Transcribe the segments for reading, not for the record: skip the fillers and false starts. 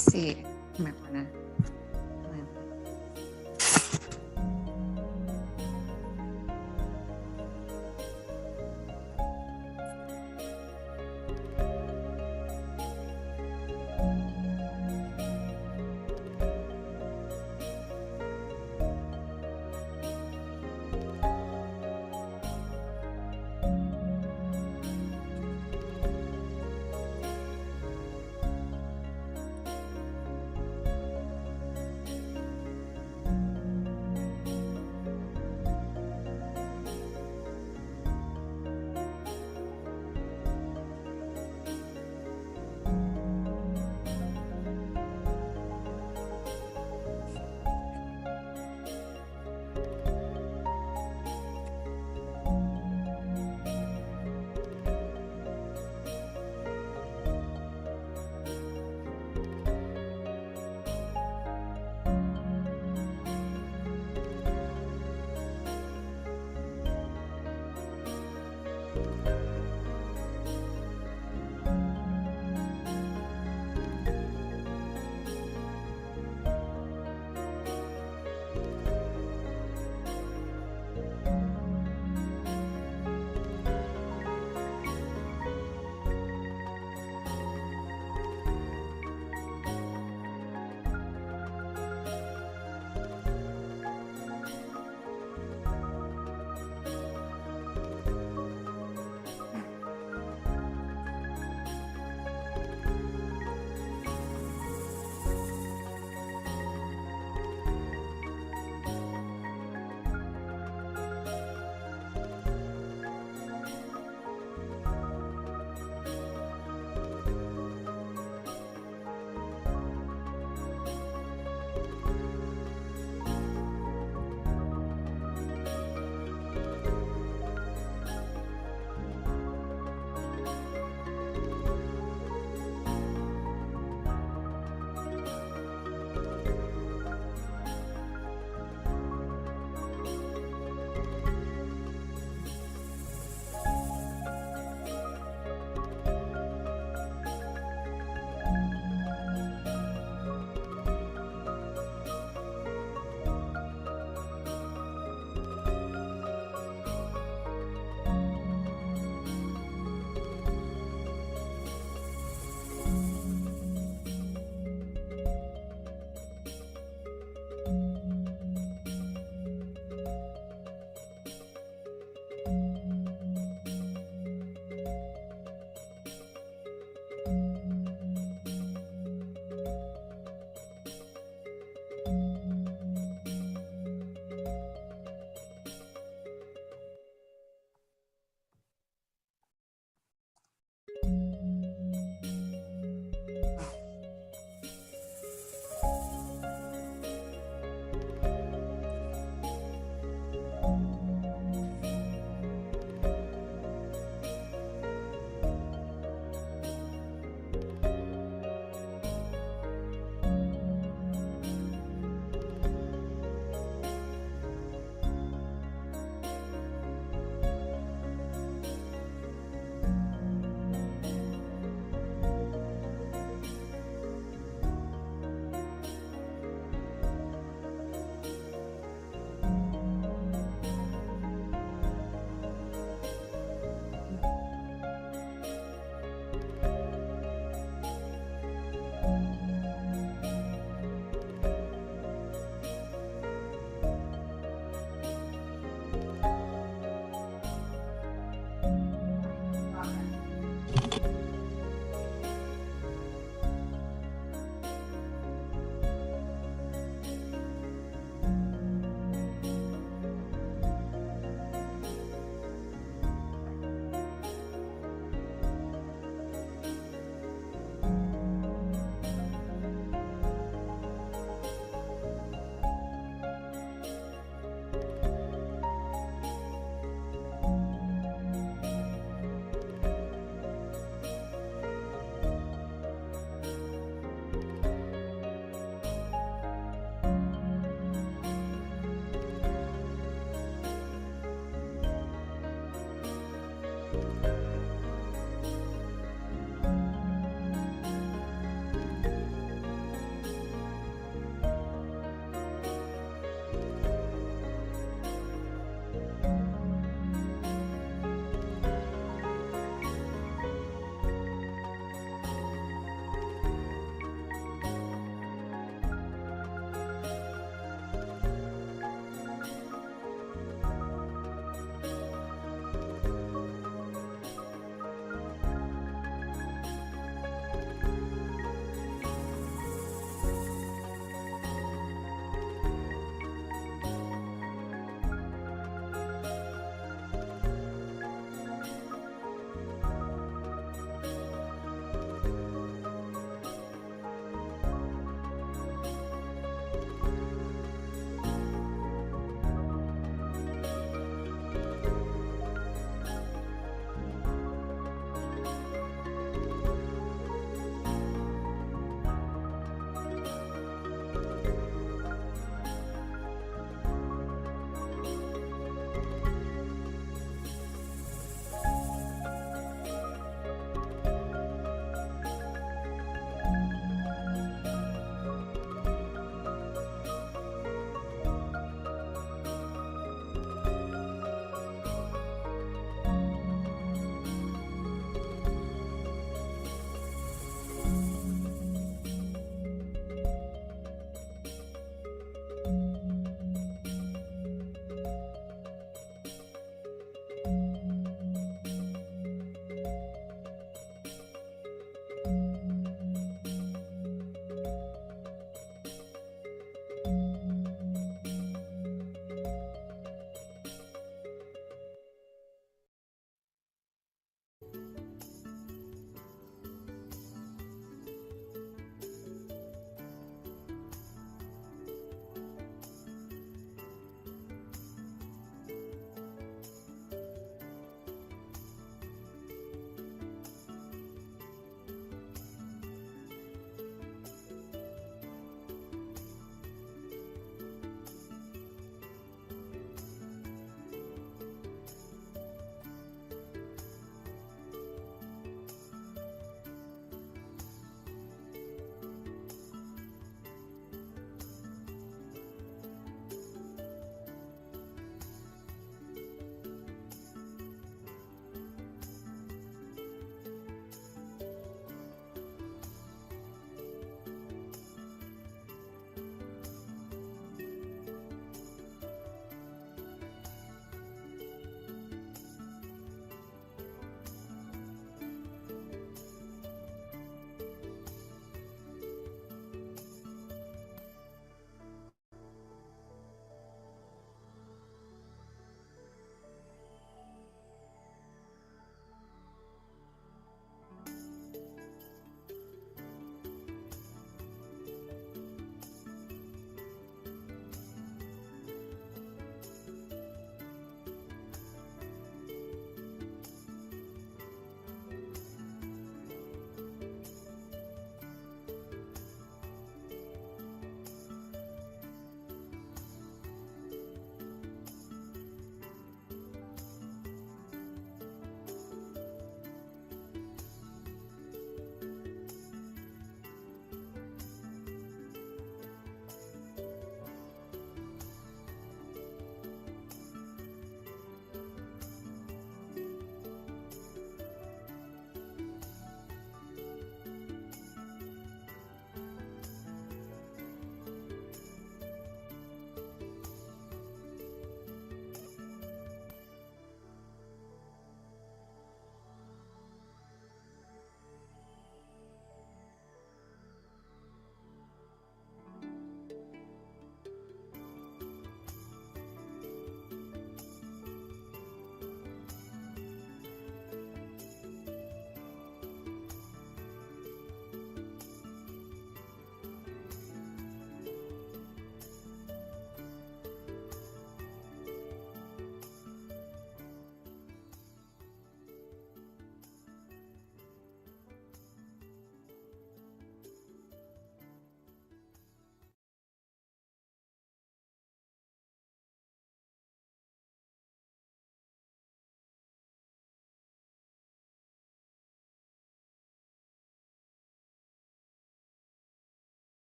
Sì, gimana?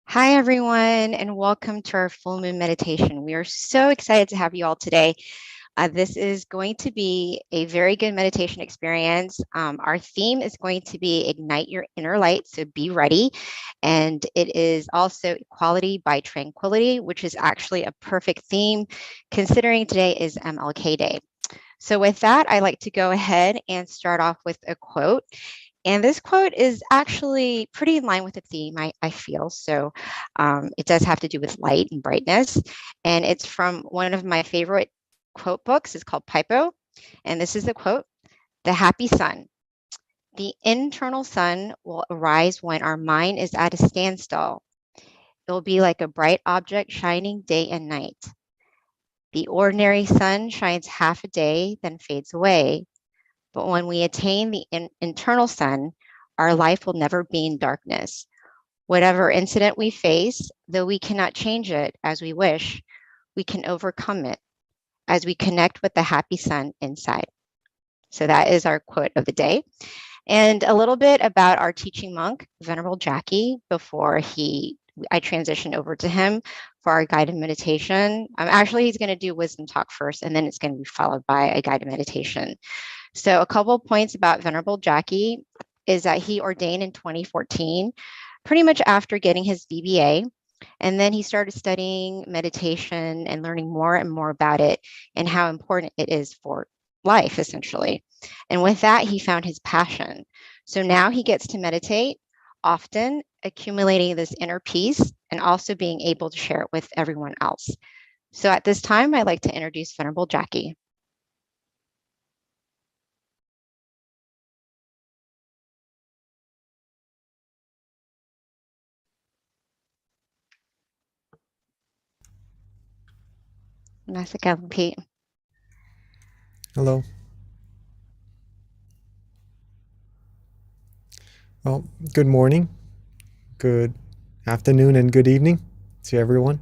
Hi, everyone, and welcome to our full moon meditation. We are so excited to have you all today. This is going to be a very good meditation experience. Our theme is going to be Ignite Your Inner Light, so be ready. And it is also Equality by Tranquility, which is actually a perfect theme considering today is MLK Day. So, with that, I like to go ahead and start off with a quote. And this quote is actually pretty in line with the theme, I feel. So it does have to do with light and brightness. And it's from one of my favorite quote books. It's called Pipo. And this is the quote: "The happy sun. The internal sun will arise when our mind is at a standstill. It will be like a bright object shining day and night. The ordinary sun shines half a day, then fades away. But when we attain the internal sun, our life will never be in darkness. Whatever incident we face, though we cannot change it as we wish, we can overcome it as we connect with the happy sun inside." So that is our quote of the day. And a little bit about our teaching monk, Venerable Jackie, before I transition over to him for our guided meditation. Actually, he's going to do wisdom talk first, and then it's going to be followed by a guided meditation. So a couple of points about Venerable Jackie is that he ordained in 2014, pretty much after getting his BBA. And then he started studying meditation and learning more and more about it and how important it is for life, essentially. And with that, he found his passion. So now he gets to meditate often, accumulating this inner peace and also being able to share it with everyone else. So at this time, I'd like to introduce Venerable Jackie. Nasa Pete. Hello. Well, good morning, good afternoon, and good evening to everyone.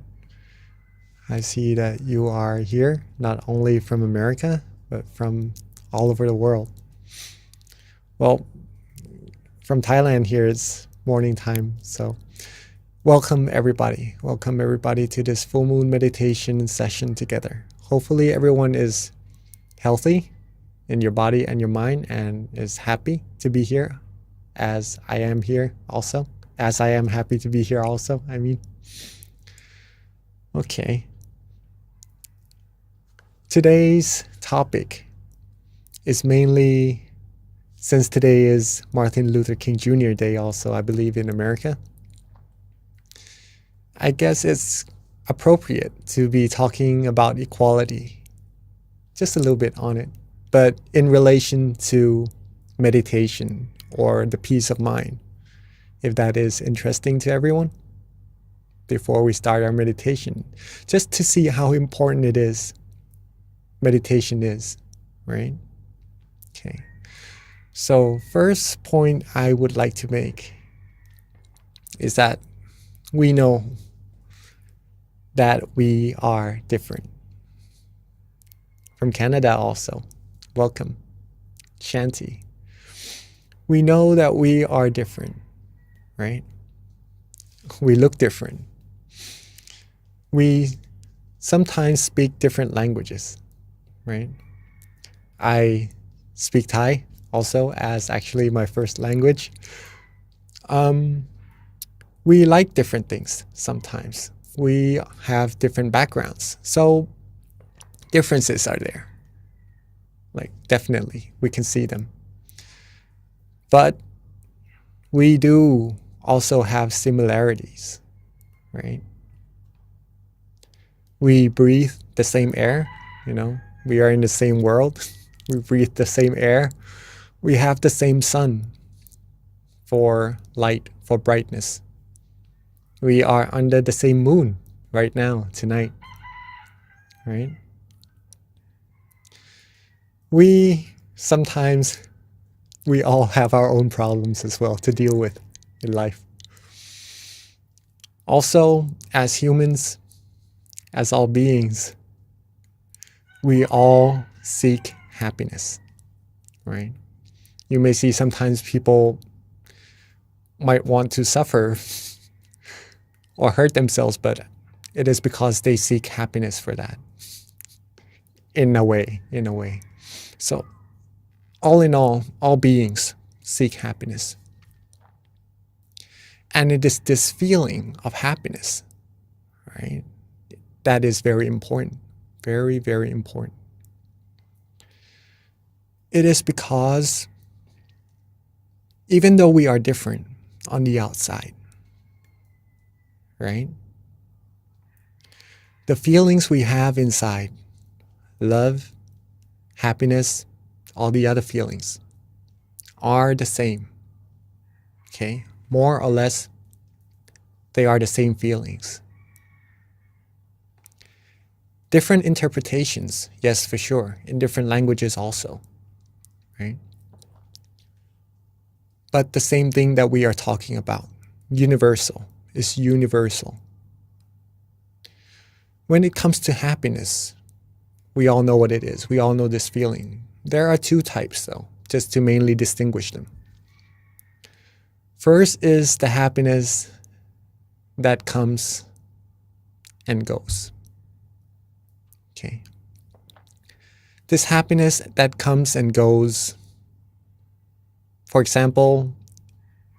I see that you are here, not only from America, but from all over the world. Well, from Thailand here, it's morning time, so welcome everybody. Welcome everybody to this full moon meditation session together. Hopefully everyone is healthy in your body and your mind and is happy to be here, as I am here also. As I am happy to be here also, I mean. Okay. Today's topic is mainly, since today is Martin Luther King Jr. Day also, I believe, in America, I guess it's appropriate to be talking about equality, just a little bit on it, but in relation to meditation or the peace of mind, if that is interesting to everyone, before we start our meditation, just to see how important it is, meditation is, right? Okay. So first point I would like to make is that we know that we are different. From Canada also, welcome. Shanti. We know that we are different, right? We look different. We sometimes speak different languages, right? I speak Thai also as actually my first language. We like different things sometimes. We have different backgrounds. So differences are there. Like, definitely, we can see them. But we do also have similarities, right? We breathe the same air, we are in the same world. We breathe the same air. We have the same sun for light, for brightness. We are under the same moon right now, tonight, right? We all have our own problems as well to deal with in life. Also, as humans, as all beings, we all seek happiness, right? You may see sometimes people might want to suffer or hurt themselves, but it is because they seek happiness for that. In a way. So all in all beings seek happiness. And it is this feeling of happiness, right? That is very important. Very, very important. It is because even though we are different on the outside, right? The feelings we have inside, love, happiness, all the other feelings, are the same. Okay? More or less, they are the same feelings. Different interpretations, yes, for sure, in different languages also, right? But the same thing that we are talking about, universal, is universal. When it comes to happiness, we all know what it is. We all know this feeling. There are two types, though, just to mainly distinguish them. First is the happiness that comes and goes. Okay. This happiness that comes and goes, for example,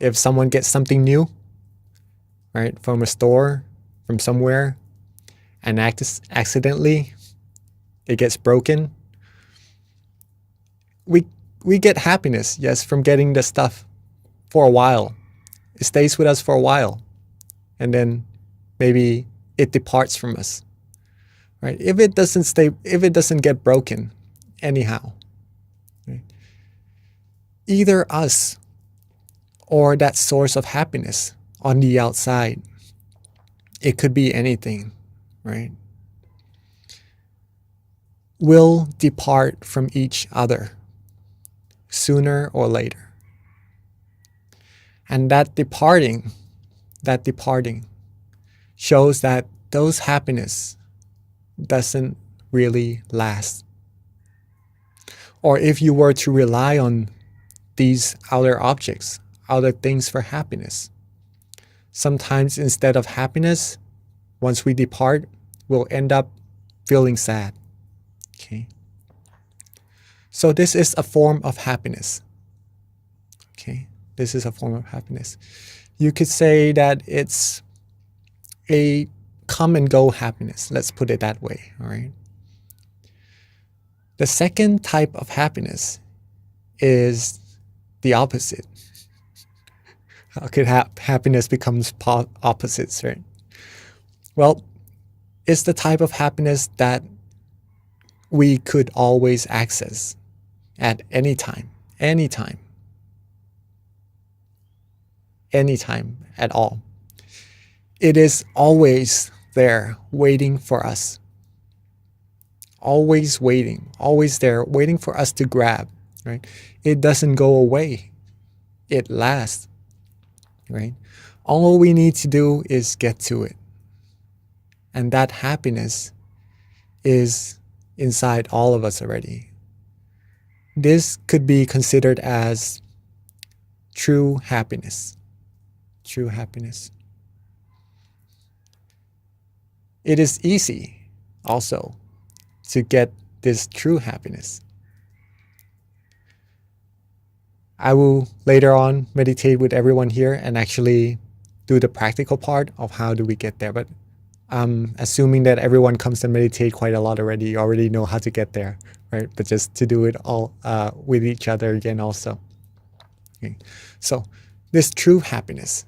if someone gets something new, right, from a store, from somewhere, and accidentally it gets broken, we get happiness, yes, from getting the stuff for a while. It stays with us for a while, and then maybe it departs from us, right? If it doesn't get broken anyhow, right? Either us or that source of happiness on the outside, it could be anything, right, will depart from each other sooner or later. And that departing shows that those happiness doesn't really last. Or if you were to rely on these outer objects, outer things for happiness, sometimes instead of happiness, once we depart, we'll end up feeling sad. Okay. So this is a form of happiness. Okay. This is a form of happiness. You could say that it's a come and go happiness. Let's put it that way. All right. The second type of happiness is the opposite. How could happiness becomes opposites, right? Well, it's the type of happiness that we could always access at any time at all. It is always there waiting for us. Always waiting, always there waiting for us to grab, right? It doesn't go away. It lasts, right? All we need to do is get to it. And that happiness is inside all of us already. This could be considered as true happiness. True happiness. It is easy also to get this true happiness. I will later on meditate with everyone here and actually do the practical part of how do we get there. But I'm assuming that everyone comes to meditate quite a lot already. You already know how to get there, right? But just to do it all with each other again also. Okay. So this true happiness.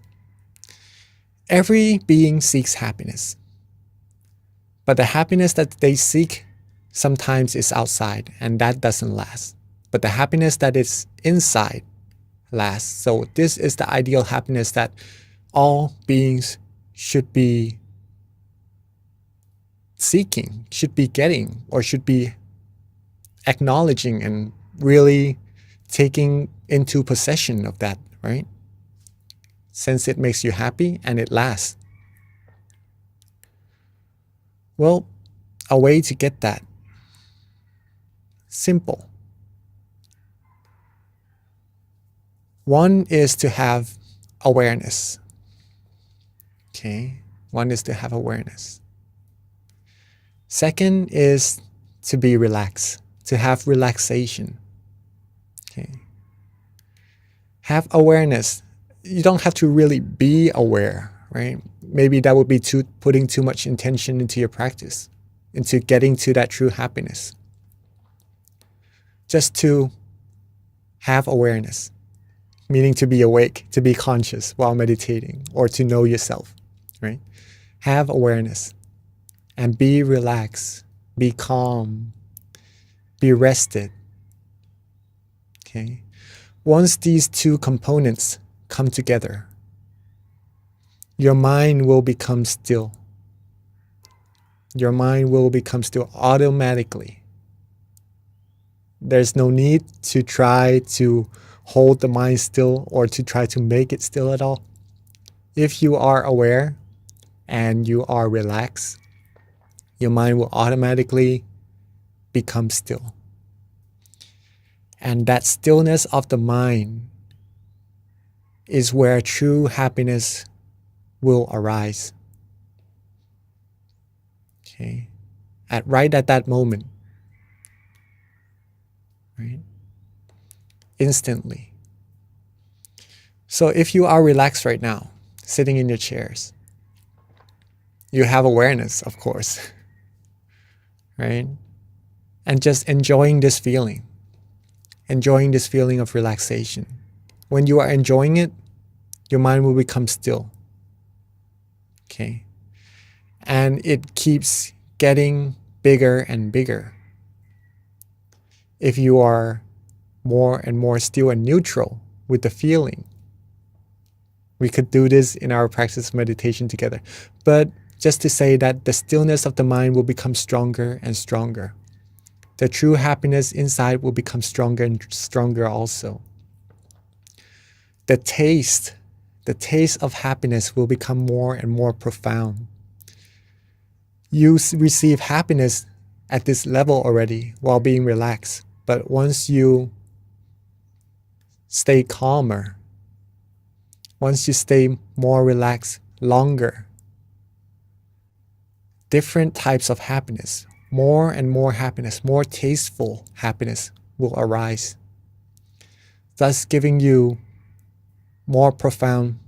Every being seeks happiness. But the happiness that they seek sometimes is outside, and that doesn't last. But the happiness that is inside lasts. So this is the ideal happiness that all beings should be seeking, should be getting, or should be acknowledging and really taking into possession of that, right? Since it makes you happy and it lasts. Well, a way to get that. Simple. One is to have awareness. Okay. One is to have awareness. Second is to be relaxed, to have relaxation. Okay. Have awareness. You don't have to really be aware, right? Maybe that would be putting too much intention into your practice, into getting to that true happiness. Just to have awareness, meaning to be awake, to be conscious while meditating, or to know yourself, right? Have awareness and be relaxed, be calm, be rested. Okay. Once these two components come together, your mind will become still. Your mind will become still automatically. There's no need to try to hold the mind still or to try to make it still at all. If you are aware and you are relaxed, your mind will automatically become still. And that stillness of the mind is where true happiness will arise. Okay. Right at that moment. Right? Instantly. So if you are relaxed right now, sitting in your chairs, you have awareness, of course. Right? And just enjoying this feeling. Enjoying this feeling of relaxation. When you are enjoying it, your mind will become still. Okay. And it keeps getting bigger and bigger. If you are more and more still and neutral with the feeling, we could do this in our practice of meditation together. But just to say that the stillness of the mind will become stronger and stronger. The true happiness inside will become stronger and stronger also. The taste of happiness will become more and more profound. You receive happiness at this level already while being relaxed. But once you stay calmer, once you stay more relaxed longer, different types of happiness, more and more happiness, more tasteful happiness will arise, thus giving you more profound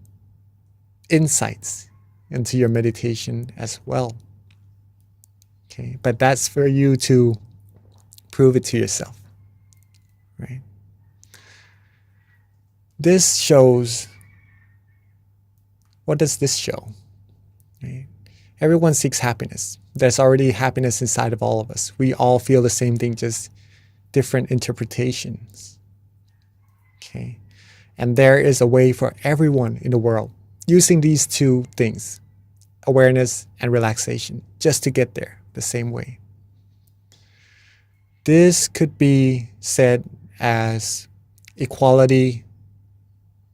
insights into your meditation as well. Okay, but that's for you to prove it to yourself, right? This shows, what does this show? Right? Everyone seeks happiness. There's already happiness inside of all of us. We all feel the same thing, just different interpretations. Okay, and there is a way for everyone in the world using these two things, awareness and relaxation, just to get there the same way. This could be said as equality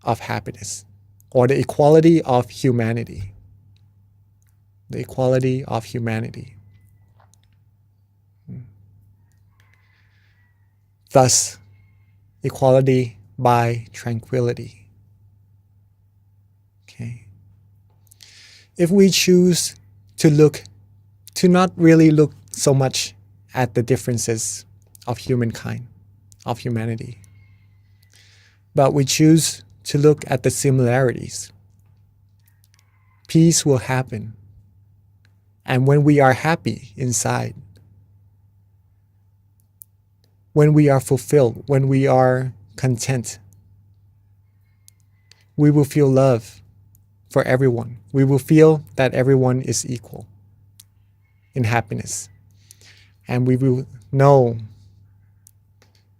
of happiness, or the equality of humanity. The equality of humanity. Thus, equality by tranquility. Okay. If we choose to not really look so much at the differences of humankind, of humanity, but we choose to look at the similarities, peace will happen. And when we are happy inside, when we are fulfilled, when we are content, we will feel love for everyone. We will feel that everyone is equal in happiness. And we will know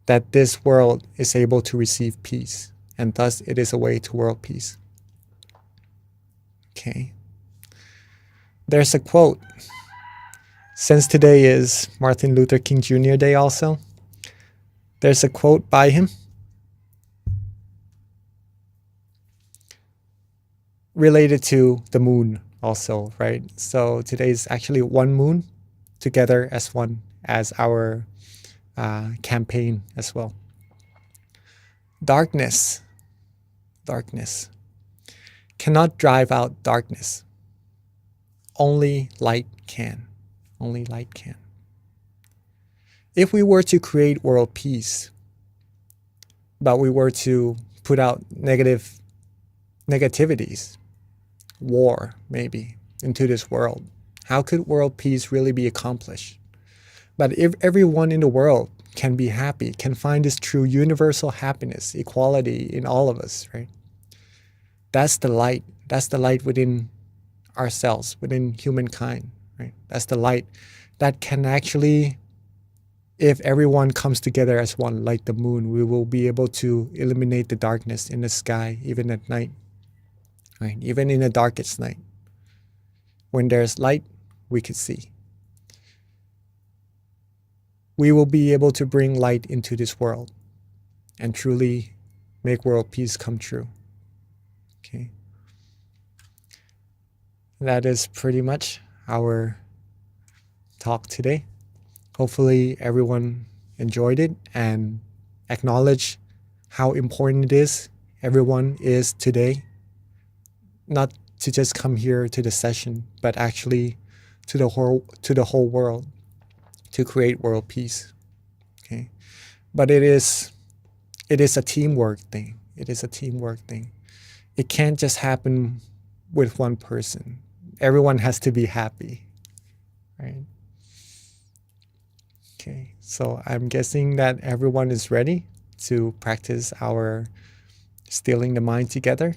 that this world is able to receive peace, and thus it is a way to world peace. Okay. There's a quote. Since today is Martin Luther King Jr. Day also, there's a quote by him related to the moon also, right? So today is actually one moon together as one, as our campaign as well. Darkness cannot drive out darkness. only light can. Only light can. If we were to create world peace, but we were to put out negativities, war maybe, into this world, how could world peace really be accomplished? But if everyone in the world can be happy, can find this true universal happiness, equality in all of us, right? That's the light. That's the light within ourselves, within humankind, right? That's the light that can actually, if everyone comes together as one, like the moon, we will be able to eliminate the darkness in the sky, even at night, right? Even in the darkest night. When there's light, we can see. We will be able to bring light into this world and truly make world peace come true. Okay. That is pretty much our talk today. Hopefully everyone enjoyed it and acknowledge how important it is everyone is today. Not to just come here to the session, but actually to the whole world, to create world peace. Okay. But it is a teamwork thing. It is a teamwork thing. It can't just happen with one person. Everyone has to be happy, right? Okay, so I'm guessing that everyone is ready to practice our stilling the mind together.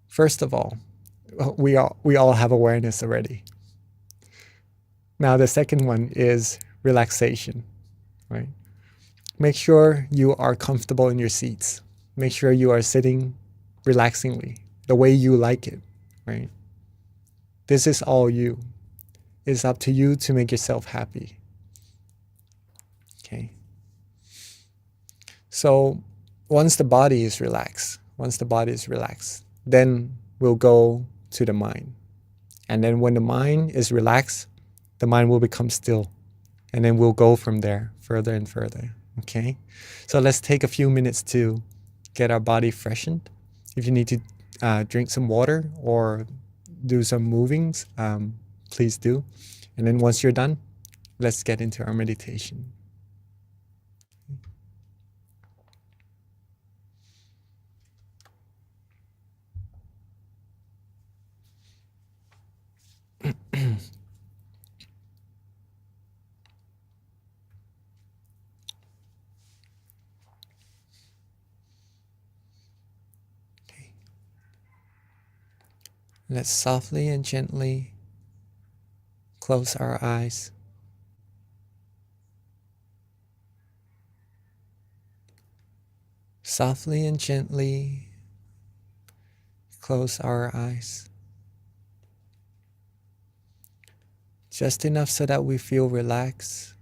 First of all, we all have awareness already. Now the second one is relaxation, right? Make sure you are comfortable in your seats. Make sure you are sitting relaxingly, the way you like it, right? This is all you. It's up to you to make yourself happy. Okay. So once the body is relaxed, then we'll go to the mind. And then when the mind is relaxed, the mind will become still. And then we'll go from there further and further. Okay. So let's take a few minutes to get our body freshened. If you need to drink some water or do some movings, please do. And then once you're done, let's get into our meditation. Let's softly and gently close our eyes. Softly and gently close our eyes. Just enough so that we feel relaxed.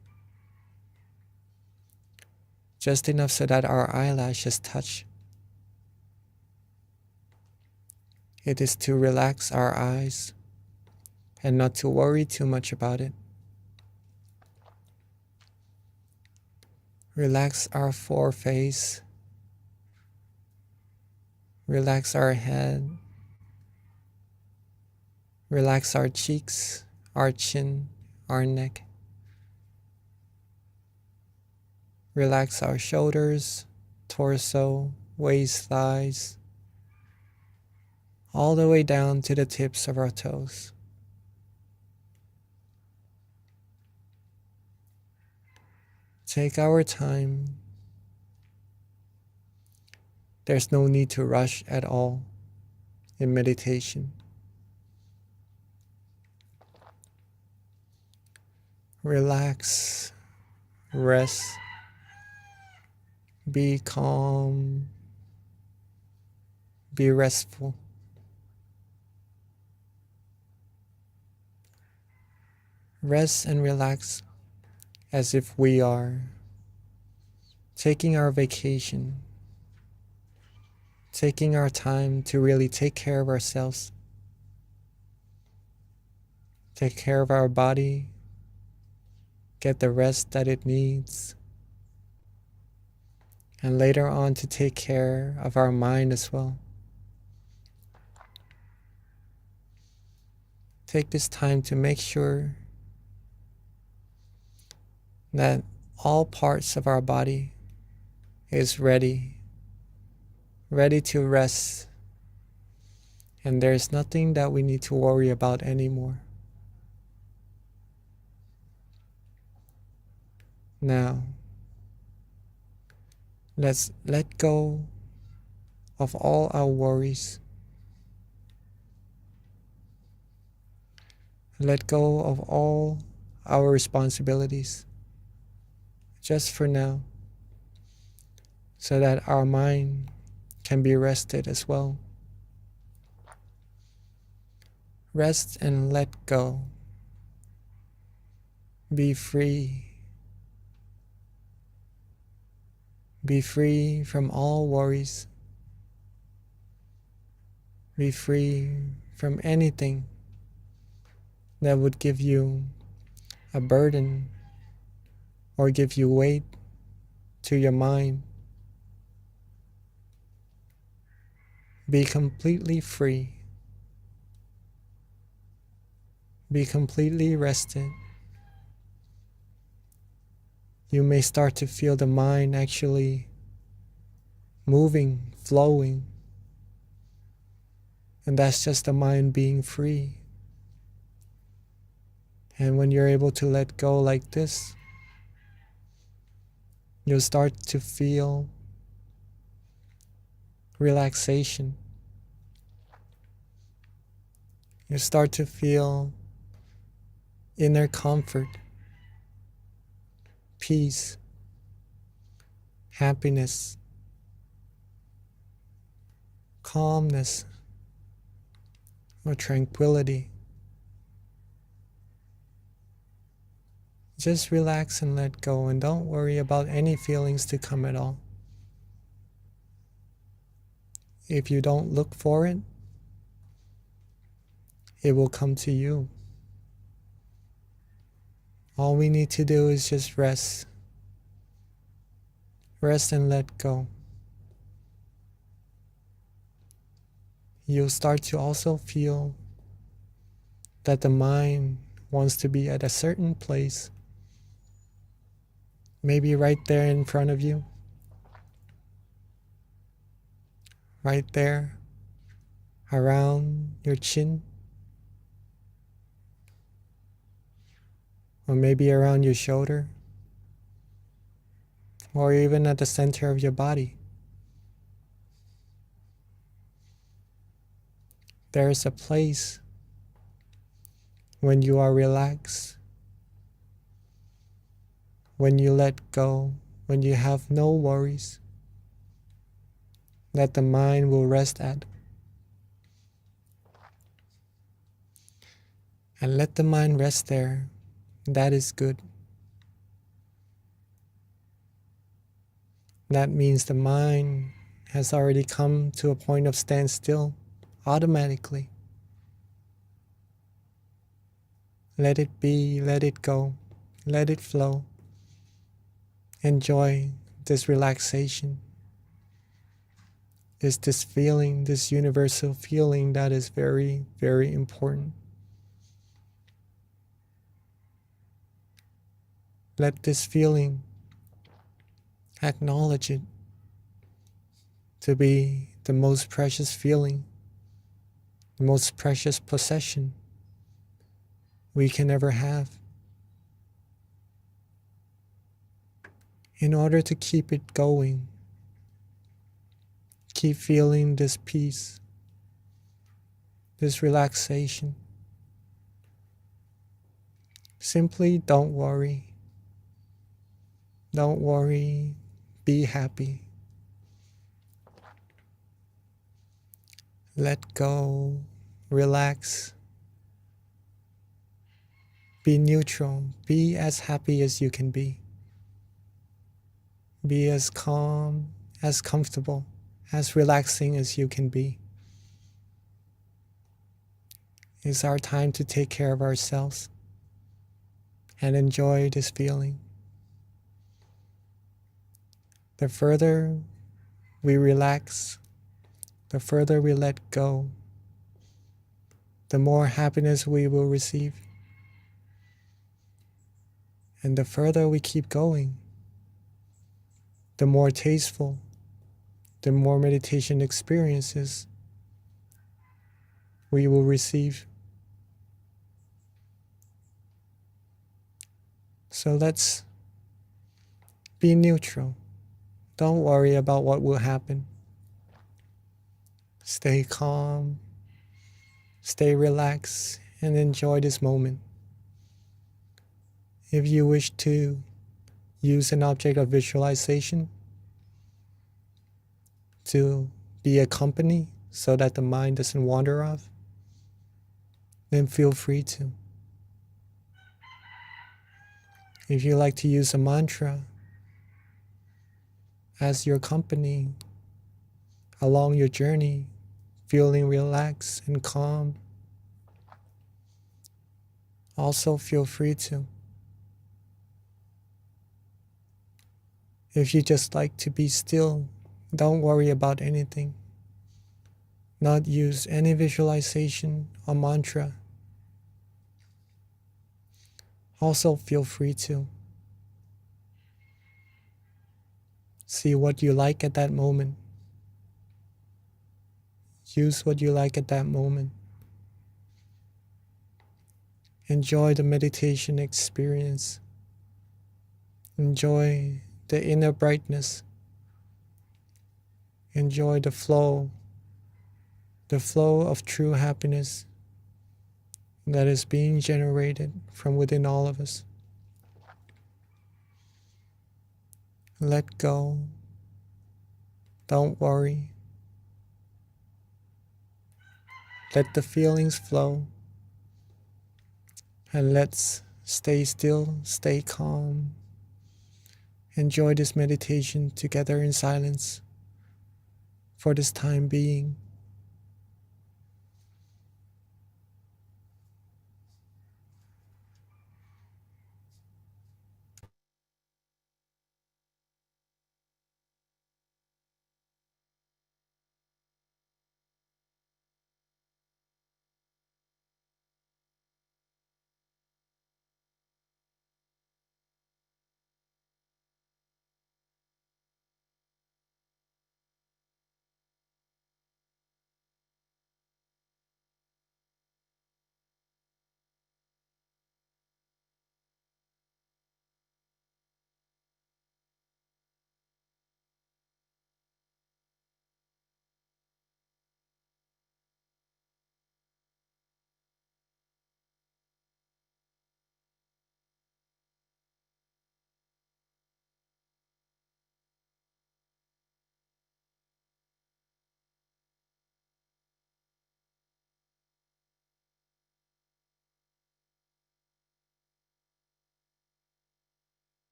Just enough so that our eyelashes touch. It is to relax our eyes and not to worry too much about it. Relax our foreface. Relax our head. Relax our cheeks, our chin, our neck. Relax our shoulders, torso, waist, thighs, all the way down to the tips of our toes. Take our time. There's no need to rush at all in meditation. Relax, rest, be calm, be restful. Rest and relax as if we are taking our vacation, taking our time to really take care of ourselves, take care of our body, get the rest that it needs, and later on to take care of our mind as well. take this time to make sure that all parts of our body is ready to rest, and there's nothing that we need to worry about anymore. Now, let's let go of all our worries. Let go of all our responsibilities, just for now, so that our mind can be rested as well. Rest and let go. Be free. Be free from all worries. Be free from anything that would give you a burden or give you weight to your mind. Be completely free. Be completely rested. You may start to feel the mind actually moving, flowing, and that's just the mind being free. And when you're able to let go like this, you'll start to feel relaxation. You start to feel inner comfort, peace, happiness, calmness, or tranquility. Just relax and let go, and don't worry about any feelings to come at all. If you don't look for it, it will come to you. All we need to do is just rest. Rest and let go. You'll start to also feel that the mind wants to be at a certain place, maybe right there in front of you, right there around your chin, or maybe around your shoulder, or even at the center of your body. There is a place when you are relaxed, when you let go, when you have no worries, that the mind will rest at. And let the mind rest there. That is good. That means the mind has already come to a point of standstill automatically. Let it be, let it go, let it flow. Enjoy this relaxation. It's this feeling, this universal feeling that is very, very important. Let this feeling, acknowledge it to be the most precious feeling, the most precious possession we can ever have. In order to keep it going, keep feeling this peace, this relaxation, simply don't worry. Don't worry, be happy. Let go, relax. Be neutral, be as happy as you can be. Be as calm, as comfortable, as relaxing as you can be. It's our time to take care of ourselves and enjoy this feeling. The further we relax, the further we let go, the more happiness we will receive. And the further we keep going, the more tasteful, the more meditation experiences we will receive. So let's be neutral. Don't worry about what will happen. Stay calm, stay relaxed, and enjoy this moment. If you wish to use an object of visualization to be a company so that the mind doesn't wander off, then feel free to. If you like to use a mantra as your company along your journey, feeling relaxed and calm, also feel free to. If you just like to be still, don't worry about anything. Not use any visualization or mantra. Also feel free to. See what you like at that moment. Use what you like at that moment. Enjoy the meditation experience. Enjoy the inner brightness. Enjoy the flow of true happiness that is being generated from within all of us. Let go. Don't worry. Let the feelings flow. And let's stay still, stay calm. Enjoy this meditation together in silence for this time being.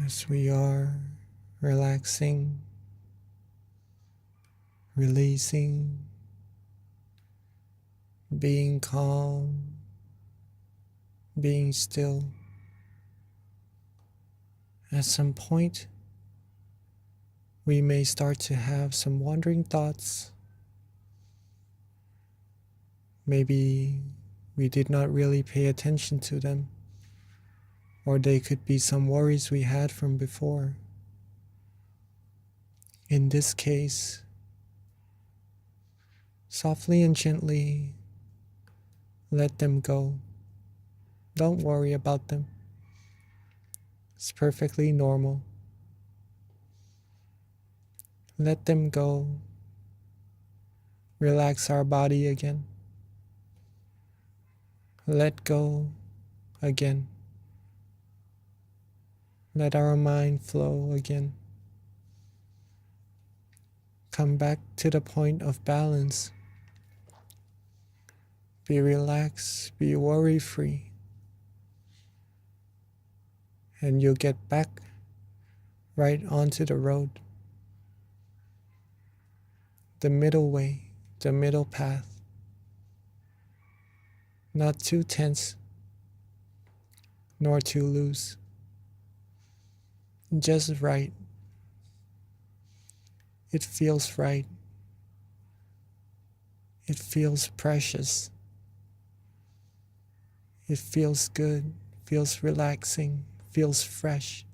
as we are relaxing, releasing, being calm, being still. At some point, we may start to have some wandering thoughts. Maybe we did not really pay attention to them, or they could be some worries we had from before. In this case, softly and gently let them go. Don't worry about them. It's perfectly normal. Let them go. Relax our body again. Let go again. Let our mind flow again. Come back to the point of balance. Be relaxed, be worry free. And you'll get back right onto the road. The middle way, the middle path. Not too tense, nor too loose. Just right. It feels right. It feels precious. It feels good, feels relaxing, feels fresh.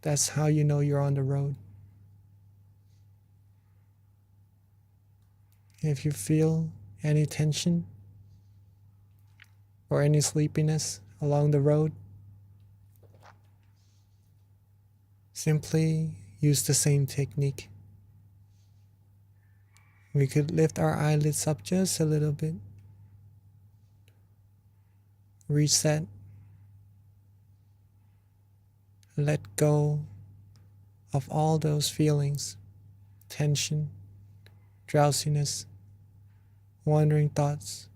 That's how you know you're on the road. If you feel any tension or any sleepiness along the road, simply use the same technique. We could lift our eyelids up just a little bit. Reset. Let go of all those feelings, tension, drowsiness, wandering thoughts.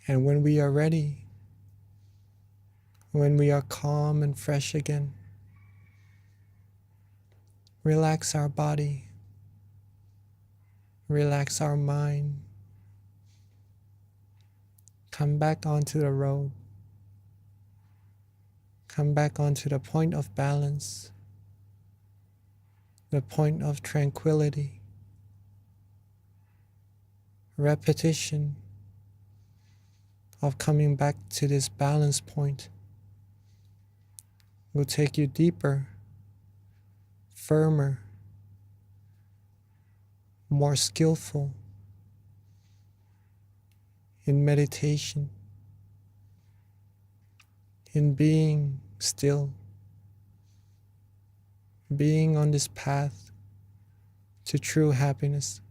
And when we are ready, when we are calm and fresh again, relax our body, relax our mind, come back onto the road, come back onto the point of balance, the point of tranquility. Repetition of coming back to this balance point will take you deeper, firmer, more skillful in meditation, in being still, being on this path to true happiness.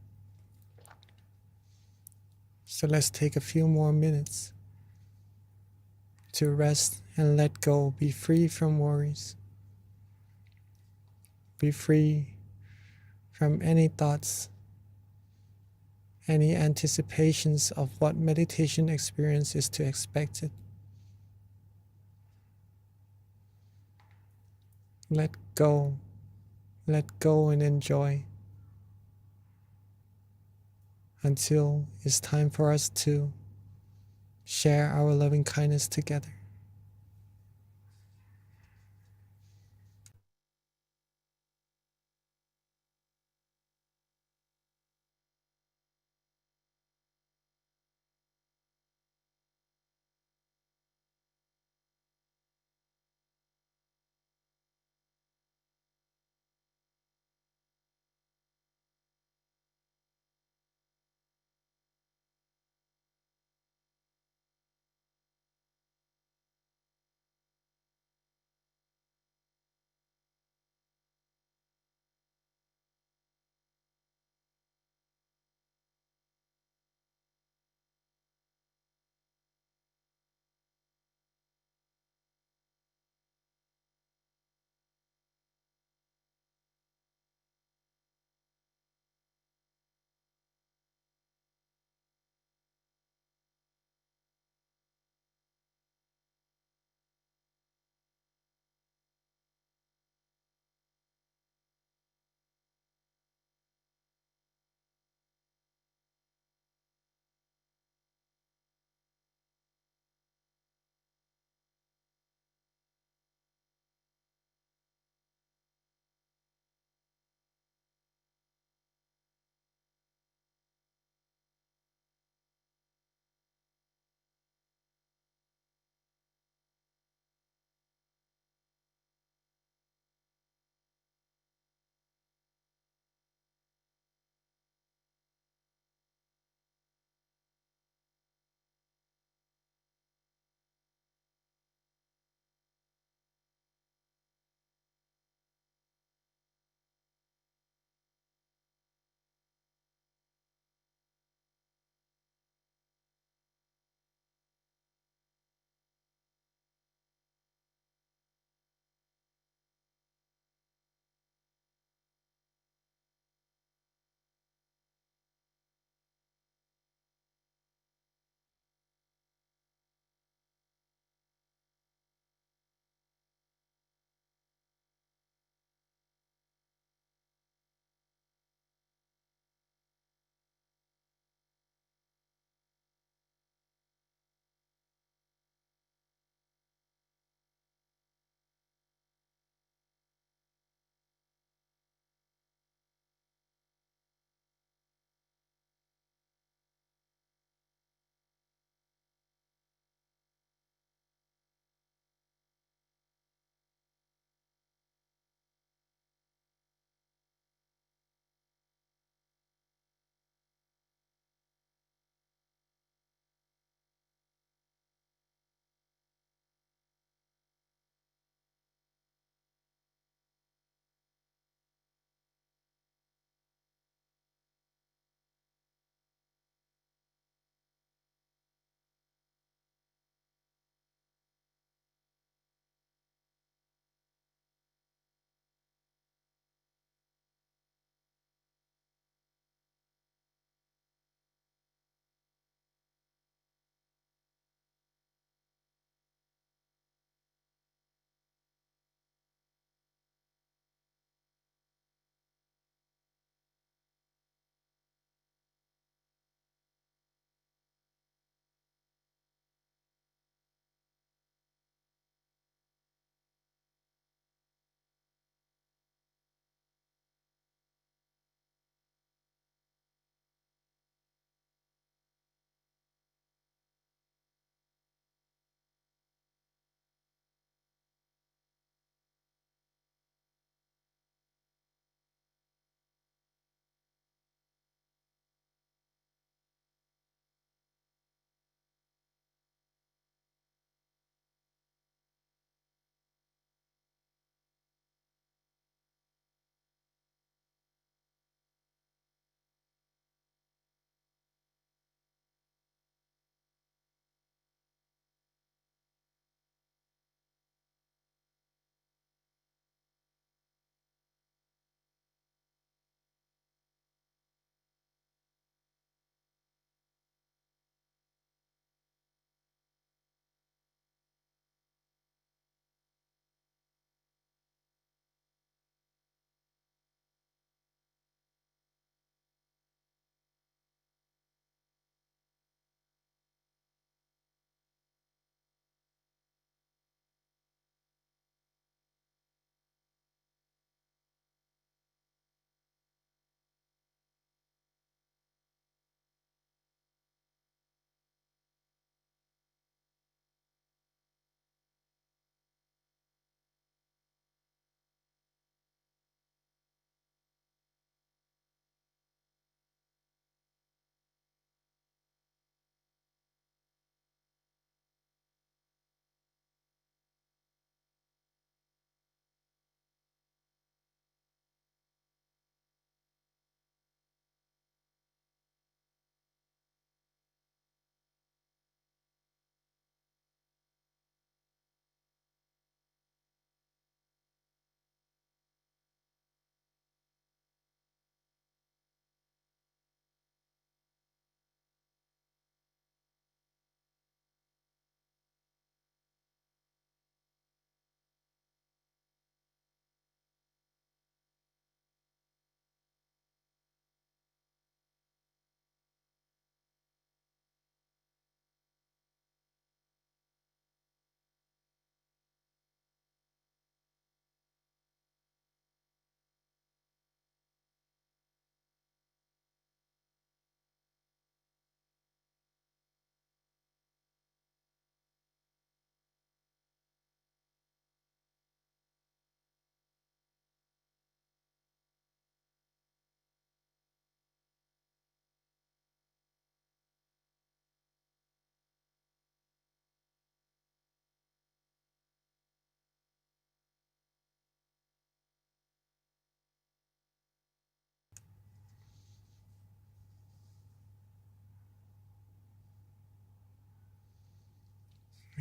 So let's take a few more minutes to rest and let go, be free from worries, be free from any thoughts, any anticipations of what meditation experience is to expect it. Let go and enjoy until it's time for us to share our loving kindness together.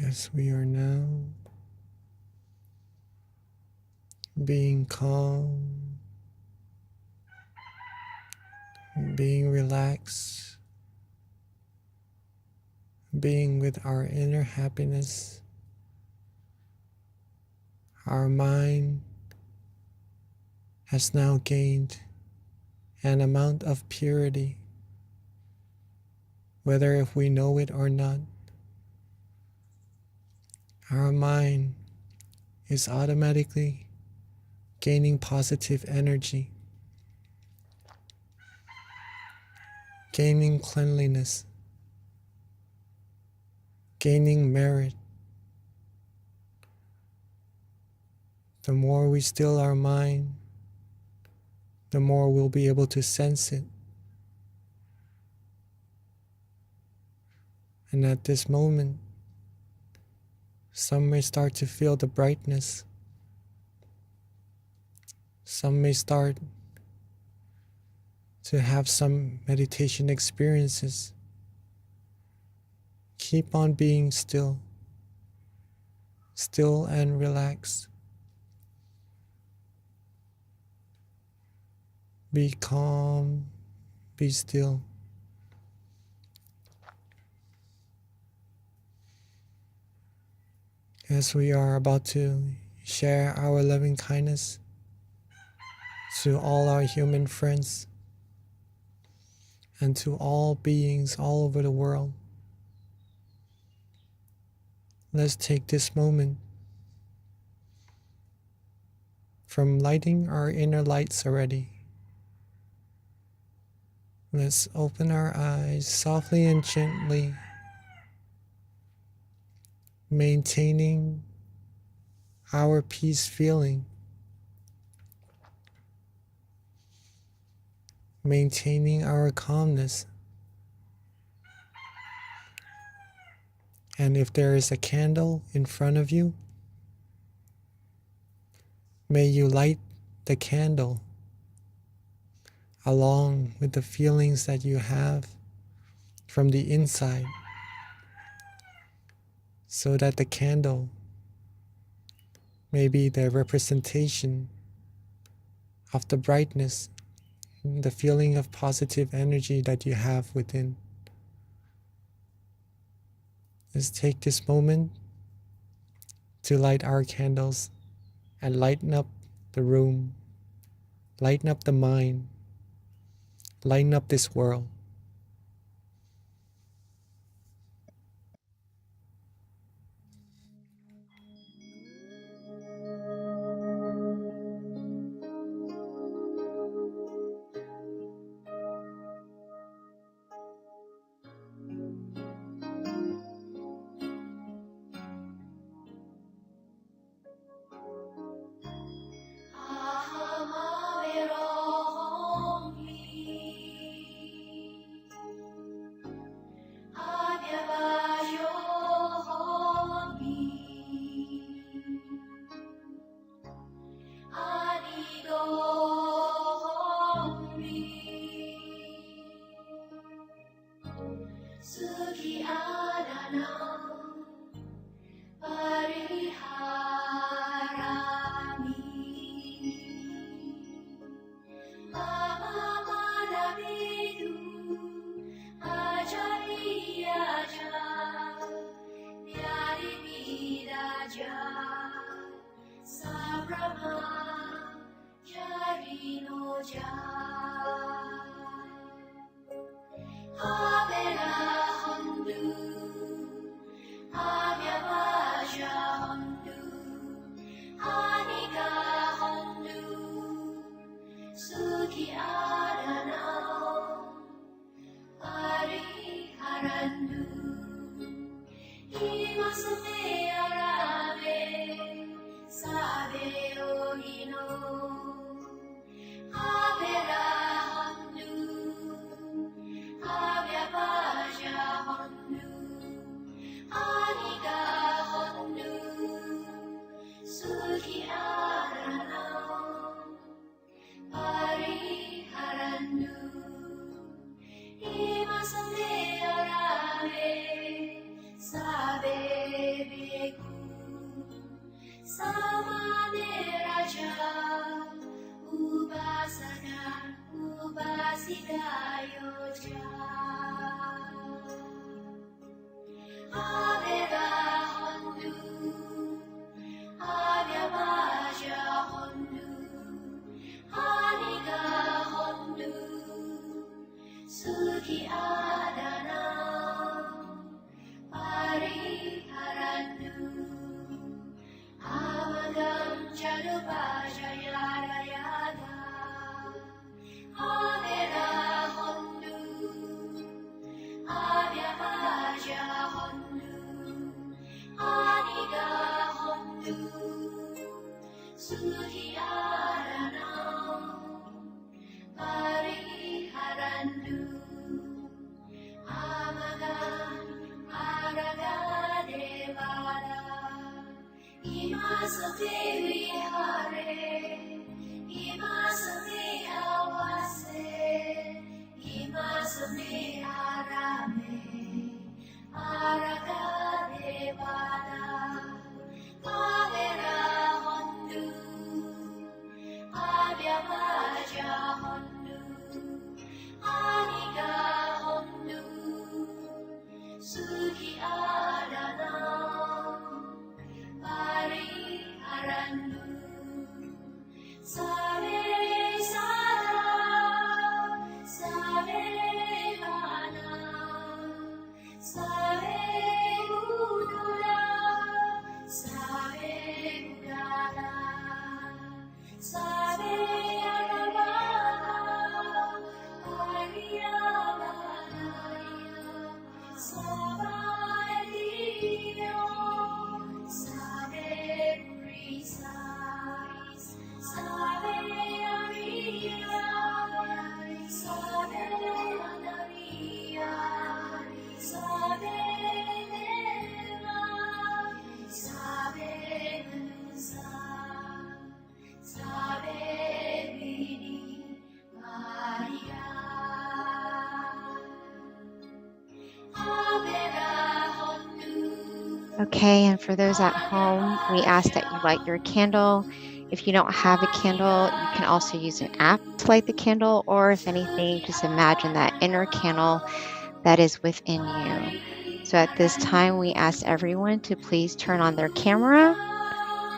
as we are now being calm, being relaxed, being with our inner happiness, our mind has now gained an amount of purity, whether if we know it or not. Our mind is automatically gaining positive energy, gaining cleanliness, gaining merit. The more we still our mind, the more we'll be able to sense it. And at this moment, some may start to feel the brightness. Some may start to have some meditation experiences. Keep on being still, still and relaxed. Be calm, be still. As we are about to share our loving kindness to all our human friends and to all beings all over the world, let's take this moment from lighting our inner lights already. Let's open our eyes softly and gently, maintaining our peace feeling, maintaining our calmness. And if there is a candle in front of you, may you light the candle along with the feelings that you have from the inside, so that the candle may be the representation of the brightness, the feeling of positive energy that you have within. Let's take this moment to light our candles and lighten up the room, lighten up the mind, lighten up this world. Ave Okay, and for those at home, we ask that you light your candle. If you don't have a candle, you can also use an app to light the candle, or if anything, just imagine that inner candle that is within you. So at this time, we ask everyone to please turn on their camera,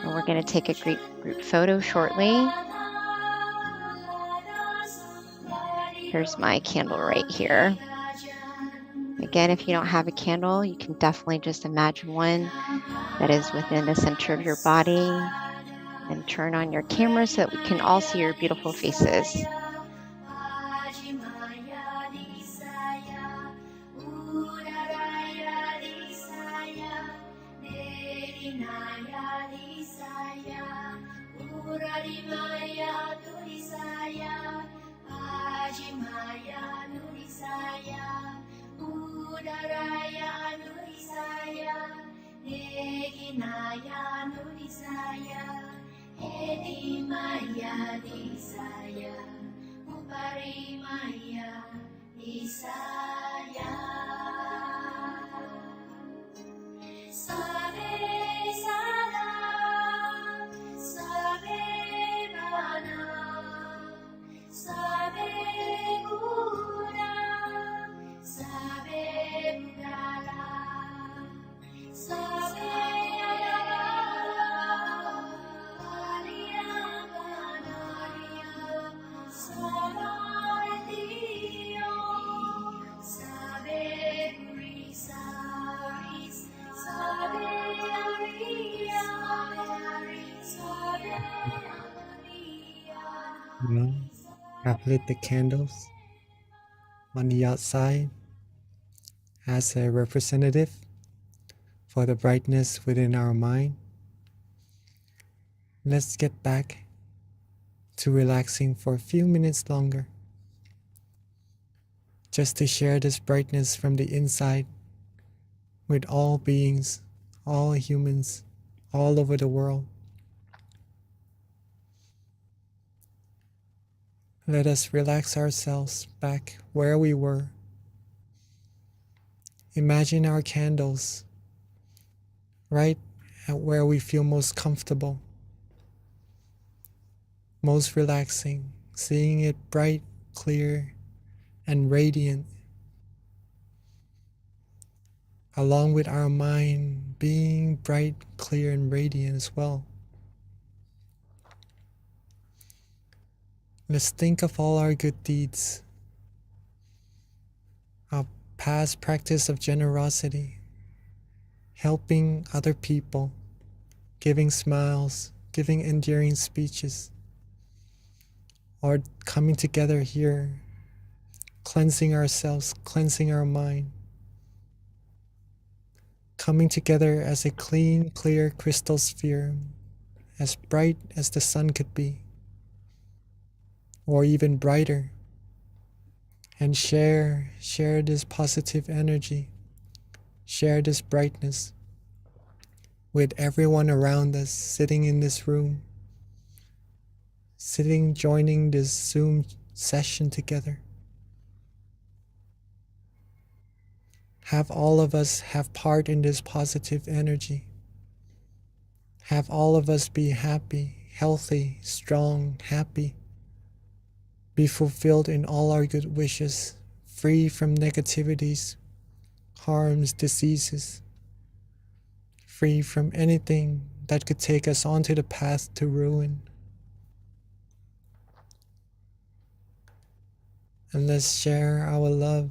and we're going to take a group photo shortly. Here's my candle right here. Again, if you don't have a candle, you can definitely just imagine one that is within the center of your body, and turn on your camera so that we can all see your beautiful faces. Well, I've lit the candles on the outside as a representative for the brightness within our mind. Let's get back to relaxing for a few minutes longer, just to share this brightness from the inside with all beings, all humans, all over the world. Let us relax ourselves back where we were. Imagine our candles right at where we feel most comfortable, most relaxing, seeing it bright, clear, and radiant, along with our mind being bright, clear, and radiant as well. Let's think of all our good deeds, our past practice of generosity, helping other people, giving smiles, giving endearing speeches, or coming together here, cleansing ourselves, cleansing our mind, coming together as a clean, clear crystal sphere, as bright as the sun could be, or even brighter, and share this positive energy, share this brightness with everyone around us sitting in this room, sitting, joining this Zoom session together. Have all of us have part in this positive energy. Have all of us be happy, healthy, strong, happy. Be fulfilled in all our good wishes, free from negativities, harms, diseases, free from anything that could take us onto the path to ruin. And let's share our love,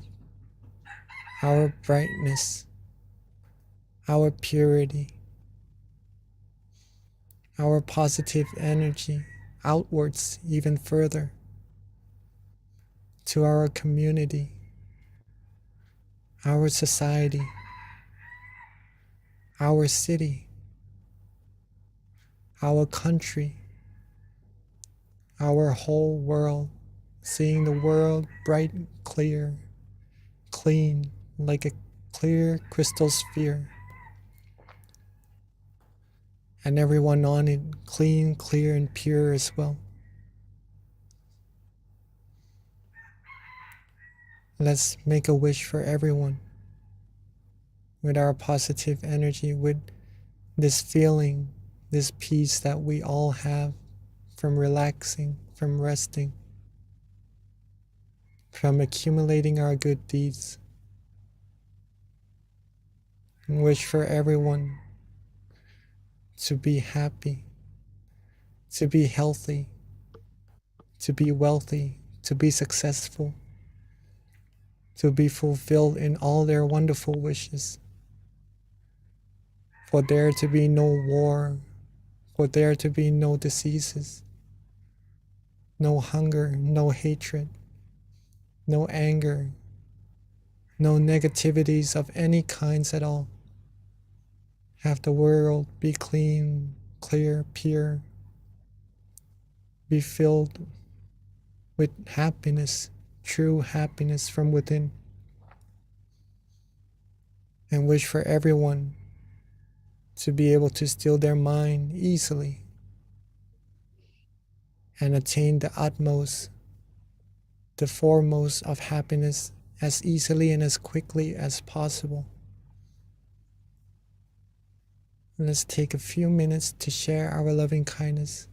our brightness, our purity, our positive energy outwards even further to our community, our society, our city, our country, our whole world, seeing the world bright, clear, clean, like a clear crystal sphere, and everyone on it clean, clear, and pure as well. Let's make a wish for everyone with our positive energy, with this feeling, this peace that we all have from relaxing, from resting, from accumulating our good deeds. And wish for everyone to be happy, to be healthy, to be wealthy, to be successful, to be fulfilled in all their wonderful wishes. For there to be no war, for there to be no diseases, no hunger, no hatred, no anger, no negativities of any kinds at all. Have the world be clean, clear, pure, be filled with happiness, true happiness from within. And wish for everyone to be able to still their mind easily and attain the utmost, the foremost of happiness as easily and as quickly as possible. Let's take a few minutes to share our loving kindness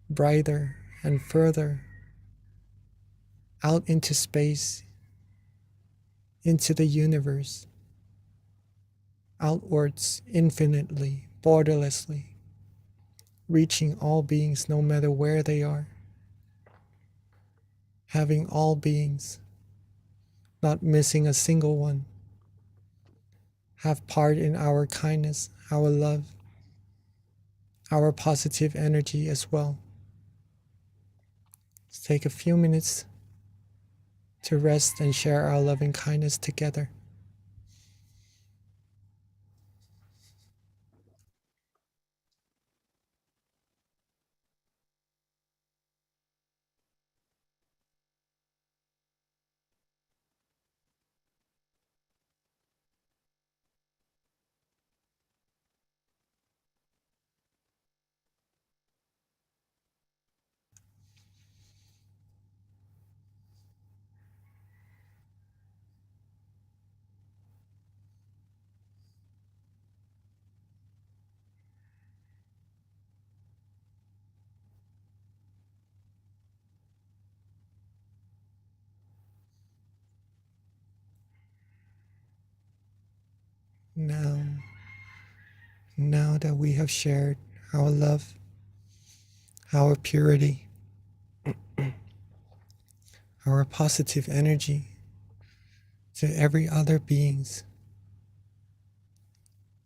brighter and further out into space, into the universe, outwards infinitely, borderlessly, reaching all beings no matter where they are, having all beings, not missing a single one, have part in our kindness, our love, our positive energy as well. Let's take a few minutes to rest and share our loving kindness together. Now that we have shared our love, our purity, our positive energy to every other beings,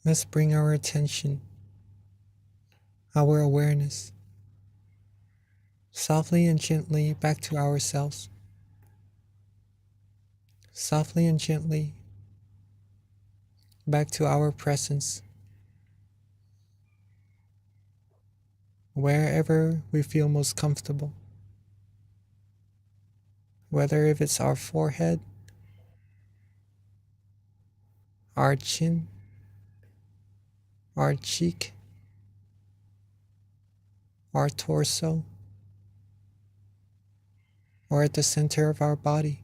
let's bring our attention, our awareness, softly and gently back to ourselves. Softly and gently back to our presence, wherever we feel most comfortable. Whether if it's our forehead, our chin, our cheek, our torso, or at the center of our body.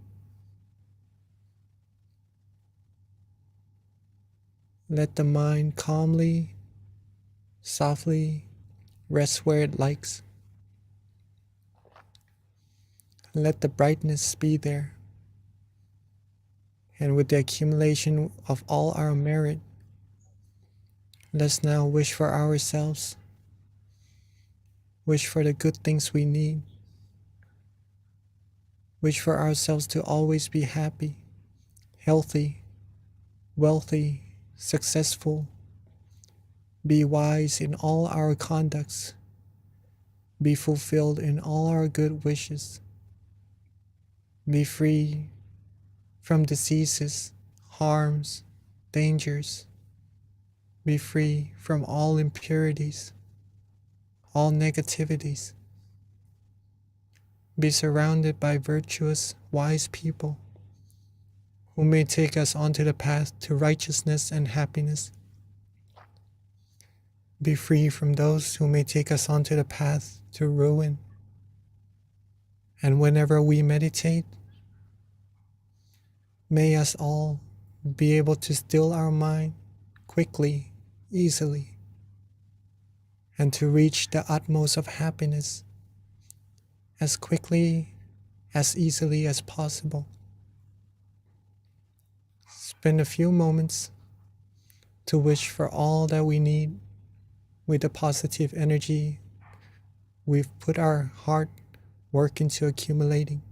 Let the mind calmly, softly rest where it likes. Let the brightness be there. And with the accumulation of all our merit, let's now wish for ourselves, wish for the good things we need, wish for ourselves to always be happy, healthy, wealthy, successful, be wise in all our conducts, be fulfilled in all our good wishes, be free from diseases, harms, dangers, be free from all impurities, all negativities, be surrounded by virtuous, wise people who may take us onto the path to righteousness and happiness. Be free from those who may take us onto the path to ruin. And whenever we meditate, may us all be able to still our mind quickly, easily, and to reach the utmost of happiness as quickly, as easily as possible. Spend a few moments to wish for all that we need with the positive energy we've put our hard work into accumulating.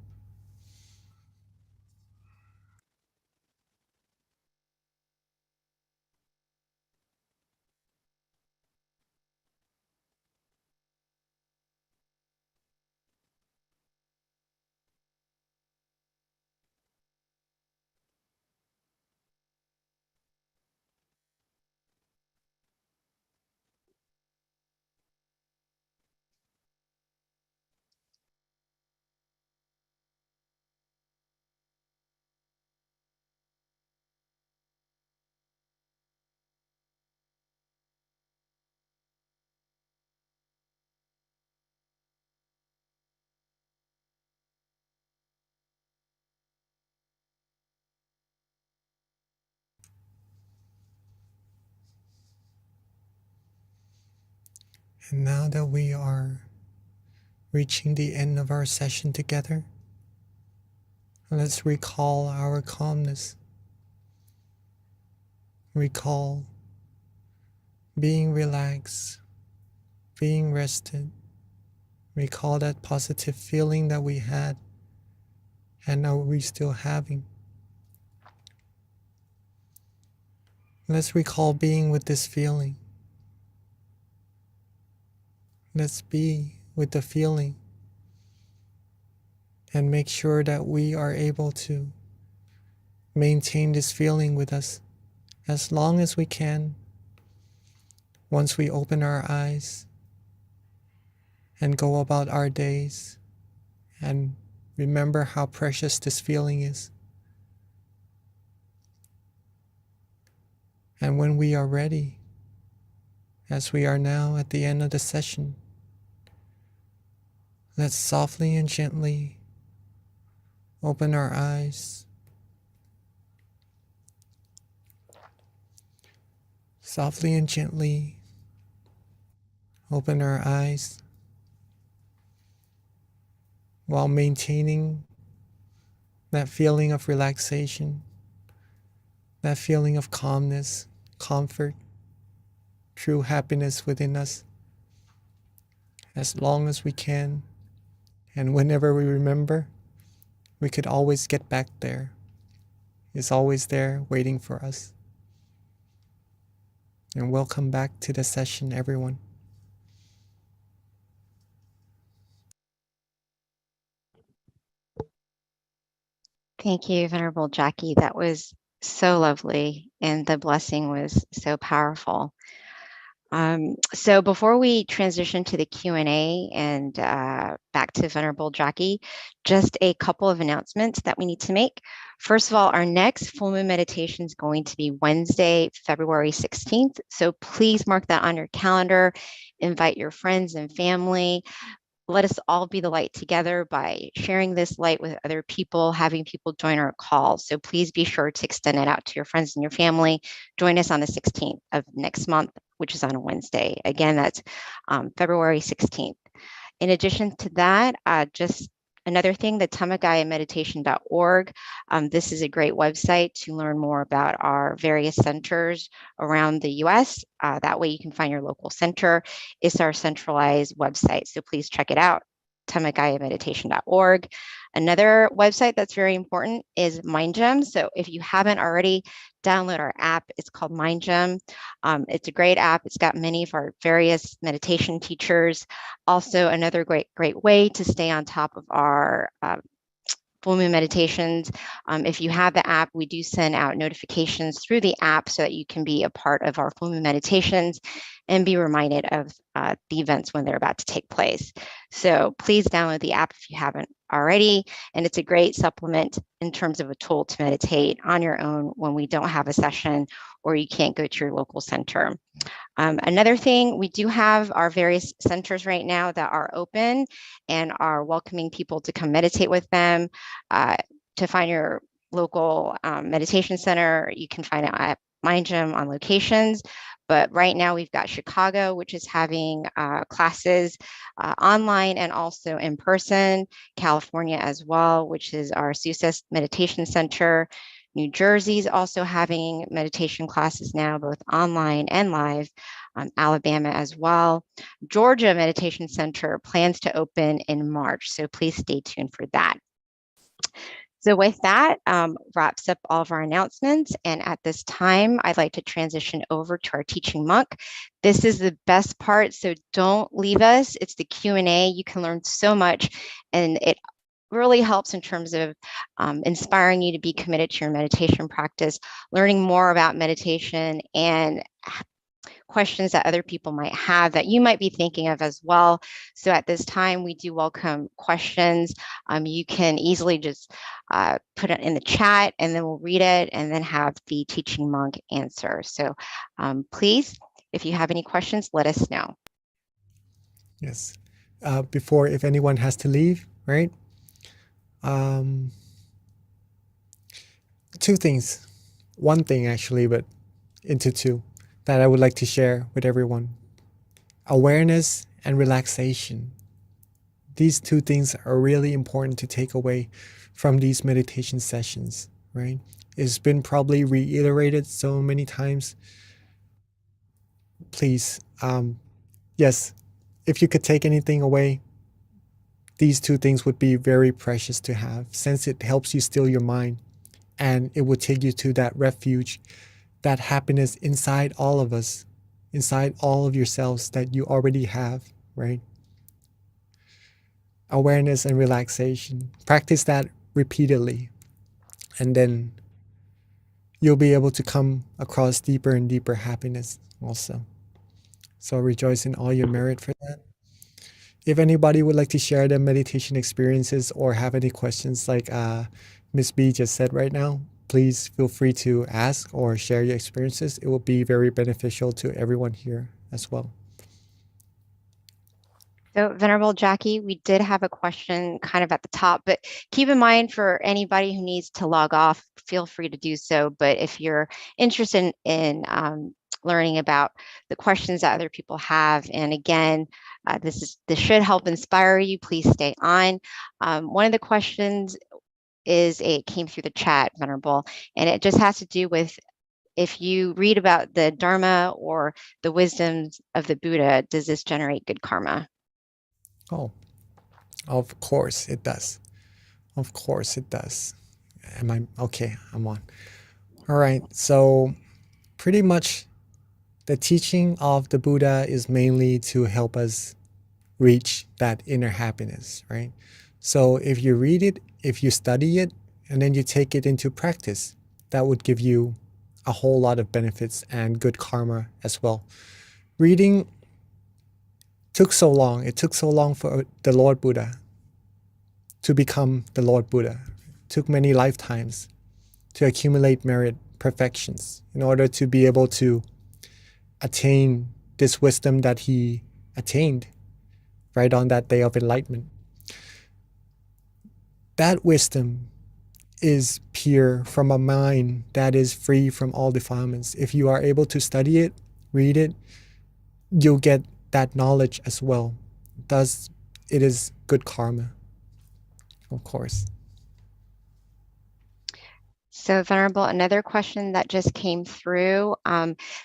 And now that we are reaching the end of our session together, let's recall our calmness. Recall being relaxed, being rested. Recall that positive feeling that we had and are we still having. Let's recall being with this feeling. Let's be with the feeling and make sure that we are able to maintain this feeling with us as long as we can once we open our eyes and go about our days and remember how precious this feeling is. And when we are ready, as we are now at the end of the session, let's softly and gently open our eyes. Softly and gently open our eyes while maintaining that feeling of relaxation, that feeling of calmness, comfort, true happiness within us as long as we can. And whenever we remember, we could always get back there. It's always there waiting for us. And welcome back to the session, everyone. Thank you, Venerable Jackie. That was so lovely, and the blessing was so powerful. So before we transition to the Q&A and back to Venerable Jackie, just a couple of announcements that we need to make. First of all, our next full moon meditation is going to be Wednesday, February 16th. So please mark that on your calendar, invite your friends and family. Let us all be the light together by sharing this light with other people, having people join our call. So please be sure to extend it out to your friends and your family. Join us on the 16th of next month, which is on a Wednesday. Again, that's February 16th. In addition to that, just another thing, the tamagayameditation.org. This is a great website to learn more about our various centers around the US. That way you can find your local center. It's our centralized website, so please check it out, tamagayameditation.org. Another website that's very important is MindGem. So if you haven't already, download our app. It's called MindGem. It's a great app. It's got many of our various meditation teachers. Also, another great way to stay on top of our full moon meditations. If you have the app, we do send out notifications through the app so that you can be a part of our full moon meditations and be reminded of the events when they're about to take place. So please download the app if you haven't already. And it's a great supplement in terms of a tool to meditate on your own when we don't have a session or you can't go to your local center. Another thing, we do have our various centers right now that are open and are welcoming people to come meditate with them. To find your local meditation center, you can find it at MindGem on locations. But right now we've got Chicago, which is having classes online and also in person, California as well, which is our Success Meditation Center. New Jersey's also having meditation classes now, both online and live. Alabama as well. Georgia Meditation Center plans to open in March, so please stay tuned for that. So with that, wraps up all of our announcements. And at this time, I'd like to transition over to our teaching monk. This is the best part, so don't leave us. It's the Q&A. You can learn so much, and it really helps in terms of inspiring you to be committed to your meditation practice, learning more about meditation, and questions that other people might have that you might be thinking of as well. So at this time, we do welcome questions. You can easily just put it in the chat and then we'll read it and then have the teaching monk answer. So please, if you have any questions, let us know. Yes. Before, if anyone has to leave, right? Two things. One thing actually, but into two that I would like to share with everyone. Awareness and relaxation. These two things are really important to take away from these meditation sessions, right? It's been probably reiterated so many times. Please, yes, if you could take anything away, these two things would be very precious to have, since it helps you still your mind and it will take you to that refuge, that happiness inside all of us, inside all of yourselves that you already have, right? Awareness and relaxation. Practice that repeatedly, and then you'll be able to come across deeper and deeper happiness also. So rejoice in all your merit for that. If anybody would like to share their meditation experiences or have any questions like Miss B just said right now, please feel free to ask or share your experiences. It will be very beneficial to everyone here as well. So Venerable Jackie, we did have a question kind of at the top, but keep in mind for anybody who needs to log off, feel free to do so. But if you're interested in learning about the questions that other people have, and again, this should help inspire you, please stay on. One of the questions is, it came through the chat, Venerable, and it just has to do with if you read about the Dharma or the wisdoms of the Buddha, does this generate good karma? Oh, of course it does. Of course it does. Am I okay? I'm on. All right. So pretty much the teaching of the Buddha is mainly to help us reach that inner happiness, right? So if you read it, if you study it, and then you take it into practice, that would give you a whole lot of benefits and good karma as well. Reading took so long. It took so long for the Lord Buddha to become the Lord Buddha. It took many lifetimes to accumulate merit perfections in order to be able to attain this wisdom that he attained right on that day of enlightenment. That wisdom is pure from a mind that is free from all defilements. If you are able to study it, read it, you'll get that knowledge as well. Thus, it is good karma, of course. So, Venerable, another question that just came through.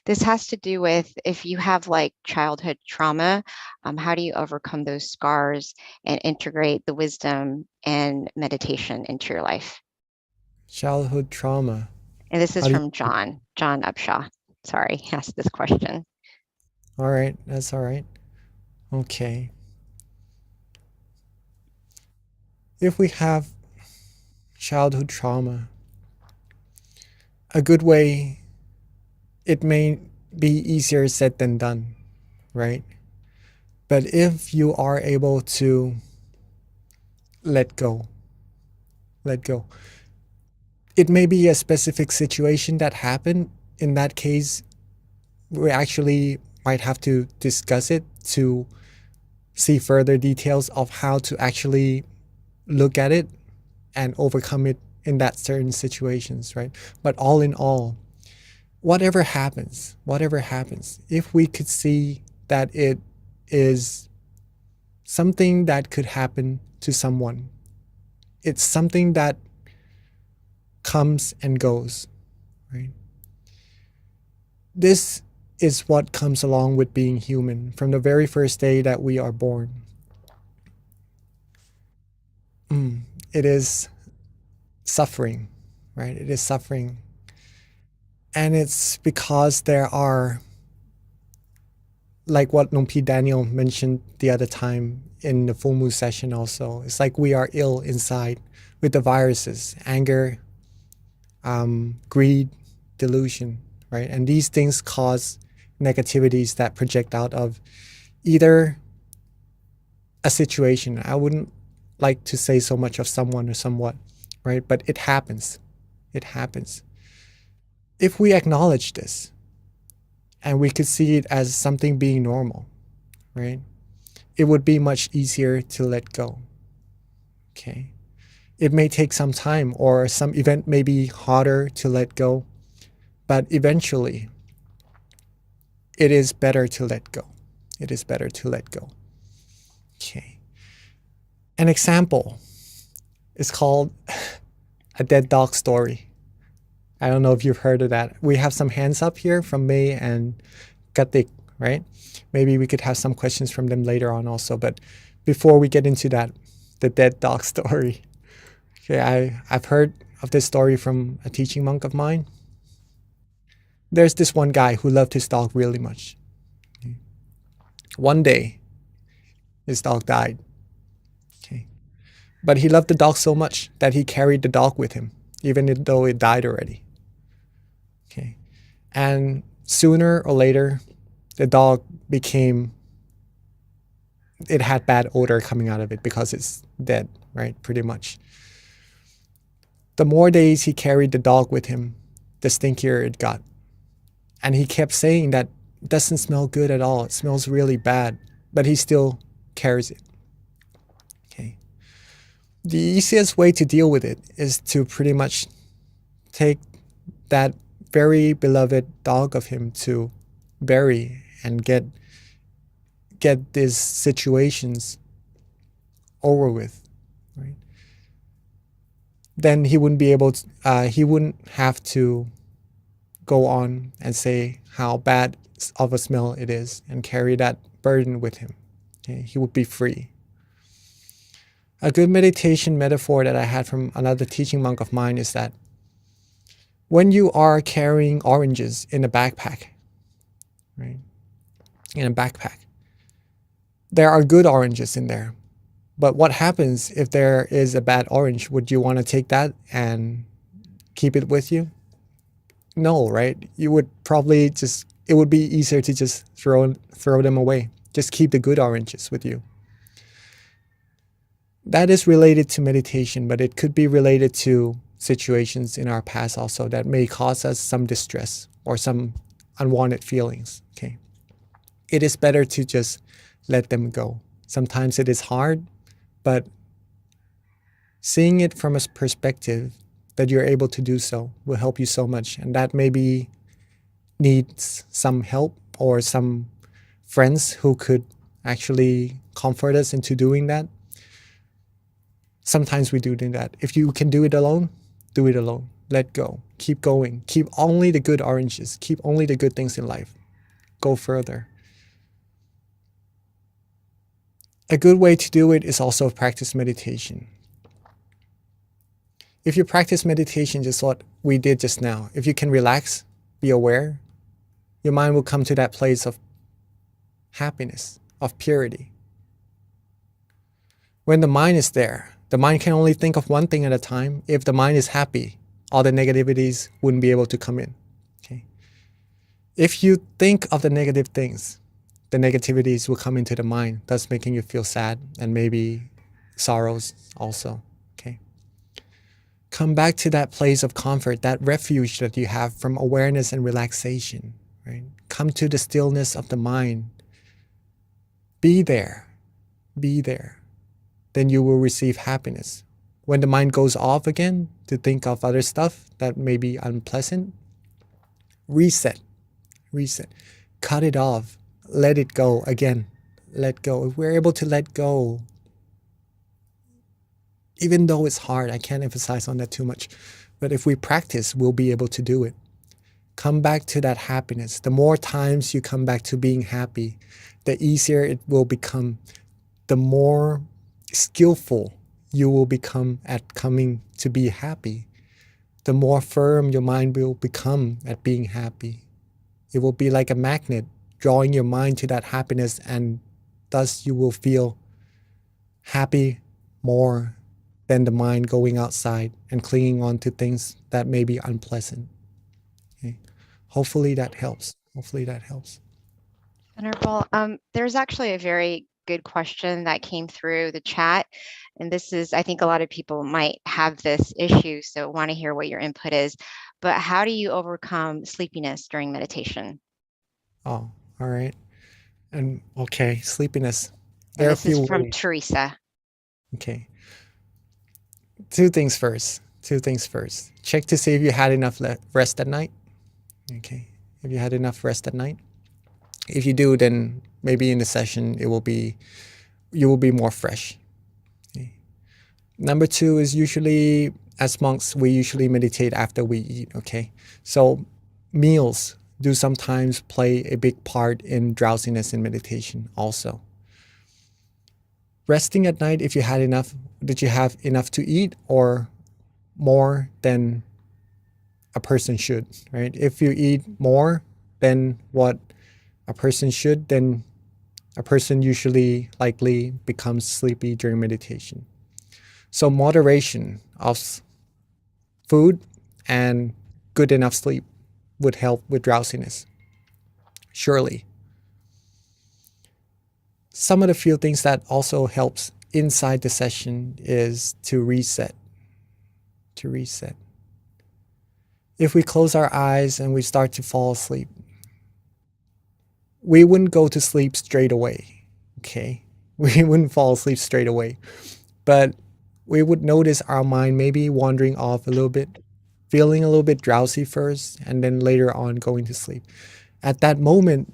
This has to do with if you have like childhood trauma, how do you overcome those scars and integrate the wisdom and meditation into your life? Childhood trauma. And this is How do you? from John Upshaw. Sorry, asked this question. All right, that's all right. Okay. If we have childhood trauma, a good way, it may be easier said than done, right? But if you are able to let go, let go. It may be a specific situation that happened. In that case, we actually might have to discuss it to see further details of how to actually look at it and overcome it in that certain situations, right? But all in all, whatever happens, if we could see that it is something that could happen to someone, it's something that comes and goes, right? This is what comes along with being human from the very first day that we are born. It is suffering, right? It is suffering. And it's because there are, like what Nompi Daniel mentioned the other time in the full moon session also, it's like we are ill inside with the viruses, anger, greed, delusion, right? And these things cause negativities that project out of either a situation. I wouldn't like to say so much of someone or somewhat, right? But it happens. It happens. If we acknowledge this and we could see it as something being normal, right? It would be much easier to let go. Okay. It may take some time or some event may be harder to let go, but eventually it is better to let go. It is better to let go. Okay. An example is called a dead dog story. I don't know if you've heard of that. We have some hands up here from May and Katik, right? Maybe we could have some questions from them later on also. But before we get into that, the dead dog story. Okay, I've heard of this story from a teaching monk of mine. There's this one guy who loved his dog really much. One day, his dog died. Okay. But he loved the dog so much that he carried the dog with him, even though it died already. Okay. And sooner or later, the dog it had bad odor coming out of it because it's dead, right? Pretty much. The more days he carried the dog with him, the stinkier it got. And he kept saying that it doesn't smell good at all. It smells really bad, but he still carries it. Okay. The easiest way to deal with it is to pretty much take that very beloved dog of him to bury and get these situations over with, right? Then he wouldn't be able to, he wouldn't have to go on and say how bad of a smell it is and carry that burden with him. Okay? He would be free. A good meditation metaphor that I had from another teaching monk of mine is that when you are carrying oranges in a backpack, right? In a backpack, there are good oranges in there. But what happens if there is a bad orange? Would you want to take that and keep it with you? No, right? You would probably just, it would be easier to just throw them away. Just keep the good oranges with you. That is related to meditation, but it could be related to situations in our past also that may cause us some distress or some unwanted feelings. Okay. It is better to just let them go. Sometimes it is hard, but seeing it from a perspective that you're able to do so will help you so much. And that maybe needs some help or some friends who could actually comfort us into doing that. Sometimes we do that. If you can do it alone, do it alone. Let go. Keep going. Keep only the good oranges. Keep only the good things in life. Go further. A good way to do it is also practice meditation. If you practice meditation, just what we did just now, if you can relax, be aware, your mind will come to that place of happiness, of purity. When the mind is there, the mind can only think of one thing at a time. If the mind is happy, all the negativities wouldn't be able to come in. Okay? If you think of the negative things, the negativities will come into the mind, thus making you feel sad and maybe sorrows also. Okay? Come back to that place of comfort, that refuge that you have from awareness and relaxation. Right? Come to the stillness of the mind. Be there. Be there. Then you will receive happiness. When the mind goes off again to think of other stuff that may be unpleasant, reset. Reset. Cut it off. Let it go again. Let go. If we're able to let go, even though it's hard, I can't emphasize on that too much, but if we practice, we'll be able to do it. Come back to that happiness. The more times you come back to being happy, the easier it will become. The more skillful you will become at coming to be happy. The more firm your mind will become at being happy. It will be like a magnet drawing your mind to that happiness, and thus you will feel happy more than the mind going outside and clinging on to things that may be unpleasant. Okay? Hopefully that helps. Hopefully that helps. Venerable, there's actually a very good question that came through the chat. And this is, I think a lot of people might have this issue, so want to hear what your input is. But how do you overcome sleepiness during meditation? Oh, all right. And okay, sleepiness. And There are a this is few from ways. Teresa. Okay. Two things first. Check to see if you had enough rest at night. Okay. If you had enough rest at night. If you do, then maybe in the session you will be more fresh. Okay. Number two is usually, as monks, we usually meditate after we eat. Okay. So meals do sometimes play a big part in drowsiness in meditation also. Resting at night, if you had enough, did you have enough to eat or more than a person should, right? If you eat more than what a person should, then a person usually likely becomes sleepy during meditation. So moderation of food and good enough sleep would help with drowsiness. Surely. Some of the few things that also helps inside the session is to reset. To reset. If we close our eyes and we start to fall asleep, we wouldn't go to sleep straight away. Okay? We wouldn't fall asleep straight away. But we would notice our mind maybe wandering off a little bit, feeling a little bit drowsy first, and then later on going to sleep. At that moment,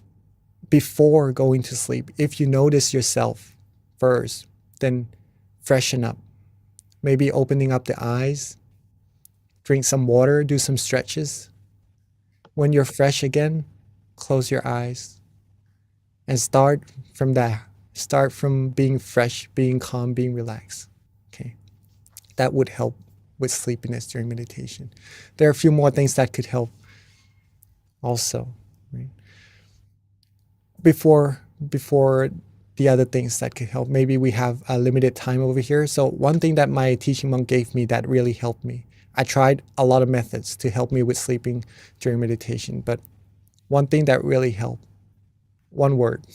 before going to sleep, if you notice yourself first, then freshen up. Maybe opening up the eyes, drink some water, do some stretches. When you're fresh again, close your eyes and start from that. Start from being fresh, being calm, being relaxed. Okay. That would help with sleepiness during meditation. There are a few more things that could help also, right? Before the other things that could help. Maybe we have a limited time over here. So one thing that my teaching monk gave me that really helped me. I tried a lot of methods to help me with sleeping during meditation, but one thing that really helped, one word,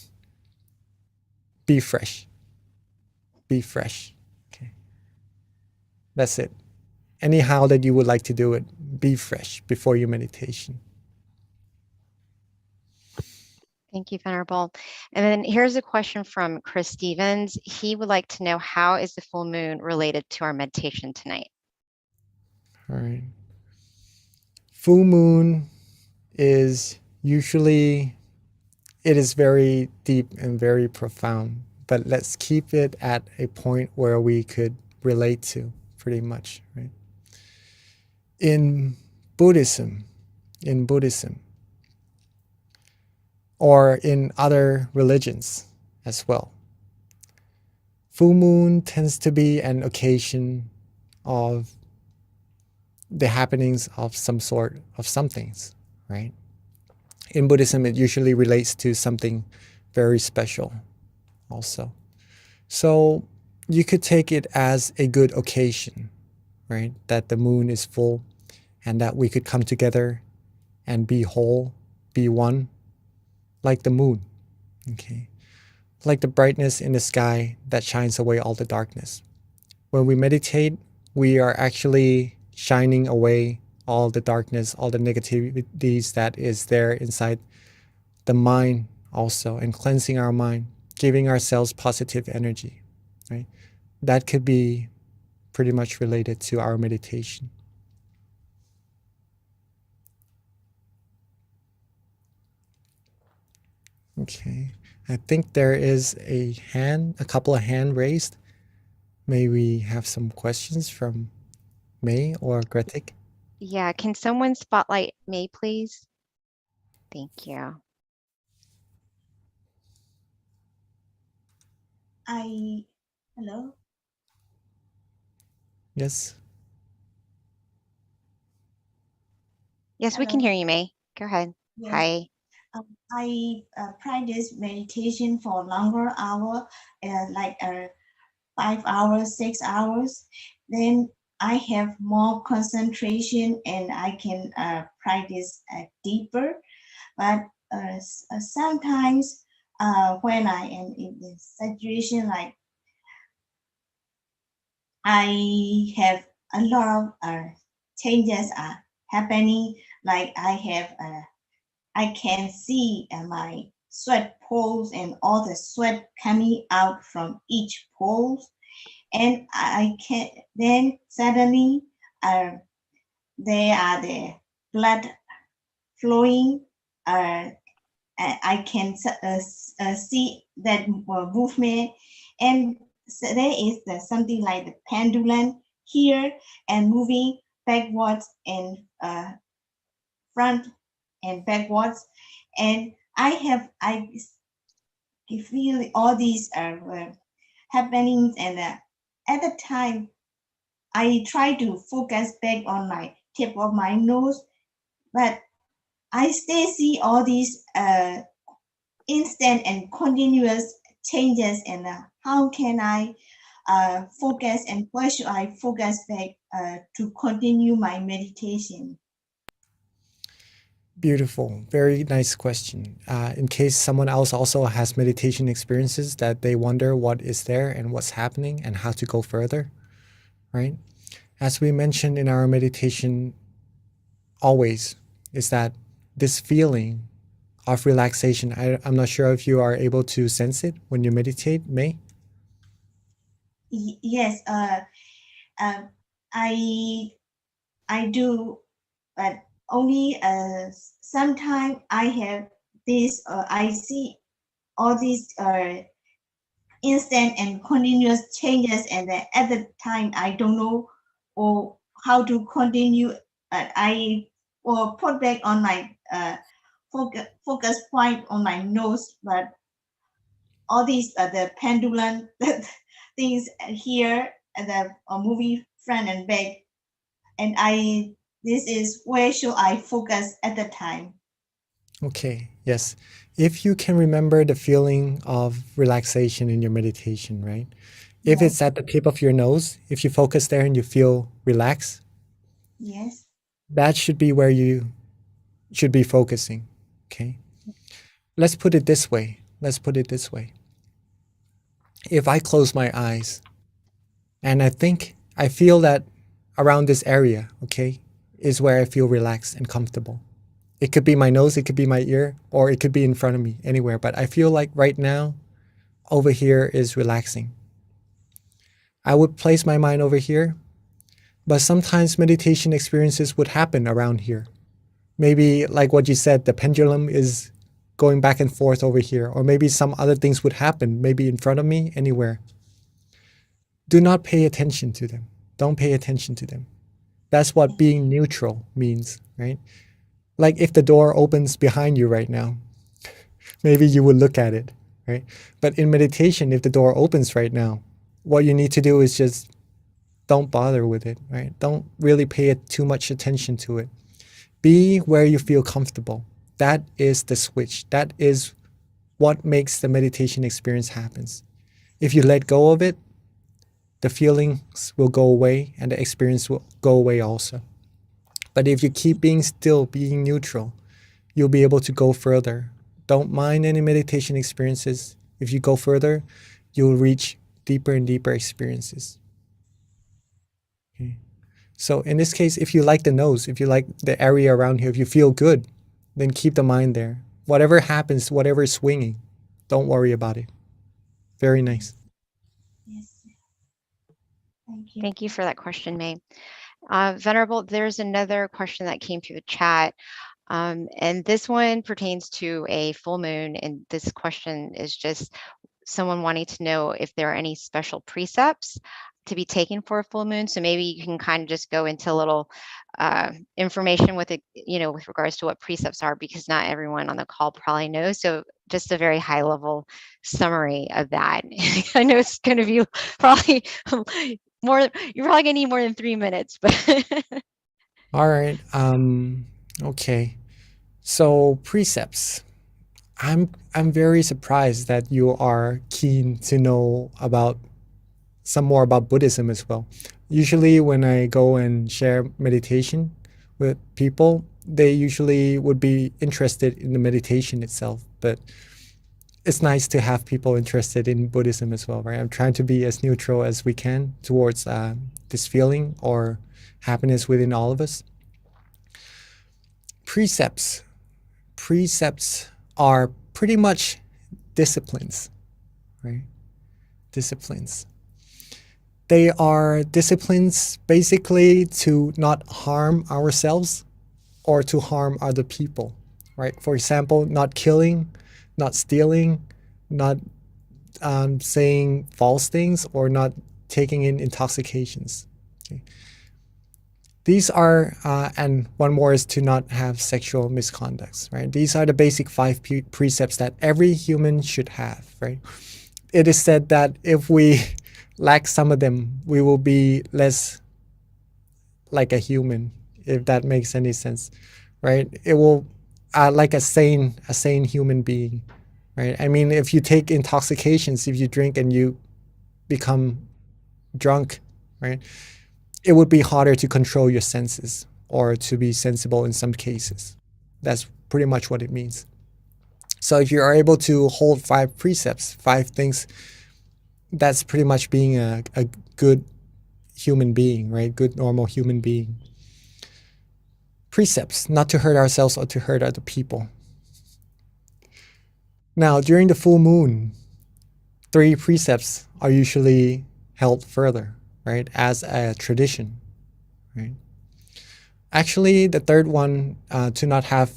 be fresh. Be fresh. Okay. That's it. Anyhow that you would like to do it, be fresh before your meditation. Thank you, Venerable. And then here's a question from Chris Stevens. He would like to know, how is the full moon related to our meditation tonight? All right. Full moon is usually, it is very deep and very profound, but let's keep it at a point where we could relate to pretty much, right? In Buddhism, or in other religions as well, full moon tends to be an occasion of the happenings of some sort of some things, right? In Buddhism, it usually relates to something very special also. So you could take it as a good occasion, right? That the moon is full and that we could come together and be whole, be one, like the moon, okay? Like the brightness in the sky that shines away all the darkness. When we meditate, we are actually shining away all the darkness, all the negativities that is there inside the mind also, and cleansing our mind, giving ourselves positive energy, right? That could be pretty much related to our meditation. Okay, I think there is a couple of hand raised. May we have some questions from May or Gretik? Yeah, can someone spotlight May, please? Thank you. Hello? Yes. Yes, we can Hello. hear you, May. Go ahead. Yes. Hi. I practice meditation for longer hour, like 5 hours, 6 hours. Then I have more concentration and I can practice deeper. But sometimes when I am in this situation, like I have a lot of changes are happening. Like I can see my sweat poles and all the sweat coming out from each pole, and I can then suddenly there are the blood flowing. I can see that movement, and so there is something like the pendulum here and moving backwards and front and backwards, and I feel all these happenings, and at the time I try to focus back on my tip of my nose, but I still see all these instant and continuous changes, and how can I focus, and where should I focus back to continue my meditation? Beautiful. Very nice question. In case someone else also has meditation experiences that they wonder what is there and what's happening and how to go further, right? As we mentioned in our meditation always, is that this feeling of relaxation, I'm not sure if you are able to sense it when you meditate, May? Yes, I do, but only sometimes I have this. I see all these instant and continuous changes, and at the time I don't know or how to continue. I or put back on my focus point on my nose, but all these the pendulum things here and the moving front and back, and this is where should I focus at the time. Okay, yes. If you can remember the feeling of relaxation in your meditation, right? If Yes, it's at the tip of your nose, if you focus there and you feel relaxed, yes, that should be where you should be focusing. Okay. Let's put it this way. Let's put it this way. If I close my eyes and I feel that around this area, okay, is where I feel relaxed and comfortable. It could be my nose, it could be my ear, or it could be in front of me, anywhere. But I feel like right now, over here is relaxing. I would place my mind over here, but sometimes meditation experiences would happen around here. Maybe, like what you said, the pendulum is going back and forth over here, or maybe some other things would happen, maybe in front of me, anywhere. Do not pay attention to them. Don't pay attention to them. That's what being neutral means, right? Like if the door opens behind you right now, maybe you would look at it, right? But in meditation, if the door opens right now, what you need to do is just don't bother with it, right? Don't really pay it too much attention to it. Be where you feel comfortable. That is the switch. That is what makes the meditation experience happens. If you let go of it, the feelings will go away and the experience will go away also. But if you keep being still, being neutral, you'll be able to go further. Don't mind any meditation experiences. If you go further, you'll reach deeper and deeper experiences. Okay. So in this case, if you like the nose, if you like the area around here, if you feel good, then keep the mind there. Whatever happens, whatever is swinging, don't worry about it. Very nice. yes. Thank you. Thank you for that question, May. Venerable, there's another question that came through the chat. And this one pertains to a full moon. And this question is just someone wanting to know if there are any special precepts to be taken for a full moon. So maybe you can kind of just go into a little information with it, with regards to what precepts are, because not everyone on the call probably knows. So just a very high level summary of that. I know it's going to be probably more, you're probably gonna need more than 3 minutes, but All right. Okay. So precepts. I'm very surprised that you are keen to know about some more about Buddhism as well. Usually when I go and share meditation with people, they usually would be interested in the meditation itself, but it's nice to have people interested in Buddhism as well, right? I'm trying to be as neutral as we can towards this feeling or happiness within all of us. Precepts are pretty much disciplines, right? Disciplines. They are disciplines basically to not harm ourselves or to harm other people, right? For example, not killing, not stealing, not saying false things, or not taking in intoxications. Okay. These are, and one more is to not have sexual misconducts, right? These are the basic 5 precepts that every human should have, right? It is said that if we lack some of them, we will be less like a human, if that makes any sense, right? It will, like a sane human being, right? I mean, if you take intoxications, if you drink and you become drunk, right? It would be harder to control your senses or to be sensible in some cases. That's pretty much what it means. So if you are able to hold 5 precepts, 5 things, that's pretty much being a good human being, right? Good, normal human being. Precepts, not to hurt ourselves or to hurt other people. Now, during the full moon, 3 precepts are usually held further, right? As a tradition, right? Actually, the third one, to not have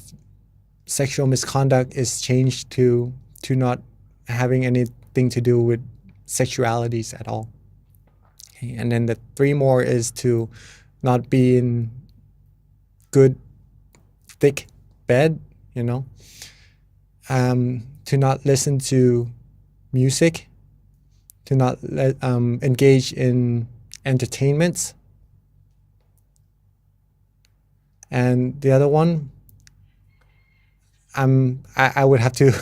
sexual misconduct, is changed to not having anything to do with sexualities at all. Okay. And then the 3 more is to not be in good, thick bed, to not listen to music, to not engage in entertainments. And the other one, I would have to,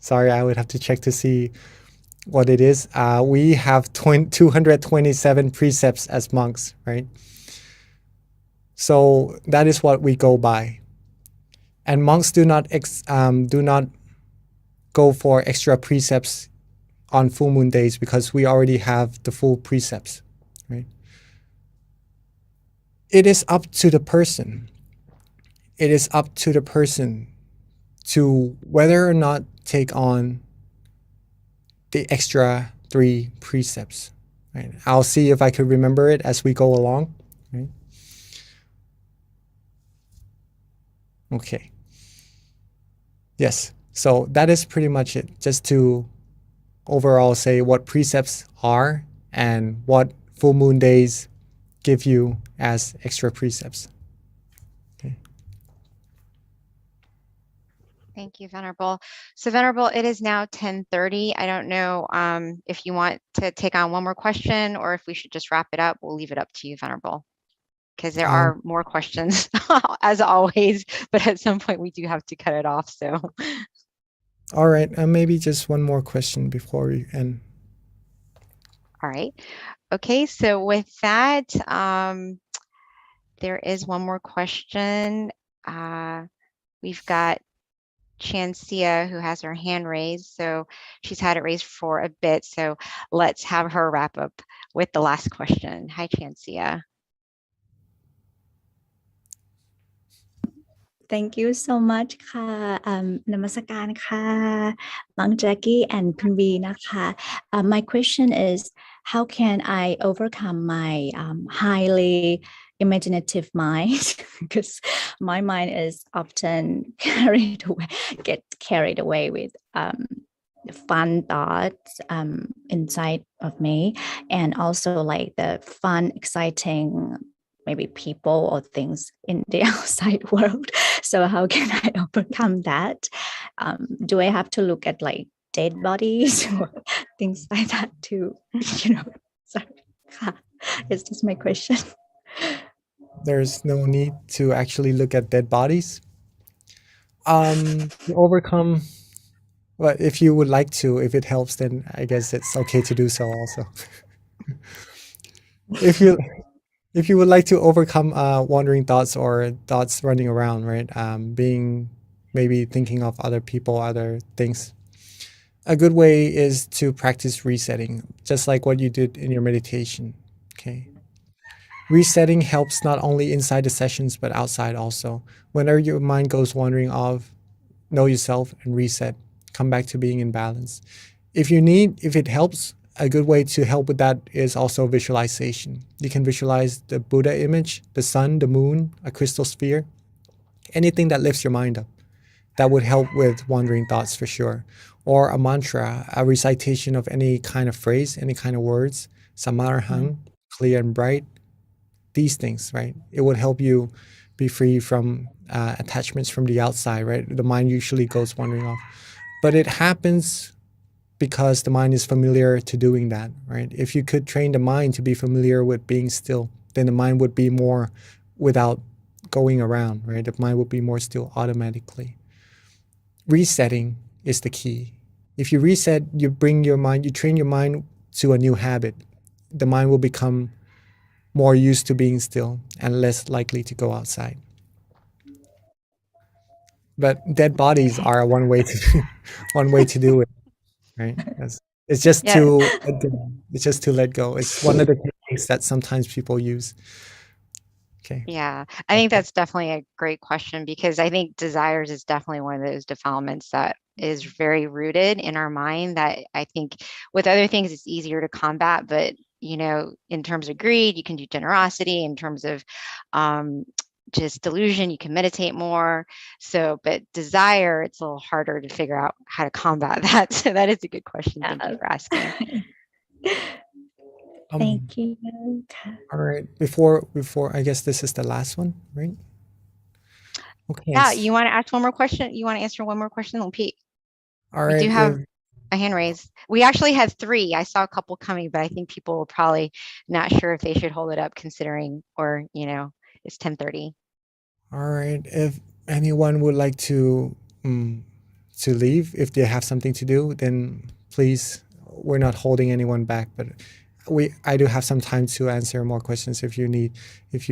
sorry, I would have to check to see what it is. We have 227 precepts as monks, right? So that is what we go by. And monks do not go for extra precepts on full moon days because we already have the full precepts, right? It is up to the person. It is up to the person to whether or not take on the extra 3 precepts, right? I'll see if I could remember it as we go along, right? Okay. Yes, so that is pretty much it. Just to overall say what precepts are and what full moon days give you as extra precepts. Okay. Thank you, Venerable. So Venerable, it is now 10:30. I don't know if you want to take on one more question or if we should just wrap it up. We'll leave it up to you, Venerable, because there are more questions as always, but at some point we do have to cut it off. So. All right, maybe just one more question before we end. All right. Okay, so with that, there is one more question. We've got Chancia who has her hand raised. So she's had it raised for a bit. So let's have her wrap up with the last question. Hi, Chancia. Thank you so much ค่ะนมัสการค่ะ Monk Jackie and คุณ V นะคะ My question is how can I overcome my highly imaginative mind because my mind is often get carried away with fun thoughts inside of me and also like the fun exciting maybe people or things in the outside world. So how can I overcome that? Do I have to look at like dead bodies or things like that too? Sorry. It's just my question. There's no need to actually look at dead bodies. To overcome, well, if you would like to, if it helps, then I guess it's okay to do so also. If you would like to overcome wandering thoughts or thoughts running around, right? Being maybe thinking of other people, other things. A good way is to practice resetting, just like what you did in your meditation. Okay. Resetting helps not only inside the sessions but outside also. Whenever your mind goes wandering off, know yourself and reset. Come back to being in balance. If it helps, a good way to help with that is also visualization. You can visualize the Buddha image, the sun, the moon, a crystal sphere, anything that lifts your mind up. That would help with wandering thoughts for sure. Or a mantra, a recitation of any kind of phrase, any kind of words, samarahang, clear and bright, these things, right? It would help you be free from attachments from the outside, right? The mind usually goes wandering off. But it happens because the mind is familiar to doing that, right? If you could train the mind to be familiar with being still, then the mind would be more without going around, right? The mind would be more still automatically. Resetting is the key. If you reset, you train your mind to a new habit. The mind will become more used to being still and less likely to go outside. But dead bodies are one way to do it. Right? It's just to let go. It's one of the techniques that sometimes people use. Okay. Yeah, I think that's definitely a great question because I think desires is definitely one of those defilements that is very rooted in our mind that I think with other things it's easier to combat, but in terms of greed, you can do generosity. In terms of just delusion, you can meditate more. So, but desire, it's a little harder to figure out how to combat that. So that is a good question. Thank you for asking. Thank you. All right. Before I guess this is the last one, right? Okay. Yeah, you want to ask one more question? You want to answer one more question, Pete? All We right. do have a hand raised. We actually had 3. I saw a couple coming, but I think people were probably not sure if they should hold it up considering, or, it's 10:30. All right. If anyone would like to leave, if they have something to do, then please, we're not holding anyone back, but I do have some time to answer more questions if you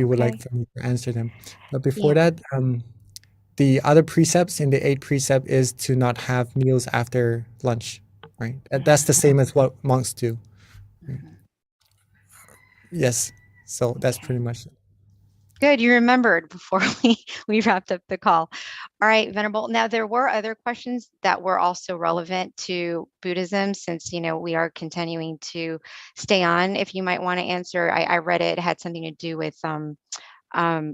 would like Okay. for me to answer them. But before Yeah. that, the other precepts in the 8th precept is to not have meals after lunch, right? That's the same as what monks do. Mhm. Yes. So that's Okay. pretty much it. Good, you remembered before we wrapped up the call. All right, Venerable. Now, there were other questions that were also relevant to Buddhism, since, we are continuing to stay on. If you might want to answer, I read it had something to do with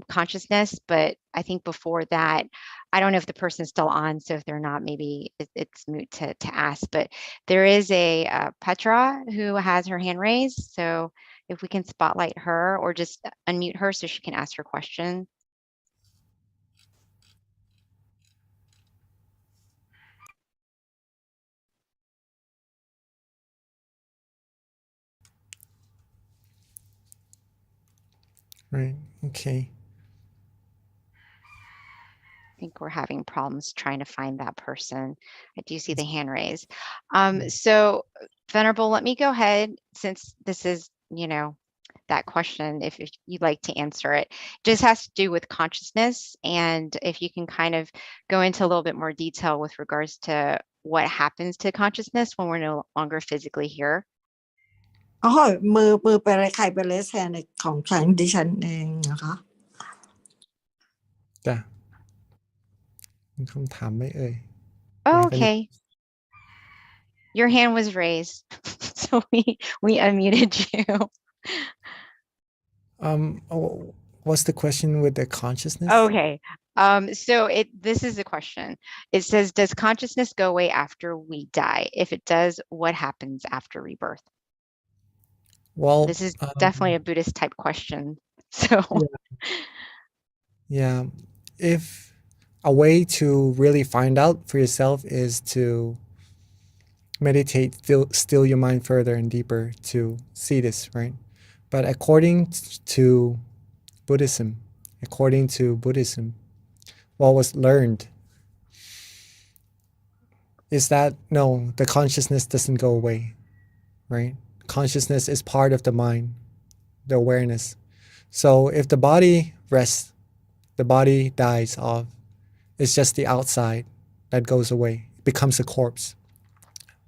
consciousness, but I think before that, I don't know if the person's still on, so if they're not, maybe it's moot to ask. But there is a Petra who has her hand raised, so if we can spotlight her or just unmute her so she can ask her question. Right. Okay. I think we're having problems trying to find that person. I do see the hand raised. Yeah. So Venerable, let me go ahead, since this is, that question, if you'd like to answer it. Just has to do with consciousness, and if you can kind of go into a little bit more detail with regards to what happens to consciousness when we're no longer physically here. อ๋อมือไปอะไรใครไปเลสแฮนในของฉันดิฉันเองนะคะ จ้ะมีคำถามไหมเอ่ย Do you have any- Okay, your hand was raised, so we unmuted you. What's the question with the consciousness? Okay. So this is the question. It says, does consciousness go away after we die? If it does, what happens after rebirth? Well, This is definitely a Buddhist type question. So yeah, if a way to really find out for yourself is to meditate, still your mind further and deeper to see this, right? But to Buddhism, what was learned is that no, the consciousness doesn't go away, right? Consciousness is part of the mind, the awareness. So if the body rests, the body dies off. It's just the outside that goes away, it becomes a corpse.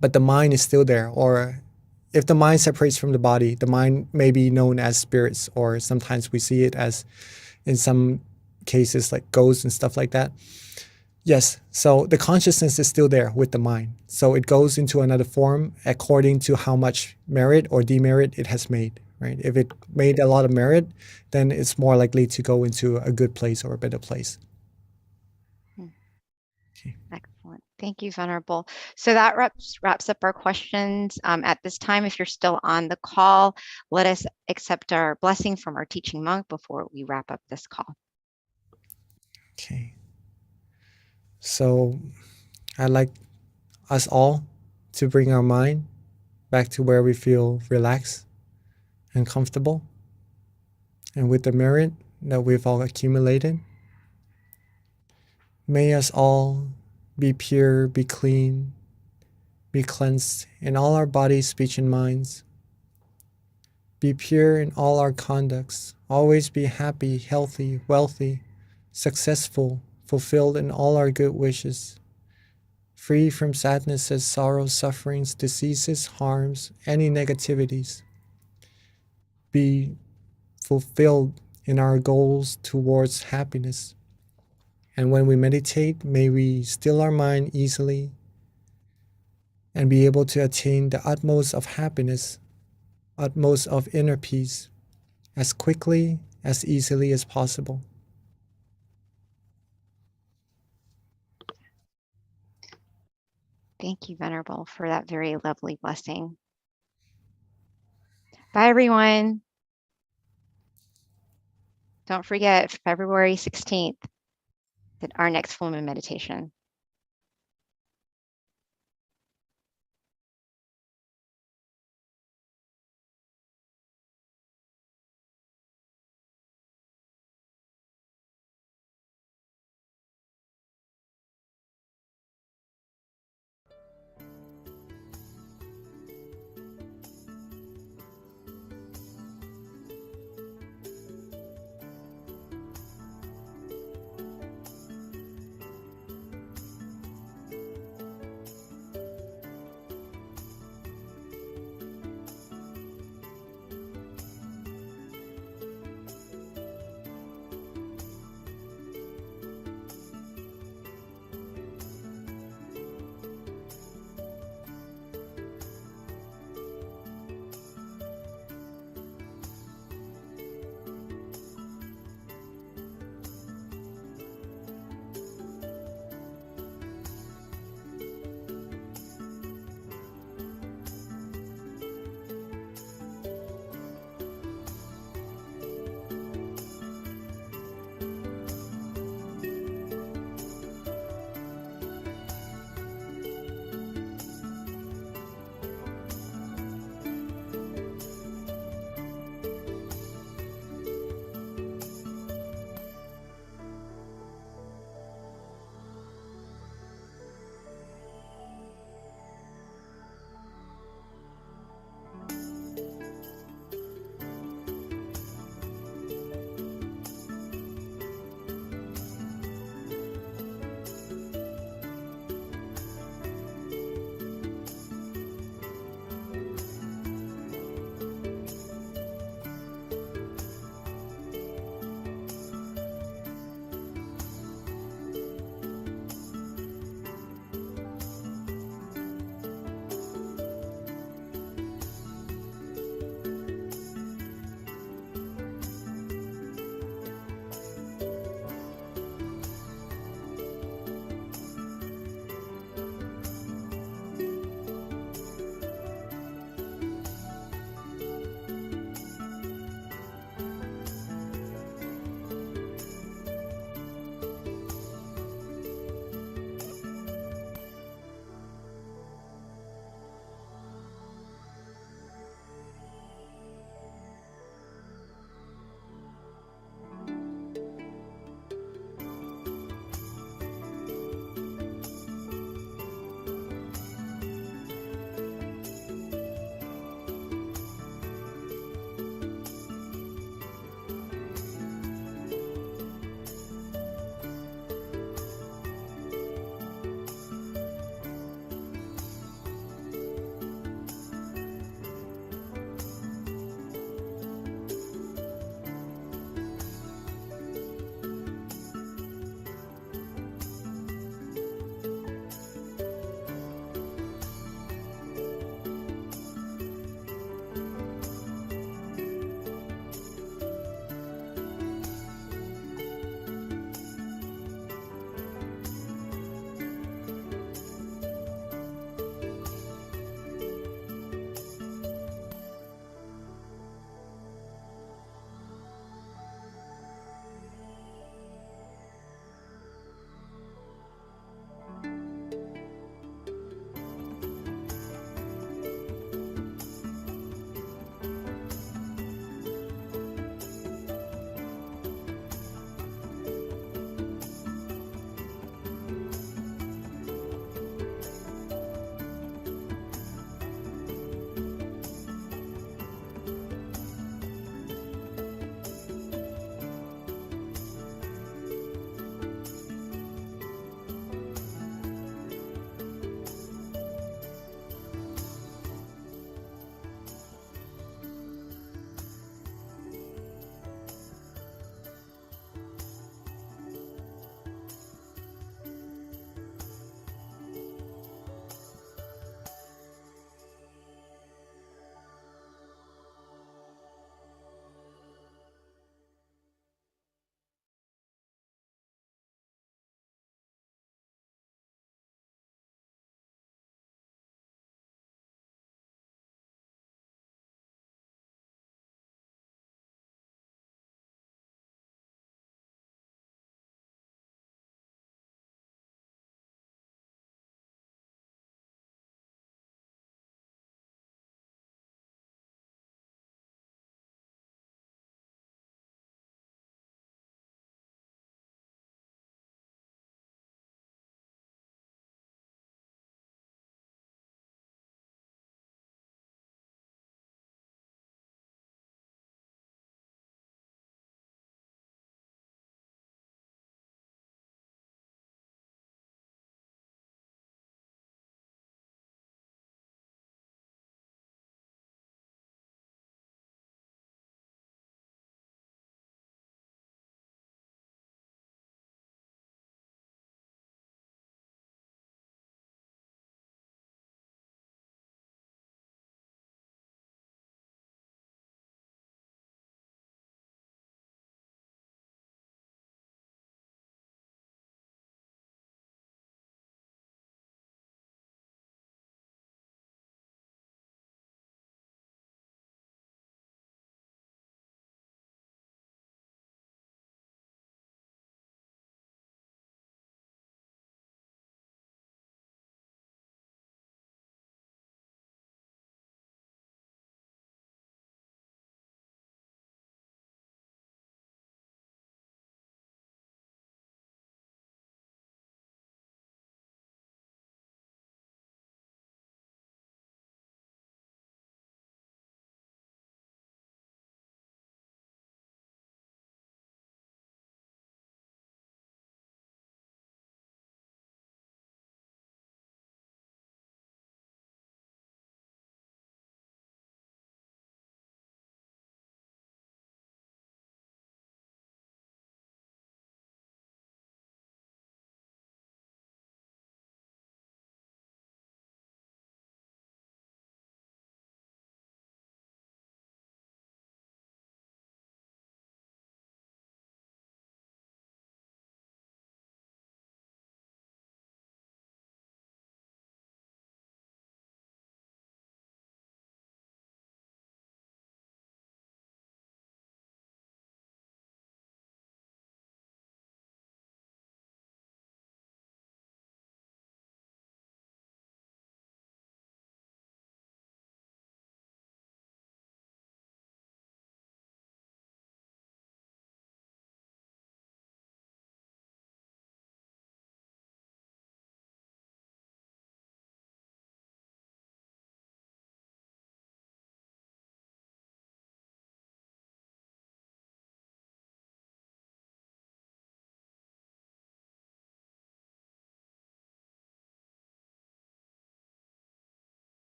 But the mind is still there. Or if the mind separates from the body, the mind may be known as spirits, or sometimes we see it as, in some cases, like ghosts and stuff like that. Yes, so the consciousness is still there with the mind. So it goes into another form according to how much merit or demerit it has made, right? If it made a lot of merit, then it's more likely to go into a good place or a better place. Okay. excellent. Thank you, Venerable. So that wraps up our questions. At this time, if you're still on the call, let us accept our blessing from our teaching monk before we wrap up this call. Okay. So I'd like us all to bring our mind back to where we feel relaxed and comfortable. And with the merit that we've all accumulated, may us all be pure, be clean, be cleansed in all our bodies, speech, and minds. Be pure in all our conducts. Always be happy, healthy, wealthy, successful, fulfilled in all our good wishes. Free from sadnesses, sorrows, sufferings, diseases, harms, any negativities. Be fulfilled in our goals towards happiness. And when we meditate, may we still our mind easily and be able to attain the utmost of happiness, utmost of inner peace, as quickly, as easily as possible. Thank you, Venerable, for that very lovely blessing. Bye, everyone. Don't forget, February 16th. our next full moon meditation.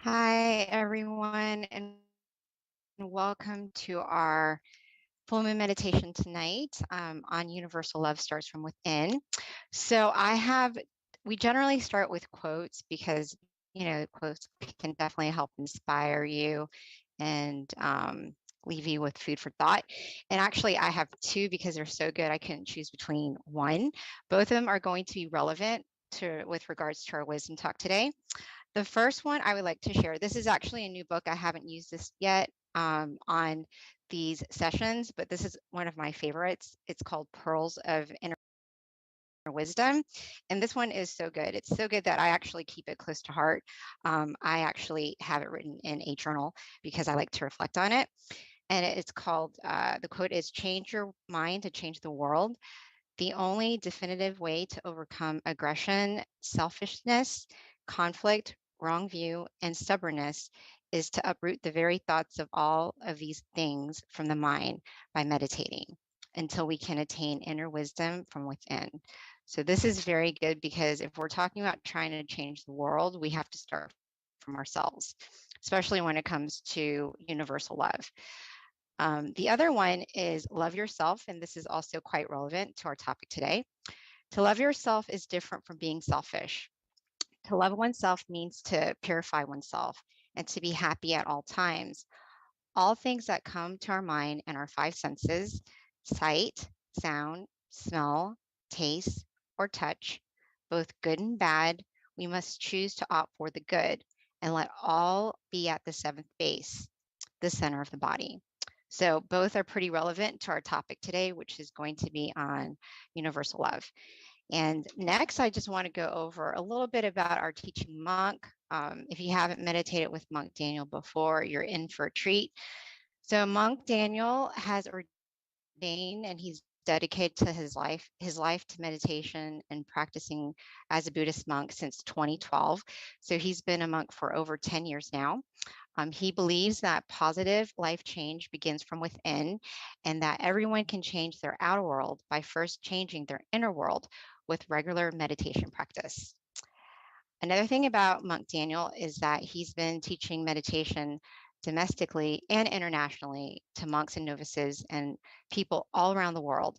Hi, everyone, and welcome to our full moon meditation tonight on Universal Love Starts from Within. So we generally start with quotes because, quotes can definitely help inspire you and leave you with food for thought. And actually, I have two because they're so good, I couldn't choose between one. Both of them are going to be relevant with regards to our wisdom talk today. The first one I would like to share, this is actually a new book. I haven't used this yet on these sessions, but this is one of my favorites. It's called Pearls of Inner Wisdom. And this one is so good. It's so good that I actually keep it close to heart. I actually have it written in a journal because I like to reflect on it. And it's called, the quote is, "Change your mind to change the world. The only definitive way to overcome aggression, selfishness, conflict, wrong view, and stubbornness is to uproot the very thoughts of all of these things from the mind by meditating until we can attain inner wisdom from within." So this is very good because if we're talking about trying to change the world, we have to start from ourselves, especially when it comes to universal love. The other one is love yourself, and this is also quite relevant to our topic today. To love yourself is different from being selfish. To love oneself means to purify oneself and to be happy at all times. All things that come to our mind and our five senses, sight, sound, smell, taste, or touch, both good and bad, we must choose to opt for the good and let all be at the seventh base, the center of the body. So both are pretty relevant to our topic today, which is going to be on universal love. And next, I just want to go over a little bit about our teaching monk. If you haven't meditated with Monk Daniel before, you're in for a treat. So Monk Daniel has ordained and he's dedicated to his life to meditation and practicing as a Buddhist monk since 2012. So he's been a monk for over 10 years now. He believes that positive life change begins from within and that everyone can change their outer world by first changing their inner world with regular meditation practice. Another thing about Monk Daniel is that he's been teaching meditation domestically and internationally to monks and novices and people all around the world.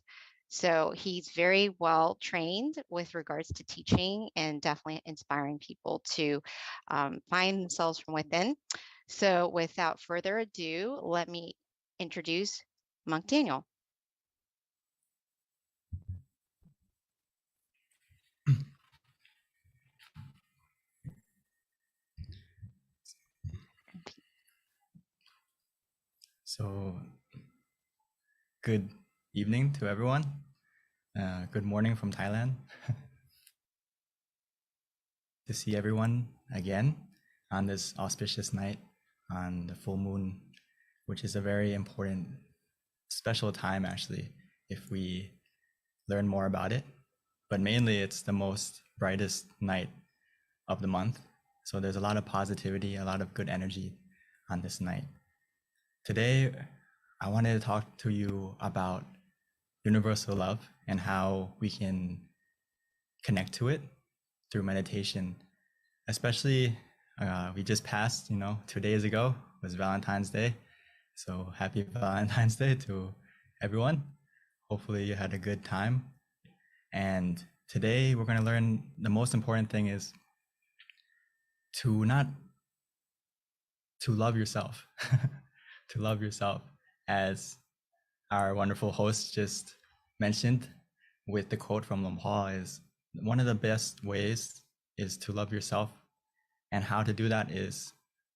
So he's very well trained with regards to teaching and definitely inspiring people to find themselves from within. So without further ado, let me introduce Monk Daniel. So, good evening to everyone. Good morning from Thailand. To see everyone again on this auspicious night on the full moon, which is a very important, special time actually, if we learn more about it. But mainly it's the most brightest night of the month. So there's a lot of positivity, a lot of good energy on this night. Today, I wanted to talk to you about universal love and how we can connect to it through meditation. Especially, we just passed, 2 days ago was Valentine's Day. So happy Valentine's Day to everyone. Hopefully you had a good time. And today we're going to learn the most important thing is to love yourself, to love yourself, as our wonderful host just mentioned with the quote from Luang Por, is one of the best ways is to love yourself. And how to do that is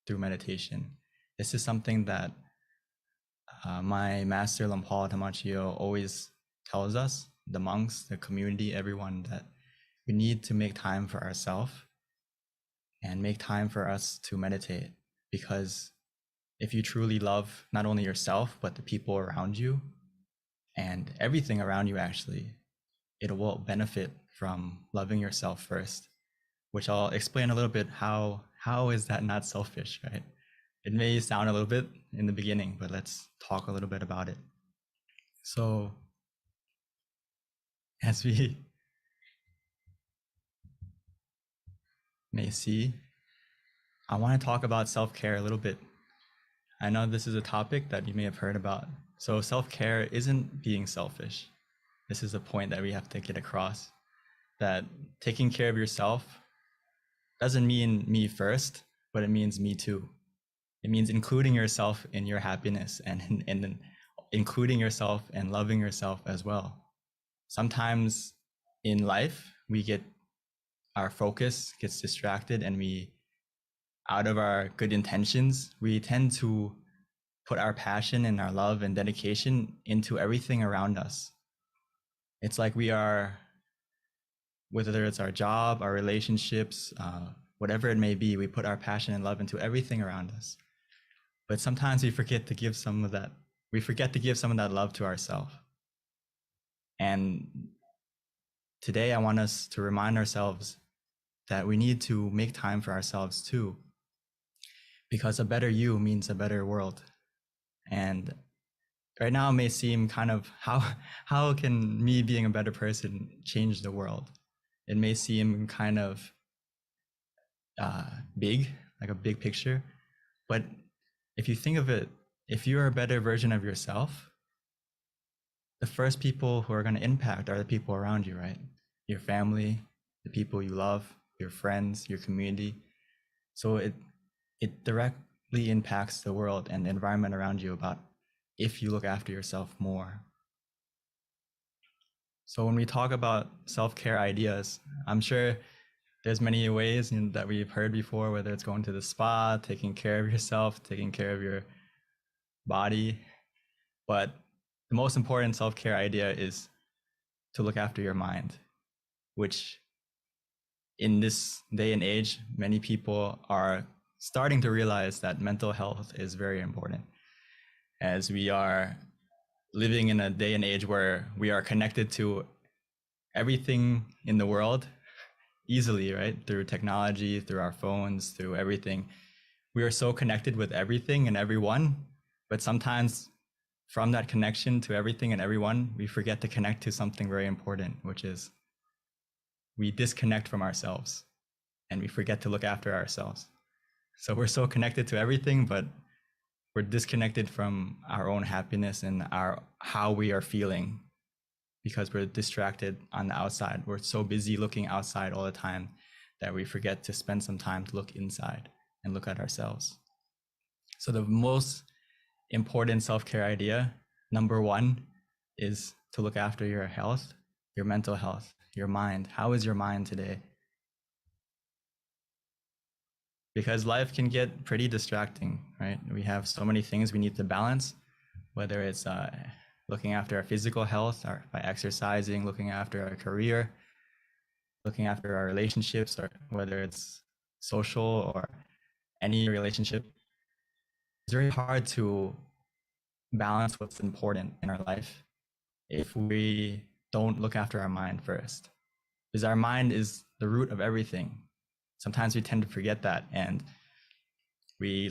through meditation. This is something that my master Luang Por Tamachio always tells us, the monks, the community, everyone, that we need to make time for ourselves and make time for us to meditate. Because if you truly love not only yourself, but the people around you and everything around you, actually, it will benefit from loving yourself first, which I'll explain a little bit how is that not selfish, right? It may sound a little bit in the beginning, but let's talk a little bit about it. So as we may see, I want to talk about self-care a little bit. I know this is a topic that you may have heard about. So self-care isn't being selfish. This is a point that we have to get across, that taking care of yourself doesn't mean me first, but it means me too. It means including yourself in your happiness and including yourself and loving yourself as well. Sometimes in life, our focus gets distracted, and out of our good intentions, we tend to put our passion and our love and dedication into everything around us. It's like whether it's our job, our relationships, whatever it may be, we put our passion and love into everything around us. But sometimes we forget to give some of that love to ourselves. And today I want us to remind ourselves that we need to make time for ourselves too, because a better you means a better world. And right now it may seem kind of, how can me being a better person change the world? It may seem kind of big, like a big picture, but if you think of it, if you're a better version of yourself, the first people who are going to impact are the people around you, right? Your family, the people you love, your friends, your community. So it directly impacts the world and the environment around you about if you look after yourself more. So when we talk about self-care ideas, I'm sure there's many ways that we've heard before, whether it's going to the spa, taking care of yourself, taking care of your body. But the most important self-care idea is to look after your mind, which in this day and age, many people are starting to realize that mental health is very important, as we are living in a day and age where we are connected to everything in the world easily, right? Through technology, through our phones, through everything. We are so connected with everything and everyone, but sometimes from that connection to everything and everyone, we forget to connect to something very important, which is we disconnect from ourselves and we forget to look after ourselves. So we're so connected to everything, but we're disconnected from our own happiness and how we are feeling, because we're distracted on the outside. We're so busy looking outside all the time that we forget to spend some time to look inside and look at ourselves. So the most important self-care idea, number one, is to look after your health, your mental health, your mind. How is your mind today? Because life can get pretty distracting, right? We have so many things we need to balance, whether it's looking after our physical health or by exercising, looking after our career, looking after our relationships, or whether it's social or any relationship. It's very hard to balance what's important in our life if we don't look after our mind first, because our mind is the root of everything. Sometimes we tend to forget that, and we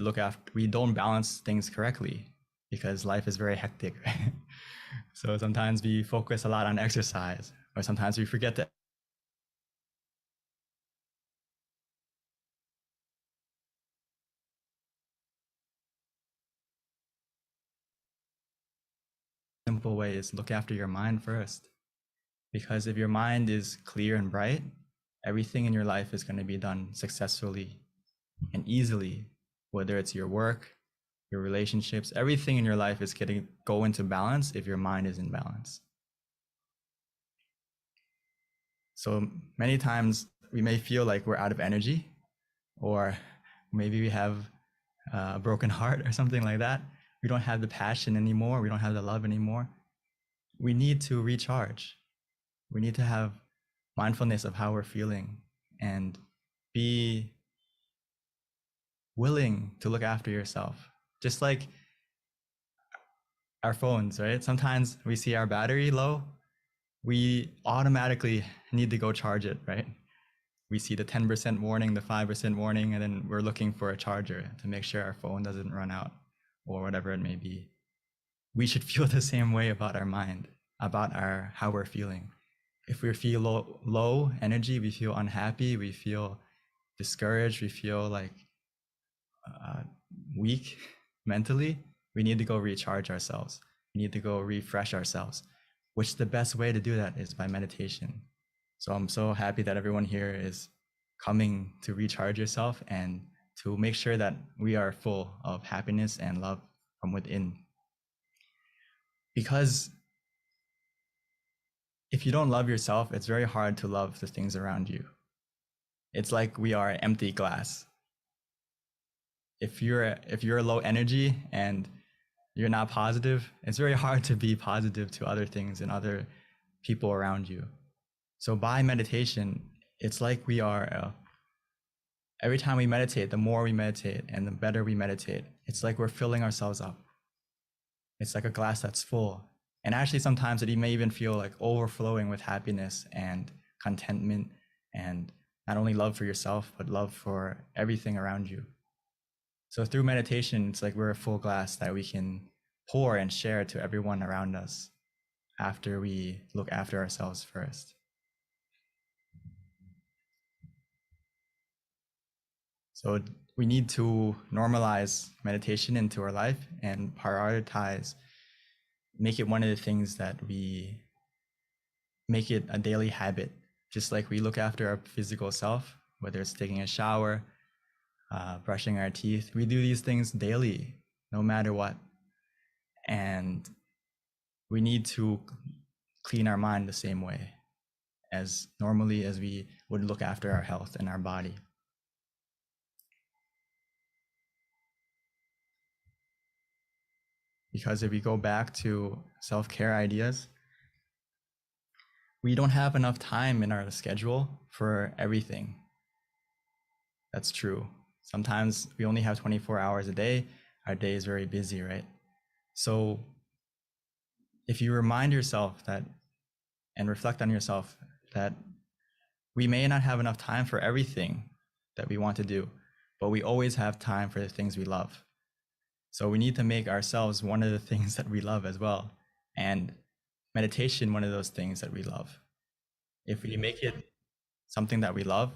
don't balance things correctly because life is very hectic. Right? So sometimes we focus a lot on exercise, or sometimes we forget to simple way is look after your mind first. Because if your mind is clear and bright, everything in your life is going to be done successfully and easily, whether it's your work, your relationships, everything in your life is go into balance if your mind is in balance. So many times we may feel like we're out of energy, or maybe we have a broken heart or something like that. We don't have the passion anymore. We don't have the love anymore. We need to recharge. We need to have mindfulness of how we're feeling and be willing to look after yourself. Just like our phones, right? Sometimes we see our battery low, we automatically need to go charge it, right? We see the 10% warning, the 5% warning, and then we're looking for a charger to make sure our phone doesn't run out or whatever it may be. We should feel the same way about our mind, about how we're feeling. If we feel low energy, we feel unhappy, we feel discouraged, we feel like weak mentally, we need to go recharge ourselves. We need to go refresh ourselves, which the best way to do that is by meditation. So I'm so happy that everyone here is coming to recharge yourself and to make sure that we are full of happiness and love from within. Because if you don't love yourself, it's very hard to love the things around you. It's like we are an empty glass. If you're low energy and you're not positive, it's very hard to be positive to other things and other people around you. So by meditation, it's like we are, every time we meditate, the more we meditate and the better we meditate, it's like we're filling ourselves up. It's like a glass that's full. And actually sometimes it may even feel like overflowing with happiness and contentment and not only love for yourself, but love for everything around you. So through meditation, it's like we're a full glass that we can pour and share to everyone around us after we look after ourselves first. So we need to normalize meditation into our life and prioritize, make it one of the things that we make it a daily habit, just like we look after our physical self, whether it's taking a shower, brushing our teeth. We do these things daily, no matter what. And we need to clean our mind the same way as normally as we would look after our health and our body. Because if we go back to self-care ideas, we don't have enough time in our schedule for everything. That's true. Sometimes we only have 24 hours a day. Our day is very busy, right? So if you remind yourself that and reflect on yourself that we may not have enough time for everything that we want to do, but we always have time for the things we love. So we need to make ourselves one of the things that we love as well. And meditation, one of those things that we love. If we make it something that we love,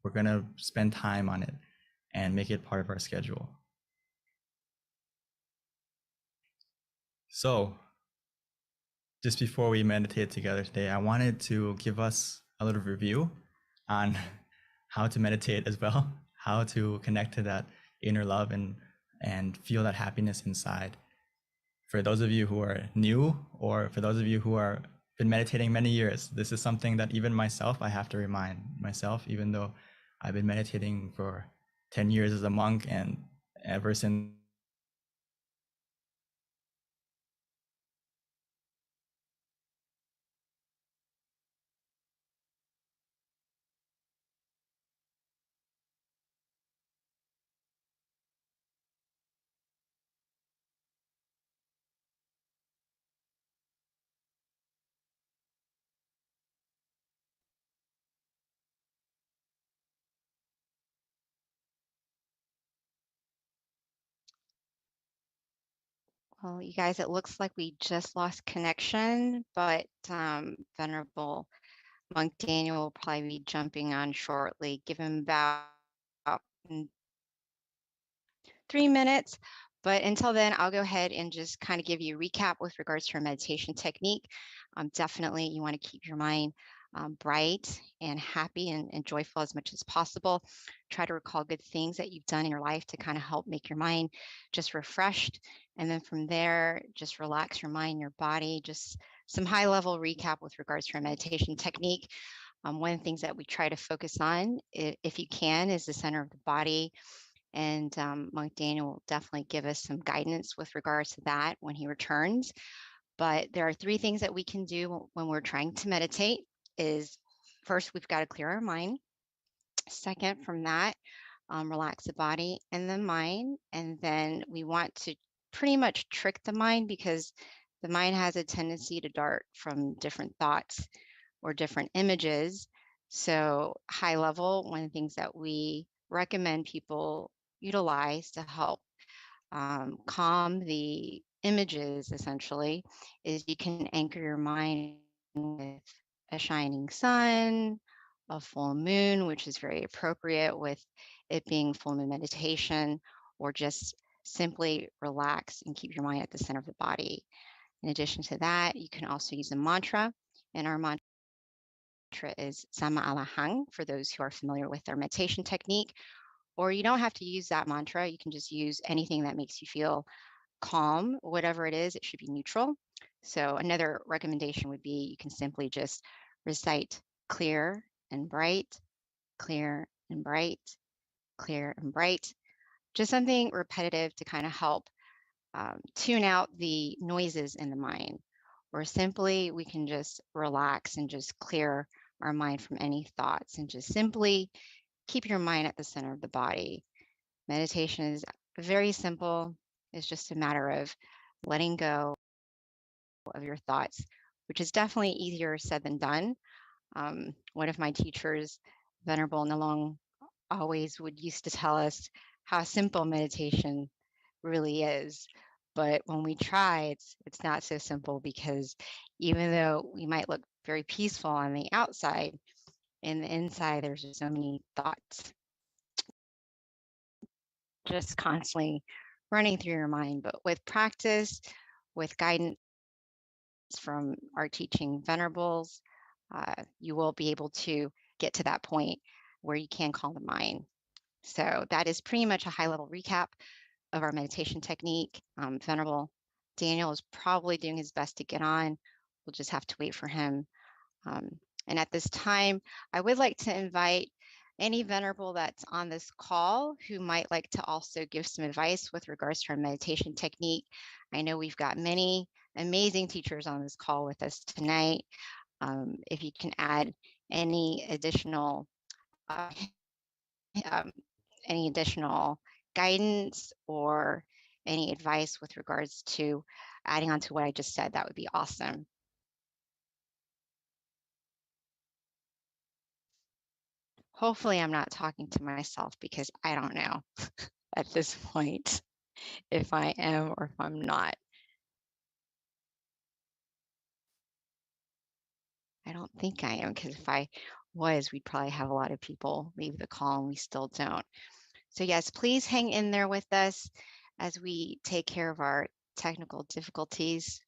we're going to spend time on it and make it part of our schedule. So just before we meditate together today, I wanted to give us a little review on how to meditate as well, how to connect to that inner love and feel that happiness inside. For those of you who are new, or for those of you who are been meditating many years, this is something that even myself, I have to remind myself, even though I've been meditating for 10 years as a monk, and ever since Well, you guys, it looks like we just lost connection, but Venerable Monk Daniel will probably be jumping on shortly. Give him about 3 minutes. But until then, I'll go ahead and just kind of give you a recap with regards to our meditation technique. Definitely, you want to keep your mind bright and happy and joyful as much as possible. Try to recall good things that you've done in your life to kind of help make your mind just refreshed. And then from there, just relax your mind, your body, just some high level recap with regards to our meditation technique. One of the things that we try to focus on, if you can, is the center of the body. And Monk Daniel will definitely give us some guidance with regards to that when he returns. But there are 3 things that we can do when we're trying to meditate. Is first, we've got to clear our mind. Second, from that, relax the body and the mind. And then we want to pretty much trick the mind, because the mind has a tendency to dart from different thoughts or different images. So high level, one of the things that we recommend people utilize to help calm the images essentially is you can anchor your mind with a shining sun, a full moon, which is very appropriate with it being full moon meditation, or just simply relax and keep your mind at the center of the body. In addition to that, you can also use a mantra, and our mantra is Sama Alahang for those who are familiar with our meditation technique. Or you don't have to use that mantra. You can just use anything that makes you feel calm, whatever it is, it should be neutral. So another recommendation would be you can simply just recite clear and bright, clear and bright, clear and bright. Just something repetitive to kind of help tune out the noises in the mind. Or simply we can just relax and just clear our mind from any thoughts and just simply keep your mind at the center of the body. Meditation is very simple. It's just a matter of letting go of your thoughts, which is definitely easier said than done. One of my teachers, Venerable Nalong, always would used to tell us how simple meditation really is. But when we try, it's not so simple, because even though we might look very peaceful on the outside, in the inside, there's just so many thoughts just constantly running through your mind. But with practice, with guidance from our teaching venerables, you will be able to get to that point where you can calm the mind. So that is pretty much a high-level recap of our meditation technique. Venerable Daniel is probably doing his best to get on. We'll just have to wait for him. And at this time, I would like to invite any venerable that's on this call who might like to also give some advice with regards to our meditation technique. I know we've got many amazing teachers on this call with us tonight. If you can add any additional guidance or any advice with regards to adding on to what I just said, that would be awesome. Hopefully I'm not talking to myself, because I don't know at this point if I am or if I'm not. I don't think I am, because if I was, we'd probably have a lot of people leave the call, and we still don't. So yes, please hang in there with us as we take care of our technical difficulties.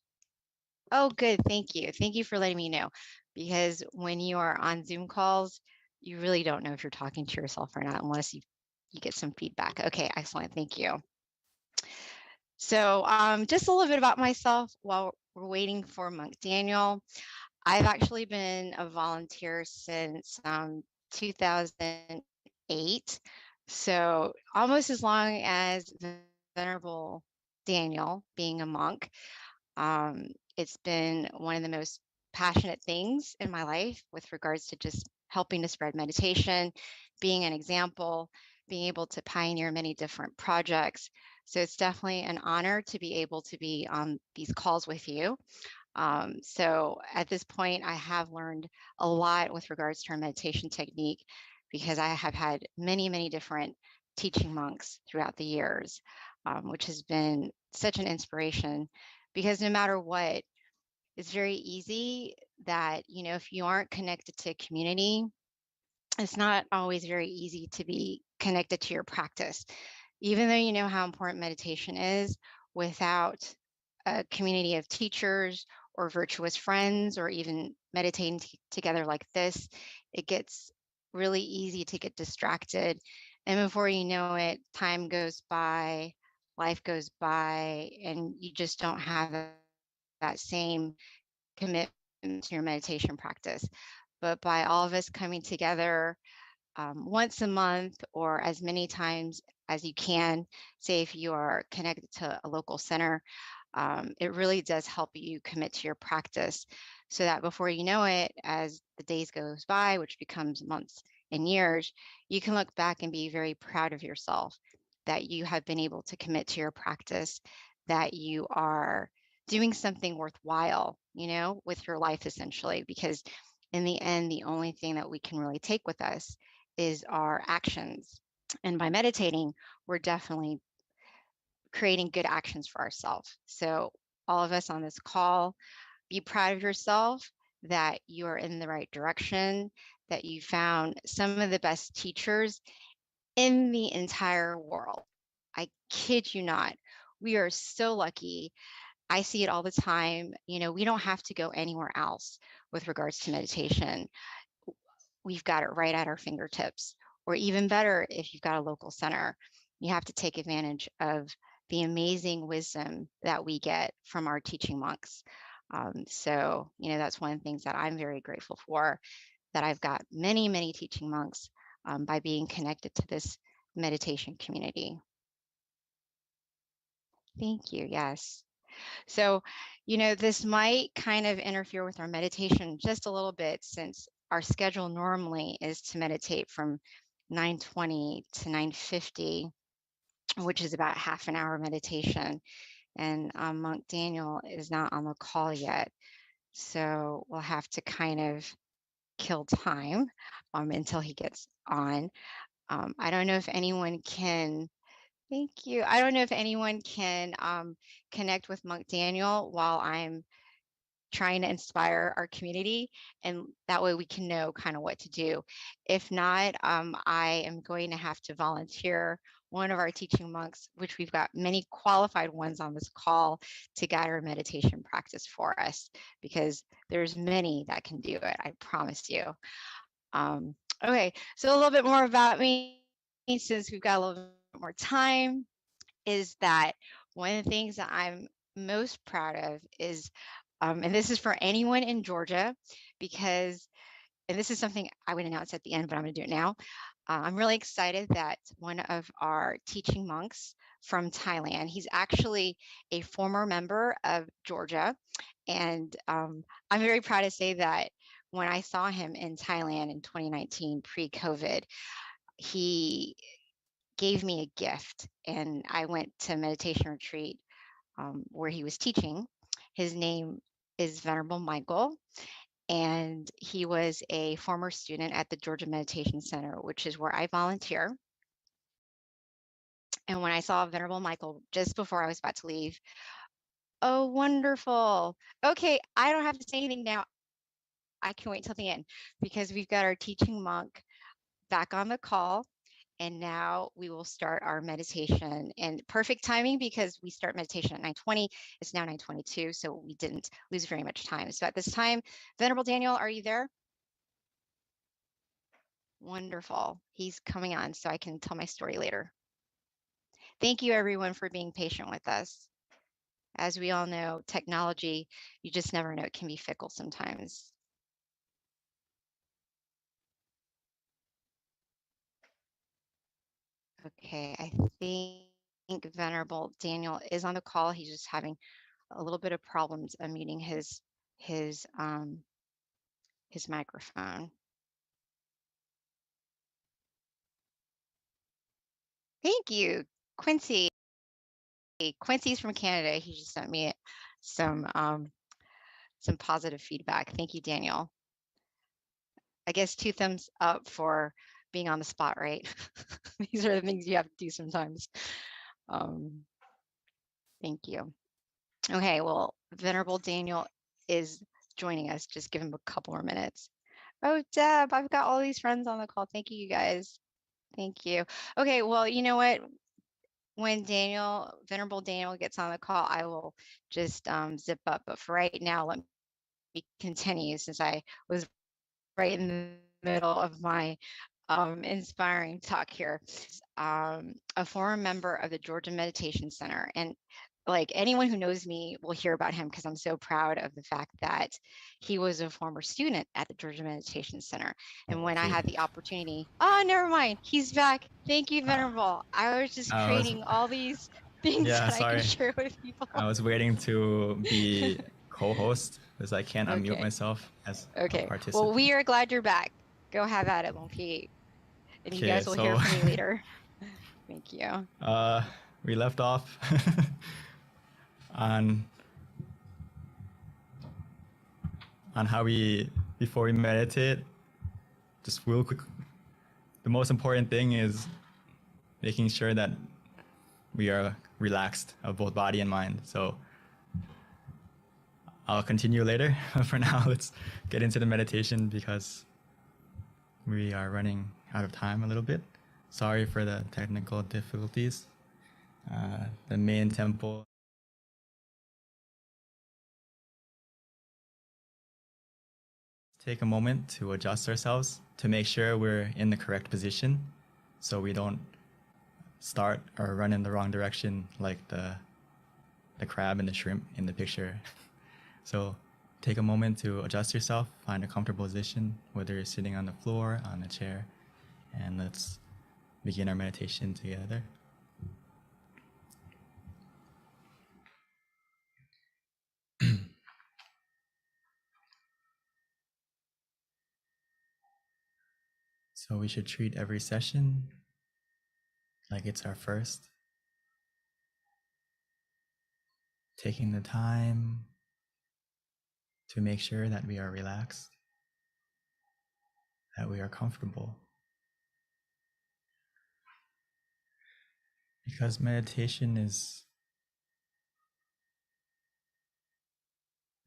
Oh, good. Thank you. Thank you for letting me know, because when you are on Zoom calls, you really don't know if you're talking to yourself or not unless you get some feedback. Okay, excellent. Thank you. So just a little bit about myself while we're waiting for Monk Daniel. I've actually been a volunteer since 2008. So almost as long as Venerable Daniel being a monk. It's been one of the most passionate things in my life with regards to just helping to spread meditation, being an example, being able to pioneer many different projects. So it's definitely an honor to be able to be on these calls with you. So at this point, I have learned a lot with regards to our meditation technique, because I have had many, many different teaching monks throughout the years, which has been such an inspiration, because no matter what, it's very easy that, if you aren't connected to a community, it's not always very easy to be connected to your practice. Even though you know how important meditation is, without a community of teachers or virtuous friends, or even meditating together like this, it gets really easy to get distracted. And before you know it, time goes by, life goes by, and you just don't have that same commitment to your meditation practice. But by all of us coming together once a month, or as many times as you can, say if you are connected to a local center, it really does help you commit to your practice, so that before you know it, as the days goes by, which becomes months and years, you can look back and be very proud of yourself that you have been able to commit to your practice, that you are doing something worthwhile, with your life, essentially, because in the end, the only thing that we can really take with us is our actions. And by meditating, we're definitely creating good actions for ourselves. So all of us on this call, be proud of yourself that you are in the right direction, that you found some of the best teachers in the entire world. I kid you not. We are so lucky. I see it all the time. We don't have to go anywhere else with regards to meditation. We've got it right at our fingertips. Or even better, if you've got a local center, you have to take advantage of the amazing wisdom that we get from our teaching monks. So, that's one of the things that I'm very grateful for, that I've got many, many teaching monks by being connected to this meditation community. Thank you. Yes. So, this might kind of interfere with our meditation just a little bit, since our schedule normally is to meditate from 9:20 to 9:50, which is about half an hour meditation. And Monk Daniel is not on the call yet. So we'll have to kind of kill time until he gets on. I don't know if anyone can. Thank you. I don't know if anyone can connect with Monk Daniel while I'm trying to inspire our community, and that way we can know kind of what to do. If not, I am going to have to volunteer one of our teaching monks, which we've got many qualified ones on this call, to guide our meditation practice for us, because there's many that can do it, I promise you. Okay, so a little bit more about me, since we've got a little bit more time, is that one of the things that I'm most proud of is, and this is for anyone in Georgia, and this is something I would announce at the end, but I'm going to do it now. I'm really excited that one of our teaching monks from Thailand, he's actually a former member of Georgia. And I'm very proud to say that when I saw him in Thailand in 2019, pre-COVID, he gave me a gift, and I went to a meditation retreat where he was teaching. His name is Venerable Michael, and he was a former student at the Georgia Meditation Center, which is where I volunteer. And when I saw Venerable Michael just before I was about to leave, oh, wonderful. Okay, I don't have to say anything now. I can wait till the end, because we've got our teaching monk back on the call. And now we will start our meditation, and perfect timing, because we start meditation at 9:20. It's now 9:22, so we didn't lose very much time. So at this time, Venerable Daniel, are you there? Wonderful. He's coming on, so I can tell my story later. Thank you, everyone, for being patient with us. As we all know, technology, you just never know, it can be fickle sometimes. Okay, I think Venerable Daniel is on the call. He's just having a little bit of problems unmuting his microphone. Thank you, Quincy. Quincy's from Canada. He just sent me some positive feedback. Thank you, Daniel. I guess 2 thumbs up for being on the spot, right? These are the things you have to do sometimes. Thank you. Okay, well, Venerable Daniel is joining us. Just give him a couple more minutes. Oh, Deb, I've got all these friends on the call. Thank you, guys. Thank you. Okay, well, you know what? When Venerable Daniel gets on the call, I will just zip up. But for right now, let me continue, since I was right in the middle of my inspiring talk here. A former member of the Georgia Meditation Center, and like anyone who knows me will hear about him, because I'm so proud of the fact that he was a former student at the Georgia Meditation Center. And when I had the opportunity, never mind, he's back. Thank you, Venerable. I was just creating all these things that I can share with people. I was waiting to be co-host, because I can't unmute myself as a participant. Well, we are glad you're back. Go have at it, Longpete. And you guys will hear from me later. Thank you. We left off on how before we meditate, just real quick, the most important thing is making sure that we are relaxed of both body and mind. So I'll continue later. For now, let's get into the meditation, because we are running out of time a little bit. Sorry for the technical difficulties. the main temple. Take a moment to adjust ourselves to make sure we're in the correct position so we don't start or run in the wrong direction like the crab and the shrimp in the picture. So take a moment to adjust yourself, find a comfortable position, whether you're sitting on the floor, on a chair, and let's begin our meditation together. So we should treat every session like it's our first, taking the time to make sure that we are relaxed, that we are comfortable. Because meditation is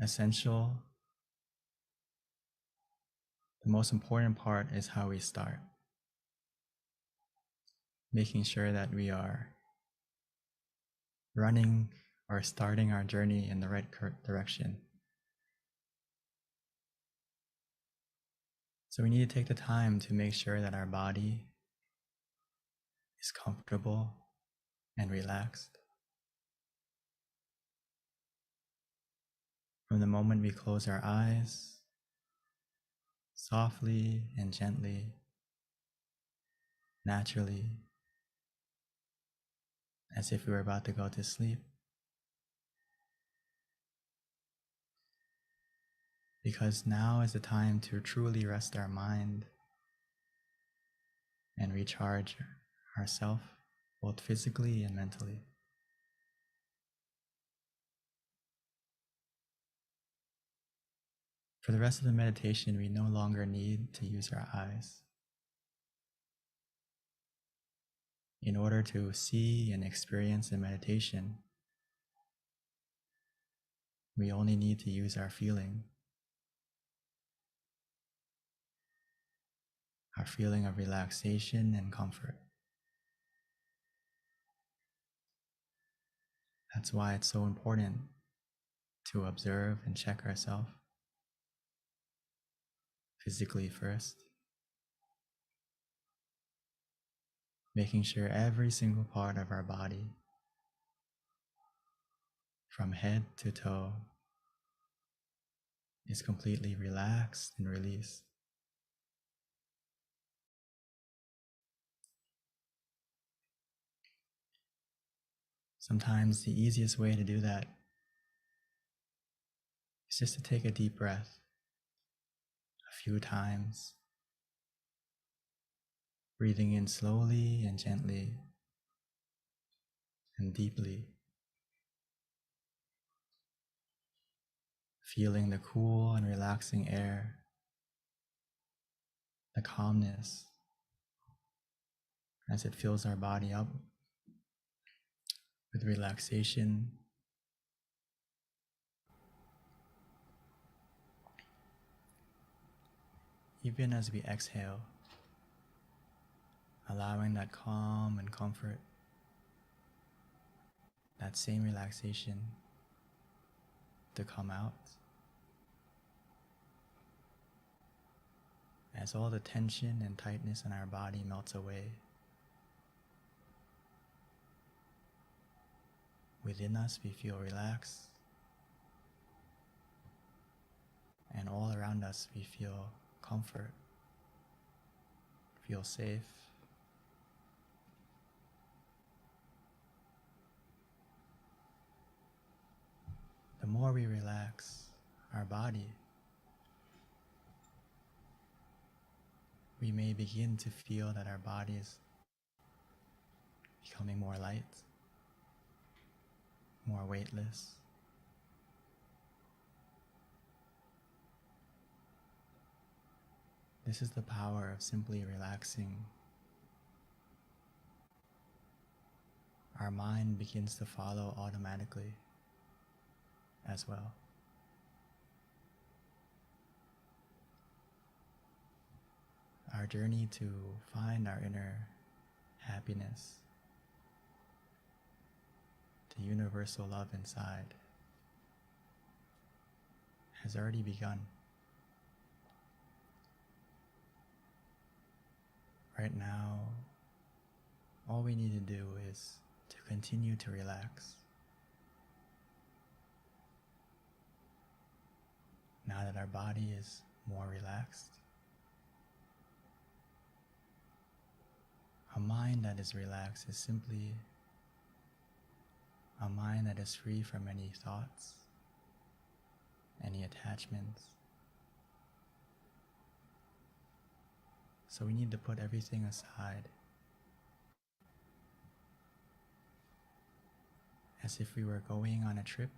essential, the most important part is how we start. Making sure that we are running or starting our journey in the right direction. So we need to take the time to make sure that our body is comfortable and relaxed. From the moment we close our eyes, softly and gently, naturally, as if we were about to go to sleep. Because now is the time to truly rest our mind and recharge ourselves, both physically and mentally. For the rest of the meditation, we no longer need to use our eyes. In order to see and experience the meditation, we only need to use our feeling of relaxation and comfort. That's why it's so important to observe and check ourselves physically first, making sure every single part of our body, from head to toe, is completely relaxed and released. Sometimes the easiest way to do that is just to take a deep breath a few times, breathing in slowly and gently and deeply, feeling the cool and relaxing air, the calmness as it fills our body up with relaxation. Even as we exhale, allowing that calm and comfort, that same relaxation to come out as all the tension and tightness in our body melts away. Within us, we feel relaxed, and all around us, we feel comfort, feel safe. The more we relax our body, we may begin to feel that our body is becoming more light, more weightless. This is the power of simply relaxing. Our mind begins to follow automatically as well. Our journey to find our inner happiness the universal love inside has already begun. Right now, all we need to do is to continue to relax. Now that our body is more relaxed, a mind that is relaxed is simply a mind that is free from any thoughts, any attachments. So we need to put everything aside, as if we were going on a trip,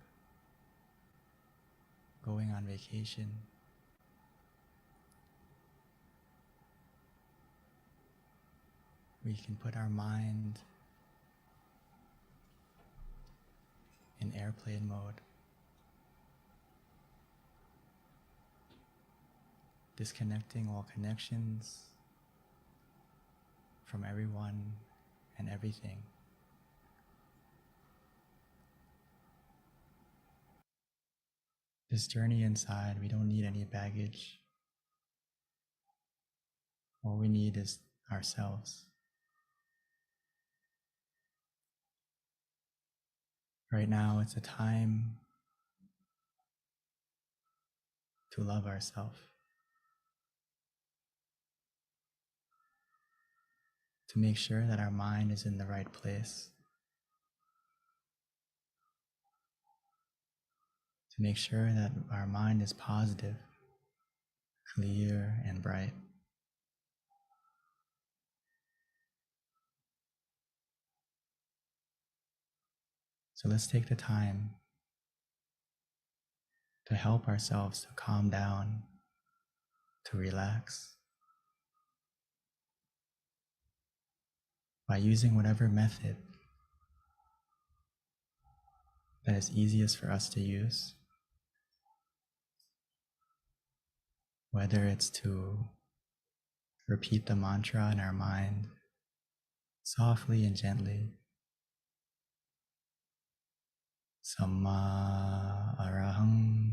going on vacation. We can put our mind in airplane mode, disconnecting all connections from everyone and everything. This journey inside, we don't need any baggage. All we need is ourselves. Right now, it's a time to love ourselves, to make sure that our mind is in the right place, to make sure that our mind is positive, clear, and bright. So let's take the time to help ourselves to calm down, to relax, by using whatever method that is easiest for us to use. Whether it's to repeat the mantra in our mind softly and gently, Samma Arahang,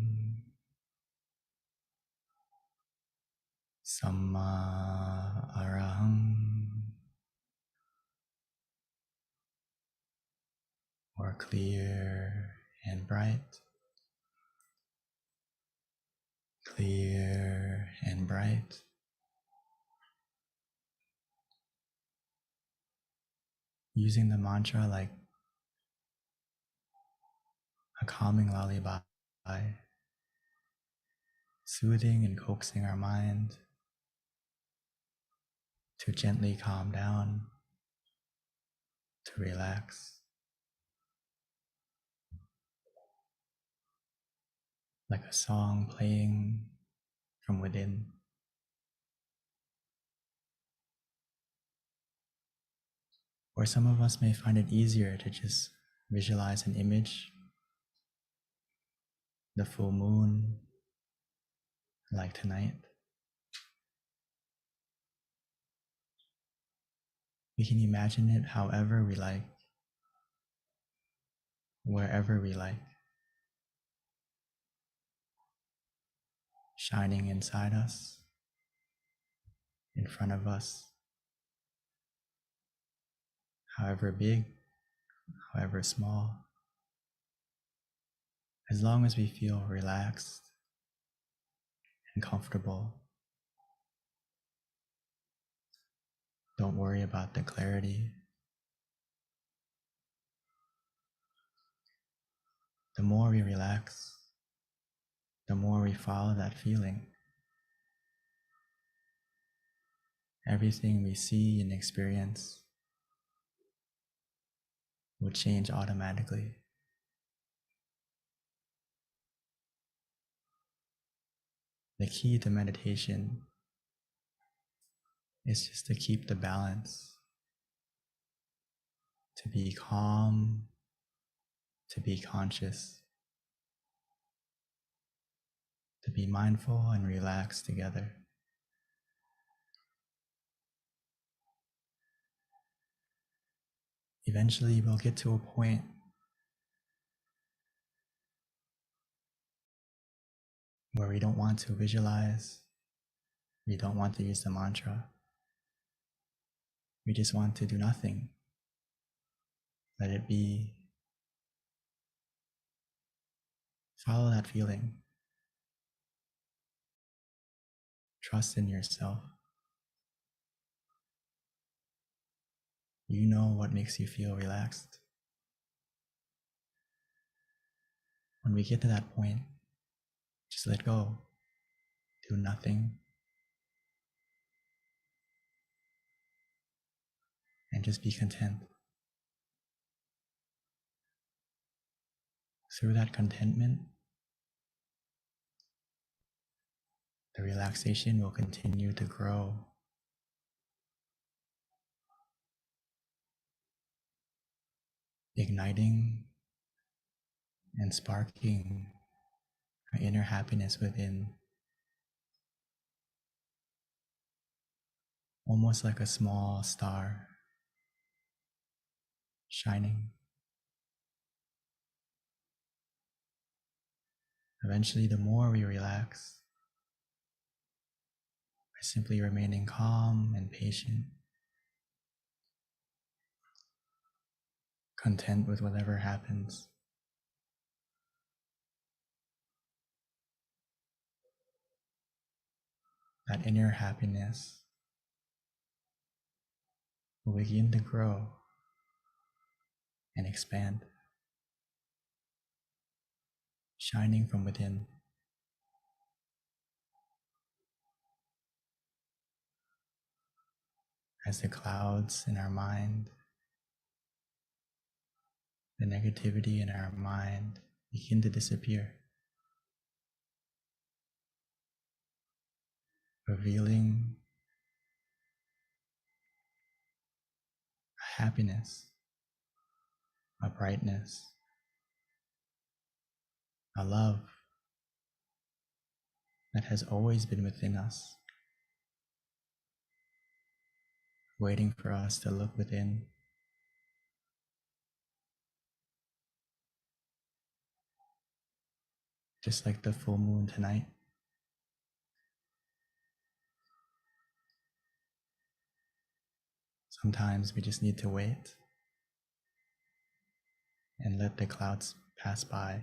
Samma Arahang, or clear and bright, clear and bright. Using the mantra like a calming lullaby, soothing and coaxing our mind to gently calm down, to relax, like a song playing from within. Or some of us may find it easier to just visualize an image, the full moon, like tonight. We can imagine it however we like, wherever we like, shining inside us, in front of us, however big, however small. As long as we feel relaxed and comfortable, don't worry about the clarity. The more we relax, the more we follow that feeling. Everything we see and experience will change automatically. The key to meditation is just to keep the balance, to be calm, to be conscious, to be mindful and relaxed together. Eventually, we'll get to a point where we don't want to visualize, we don't want to use the mantra, we just want to do nothing. Let it be. Follow that feeling. Trust in yourself. You know what makes you feel relaxed. When we get to that point, just let go. Do nothing. And just be content. Through that contentment, the relaxation will continue to grow. Igniting and sparking our inner happiness within, almost like a small star shining. Eventually, the more we relax, by simply remaining calm and patient, content with whatever happens, that inner happiness will begin to grow and expand, shining from within. As the clouds in our mind, the negativity in our mind begin to disappear, revealing a happiness, a brightness, a love that has always been within us, waiting for us to look within. Just like the full moon tonight, sometimes we just need to wait and let the clouds pass by.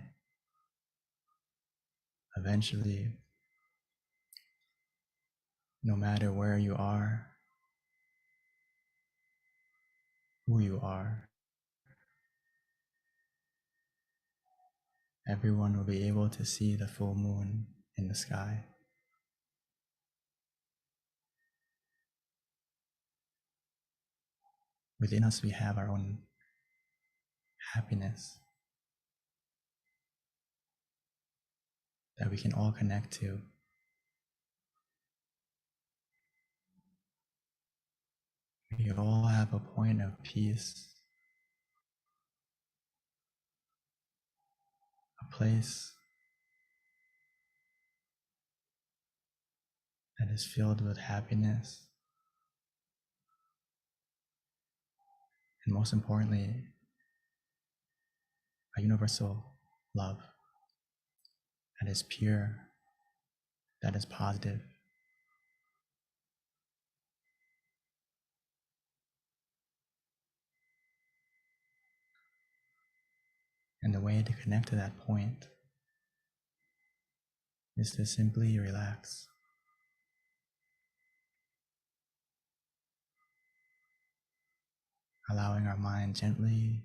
Eventually, no matter where you are, who you are, everyone will be able to see the full moon in the sky. Within us, we have our own happiness that we can all connect to. We all have a point of peace, a place that is filled with happiness, and most importantly, a universal love that is pure, that is positive. And the way to connect to that point is to simply relax. Allowing our mind gently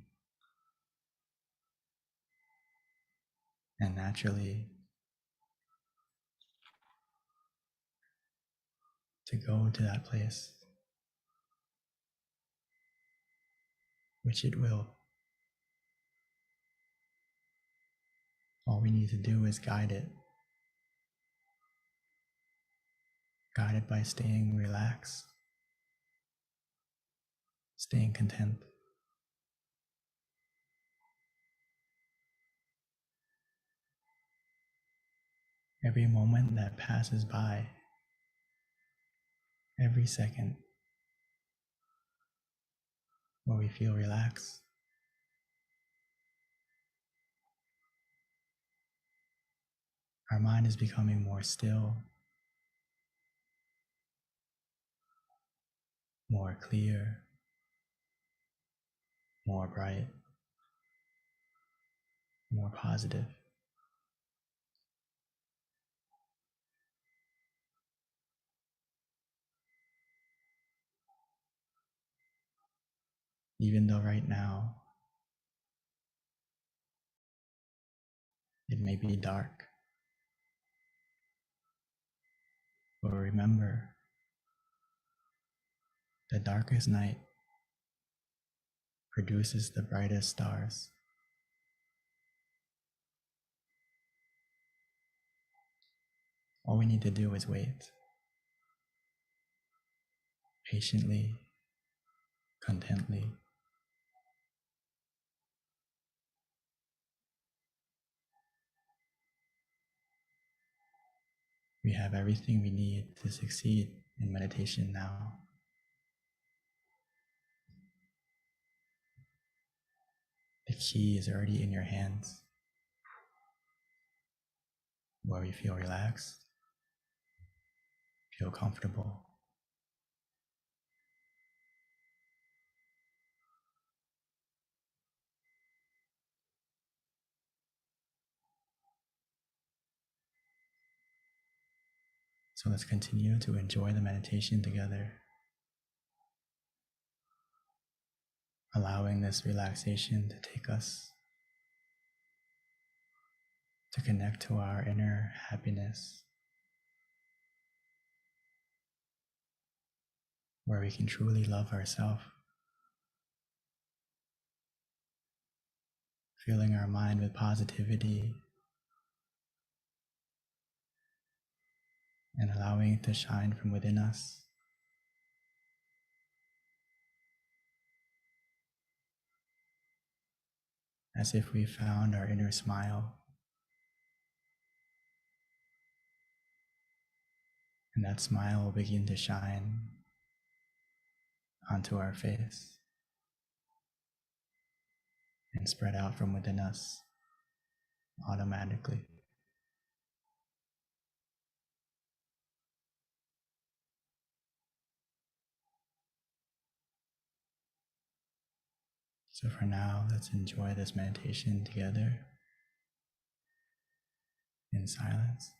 and naturally to go to that place, which it will. All we need to do is guide it by staying relaxed, staying content. Every moment that passes by, every second where we feel relaxed, our mind is becoming more still, more clear, more bright, more positive. Even though right now it may be dark, but remember, the darkest night produces the brightest stars. All we need to do is wait, patiently, contently. We have everything we need to succeed in meditation now. The key is already in your hands, where you feel relaxed, feel comfortable. So let's continue to enjoy the meditation together, allowing this relaxation to take us to connect to our inner happiness, where we can truly love ourselves, filling our mind with positivity and allowing it to shine from within us. As if we found our inner smile, and that smile will begin to shine onto our face and spread out from within us automatically. So for now, let's enjoy this meditation together in silence.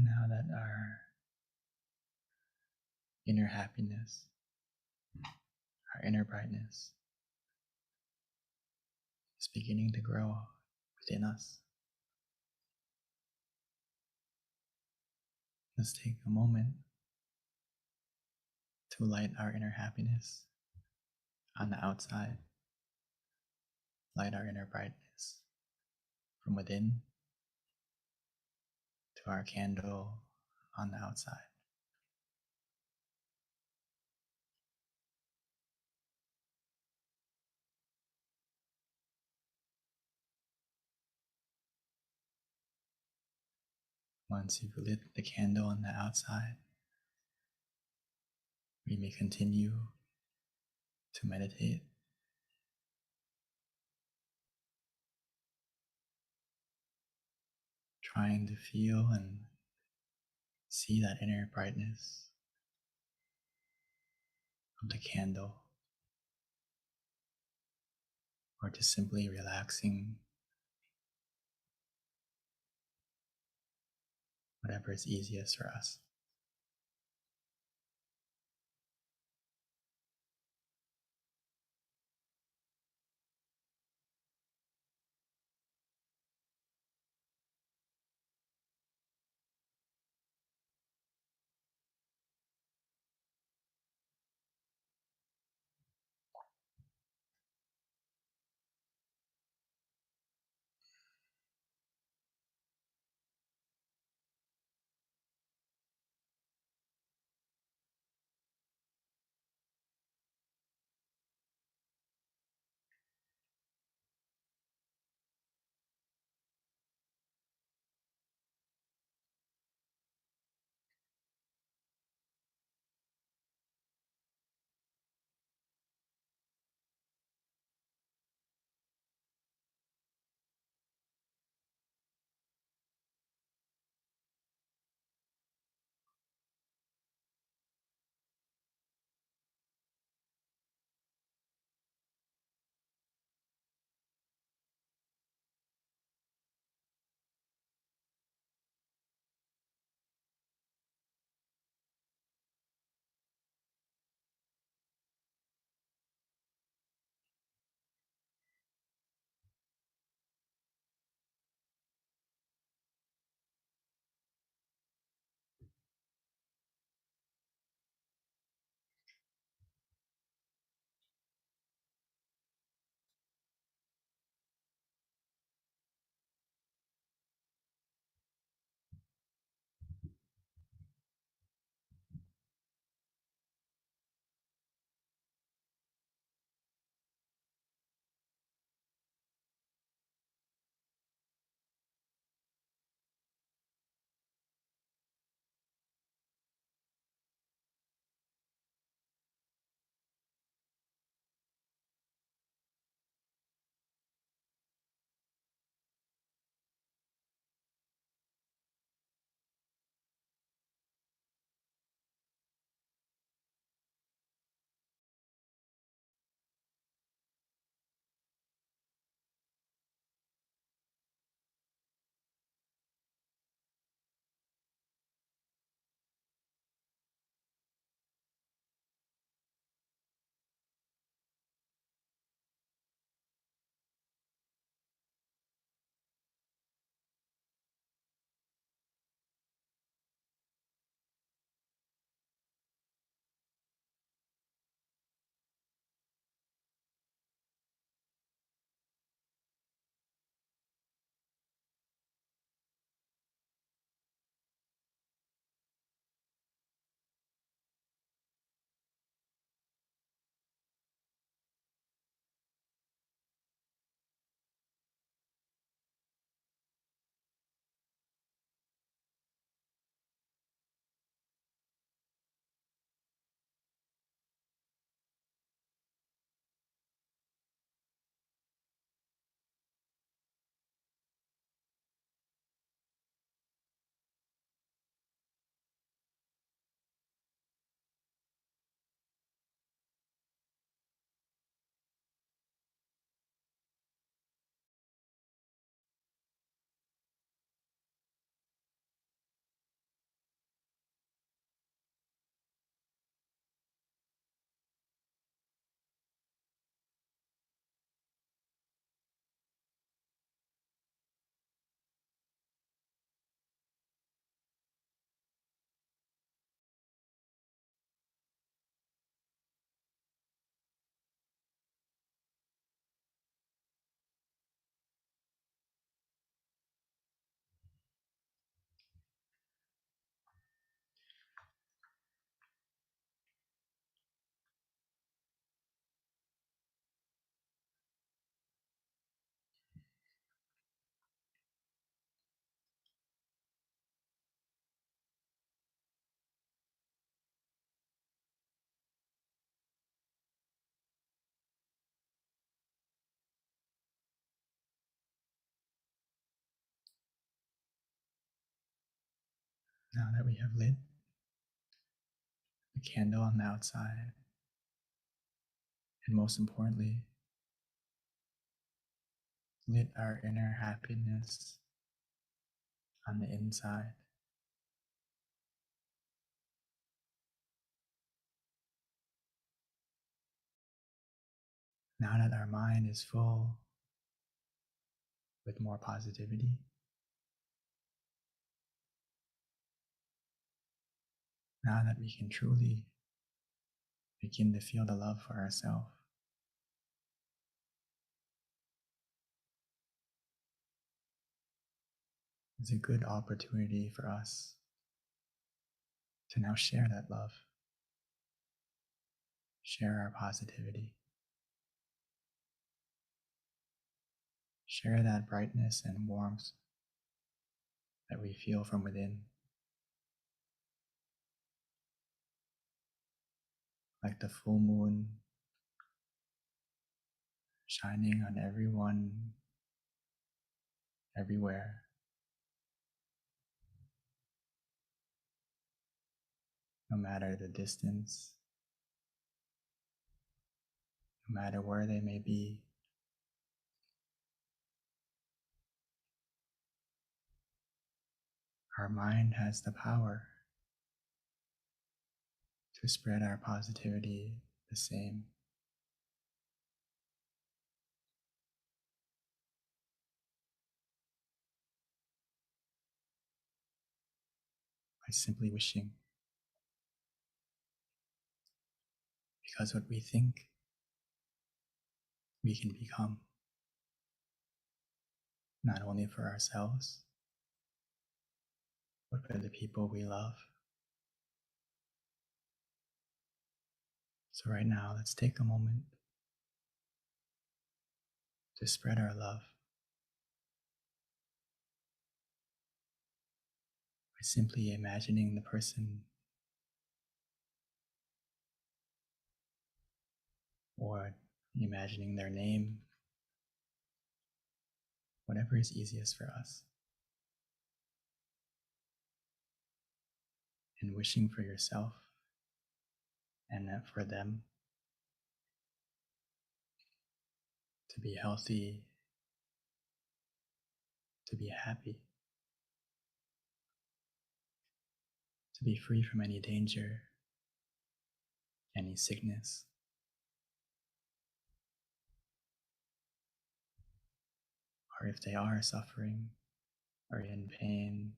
Now that our inner happiness, our inner brightness is beginning to grow within us, let's take a moment to light our inner happiness on the outside, light our inner brightness from within to our candle on the outside. Once you've lit the candle on the outside, we may continue to meditate, trying to feel and see that inner brightness of the candle, or just simply relaxing, whatever is easiest for us. Now that we have lit the candle on the outside, and most importantly, lit our inner happiness on the inside, now that our mind is full with more positivity, now that we can truly begin to feel the love for ourselves, it's a good opportunity for us to now share that love, share our positivity, share that brightness and warmth that we feel from within, like the full moon shining on everyone, everywhere, no matter the distance, no matter where they may be. Our mind has the power to spread our positivity the same. By simply wishing. Because what we think, we can become, not only for ourselves, but for the people we love. So right now, let's take a moment to spread our love by simply imagining the person or imagining their name, whatever is easiest for us, and wishing for yourself and for them to be healthy, to be happy, to be free from any danger, any sickness, or if they are suffering or in pain,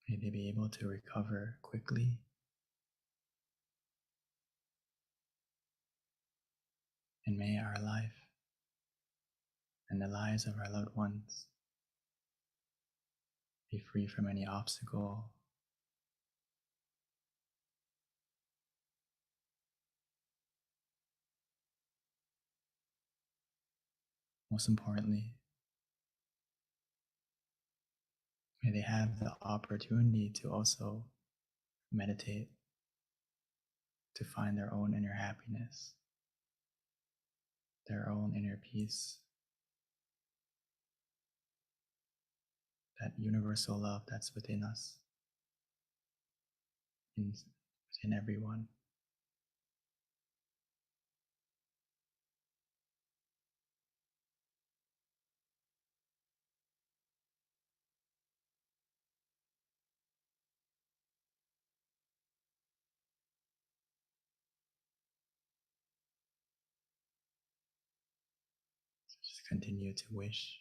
may they be able to recover quickly, and may our life and the lives of our loved ones be free from any obstacle, most importantly, may they have the opportunity to also meditate, to find their own inner happiness, their own inner peace, that universal love that's within us, within everyone. So just continue to wish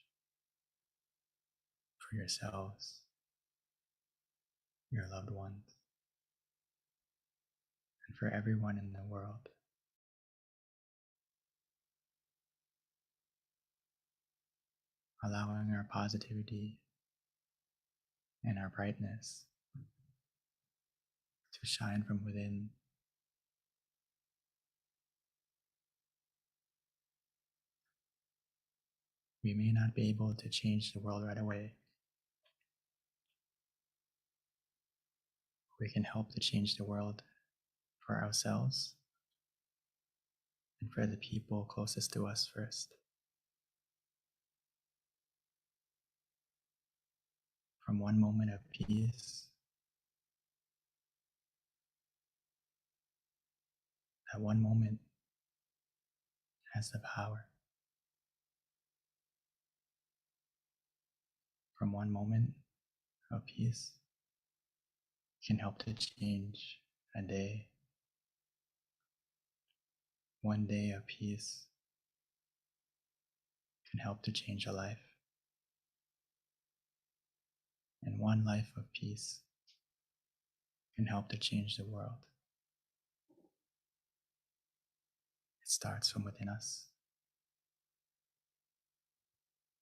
for yourselves, your loved ones, and for everyone in the world. Allowing our positivity and our brightness to shine from within. We may not be able to change the world right away. We can help to change the world for ourselves and for the people closest to us first. from one moment of peace. That one moment has the power. From one moment of peace can help to change a day. One day of peace can help to change a life. And one life of peace can help to change the world. It starts from within us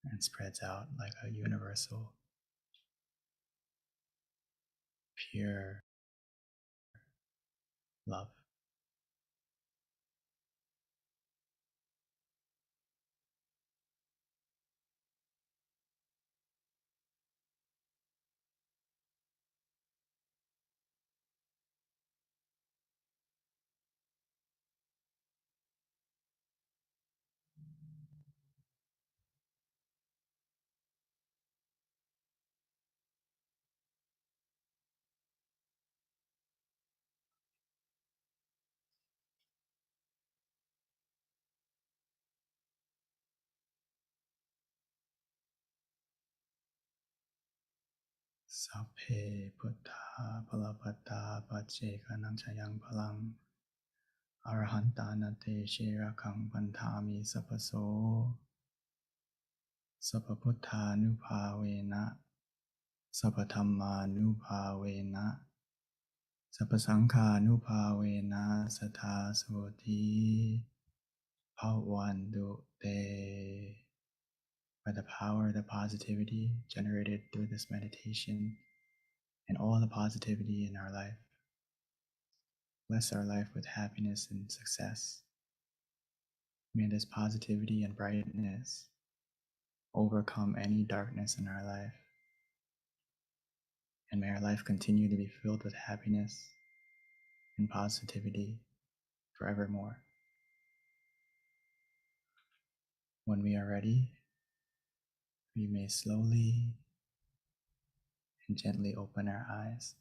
and spreads out like a universal, pure love. Sapphe Buddha Palapata Pachekanam Chayang Palang Arahantanate Shirakang Pantami Sapaso Sapaputtha Nupavena Sapathamma Nupavena Sapasangha Nupavena Satha Soti Bhavantu Te. By the power of the positivity generated through this meditation and all the positivity in our life, bless our life with happiness and success. May this positivity and brightness overcome any darkness in our life. And may our life continue to be filled with happiness and positivity forevermore. When we are ready, we may slowly and gently open our eyes.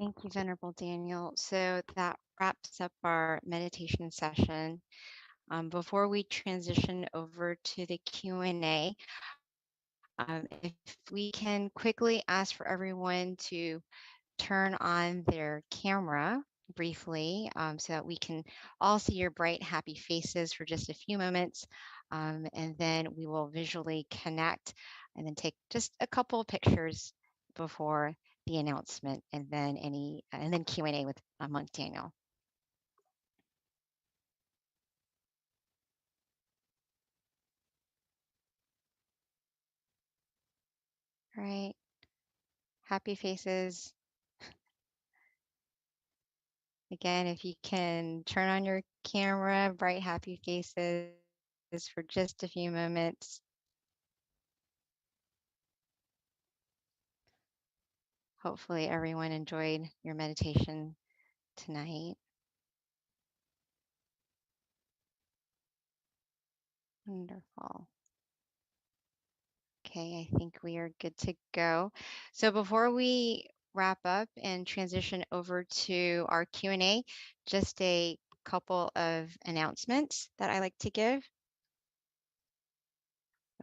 Thank you, Venerable Daniel. So that wraps up our meditation session. Before we transition over to the Q&A, if we can quickly ask for everyone to turn on their camera briefly so that we can all see your bright, happy faces for just a few moments. And then we will visually connect and then take just a couple of pictures before the announcement and then Q&A with Monk Daniel. All right. Happy faces. Again, if you can turn on your camera, bright, happy faces for just a few moments. Hopefully everyone enjoyed your meditation tonight. Wonderful. Okay, I think we are good to go. So before we wrap up and transition over to our Q&A, just a couple of announcements that I like to give.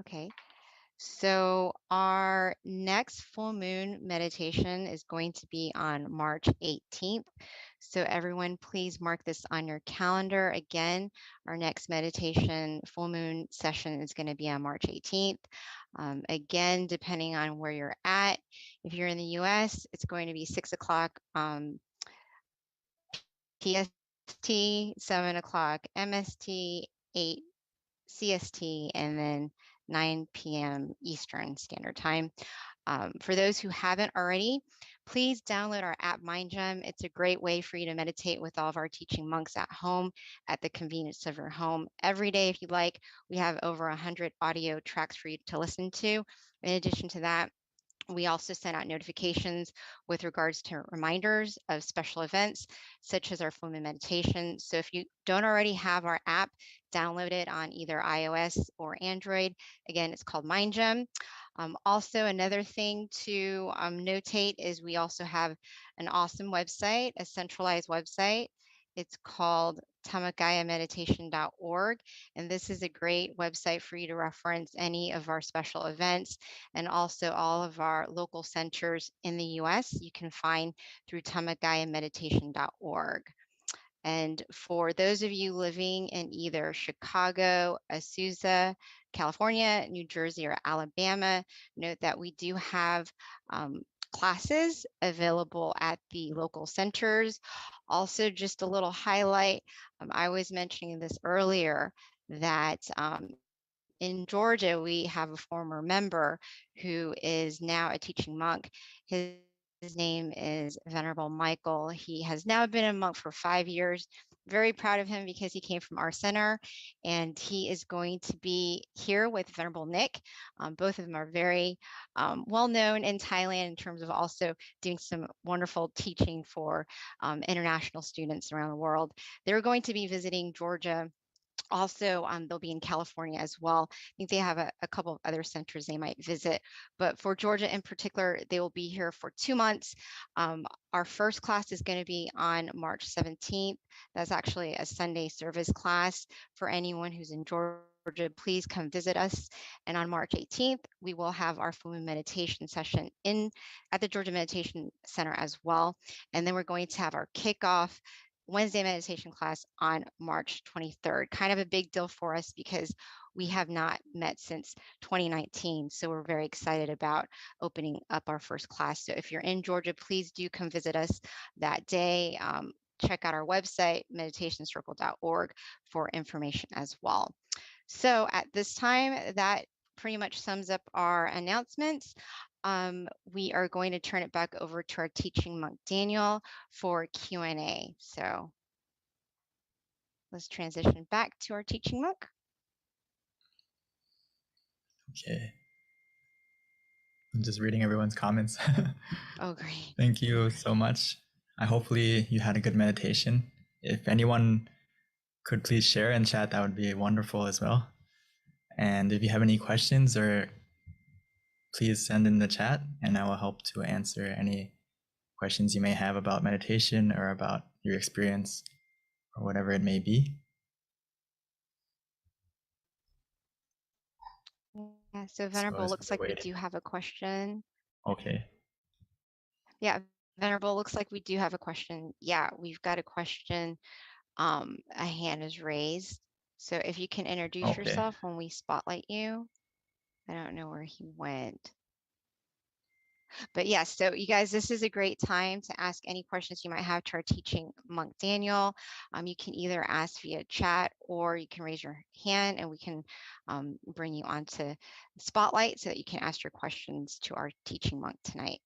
Okay. So our next full moon meditation is going to be on March 18th. So everyone, please mark this on your calendar. Again, our next meditation full moon session is going to be on March 18th. Again, depending on where you're at, if you're in the US, it's going to be 6 o'clock PST, 7 o'clock MST, 8 CST, and then 9 p.m. Eastern Standard Time. For those who haven't already, please download our app MindGem. It's a great way for you to meditate with all of our teaching monks at home at the convenience of your home every day if you'd like. We have over 100 audio tracks for you to listen to. In addition to that, we also send out notifications with regards to reminders of special events, such as our full moon meditation. So if you don't already have our app, download it on either iOS or Android. Again, it's called MindGem. Also, another thing to notate is we also have an awesome website, a centralized website. It's called tamakayameditation.org. And this is a great website for you to reference any of our special events and also all of our local centers in the US you can find through tamakayameditation.org. And for those of you living in either Chicago, Azusa, California, New Jersey, or Alabama, note that we do have classes available at the local centers. Also, just a little highlight, I was mentioning this earlier, that in Georgia, we have a former member who is now a teaching monk. His name is Venerable Michael. He has now been a monk for 5 years. Very proud of him because he came from our center, and he is going to be here with Venerable Nick. Both of them are very well known in Thailand in terms of also doing some wonderful teaching for international students around the world. They're going to be visiting Georgia. Also, they'll be in California as well. I think they have a couple of other centers they might visit. But for Georgia in particular, they will be here for 2 months. Our first class is going to be on March 17th. That's actually a Sunday service class for anyone who's in Georgia. Please come visit us. And on March 18th, we will have our full moon meditation session at the Georgia Meditation Center as well. And then we're going to have our kickoff Wednesday meditation class on March 23rd. Kind of a big deal for us because we have not met since 2019. So we're very excited about opening up our first class. So if you're in Georgia, please do come visit us that day. Check out our website, meditationscircle.org, for information as well. So at this time, that pretty much sums up our announcements. We are going to turn it back over to our teaching monk, Daniel, for Q&A. So let's transition back to our teaching monk. Okay. I'm just reading everyone's comments. Oh, great. Thank you so much. Hopefully you had a good meditation. If anyone could please share in chat, that would be wonderful as well. And if you have any questions, or please send in the chat and I will help to answer any questions you may have about meditation or about your experience or whatever it may be. Yeah, so Venerable, looks like we do have a question. Okay. Yeah, Venerable, looks like we do have a question. Yeah, we've got a question. A hand is raised. So if you can introduce yourself when we spotlight you. I don't know where he went. But yes, so you guys, this is a great time to ask any questions you might have to our teaching monk, Daniel. You can either ask via chat or you can raise your hand and we can bring you onto the spotlight so that you can ask your questions to our teaching monk tonight.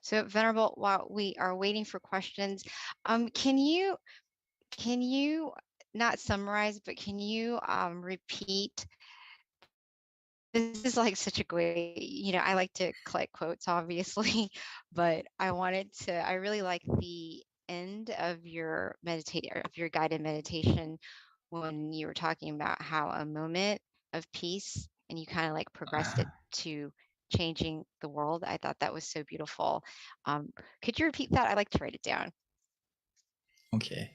So Venerable, while we are waiting for questions, can you not summarize, but can you repeat? This is like such a great, I like to collect quotes, obviously, but I really like the end of your guided meditation when you were talking about how a moment of peace and you kind of like progressed it to changing the world. I thought that was so beautiful. Could you repeat that? I'd like to write it down. Okay.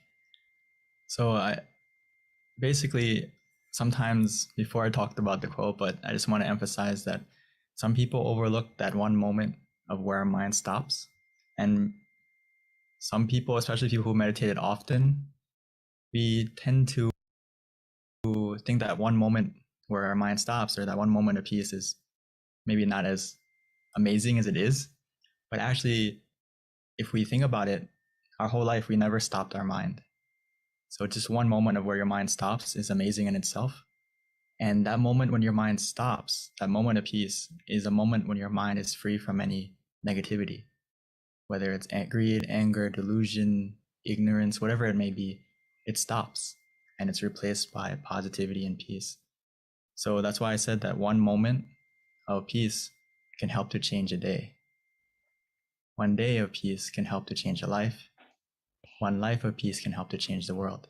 So basically, sometimes before I talked about the quote, but I just want to emphasize that some people overlook that one moment of where our mind stops. And some people, especially people who meditated often, we tend to think that one moment where our mind stops or that one moment of peace is maybe not as amazing as it is. But actually, if we think about it, our whole life, we never stopped our mind. So just one moment of where your mind stops is amazing in itself. And that moment when your mind stops, that moment of peace, is a moment when your mind is free from any negativity, whether it's greed, anger, delusion, ignorance, whatever it may be. It stops and it's replaced by positivity and peace. So that's why I said that one moment of peace can help to change a day. One day of peace can help to change a life. One life of peace can help to change the world.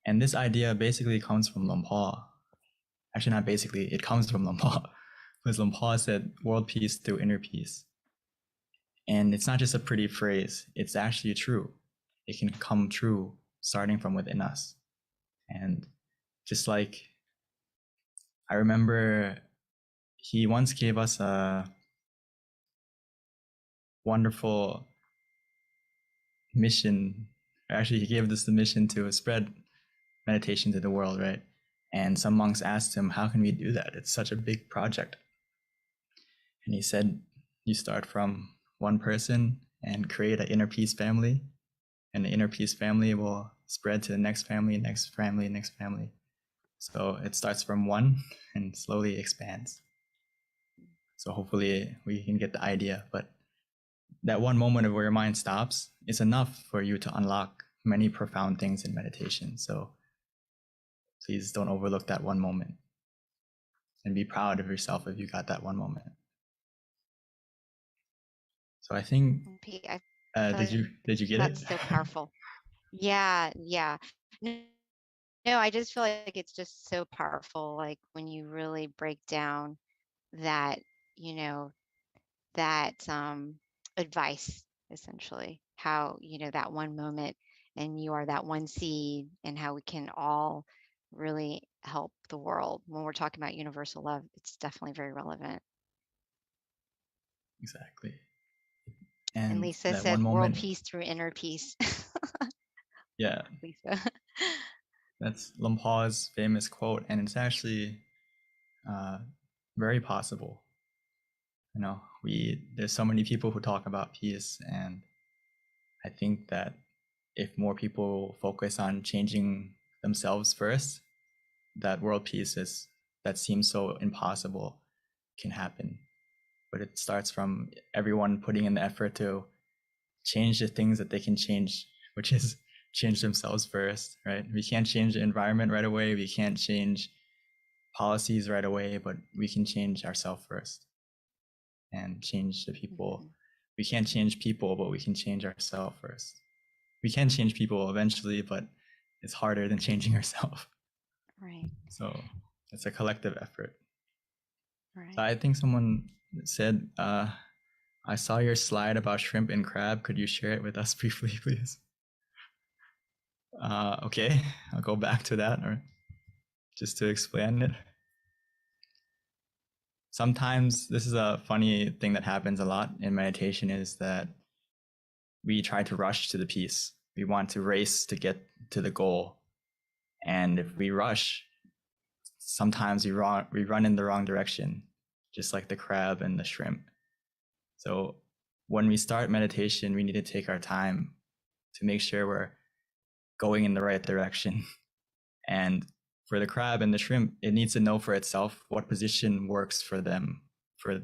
And this idea basically comes from Lumpur. Actually, not basically, it comes from Lumpur. Because Lumpur said world peace through inner peace. And it's not just a pretty phrase, it's actually true. It can come true starting from within us. And just like, I remember he once gave us a wonderful mission. Actually, he gave us the mission to spread meditation to the world, right? And some monks asked him, how can we do that? It's such a big project. And he said, you start from one person and create an inner peace family, and the inner peace family will spread to the next family, next family, next family. So it starts from one and slowly expands. So hopefully we can get the idea, but that one moment of where your mind stops is enough for you to unlock many profound things in meditation. So please don't overlook that one moment and be proud of yourself if you got that one moment. So I think, Pete, I did you get that's it? so powerful. Yeah. No, I just feel like it's just so powerful. Like when you really break down that, that advice, essentially, how, that one moment and you are that one seed, and how we can all really help the world. When we're talking about universal love, it's definitely very relevant. Exactly. And And Lisa that said one world moment, peace through inner peace. yeah, Lisa. that's Lumpur's famous quote, and it's actually very possible. There's so many people who talk about peace, and I think that if more people focus on changing themselves first, that world peace that seems so impossible can happen. But it starts from everyone putting in the effort to change the things that they can change, which is change themselves first, right? We can't change the environment right away. We can't change policies right away, but we can change ourselves first and change the people. Mm-hmm. We can't change people, but we can change ourselves first. We can change people eventually, but it's harder than changing yourself. Right. So it's a collective effort. Right. So I think someone said, I saw your slide about shrimp and crab. Could you share it with us briefly, please? Okay, I'll go back to that, or just to explain it. Sometimes this is a funny thing that happens a lot in meditation, is that we try to rush to the peace. We want to race to get to the goal. And if we rush, sometimes we run in the wrong direction, just like the crab and the shrimp. So when we start meditation, we need to take our time to make sure we're going in the right direction. And for the crab and the shrimp, it needs to know for itself what position works for them. For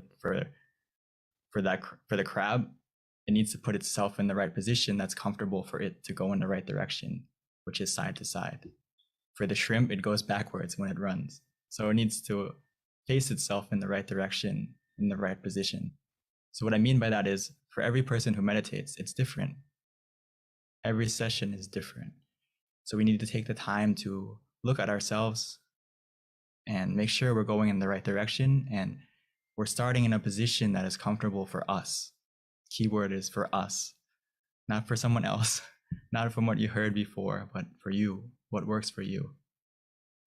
the crab, it needs to put itself in the right position that's comfortable for it to go in the right direction, which is side to side. For the shrimp, it goes backwards when it runs. So it needs to face itself in the right direction, in the right position. So what I mean by that is, for every person who meditates, it's different. Every session is different. So we need to take the time to look at ourselves and make sure we're going in the right direction, and we're starting in a position that is comfortable for us. Keyword is for us, not for someone else, not from what you heard before, but for you, what works for you.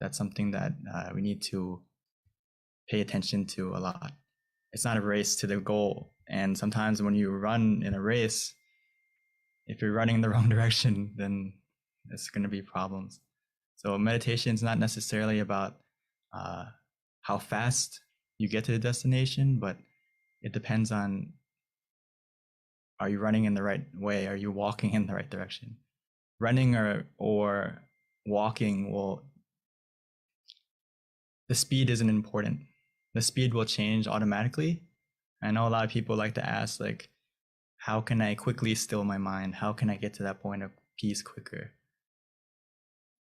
That's something that we need to pay attention to a lot. It's not a race to the goal. And sometimes when you run in a race, if you're running in the wrong direction, then there's going to be problems. So meditation is not necessarily about how fast you get to the destination, but it depends on, are you running in the right way? Are you walking in the right direction? Running or walking will the speed isn't important. The speed will change automatically. I know a lot of people like to ask, like, how can I quickly still my mind? How can I get to that point of peace quicker?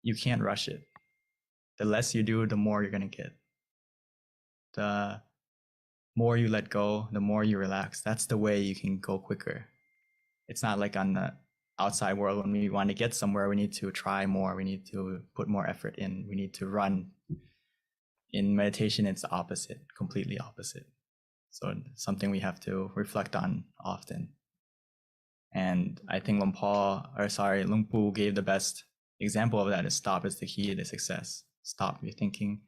You can't rush it. The less you do, the more you're going to get. The more you let go, the more you relax. That's the way you can go quicker. It's not like on the outside world when we want to get somewhere, we need to try more. We need to put more effort in. We need to run. In meditation, it's the opposite, completely opposite. So it's something we have to reflect on often. And I think Luang Pu gave the best example of that is stop is the key to success. Stop your thinking,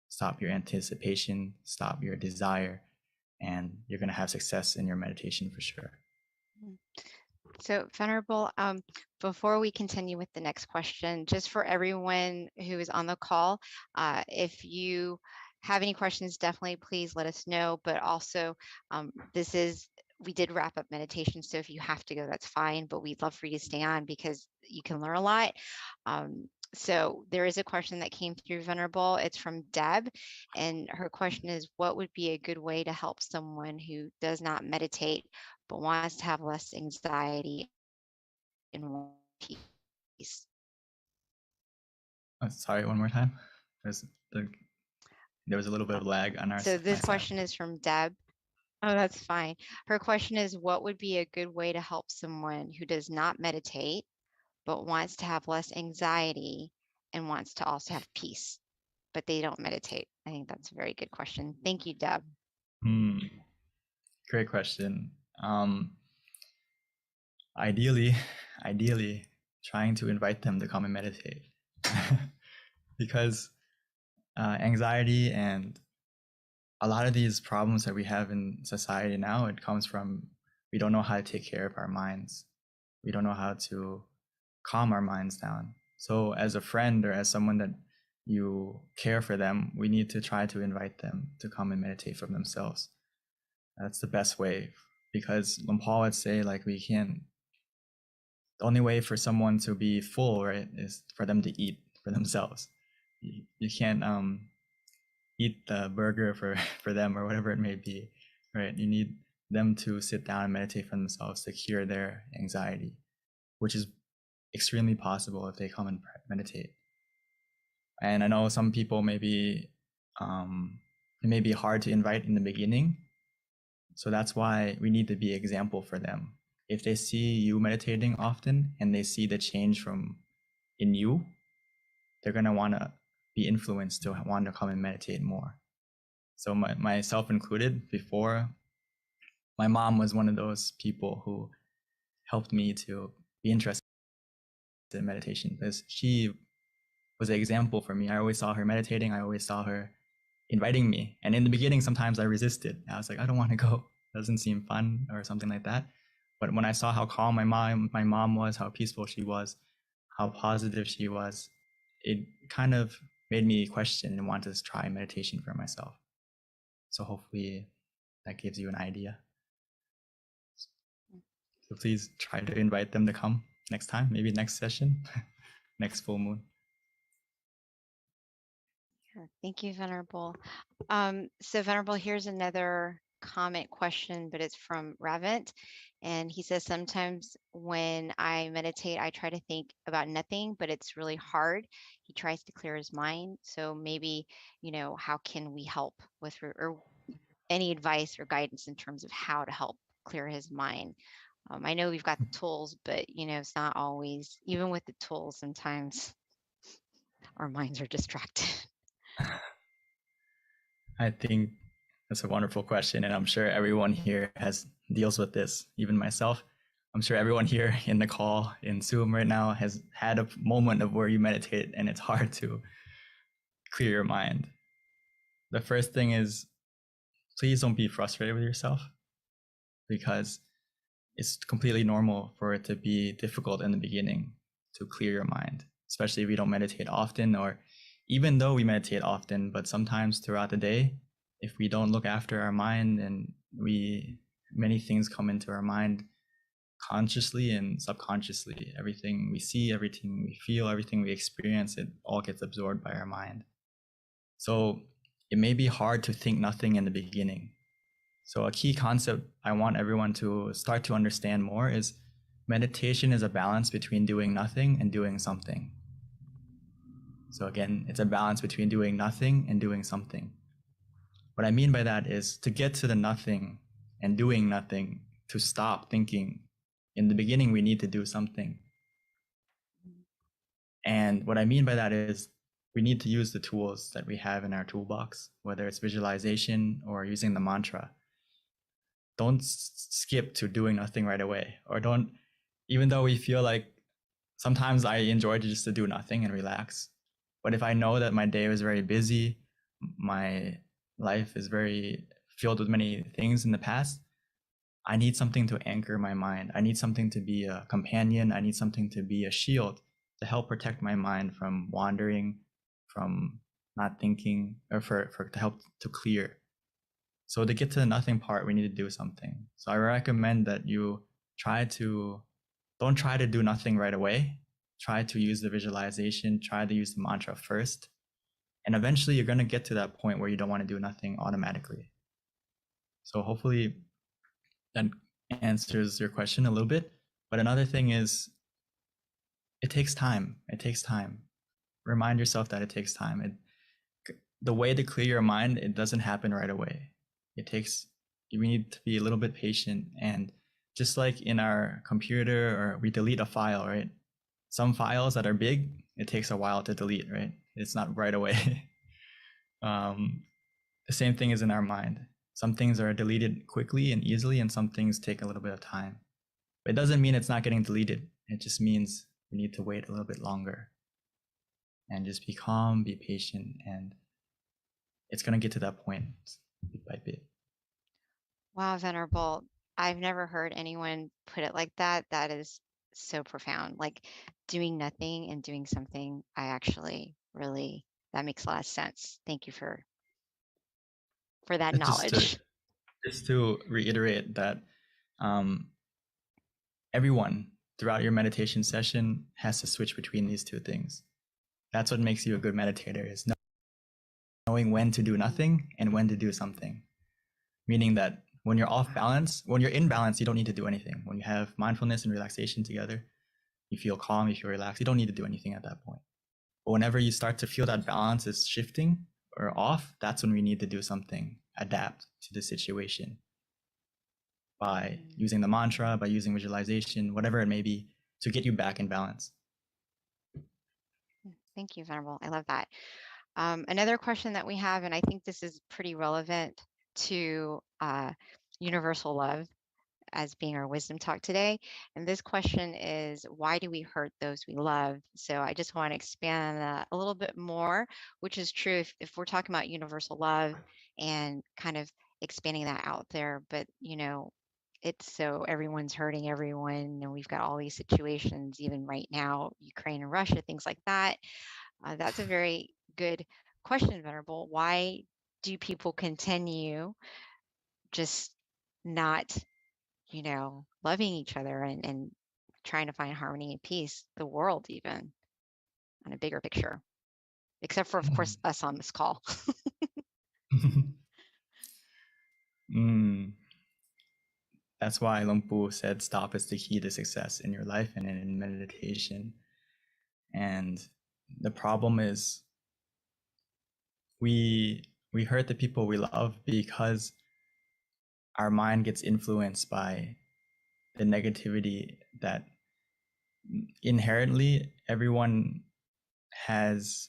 stop your anticipation, stop your desire, and you're going to have success in your meditation for sure. So Venerable, before we continue with the next question, just for everyone who is on the call, if you have any questions, definitely please let us know. But also, we did wrap up meditation, so if you have to go, that's fine. But we'd love for you to stay on because you can learn a lot. So there is a question that came through, Venerable. It's from Deb, and her question is, what would be a good way to help someone who does not meditate but wants to have less anxiety and more peace? Oh, sorry, one more time. There was a little bit of lag on our So this my question side. is from Deb. Oh, that's fine. Her question is, what would be a good way to help someone who does not meditate but wants to have less anxiety and wants to also have peace, but they don't meditate? I think that's a very good question. Thank you, Deb. Great question. Ideally, trying to invite them to come and meditate, because anxiety and a lot of these problems that we have in society now, it comes from we don't know how to take care of our minds. We don't know how to calm our minds down. So as a friend or as someone that you care for them, we need to try to invite them to come and meditate for themselves. That's the best way, because Luang Por would say, like, we can't, the only way for someone to be full, right, is for them to eat for themselves. You can't eat the burger for them or whatever it may be, right? You need them to sit down and meditate for themselves to cure their anxiety, which is extremely possible if they come and meditate. And I know some people maybe it may be hard to invite in the beginning, so that's why we need to be an example for them. If they see you meditating often and they see the change in you, they're gonna want to be influenced to want to come and meditate more. So myself included, before, my mom was one of those people who helped me to be interested in meditation, because she was an example for me. I always saw her meditating. I always saw her inviting me. And in the beginning, sometimes I resisted. I was like, I don't want to go. It doesn't seem fun or something like that. But when I saw how calm my mom was, how peaceful she was, how positive she was, it kind of made me question and want to try meditation for myself. So hopefully that gives you an idea. So please try to invite them to come next time, maybe next session, next full moon. Yeah, thank you, Venerable. So Venerable, here's another comment question, but it's from Ravint. And he says, sometimes when I meditate, I try to think about nothing, but it's really hard. He tries to clear his mind. So maybe, how can we help with, or any advice or guidance in terms of how to help clear his mind? I know we've got the tools, but it's not always, even with the tools, sometimes our minds are distracted. I think that's a wonderful question, and I'm sure everyone here deals with this, even myself. I'm sure everyone here in the call in Zoom right now has had a moment of where you meditate and it's hard to clear your mind. The first thing is, please don't be frustrated with yourself, because it's completely normal for it to be difficult in the beginning to clear your mind, especially if we don't meditate often, or even though we meditate often, but sometimes throughout the day, if we don't look after our mind, and many things come into our mind consciously and subconsciously. Everything we see, everything we feel, everything we experience, it all gets absorbed by our mind. So it may be hard to think nothing in the beginning. So a key concept I want everyone to start to understand more is meditation is a balance between doing nothing and doing something. So again, it's a balance between doing nothing and doing something. What I mean by that is to get to the nothing and doing nothing, to stop thinking. In the beginning, we need to do something. And what I mean by that is we need to use the tools that we have in our toolbox, whether it's visualization or using the mantra. Don't skip to doing nothing right away, or don't, even though we feel like sometimes I enjoy just to do nothing and relax. But if I know that my day was very busy, my life is very filled with many things in the past, I need something to anchor my mind. I need something to be a companion. I need something to be a shield to help protect my mind from wandering, from not thinking, or for to help to clear. So to get to the nothing part, we need to do something. So I recommend that you don't try to do nothing right away. Try to use the visualization, try to use the mantra first. And eventually you're going to get to that point where you don't want to do nothing automatically. So hopefully that answers your question a little bit. But another thing is, it takes time. It takes time. Remind yourself that it takes time. The way to clear your mind, it doesn't happen right away. We need to be a little bit patient. And just like in our computer, or we delete a file, right? Some files that are big, it takes a while to delete, right? It's not right away. The same thing is in our mind. Some things are deleted quickly and easily, and some things take a little bit of time. But it doesn't mean it's not getting deleted. It just means we need to wait a little bit longer and just be calm, be patient, and it's going to get to that point bit by bit. Wow, Venerable. I've never heard anyone put it like that. That is so profound. Like doing nothing and doing something. I actually really, that makes a lot of sense. Thank you for that knowledge. Just to reiterate that everyone throughout your meditation session has to switch between these two things. That's what makes you a good meditator, is knowing when to do nothing and when to do something. Meaning that when you're off balance, when you're in balance, you don't need to do anything. When you have mindfulness and relaxation together, you feel calm, you feel relaxed, you don't need to do anything at that point. But whenever you start to feel that balance is shifting or off, that's when we need to do something, adapt to the situation by using the mantra, by using visualization, whatever it may be, to get you back in balance. Thank you, Venerable. I love that. Another question that we have, and I think this is pretty relevant to universal love as being our wisdom talk today. And this question is, why do we hurt those we love? So I just want to expand on that a little bit more, which is true if we're talking about universal love and kind of expanding that out there. But, it's so everyone's hurting everyone, and we've got all these situations, even right now, Ukraine and Russia, things like that. That's a very good question, Venerable. Why do people continue just not, loving each other and trying to find harmony and peace, the world even, on a bigger picture, except for, of course, us on this call? That's why Lumpu said stop is the key to success in your life and in meditation. And the problem is we hurt the people we love because our mind gets influenced by the negativity that inherently everyone has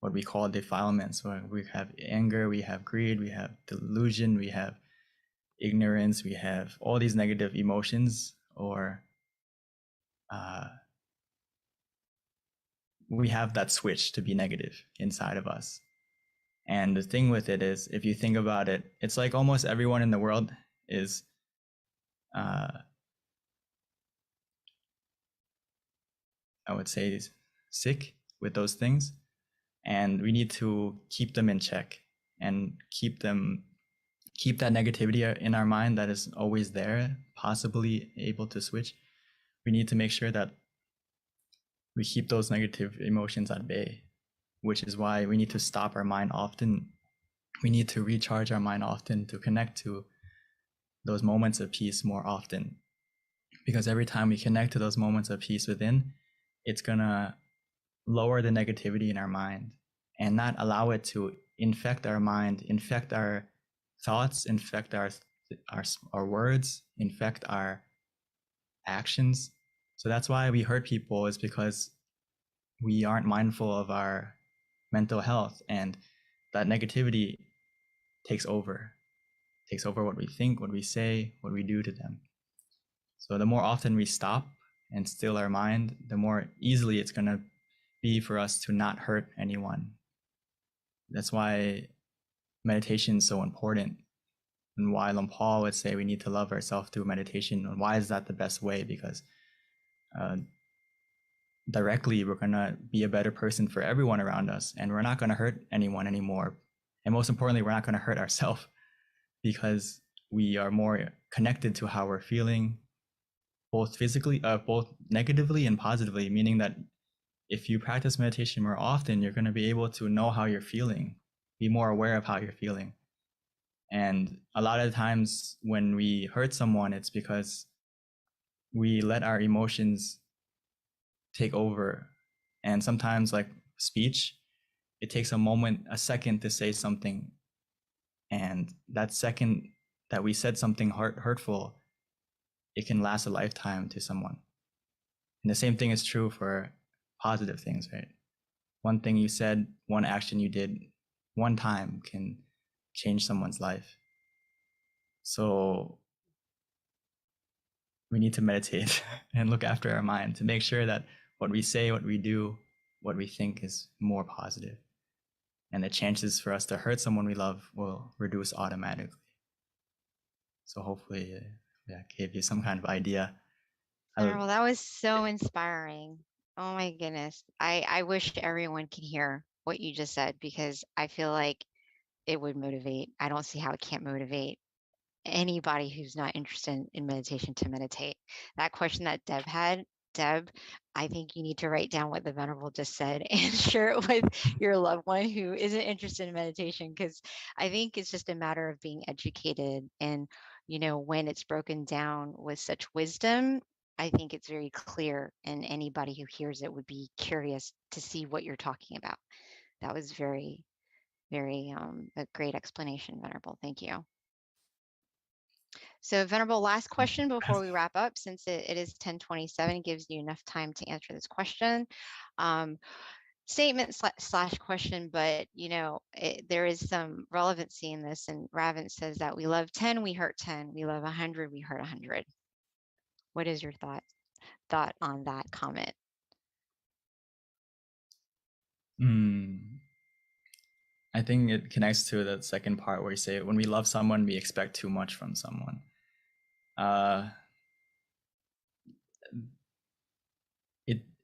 what we call defilements. So we have anger, we have greed, we have delusion, we have ignorance, we have all these negative emotions, or we have that switch to be negative inside of us. And the thing with it is, if you think about it, it's like almost everyone in the world is I would say sick with those things, and we need to keep them in check and keep that negativity in our mind that is always there, possibly able to switch. We need to make sure that we keep those negative emotions at bay. which is why we need to stop our mind often. We need to recharge our mind often to connect to those moments of peace more often. Because every time we connect to those moments of peace within, it's gonna lower the negativity in our mind and not allow it to infect our mind, infect our thoughts, infect our words, infect our actions. So that's why we hurt people, is because we aren't mindful of our mental health, and that negativity takes over what we think, what we say, what we do to them. So the more often we stop and still our mind, the more easily it's going to be for us to not hurt anyone. That's why meditation is so important, and why Paul would say we need to love ourselves through meditation. And why is that the best way? Because directly we're going to be a better person for everyone around us, and we're not going to hurt anyone anymore. And most importantly, we're not going to hurt ourselves, because we are more connected to how we're feeling, both physically, both negatively and positively, meaning that if you practice meditation more often, you're going to be able to know how you're feeling, be more aware of how you're feeling. And a lot of times when we hurt someone, it's because we let our emotions take over. And sometimes, like speech, it takes a second to say something. And that second that we said something hurtful, it can last a lifetime to someone. And the same thing is true for positive things, right? One thing you said, one action you did one time can change someone's life. So we need to meditate and look after our mind to make sure that what we say, what we do, what we think is more positive. And the chances for us to hurt someone we love will reduce automatically. So hopefully that gave you some kind of idea. Well, that was so inspiring. Oh my goodness. I wish everyone could hear what you just said, because I feel like it would motivate. I don't see how it can't motivate anybody who's not interested in meditation to meditate. That question that Deb had, Deb, I think you need to write down what the Venerable just said and share it with your loved one who isn't interested in meditation, because I think it's just a matter of being educated. And, when it's broken down with such wisdom, I think it's very clear, and anybody who hears it would be curious to see what you're talking about. That was very, very a great explanation, Venerable. Thank you. So Venerable, last question before we wrap up, since it is 10:27, gives you enough time to answer this question. Statement slash question, but there is some relevancy in this. And Ravin says that we love 10, we hurt 10. We love 100, we hurt 100. What is your thought on that comment? I think it connects to the second part where you say, when we love someone, we expect too much from someone.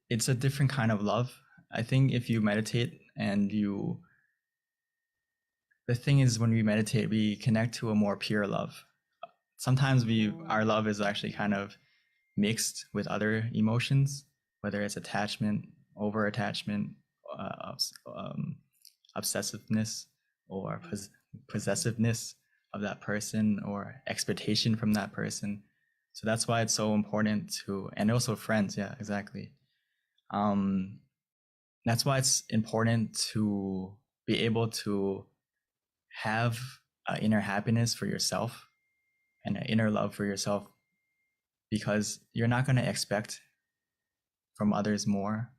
It's a different kind of love. I think if you meditate the thing is, when we meditate, we connect to a more pure love. Sometimes our love is actually kind of mixed with other emotions, whether it's attachment, over attachment, obsessiveness, or possessiveness of that person, or expectation from that person. So that's why it's so important and also friends. Yeah, exactly. That's why it's important to be able to have an inner happiness for yourself and an inner love for yourself, because you're not going to expect from others more,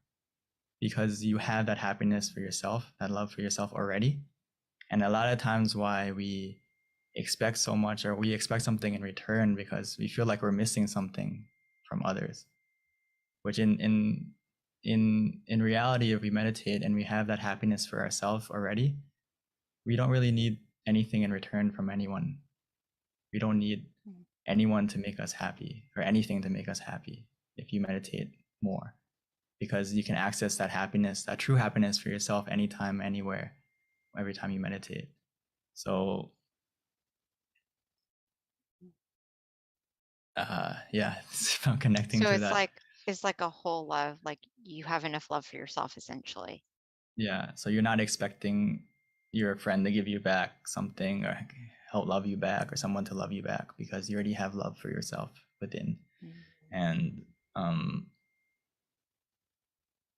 because you have that happiness for yourself, that love for yourself already. And a lot of times why we expect so much, or we expect something in return, because we feel like we're missing something from others, which in reality, if we meditate and we have that happiness for ourselves already, we don't really need anything in return from anyone. We don't need anyone to make us happy, or anything to make us happy, if you meditate more, because you can access that happiness, that true happiness for yourself, anytime, anywhere, every time you meditate. So it's about connecting so to it's that. like a whole love, like you have enough love for yourself, essentially. Yeah. So you're not expecting your friend to give you back something or help love you back or someone to love you back because you already have love for yourself within. And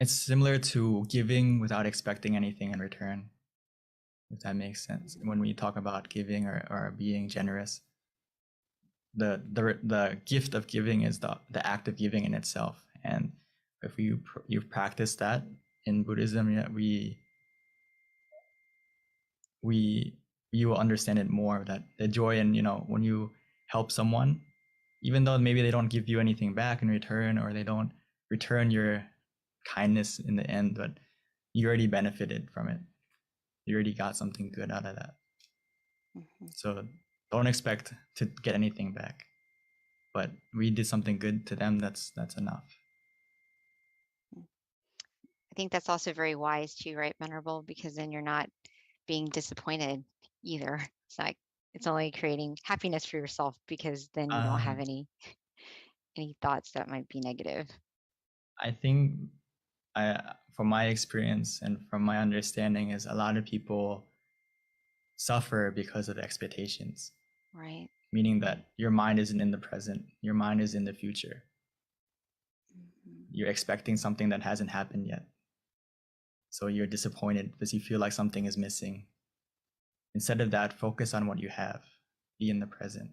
it's similar to giving without expecting anything in return, if that makes sense. When we talk about giving or being generous, the gift of giving is the act of giving in itself. And if you practice that in Buddhism, yeah, you will understand it more, that the joy in, when you help someone, even though maybe they don't give you anything back in return or they don't return your kindness in the end, but you already benefited from it. You already got something good out of that. So don't expect to get anything back, but we did something good to them. That's enough. I think that's also very wise too, right, Venerable? Because then you're not being disappointed either. It's like it's only creating happiness for yourself because then you don't have any thoughts that might be negative. I think from my experience and from my understanding is a lot of people suffer because of expectations. Right. Meaning that your mind isn't in the present, your mind is in the future. You're expecting something that hasn't happened yet. So you're disappointed because you feel like something is missing. Instead of that, focus on what you have. Be in the present.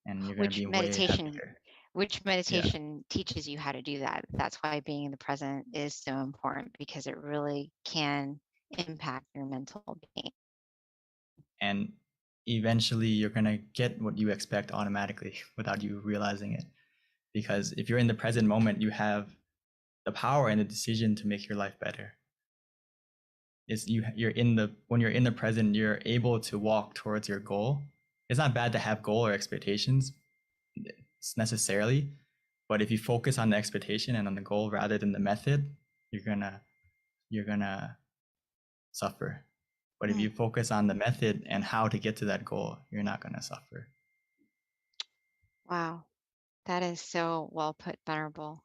And you're going to be way happier. Which meditation teaches you how to do that. That's why being in the present is so important, because it really can impact your mental being. And eventually you're going to get what you expect automatically without you realizing it. Because if you're in the present moment, you have the power and the decision to make your life better. When you're in the present, you're able to walk towards your goal. It's not bad to have goal or expectations necessarily, but if you focus on the expectation and on the goal rather than the method, you're gonna suffer. But if you focus on the method and how to get to that goal, you're not gonna suffer. Wow, that is so well put, Venerable.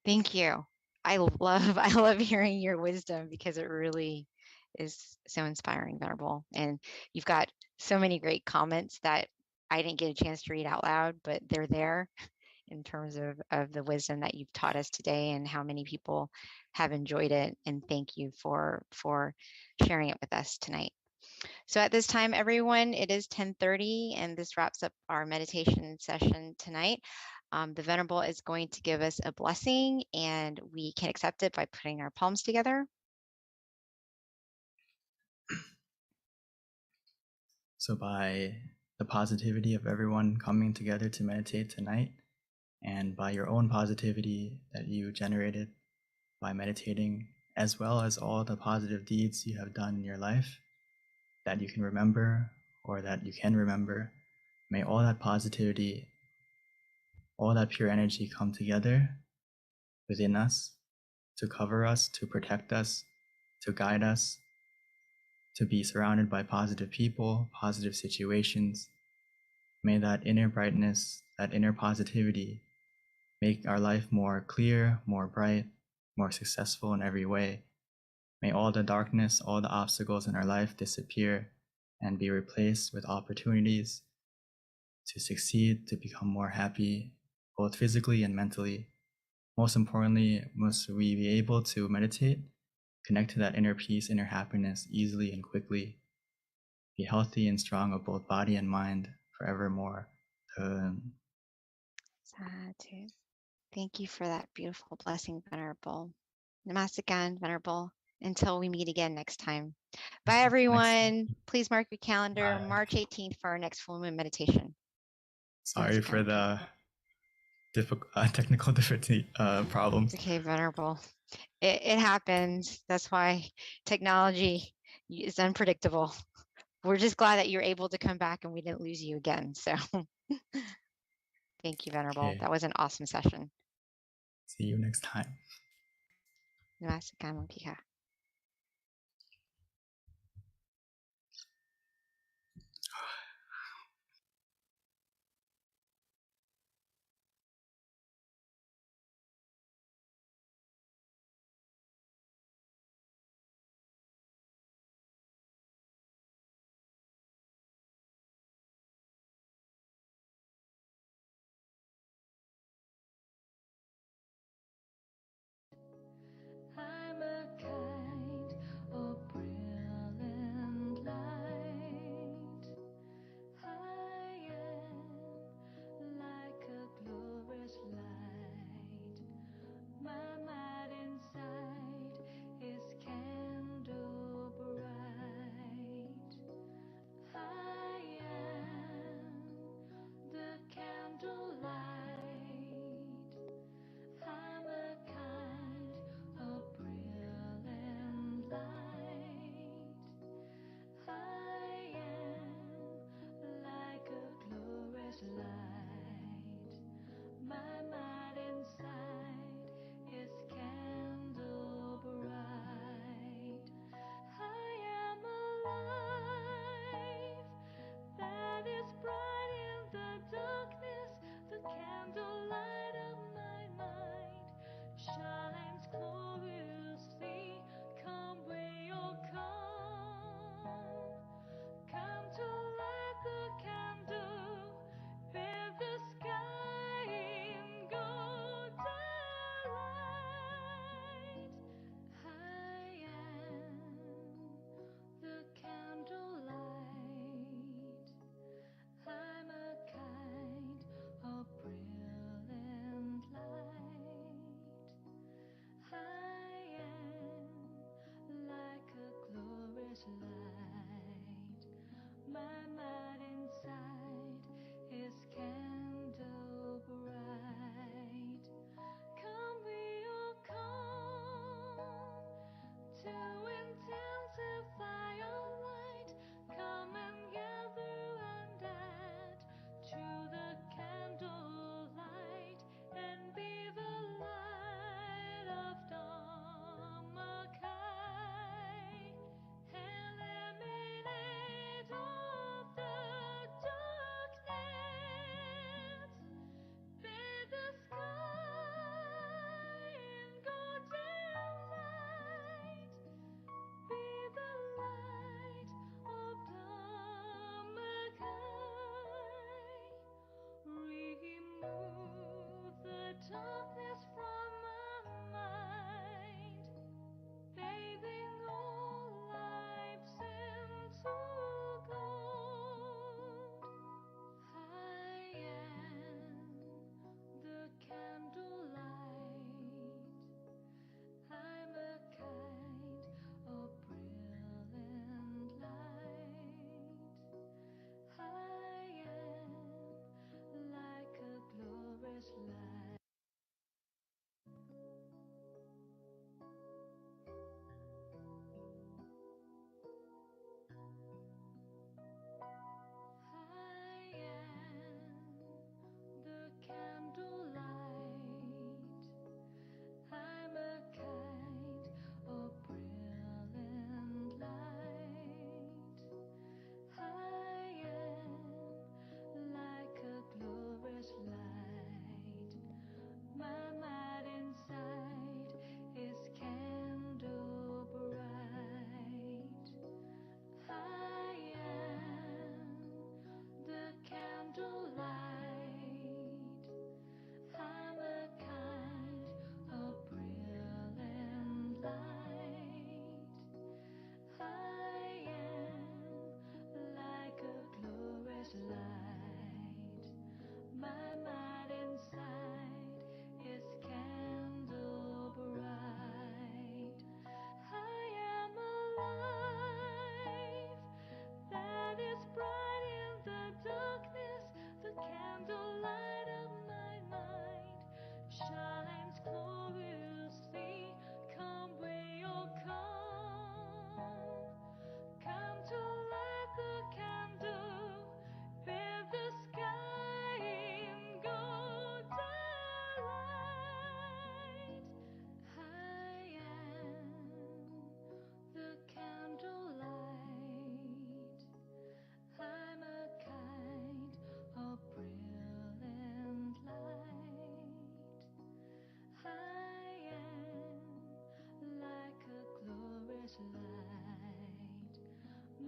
Thank you. I love hearing your wisdom, because it really is so inspiring, Venerable. And you've got so many great comments that I didn't get a chance to read out loud, but they're there in terms of the wisdom that you've taught us today and how many people have enjoyed it. And thank you for sharing it with us tonight. So at this time, everyone, it is 10:30, and this wraps up our meditation session tonight. The Venerable is going to give us a blessing, and we can accept it by putting our palms together. So by the positivity of everyone coming together to meditate tonight, and by your own positivity that you generated by meditating, as well as all the positive deeds you have done in your life that you can remember or that you can remember, may all that positivity, all that pure energy come together within us to cover us, to protect us, to guide us, to be surrounded by positive people, positive situations. May that inner brightness, that inner positivity make our life more clear, more bright, more successful in every way. May all the darkness, all the obstacles in our life disappear and be replaced with opportunities to succeed, to become more happy, both physically and mentally. Most importantly, must we be able to meditate, connect to that inner peace, inner happiness easily and quickly, be healthy and strong of both body and mind forevermore. Sadhu. Thank you for that beautiful blessing, Venerable. Namaskaran, Venerable. Until we meet again next time. Bye, everyone. Please mark your calendar, March 18th, for our next full moon meditation. Sorry for the technical difficulty problems. Okay, Venerable. It happens. That's why technology is unpredictable. We're just glad that you're able to come back and we didn't lose you again. So thank you, Venerable. Okay. That was an awesome session. See you next time. Namaskaran, Pika.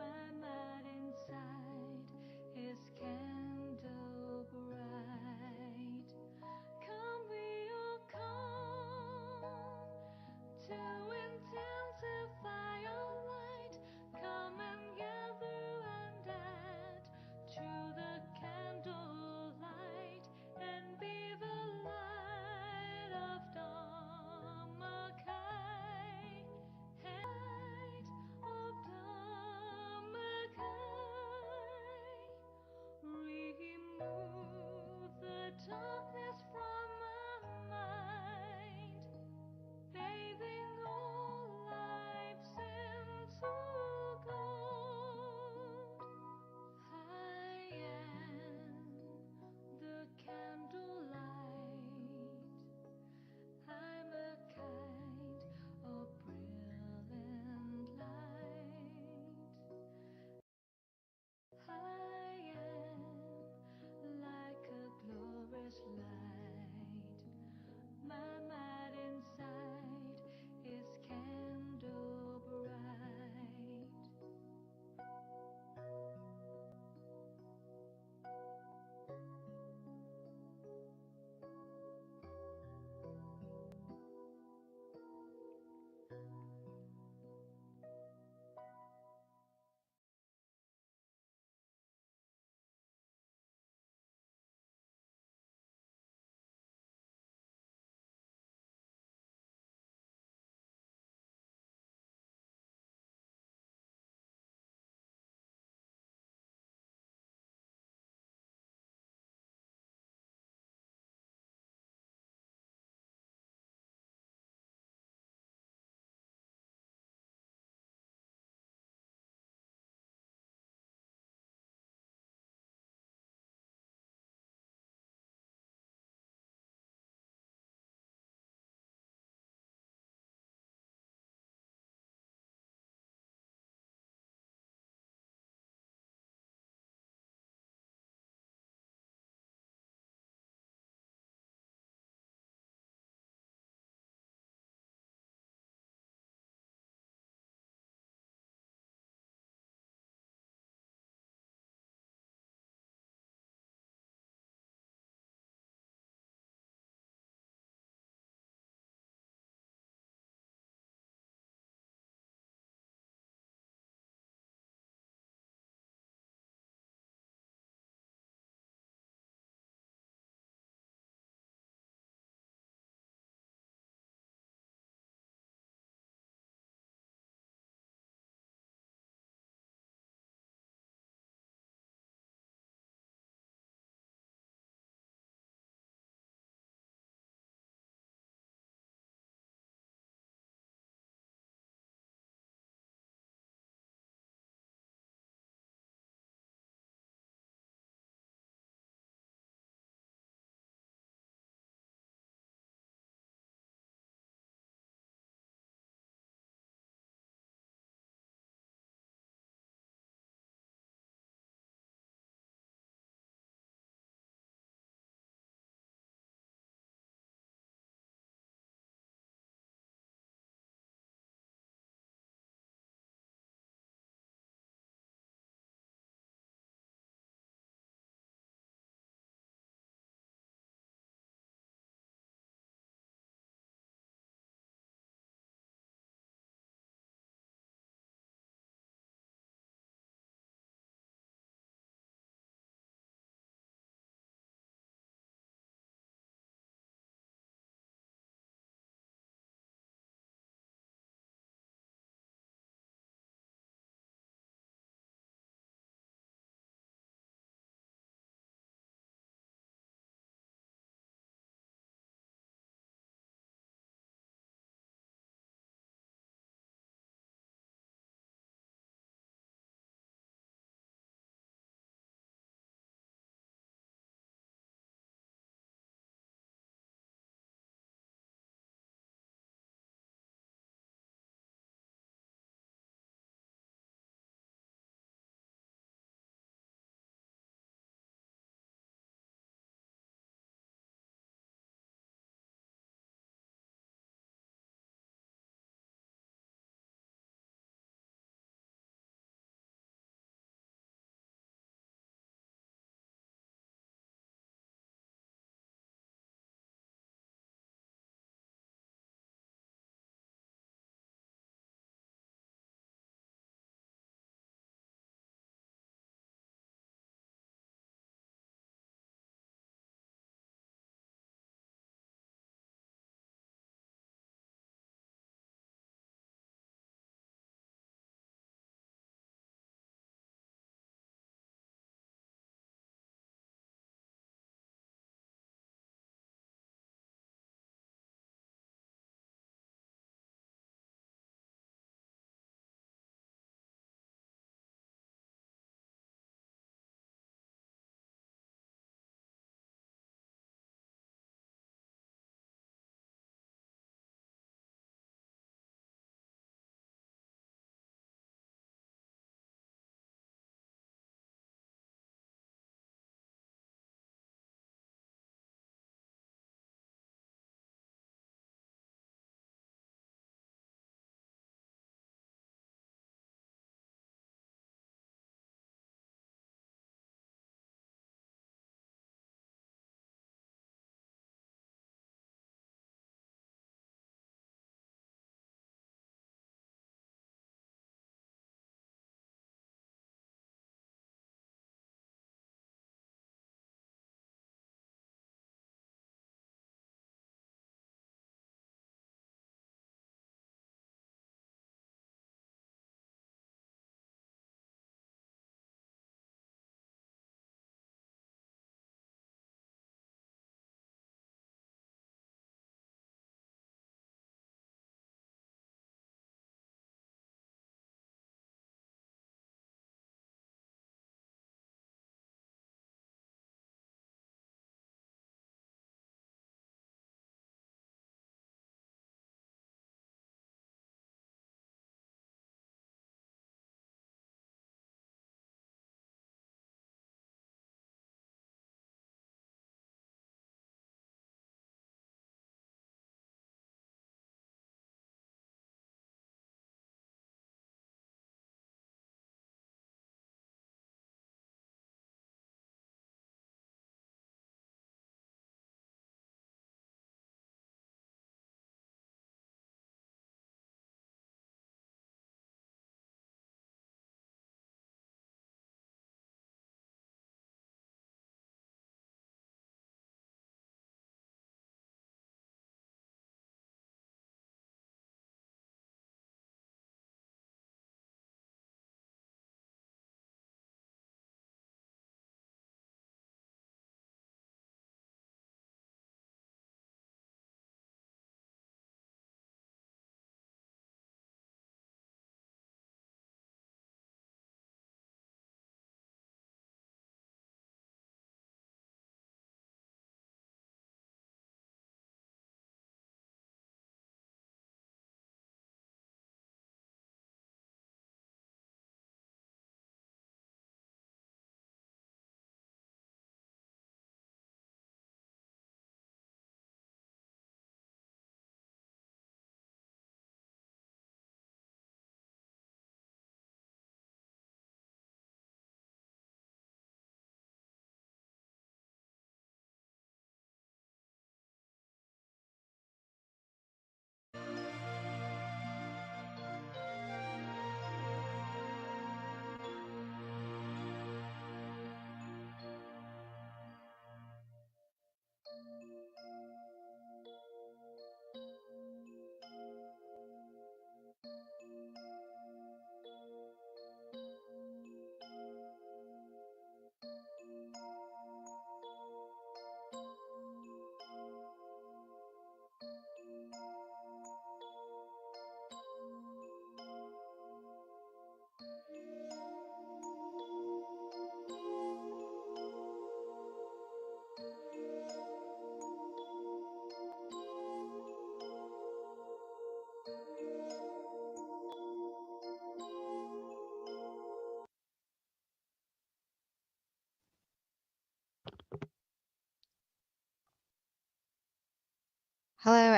my mind inside is candle bright. Come we all come to intensify our light. Come and gather and add to the candlelight and be the light of Dharmakai. Light of Dharmakai.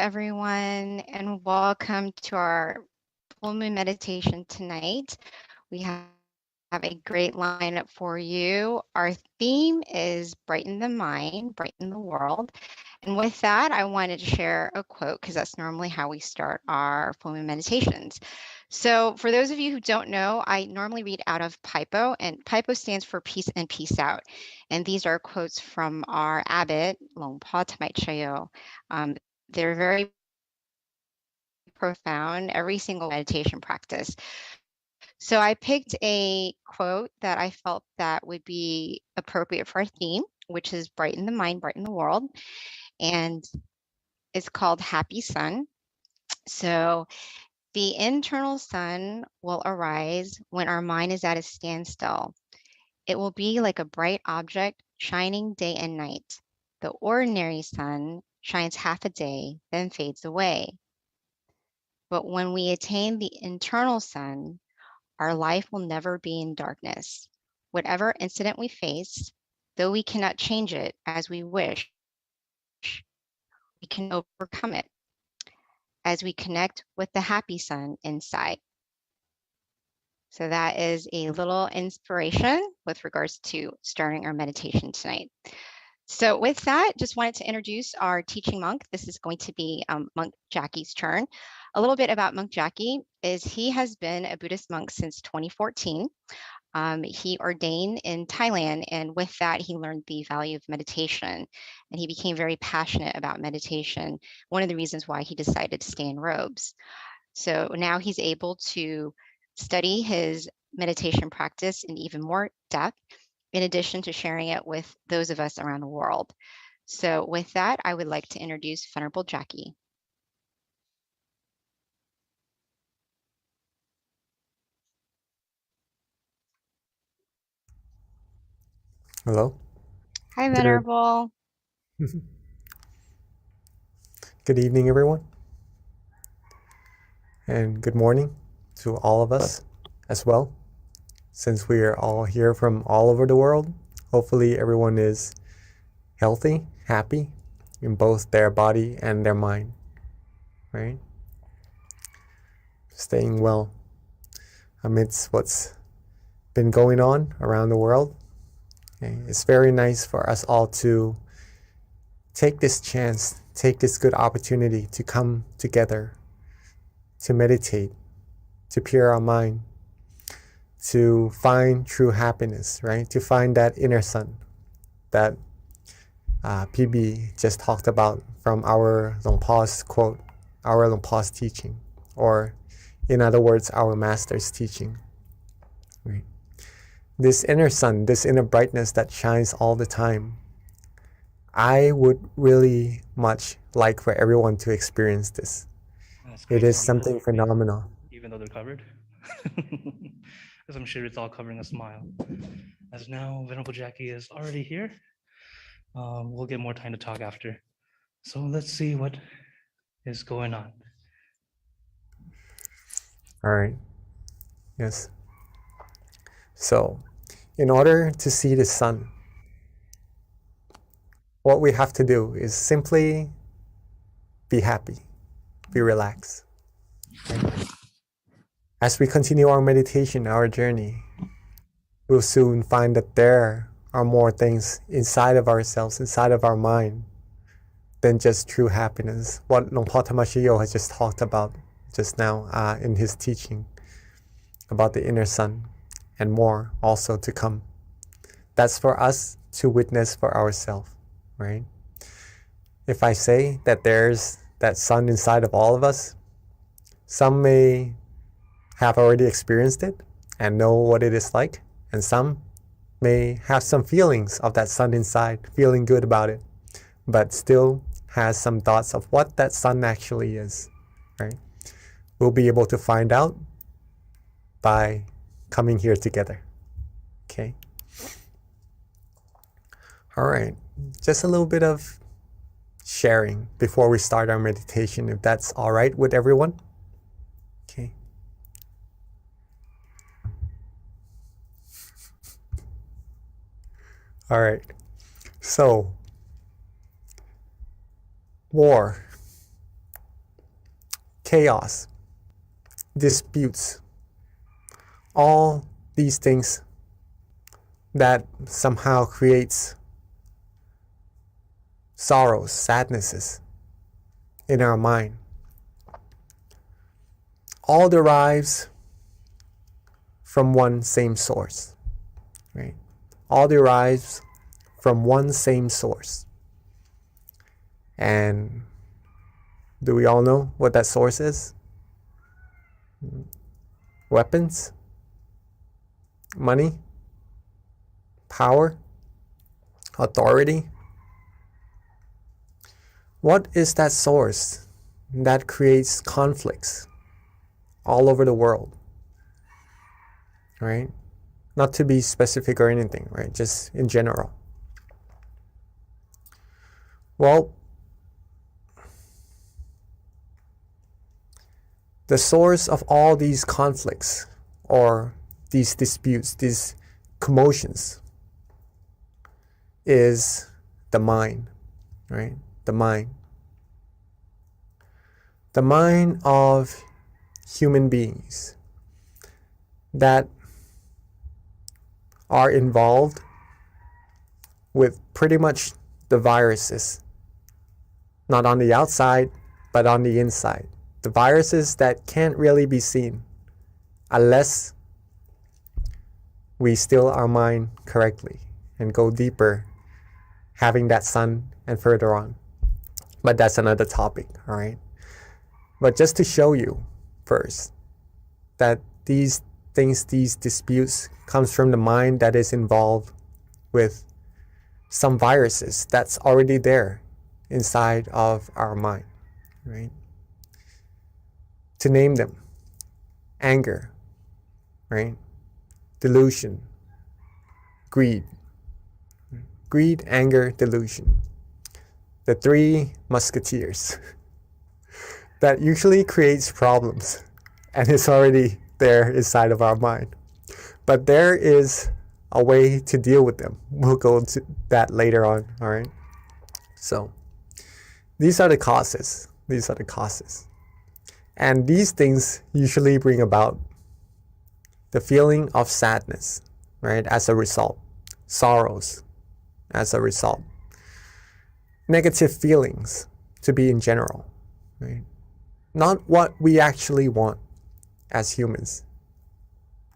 everyone, and welcome to our full moon meditation tonight. We have a great lineup for you. Our theme is brighten the mind, brighten the world. And with that, I wanted to share a quote because that's normally how we start our full moon meditations. So for those of you who don't know, I normally read out of Paipo, and Paipo stands for peace and peace out. And these are quotes from our abbot, Longpa Tamai Chayo. They're very profound, every single meditation practice. So I picked a quote that I felt that would be appropriate for our theme, which is brighten the mind, brighten the world. And it's called Happy Sun. So the internal sun will arise when our mind is at a standstill. It will be like a bright object shining day and night. The ordinary sun shines half a day, then fades away. But when we attain the internal sun, our life will never be in darkness. Whatever incident we face, though we cannot change it as we wish, we can overcome it as we connect with the happy sun inside. So that is a little inspiration with regards to starting our meditation tonight. So with that, just wanted to introduce our teaching monk. This is going to be Monk Jackie's turn. A little bit about Monk Jackie is he has been a Buddhist monk since 2014. He ordained in Thailand, and with that, he learned the value of meditation, and he became very passionate about meditation. One of the reasons why he decided to stay in robes. So now he's able to study his meditation practice in even more depth, in addition to sharing it with those of us around the world. So with that, I would like to introduce Venerable Jackie. Hello. Hi, Good, Venerable. good evening, everyone. And good morning to all of us as well. Since we are all here from all over the world, hopefully everyone is healthy, happy in both their body and their mind, right? Staying well amidst what's been going on around the world. Okay? It's very nice for us all to take this chance, take this good opportunity to come together, to meditate, to pure our mind, to find true happiness, right? To find that inner sun that PB just talked about from our Longpa's quote, our Longpa's teaching, or in other words, our master's teaching. Right? This inner sun, this inner brightness that shines all the time, I would really much like for everyone to experience this. It is something phenomenal. Even though they're covered. Because I'm sure it's all covering a smile. As now Venerable Jackie is already here. We'll get more time to talk after. So let's see what is going on. All right. Yes. So, in order to see the sun, what we have to do is simply be happy, be relaxed. Right? As we continue our meditation, our journey, we'll soon find that there are more things inside of ourselves, inside of our mind, than just true happiness. What Longpa Tamashiyo has just talked about just now in his teaching about the inner sun, and more also to come. That's for us to witness for ourselves, right? If I say that there's that sun inside of all of us, some may have already experienced it and know what it is like, and some may have some feelings of that sun inside, feeling good about it, but still has some thoughts of what that sun actually is, right? We'll be able to find out by coming here together, okay? All right, just a little bit of sharing before we start our meditation, if that's all right with everyone. Okay. All right. So, war, chaos, disputes, all these things that somehow creates sorrows, sadnesses in our mind, all derives from one same source, right? All derives from one same source. And do we all know what that source is? Weapons? Money? Power? Authority? What is that source that creates conflicts all over the world? Right? Not to be specific or anything, right? Just in general. Well, the source of all these conflicts or these disputes, these commotions, is the mind, right? The mind. The mind of human beings that are involved with pretty much the viruses, not on the outside, but on the inside. The viruses that can't really be seen unless we still our mind correctly and go deeper, having that sun and further on. But that's another topic, all right? But just to show you first that these things, these disputes comes from the mind that is involved with some viruses that's already there inside of our mind, right? To name them: anger, right? Delusion, greed, anger, delusion. The three musketeers that usually creates problems and is already there inside of our mind. But there is a way to deal with them. We'll go into that later on, all right? So these are the causes. These are the causes. And these things usually bring about the feeling of sadness, right? As a result, sorrows as a result, negative feelings to be in general, right? Not what we actually want as humans,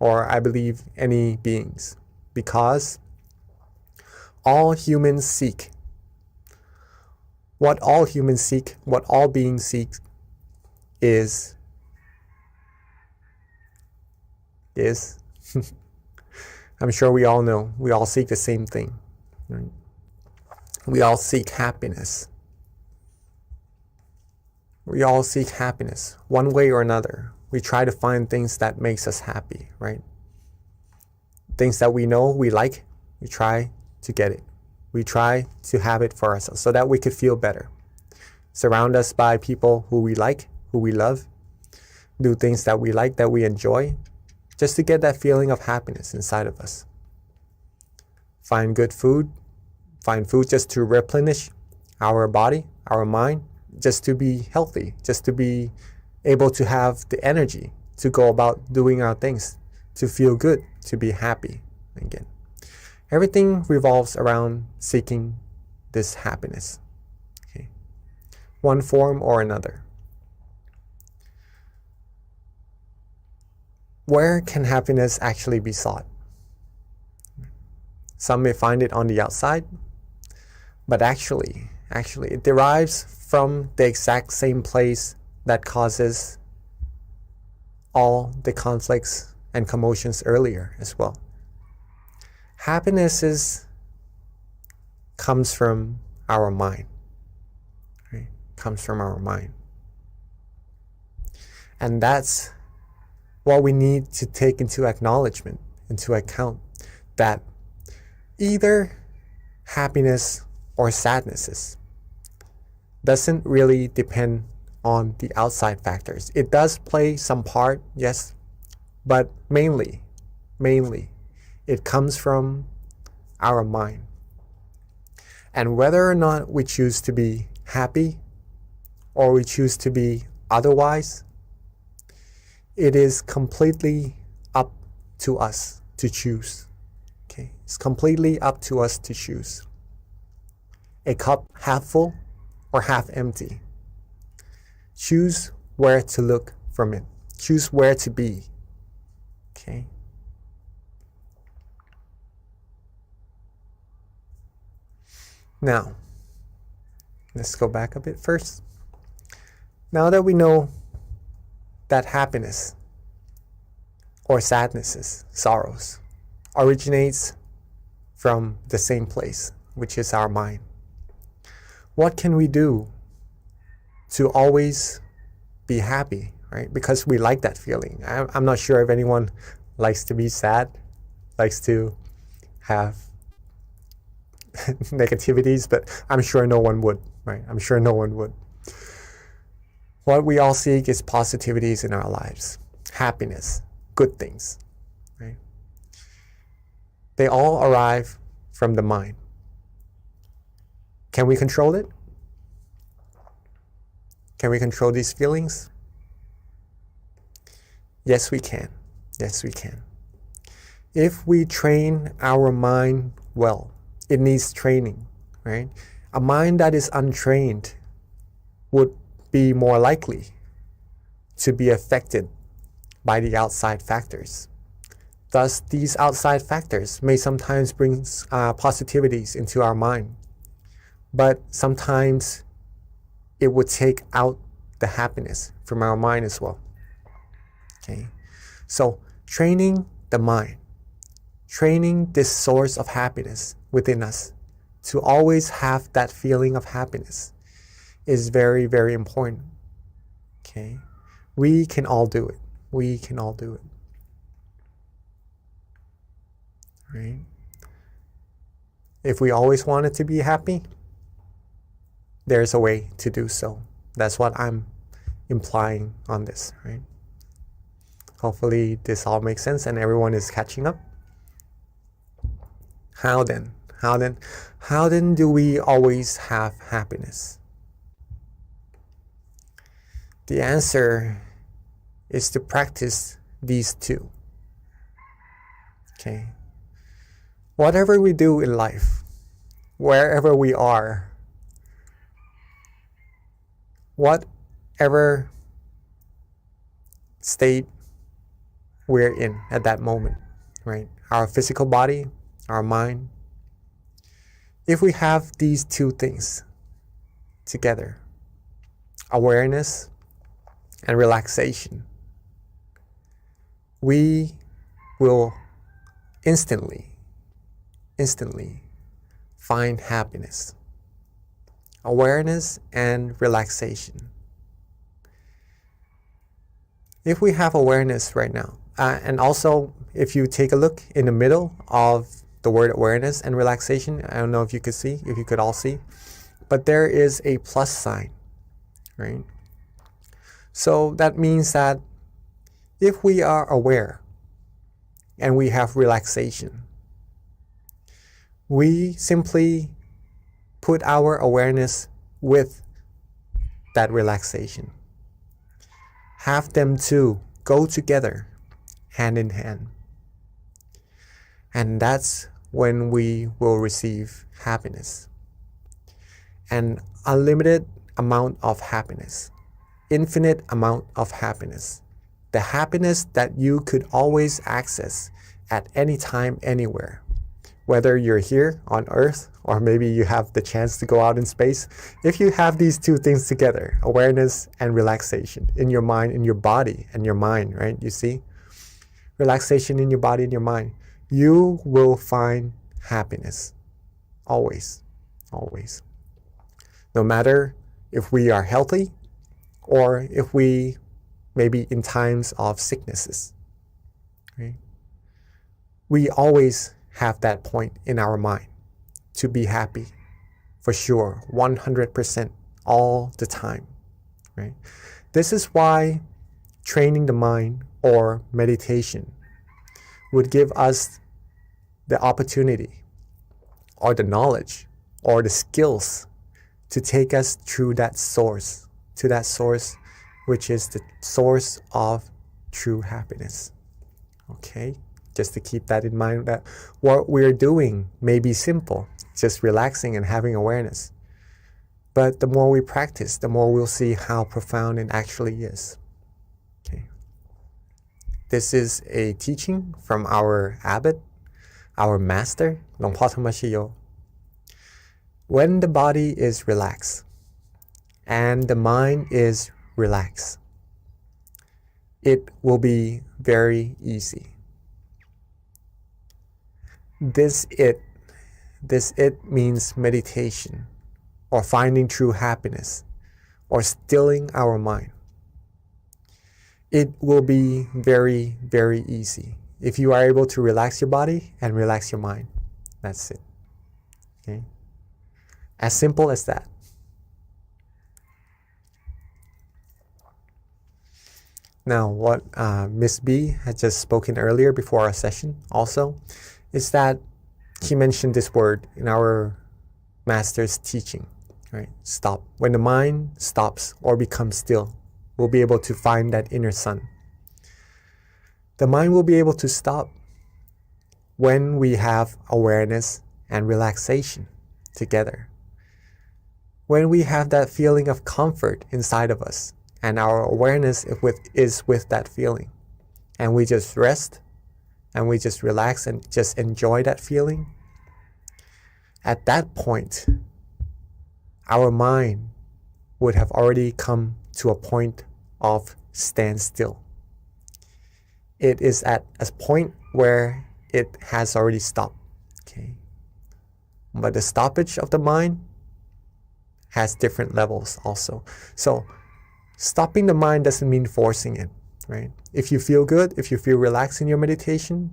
or I believe any beings, because all humans seek, what all humans seek, what all beings seek is I'm sure we all know, we all seek the same thing, right? We all seek happiness. We all seek happiness one way or another. We try to find things that makes us happy, right? Things that we know we like, we try to get it. We try to have it for ourselves so that we could feel better. Surround us by people who we like, who we love. Do things that we like, that we enjoy, just to get that feeling of happiness inside of us. Find good food. Find food just to replenish our body, our mind, just to be healthy, just to be able to have the energy to go about doing our things, to feel good, to be happy again. Everything revolves around seeking this happiness, okay? One form or another. Where can happiness actually be sought? Some may find it on the outside, but actually it derives from the exact same place that causes all the conflicts and commotions earlier as well. Happiness comes from our mind, right? Comes from our mind. And that's what we need to take into acknowledgement, into account, that either happiness or sadnesses doesn't really depend on the outside factors. It does play some part, yes, but mainly, it comes from our mind. And whether or not we choose to be happy or we choose to be otherwise, it is completely up to us to choose. Okay, it's completely up to us to choose. A cup half full or half empty. Choose where to look from it. Choose where to be. Okay. Now, let's go back a bit first. Now that we know that happiness or sadnesses, sorrows, originates from the same place, which is our mind, what can we do to always be happy, right? Because we like that feeling. I'm not sure if anyone likes to be sad, likes to have negativities, but I'm sure no one would, right? I'm sure no one would. What we all seek is positivities in our lives, happiness, good things, right? They all arrive from the mind. Can we control it? Can we control these feelings? Yes, we can. Yes, we can. If we train our mind well, it needs training, right? A mind that is untrained would be more likely to be affected by the outside factors. Thus, these outside factors may sometimes bring positivities into our mind, but sometimes it would take out the happiness from our mind as well. Okay, so training the mind, training this source of happiness within us to always have that feeling of happiness is very, very important. Okay, we can all do it. We can all do it. Right? If we always wanted to be happy, there's a way to do so. That's what I'm implying on this, right? Hopefully this all makes sense and everyone is catching up. How then? How then do we always have happiness? The answer is to practice these two. Okay. Whatever we do in life, wherever we are, whatever state we're in at that moment, right? Our physical body, our mind. If we have these two things together, awareness and relaxation, we will instantly find happiness. Awareness and relaxation. If we have awareness right now, and also if you take a look in the middle of the word awareness and relaxation, I don't know if you could all see, but there is a plus sign, right? So that means that if we are aware and we have relaxation, we simply put our awareness with that relaxation. Have them two go together, hand in hand. And that's when we will receive happiness. An unlimited amount of happiness. Infinite amount of happiness. The happiness that you could always access at any time, anywhere. Whether you're here on Earth or maybe you have the chance to go out in space, if you have these two things together, awareness and relaxation in your mind, in your body and your mind, right? You see? Relaxation in your body and your mind, you will find happiness. Always. Always. No matter if we are healthy or if we maybe in times of sicknesses, right? We always have that point in our mind to be happy, for sure, 100% all the time, right? This is why training the mind or meditation would give us the opportunity or the knowledge or the skills to take us through that source, to that source which is the source of true happiness. Okay, just to keep that in mind, that what we're doing may be simple, just relaxing and having awareness. But the more we practice, the more we'll see how profound it actually is. Okay. This is a teaching from our abbot, our master, หลวงพ่อธรรมชโย. When the body is relaxed and the mind is relaxed, it will be very easy. This it means meditation, or finding true happiness, or stilling our mind. It will be very, very easy if you are able to relax your body and relax your mind. That's it. Okay? As simple as that. Now, what Miss B had just spoken earlier before our session also is that he mentioned this word in our master's teaching, right? Stop. When the mind stops or becomes still, we'll be able to find that inner sun. The mind will be able to stop when we have awareness and relaxation together. When we have that feeling of comfort inside of us, and our awareness is with that feeling, and we just rest and we just relax and just enjoy that feeling, at that point our mind would have already come to a point of standstill. It is at a point where it has already stopped. Okay, but the stoppage of the mind has different levels also. So stopping the mind doesn't mean forcing it, right? If you feel good, if you feel relaxed in your meditation,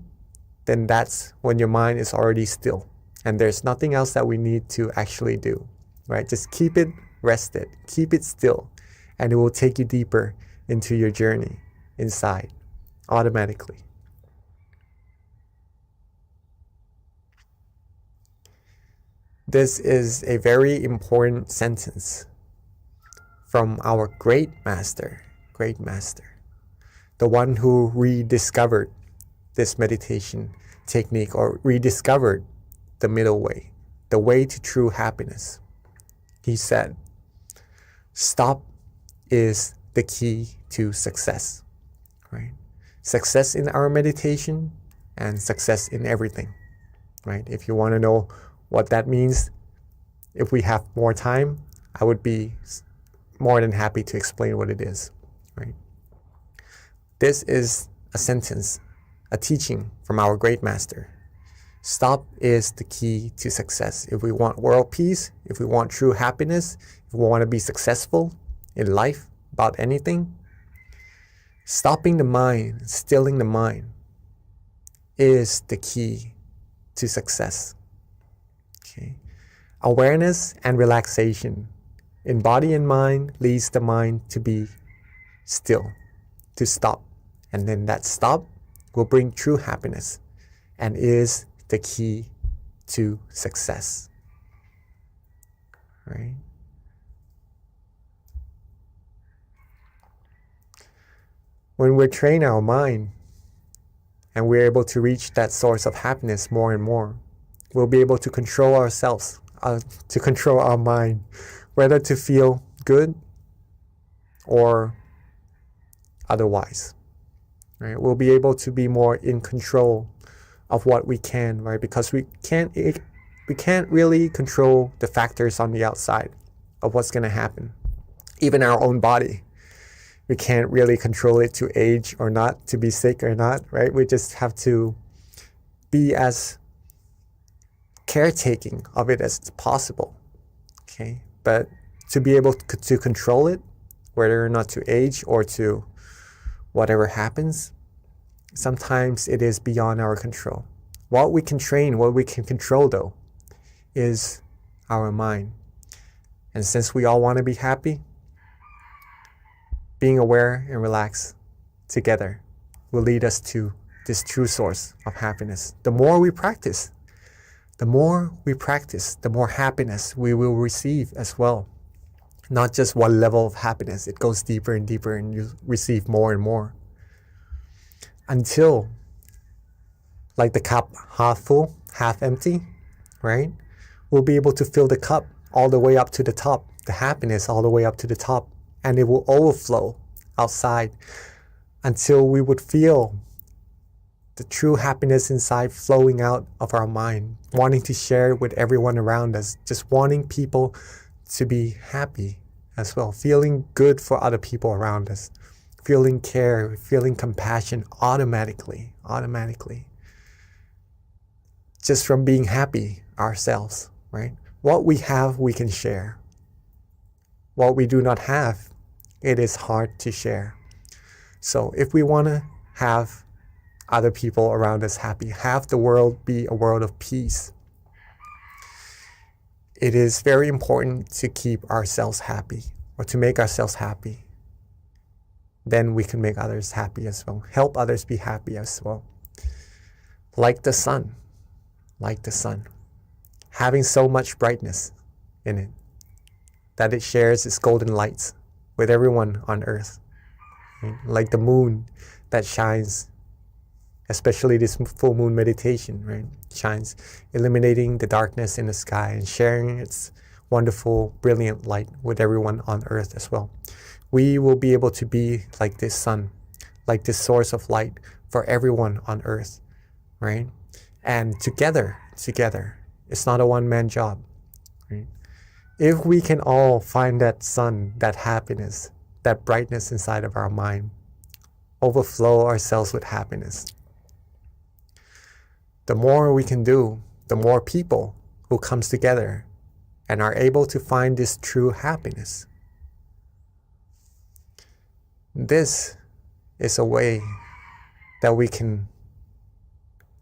then that's when your mind is already still. And there's nothing else that we need to actually do, right? Just keep it rested, keep it still, and it will take you deeper into your journey inside automatically. This is a very important sentence from our great master, the one who rediscovered this meditation technique, or rediscovered the middle way, the way to true happiness. He said, stop is the key to success, right? Success in our meditation and success in everything, right? If you want to know what that means, if we have more time, I would be more than happy to explain what it is, right? This is a sentence, a teaching from our great master. Stop is the key to success. If we want world peace, if we want true happiness, if we want to be successful in life about anything, stopping the mind, stilling the mind is the key to success. Okay. Awareness and relaxation in body and mind leads the mind to be still, to stop. And then that stop will bring true happiness and is the key to success. Right? When we train our mind and we're able to reach that source of happiness more and more, we'll be able to control ourselves, to control our mind, whether to feel good or otherwise, right? We'll be able to be more in control of what we can, right? Because we can't really control the factors on the outside of what's going to happen. Even our own body, we can't really control it to age or not, to be sick or not, right? We just have to be as caretaking of it as possible, okay? But to be able to control it, whether or not to age or to whatever happens, sometimes it is beyond our control. What we can train, what we can control though, is our mind. And since we all want to be happy, being aware and relaxed together will lead us to this true source of happiness. The more we practice, the more happiness we will receive as well. Not just one level of happiness, it goes deeper and deeper and you receive more and more. until like the cup half full, half empty, right? We'll be able to fill the cup all the way up to the top, the happiness all the way up to the top, and it will overflow outside until we would feel the true happiness inside flowing out of our mind, wanting to share it with everyone around us, just wanting people to be happy as well, feeling good for other people around us, feeling care, feeling compassion automatically, just from being happy ourselves, right? What we have, we can share. What we do not have, it is hard to share. So if we want to have other people around us happy, have the world be a world of peace, it is very important to keep ourselves happy or to make ourselves happy. Then we can make others happy as well, help others be happy as well. Like the sun, having so much brightness in it that it shares its golden lights with everyone on earth. Right? Like the moon that shines, especially this full moon meditation, right? Shines, illuminating the darkness in the sky and sharing its wonderful, brilliant light with everyone on earth as well. We will be able to be like this sun, like this source of light for everyone on earth, right? And together, it's not a one-man job, right? If we can all find that sun, that happiness, that brightness inside of our mind, overflow ourselves with happiness, the more we can do, the more people who comes together and are able to find this true happiness. This is a way that we can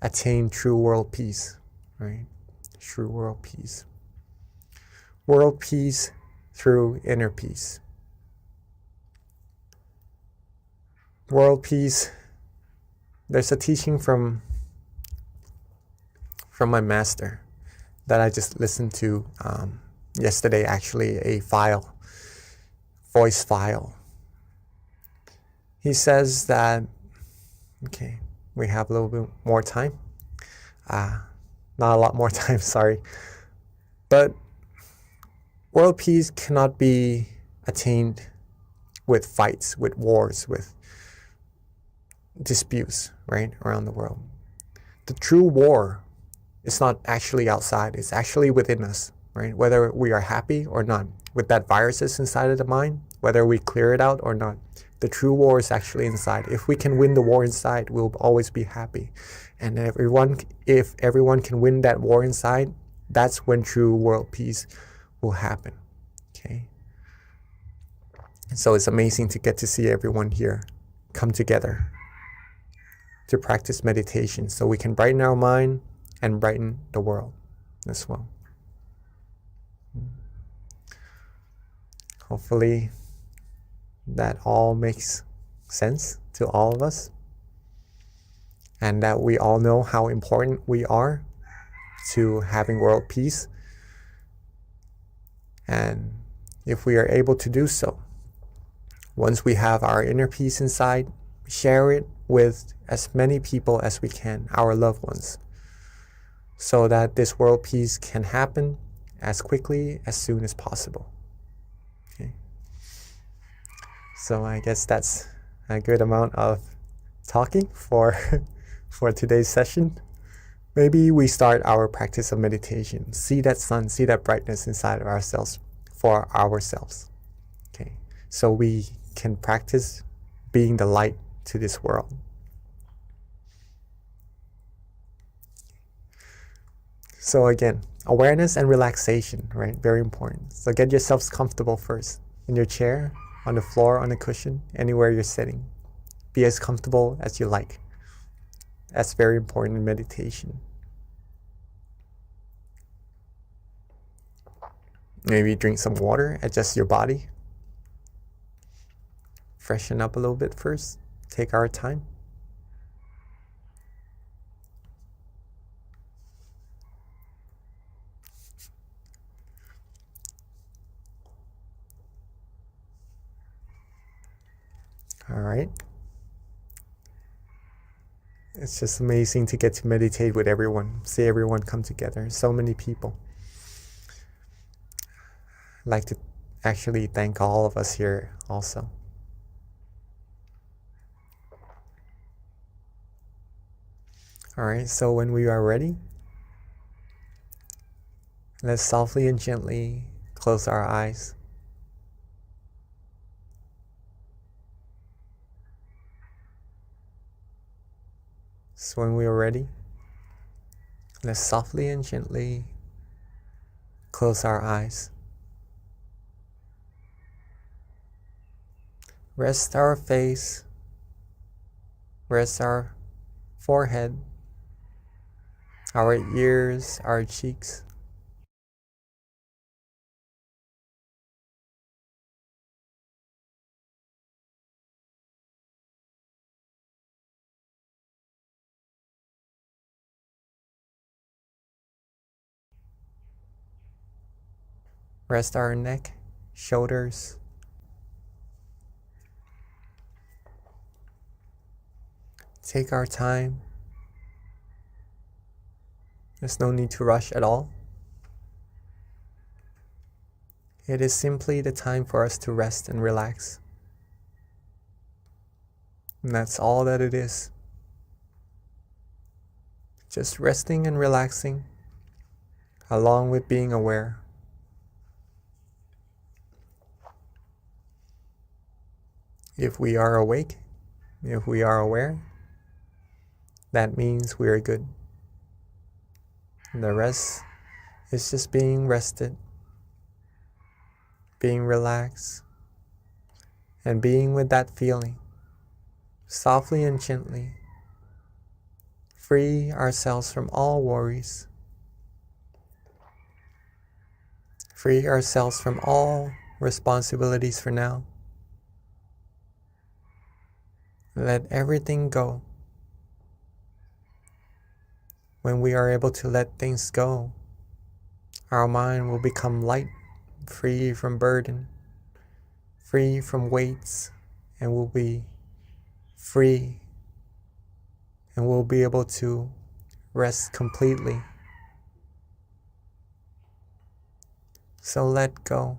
attain true world peace, right? True world peace. World peace through inner peace. World peace, there's a teaching from my master that I just listened to yesterday, actually, a voice file. He says that, okay, we have a little bit more time. Not a lot more time, sorry. But world peace cannot be attained with fights, with wars, with disputes, right, around the world. The true war is not actually outside, it's actually within us, right? Whether we are happy or not, with that viruses inside of the mind, whether we clear it out or not, the true war is actually inside. If we can win the war inside, we'll always be happy. And if everyone can win that war inside, that's when true world peace will happen, okay? And so it's amazing to get to see everyone here come together to practice meditation so we can brighten our mind and brighten the world as well. Hopefully that all makes sense to all of us, and that we all know how important we are to having world peace. And if we are able to do so, once we have our inner peace inside, share it with as many people as we can, our loved ones, so that this world peace can happen as quickly, as soon as possible. Okay. So I guess that's a good amount of talking for today's session. Maybe we start our practice of meditation. See that sun, see that brightness inside of ourselves for ourselves. Okay. So we can practice being the light to this world. So again, awareness and relaxation, right? Very important. So get yourselves comfortable first. In your chair, on the floor, on a cushion, anywhere you're sitting. Be as comfortable as you like. That's very important in meditation. Maybe drink some water, adjust your body. Freshen up a little bit first. Take our time. All right. It's just amazing to get to meditate with everyone, see everyone come together, so many people. I'd like to actually thank all of us here also. All right, so when we are ready, let's softly and gently close our eyes. So when we are ready, let's softly and gently close our eyes. Rest our face, rest our forehead, our ears, our cheeks. Rest our neck, shoulders. Take our time. There's no need to rush at all. It is simply the time for us to rest and relax. And that's all that it is. Just resting and relaxing, along with being aware. If we are awake, if we are aware, that means we are good. And the rest is just being rested, being relaxed, and being with that feeling, softly and gently. Free ourselves from all worries. Free ourselves from all responsibilities for now. Let everything go. When we are able to let things go, our mind will become light, free from burden, free from weights, and will be free, and we'll be able to rest completely. So let go.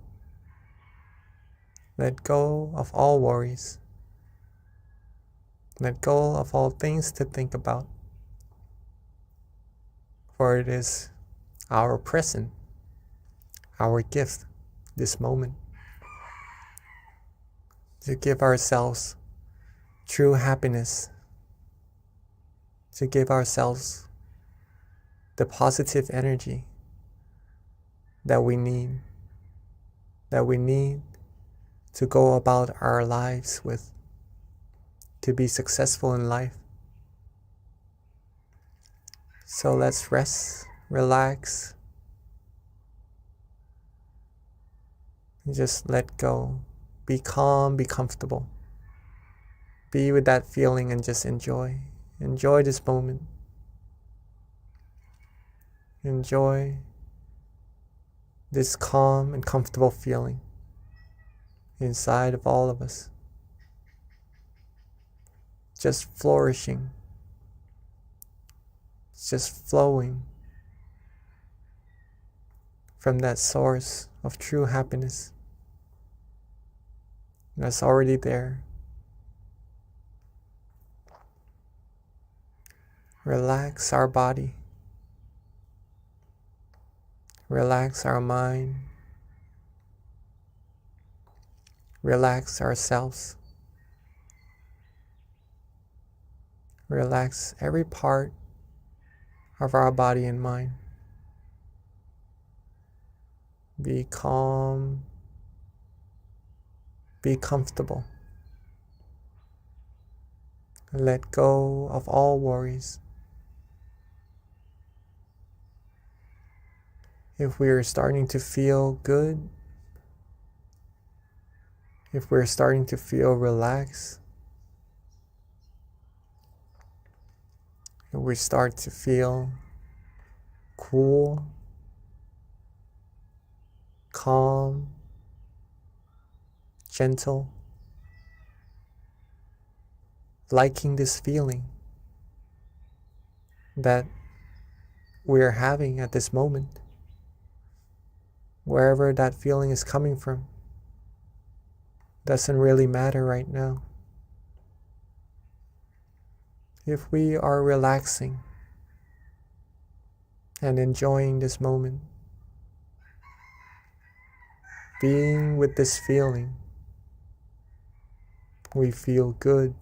Let go of all worries. Let go of all things to think about. For it is our present, our gift, this moment, to give ourselves true happiness, to give ourselves the positive energy that we need to go about our lives with, to be successful in life. So let's rest, relax, and just let go. Be calm, be comfortable. Be with that feeling and just enjoy. Enjoy this moment. Enjoy this calm and comfortable feeling inside of all of us. Just flourishing. Just flowing from that source of true happiness that's already there. Relax our body. Relax our mind. Relax ourselves. Relax every part of our body and mind. Be calm. Be comfortable. Let go of all worries. If we are starting to feel good, if we're starting to feel relaxed, if we start to feel cool, calm, gentle, liking this feeling, that we're having at this moment, wherever that feeling is coming from, doesn't really matter right now. If we are relaxing and enjoying this moment, being with this feeling, we feel good,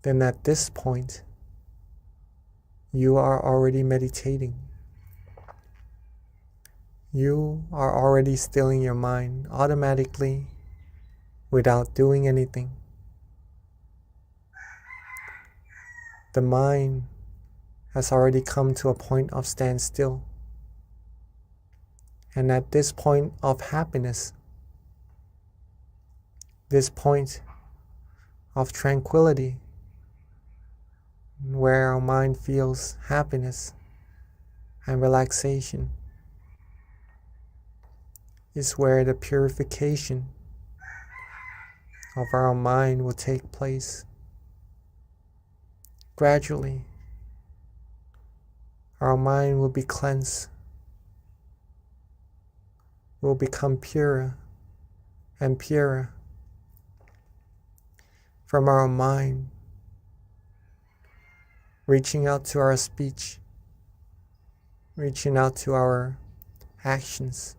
then at this point, you are already meditating. You are already stilling your mind automatically without doing anything. The mind has already come to a point of standstill. And at this point of happiness, this point of tranquility, where our mind feels happiness and relaxation, is where the purification of our mind will take place. Gradually, our mind will be cleansed, will become purer and purer. From our mind, reaching out to our speech, reaching out to our actions,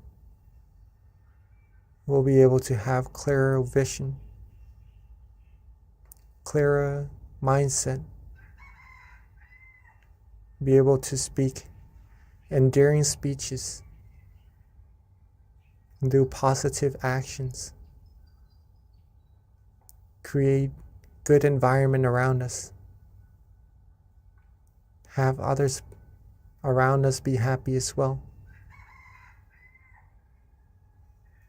we'll be able to have clearer vision, clearer mindset, be able to speak endearing speeches, do positive actions, create good environment around us, have others around us be happy as well,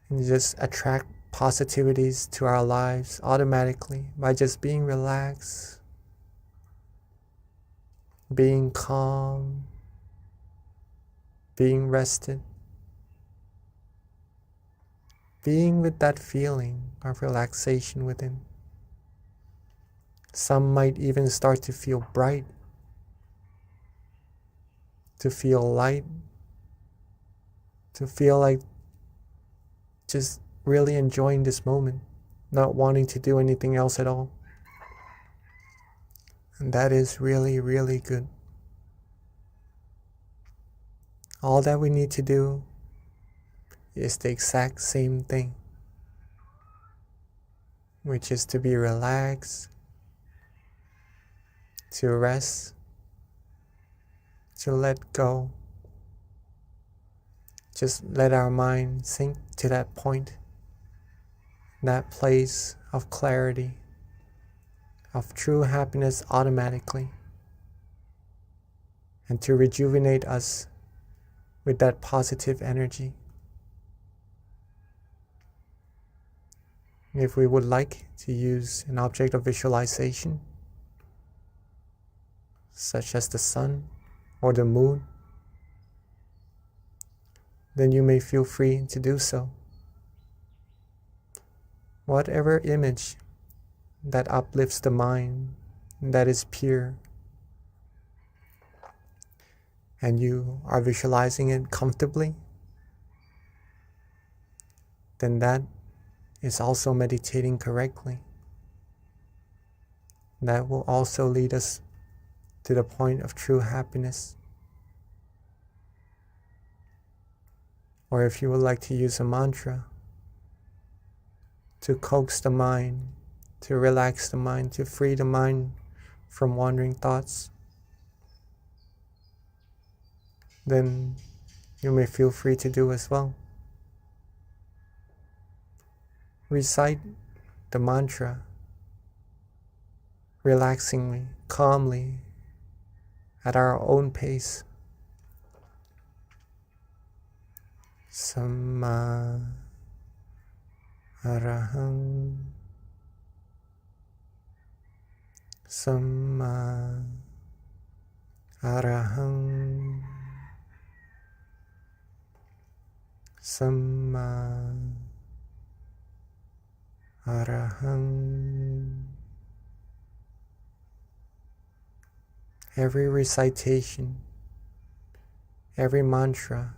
and just attract positivities to our lives automatically by just being relaxed, being calm, being rested, being with that feeling of relaxation within. Some might even start to feel bright, to feel light, to feel like just really enjoying this moment, not wanting to do anything else at all. And that is really, really good. All that we need to do is the exact same thing, which is to be relaxed, to rest, to let go. Just let our mind sink to that point, that place of clarity, of true happiness automatically, and to rejuvenate us with that positive energy. If we would like to use an object of visualization, such as the sun or the moon, then you may feel free to do so. Whatever image that uplifts the mind, that is pure, and you are visualizing it comfortably, then that is also meditating correctly. That will also lead us to the point of true happiness. Or if you would like to use a mantra to coax the mind, to relax the mind, to free the mind from wandering thoughts, then you may feel free to do as well. Recite the mantra relaxingly, calmly, at our own pace. Samma Arahang, Samma Arahang, Samma Arahang. every recitation, every mantra,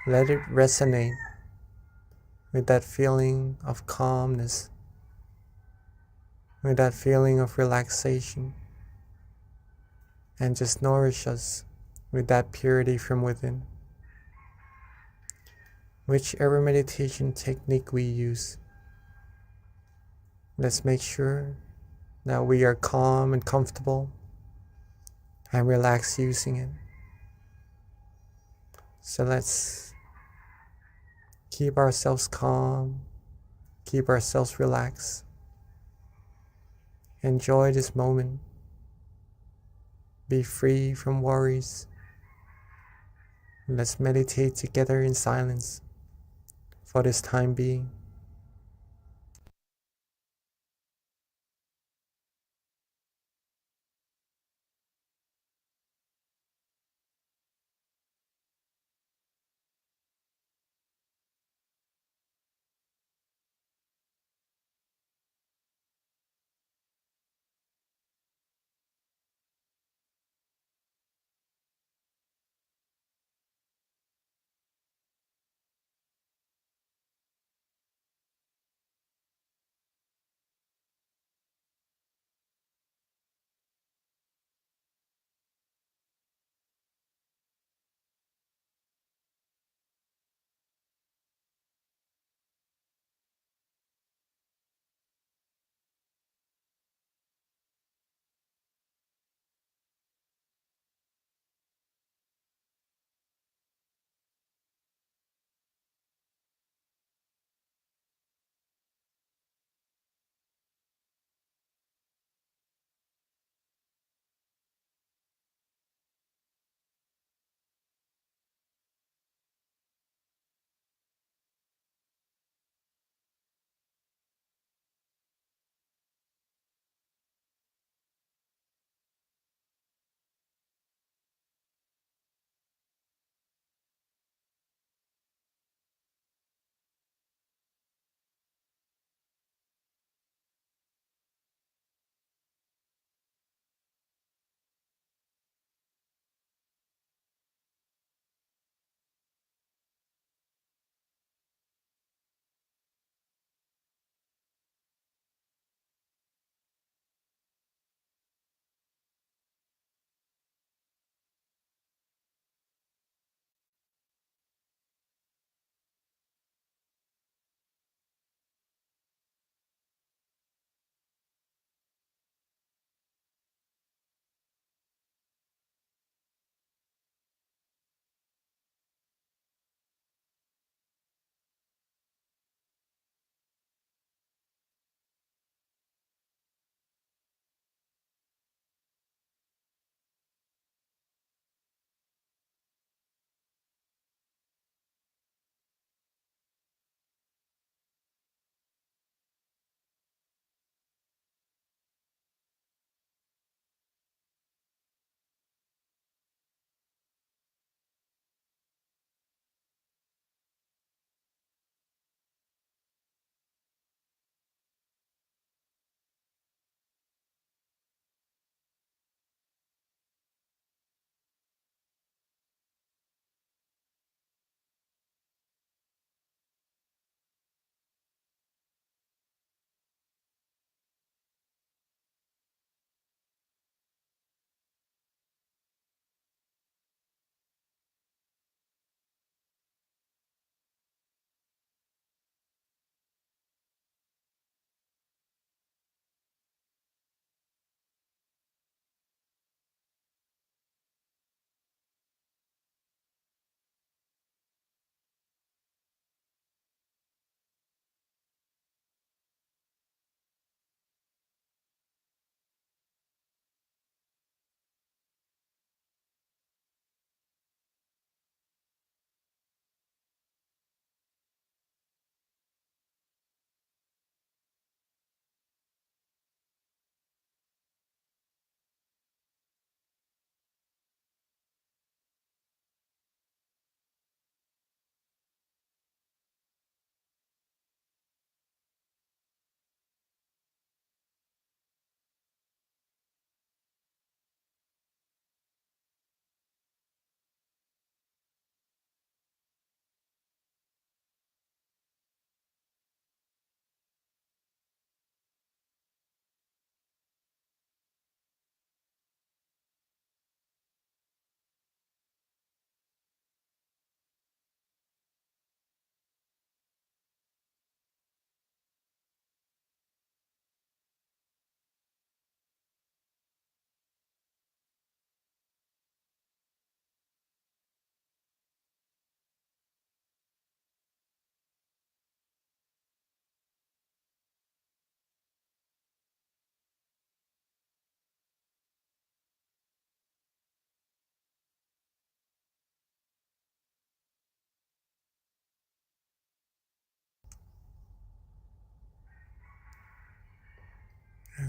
let it resonate with that feeling of calmness, with that feeling of relaxation, and just nourish us with that purity from within. Whichever meditation technique we use, let's make sure that we are calm and comfortable and relaxed using it. So let's keep ourselves calm, keep ourselves relaxed. Enjoy this moment. Be free from worries. Let's meditate together in silence for this time being.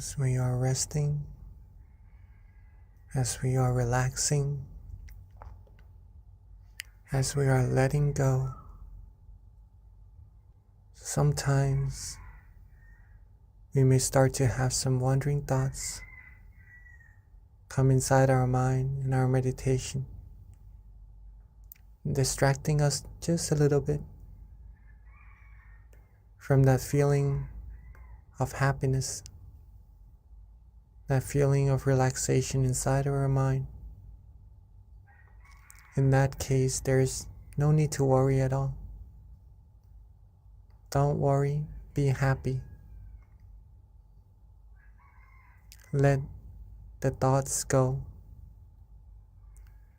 As we are resting, as we are relaxing, as we are letting go, sometimes we may start to have some wandering thoughts come inside our mind in our meditation, distracting us just a little bit from that feeling of happiness, that feeling of relaxation inside of our mind. In that case, there's no need to worry at all. Don't worry, be happy. Let the thoughts go.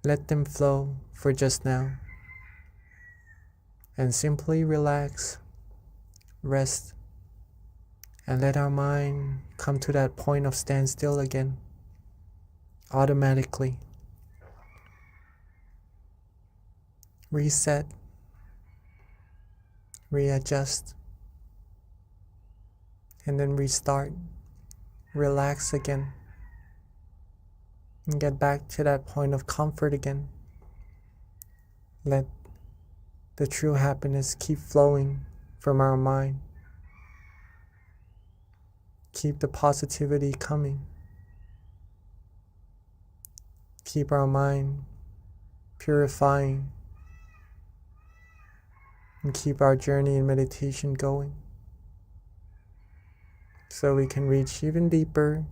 Let them flow for just now. And simply relax, rest, and let our mind come to that point of standstill again, automatically. Reset, readjust, and then restart. Relax again, and get back to that point of comfort again. Let the true happiness keep flowing from our mind. Keep the positivity coming. Keep our mind purifying, and keep our journey in meditation going, so we can reach even deeper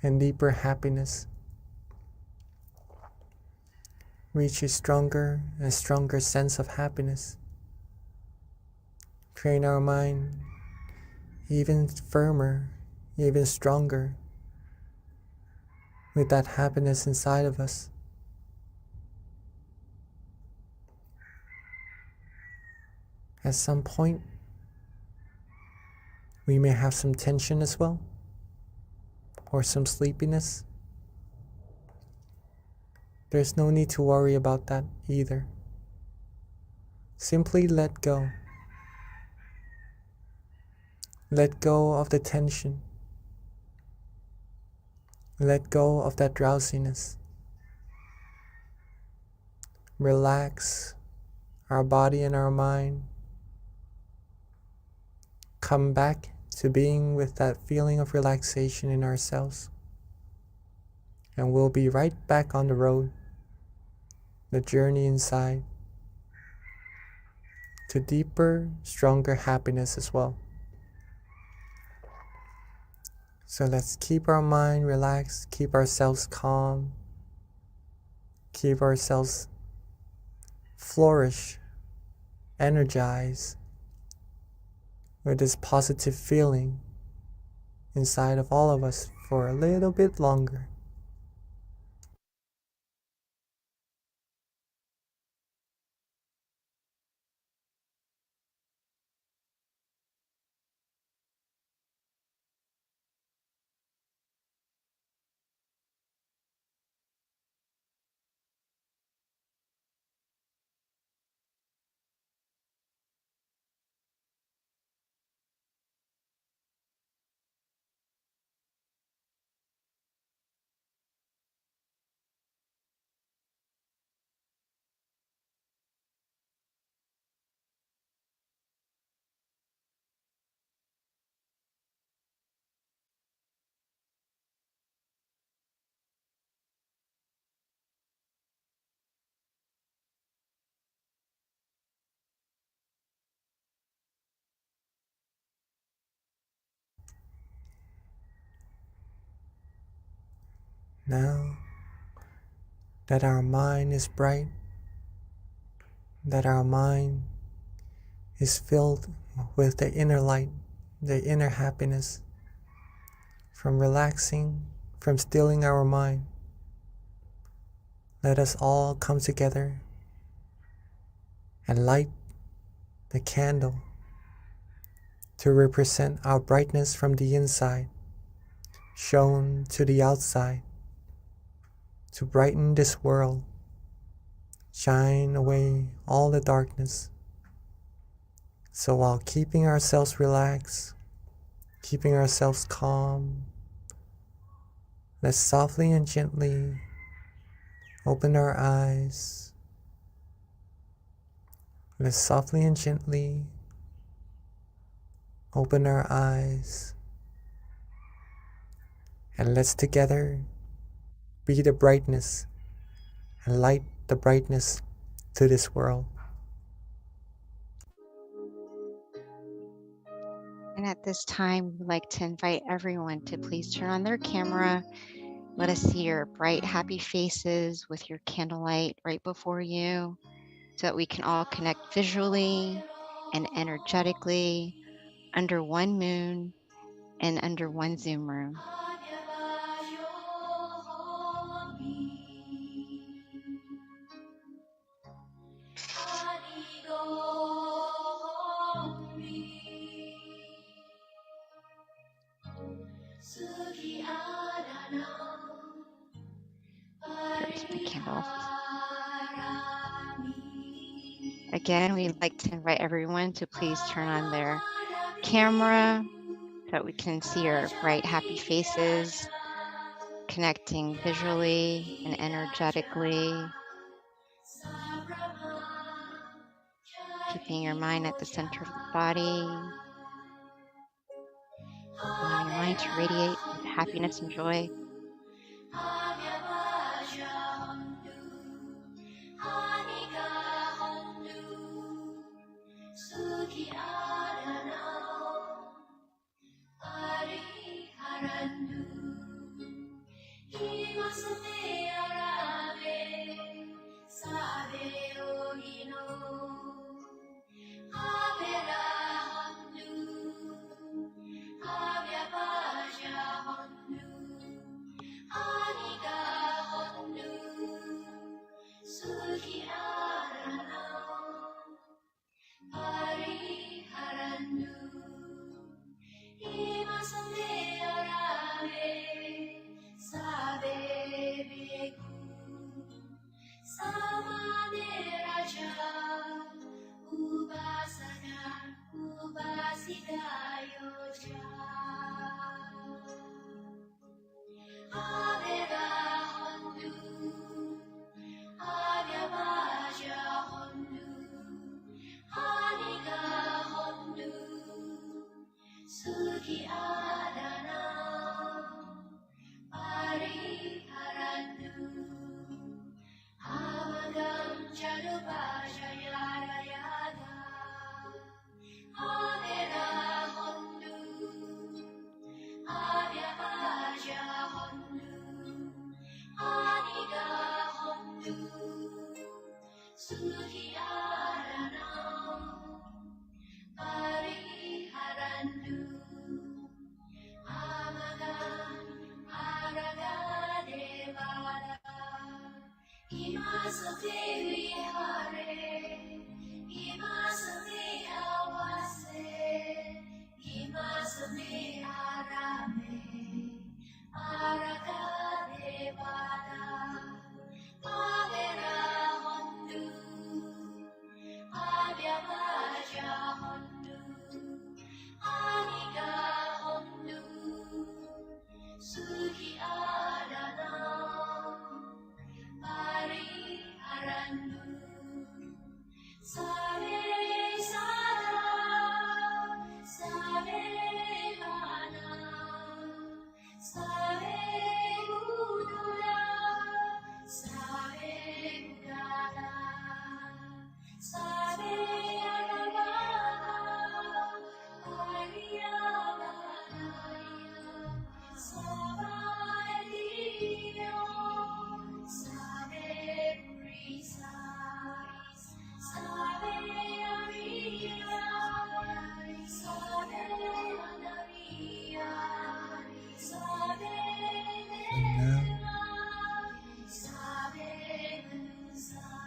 and deeper happiness, reach a stronger and stronger sense of happiness, train our mind even firmer, even stronger, with that happiness inside of us. At some point, we may have some tension as well, or some sleepiness. There's no need to worry about that either. Simply let go. Let go of the tension. Let go of that drowsiness. Relax our body and our mind. Come back to being with that feeling of relaxation in ourselves. And we'll be right back on the road, the journey inside, to deeper, stronger happiness as well. So let's keep our mind relaxed, keep ourselves calm, keep ourselves flourish, energized with this positive feeling inside of all of us for a little bit longer. Now that our mind is bright, that our mind is filled with the inner light, the inner happiness, from relaxing, from stilling our mind, let us all come together and light the candle to represent our brightness from the inside, shown to the outside, to brighten this world, shine away all the darkness. So while keeping ourselves relaxed, keeping ourselves calm. Let's softly and gently open our eyes. Let's softly and gently open our eyes. And let's together be the brightness and light the brightness to this world. And at this time, we'd like to invite everyone to please turn on their camera. Let us see your bright, happy faces with your candlelight right before you so that we can all connect visually and energetically under one moon and under one Zoom room. There's my candles. Again, we'd like to invite everyone to please turn on their camera so that we can see your bright, happy faces, connecting visually and energetically, keeping your mind at the center of the body, allowing your mind to radiate with happiness and joy.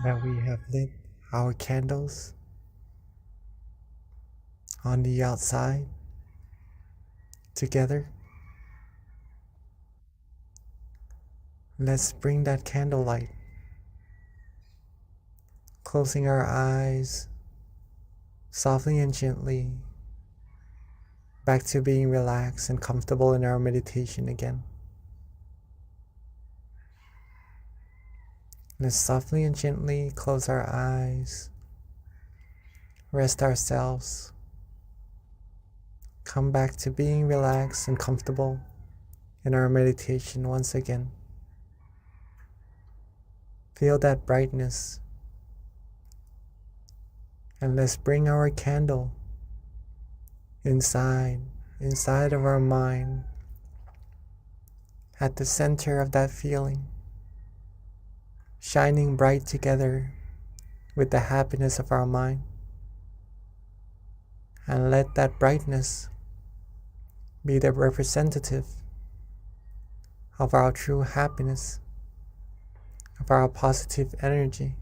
That we have lit our candles on the outside together. Let's bring that candlelight, closing our eyes softly and gently back to being relaxed and comfortable in our meditation again. Let's softly and gently close our eyes, rest ourselves, come back to being relaxed and comfortable in our meditation once again. Feel that brightness, and let's bring our candle inside of our mind, at the center of that feeling, shining bright together with the happiness of our mind. And let that brightness be the representative of our true happiness, of our positive energy.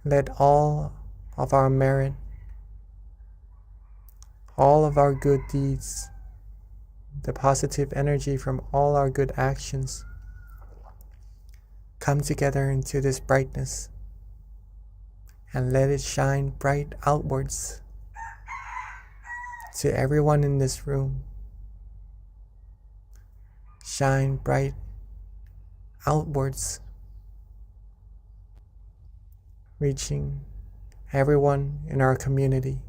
Let all of our merit, all of our good deeds, the positive energy from all our good actions come together into this brightness, and let it shine bright outwards to everyone in this room. Shine bright outwards, reaching everyone in our community.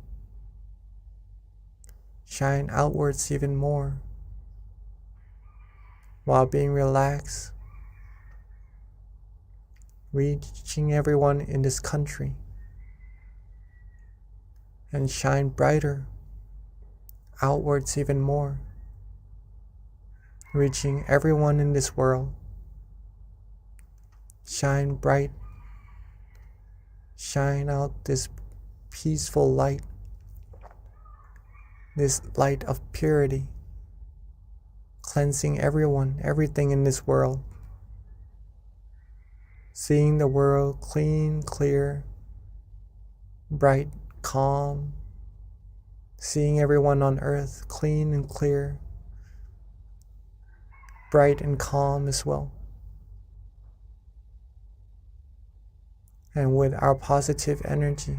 Shine outwards even more while being relaxed, reaching everyone in this country, and shine brighter outwards even more, reaching everyone in this world. Shine bright, shine out this peaceful light, this light of purity, cleansing everyone, everything in this world, seeing the world clean, clear, bright, calm, seeing everyone on earth clean and clear, bright and calm as well. And with our positive energy,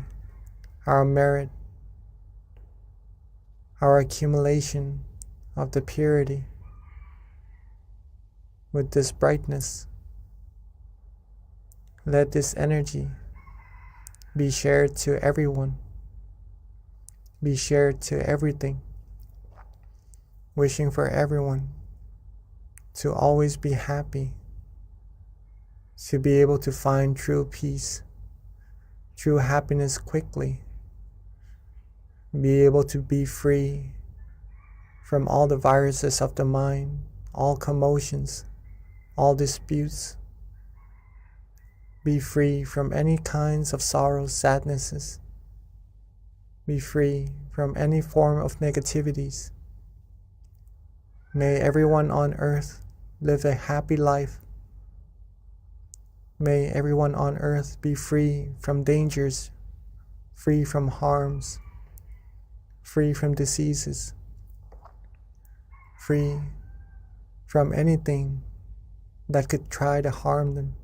our merit, our accumulation of the purity, with this brightness, let this energy be shared to everyone, be shared to everything, wishing for everyone to always be happy, to be able to find true peace, true happiness quickly, be able to be free from all the viruses of the mind, all commotions, all disputes, be free from any kinds of sorrows, sadnesses, be free from any form of negativities. May everyone on earth live a happy life. May everyone on earth be free from dangers, free from harms, free from diseases, free from anything that could try to harm them.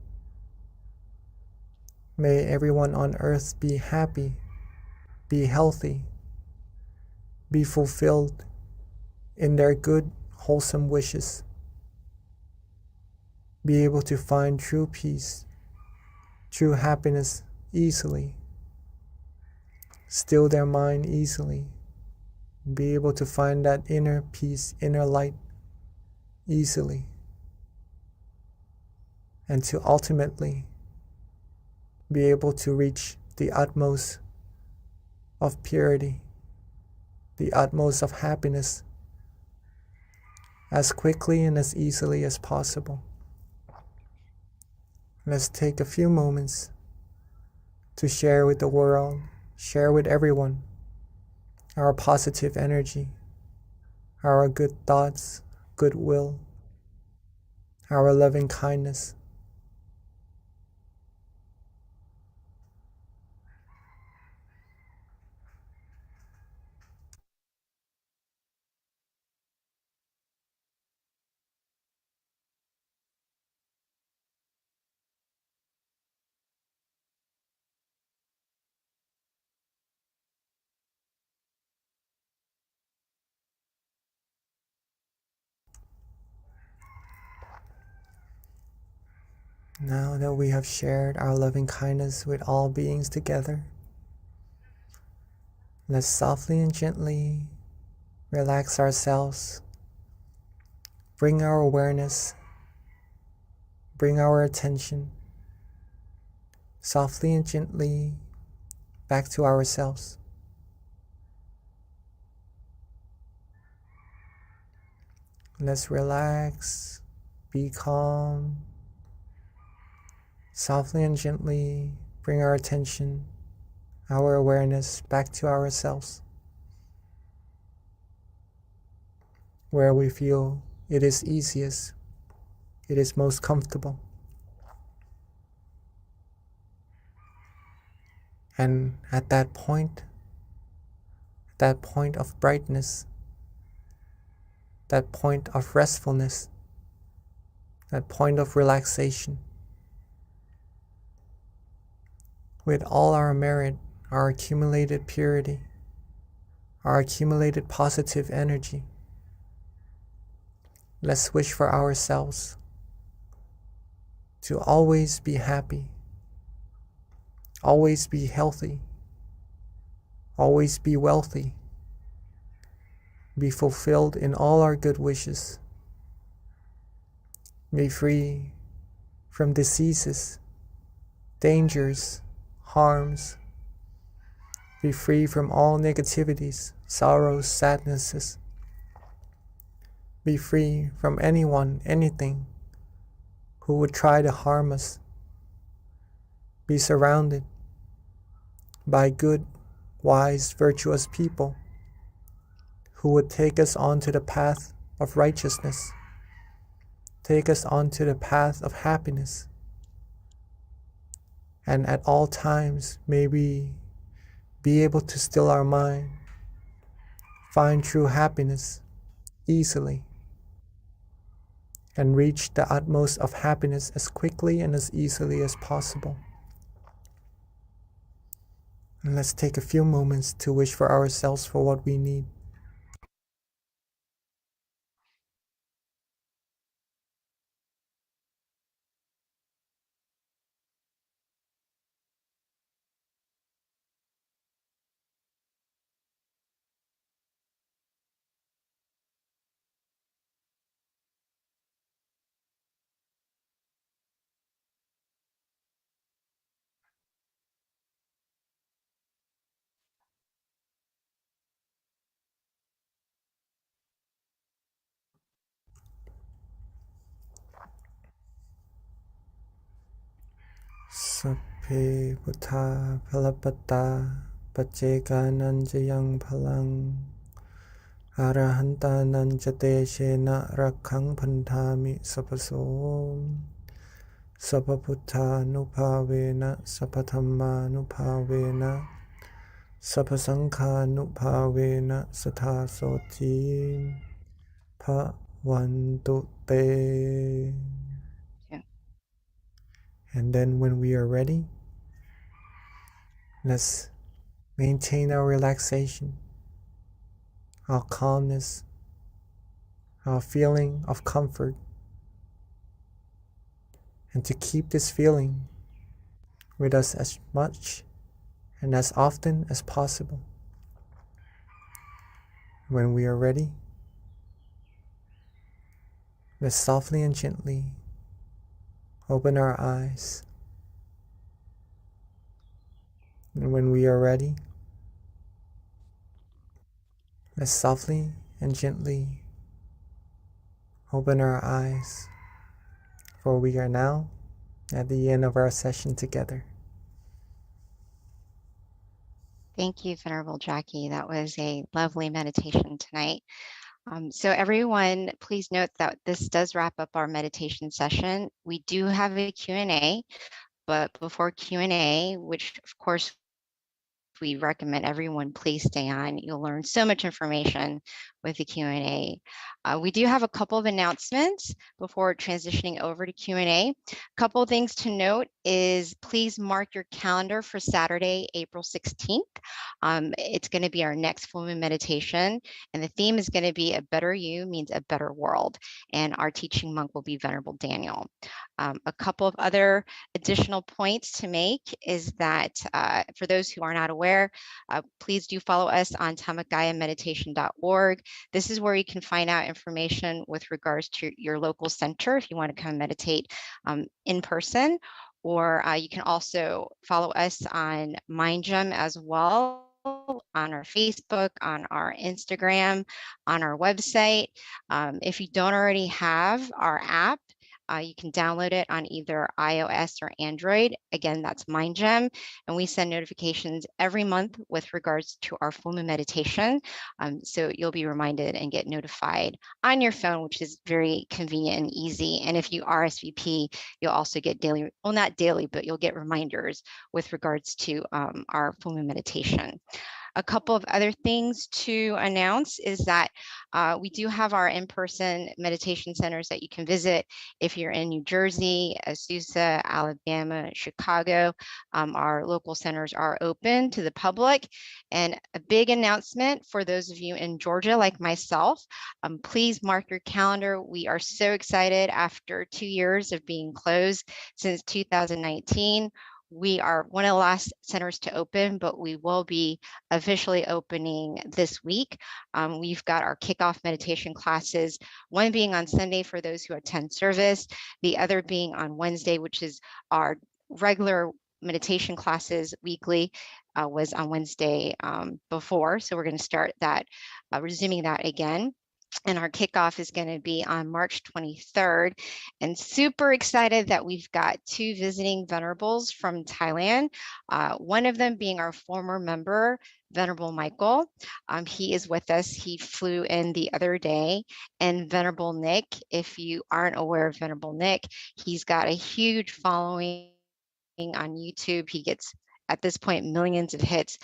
May everyone on earth be happy, be healthy, be fulfilled in their good, wholesome wishes, be able to find true peace, true happiness easily, still their mind easily, be able to find that inner peace, inner light easily, and to ultimately be able to reach the utmost of purity, the utmost of happiness, as quickly and as easily as possible. Let's take a few moments to share with the world, share with everyone our positive energy, our good thoughts, goodwill, our loving kindness. Now that we have shared our loving kindness with all beings together, let's softly and gently relax ourselves, bring our awareness, bring our attention softly and gently back to ourselves. Let's relax, be calm, softly and gently bring our attention, our awareness back to ourselves, where we feel it is easiest, it is most comfortable. And at that point of brightness, that point of restfulness, that point of relaxation, with all our merit, our accumulated purity, our accumulated positive energy, let's wish for ourselves to always be happy, always be healthy, always be wealthy, be fulfilled in all our good wishes, be free from diseases, dangers, harms, be free from all negativities, sorrows, sadnesses, be free from anyone, anything who would try to harm us, be surrounded by good, wise, virtuous people who would take us onto the path of righteousness, take us onto the path of happiness. And at all times, may we be able to still our mind, find true happiness easily, and reach the utmost of happiness as quickly and as easily as possible. And let's take a few moments to wish for ourselves for what we need. Sapphe Buddha Phalapata Pacceka Phalang Arahanta Nanjate Shena Rakhang Pantami Sapaso Sapaputtha Nupavena Sapathamma Nupavena Sapasangha Nupavena Sathasoti Bhavantu Te. Yeah. And then when we are ready, let's maintain our relaxation, our calmness, our feeling of comfort, and to keep this feeling with us as much and as often as possible. When we are ready, let's softly and gently open our eyes. And when we are ready, let's softly and gently open our eyes, for we are now at the end of our session together. Thank you, Venerable Jackie. That was a lovely meditation tonight. So everyone, please note that this does wrap up our meditation session. We do have a Q&A, but before Q&A, which of course we recommend everyone please stay on. You'll learn so much information with the Q&A. We do have a couple of announcements before transitioning over to Q&A. A couple of things to note is please mark your calendar for Saturday, April 16th. It's going to be our next full moon meditation, and the theme is going to be A Better You Means a Better World, and our teaching monk will be Venerable Daniel. A couple of other additional points to make is that for those who are not aware, please do follow us on tamakayameditation.org. This is where you can find out information with regards to your local center if you want to come meditate in person, or you can also follow us on MindGem as well, on our Facebook, on our Instagram, on our website. If you don't already have our app, you can download it on either iOS or Android. Again, that's MindGem, and we send notifications every month with regards to our full moon meditation. So you'll be reminded and get notified on your phone, which is very convenient and easy. And if you RSVP, you'll also get daily, well, not daily, but you'll get reminders with regards to our full moon meditation. A couple of other things to announce is that we do have our in-person meditation centers that you can visit if you're in New Jersey, Azusa, Alabama, Chicago. Our local centers are open to the public. And a big announcement for those of you in Georgia like myself, please mark your calendar. We are so excited after 2 years of being closed since 2019. We are one of the last centers to open, but we will be officially opening this week. We've got our kickoff meditation classes, one being on Sunday for those who attend service, the other being on Wednesday, which is our regular meditation classes weekly, was on Wednesday before. So we're going to start that, resuming that again. And our kickoff is going to be on March 23rd. And super excited that we've got 2 visiting venerables from Thailand. One of them being our former member, Venerable Michael. He is with us. He flew in the other day. And Venerable Nick, if you aren't aware of Venerable Nick, he's got a huge following on YouTube. He gets, at this point, millions of hits.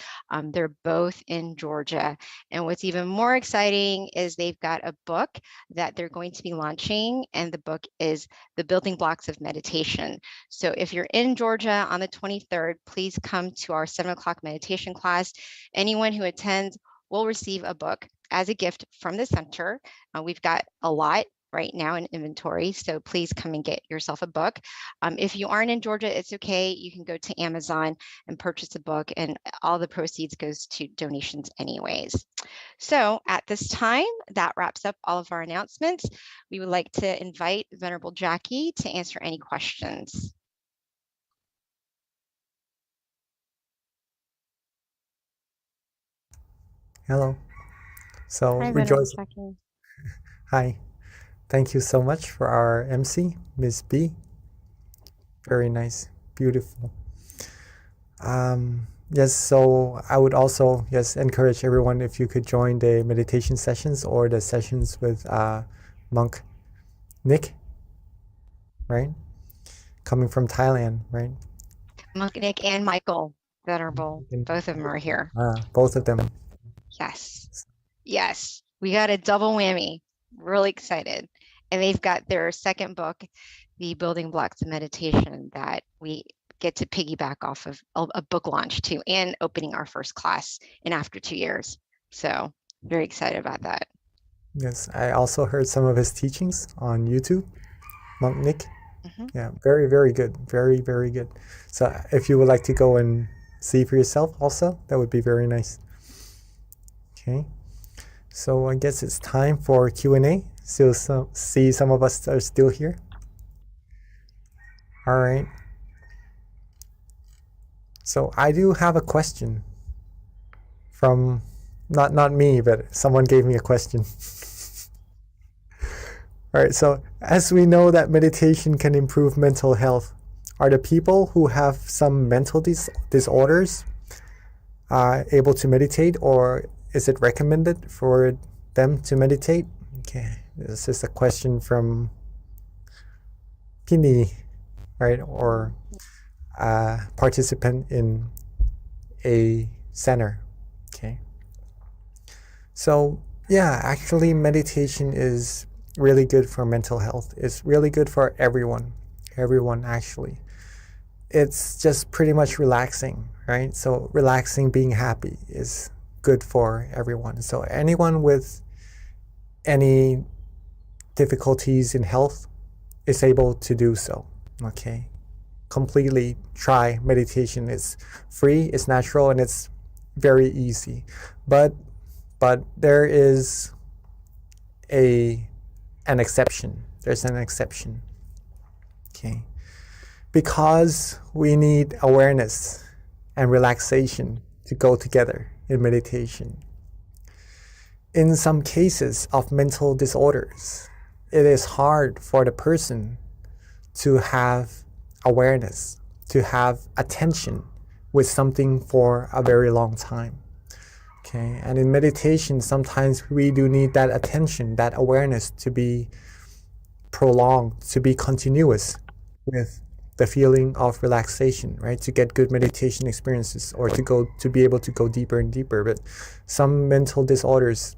They're both in Georgia. And what's even more exciting is they've got a book that they're going to be launching, and the book is The Building Blocks of Meditation. So if you're in Georgia on the 23rd, please come to our 7 o'clock meditation class. Anyone who attends will receive a book as a gift from the center. We've got a lot right now in inventory, so please come and get yourself a book. If you aren't in Georgia, it's okay. You can go to Amazon and purchase a book, and all the proceeds goes to donations anyways. So at this time, that wraps up all of our announcements. We would like to invite Venerable Jackie to answer any questions. Hello. So Hi, Venerable rejoice. Jackie. Hi. Thank you so much for our MC, Miss B. Very nice. Beautiful. Yes, so I would also, yes, encourage everyone if you could join the meditation sessions or the sessions with Monk Nick, right? Coming from Thailand, right? Monk Nick and Michael Venerable, And, both of them are here. both of them. Yes. Yes. We got a double whammy. Really excited. And they've got their second book, The Building Blocks of Meditation, that we get to piggyback off of a book launch too, and opening our first class in after 2 years. So very excited about that. Yes, I also heard some of his teachings on YouTube, Monk Nick. Mhm. Yeah, very, very good. Very, very good. So if you would like to go and see for yourself also, that would be very nice. Okay. So I guess it's time for Q&A. Still see some of us are still here. All right. So I do have a question from not me, but someone gave me a question. All right, so as we know that meditation can improve mental health, are the people who have some mental disorders able to meditate, or is it recommended for them to meditate? Okay, this is a question from Pini, right, or a participant in a center. Okay, so Yeah, actually, meditation is really good for mental health. It's really good for everyone. Everyone, actually. It's just pretty much relaxing, right? So, relaxing, being happy is good for everyone. So, anyone with any difficulties in health is able to do so. Okay. Completely try meditation. It's free, it's natural, and it's very easy. But there is an exception. There's an exception. Okay. Because we need awareness and relaxation to go together in meditation. In some cases of mental disorders, it is hard for the person to have awareness, to have attention with something for a very long time. Okay, and in meditation, sometimes we do need that attention, that awareness to be prolonged, to be continuous with the feeling of relaxation, right? To get good meditation experiences or to be able to go deeper and deeper. But some mental disorders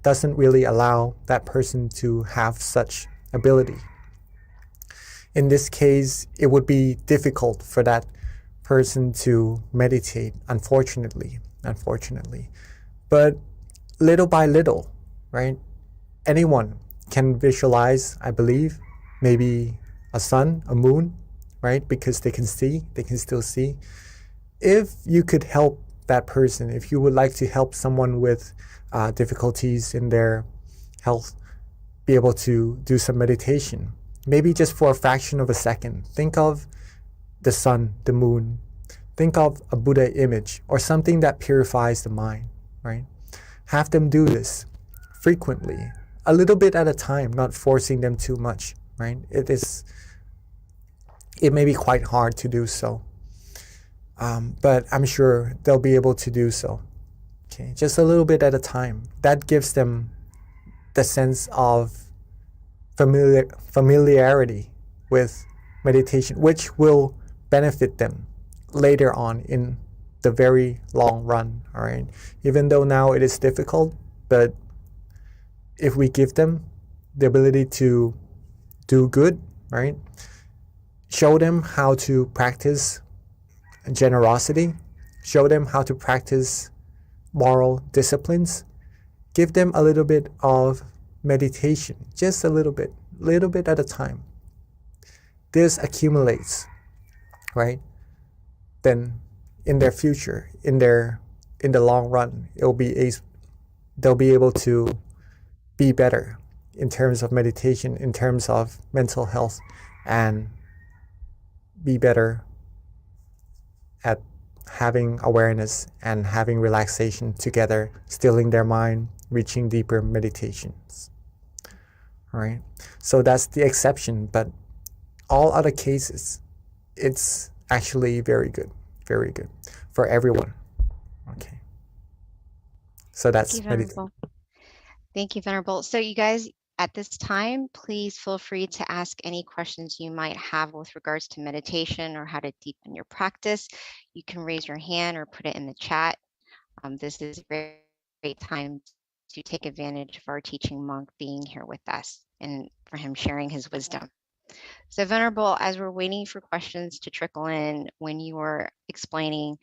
doesn't really allow that person to have such ability. In this case, it would be difficult for that person to meditate, unfortunately. But little by little, right? Anyone can visualize, I believe, maybe a sun, a moon, right? Because they can still see. If you could help that person, if you would like to help someone with difficulties in their health, be able to do some meditation, maybe just for a fraction of a second, think of the sun, the moon, think of a Buddha image or something that purifies the mind, right? Have them do this frequently, a little bit at a time, not forcing them too much, right? It may be quite hard to do so, but I'm sure they'll be able to do so. Okay, just a little bit at a time. That gives them the sense of familiarity with meditation, which will benefit them later on in the very long run. All right, even though now it is difficult, but if we give them the ability to do good, right? Show them how to practice generosity, show them how to practice moral disciplines, give them a little bit of meditation, just a little bit at a time. This accumulates, right? Then in their future, in the long run, they'll be able to be better in terms of meditation, in terms of mental health, and be better at having awareness and having relaxation together, stilling their mind, reaching deeper meditations. All right. So that's the exception, but all other cases, it's actually very good for everyone. Okay. So Thank that's you, meditation. Venerable. Thank you, Venerable. So you guys, at this time, please feel free to ask any questions you might have with regards to meditation or how to deepen your practice. You can raise your hand or put it in the chat. This is a great time to take advantage of our teaching monk being here with us and for him sharing his wisdom. So Venerable, as we're waiting for questions to trickle in, when you were explaining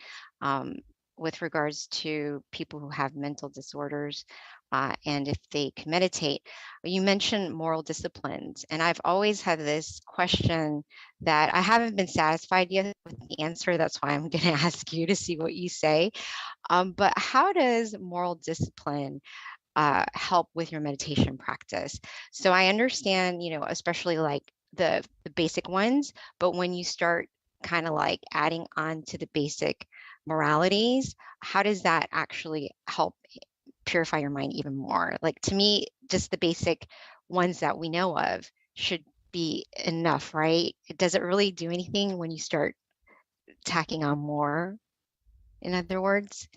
with regards to people who have mental disorders and if they can meditate, you mentioned moral disciplines. And I've always had this question that I haven't been satisfied yet with the answer. That's why I'm going to ask you to see what you say. But how does moral discipline help with your meditation practice? So I understand, especially like the basic ones, but when you start kind of like adding on to the basic moralities, how does that actually help purify your mind even more? Like, to me, just the basic ones that we know of should be enough, right? Does it really do anything when you start tacking on more? In other words,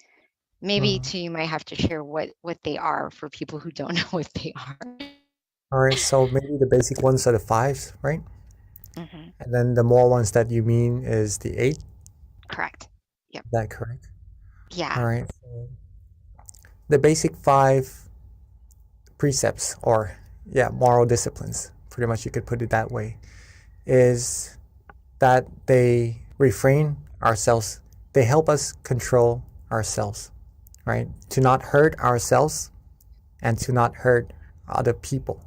maybe too, you might have to share what they are for people who don't know what they are. All right. So maybe the basic ones are the 5s, right? Mhm. And then the more ones that you mean is the 8. Correct. Yep. Is that correct? Yeah. All right. the basic 5 precepts, or moral disciplines, pretty much you could put it that way, is that they refrain ourselves, they help us control ourselves, right? To not hurt ourselves and to not hurt other people,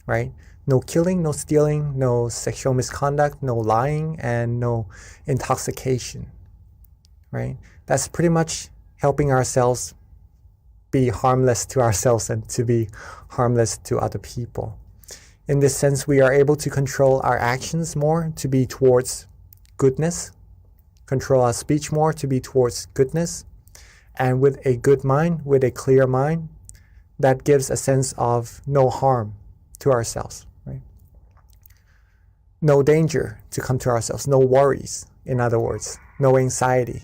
right? No killing, no stealing, no sexual misconduct, no lying, and no intoxication, right? That's pretty much helping ourselves be harmless to ourselves and to be harmless to other people. In this sense, we are able to control our actions more to be towards goodness, control our speech more to be towards goodness, and with a good mind, with a clear mind, that gives a sense of no harm to ourselves, right? No danger to come to ourselves, no worries, in other words, no anxiety.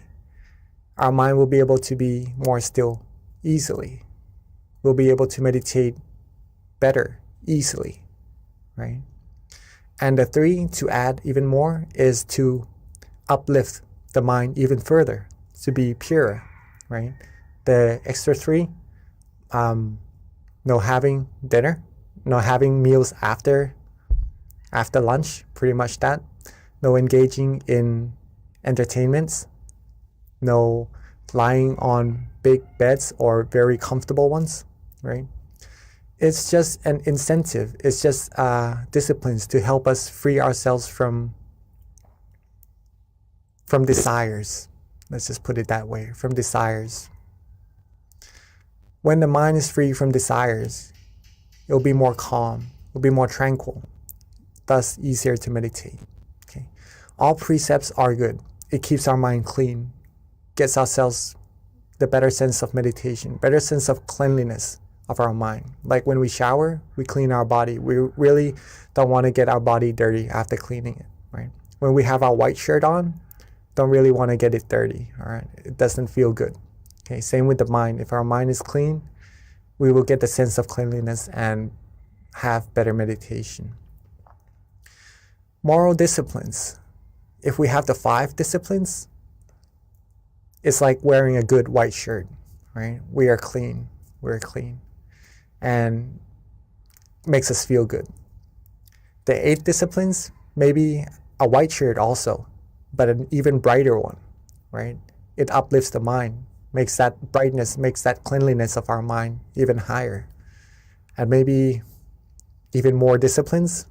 Our mind will be able to be more still easily. We'll be able to meditate better easily, right? And the 3, to add even more, is to uplift the mind even further, to be pure, right? The extra 3, no having dinner, no having meals after lunch, pretty much that. No engaging in entertainments, no lying on big beds or very comfortable ones, right? It's just an incentive. It's just disciplines to help us free ourselves from desires. Let's just put it that way, from desires. When the mind is free from desires, it'll be more calm, it'll be more tranquil, thus easier to meditate. Okay. All precepts are good. It keeps our mind clean, gets ourselves the better sense of meditation, better sense of cleanliness of our mind. Like when we shower, we clean our body. We really don't want to get our body dirty after cleaning it, right? When we have our white shirt on, don't really want to get it dirty, all right? It doesn't feel good. Okay, same with the mind. If our mind is clean, we will get the sense of cleanliness and have better meditation. Moral disciplines. If we have the 5 disciplines, it's like wearing a good white shirt, right? We are clean, we're clean, and makes us feel good. The 8 disciplines, maybe a white shirt also, but an even brighter one, right? It uplifts the mind, makes that brightness, makes that cleanliness of our mind even higher. And maybe even more disciplines,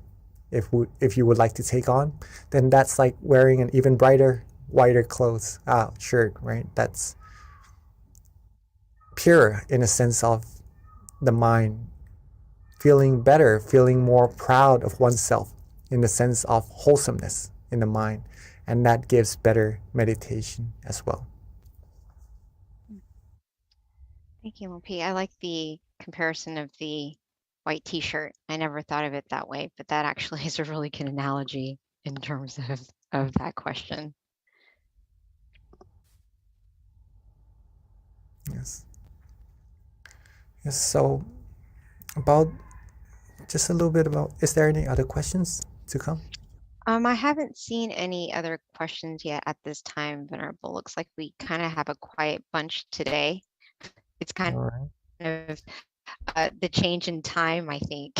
if you would like to take on, then that's like wearing an even brighter, whiter clothes, shirt, right? That's pure in a sense of the mind feeling better, feeling more proud of oneself in the sense of wholesomeness in the mind. And that gives better meditation as well. Thank you, Mopi. I like the comparison of the white t-shirt. I never thought of it that way, but that actually is a really good analogy in terms of that question. Yes. Yes. So about just a little bit about, is there any other questions to come? I haven't seen any other questions yet at this time, Venerable. Looks like we kind of have a quiet bunch today. It's kind All right. of the change in time, I think,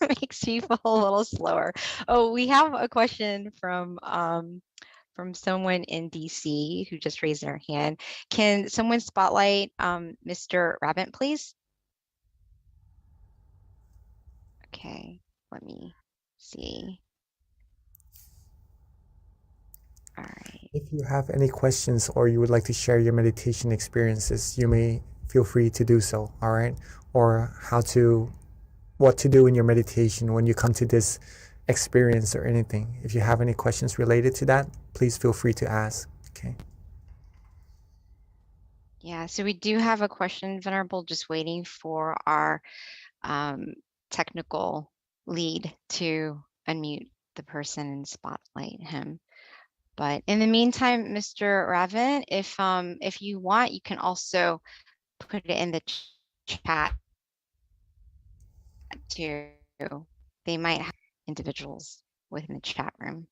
makes people a little slower. Oh, we have a question from someone in DC who just raised their hand. Can someone spotlight Mr. Rabbit, please? Okay, let me see. All right. If you have any questions or you would like to share your meditation experiences, you may feel free to do so, all right? Or what to do in your meditation when you come to this experience or anything. If you have any questions related to that, please feel free to ask, okay? Yeah, so we do have a question, Venerable, just waiting for our technical lead to unmute the person and spotlight him. But in the meantime, Mr. Raven, if you want, you can also put it in the chat too. They might have individuals within the chat room.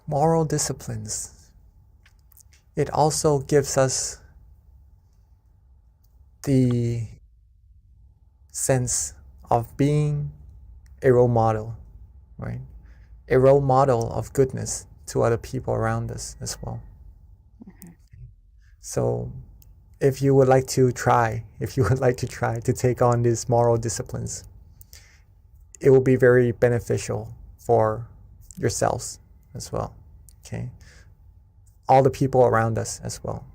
moral disciplines. It also gives us the sense of being a role model, right? A role model of goodness to other people around us as well. So if you would like to try to take on these moral disciplines, it will be very beneficial for yourselves as well. Okay. All the people around us as well.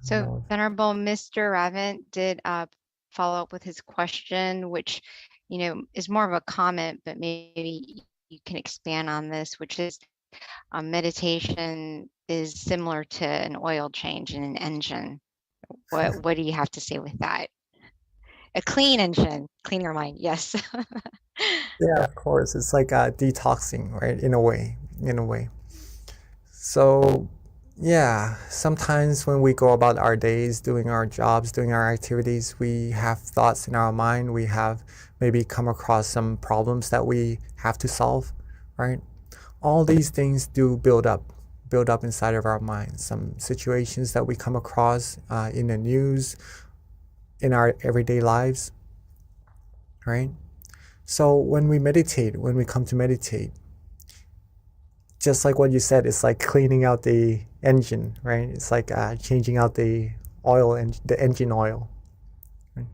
So Venerable Mr. Raven did follow up with his question, which, is more of a comment, but maybe you can expand on this, which is meditation is similar to an oil change in an engine. What do you have to say with that? A clean engine, clean your mind. Yes. Yeah, of course. It's like detoxing, right? In a way. So yeah, sometimes when we go about our days, doing our jobs, doing our activities, we have thoughts in our mind. We have maybe come across some problems that we have to solve, right? All these things do build up inside of our minds. Some situations that we come across in the news, in our everyday lives, right? So when we come to meditate, just like what you said, it's like cleaning out the engine, right? It's like changing out the oil and the engine oil. Right?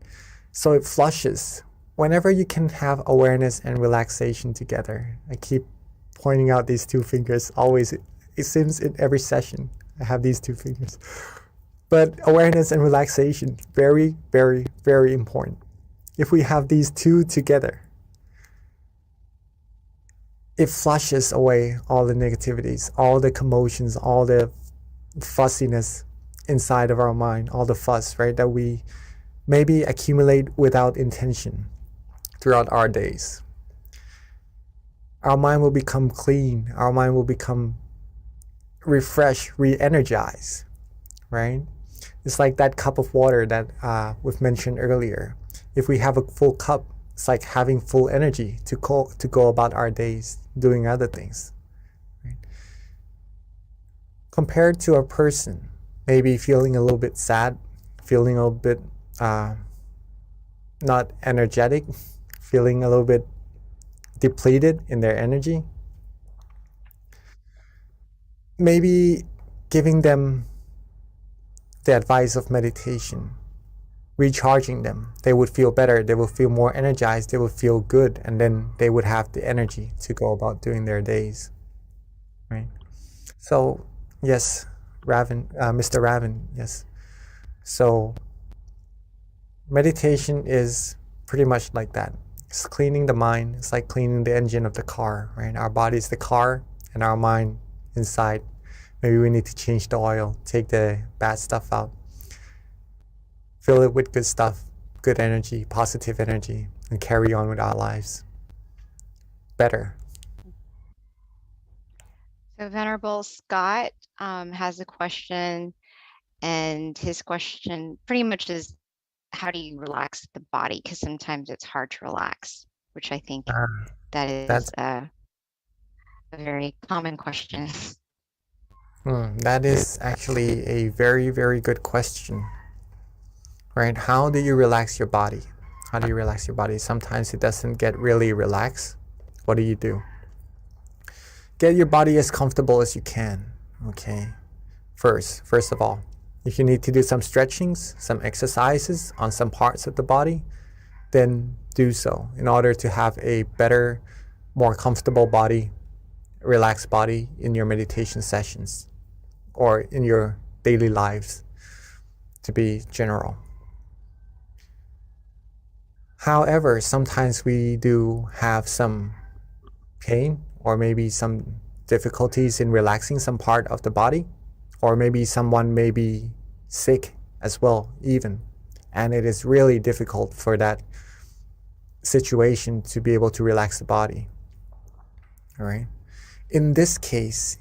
So it flushes. Whenever you can have awareness and relaxation together, I keep pointing out these two fingers always. It seems in every session I have these two fingers. But awareness and relaxation, very, very, very important. If we have these two together, it flushes away all the negativities, all the commotions, all the fussiness inside of our mind, all the fuss, right, that we maybe accumulate without intention throughout our days. Our mind will become clean. Our mind will become refreshed, re-energized, right? It's like that cup of water that we've mentioned earlier. If we have a full cup, it's like having full energy to go about our days doing other things. Right? Compared to a person, maybe feeling a little bit sad, feeling a little bit not energetic, feeling a little bit depleted in their energy, maybe giving them the advice of meditation, recharging them, they would feel better, they would feel more energized, they would feel good, and then they would have the energy to go about doing their days, right? So yes, Mr. Raven, yes. So meditation is pretty much like that. It's cleaning the mind. It's like cleaning the engine of the car, right? Our body is the car and our mind inside. Maybe we need to change the oil, take the bad stuff out, fill it with good stuff, good energy, positive energy, and carry on with our lives better. So Venerable Scott has a question, and his question pretty much is, how do you relax the body? Because sometimes it's hard to relax, which I think that is a very common question. That is actually a very, very good question, right? How do you relax your body? How do you relax your body? Sometimes it doesn't get really relaxed. What do you do? Get your body as comfortable as you can, okay? First of all, if you need to do some stretchings, some exercises on some parts of the body, then do so in order to have a better, more comfortable body, relaxed body in your meditation sessions or in your daily lives, to be general. However, sometimes we do have some pain or maybe some difficulties in relaxing some part of the body, or maybe someone may be sick as well even, and it is really difficult for that situation to be able to relax the body. All right. In this case,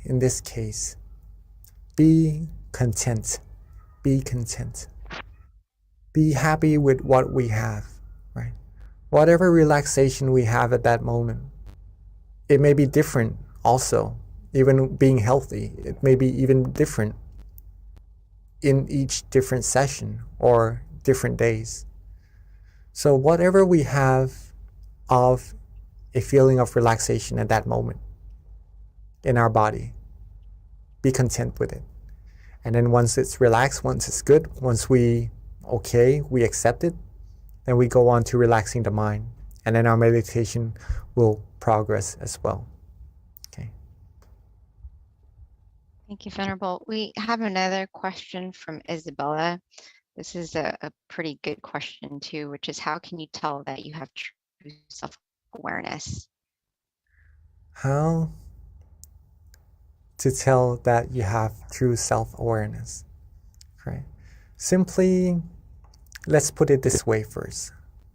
be content. Be content. Be happy with what we have, right? Whatever relaxation we have at that moment, it may be different also. Even being healthy, it may be even different in each different session or different days. So whatever we have of a feeling of relaxation at that moment in our body, be content with it. And then once it's relaxed, once it's good, once we accept it, then we go on to relaxing the mind. And then our meditation will progress as well. Okay. Thank you, Venerable. We have another question from Isabella. This is a pretty good question too, which is how can you tell that you have true self-awareness? How to tell that you have true self-awareness? Right. Simply, let's put it this way first.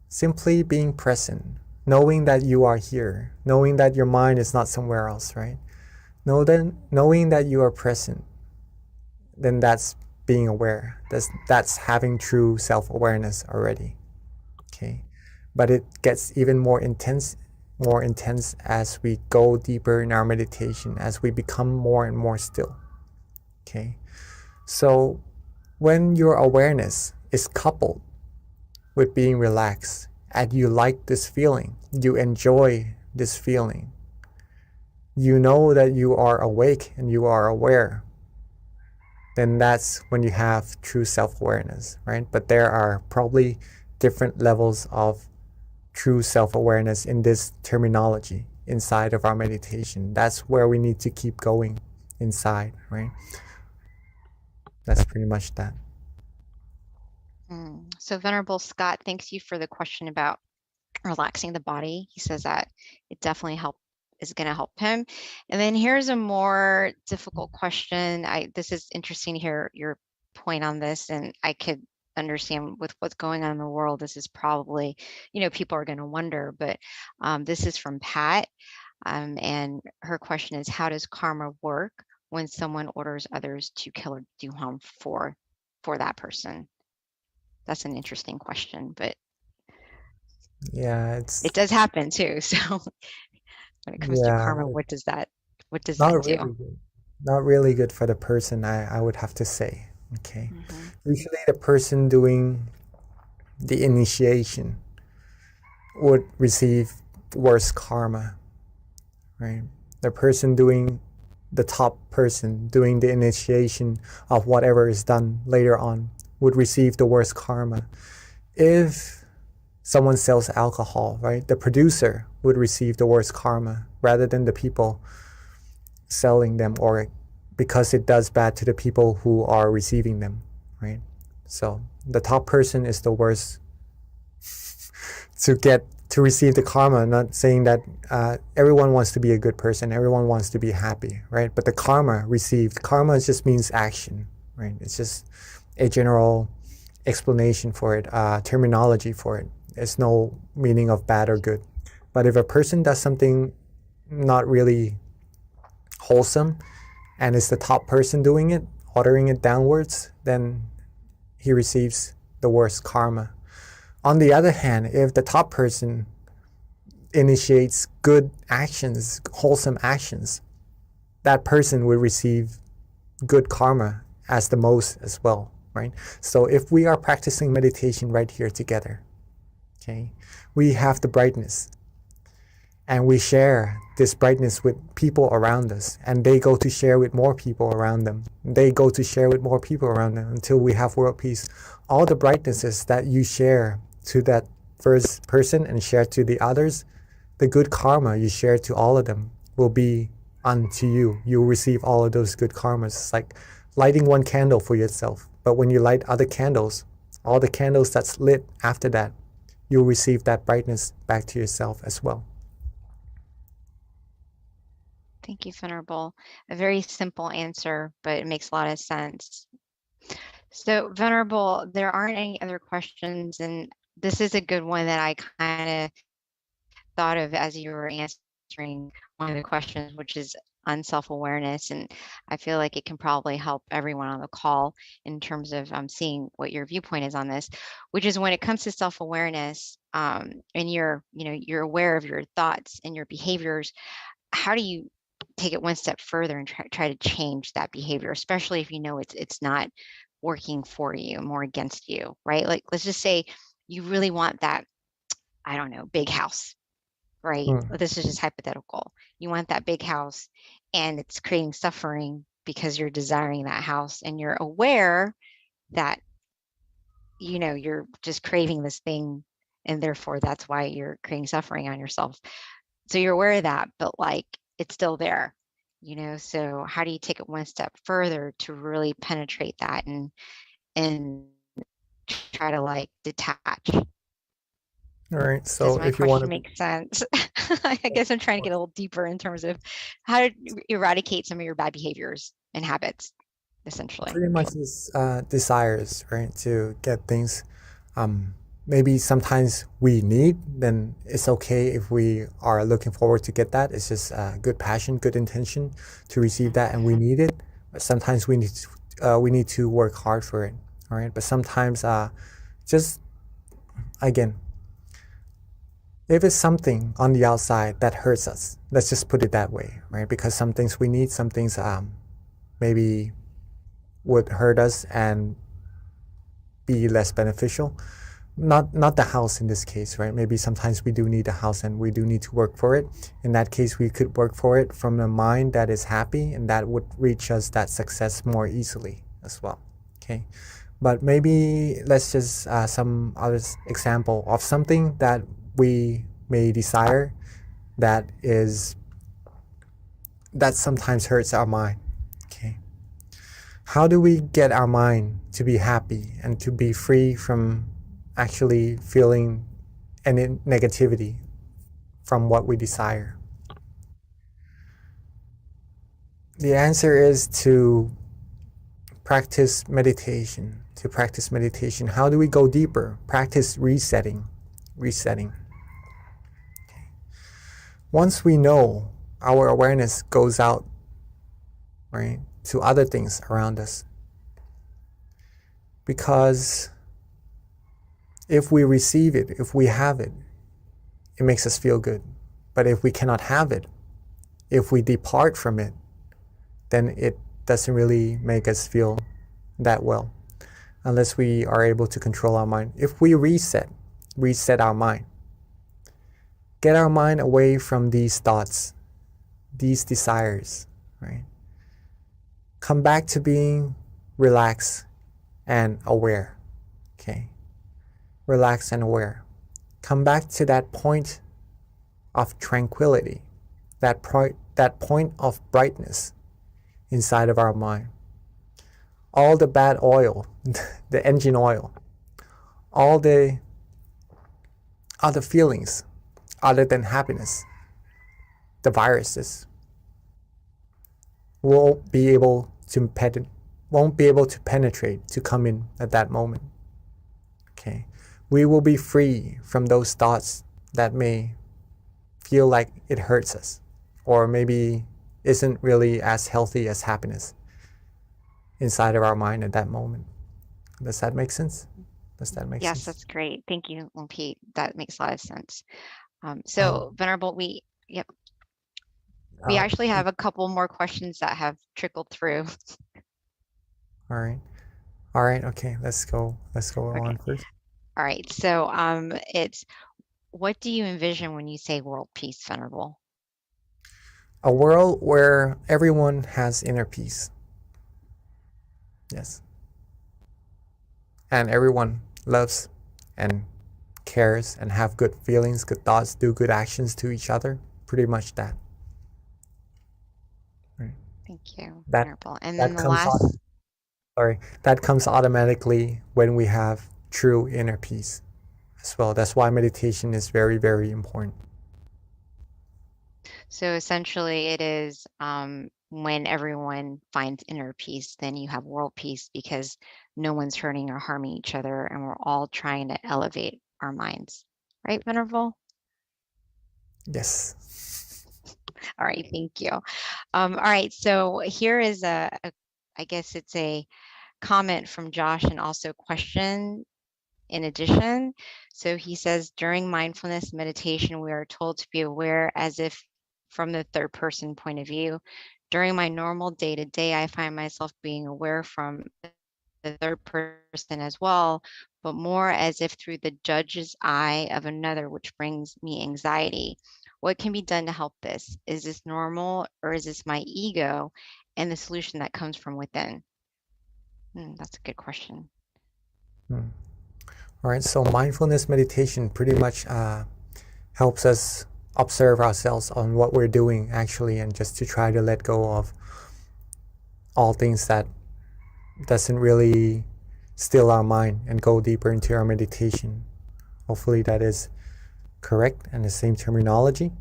Simply being present, knowing that you are here, knowing that your mind is not somewhere else, right? Knowing that you are present, then that's being aware. That's having true self-awareness already. Okay. But it gets even more intense as we go deeper in our meditation, as we become more and more still. Okay. So when your awareness is coupled with being relaxed and you like this feeling, you enjoy this feeling, you know that you are awake and you are aware, then that's when you have true self-awareness, right? But there are probably different levels of true self-awareness in this terminology inside of our meditation. That's where we need to keep going inside, right? That's pretty much that. So Venerable Scott, thanks you for the question about relaxing the body. He says that it definitely is going to help him. And then here's a more difficult question. This is interesting to hear your point on this, and I could understand with what's going on in the world. This is probably, people are going to wonder, but this is from Pat. And her question is, how does karma work when someone orders others to kill or do harm for that person? That's an interesting question, but yeah, it does happen too. So when it comes to karma, what does that do? Not really good for the person, I would have to say. Okay. Usually the person doing the initiation would receive worse karma, right? The top person doing the initiation of whatever is done later on would receive the worst karma. If someone sells alcohol, right, the producer would receive the worst karma rather than the people selling them, or because it does bad to the people who are receiving them, right? So the top person is the worst to receive the karma. Not saying that everyone wants to be a good person, everyone wants to be happy, right? But the karma just means action, right? It's just a general explanation for it, terminology for it. There's no meaning of bad or good. But if a person does something not really wholesome and it's the top person doing it, ordering it downwards, then he receives the worst karma. On the other hand, if the top person initiates good actions, wholesome actions, that person will receive good karma as the most as well, right? So if we are practicing meditation right here together, okay, we have the brightness and we share this brightness with people around us, and they go to share with more people around them. They go to share with more people around them until we have world peace. All the brightnesses that you share to that first person and share to the others, the good karma you share to all of them will be unto you. You'll receive all of those good karmas. It's like lighting one candle for yourself. But when you light other candles, all the candles that's lit after that, you'll receive that brightness back to yourself as well. Thank you, Venerable. A very simple answer, but it makes a lot of sense. So Venerable, there aren't any other questions, and this is a good one that I kind of thought of as you were answering one of the questions, which is on self-awareness. And I feel like it can probably help everyone on the call in terms of seeing what your viewpoint is on this, which is when it comes to self-awareness, and you're aware of your thoughts and your behaviors, how do you take it one step further and try to change that behavior, especially if you know it's not working for you, more against you, right? Like, let's just say you really want that, I don't know, big house, right? Mm. This is just hypothetical. You want that big house and it's creating suffering because you're desiring that house and you're aware that, you know, you're just craving this thing and therefore that's why you're creating suffering on yourself. So you're aware of that, but like it's still there, you know? So how do you take it one step further to really penetrate that and try to like detach? All right. Does So my if you want question to, make sense? I guess I'm trying to get a little deeper in terms of how to eradicate some of your bad behaviors and habits, essentially. pretty much is desires, right? To get things maybe sometimes we need, then it's okay if we are looking forward to get that. It's just good passion, good intention to receive that, and we need it. But sometimes we need to work hard for it, all right? But sometimes just again, if it's something on the outside that hurts us, let's just put it that way, right? Because some things we need, some things maybe would hurt us and be less beneficial. Not the house in this case, right? Maybe sometimes we do need a house and we do need to work for it. In that case, we could work for it from a mind that is happy, and that would reach us that success more easily as well. Okay, but maybe let's just some other example of something that we may desire that sometimes hurts our mind. Okay, how do we get our mind to be happy and to be free from actually feeling any negativity from what we desire? The answer is to practice meditation. To practice meditation, how do we go deeper? Practice resetting. Resetting. Okay. Once we know, our awareness goes out, right, to other things around us. Because if we receive it, if we have it, it makes us feel good. But if we cannot have it, if we depart from it, then it doesn't really make us feel that well, unless we are able to control our mind. If we reset our mind, get our mind away from these thoughts, these desires, right? Come back to being relaxed and aware, okay? Relaxed and aware. Come back to that point of tranquility, that point of brightness inside of our mind. All the bad oil, the engine oil, all the other feelings other than happiness, the viruses, won't be able to penetrate, to come in at that moment. Okay, we will be free from those thoughts that may feel like it hurts us, or maybe isn't really as healthy as happiness inside of our mind at that moment. Does that make sense? Does that make Yes, sense? that's great. Thank you, Pete. That makes a lot of sense. So Venerable, we actually have a couple more questions that have trickled through. All right. Okay, let's go on first. All right. So it's, what do you envision when you say world peace, Venerable? A world where everyone has inner peace. Yes. And everyone loves and cares and have good feelings, good thoughts, do good actions to each other. Pretty much that. Right. Thank you, That- Venerable. And that then the comes last, that comes automatically when we have true inner peace as well. That's why meditation is very, very important. so essentially it is when everyone finds inner peace, then you have world peace because no one's hurting or harming each other and we're all trying to elevate our minds. Right, Venerable? Yes. All right, thank you. All right, so here is I guess it's a comment from Josh and also a question in addition. So he says, during mindfulness meditation, we are told to be aware as if from the third person point of view. During my normal day to day, I find myself being aware from the third person as well, but more as if through the judge's eye of another, which brings me anxiety. What can be done to help this? Is this normal or is this my ego and the solution that comes from within? That's a good question. All right, so mindfulness meditation pretty much helps us observe ourselves on what we're doing actually, and just to try to let go of all things that doesn't really still our mind and go deeper into our meditation. Hopefully that is correct and the same terminology.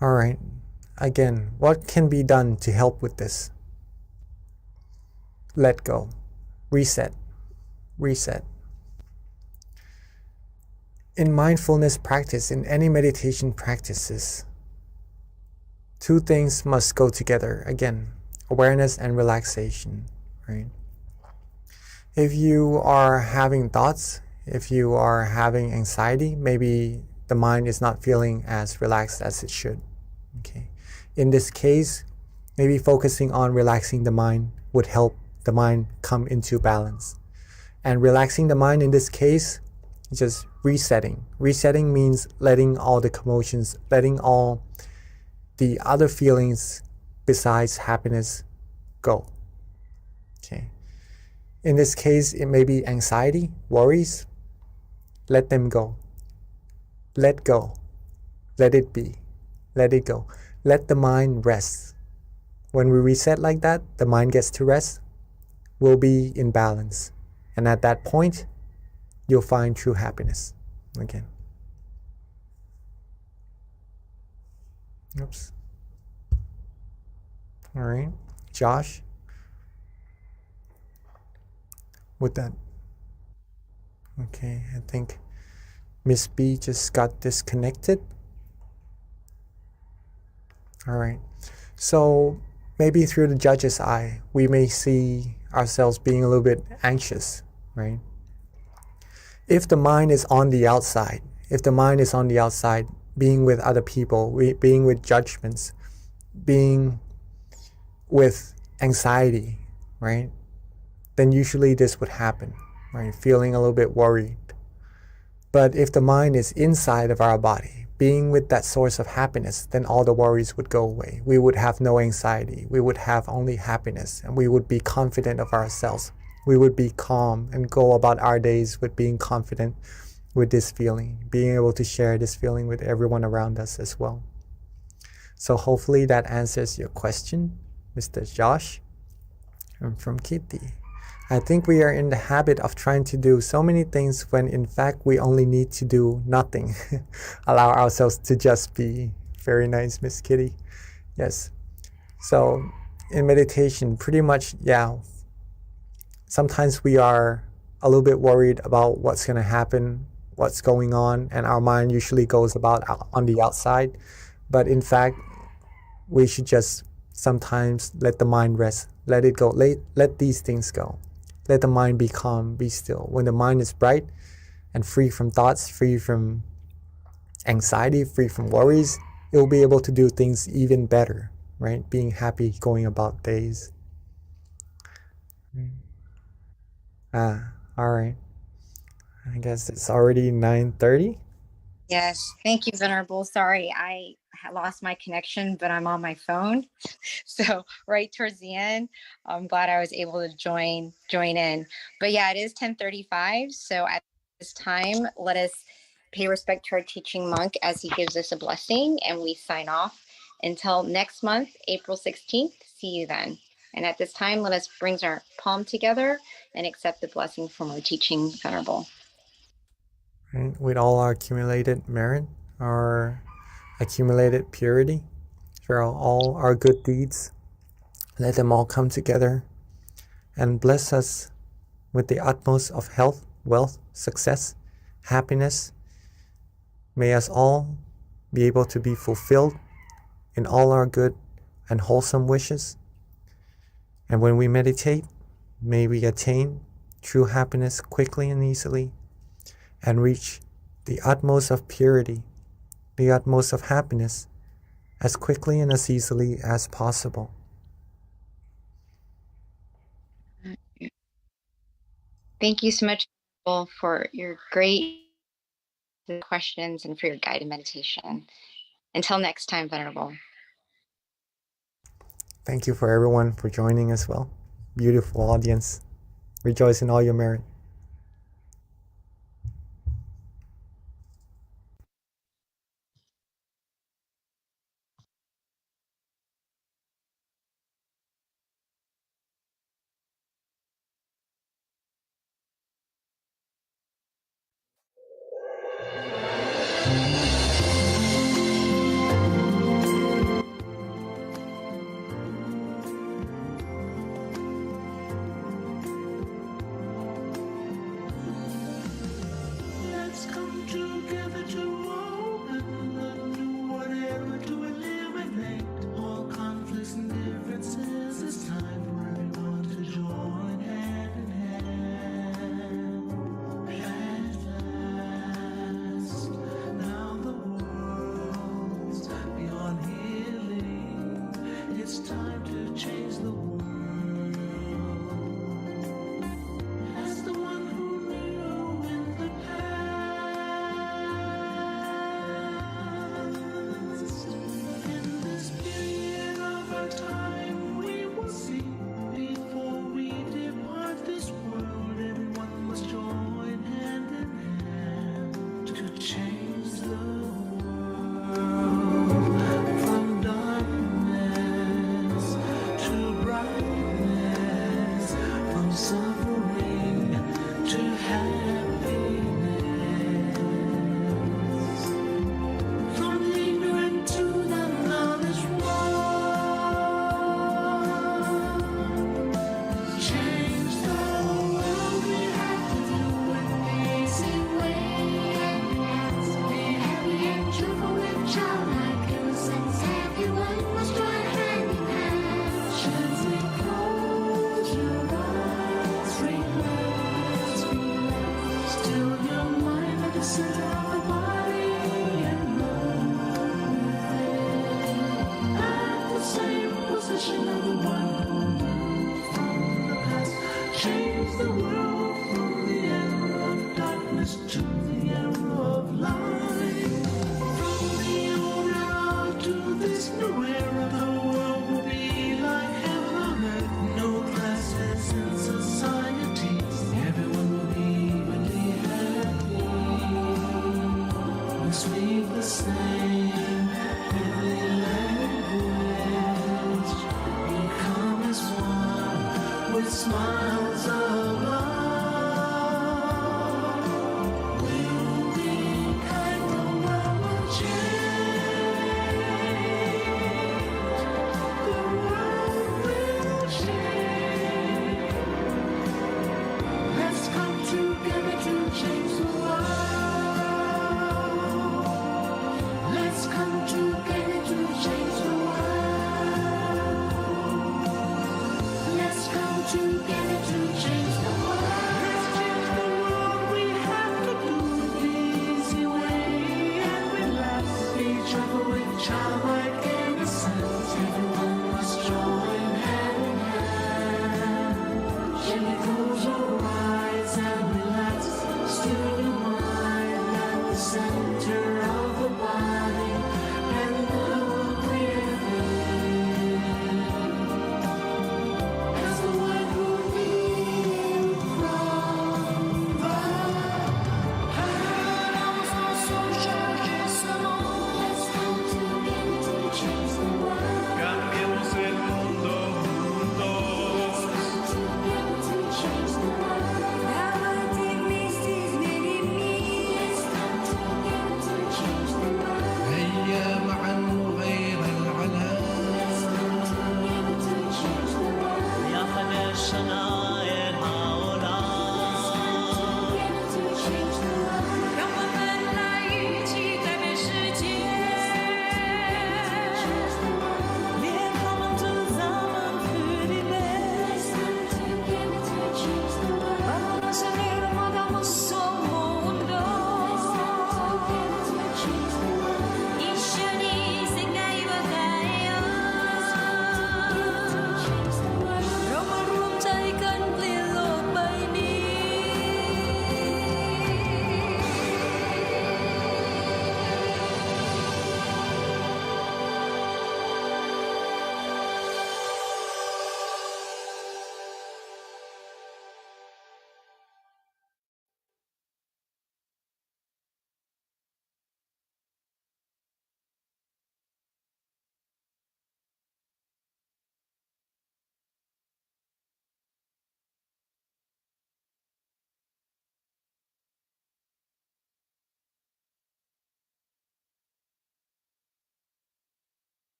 All right, again, what can be done to help with this? Let go, reset. In mindfulness practice, in any meditation practices, two things must go together. Again, awareness and relaxation, right? If you are having thoughts, if you are having anxiety, maybe the mind is not feeling as relaxed as it should. Okay. In this case, maybe focusing on relaxing the mind would help the mind come into balance. And relaxing the mind in this case is just resetting. Resetting means letting all the commotions, letting all the other feelings besides happiness go. Okay. In this case, it may be anxiety, worries. Let them go. Let go. Let it be. Let it go. Let the mind rest. When we reset like that, the mind gets to rest. We'll be in balance. And at that point, you'll find true happiness again. Oops. All right. Josh? With that. Okay, I think Miss B just got disconnected. All right. So maybe through the judge's eye, we may see ourselves being a little bit anxious, right? If the mind is on the outside, being with other people, being with judgments, being with anxiety, right? Then usually this would happen, right? Feeling a little bit worried. But if the mind is inside of our body, being with that source of happiness, then all the worries would go away. We would have no anxiety. We would have only happiness, and we would be confident of ourselves. We would be calm and go about our days with being confident with this feeling, being able to share this feeling with everyone around us as well. So hopefully that answers your question, Mr. Josh. I'm from Kitty. I think we are in the habit of trying to do so many things when in fact we only need to do nothing. Allow ourselves to just be. Very nice, Miss Kitty. Yes. So in meditation, pretty much, yeah, sometimes we are a little bit worried about what's going to happen, what's going on, and our mind usually goes about on the outside. But in fact, we should just sometimes let the mind rest, let it go, let these things go. Let the mind be calm, be still. When the mind is bright and free from thoughts, free from anxiety, free from worries, it will be able to do things even better, right? Being happy, going about days. All right. I guess it's already 9:30. Yes, thank you, Venerable. Sorry, I lost my connection, but I'm on my phone. So right towards the end, I'm glad I was able to join in. But yeah, it is 10:35. So at this time, let us pay respect to our teaching monk as he gives us a blessing, and we sign off until next month, April 16th. See you then. And at this time, let us bring our palm together and accept the blessing from our teaching Venerable. Right? With all our accumulated merit, our accumulated purity, for all our good deeds, let them all come together and bless us with the utmost of health, wealth, success, happiness. May us all be able to be fulfilled in all our good and wholesome wishes. And when we meditate, may we attain true happiness quickly and easily, and reach the utmost of purity, the utmost of happiness as quickly and as easily as possible. Thank you so much for your great questions and for your guided meditation. Until next time, Venerable. Thank you for everyone for joining as well. Beautiful audience. Rejoice in all your merit. Let's come together to open a new whatever to eliminate all conflicts and differences. It's time for everyone to join hand in hand. At last, now the world's beyond healing. It's time to change the world. As the one who knew in the past, in this period of our time, we will see before we depart this world. Everyone must join hand in hand to change the world from darkness to brightness, from suffering to happiness, from the ignorant to the knowledge one. Change the world, we have to do it the easy way. Be happy and cheerful with childlike innocence. Everyone must join hand in hand. Gently close your eyes, relax, relax. Still your mind at the center of the body and move at the same position of the one who knew from the past. Change the world from the era of darkness to the era of light. From the old era to this new era, the world will be like heaven on earth. No classes in society. Everyone will be evenly happy. We speak the same heavenly language. Become as one with smiles of love. We'll be kind, the world will change. The world will change. Let's come together to change the world. Let's come together to change the world. Let's come together to change the world. Let's change the world. We have to do it the easy way and relax. Each other with childlike innocence. Everyone must join hand in hand. Gently close your eyes and relax. Still your mind at the center of the body and look within. As the one who knew from the past. Let's come together to change the world. Cambiemos el mundo juntos. Let's come together to change the world.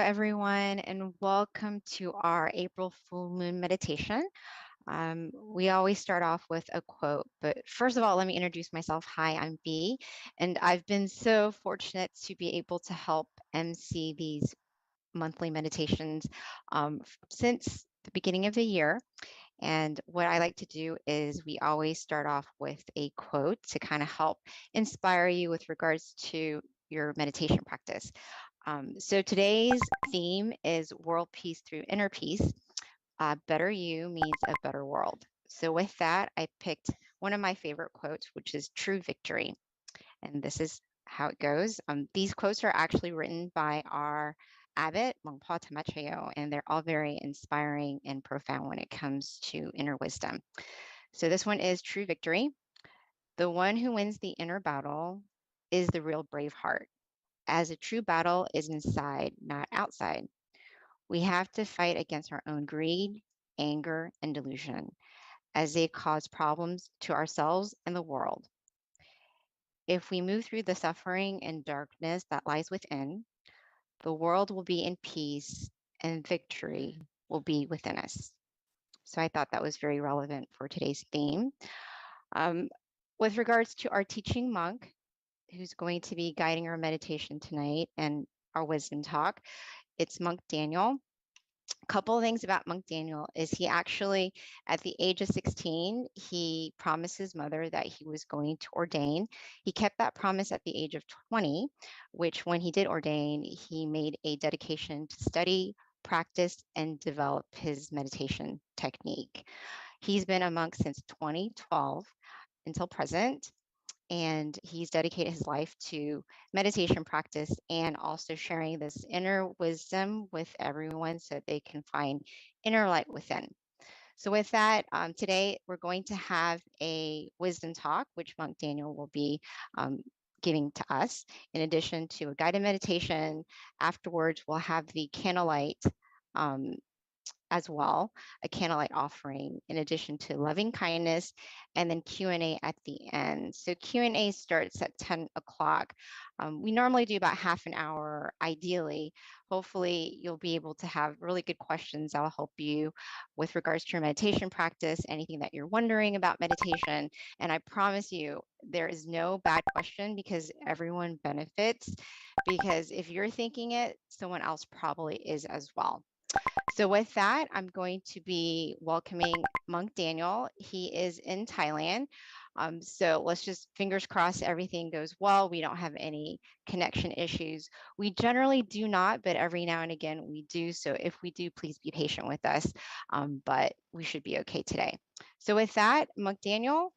everyone, and welcome to our April full moon meditation. We always start off with a quote, but first of all, let me introduce myself. Hi, I'm B, and I've been so fortunate to be able to help MC these monthly meditations since the beginning of the year. And what I like to do is we always start off with a quote to kind of help inspire you with regards to your meditation practice. So today's theme is world peace through inner peace. Better you means a better world. So with that, I picked one of my favorite quotes, which is true victory. And this is how it goes. These quotes are actually written by our abbot, Longpa Tamacheo, and they're all very inspiring and profound when it comes to inner wisdom. So this one is true victory. The one who wins the inner battle is the real brave heart, as a true battle is inside, not outside. We have to fight against our own greed, anger, and delusion, as they cause problems to ourselves and the world. If we move through the suffering and darkness that lies within, the world will be in peace and victory will be within us. So I thought that was very relevant for today's theme. With regards to our teaching monk, who's going to be guiding our meditation tonight and our wisdom talk, it's Monk Daniel. A couple of things about Monk Daniel is he actually, at the age of 16, he promised his mother that he was going to ordain. He kept that promise at the age of 20, which when he did ordain, he made a dedication to study, practice, and develop his meditation technique. He's been a monk since 2012 until present, and he's dedicated his life to meditation practice and also sharing this inner wisdom with everyone so they can find inner light within. So with that, today we're going to have a wisdom talk, which Monk Daniel will be giving to us, in addition to a guided meditation. Afterwards, we'll have the candlelight as well, a candlelight offering, in addition to loving kindness, and then Q&A at the end. So Q&A starts at 10 o'clock. We normally do about half an hour, ideally. Hopefully, you'll be able to have really good questions that will help you with regards to your meditation practice, anything that you're wondering about meditation. And I promise you, there is no bad question because everyone benefits. Because if you're thinking it, someone else probably is as well. So with that, I'm going to be welcoming Monk Daniel. He is in Thailand. So let's just fingers crossed everything goes well. We don't have any connection issues. We generally do not, but every now and again we do. So if we do, please be patient with us. But we should be okay today. So with that, Monk Daniel,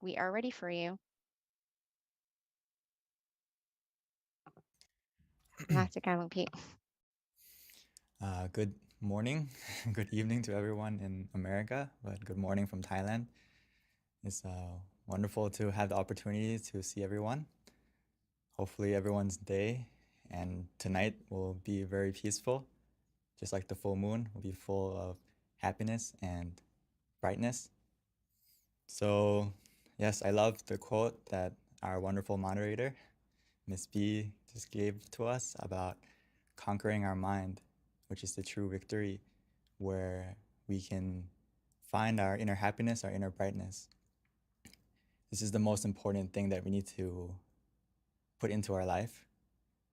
we are ready for you. Pete. Good morning, good evening to everyone in America, but good morning from Thailand. It's wonderful to have the opportunity to see everyone. Hopefully everyone's day and tonight will be very peaceful, just like the full moon will be full of happiness and brightness. So yes, I love the quote that our wonderful moderator, Miss B, just gave to us about conquering our mind, which is the true victory, where we can find our inner happiness, our inner brightness. This is the most important thing that we need to put into our life,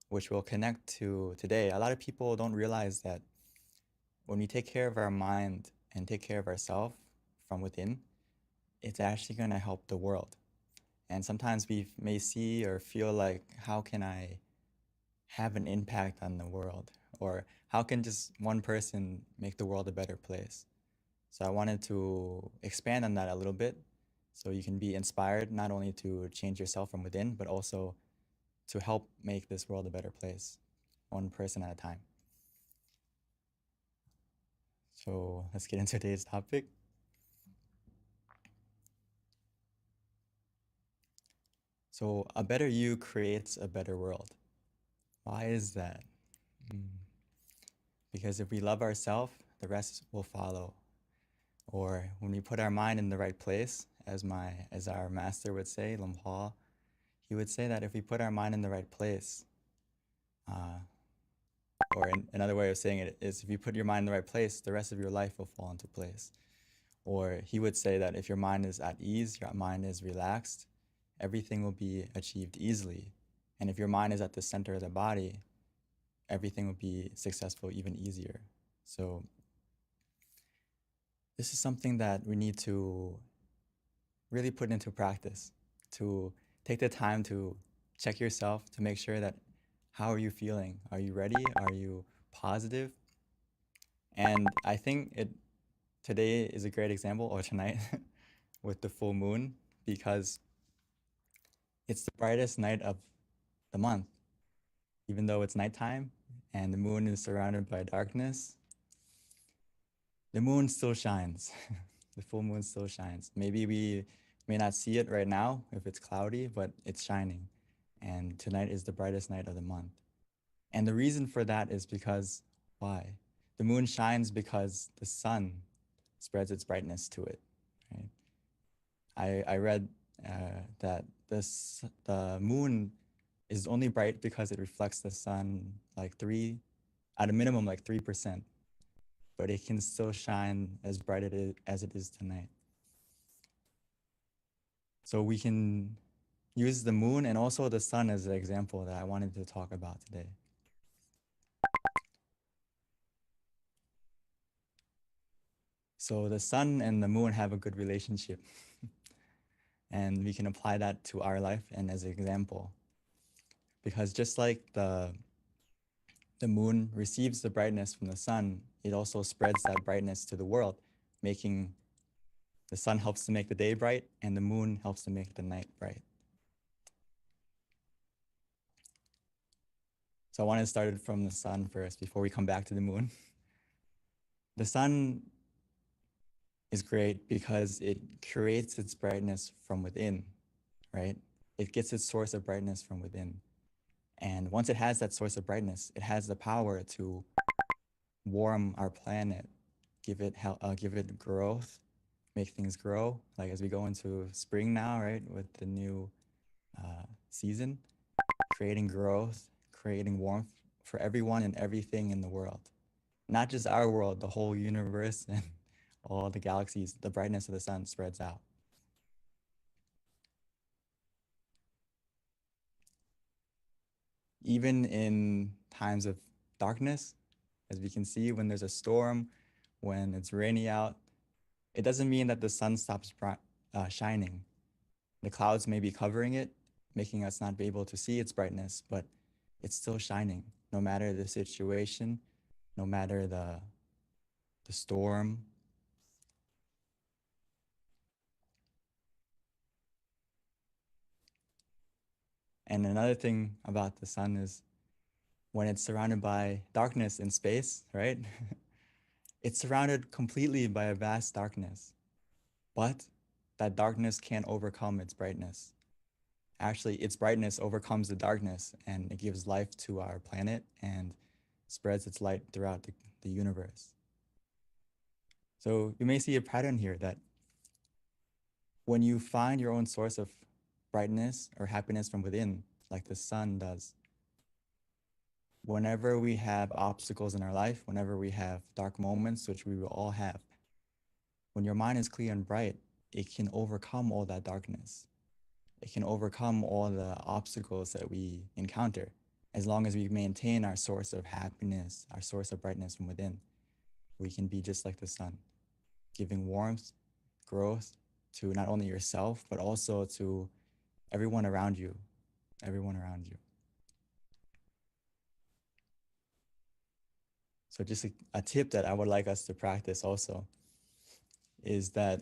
which will connect to today. A lot of people don't realize that when we take care of our mind and take care of ourselves from within, it's actually going to help the world. And sometimes we may see or feel like, how can I have an impact on the world? Or how can just one person make the world a better place? So I wanted to expand on that a little bit so you can be inspired not only to change yourself from within, but also to help make this world a better place, one person at a time. So let's get into today's topic. So a better you creates a better world. Why is that? Because if we love ourselves, the rest will follow. Or when we put our mind in the right place, as our master would say, Longpa, he would say that if we put our mind in the right place, Or another way of saying it is, if you put your mind in the right place, the rest of your life will fall into place. Or he would say that if your mind is at ease, your mind is relaxed, everything will be achieved easily. And if your mind is at the center of the body, everything will be successful even easier. So this is something that we need to really put into practice, to take the time to check yourself, to make sure that how are you feeling? Are you ready? Are you positive? And I think today is a great example, or tonight, with the full moon, because it's the brightest night of the month. Even though it's nighttime and the moon is surrounded by darkness, the moon still shines. The full moon still shines. Maybe we may not see it right now if it's cloudy, but it's shining. And tonight is the brightest night of the month. And the reason for that is because, why? The moon shines because the sun spreads its brightness to it, right? I read that the moon is only bright because it reflects the sun like at a minimum, like 3%, but it can still shine as bright as it is tonight. So we can use the moon and also the sun as an example that I wanted to talk about today. So the sun and the moon have a good relationship. And we can apply that to our life and as an example. Because just like the moon receives the brightness from the sun, it also spreads that brightness to the world, making the sun helps to make the day bright and the moon helps to make the night bright. So I want to start it from the sun first before we come back to the moon. The sun is great because it creates its brightness from within, right? It gets its source of brightness from within. And once it has that source of brightness, it has the power to warm our planet, give it growth, make things grow. Like as we go into spring now, right, with the new season, creating growth, creating warmth for everyone and everything in the world. Not just our world, the whole universe and all the galaxies, the brightness of the sun spreads out. Even in times of darkness, as we can see, when there's a storm, when it's rainy out, it doesn't mean that the sun stops shining. The clouds may be covering it, making us not be able to see its brightness, but it's still shining, no matter the situation, no matter the storm. And another thing about the sun is when it's surrounded by darkness in space, right? It's surrounded completely by a vast darkness, but that darkness can't overcome its brightness. Actually, its brightness overcomes the darkness and it gives life to our planet and spreads its light throughout the universe. So you may see a pattern here that when you find your own source of brightness or happiness from within, like the sun does, whenever we have obstacles in our life, whenever we have dark moments, which we will all have, when your mind is clear and bright, it can overcome all that darkness. It can overcome all the obstacles that we encounter, as long as we maintain our source of happiness, our source of brightness from within. We can be just like the sun, giving warmth, growth to not only yourself, but also to everyone around you, everyone around you. So just a tip that I would like us to practice also is that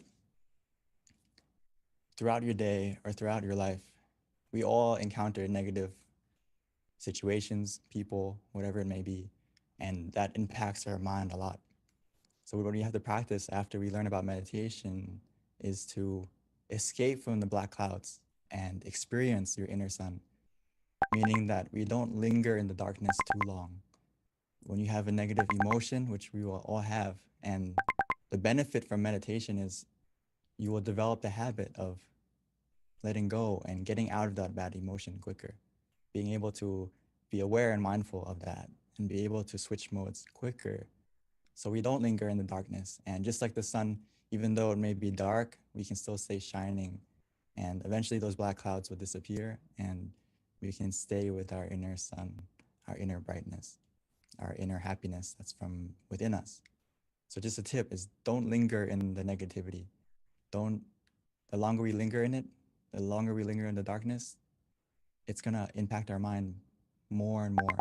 throughout your day or throughout your life, we all encounter negative situations, people, whatever it may be, and that impacts our mind a lot. So what we have to practice after we learn about meditation is to escape from the black clouds and experience your inner sun, meaning that we don't linger in the darkness too long. When you have a negative emotion, which we will all have, and the benefit from meditation is you will develop the habit of letting go and getting out of that bad emotion quicker, being able to be aware and mindful of that and be able to switch modes quicker so we don't linger in the darkness. And just like the sun, even though it may be dark, we can still stay shining. And eventually those black clouds will disappear and we can stay with our inner sun, our inner brightness, our inner happiness that's from within us. So just a tip is don't linger in the negativity. The longer we linger in it, the longer we linger in the darkness, it's gonna impact our mind more and more.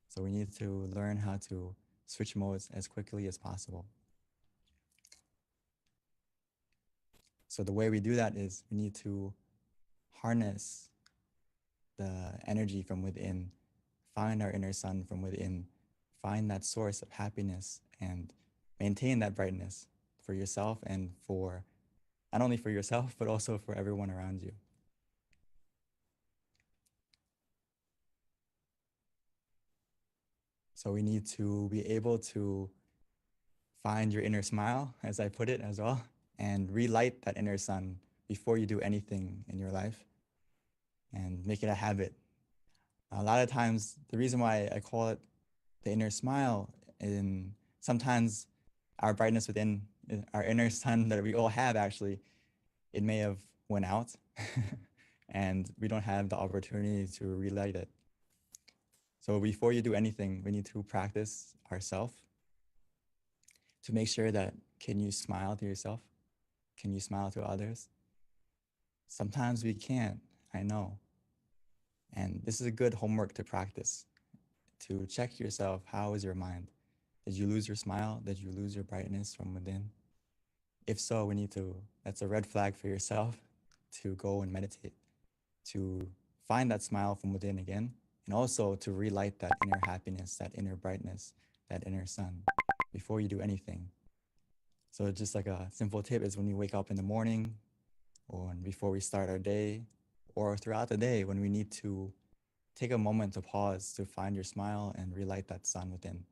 So we need to learn how to switch modes as quickly as possible. So the way we do that is we need to harness the energy from within, find our inner sun from within, find that source of happiness and maintain that brightness for yourself and for not only for yourself, but also for everyone around you. So we need to be able to find your inner smile, as I put it as well, and relight that inner sun before you do anything in your life and make it a habit. A lot of times, the reason why I call it the inner smile, in sometimes our brightness within our inner sun that we all have, actually, it may have went out and we don't have the opportunity to relight it. So before you do anything, we need to practice ourselves to make sure that, can you smile to yourself? Can you smile to others? Sometimes we can't, I know. And this is a good homework to practice, to check yourself. How is your mind? Did you lose your smile? Did you lose your brightness from within? If so, that's a red flag for yourself to go and meditate, to find that smile from within again, and also to relight that inner happiness, that inner brightness, that inner sun before you do anything. So just like a simple tip is when we wake up in the morning or before we start our day or throughout the day, when we need to take a moment to pause to find your smile and relight that sun within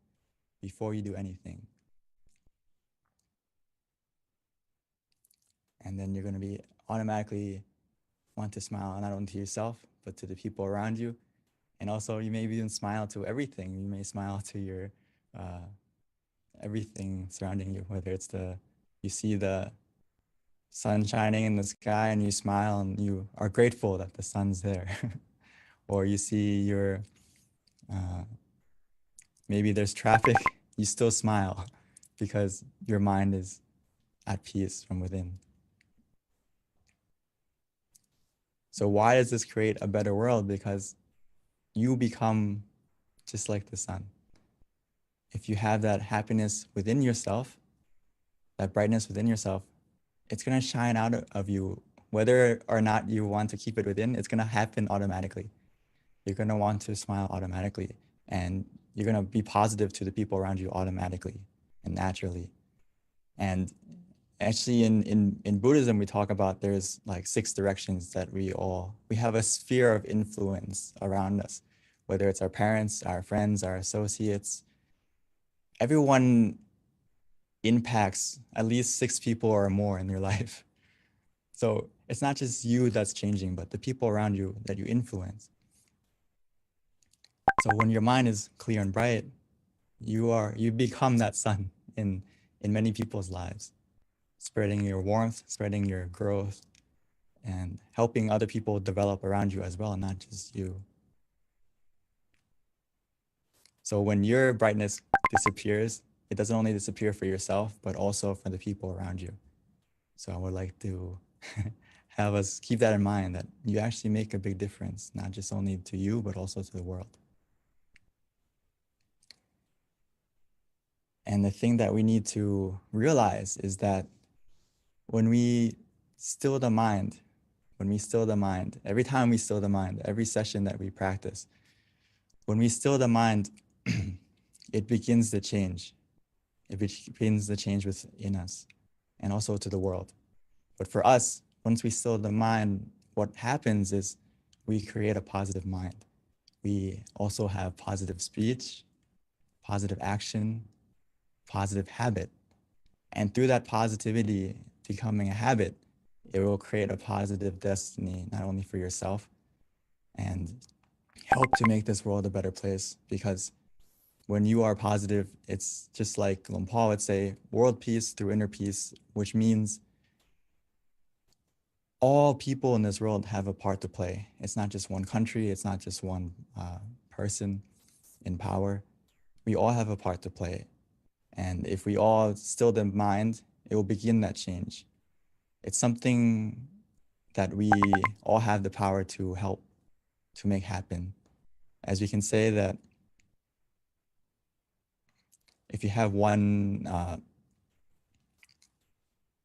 before you do anything. And then you're going to be automatically want to smile not only to yourself, but to the people around you. And also you may even smile to everything. You may smile to your everything surrounding you, whether it's you see the sun shining in the sky and you smile and you are grateful that the sun's there. Or you see maybe there's traffic, you still smile because your mind is at peace from within. So why does this create a better world? Because you become just like the sun. If you have that happiness within yourself, that brightness within yourself, it's going to shine out of you. Whether or not you want to keep it within, it's going to happen automatically. You're going to want to smile automatically, and you're going to be positive to the people around you automatically and naturally. And actually in Buddhism, we talk about there's like 6 directions that we have a sphere of influence around us, whether it's our parents, our friends, our associates. Everyone impacts at least 6 people or more in their life. So it's not just you that's changing, but the people around you that you influence. So when your mind is clear and bright, you become that sun in many people's lives, spreading your warmth, spreading your growth, and helping other people develop around you as well, not just you. So when your brightness disappears, it doesn't only disappear for yourself, but also for the people around you. So I would like to have us keep that in mind, that you actually make a big difference, not just only to you, but also to the world. And the thing that we need to realize is that when we still the mind, every time we still the mind, every session that we practice, when we still the mind, it begins to change. It begins the change within us and also to the world. But for us, once we still the mind, what happens is we create a positive mind. We also have positive speech, positive action, positive habit. And through that positivity becoming a habit, it will create a positive destiny, not only for yourself, and help to make this world a better place. Because when you are positive, it's just like Paul would say, world peace through inner peace, which means all people in this world have a part to play. It's not just one country. It's not just one person in power. We all have a part to play. And if we all still the mind, it will begin that change. It's something that we all have the power to help to make happen. As we can say that if you have one,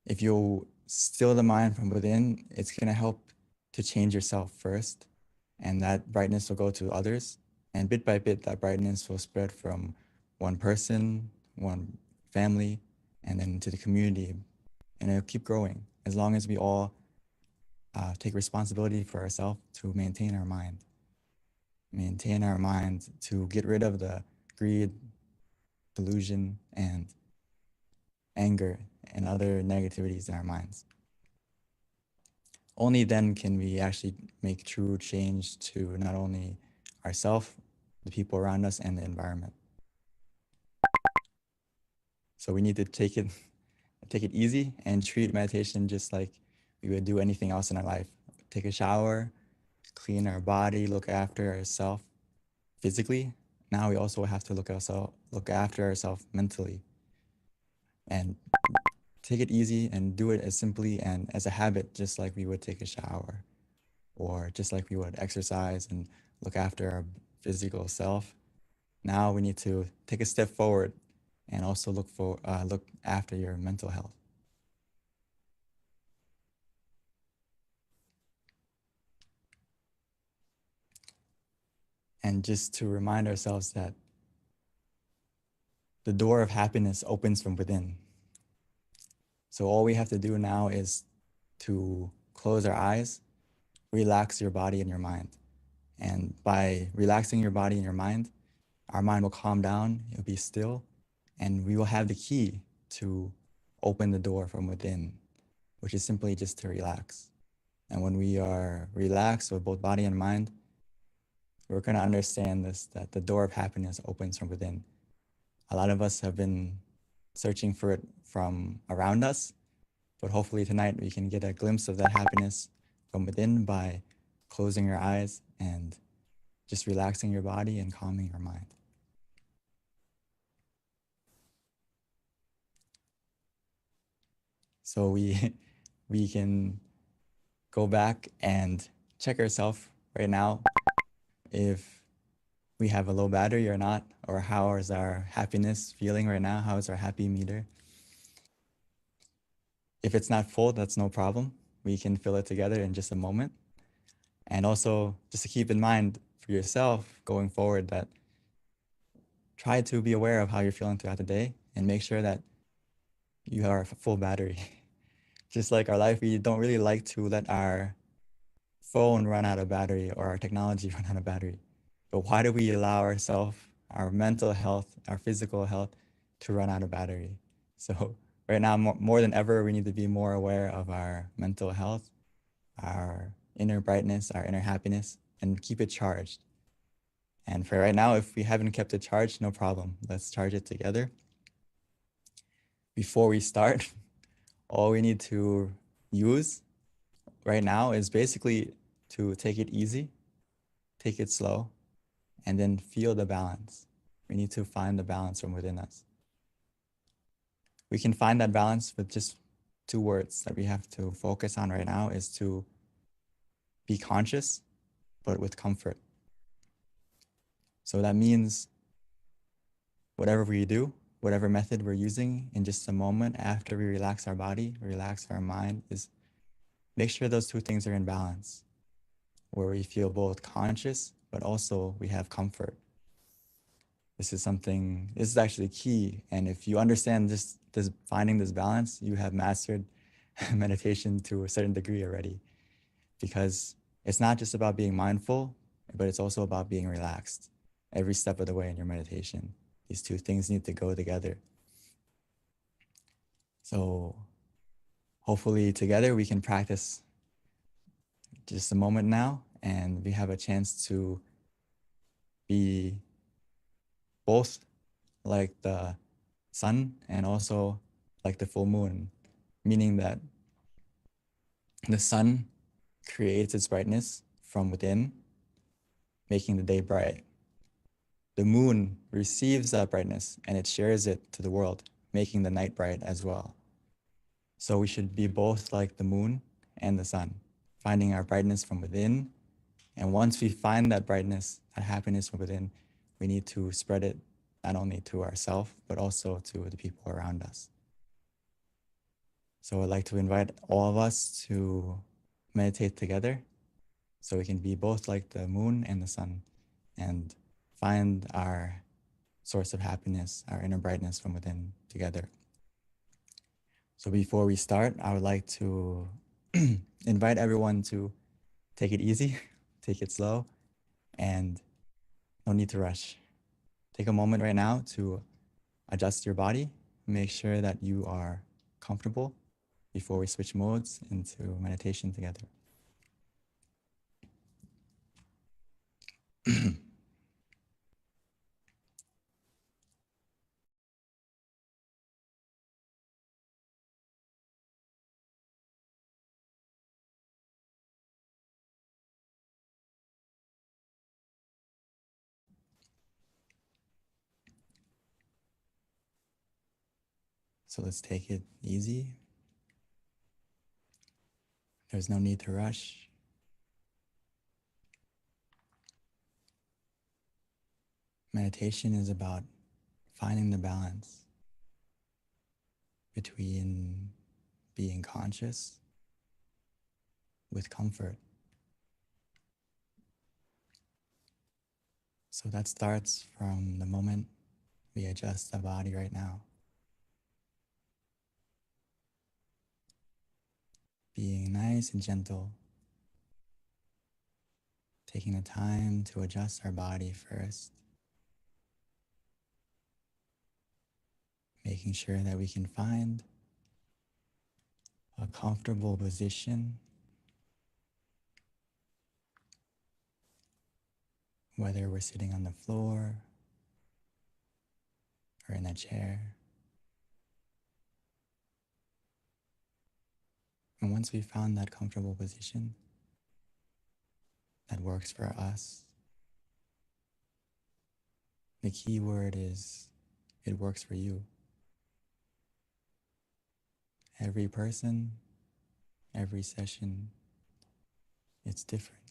if you still the mind from within, it's gonna help to change yourself first, and that brightness will go to others. And bit by bit, that brightness will spread from one person, one family, and then to the community. And it'll keep growing as long as we all take responsibility for ourselves to maintain our mind to get rid of the greed, delusion, and anger and other negativities in our minds. Only then can we actually make true change to not only ourselves, the people around us, and the environment. So we need to take it easy and treat meditation just like we would do anything else in our life. Take a shower, clean our body, look after ourselves physically. Now we also have to look after ourselves mentally. And take it easy and do it as simply and as a habit, just like we would take a shower, or just like we would exercise and look after our physical self. Now we need to take a step forward and also look after your mental health. And just to remind ourselves that the door of happiness opens from within. So all we have to do now is to close our eyes, relax your body and your mind. And by relaxing your body and your mind, our mind will calm down, it'll be still, and we will have the key to open the door from within, which is simply just to relax. And when we are relaxed with both body and mind, we're going to understand this, that the door of happiness opens from within. A lot of us have been searching for it from around us, but hopefully tonight we can get a glimpse of that happiness from within by closing your eyes and just relaxing your body and calming your mind. So we can go back and check ourselves right now if we have a low battery or not, or how is our happiness feeling right now? How is our happy meter? If it's not full, that's no problem. We can fill it together in just a moment. And also just to keep in mind for yourself going forward that try to be aware of how you're feeling throughout the day and make sure that you are a full battery. Just like our life, we don't really like to let our phone run out of battery or our technology run out of battery. But why do we allow ourselves, our mental health, our physical health to run out of battery? So right now, more than ever, we need to be more aware of our mental health, our inner brightness, our inner happiness, and keep it charged. And for right now, if we haven't kept it charged, no problem. Let's charge it together. Before we start, all we need to use right now is basically to take it easy, take it slow, and then feel the balance. We need to find the balance from within us. We can find that balance with just 2 words that we have to focus on right now is to be conscious, but with comfort. So that means whatever we do, whatever method we're using in just a moment after we relax our body, relax our mind, is make sure those 2 things are in balance, where we feel both conscious, but also we have comfort. This is actually key. And if you understand this finding this balance, you have mastered meditation to a certain degree already, because it's not just about being mindful, but it's also about being relaxed every step of the way in your meditation. These 2 things need to go together. So hopefully together we can practice just a moment now, and we have a chance to be both like the sun and also like the full moon, meaning that the sun creates its brightness from within, making the day bright. The moon receives that brightness and it shares it to the world, making the night bright as well. So we should be both like the moon and the sun, finding our brightness from within. And once we find that brightness, that happiness from within, we need to spread it not only to ourselves, but also to the people around us. So I'd like to invite all of us to meditate together so we can be both like the moon and the sun and find our source of happiness, our inner brightness from within together. So before we start, I would like to invite everyone to take it easy, take it slow, and no need to rush. Take a moment right now to adjust your body, make sure that you are comfortable before we switch modes into meditation together. So let's take it easy. There's no need to rush. Meditation is about finding the balance between being conscious with comfort. So that starts from the moment we adjust the body right now. Being nice and gentle, taking the time to adjust our body first, making sure that we can find a comfortable position, whether we're sitting on the floor or in a chair. And once we found that comfortable position that works for us, the key word is it works for you. Every person, every session, it's different.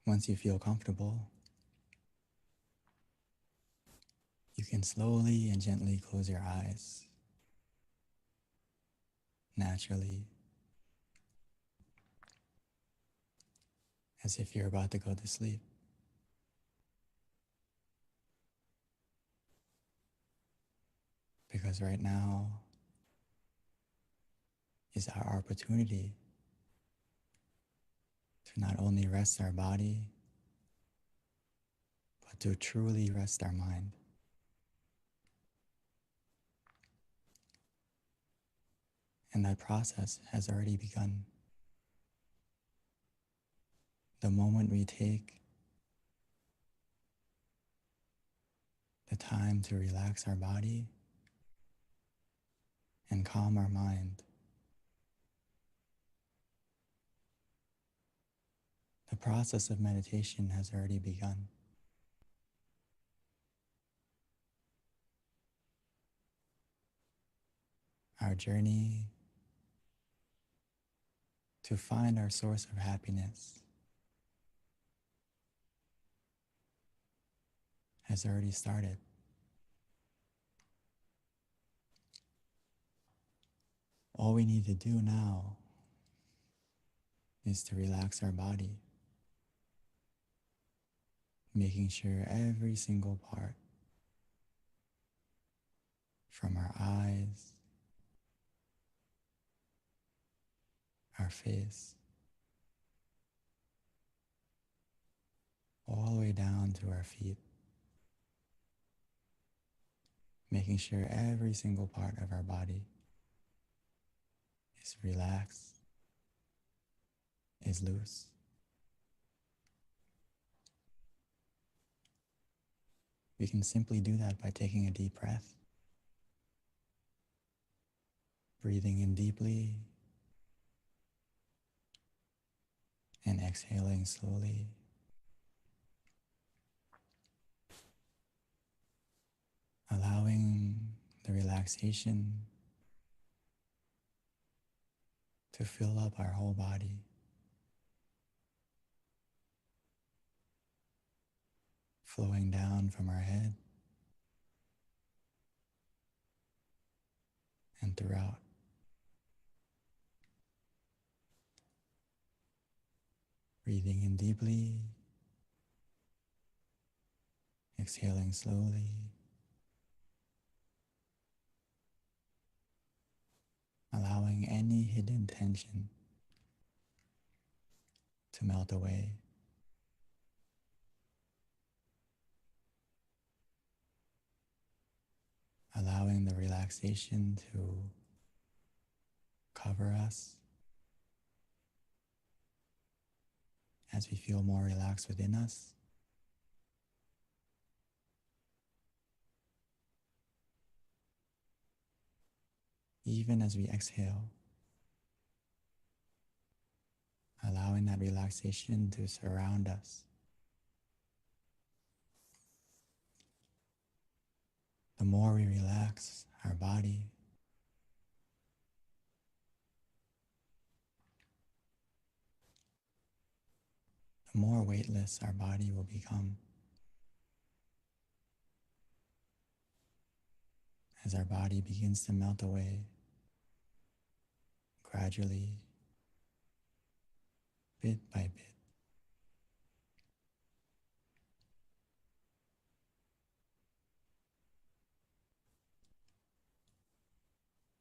Once you feel comfortable, you can slowly and gently close your eyes, naturally, as if you're about to go to sleep. Because right now is our opportunity to not only rest our body, but to truly rest our mind. And that process has already begun. The moment we take the time to relax our body and calm our mind, the process of meditation has already begun. Our journey to find our source of happiness has already started. All we need to do now is to relax our body, making sure every single part, from our eyes, our face, all the way down to our feet, making sure every single part of our body is relaxed, is loose. We can simply do that by taking a deep breath, breathing in deeply and exhaling slowly. Allowing the relaxation to fill up our whole body. Flowing down from our head and throughout. Breathing in deeply, exhaling slowly, allowing any hidden tension to melt away. Allowing the relaxation to cover us as we feel more relaxed within us. Even as we exhale, allowing that relaxation to surround us. The more we relax our body, the more weightless our body will become. As our body begins to melt away, gradually, bit by bit.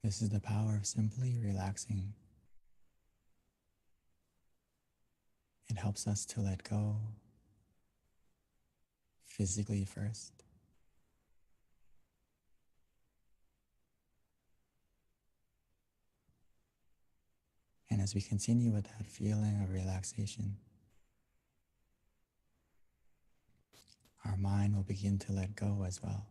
This is the power of simply relaxing. It helps us to let go physically first. And as we continue with that feeling of relaxation, our mind will begin to let go as well.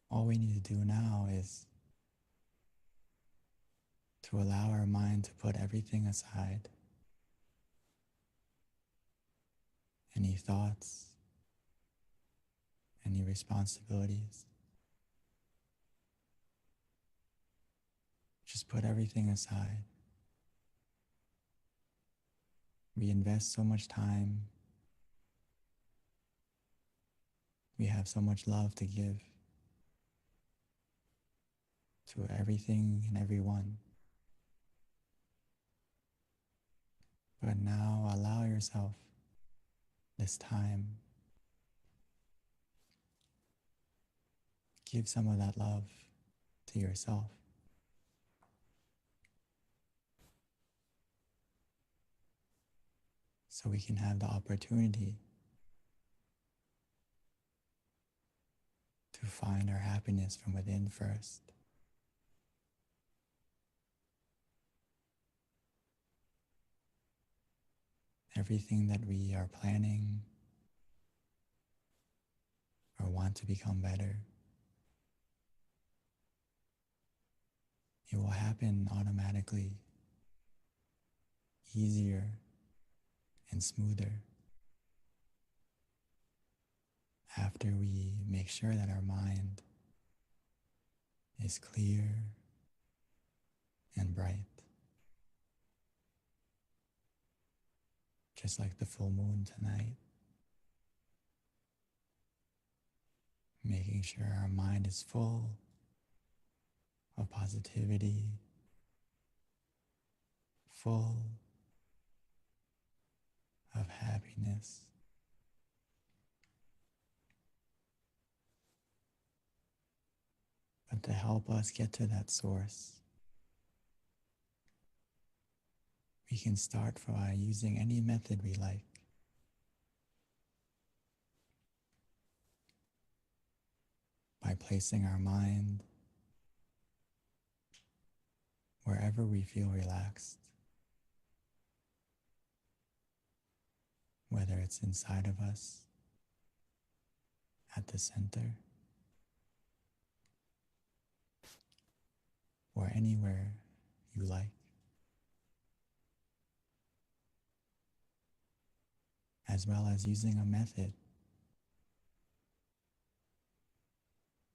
All we need to do now is to allow our mind to put everything aside. Any thoughts, any responsibilities. Just put everything aside. We invest so much time. We have so much love to give to everything and everyone. But now allow yourself this time. Give some of that love to yourself. So we can have the opportunity to find our happiness from within first. Everything that we are planning or want to become better, it will happen automatically, easier and smoother after we make sure that our mind is clear and bright. Just like the full moon tonight, making sure our mind is full of positivity, full of happiness. But to help us get to that source, we can start by using any method we like. By placing our mind wherever we feel relaxed. whether it's inside of us, at the center, or anywhere you like, as well as using a method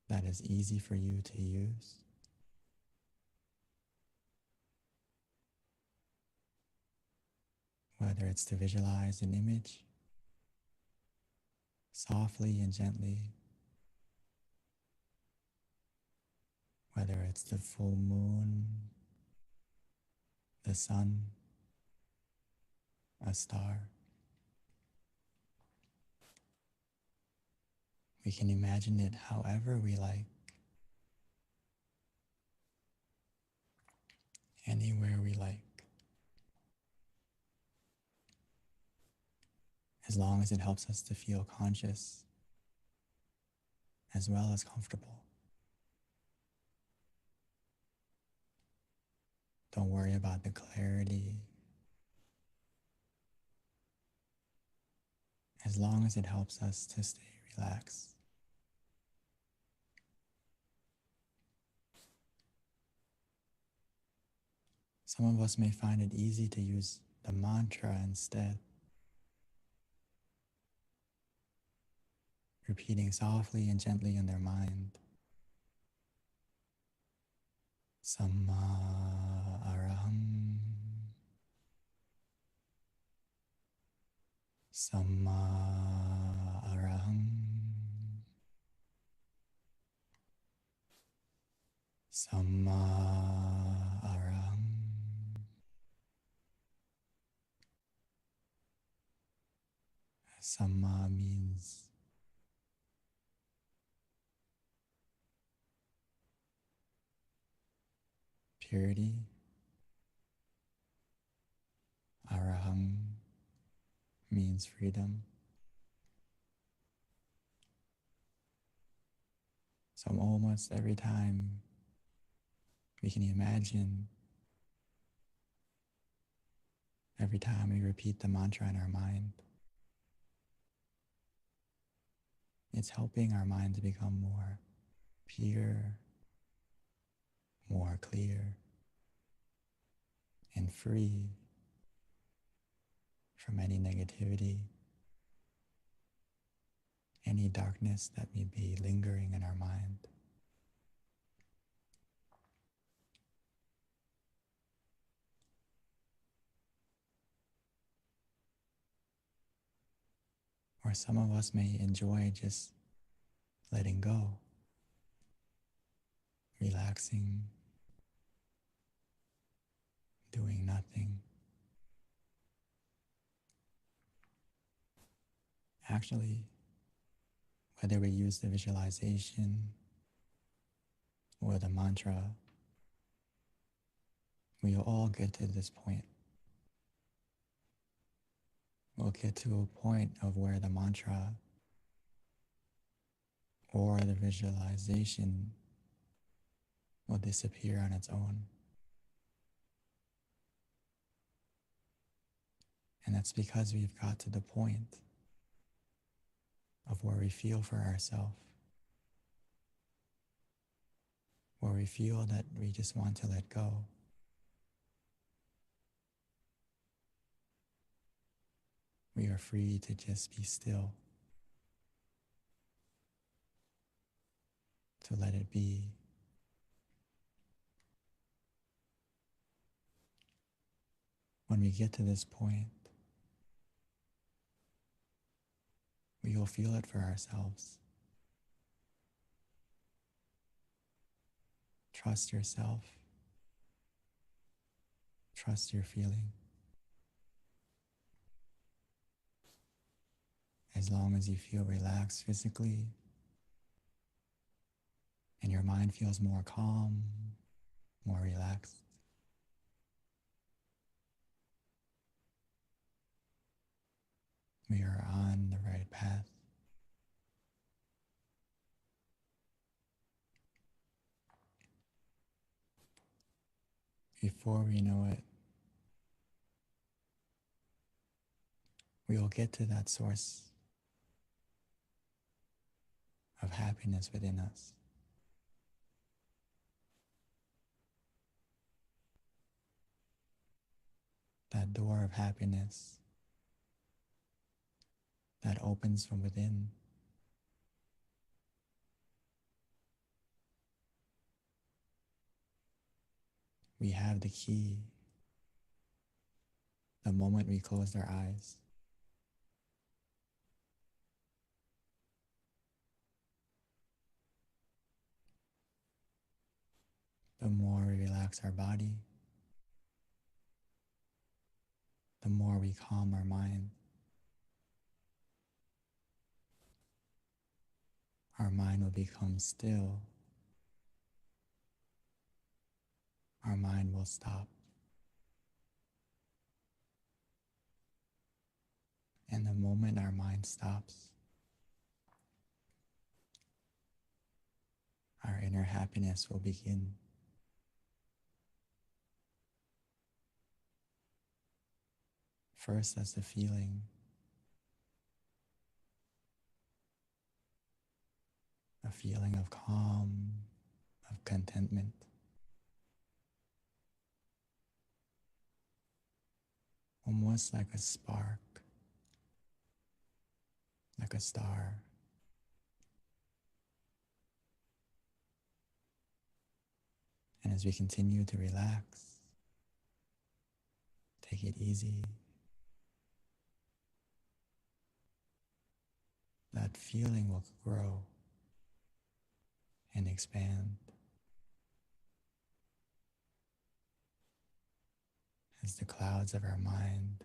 that is easy for you to use, whether it's to visualize an image softly and gently, whether it's the full moon, the sun, a star. We can imagine it however we like, anywhere we like, as long as it helps us to feel conscious as well as comfortable. Don't worry about the clarity, as long as it helps us to stay relaxed. Some of us may find it easy to use the mantra instead, repeating softly and gently in their mind. Samma araham, Samma araham, Samma araham. Samma means purity. Araham means freedom. So almost every time we can imagine, every time we repeat the mantra in our mind, it's helping our mind to become more pure, more clear, and free from any negativity, any darkness that may be lingering in our mind. Or some of us may enjoy just letting go, relaxing, doing nothing. Actually, whether we use the visualization or the mantra, we will all get to this point. We'll get to a point of where the mantra or the visualization will disappear on its own. And that's because we've got to the point of where we feel for ourselves, where we feel that we just want to let go. We are free to just be still, to let it be. When we get to this point, we will feel it for ourselves. Trust yourself. Trust your feeling. As long as you feel relaxed physically and your mind feels more calm, more relaxed, we are on the right path. Before we know it, we will get to that source of happiness within us. That door of happiness that opens from within. We have the key the moment we close our eyes. The more we relax our body, the more we calm our mind. Our mind will become still. Our mind will stop. And the moment our mind stops, our inner happiness will begin. First, as a feeling, of calm, of contentment. Almost like a spark, like a star. And as we continue to relax, take it easy, that feeling will grow and expand as the clouds of our mind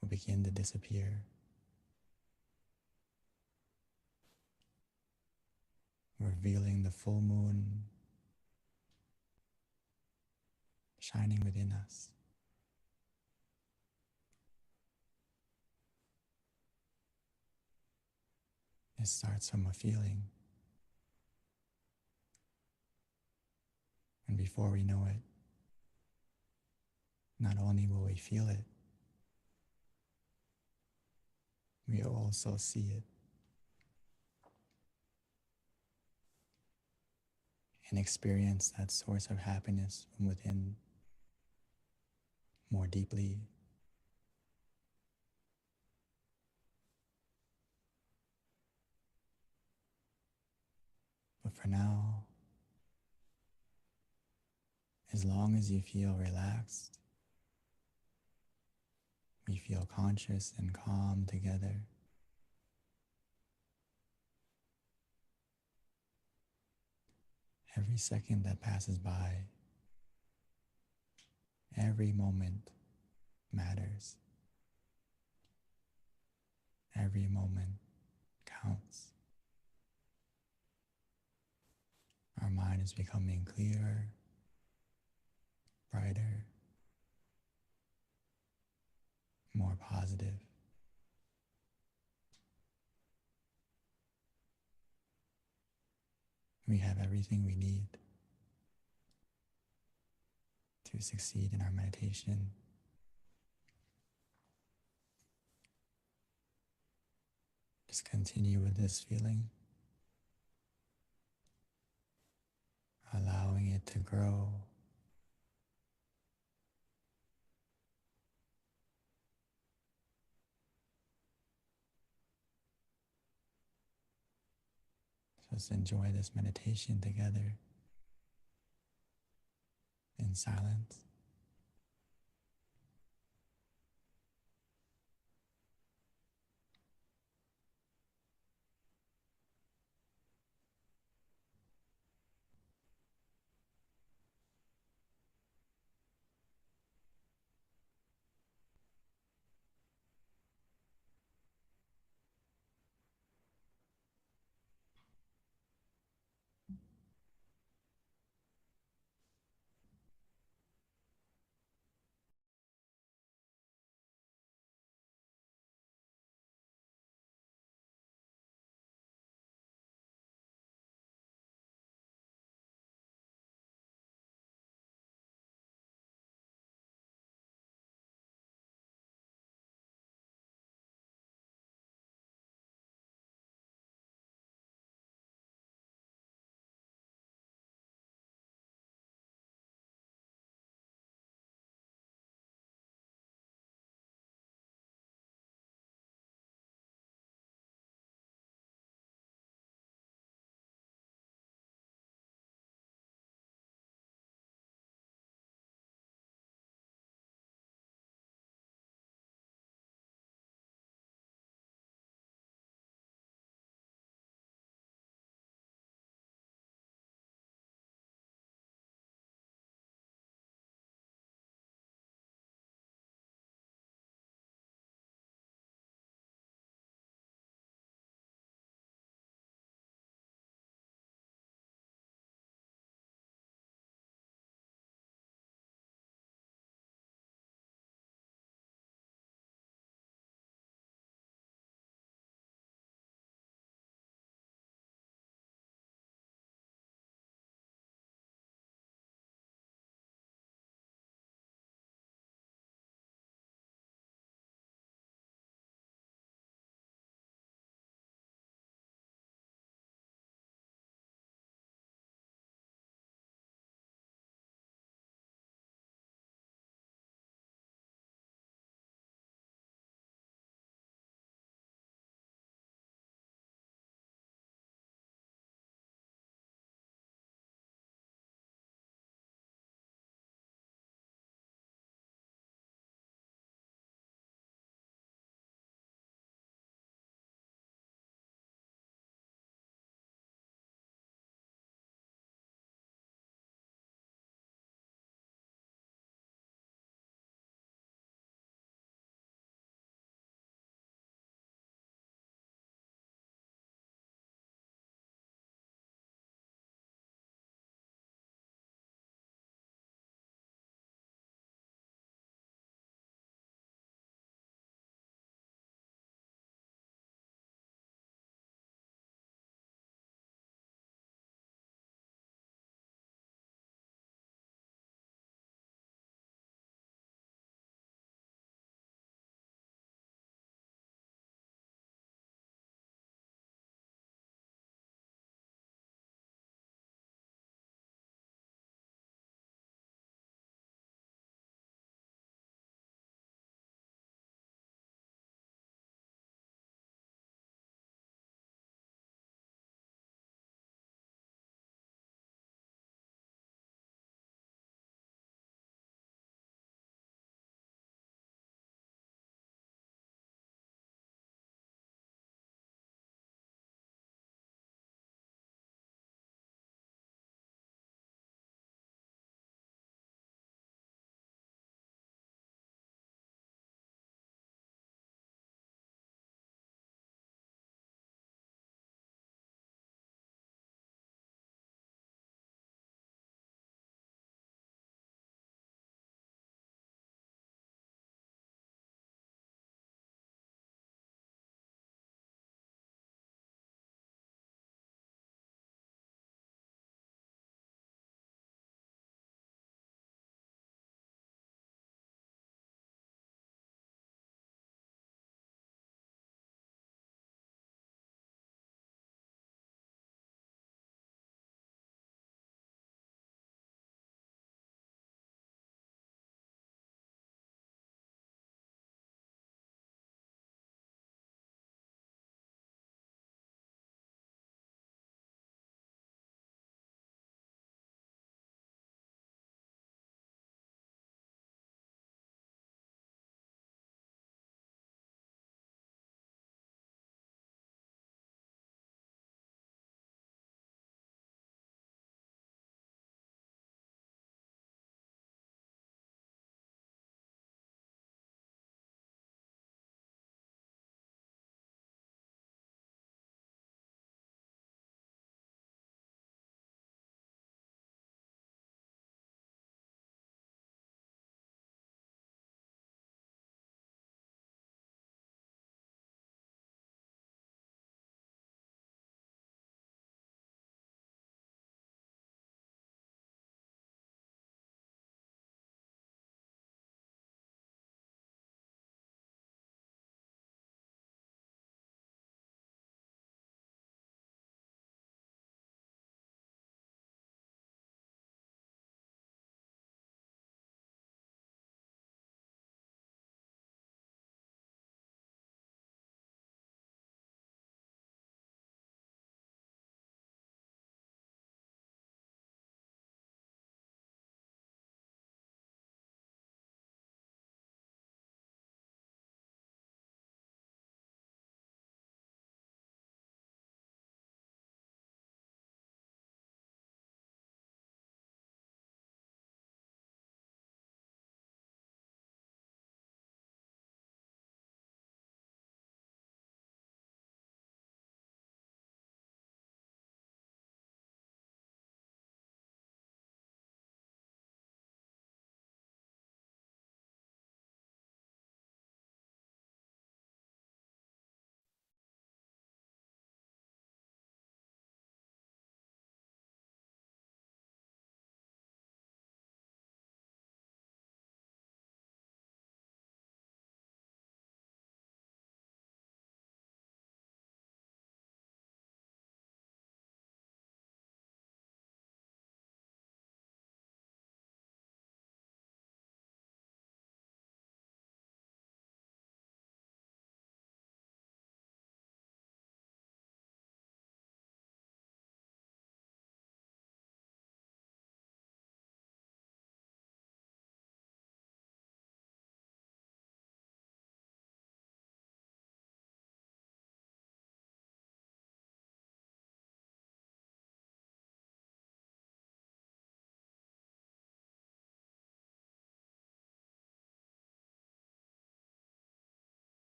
will begin to disappear, revealing the full moon shining within us. It starts from a feeling, and before we know it, not only will we feel it, we will also see it and experience that source of happiness from within more deeply. But for now, as long as you feel relaxed, we feel conscious and calm together. Every second that passes by, every moment matters. Every moment counts. Our mind is becoming clearer, brighter, more positive. We have everything we need to succeed in our meditation. Just continue with this feeling, allowing it to grow. Just enjoy this meditation together in silence.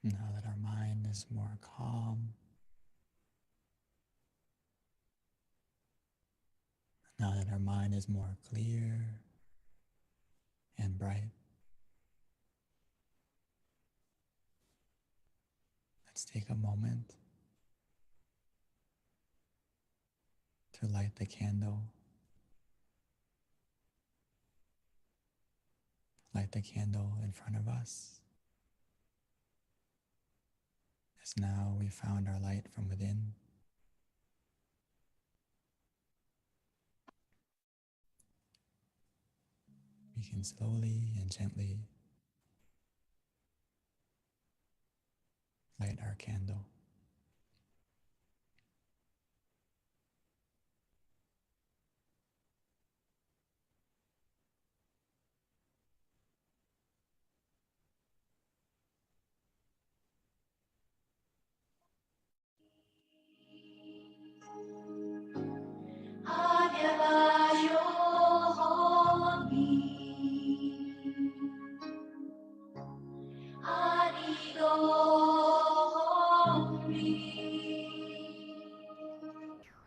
Now that our mind is more calm, now that our mind is more clear and bright, let's take a moment to light the candle. Light the candle in front of us, as now we found our light from within. We can slowly and gently light our candle.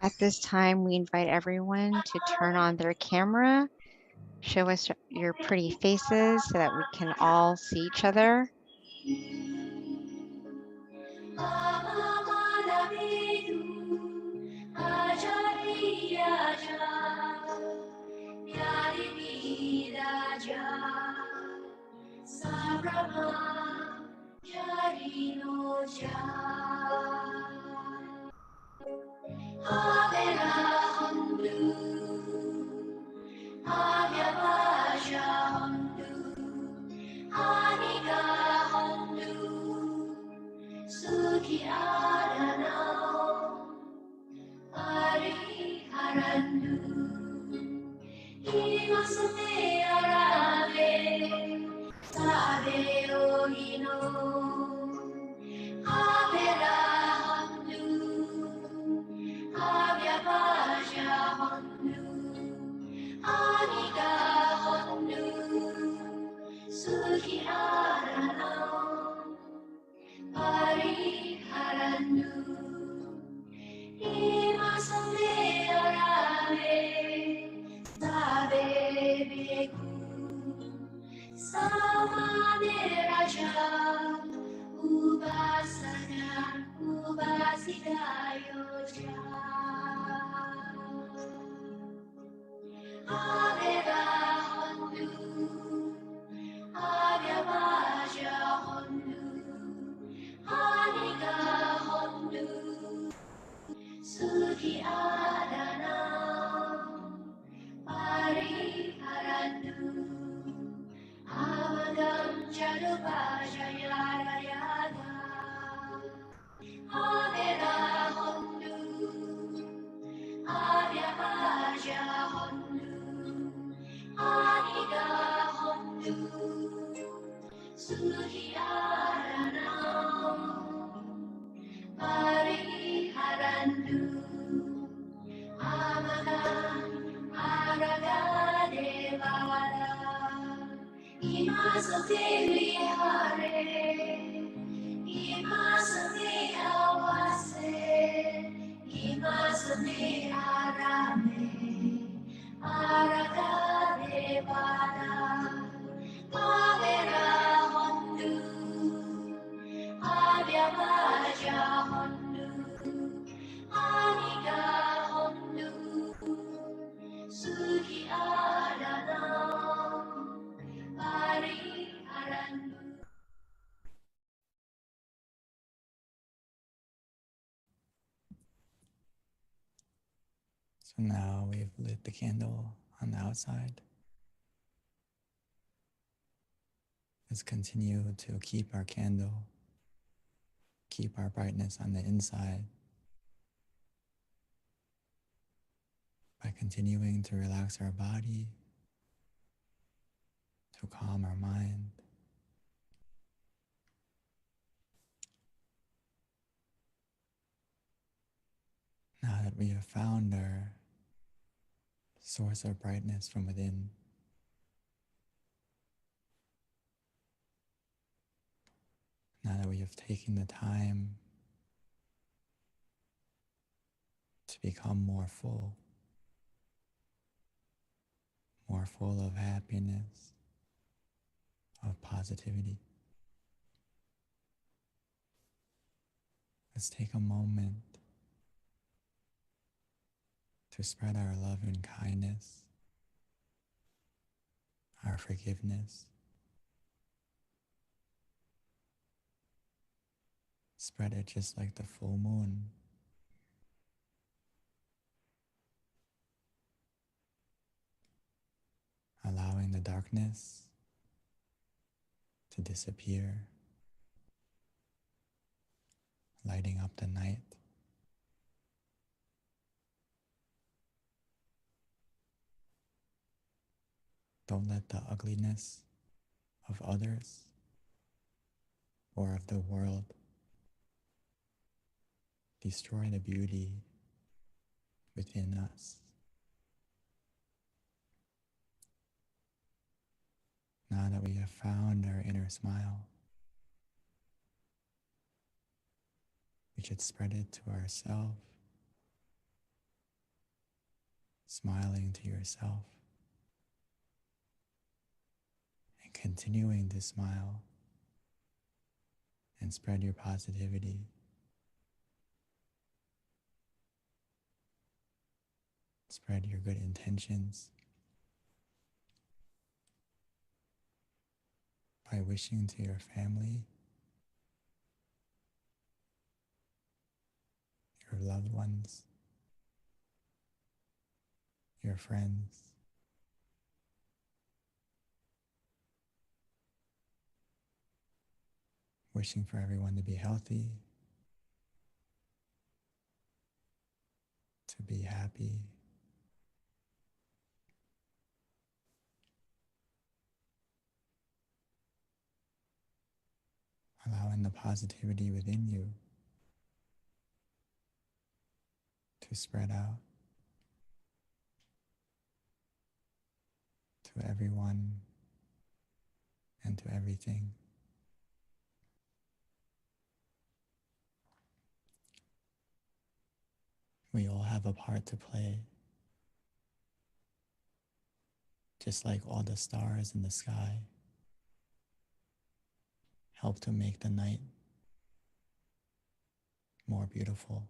At this time, we invite everyone to turn on their camera, show us your pretty faces so that we can all see each other. So now we've lit the candle on the outside. Let's continue to keep our candle, keep our brightness on the inside by continuing to relax our body, to calm our mind. Now that we have found our source of brightness from within, now that we we have taken the time to become more full of happiness, of positivity. Let's take a moment to spread our love and kindness, our forgiveness. Spread it just like the full moon. Allowing the darkness to disappear, lighting up the night. Don't let the ugliness of others or of the world destroy the beauty within us. Now that we have found our inner smile, we should spread it to ourselves, smiling to yourself, and continuing to smile and spread your positivity. Spread your good intentions by wishing to your family, your loved ones, your friends, wishing for everyone to be healthy, to be happy, allowing the positivity within you to spread out to everyone and to everything. We all have a part to play, just like all the stars in the sky help to make the night more beautiful.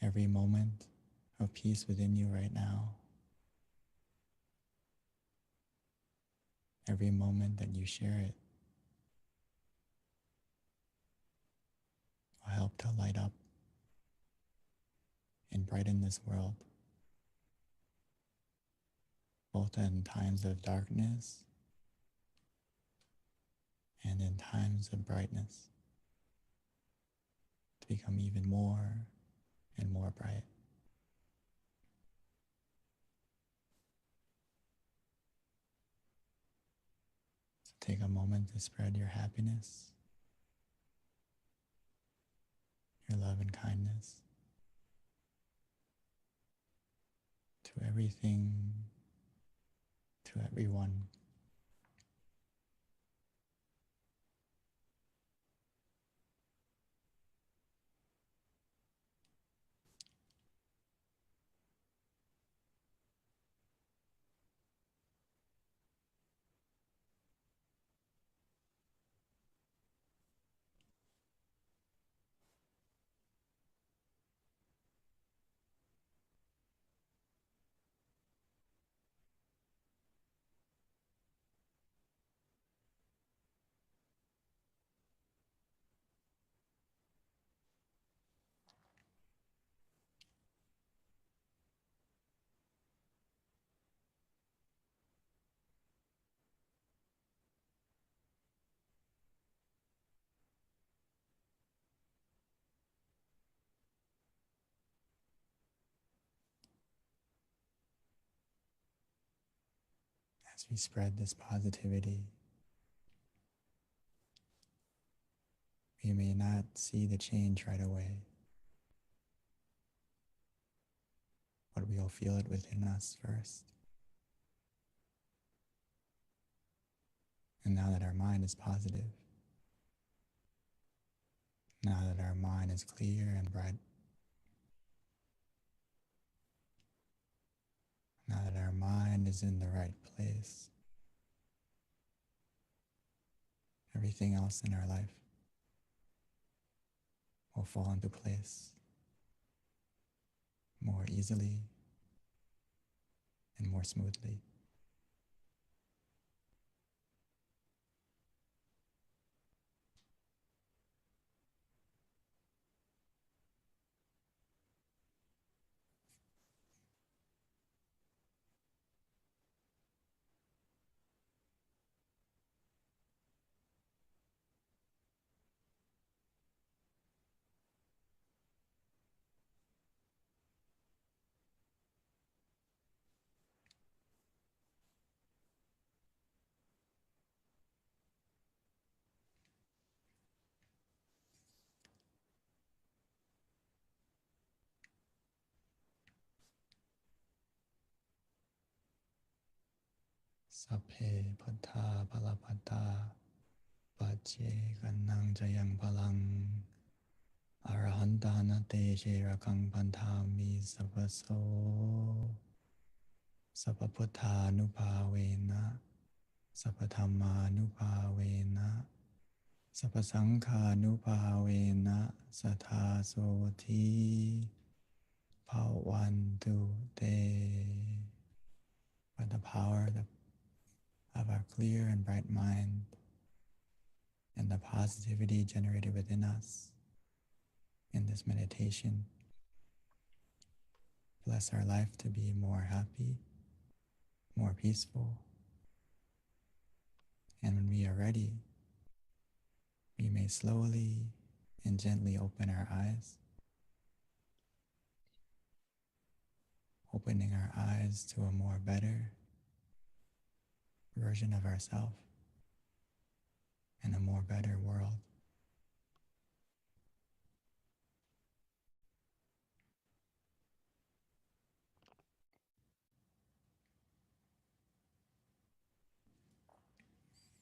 Every moment of peace within you right now, every moment that you share it, will help to light up and brighten this world, both in times of darkness and in times of brightness, to become even more and more bright. So take a moment to spread your happiness, your love and kindness to everything, to everyone. As we spread this positivity, we may not see the change right away, but we'll feel it within us first. And now that our mind is positive, now that our mind is clear and bright, now that our mind is in the right place, everything else in our life will fall into place more easily and more smoothly. Sapphe patta palapatta pache kannang jayang palang arahantana te shirakang pantami sapaso sapaputta nupavena sapathamma nupavena sapasangha nupavena sathasoti bhavantu te. By the power of our clear and bright mind and the positivity generated within us in this meditation, bless our life to be more happy, more peaceful. And when we are ready, we may slowly and gently open our eyes, opening our eyes to a more better version of ourselves and a more better world.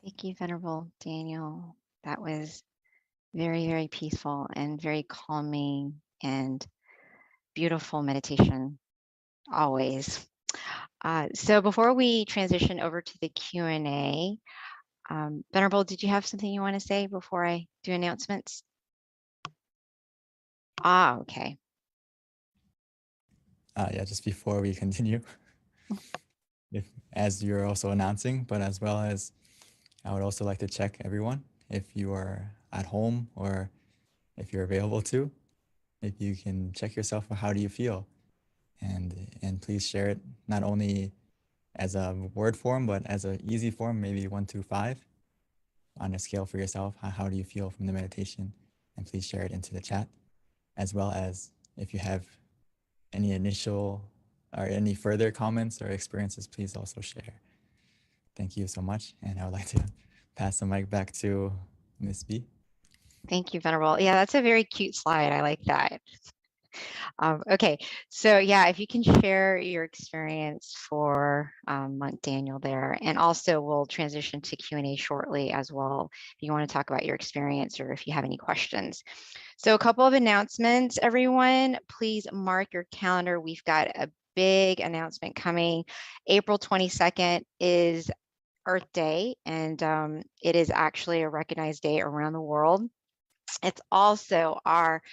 Thank you, Venerable Daniel. That was very, very peaceful and very calming and beautiful meditation, always. So before we transition over to the Q&A, Venerable, did you have something you want to say before I do announcements? Okay. Yeah, just before we continue, as you're also announcing, but as well as I would also like to check everyone, if you are at home or if you're available to, if you can check yourself, how do you feel? And please share it not only as a word form, but as an easy form, maybe 1 to 5 on a scale for yourself. How do you feel from the meditation? And please share it into the chat, as well as if you have any initial or any further comments or experiences, please also share. Thank you so much. And I would like to pass the mic back to Ms. B. Thank you, Venerable. Yeah, that's a very cute slide. I like that. Okay, so yeah, if you can share your experience for Monk Daniel there, and also we'll transition to Q&A shortly as well, if you want to talk about your experience or if you have any questions. So a couple of announcements, everyone, please mark your calendar. We've got a big announcement coming. April 22nd is Earth Day, and it is actually a recognized day around the world. It's also our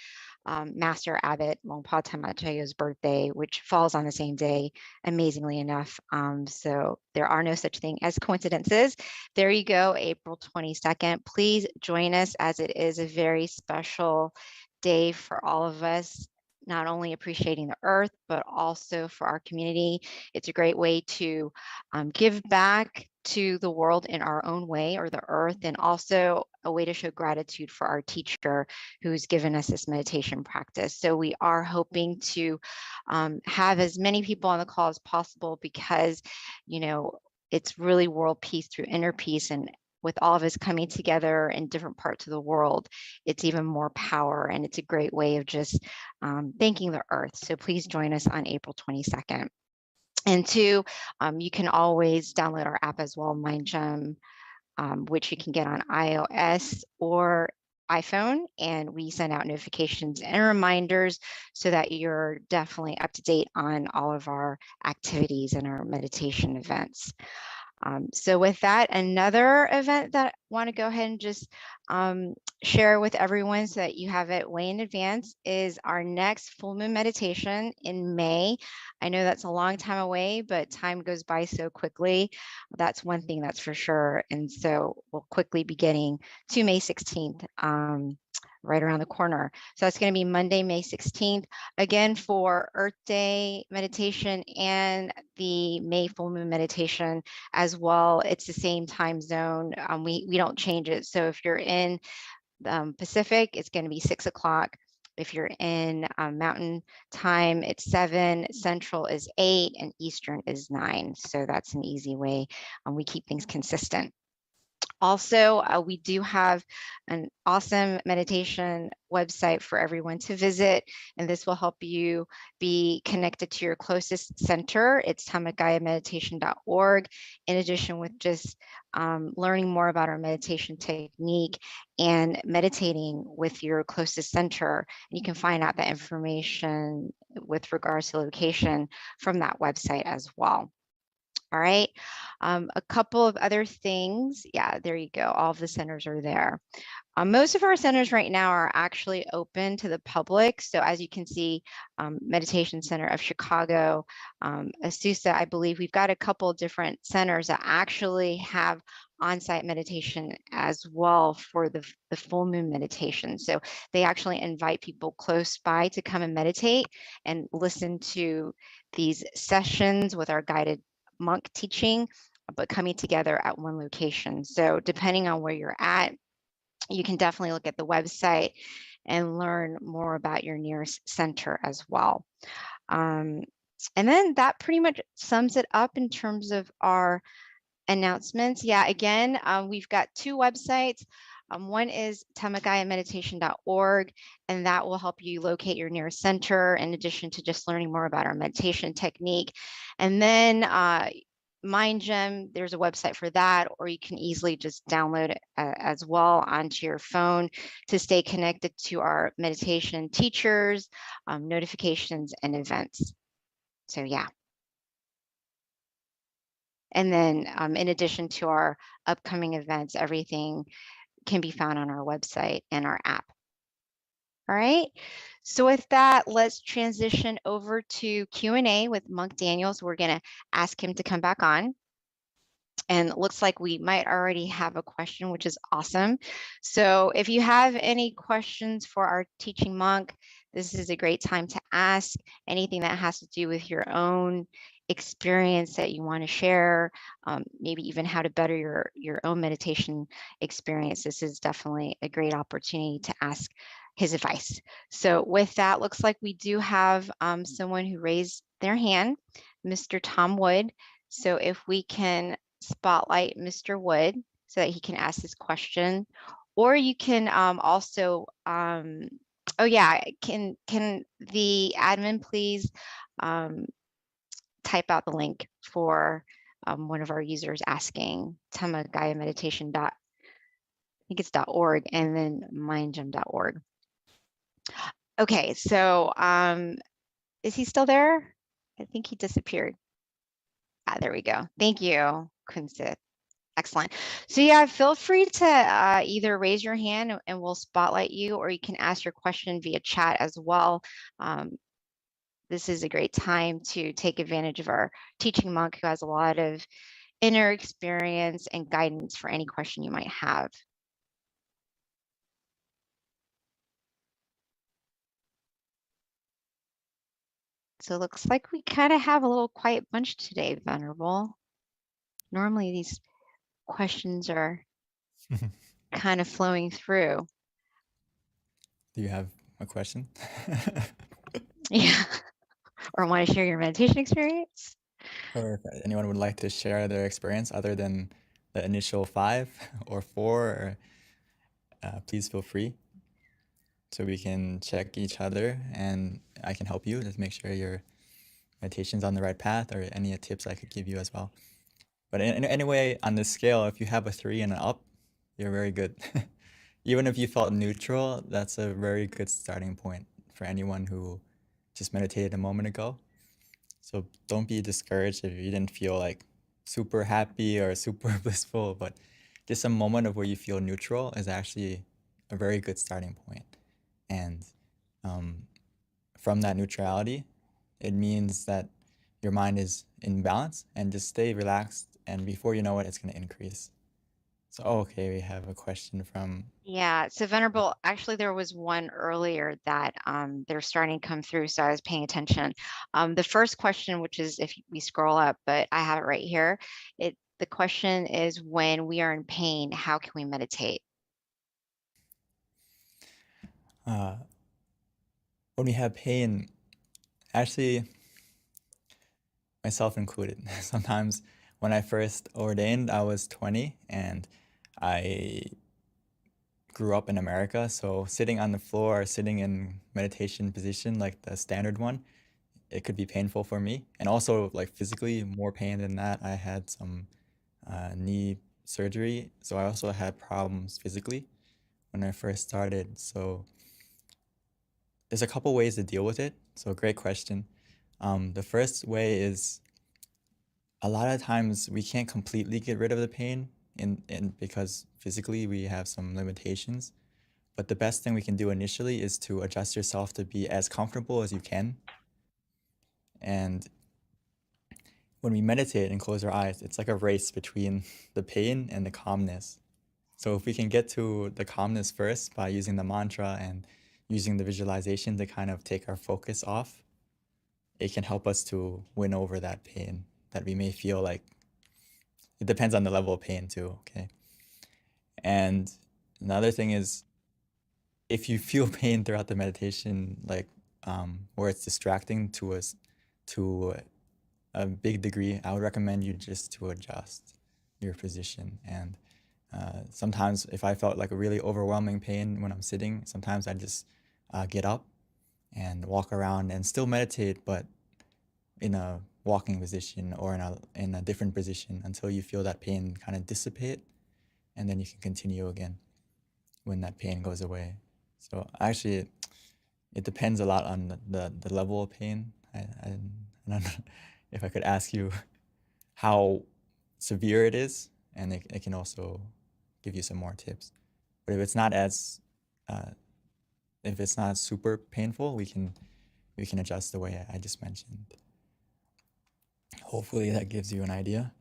Master Abbot Longpa Tamachayo's birthday, which falls on the same day, amazingly enough. So there are no such thing as coincidences. There you go, April 22nd. Please join us, as it is a very special day for all of us, not only appreciating the earth, but also for our community. It's a great way to give back to the world in our own way, or the earth, and also a way to show gratitude for our teacher who's given us this meditation practice. So we are hoping to have as many people on the call as possible, because, you know, it's really world peace through inner peace, and with all of us coming together in different parts of the world, it's even more power, and it's a great way of just thanking the earth. So please join us on April 22nd. And 2, you can always download our app as well, MindGem. which you can get on iOS or iPhone, and we send out notifications and reminders so that you're definitely up to date on all of our activities and our meditation events. So with that, another event that I want to go ahead and just share with everyone so that you have it way in advance is our next full moon meditation in May. I know that's a long time away, but time goes by so quickly. That's one thing that's for sure. And so we'll quickly be getting to May 16th, right around the corner. So that's going to be Monday, May 16th, again for Earth Day meditation and the May full moon meditation as well. It's the same time zone. We don't change it. So if you're in Pacific, it's going to be 6 o'clock. If you're in Mountain Time, it's 7, Central is 8, and Eastern is 9. So that's an easy way. We keep things consistent. Also, we do have an awesome meditation website for everyone to visit, and this will help you be connected to your closest center. It's tamagayameditation.org. In addition with just learning more about our meditation technique and meditating with your closest center, and you can find out that information with regards to location from that website as well. All right, a couple of other things. Yeah, there you go. All of the centers are there. Most of our centers right now are actually open to the public. So as you can see, Meditation Center of Chicago, Azusa, I believe we've got a couple different centers that actually have on-site meditation as well for the full moon meditation. So they actually invite people close by to come and meditate and listen to these sessions with our guided monk teaching, but coming together at one location. So depending on where you're at, you can definitely look at the website and learn more about your nearest center as well. And then that pretty much sums it up in terms of our announcements. Yeah, again, we've got 2 websites. One is tamagayameditation.org, and that will help you locate your nearest center in addition to just learning more about our meditation technique. And then MindGem, there's a website for that, or you can easily just download it as well onto your phone to stay connected to our meditation teachers, notifications, and events. So yeah. And then in addition to our upcoming events, everything can be found on our website and our app. All right. So with that, let's transition over to Q&A with Monk Daniels. We're going to ask him to come back on. And it looks like we might already have a question, which is awesome. So if you have any questions for our teaching monk, this is a great time to ask anything that has to do with your own experience that you want to share, maybe even how to better your own meditation experience. This is definitely a great opportunity to ask his advice. So with that, looks like we do have someone who raised their hand, Mr. Tom Wood. So if we can spotlight Mr. Wood so that he can ask his question, or you can also, oh yeah, can the admin please type out the link for one of our users asking Tamagaya Meditation I think it's .org and then mindgem.org. Okay, so is he still there? I think he disappeared. There we go. Thank you, Kunsit. Excellent. So yeah, feel free to either raise your hand and we'll spotlight you, or you can ask your question via chat as well. This is a great time to take advantage of our teaching monk who has a lot of inner experience and guidance for any question you might have. So it looks like we kind of have a little quiet bunch today, Venerable. Normally these questions are kind of flowing through. Do you have a question? Yeah. Or want to share your meditation experience? Or if anyone would like to share their experience other than the initial 5 or 4, please feel free. So we can check each other and I can help you. Just make sure your meditation's on the right path, or any tips I could give you as well. But anyway, on the scale, if you have a 3 and an up, you're very good. Even if you felt neutral, that's a very good starting point for anyone who just meditated a moment ago. So don't be discouraged if you didn't feel like super happy or super blissful, but just a moment of where you feel neutral is actually a very good starting point. And from that neutrality, it means that your mind is in balance, and just stay relaxed, and before you know it, it's going to increase. So, okay, we have a question from Yeah, so Venerable, actually there was one earlier that they're starting to come through, so I was paying attention. The first question, which is if we scroll up, but I have it right here. The question is, when we are in pain, how can we meditate? when we have pain, actually, myself included. Sometimes when I first ordained, I was 20 and I grew up in America. So sitting on the floor or sitting in meditation position, like the standard one, it could be painful for me. And also like physically more pain than that. I had some knee surgery. So I also had problems physically when I first started. So there's a couple ways to deal with it. So great question. The first way is a lot of times we can't completely get rid of the pain because physically we have some limitations. But the best thing we can do initially is to adjust yourself to be as comfortable as you can. And when we meditate and close our eyes, it's like a race between the pain and the calmness. So if we can get to the calmness first by using the mantra and using the visualization to kind of take our focus off, it can help us to win over that pain that we may feel like. It depends on the level of pain too, okay? And another thing is, if you feel pain throughout the meditation, like where it's distracting to us to a big degree, I would recommend you just to adjust your position. And sometimes if I felt like a really overwhelming pain when I'm sitting, sometimes I just get up and walk around and still meditate, but in a walking position or in a different position until you feel that pain kind of dissipate, and then you can continue again when that pain goes away. So actually, it depends a lot on the level of pain. I don't know if I could ask you how severe it is, and it can also give you some more tips. But if it's not super painful, we can adjust the way I just mentioned. Hopefully that gives you an idea.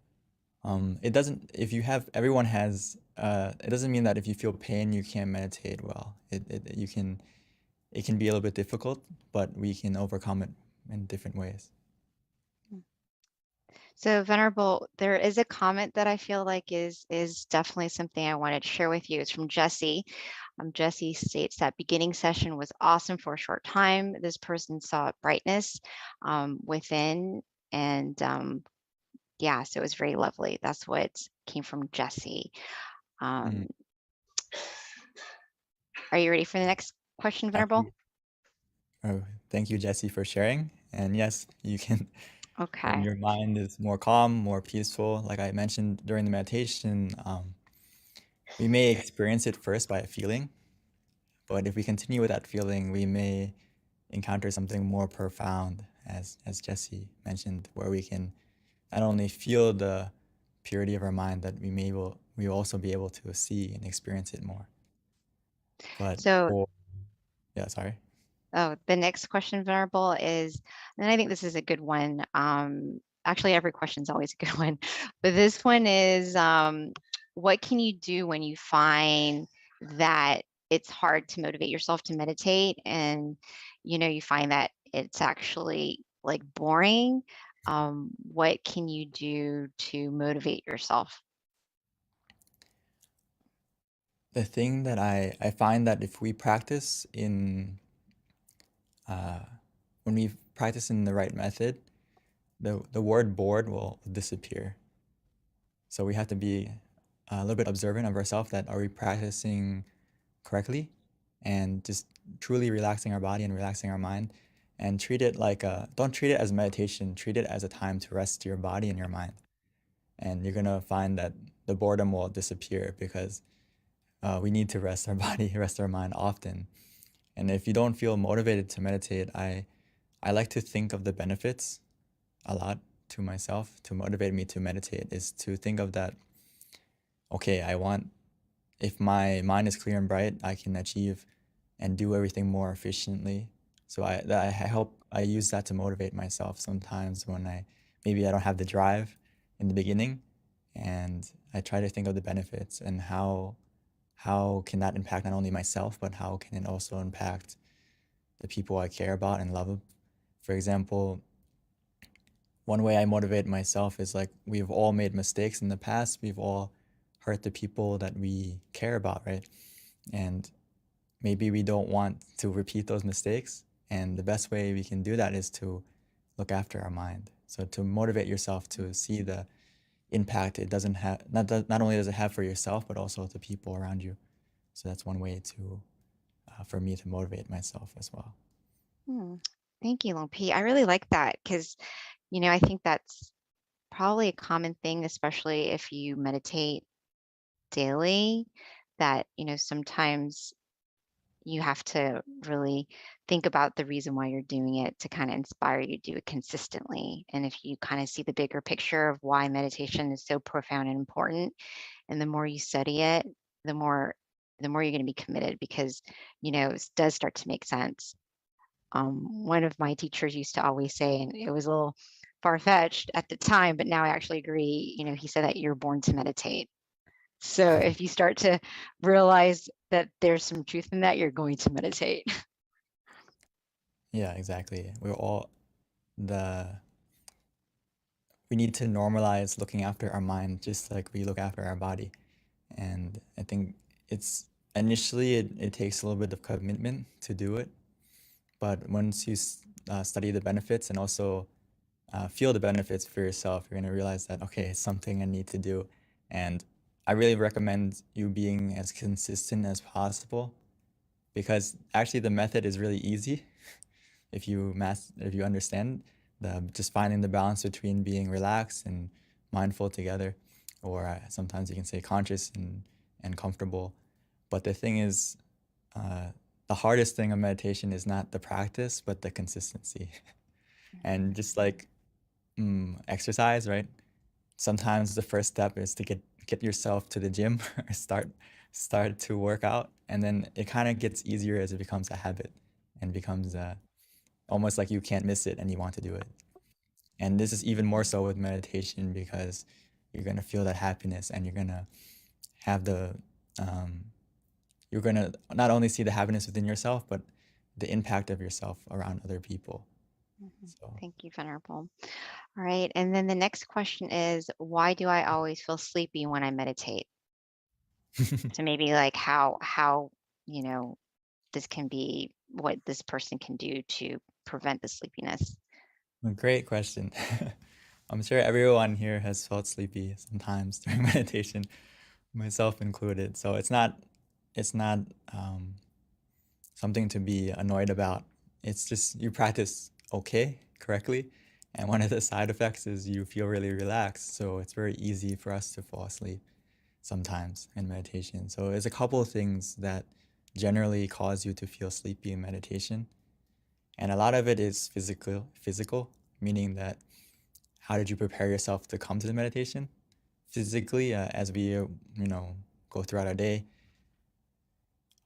It doesn't, if you have, everyone has, it doesn't mean that if you feel pain, you can't meditate well. It can be a little bit difficult, but we can overcome it in different ways. So Venerable, there is a comment that I feel like is definitely something I wanted to share with you. It's from Jesse. Jesse states that beginning session was awesome for a short time. This person saw brightness within, and yeah, so it was very lovely. That's what came from Jesse. Are you ready for the next question, Venerable? Oh, thank you, Jesse, for sharing. And yes, you can. Okay. When your mind is more calm, more peaceful, like I mentioned during the meditation, we may experience it first by a feeling, but if we continue with that feeling, we may encounter something more profound, as Jesse mentioned, where we can not only feel the purity of our mind, that we will also be able to see and experience it more. But yeah, sorry. Oh, the next question, Venerable, is, and I think this is a good one. Actually, every question is always a good one, but this one is, what can you do when you find that it's hard to motivate yourself to meditate, and you find that it's actually like boring? What can you do to motivate yourself? The thing that I find that if we practice when we practice in the right method, the word bored will disappear. So we have to be a little bit observant of ourselves, that are we practicing correctly, and just truly relaxing our body and relaxing our mind, and treat it like don't treat it as meditation, treat it as a time to rest your body and your mind. and you're gonna find that the boredom will disappear because we need to rest our body, rest our mind often. And if you don't feel motivated to meditate, I like to think of the benefits a lot to myself. To motivate me to meditate is to think of that, okay, if my mind is clear and bright, I can achieve and do everything more efficiently. So I use that to motivate myself sometimes when maybe I don't have the drive in the beginning, and I try to think of the benefits and how can that impact not only myself, but how can it also impact the people I care about and love. For example, one way I motivate myself is like, we've all made mistakes in the past. We've all hurt the people that we care about, right? And maybe we don't want to repeat those mistakes. And the best way we can do that is to look after our mind. So to motivate yourself to see the impact it doesn't have, not only does it have for yourself, but also the people around you. So that's one way to, for me to motivate myself as well. Thank you, Long P. I really like that because, I think that's probably a common thing, especially if you meditate daily, that, sometimes you have to really think about the reason why you're doing it to kind of inspire you to do it consistently. And if you kind of see the bigger picture of why meditation is so profound and important, and the more you study it, the more you're going to be committed because, it does start to make sense. One of my teachers used to always say, and it was a little far-fetched at the time, but now I actually agree, he said that you're born to meditate. So if you start to realize that there's some truth in that, you're going to meditate. Yeah, exactly. We need to normalize looking after our mind just like we look after our body. And I think initially it takes a little bit of commitment to do it. But once you study the benefits and also feel the benefits for yourself, you're going to realize that, okay, it's something I need to do. And I really recommend you being as consistent as possible, because actually the method is really easy if you understand just finding the balance between being relaxed and mindful together, or sometimes you can say conscious and comfortable. But the thing is, the hardest thing of meditation is not the practice, but the consistency. And just like exercise, right? Sometimes the first step is to get yourself to the gym or start to work out, and then it kind of gets easier as it becomes a habit and becomes almost like you can't miss it and you want to do it. And this is even more so with meditation, because you're going to feel that happiness, and you're going to have you're going to not only see the happiness within yourself, but the impact of yourself around other people. So. Thank you, Venerable. All right. And then the next question is, why do I always feel sleepy when I meditate? So maybe like how, this can be what this person can do to prevent the sleepiness. Great question. I'm sure everyone here has felt sleepy sometimes during meditation, myself included. So it's not something to be annoyed about. It's just you practice correctly, and one of the side effects is you feel really relaxed. So it's very easy for us to fall asleep sometimes in meditation. So there's a couple of things that generally cause you to feel sleepy in meditation. And a lot of it is physical, meaning that how did you prepare yourself to come to the meditation? Physically, as we go throughout our day,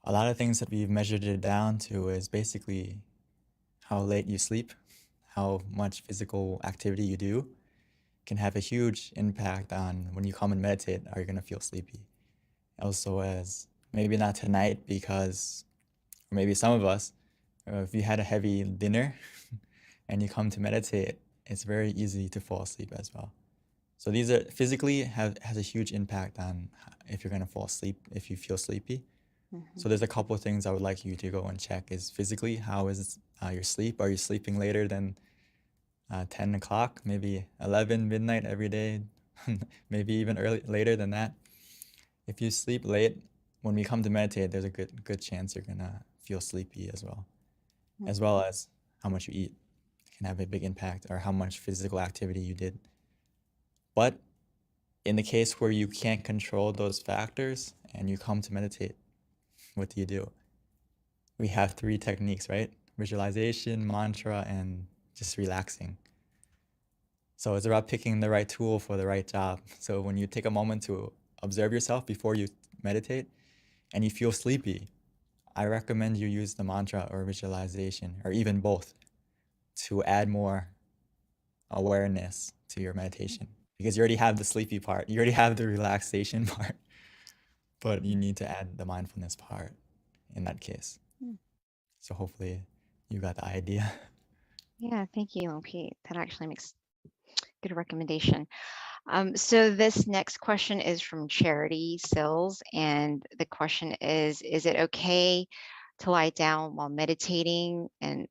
a lot of things that we've measured it down to is basically how late you sleep, how much physical activity you do can have a huge impact on when you come and meditate, are you going to feel sleepy? Also, as maybe not tonight, because or maybe some of us, if you had a heavy dinner and you come to meditate, it's very easy to fall asleep as well. So these are physically has a huge impact on if you're going to fall asleep, if you feel sleepy. So there's a couple of things I would like you to go and check. Is physically, how is your sleep? Are you sleeping later than 10 o'clock, maybe 11 midnight every day, maybe even later than that? If you sleep late, when we come to meditate, there's a good chance you're gonna feel sleepy as well as how much you eat can have a big impact, or how much physical activity you did. But in the case where you can't control those factors and you come to meditate, what do you do? We have 3 techniques, right? Visualization, mantra, and just relaxing. So it's about picking the right tool for the right job. So when you take a moment to observe yourself before you meditate and you feel sleepy, I recommend you use the mantra or visualization, or even both, to add more awareness to your meditation. Because you already have the sleepy part, you already have the relaxation part, but you need to add the mindfulness part in that case. Hmm. So hopefully you got the idea. Yeah, thank you, Pete. That actually makes good recommendation. So this next question is from Charity Sills, and the question is it okay to lie down while meditating? And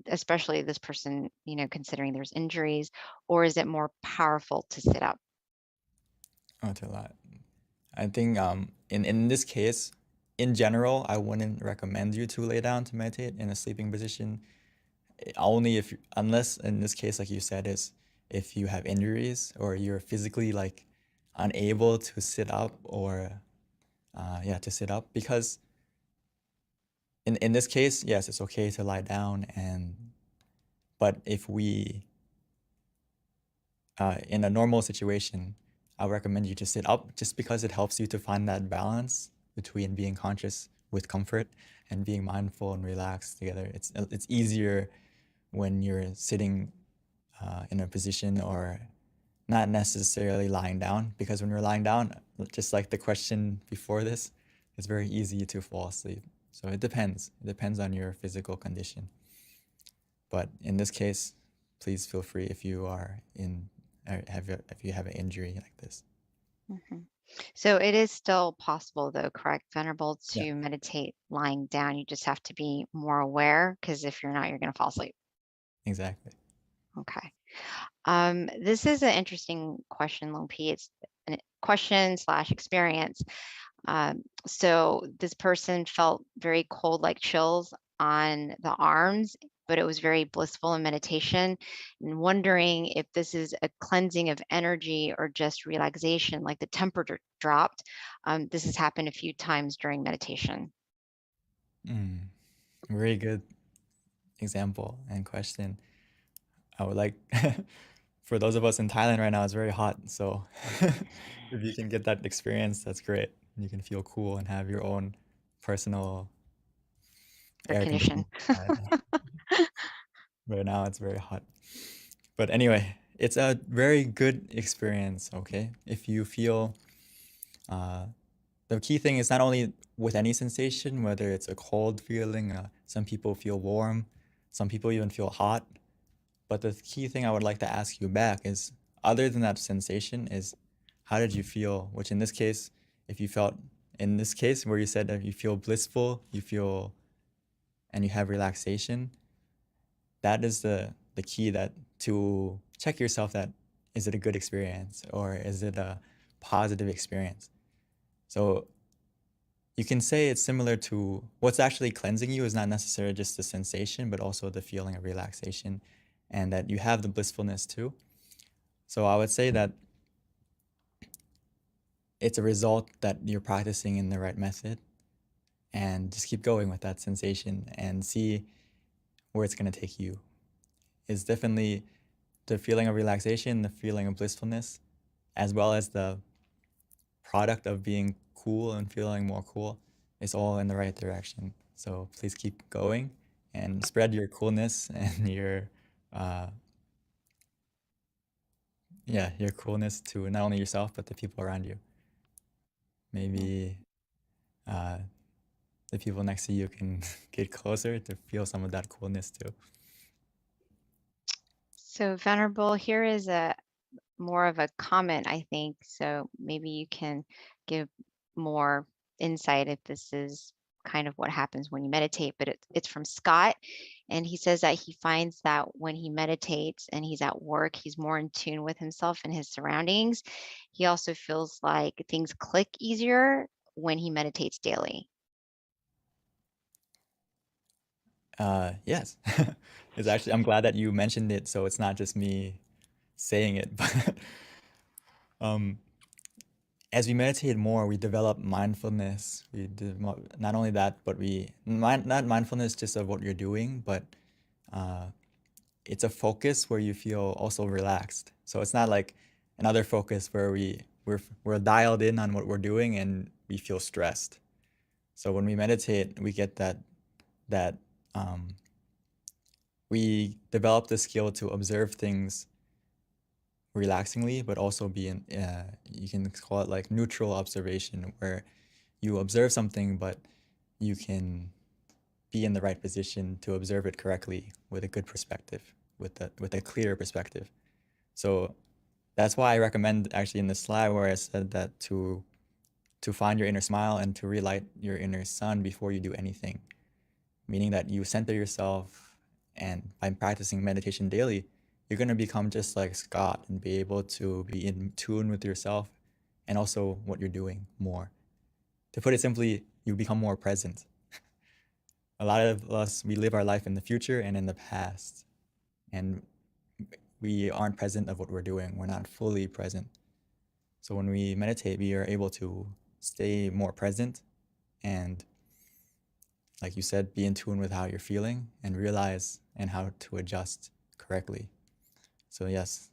especially this person, considering there's injuries, or is it more powerful to sit up? Oh, to that. I think in this case, in general, I wouldn't recommend you to lay down to meditate in a sleeping position. Only if, unless in this case, like you said, is if you have injuries or you're physically like unable to sit up, or to sit up. Because in this case, yes, it's okay to lie down, but if we in a normal situation, I recommend you to sit up, just because it helps you to find that balance between being conscious with comfort and being mindful and relaxed together. It's easier when you're sitting in a position or not necessarily lying down, because when you're lying down, just like the question before this, it's very easy to fall asleep. So it depends. It depends on your physical condition. But in this case, please feel free if you are if you have an injury like this. Mhm. So it is still possible, though, correct, Venerable, Yeah. to meditate lying down. You just have to be more aware, because if you're not, you're going to fall asleep. Exactly. Okay. This is an interesting question, Lone P. It's a question/experience. So this person felt very cold, like chills on the arms, but it was very blissful in meditation, and wondering if this is a cleansing of energy or just relaxation, like the temperature dropped. This has happened a few times during meditation. Very good example and question. I would like, for those of us in Thailand right now, it's very hot. So if you can get that experience, that's great. You can feel cool and have your own personal Air air condition. conditioning. Right now it's very hot. But anyway, it's a very good experience, okay? If you feel, the key thing is not only with any sensation, whether it's a cold feeling, some people feel warm, some people even feel hot. But the key thing I would like to ask you back is, other than that sensation, is how did you feel? Which in this case, if you felt, in this case where you said that you feel blissful, you feel, and you have relaxation, that is the key, that to check yourself, that is it a good experience or is it a positive experience? So you can say it's similar to what's actually cleansing you is not necessarily just the sensation, but also the feeling of relaxation, and that you have the blissfulness too. So I would say that it's a result that you're practicing in the right method, and just keep going with that sensation and see where it's going to take you. It's definitely the feeling of relaxation, the feeling of blissfulness, as well as the product of being cool and feeling more cool. It's all in the right direction. So please keep going and spread your coolness and your your coolness to not only yourself but the people around you. Maybe the people next to you can get closer to feel some of that coolness too. So Venerable, here is a more of a comment, I think. So maybe you can give more insight if this is kind of what happens when you meditate, but it's from Scott. And he says that he finds that when he meditates and he's at work, he's more in tune with himself and his surroundings. He also feels like things click easier when he meditates daily. Yes, it's actually, I'm glad that you mentioned it, so it's not just me saying it, but as we meditate more, we develop mindfulness. Not only that, but not mindfulness just of what you're doing, but it's a focus where you feel also relaxed. So it's not like another focus where we're dialed in on what we're doing and we feel stressed. So when we meditate, we get that we develop the skill to observe things relaxingly, but also be in you can call it like neutral observation, where you observe something, but you can be in the right position to observe it correctly with a good perspective, with a clear perspective. So that's why I recommend actually in the slide where I said that to find your inner smile and to relight your inner sun before you do anything, meaning that you center yourself, and by practicing meditation daily, you're going to become just like Scott and be able to be in tune with yourself and also what you're doing more. To put it simply, you become more present. A lot of us, we live our life in the future and in the past, and we aren't present of what we're doing. We're not fully present. So when we meditate, we are able to stay more present and, like you said, be in tune with how you're feeling and realize and how to adjust correctly. So yes,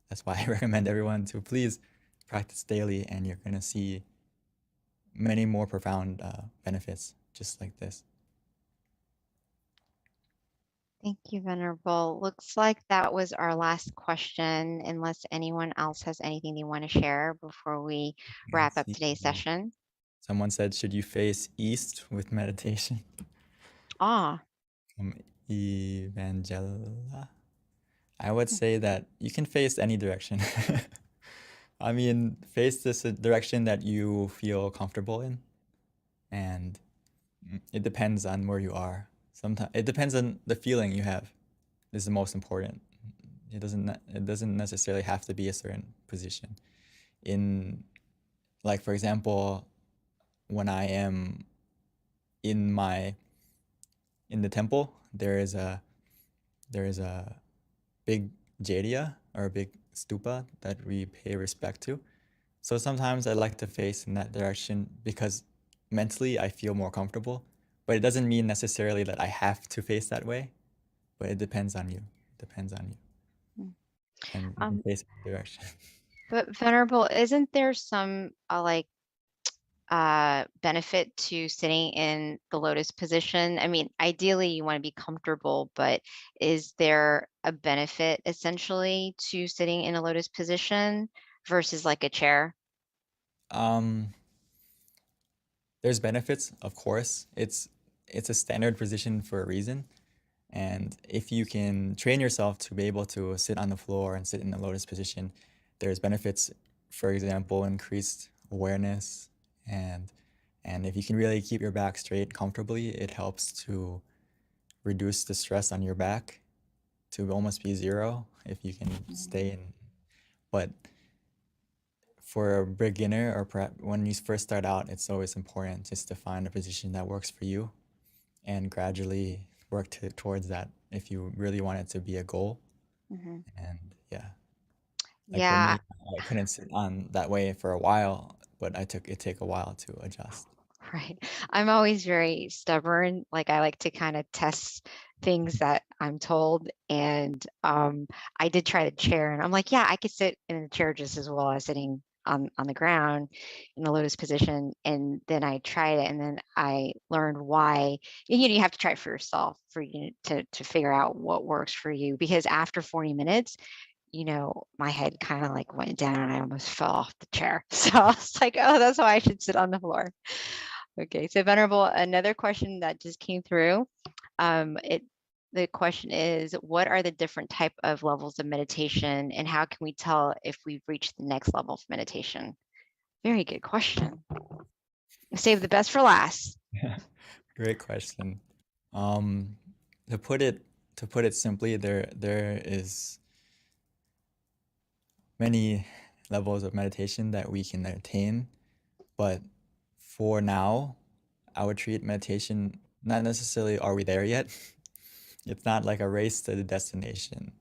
that's why I recommend everyone to please practice daily, and you're going to see many more profound benefits just like this. Thank you, Venerable. Looks like that was our last question, unless anyone else has anything they want to share before we wrap up See, today's session. someone said, should you face east with meditation? Ah, From Evangela. I would say that you can face any direction. I mean, face this direction that you feel comfortable in, and it depends on where you are. Sometimes it depends on the feeling you have. This is the most important. It doesn't necessarily have to be a certain position. In, like, for example, when I am in the temple, there is a big jariya, or a big stupa, that we pay respect to. So sometimes I like to face in that direction because mentally I feel more comfortable, but it doesn't mean necessarily that I have to face that way, but it depends on you. It depends on you. And you can face in the direction. but Venerable, isn't there some benefit to sitting in the lotus position? I mean, ideally you want to be comfortable, but is there a benefit essentially to sitting in a lotus position versus like a chair? There's benefits, of course. It's a standard position for a reason. And if you can train yourself to be able to sit on the floor and sit in the lotus position, there's benefits, for example, increased awareness, and if you can really keep your back straight comfortably, it helps to reduce the stress on your back to almost be zero if you can stay in. But for a beginner, or perhaps when you first start out, it's always important just to find a position that works for you and gradually work towards that if you really want it to be a goal. Mhm. And yeah, like for Yeah, me, I couldn't sit on that way for a while, but it took a while to adjust. right. I'm always very stubborn. Like I like to kind of test things that I'm told. And I did try the chair, and I'm like, yeah, I could sit in a chair just as well as sitting on the ground in the lotus position. And then I tried it, and then I learned why. You have to try it for yourself for you to figure out what works for you. Because after 40 minutes, my head kind of like went down and I almost fell off the chair. So I was like, oh, that's why I should sit on the floor. Okay, so Venerable, another question that just came through. The question is, what are the different type of levels of meditation, and how can we tell if we've reached the next level of meditation? Very good question. Save the best for last. Great question. To put it simply, there is many levels of meditation that we can attain, but for now, I would treat meditation not necessarily are we there yet. It's not like a race to the destination.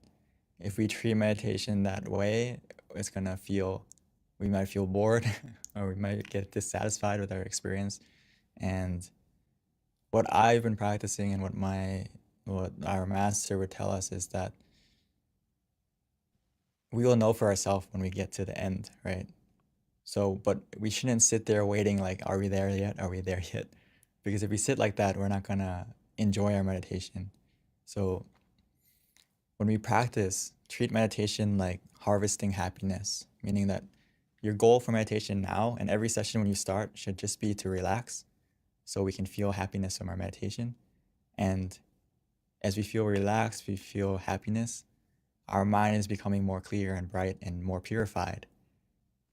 If we treat meditation that way, it's gonna feel we might feel bored or we might get dissatisfied with our experience. And what I've been practicing and what our master would tell us is that we will know for ourselves when we get to the end, right? So, but we shouldn't sit there waiting like, are we there yet? Are we there yet? Because if we sit like that, we're not gonna enjoy our meditation. So when we practice, treat meditation like harvesting happiness, meaning that your goal for meditation now and every session when you start should just be to relax so we can feel happiness from our meditation. And as we feel relaxed, we feel happiness, our mind is becoming more clear and bright and more purified.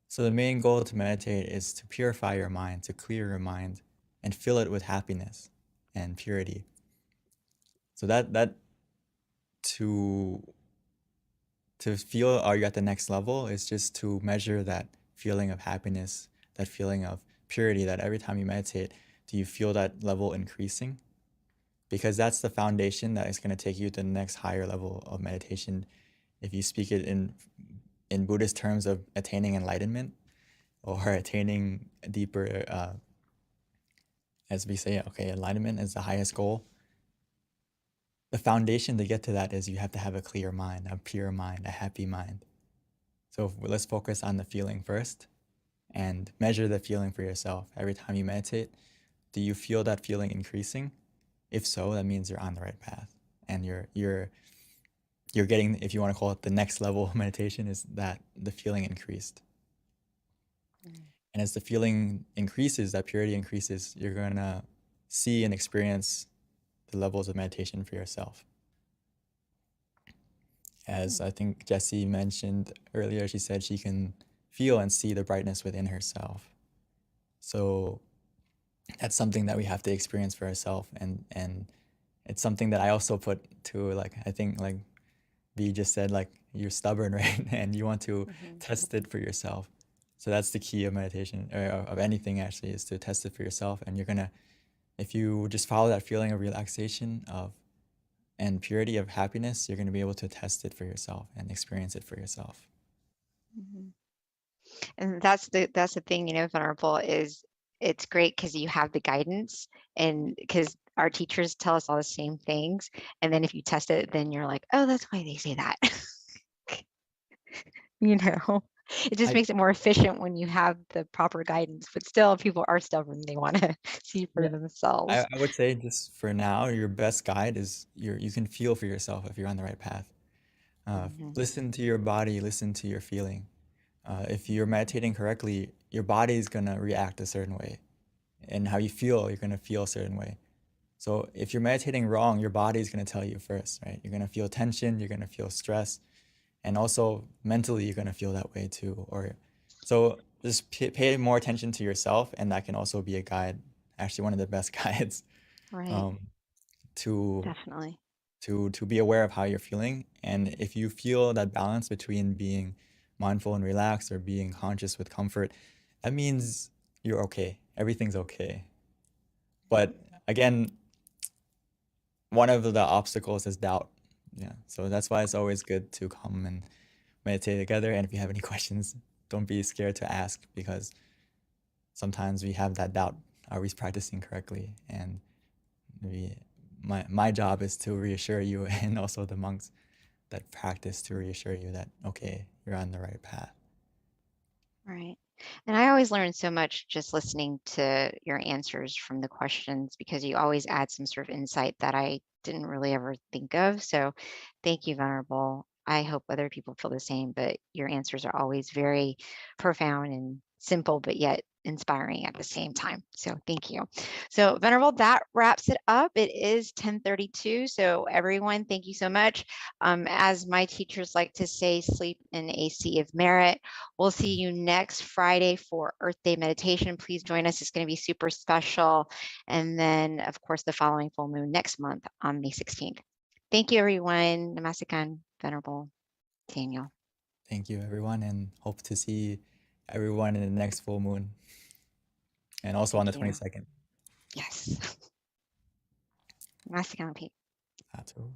So the main goal to meditate is to purify your mind, to clear your mind and fill it with happiness and purity. So that to feel are you at the next level is just to measure that feeling of happiness, that feeling of purity, that every time you meditate, do you feel that level increasing? Because that's the foundation that is going to take you to the next higher level of meditation. If you speak it in Buddhist terms of attaining enlightenment or attaining a deeper, as we say, okay, enlightenment is the highest goal. The foundation to get to that is you have to have a clear mind, a pure mind, a happy mind. So let's focus on the feeling first and measure the feeling for yourself. Every time you meditate, do you feel that feeling increasing? If so, that means you're on the right path and you're getting, if you want to call it the next level of meditation, is that the feeling increased. And as the feeling increases, that purity increases, you're going to see and experience the levels of meditation for yourself. As I think Jessie mentioned earlier, she said she can feel and see the brightness within herself. So that's something that we have to experience for ourselves. And it's something that I also put to, like, I think like V just said, like, you're stubborn, right? And you want to test it for yourself. So that's the key of meditation, or of anything actually, is to test it for yourself. And you're gonna, if you just follow that feeling of relaxation and purity of happiness, you're gonna be able to test it for yourself and experience it for yourself. And that's the thing, Venerable, is it's great because you have the guidance, and because our teachers tell us all the same things. And then if you test it, then you're like, oh, that's why they say that. It just I- makes it more efficient when you have the proper guidance. But still, people are stubborn. They want to see for themselves. I would say just for now, your best guide is you can feel for yourself if you're on the right path. Listen to your body, listen to your feeling. If you're meditating correctly, your body is going to react a certain way. And how you feel, you're going to feel a certain way. So if you're meditating wrong, your body is going to tell you first, right? You're going to feel tension, you're going to feel stress, and also mentally you're going to feel that way too. So just pay more attention to yourself, and that can also be a guide, actually one of the best guides, Right. to Definitely. to be aware of how you're feeling. And if you feel that balance between being mindful and relaxed or being conscious with comfort, that means you're okay. Everything's okay. But again, one of the obstacles is doubt. Yeah. So that's why it's always good to come and meditate together. And if you have any questions, don't be scared to ask, because sometimes we have that doubt. Are we practicing correctly? And my job is to reassure you, and also the monks that practice, to reassure you that, okay, you're on the right path. Right. And I always learn so much just listening to your answers from the questions, because you always add some sort of insight that I didn't really ever think of. So thank you, Venerable. I hope other people feel the same, but your answers are always very profound and simple, but yet inspiring at the same time. So thank you. So Venerable, that wraps it up. It is 10:32. So everyone, thank you so much. As my teachers like to say, sleep in a sea of merit. We'll see you next Friday for Earth Day meditation. Please join us. It's going to be super special. And then, of course, the following full moon next month on May 16th. Thank you, everyone. Namaskaran, Venerable Daniel. Thank you, everyone, and hope to see everyone in the next full moon, and also on the Thank you. 22nd. Yes. Namaskaran, Pete. Satu.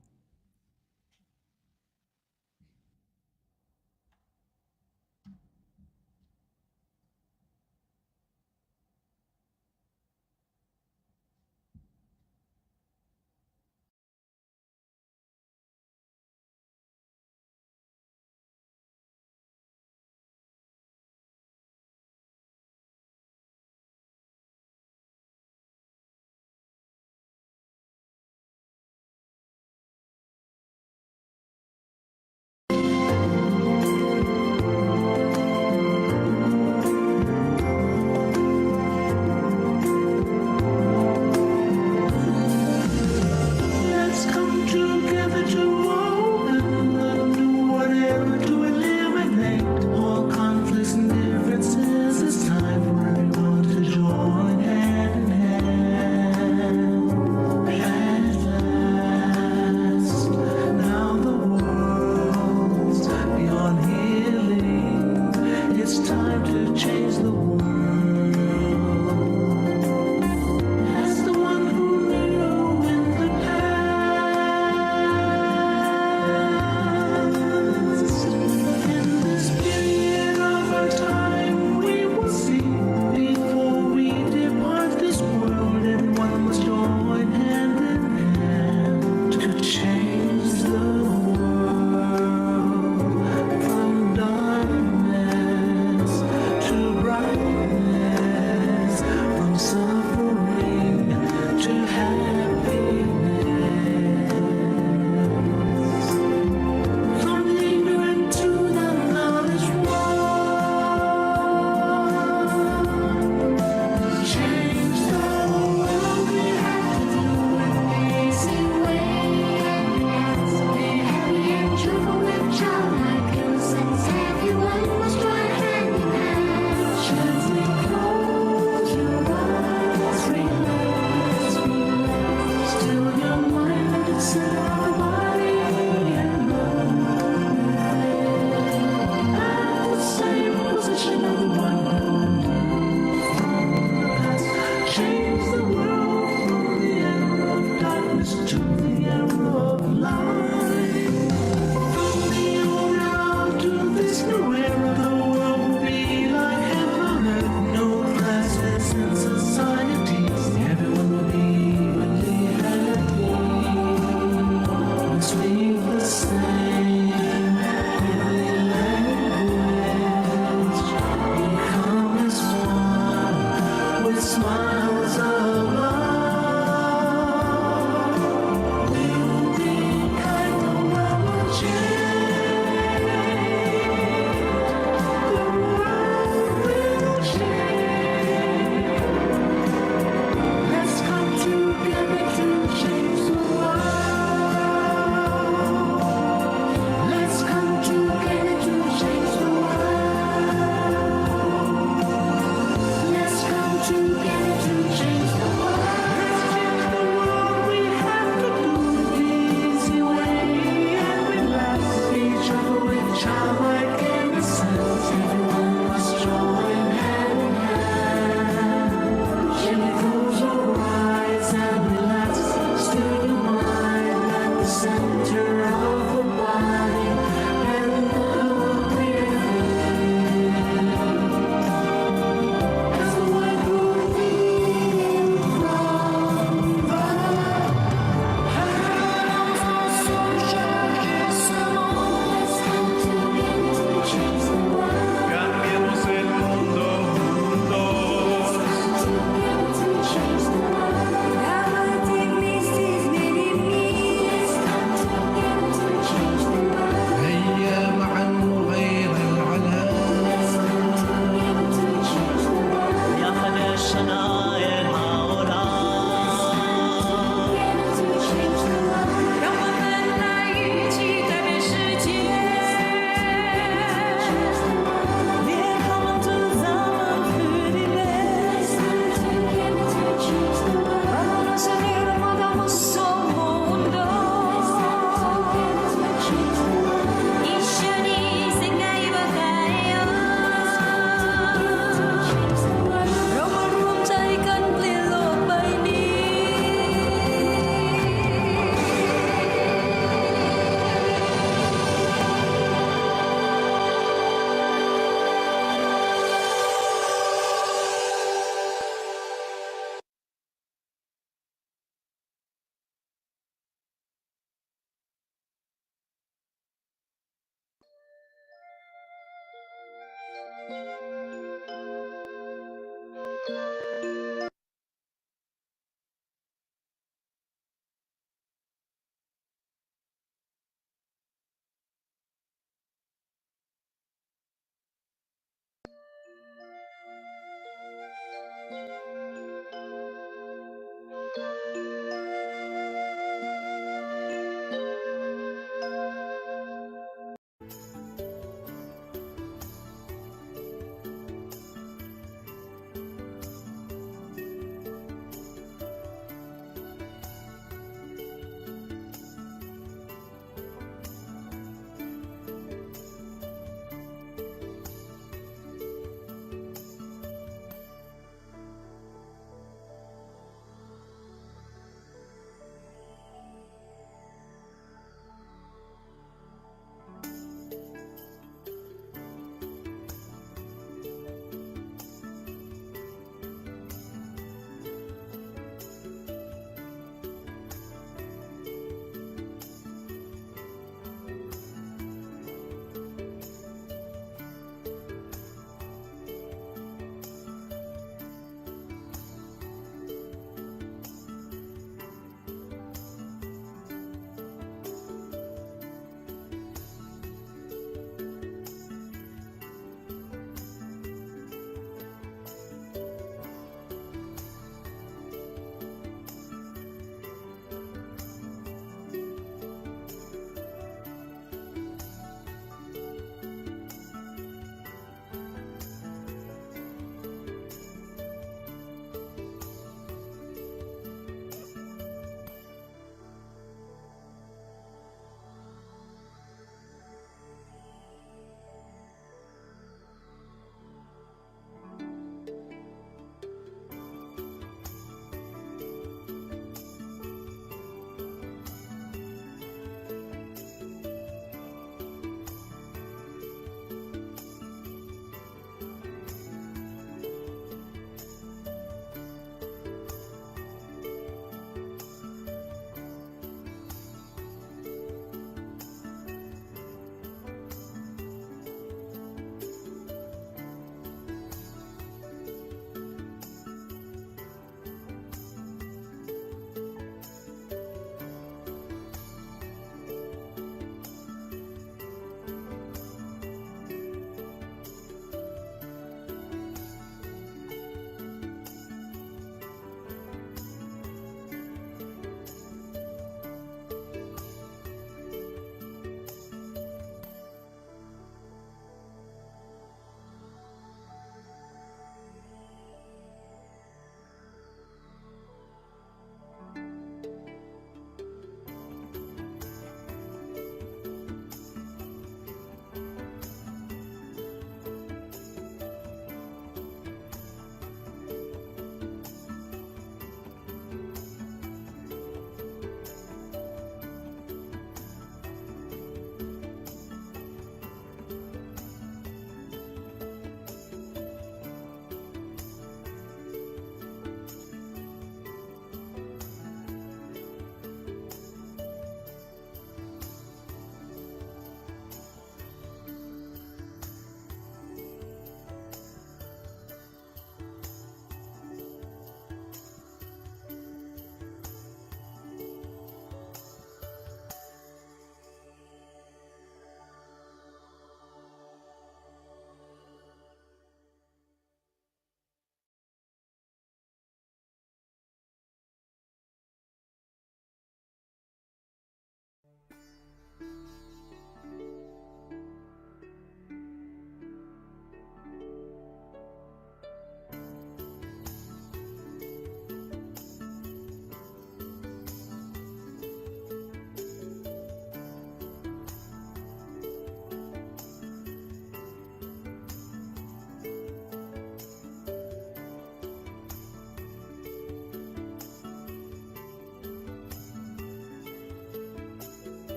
it's time to change the world. As the one who knew in the past, in this period of our time, we will see before we depart this world, and one must join hand in hand to change the world from darkness to brightness.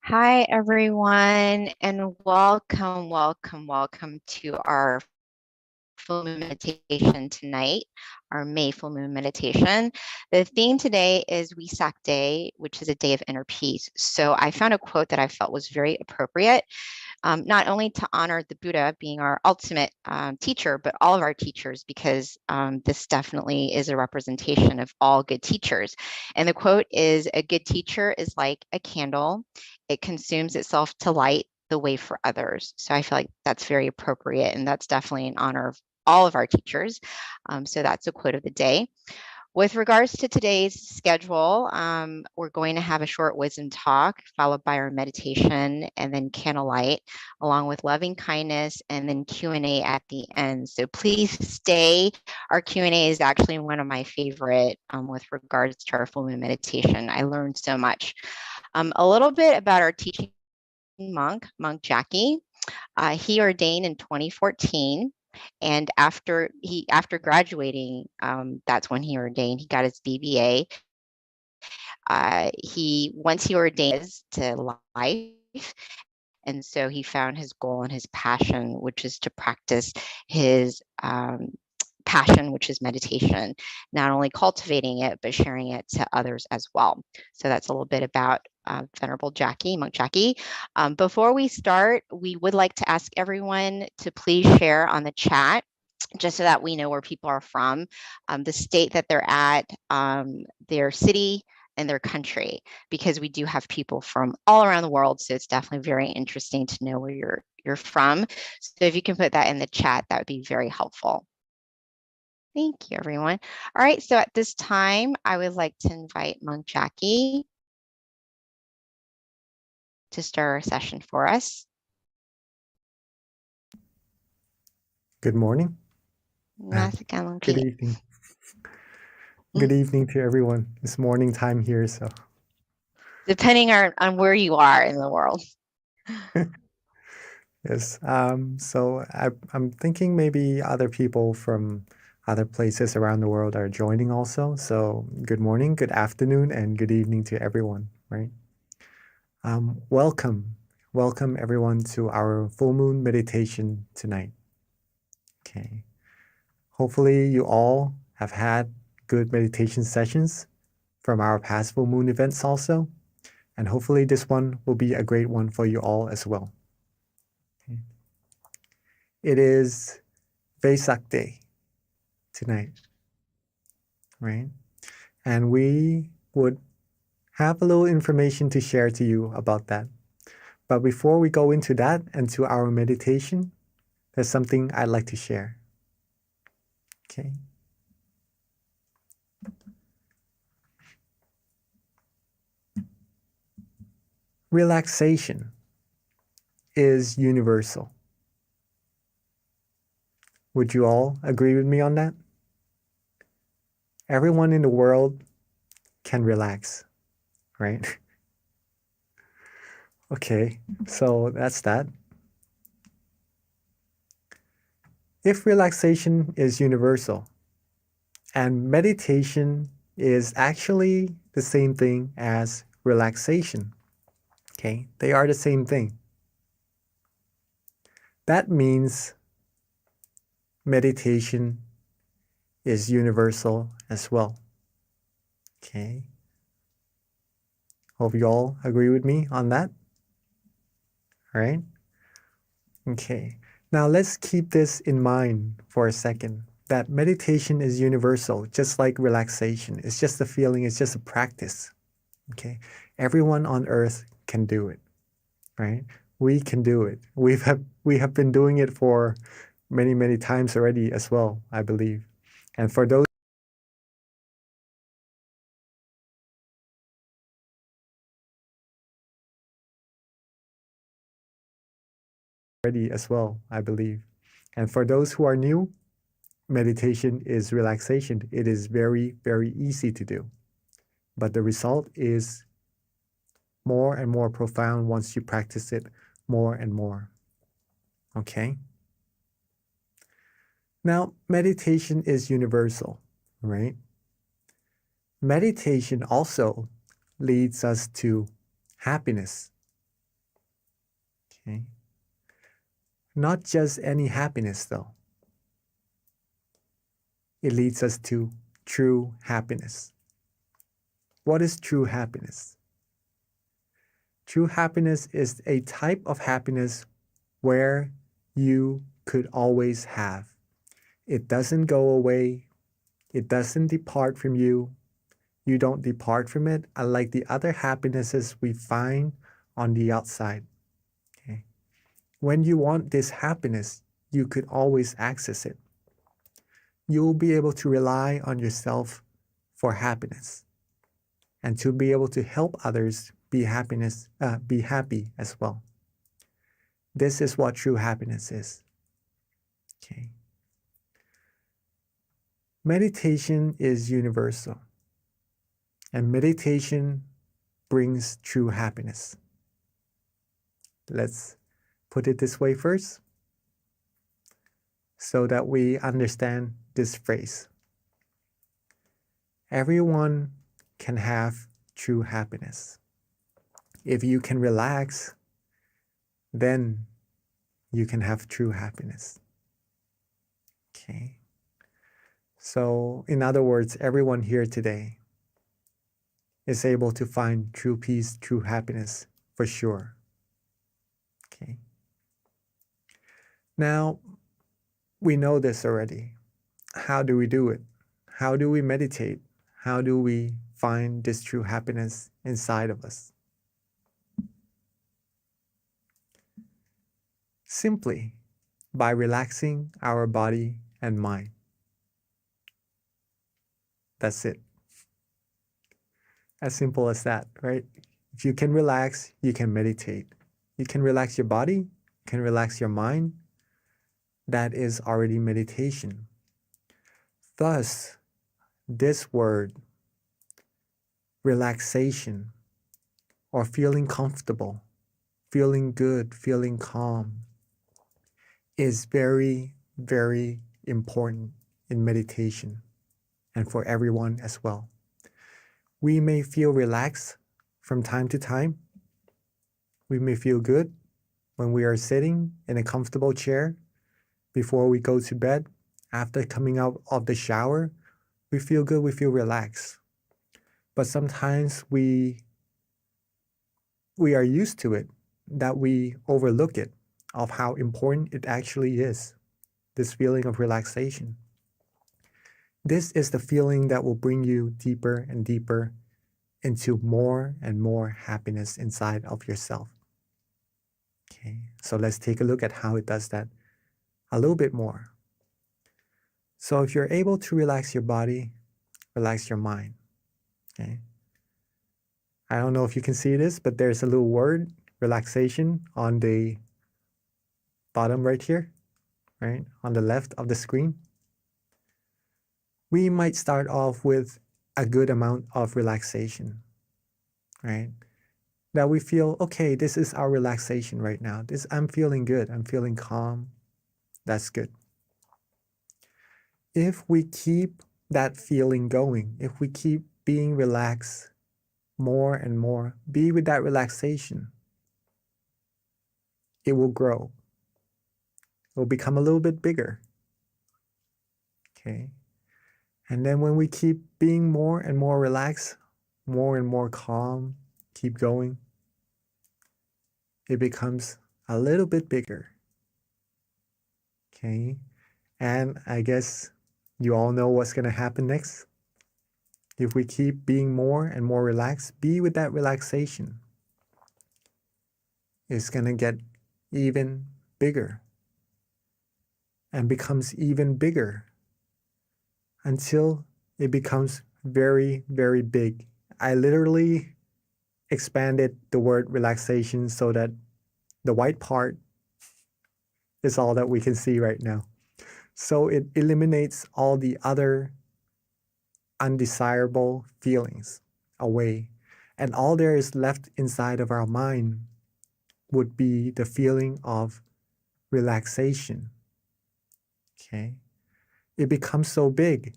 Hi, everyone, and welcome to our full moon meditation tonight, our May full moon meditation. The theme today is Wesak Day, which is a day of inner peace. So I found a quote that I felt was very appropriate, not only to honor the Buddha being our ultimate teacher, but all of our teachers, because this definitely is a representation of all good teachers. And the quote is, "A good teacher is like a candle. It consumes itself to light the way for others." So I feel like that's very appropriate, and that's definitely in honor of all of our teachers. So that's a quote of the day. With regards to today's schedule, we're going to have a short wisdom talk followed by our meditation and then candlelight, along with loving kindness and then Q&A at the end. So please stay. Our Q&A is actually one of my favorite with regards to our full moon meditation. I learned so much. A little bit about our teaching monk Jackie. He ordained in 2014. And after graduating, that's when he ordained. He got his BBA. Once he ordained to life, and so he found his goal and his passion, which is to practice his passion, which is meditation, not only cultivating it, but sharing it to others as well. So that's a little bit about Venerable Jackie, Monk Jackie. Before we start, we would like to ask everyone to please share on the chat, just so that we know where people are from, the state that they're at, their city, and their country, because we do have people from all around the world. So it's definitely very interesting to know where you're from. So if you can put that in the chat, that would be very helpful. Thank you, everyone. All right, so at this time, I would like to invite Monk Jackie to start our session for us. Good morning. Namaskar, Monk Good Pete. evening. Good evening to everyone. It's morning time here, so Depending on where you are in the world. yes. So I'm thinking maybe other people from other places around the world are joining also. So good morning, good afternoon, and good evening to everyone, right? Welcome everyone to our full moon meditation tonight. Okay. Hopefully you all have had good meditation sessions from our past full moon events also. And hopefully this one will be a great one for you all as well. Okay. It is Vesak Day tonight, right? And we would have a little information to share to you about that. But before we go into that and to our meditation, there's something I'd like to share. Okay. Relaxation is universal. Would you all agree with me on that? Everyone in the world can relax, right? Okay, so that's that. If relaxation is universal and meditation is actually the same thing as relaxation, okay, they are the same thing. That means meditation is universal as well. Okay. Hope you all agree with me on that. All right. Okay. Now let's keep this in mind for a second, that meditation is universal, just like relaxation. It's just a feeling, it's just a practice. Okay. Everyone on earth can do it. right? We can do it. We have been doing it for many times already as well, I believe. And for those already as well, I believe. And for those who are new, meditation is relaxation. It is very easy to do. But the result is more and more profound once you practice it more and more. Okay? Now, meditation is universal, right? Meditation also leads us to happiness. Okay? Not just any happiness, though. It leads us to true happiness. What is true happiness? True happiness is a type of happiness where you could always have. It doesn't go away. It doesn't depart from you. You don't depart from it, unlike the other happinesses we find on the outside. Okay? When you want this happiness, you could always access it. You'll be able to rely on yourself for happiness and to be able to help others be happy as well. This is what true happiness is. Okay. Meditation is universal, and meditation brings true happiness. Let's put it this way first, so that we understand this phrase. Everyone can have true happiness. If you can relax, then you can have true happiness. Okay. So, in other words, everyone here today is able to find true peace, true happiness for sure. Okay. Now, we know this already. How do we do it? How do we meditate? How do we find this true happiness inside of us? Simply by relaxing our body and mind. That's it. As simple as that, right? If you can relax, you can meditate. You can relax your body, you can relax your mind. That is already meditation. Thus, this word, relaxation, or feeling comfortable, feeling good, feeling calm, is very important in meditation and for everyone as well. We may feel relaxed from time to time. We may feel good when we are sitting in a comfortable chair before we go to bed. After coming out of the shower, we feel good, we feel relaxed. But sometimes we are used to it, that we overlook it, of how important it actually is, this feeling of relaxation. This is the feeling that will bring you deeper and deeper into more and more happiness inside of yourself. Okay, so let's take a look at how it does that a little bit more. So if you're able to relax your body, relax your mind. Okay. I don't know if you can see this, but there's a little word, relaxation, on the bottom right here, right? On the left of the screen. We might start off with a good amount of relaxation, right? That we feel, okay, this is our relaxation right now. I'm feeling good. I'm feeling calm. That's good. If we keep that feeling going, if we keep being relaxed more and more, be with that relaxation, it will grow. It will become a little bit bigger. Okay. And then when we keep being more and more relaxed, more and more calm, keep going, it becomes a little bit bigger. Okay. And I guess you all know what's going to happen next. If we keep being more and more relaxed, be with that relaxation. is going to get even bigger and becomes even bigger until it becomes very, very big. I literally expanded the word relaxation so that the white part is all that we can see right now. So it eliminates all the other undesirable feelings away. And all there is left inside of our mind would be the feeling of relaxation. Okay? It becomes so big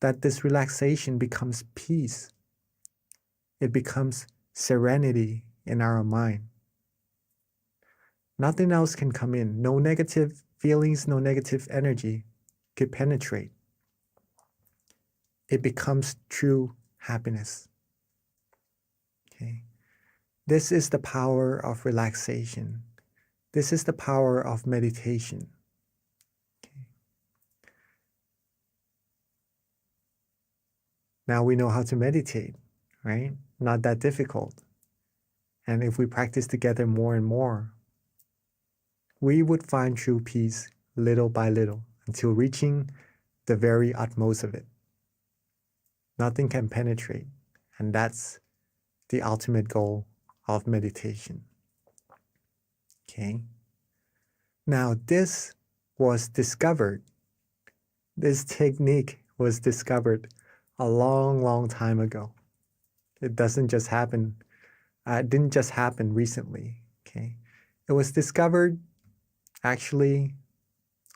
that this relaxation becomes peace. It becomes serenity in our mind. Nothing else can come in. No negative feelings, no negative energy could penetrate. It becomes true happiness. Okay? This is the power of relaxation. This is the power of meditation. Okay? Now we know how to meditate, right? Not that difficult. And if we practice together more and more, we would find true peace little by little until reaching the very utmost of it. Nothing can penetrate, and that's the ultimate goal of meditation. Okay? Now, this was discovered. This technique was discovered a long, long time ago. It doesn't just happen. It didn't just happen recently. Okay? It was discovered actually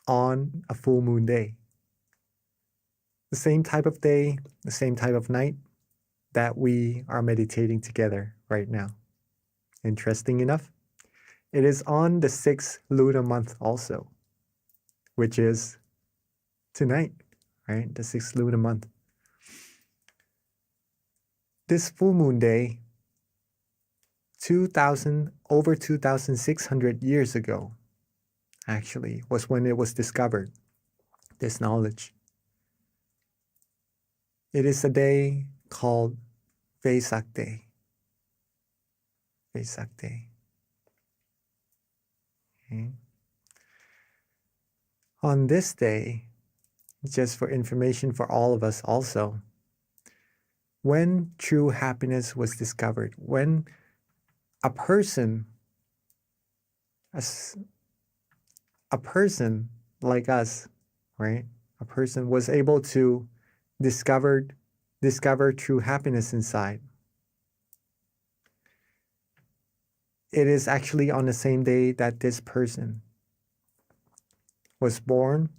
on a full moon day. The same type of day, the same type of night that we are meditating together right now. Interesting enough, it is on the 6th lunar month also, which is tonight, right? The 6th lunar month. This full moon day, over 2,600 years ago, actually, was when it was discovered, this knowledge. It is a day called Vesak Day. Vesak Day. Okay. On this day, just for information for all of us also, when true happiness was discovered, when a person like us, right? A person was able to discover true happiness inside. It is actually on the same day that this person was born,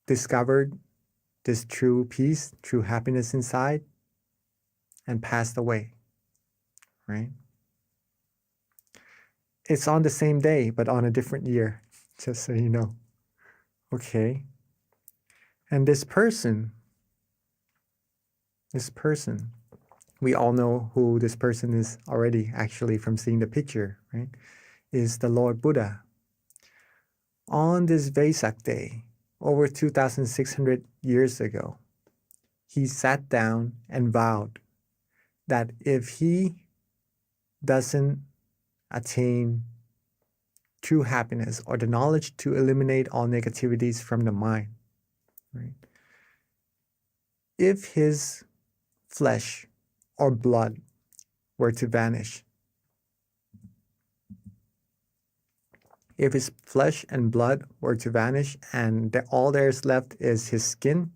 discovered this true peace, true happiness inside, and passed away, right? It's on the same day, but on a different year, just so you know. Okay. And this person, we all know who this person is already, actually, from seeing the picture, right? Is the Lord Buddha. On this Vesak Day, over 2,600 years ago, he sat down and vowed that if he doesn't attain true happiness or the knowledge to eliminate all negativities from the mind, right? If his flesh or blood were to vanish, if his flesh and blood were to vanish and all there's left is his skin,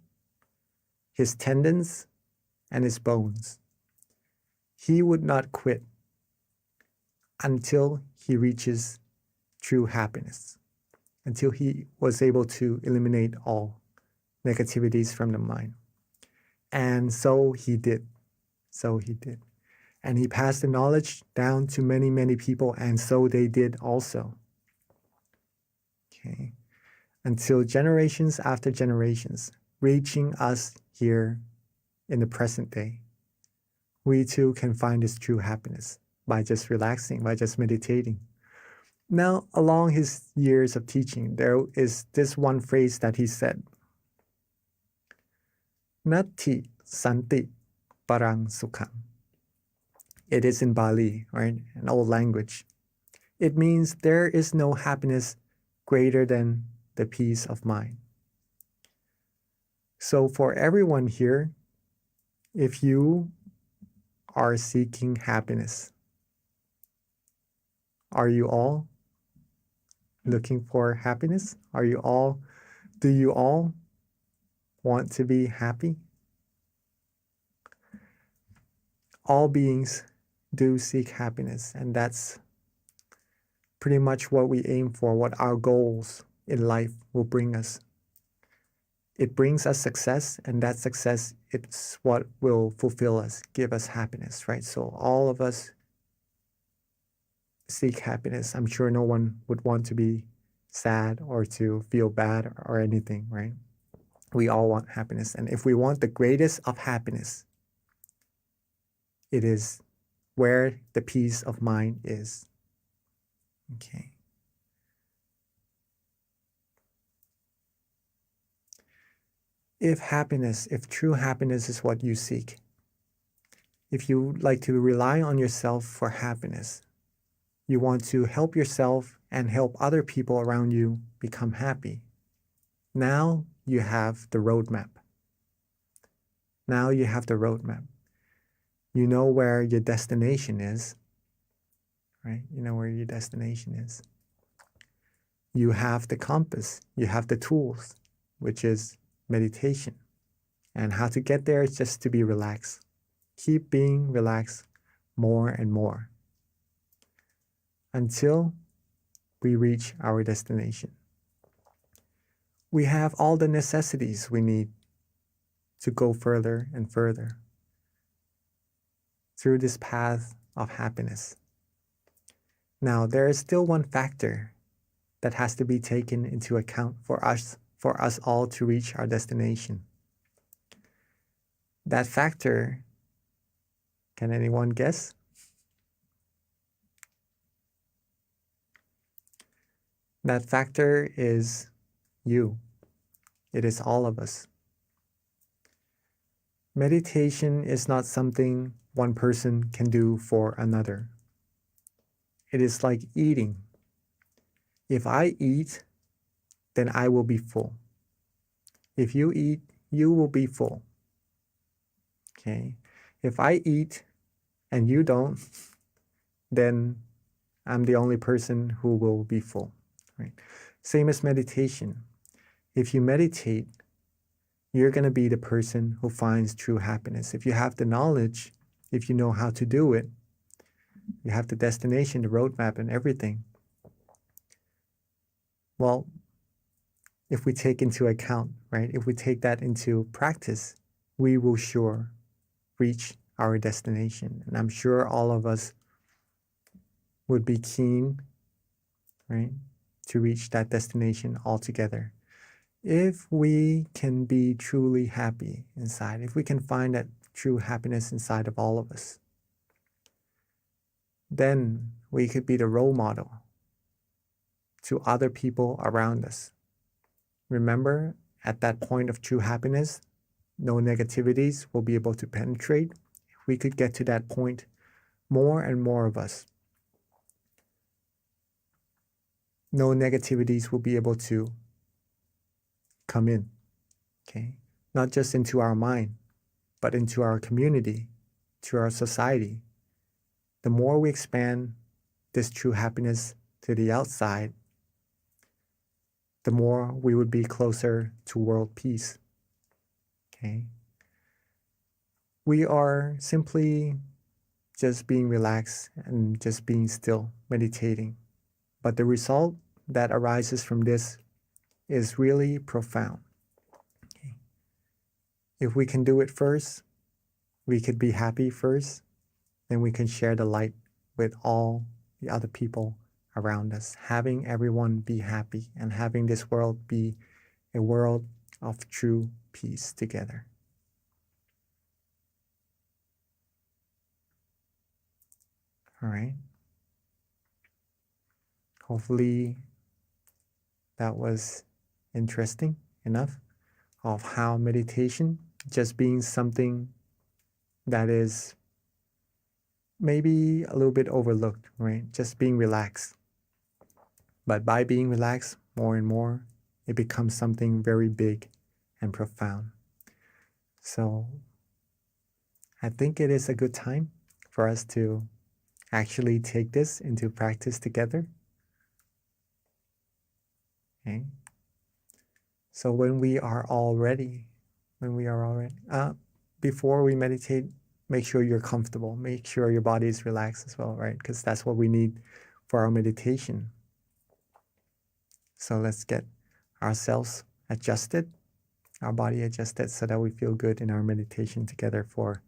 his tendons, and his bones, he would not quit until he reaches true happiness, until he was able to eliminate all negativities from the mind. And so he did. So he did. And he passed the knowledge down to many, many people, and so they did also. Okay. Until generations after generations, reaching us here in the present day. We too can find this true happiness by just relaxing, by just meditating. Now, along his years of teaching, there is this one phrase that he said, Nati Santi Parang Sukham. It is in Bali, right? An old language. It means there is no happiness greater than the peace of mind. So for everyone here, if you are seeking happiness, are you all looking for happiness? Do you all want to be happy? All beings do seek happiness, and that's pretty much what we aim for, what our goals in life will bring us. It brings us success, and that success, it's what will fulfill us, give us happiness, right? So all of us seek happiness. I'm sure no one would want to be sad or to feel bad or anything, right? We all want happiness. And if we want the greatest of happiness, it is where the peace of mind is. Okay. If true happiness is what you seek, if you like to rely on yourself for happiness, you want to help yourself and help other people around you become happy. Now you have the roadmap. Now you have the roadmap. You know where your destination is, right? You know where your destination is. You have the compass, you have the tools, which is meditation. And how to get there is just to be relaxed. Keep being relaxed more and more until we reach our destination. We have all the necessities we need to go further and further through this path of happiness. Now, there is still one factor that has to be taken into account for us all to reach our destination. That factor, can anyone guess? That factor is you. It is all of us. Meditation is not something one person can do for another. It is like eating. If I eat, then I will be full. If you eat, you will be full. Okay? If I eat and you don't, then I'm the only person who will be full. Right? Same as meditation. If you meditate, you're going to be the person who finds true happiness. If you have the knowledge, if you know how to do it, you have the destination, the roadmap, and everything. Well, if we take into account, right, if we take that into practice, we will sure reach our destination. And I'm sure all of us would be keen, right, to reach that destination altogether. If we can be truly happy inside, if we can find that true happiness inside of all of us, then we could be the role model to other people around us. Remember, at that point of true happiness, no negativities will be able to penetrate. If we could get to that point, more and more of us, no negativities will be able to come in, okay? Not just into our mind, but into our community, to our society. The more we expand this true happiness to the outside, the more we would be closer to world peace, okay? We are simply just being relaxed and just being still, meditating. But the result that arises from this is really profound. Okay. If we can do it first, we could be happy first, then we can share the light with all the other people around us, having everyone be happy and having this world be a world of true peace together. All right. Hopefully that was interesting enough of how meditation, just being something that is maybe a little bit overlooked, right? Just being relaxed. But by being relaxed more and more, it becomes something very big and profound. So I think it is a good time for us to actually take this into practice together. Okay. So when we are all ready, before we meditate, make sure you're comfortable. Make sure your body is relaxed as well, right? Because that's what we need for our meditation. So let's get ourselves adjusted, our body adjusted, so that we feel good in our meditation together for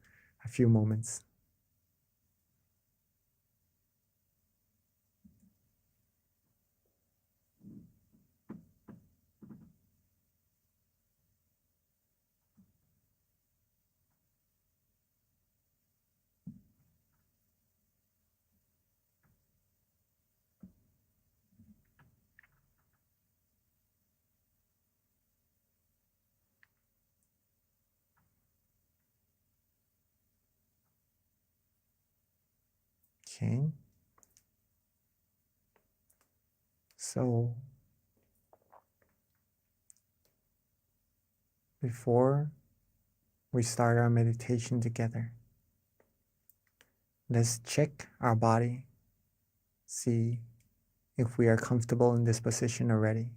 a few moments. Okay. So before we start our meditation together, let's check our body, see if we are comfortable in this position already.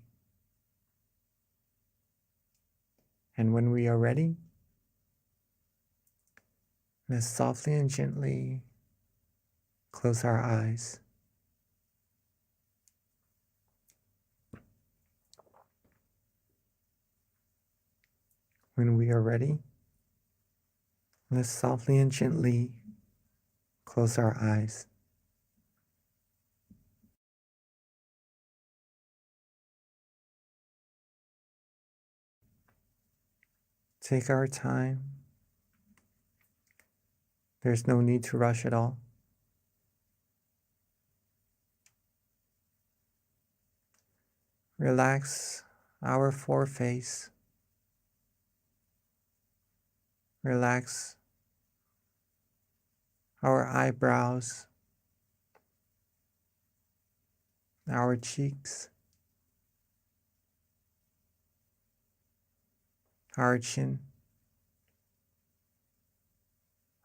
And when we are ready, let's softly and gently close our eyes. When we are ready, let's softly and gently close our eyes. Take our time. There's no need to rush at all. Relax our foreface. Relax our eyebrows, our cheeks, our chin,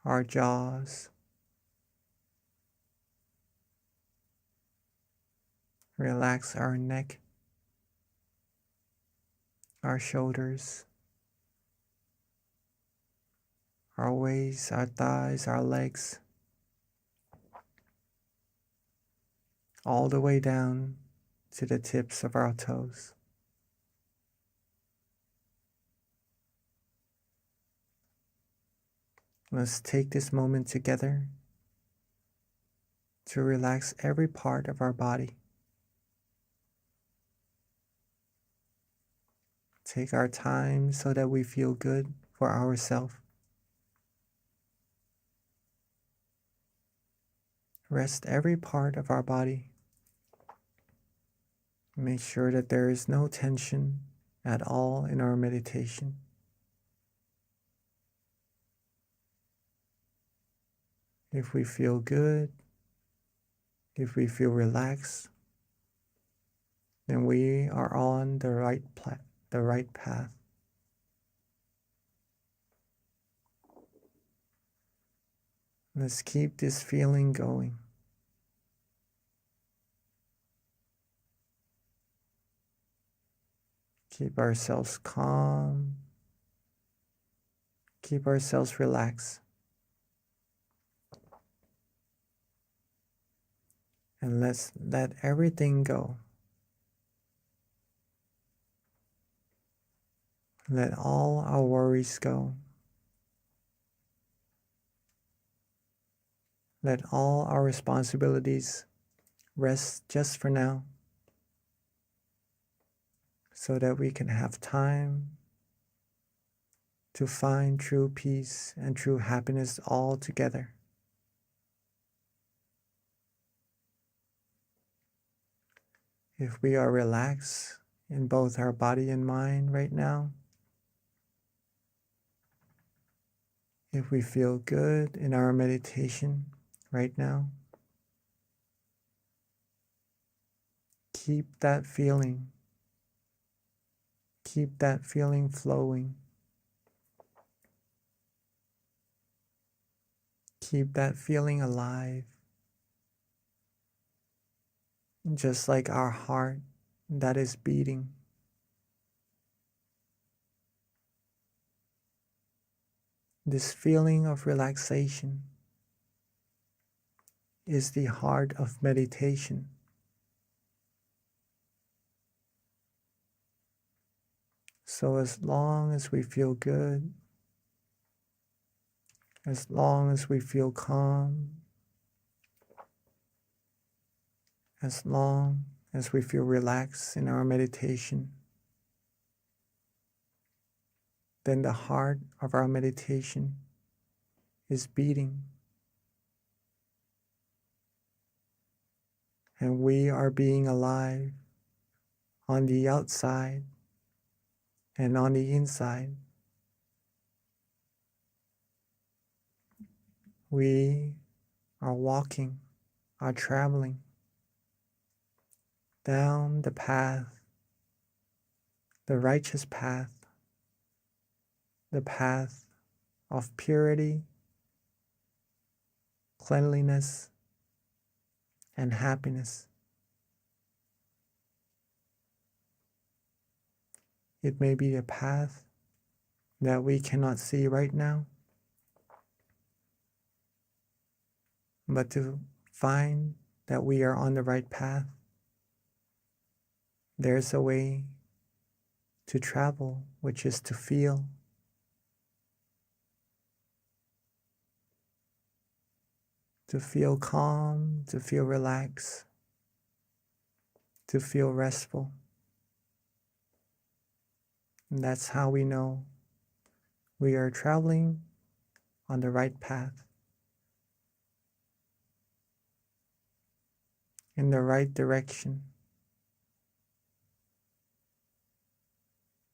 our jaws. Relax our neck, our shoulders, our waist, our thighs, our legs, all the way down to the tips of our toes. Let's take this moment together to relax every part of our body. Take our time so that we feel good for ourselves. Rest every part of our body. Make sure that there is no tension at all in our meditation. If we feel good, if we feel relaxed, then we are on the right path. Let's keep this feeling going. Keep ourselves calm. Keep ourselves relaxed. And let's let everything go. Let all our worries go. Let all our responsibilities rest just for now, so that we can have time to find true peace and true happiness all together. If we are relaxed in both our body and mind right now, if we feel good in our meditation right now. Keep that feeling. Keep that feeling flowing. Keep that feeling alive. Just like our heart that is beating. This feeling of relaxation is the heart of meditation. So as long as we feel good, as long as we feel calm, as long as we feel relaxed in our meditation, then the heart of our meditation is beating. And we are being alive on the outside and on the inside. We are walking, are traveling down the path, the righteous path, the path of purity, cleanliness, and happiness. It may be a path that we cannot see right now, but to find that we are on the right path, there's a way to travel, which is to feel. To feel calm, to feel relaxed, to feel restful. And that's how we know we are traveling on the right path, in the right direction,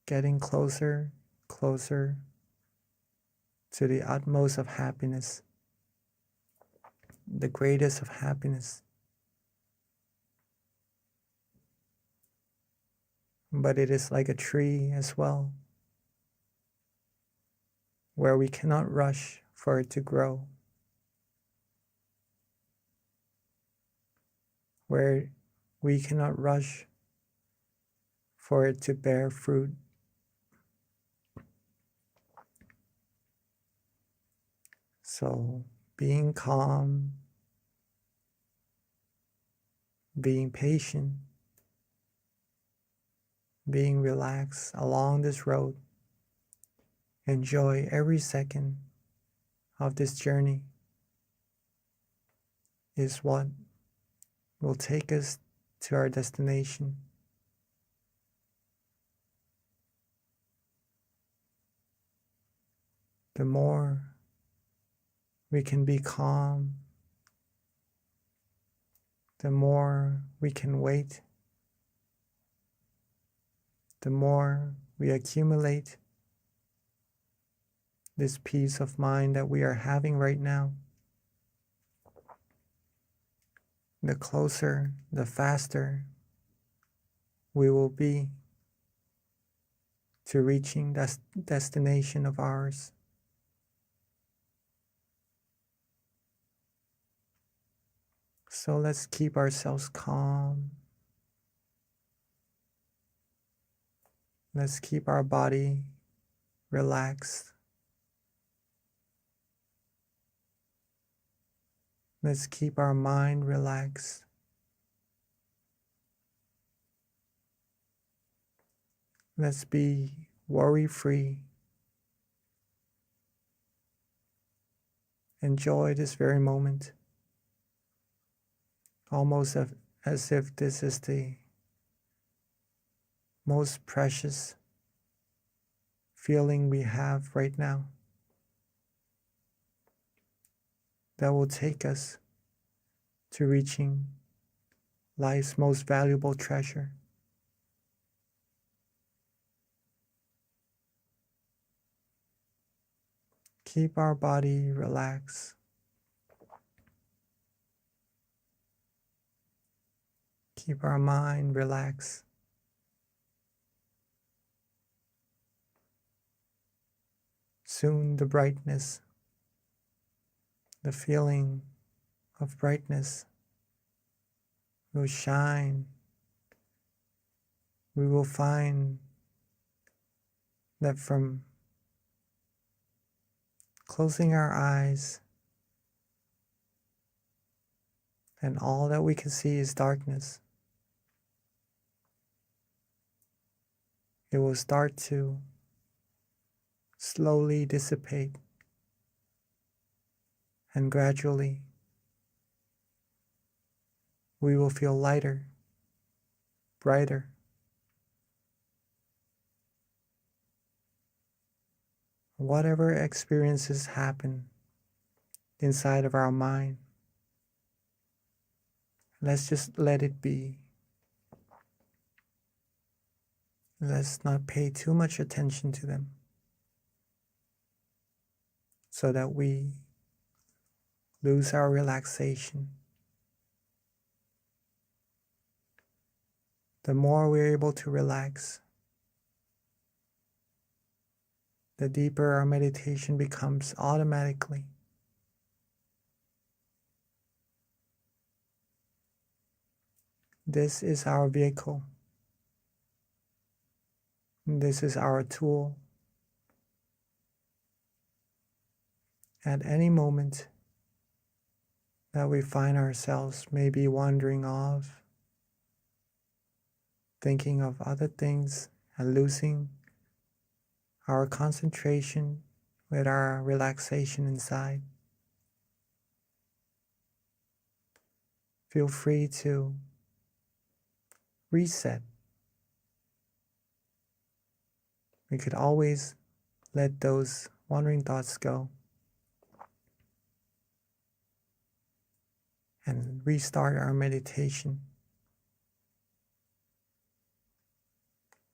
getting closer, closer to the utmost of happiness, the greatest of happiness. But it is like a tree as well, where we cannot rush for it to grow, where we cannot rush for it to bear fruit. So being calm, being patient, being relaxed along this road, enjoy every second of this journey is what will take us to our destination. The more we can be calm, the more we can wait, the more we accumulate this peace of mind that we are having right now, the closer, the faster we will be to reaching that destination of ours. So let's keep ourselves calm. Let's keep our body relaxed. Let's keep our mind relaxed. Let's be worry-free. Enjoy this very moment, almost as if this is the most precious feeling we have right now that will take us to reaching life's most valuable treasure. Keep our body relaxed. Keep our mind relaxed. Soon the brightness, the feeling of brightness will shine. We will find that from closing our eyes and all that we can see is darkness, it will start to slowly dissipate, and gradually we will feel lighter, brighter. Whatever experiences happen inside of our mind, let's just let it be. Let's not pay too much attention to them so that we lose our relaxation. The more we're able to relax, the deeper our meditation becomes automatically. This is our vehicle. This is our tool. At any moment that we find ourselves maybe wandering off, thinking of other things and losing our concentration with our relaxation inside, feel free to reset. We could always let those wandering thoughts go and restart our meditation.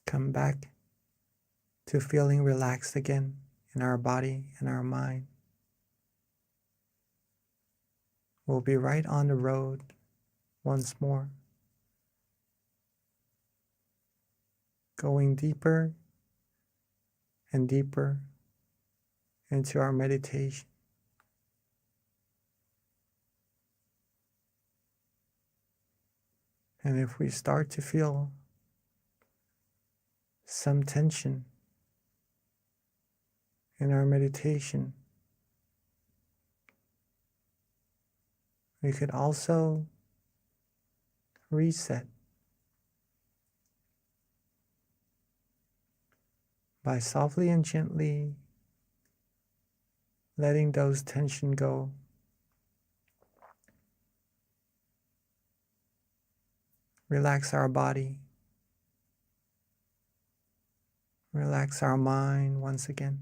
Come back to feeling relaxed again in our body and our mind. We'll be right on the road once more, going deeper and deeper into our meditation. And if we start to feel some tension in our meditation, we could also reset by softly and gently letting those tension go. Relax our body. Relax our mind once again,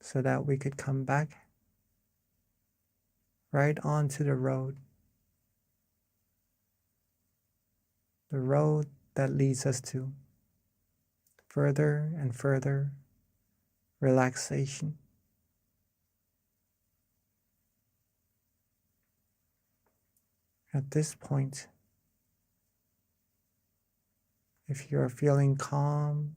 so that we could come back right onto the road that leads us to further and further relaxation. At this point, if you're feeling calm,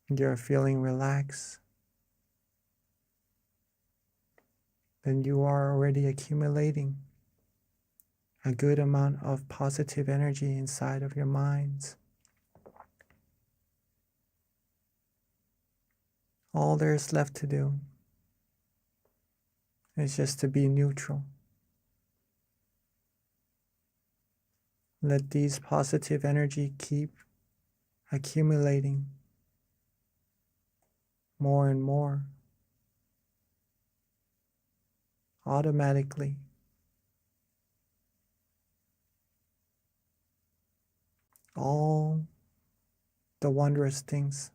you're feeling relaxed, then you are already accumulating a good amount of positive energy inside of your minds. All there's left to do is just to be neutral. Let these positive energy keep accumulating more and more automatically. All the wondrous things,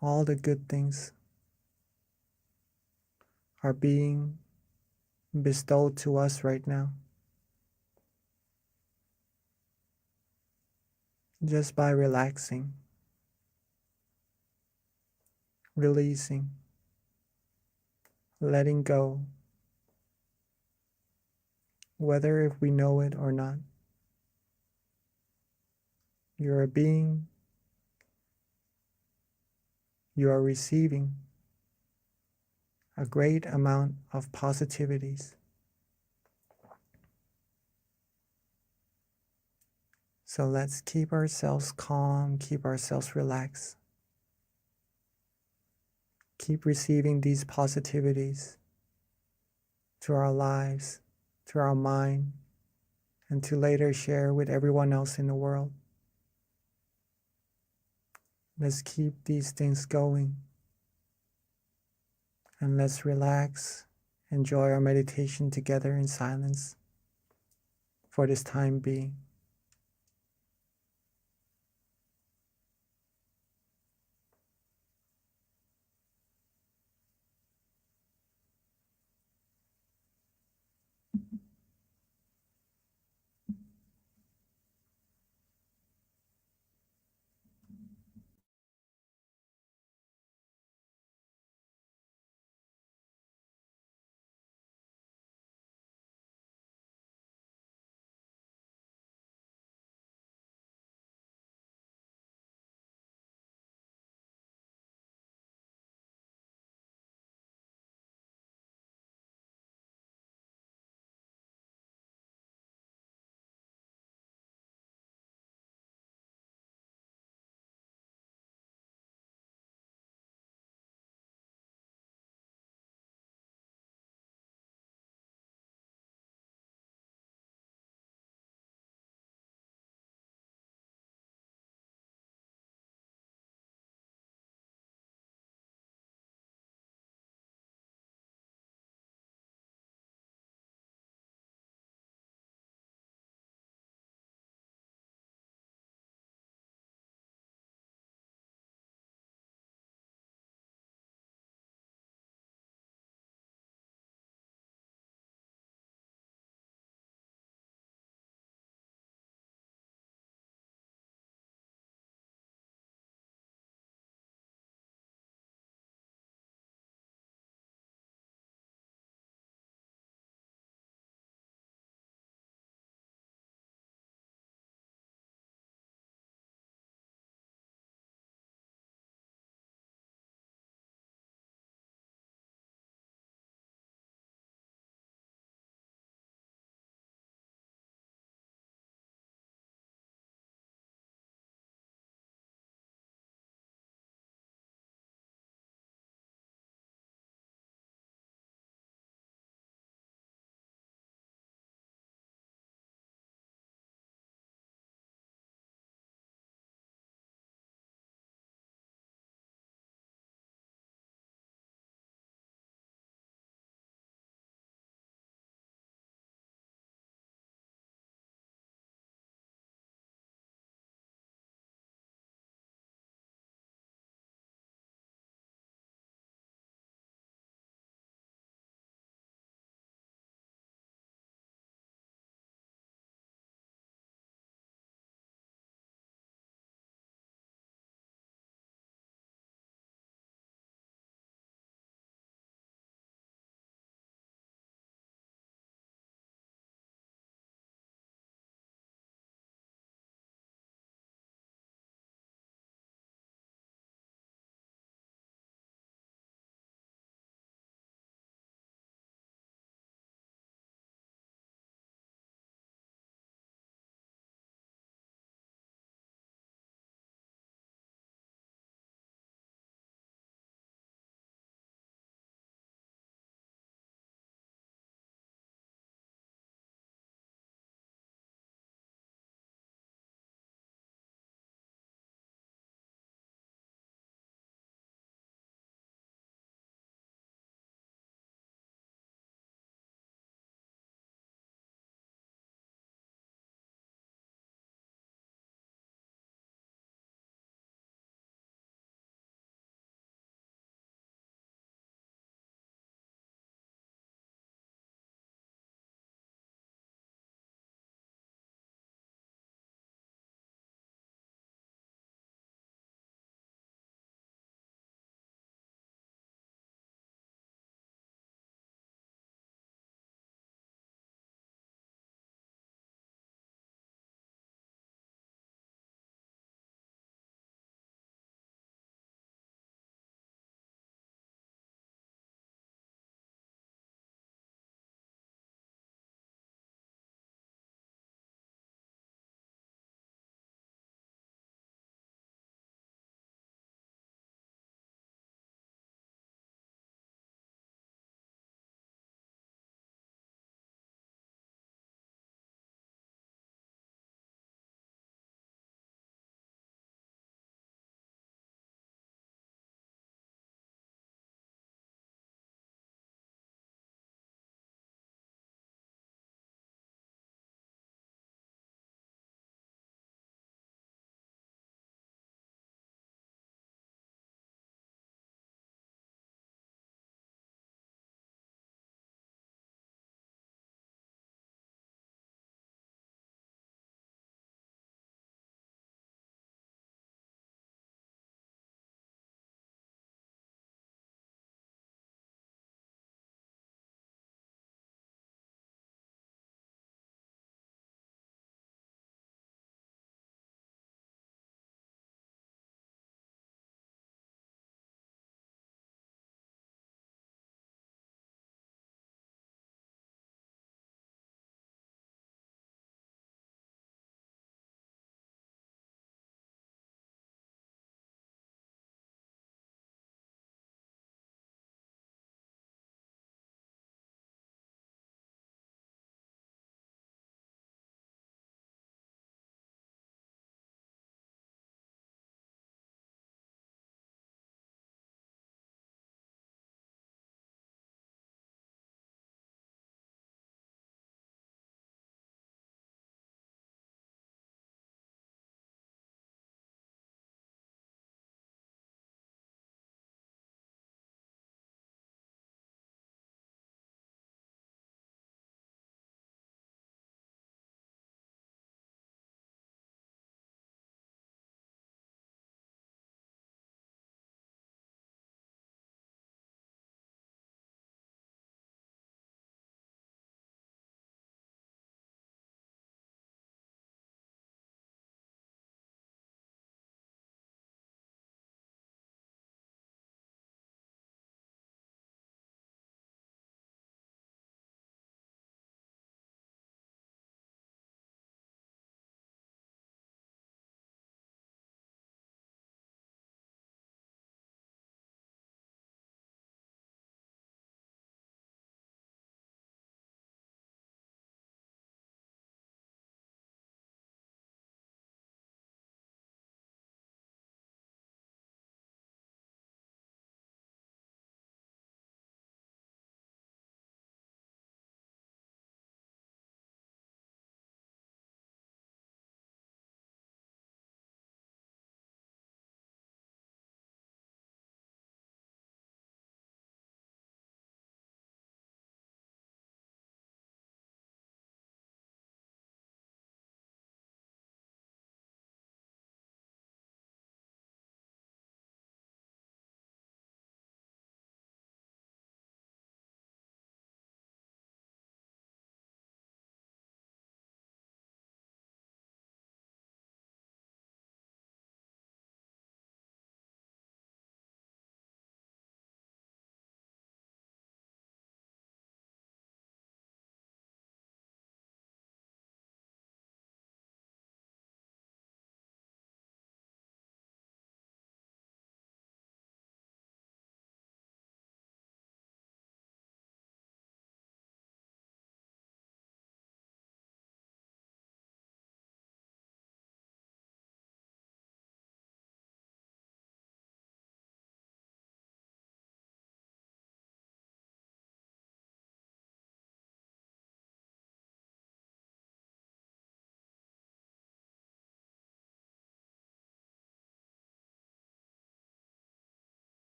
all the good things are being bestowed to us right now, just by relaxing, releasing letting go, whether if we know it or not. You're a being, you are receiving a great amount of positivities. So let's keep ourselves calm, keep ourselves relaxed. Keep receiving these positivities to our lives, to our mind, and to later share with everyone else in the world. Let's keep these things going. And let's relax, enjoy our meditation together in silence for this time being.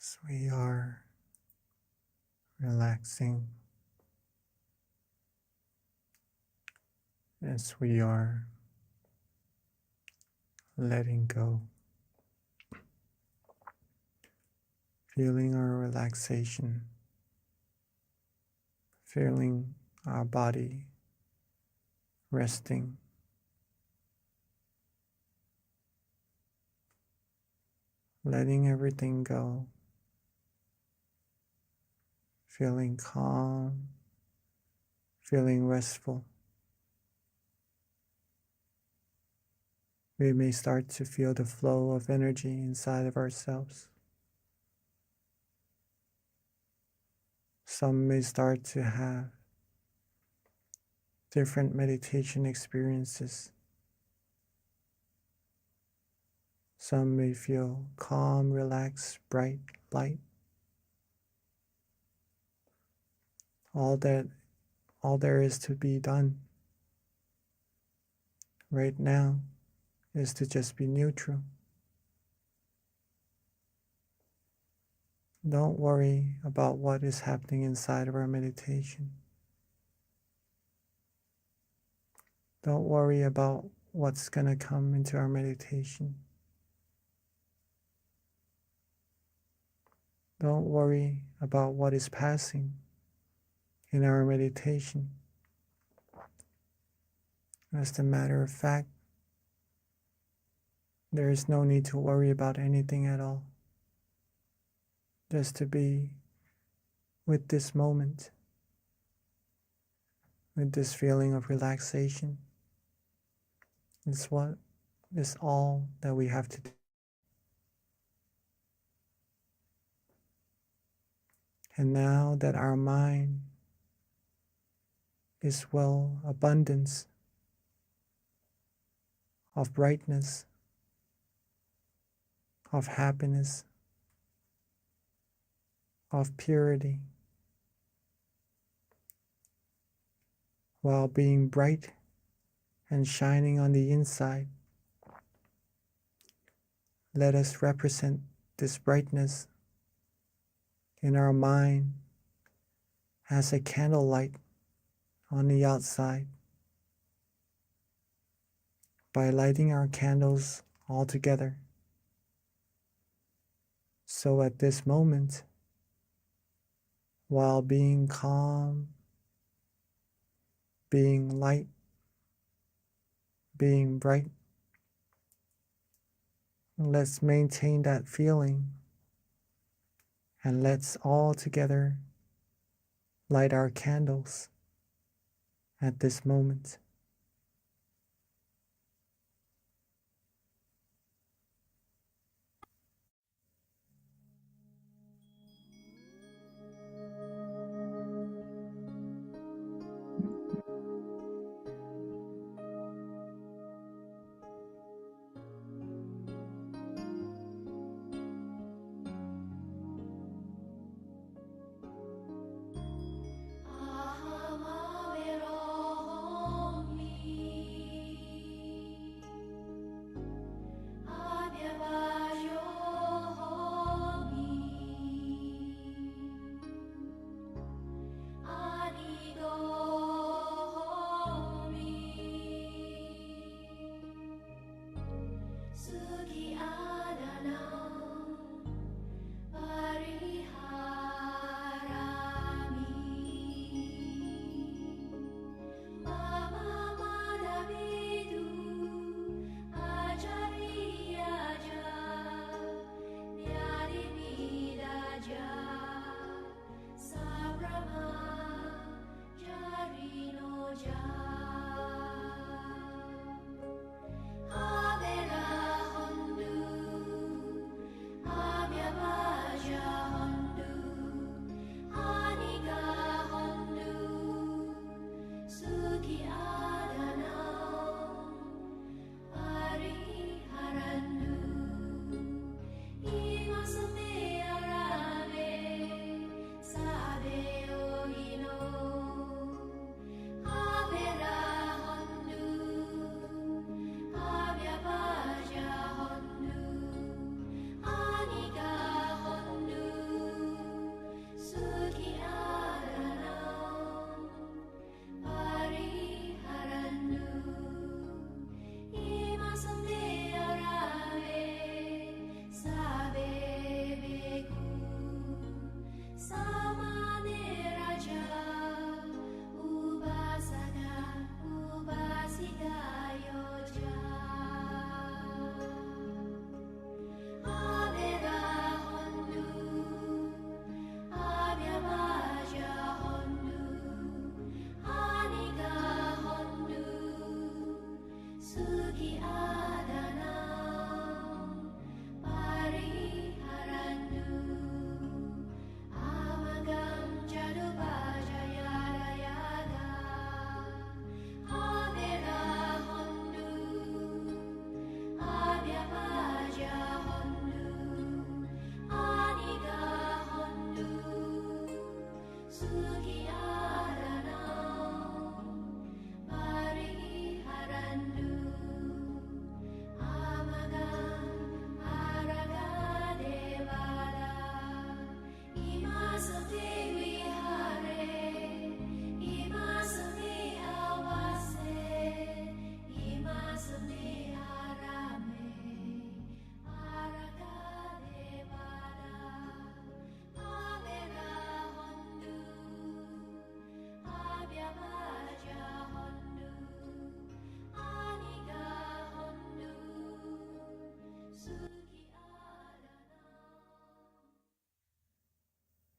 as we are relaxing, as we are letting go, feeling our relaxation, feeling our body resting, letting everything go, feeling calm, feeling restful. We may start to feel the flow of energy inside of ourselves. Some may start to have different meditation experiences. Some may feel calm, relaxed, bright, light. All there is to be done right now is to just be neutral. Don't worry about what is happening inside of our meditation. Don't worry about what's going to come into our meditation. Don't worry about what is passing in our meditation. As a matter of fact, there is no need to worry about anything at all. Just to be with this moment, with this feeling of relaxation, is what is all that we have to do. And now that our mind is well abundance of brightness, of happiness, of purity, while being bright and shining on the inside, let us represent this brightness in our mind as a candlelight on the outside by lighting our candles all together. So at this moment, while being calm, being light, being bright, let's maintain that feeling and let's all together light our candles at this moment.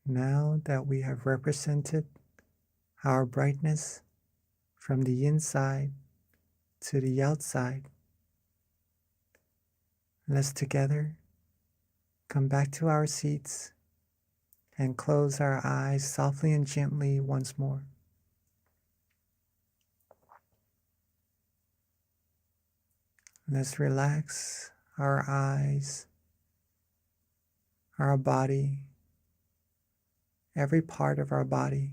Now that we have represented our brightness from the inside to the outside, let's together come back to our seats and close our eyes softly and gently once more. Let's relax our eyes, our body, every part of our body,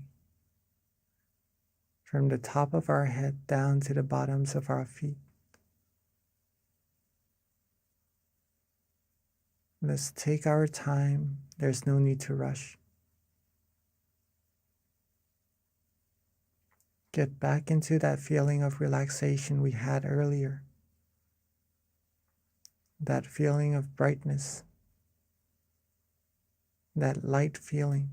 from the top of our head down to the bottoms of our feet. Let's take our time. There's no need to rush. Get back into that feeling of relaxation we had earlier. That feeling of brightness. That light feeling.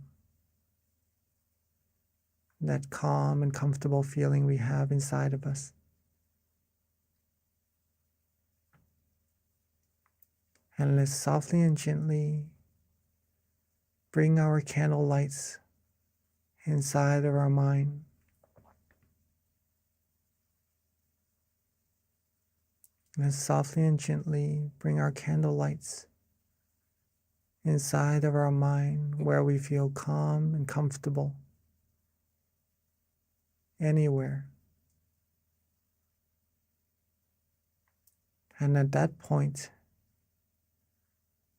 That calm and comfortable feeling we have inside of us. And let's softly and gently bring our candle lights inside of our mind. Let's softly and gently bring our candle lights inside of our mind where we feel calm and comfortable. Anywhere. And at that point,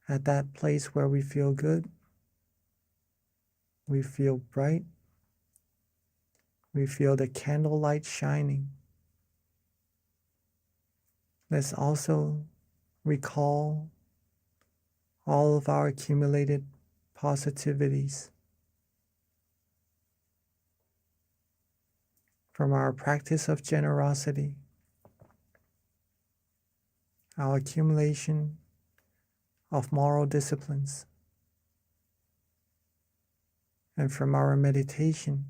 at that place where we feel good, we feel bright, we feel the candlelight shining. Let's also recall all of our accumulated positivities from our practice of generosity, our accumulation of moral disciplines, and from our meditation,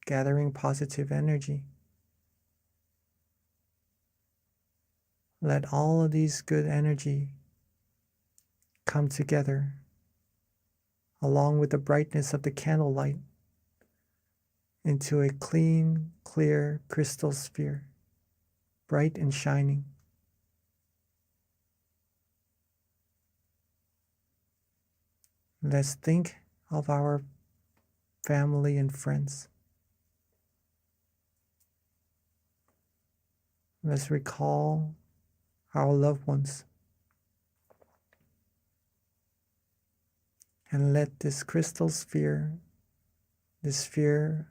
gathering positive energy. Let all of these good energy come together along with the brightness of the candlelight into a clean, clear crystal sphere, bright and shining. Let's think of our family and friends. Let's recall our loved ones. And let this crystal sphere, this sphere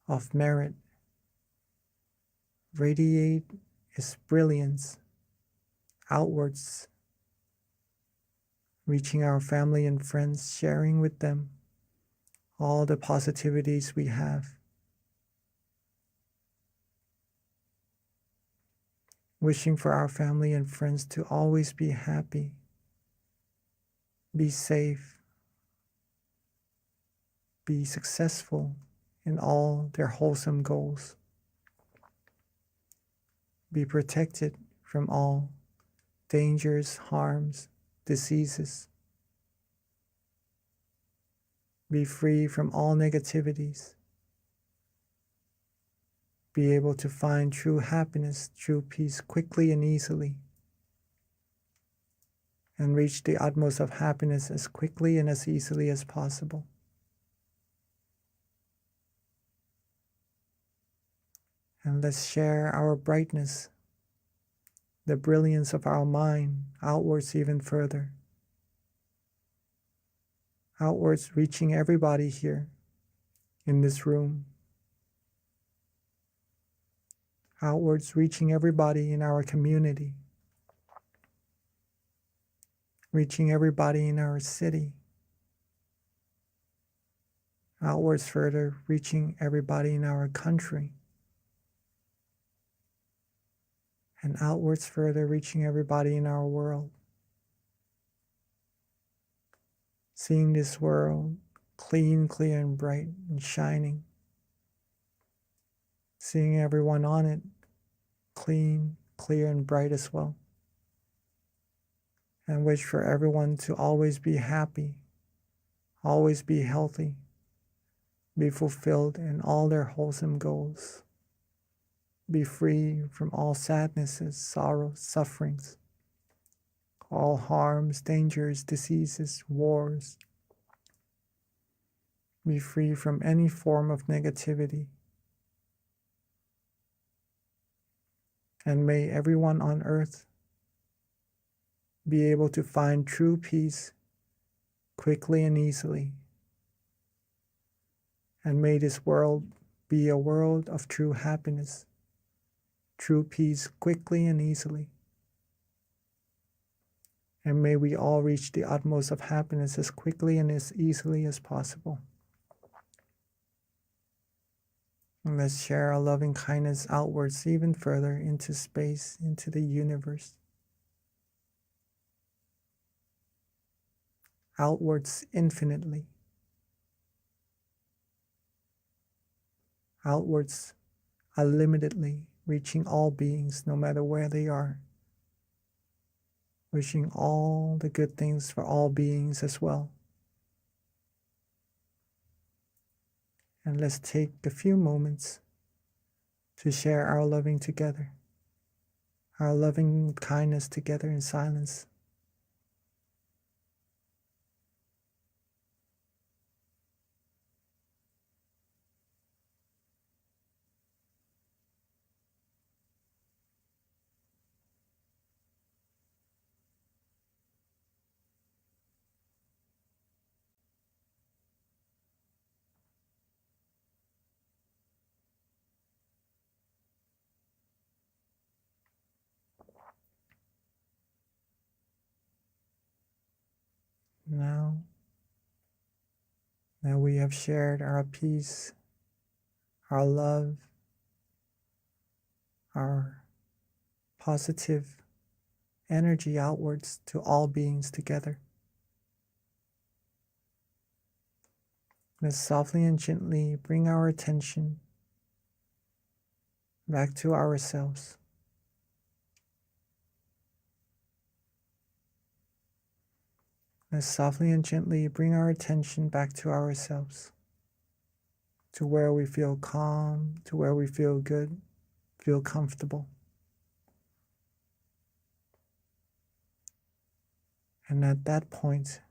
of merit, radiate its brilliance outwards, reaching our family and friends, sharing with them all the positivities we have. Wishing for our family and friends to always be happy, be safe, be successful in all their wholesome goals, be protected from all dangers, harms, diseases, be free from all negativities, be able to find true happiness, true peace quickly and easily, and reach the utmost of happiness as quickly and as easily as possible. And let's share our brightness, the brilliance of our mind outwards even further. Outwards, reaching everybody here in this room. Outwards, reaching everybody in our community. Reaching everybody in our city. Outwards further, reaching everybody in our country. And outwards further, reaching everybody in our world. Seeing this world clean, clear, and bright and shining. Seeing everyone on it clean, clear, and bright as well. And wish for everyone to always be happy, always be healthy, be fulfilled in all their wholesome goals, be free from all sadnesses, sorrows, sufferings, all harms, dangers, diseases, wars, be free from any form of negativity. And may everyone on earth be able to find true peace quickly and easily. And may this world be a world of true happiness, true peace quickly and easily. And may we all reach the utmost of happiness as quickly and as easily as possible. And let's share our loving kindness outwards even further into space, into the universe. Outwards infinitely. Outwards unlimitedly, reaching all beings no matter where they are. Wishing all the good things for all beings as well. And let's take a few moments to share our loving together, our loving kindness together in silence. Now we have shared our peace, our love, our positive energy outwards to all beings together. Let's softly and gently bring our attention back to ourselves. Let's softly and gently bring our attention back to ourselves, to where we feel calm, to where we feel good, feel comfortable. And at that point,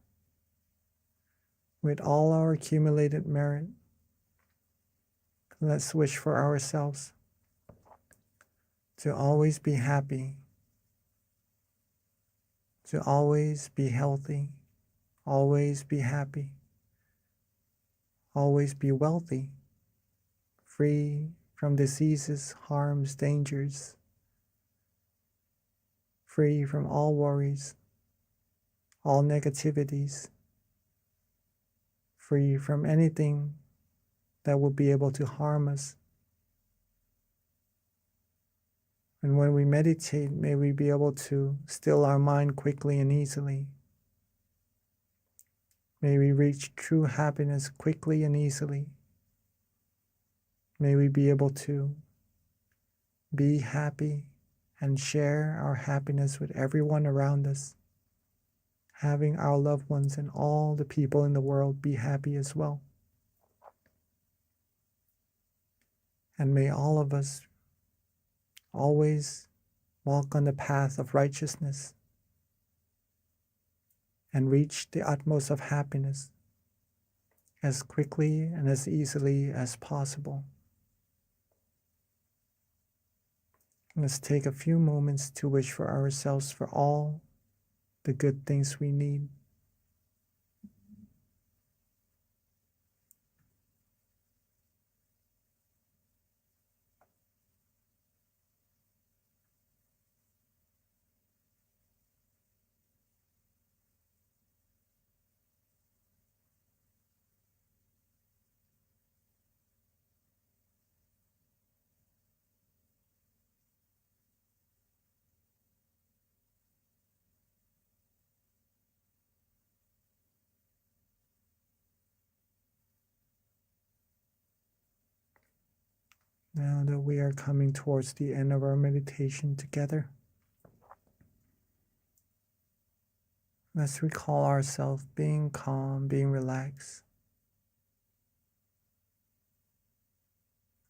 with all our accumulated merit, let's wish for ourselves to always be happy, to always be healthy, always be happy, always be wealthy, free from diseases, harms, dangers, free from all worries, all negativities, free from anything that will be able to harm us. And when we meditate, may we be able to still our mind quickly and easily. May we reach true happiness quickly and easily. May we be able to be happy and share our happiness with everyone around us, having our loved ones and all the people in the world be happy as well. And may all of us always walk on the path of righteousness and reach the utmost of happiness as quickly and as easily as possible. Let's take a few moments to wish for ourselves for all the good things we need. Now that we are coming towards the end of our meditation together, Let's recall ourselves being calm, being relaxed.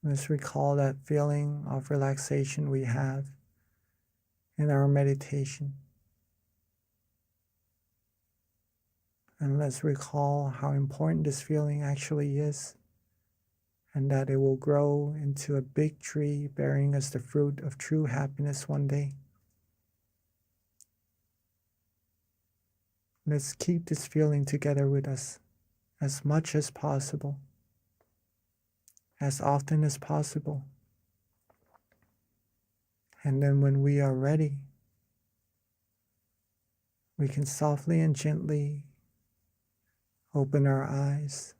Let's recall that feeling of relaxation we have in our meditation. And let's recall how important this feeling actually is, and that it will grow into a big tree bearing us the fruit of true happiness one day. Let's keep this feeling together with us as much as possible, as often as possible. And then when we are ready, we can softly and gently open our eyes.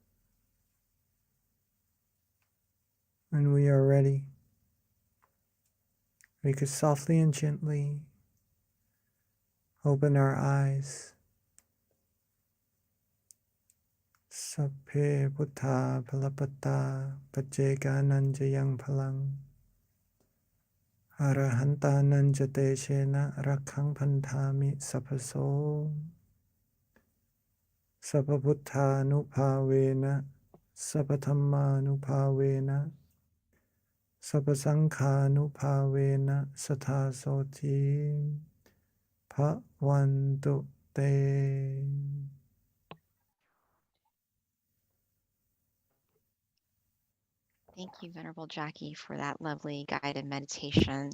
When we are ready, we could softly and gently open our eyes. Sapphe Buddha Palapata Pajeka Nanjayang Palang Arahanta Nanjate Shena Rakhang Pantami Sapaso Sapabuddha Nupavena Sapathamma Nupavena Sapasangha Nupavena Sathasoti Bhavantu Te. Thank you, Venerable Jackie, for that lovely guided meditation.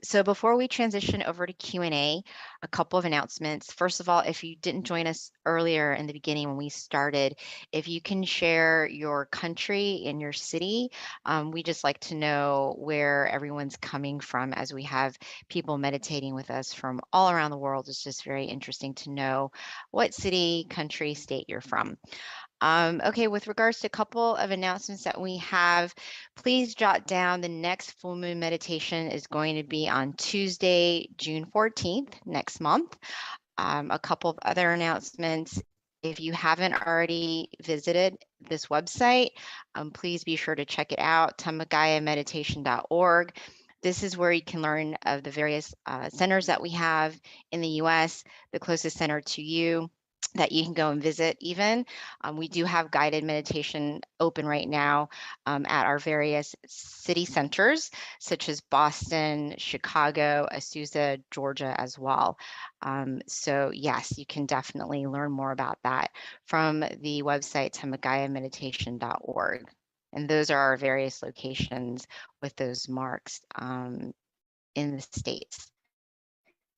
So before we transition over to Q&A, a couple of announcements. First of all, if you didn't join us earlier in the beginning when we started, if you can share your country and your city, we just like to know where everyone's coming from as we have people meditating with us from all around the world. It's just very interesting to know what city, country, state you're from. Okay, with regards to a couple of announcements that we have, please jot down the next full moon meditation is going to be on Tuesday, June 14th, next month. A couple of other announcements. If you haven't already visited this website, please be sure to check it out, tammagayameditation.org. This is where you can learn of the various centers that we have in the US, the closest center to you that you can go and visit even. We do have guided meditation open right now at our various city centers, such as Boston, Chicago, Azusa, Georgia as well. So yes, you can definitely learn more about that from the website tammagayameditation.org. And those are our various locations with those marks in the states.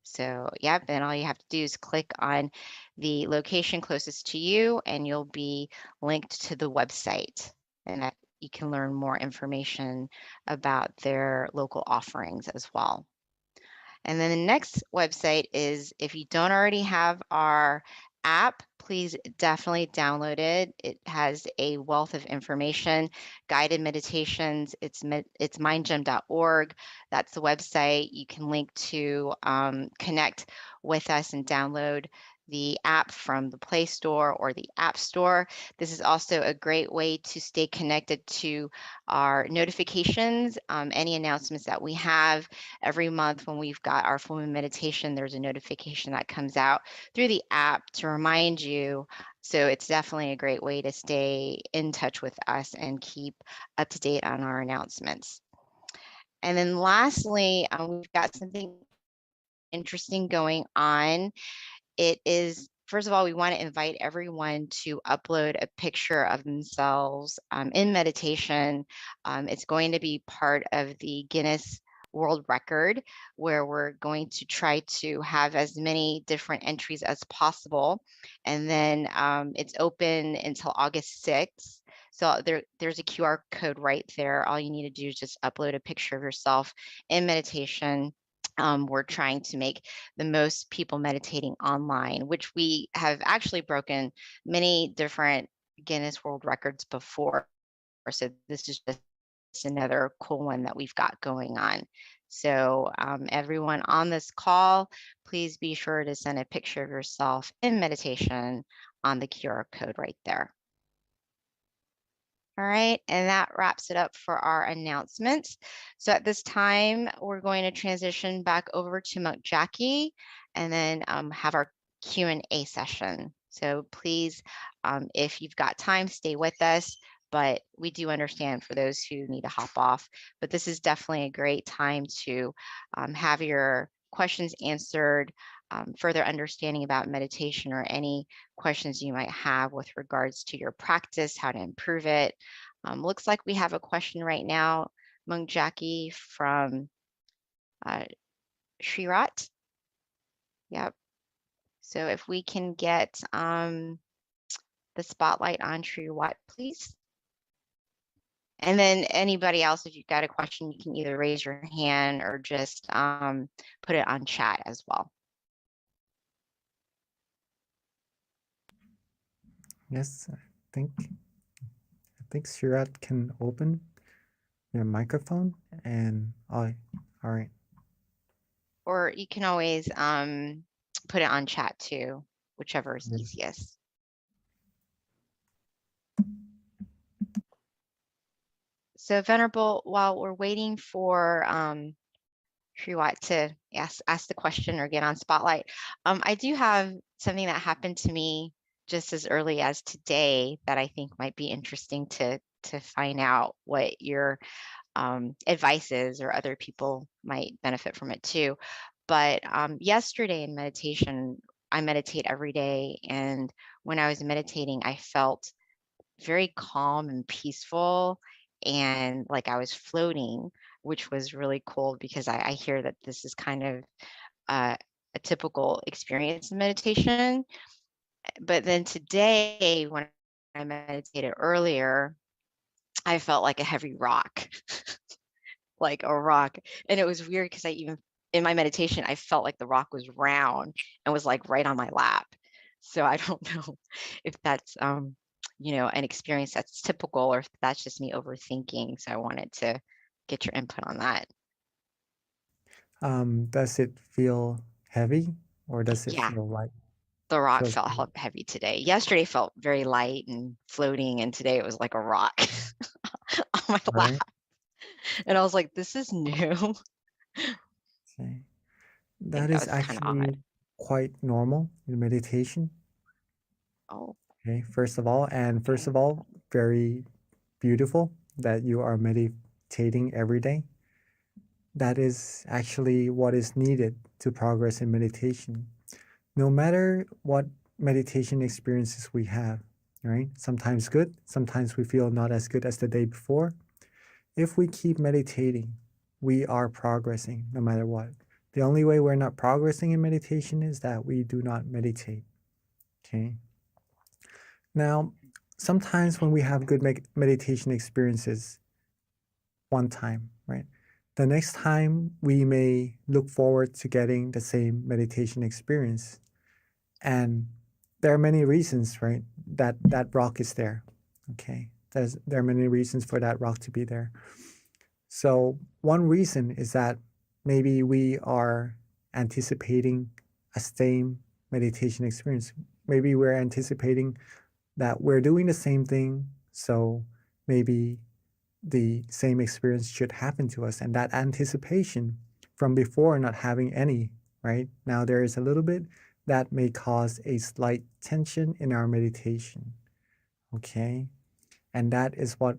So yep, and all you have to do is click on the location closest to you and you'll be linked to the website, and that you can learn more information about their local offerings as well. And then the next website is, if you don't already have our app, please definitely download it. It has a wealth of information, guided meditations. It's mindgem.org. That's the website. You can link to connect with us and download the app from the Play Store or the App Store. This is also a great way to stay connected to our notifications, any announcements that we have. Every month when we've got our full moon meditation, there's a notification that comes out through the app to remind you. So it's definitely a great way to stay in touch with us and keep up to date on our announcements. And then lastly, we've got something interesting going on. It is, first of all, we want to invite everyone to upload a picture of themselves in meditation. It's going to be part of the Guinness World Record, where we're going to try to have as many different entries as possible. And then it's open until August 6th. So there's a QR code right there. All you need to do is just upload a picture of yourself in meditation. We're trying to make the most people meditating online, which we have actually broken many different Guinness World Records before. So this is just another cool one that we've got going on. So everyone on this call, please be sure to send a picture of yourself in meditation on the QR code right there. All right, and that wraps it up for our announcements. So at this time, we're going to transition back over to Monk Jackie and then have our Q&A session. So please, if you've got time, stay with us, but we do understand for those who need to hop off. But this is definitely a great time to have your questions answered, further understanding about meditation, or any questions you might have with regards to your practice, how to improve it. Looks like we have a question right now, Mung Jackie, from Shrirat. Yep. So if we can get the spotlight on Shrirat, please. And then anybody else, if you've got a question, you can either raise your hand or just put it on chat as well. Yes, I think Shirat can open your microphone, and all right. Or you can always put it on chat too, whichever is Yes. easiest. So Venerable, while we're waiting for Shriwat to ask the question or get on spotlight, I do have something that happened to me just as early as today that I think might be interesting to find out what your advice is, or other people might benefit from it too. But yesterday in meditation, I meditate every day, and when I was meditating, I felt very calm and peaceful, and like I was floating, which was really cool because I hear that this is kind of a typical experience in meditation. But then today, when I meditated earlier, I felt like a heavy rock, like a rock. And it was weird because in my meditation, I felt like the rock was round and was like right on my lap. So I don't know if that's, an experience that's typical, or if that's just me overthinking. So I wanted to get your input on that. Does it feel heavy, or does it Yeah. feel light? The rock Feels felt light. heavy today. Yesterday felt very light and floating, and today it was like a rock on my lap. Right. And I was like, this is new. Okay. I think That that is was kind of actually odd. quite normal in meditation. Oh, Okay, first of all, very beautiful that you are meditating every day. That is actually what is needed to progress in meditation. No matter what meditation experiences we have, right? Sometimes good, sometimes we feel not as good as the day before. If we keep meditating, we are progressing no matter what. The only way we're not progressing in meditation is that we do not meditate. Okay. Now, sometimes when we have good meditation experiences one time, right? The next time we may look forward to getting the same meditation experience. And there are many reasons, right? That rock is there. Okay. There are many reasons for that rock to be there. So one reason is that maybe we are anticipating a same meditation experience. Maybe we're anticipating that we're doing the same thing, so maybe the same experience should happen to us. And that anticipation from before not having any, right? Now there is a little bit that may cause a slight tension in our meditation. Okay. And that is what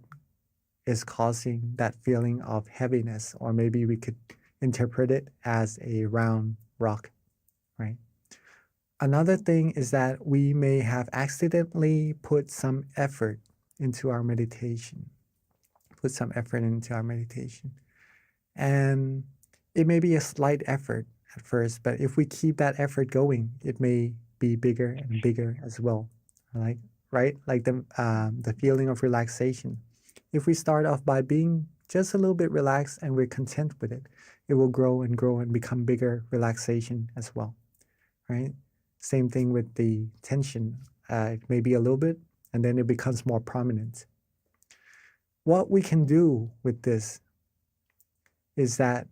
is causing that feeling of heaviness, or maybe we could interpret it as a round rock, right? Another thing is that we may have accidentally put some effort into our meditation, And it may be a slight effort at first, but if we keep that effort going, it may be bigger and bigger as well, right? Like the feeling of relaxation. If we start off by being just a little bit relaxed and we're content with it, it will grow and grow and become bigger relaxation as well, right? Same thing with the tension. It may be a little bit, and then it becomes more prominent. What we can do with this is that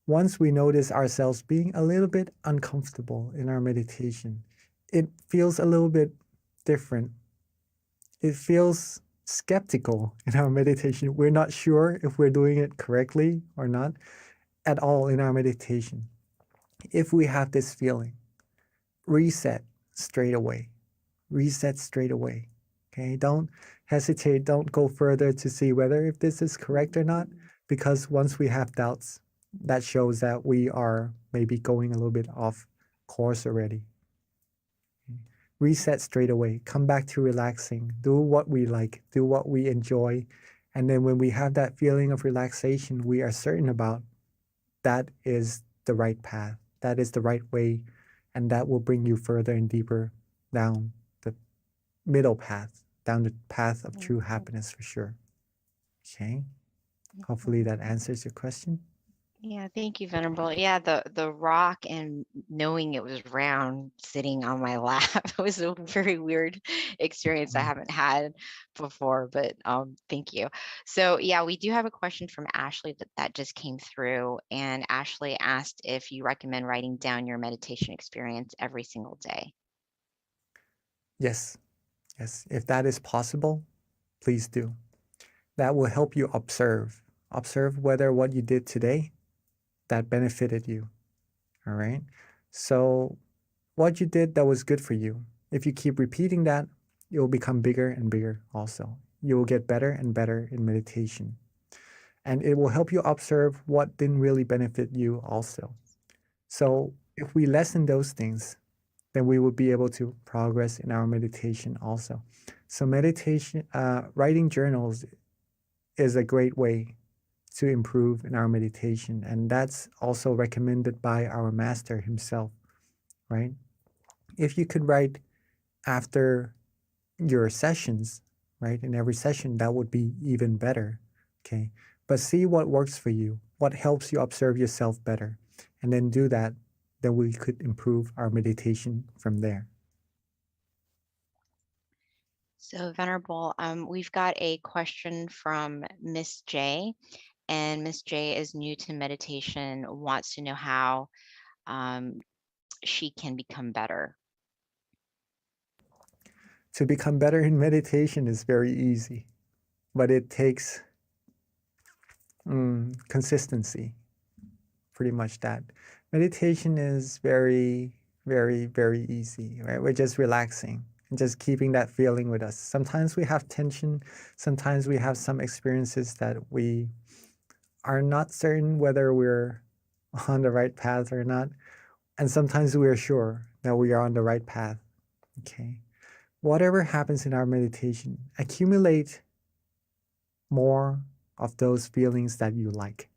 once we notice ourselves being a little bit uncomfortable in our meditation, it feels a little bit different. It feels skeptical in our meditation. We're not sure if we're doing it correctly or not at all in our meditation. If we have this feeling, reset straight away. Reset straight away. Okay, don't hesitate, don't go further to see whether if this is correct or not, because once we have doubts, that shows that we are maybe going a little bit off course already. Reset straight away, come back to relaxing, do what we like, do what we enjoy. And then when we have that feeling of relaxation, we are certain about that is the right path, that is the right way, and that will bring you further and deeper down the middle path, down the path of true happiness for sure. Okay, hopefully that answers your question. Yeah, thank you, Venerable. Yeah, the rock and knowing it was round sitting on my lap was a very weird experience I haven't had before, but thank you. So yeah, we do have a question from Ashley that just came through, and Ashley asked if you recommend writing down your meditation experience every single day. Yes, yes, if that is possible, please do. That will help you observe whether what you did today that benefited you. All right. So what you did that was good for you, if you keep repeating that, it will become bigger and bigger also. You will get better and better in meditation. And it will help you observe what didn't really benefit you also. So if we lessen those things, then we will be able to progress in our meditation also. So meditation, writing journals is a great way to improve in our meditation. And that's also recommended by our master himself, right? If you could write after your sessions, right, in every session, that would be even better, okay? But see what works for you, what helps you observe yourself better, and then do that, then we could improve our meditation from there. So Venerable, we've got a question from Miss J, and Miss J is new to meditation, wants to know how she can become better. To become better in meditation is very easy, but it takes consistency, pretty much that. Meditation is very, very, very easy, right? We're just relaxing and just keeping that feeling with us. Sometimes we have tension, sometimes we have some experiences that we are not certain whether we're on the right path or not. And sometimes we are sure that we are on the right path, okay? Whatever happens in our meditation, accumulate more of those feelings that you like.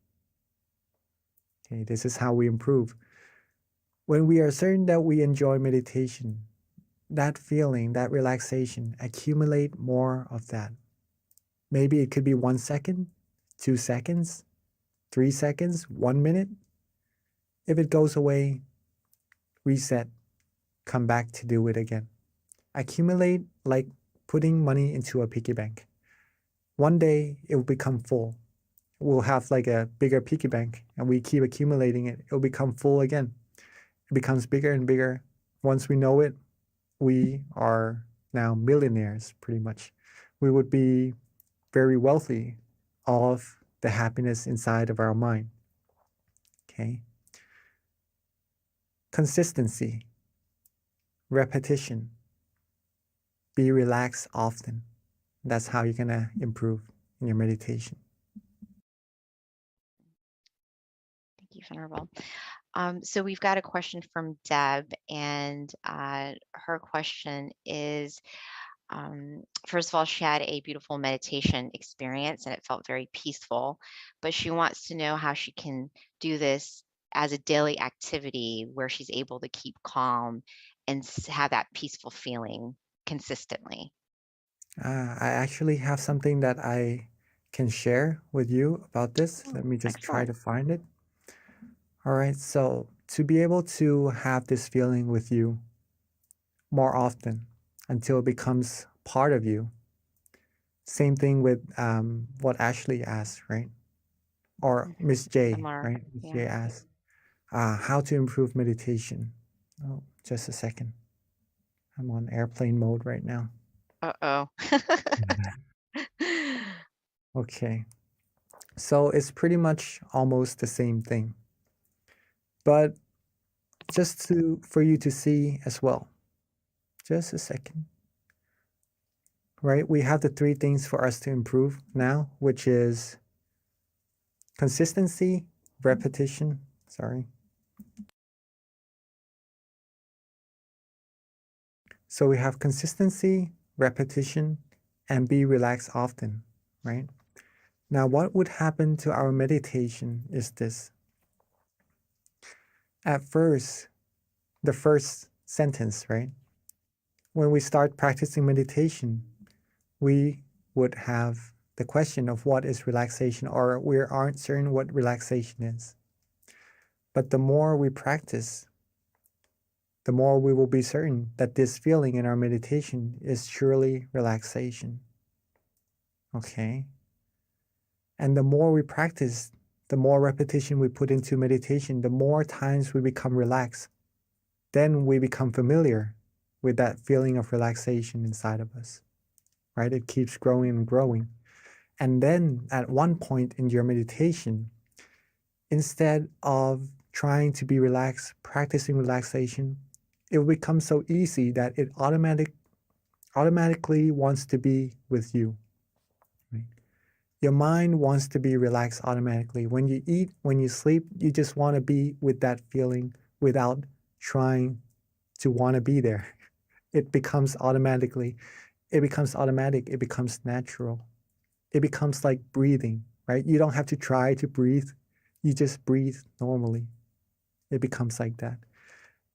Okay, this is how we improve. When we are certain that we enjoy meditation, that feeling, that relaxation, accumulate more of that. Maybe it could be 1 second, 2 seconds, 3 seconds, 1 minute. If it goes away, reset, come back to do it again. Accumulate like putting money into a piggy bank. One day it will become full. We'll have like a bigger piggy bank and we keep accumulating it. It will become full again. It becomes bigger and bigger. Once we know it, we are now millionaires pretty much. We would be very wealthy of the happiness inside of our mind. Okay. Consistency, repetition, be relaxed often. That's how you're gonna improve in your meditation. Thank you, Venerable. So we've got a question from Deb, and her question is, first of all, she had a beautiful meditation experience and it felt very peaceful, but she wants to know how she can do this as a daily activity where she's able to keep calm and have that peaceful feeling consistently. I actually have something that I can share with you about this. Let me just try to find it. All right, so to be able to have this feeling with you more often until it becomes part of you. Same thing with what Ashley asked, right? Or Miss J, Similar, right? Miss J yeah. asked, how to improve meditation. Oh, just a second. I'm on airplane mode right now. Uh-oh. Okay. So it's pretty much almost the same thing. But just for you to see as well. Just a second. Right? We have the 3 things for us to improve now, which is consistency, repetition, sorry. So we have consistency, repetition, and be relaxed often, right? Now, what would happen to our meditation is this. At first, the first sentence, right? When we start practicing meditation, we would have the question of what is relaxation, or we aren't certain what relaxation is. But the more we practice, the more we will be certain that this feeling in our meditation is truly relaxation. Okay? And the more we practice, the more repetition we put into meditation, the more times we become relaxed. Then we become familiar with that feeling of relaxation inside of us, right? It keeps growing and growing. And then at one point in your meditation, instead of trying to be relaxed, practicing relaxation, it will become so easy that it automatically wants to be with you. Right? Your mind wants to be relaxed automatically. When you eat, when you sleep, you just want to be with that feeling without trying to want to be there. It becomes automatic, it becomes natural. It becomes like breathing, right? You don't have to try to breathe. You just breathe normally. It becomes like that.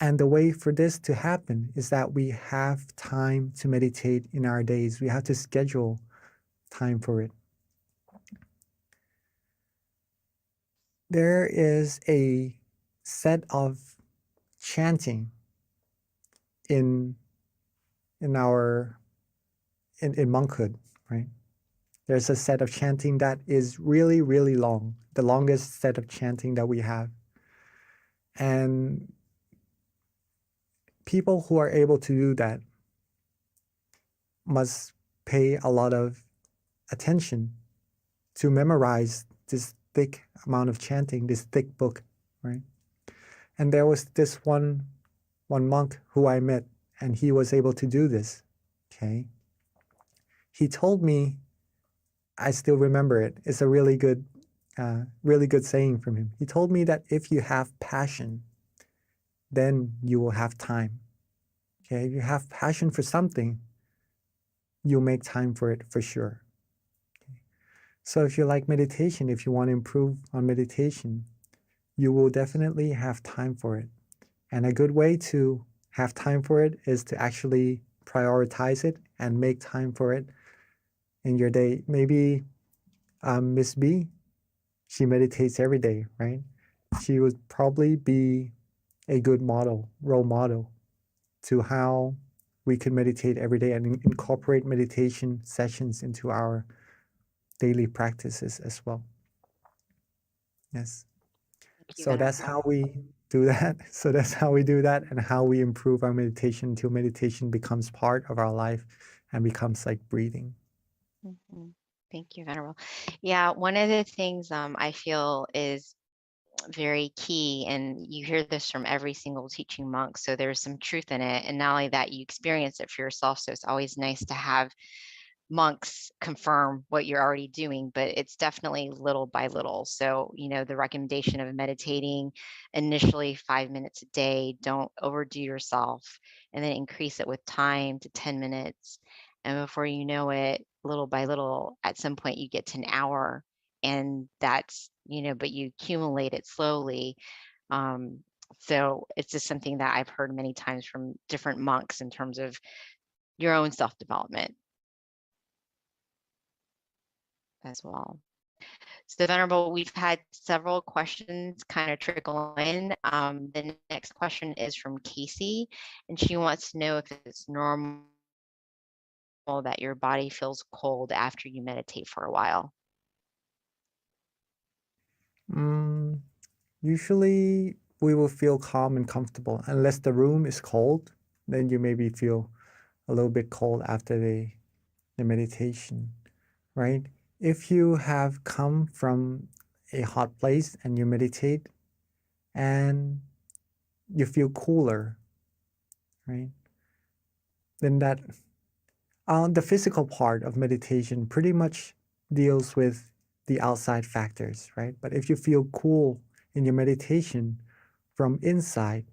And the way for this to happen is that we have time to meditate in our days. We have to schedule time for it. There is a set of chanting in monkhood, right? There's a set of chanting that is really, really long, the longest set of chanting that we have. And people who are able to do that must pay a lot of attention to memorize this thick amount of chanting, this thick book, right? And there was this one monk who I met, and he was able to do this, okay? He told me, I still remember it, it's a really good saying from him. He told me that if you have passion, then you will have time, okay? If you have passion for something, you'll make time for it for sure. Okay? So if you like meditation, if you want to improve on meditation, you will definitely have time for it. And a good way to have time for it is to actually prioritize it and make time for it in your day. Maybe Miss B, she meditates every day, right? She would probably be a good role model to how we can meditate every day and incorporate meditation sessions into our daily practices as well. Yes. So that's how we do that. So that's how we do that, and how we improve our meditation until meditation becomes part of our life and becomes like breathing. Mhm. Thank you, Venerable. Yeah, one of the things I feel is very key, and you hear this from every single teaching monk, so there's some truth in it. And not only that, you experience it for yourself, so it's always nice to have monks confirm what you're already doing, but it's definitely little by little. So, the recommendation of meditating initially 5 minutes a day, don't overdo yourself, and then increase it with time to 10 minutes. And before you know it, little by little, at some point you get to an hour, and that's, but you accumulate it slowly. So it's just something that I've heard many times from different monks in terms of your own self-development as well. So Venerable, we've had several questions kind of trickle in. The next question is from Casey, and she wants to know if it's normal that your body feels cold after you meditate for a while. Usually we will feel calm and comfortable. Unless the room is cold, then you maybe feel a little bit cold after the meditation, right? If you have come from a hot place and you meditate, and you feel cooler, right? Then that the physical part of meditation pretty much deals with the outside factors, right? But if you feel cool in your meditation from inside,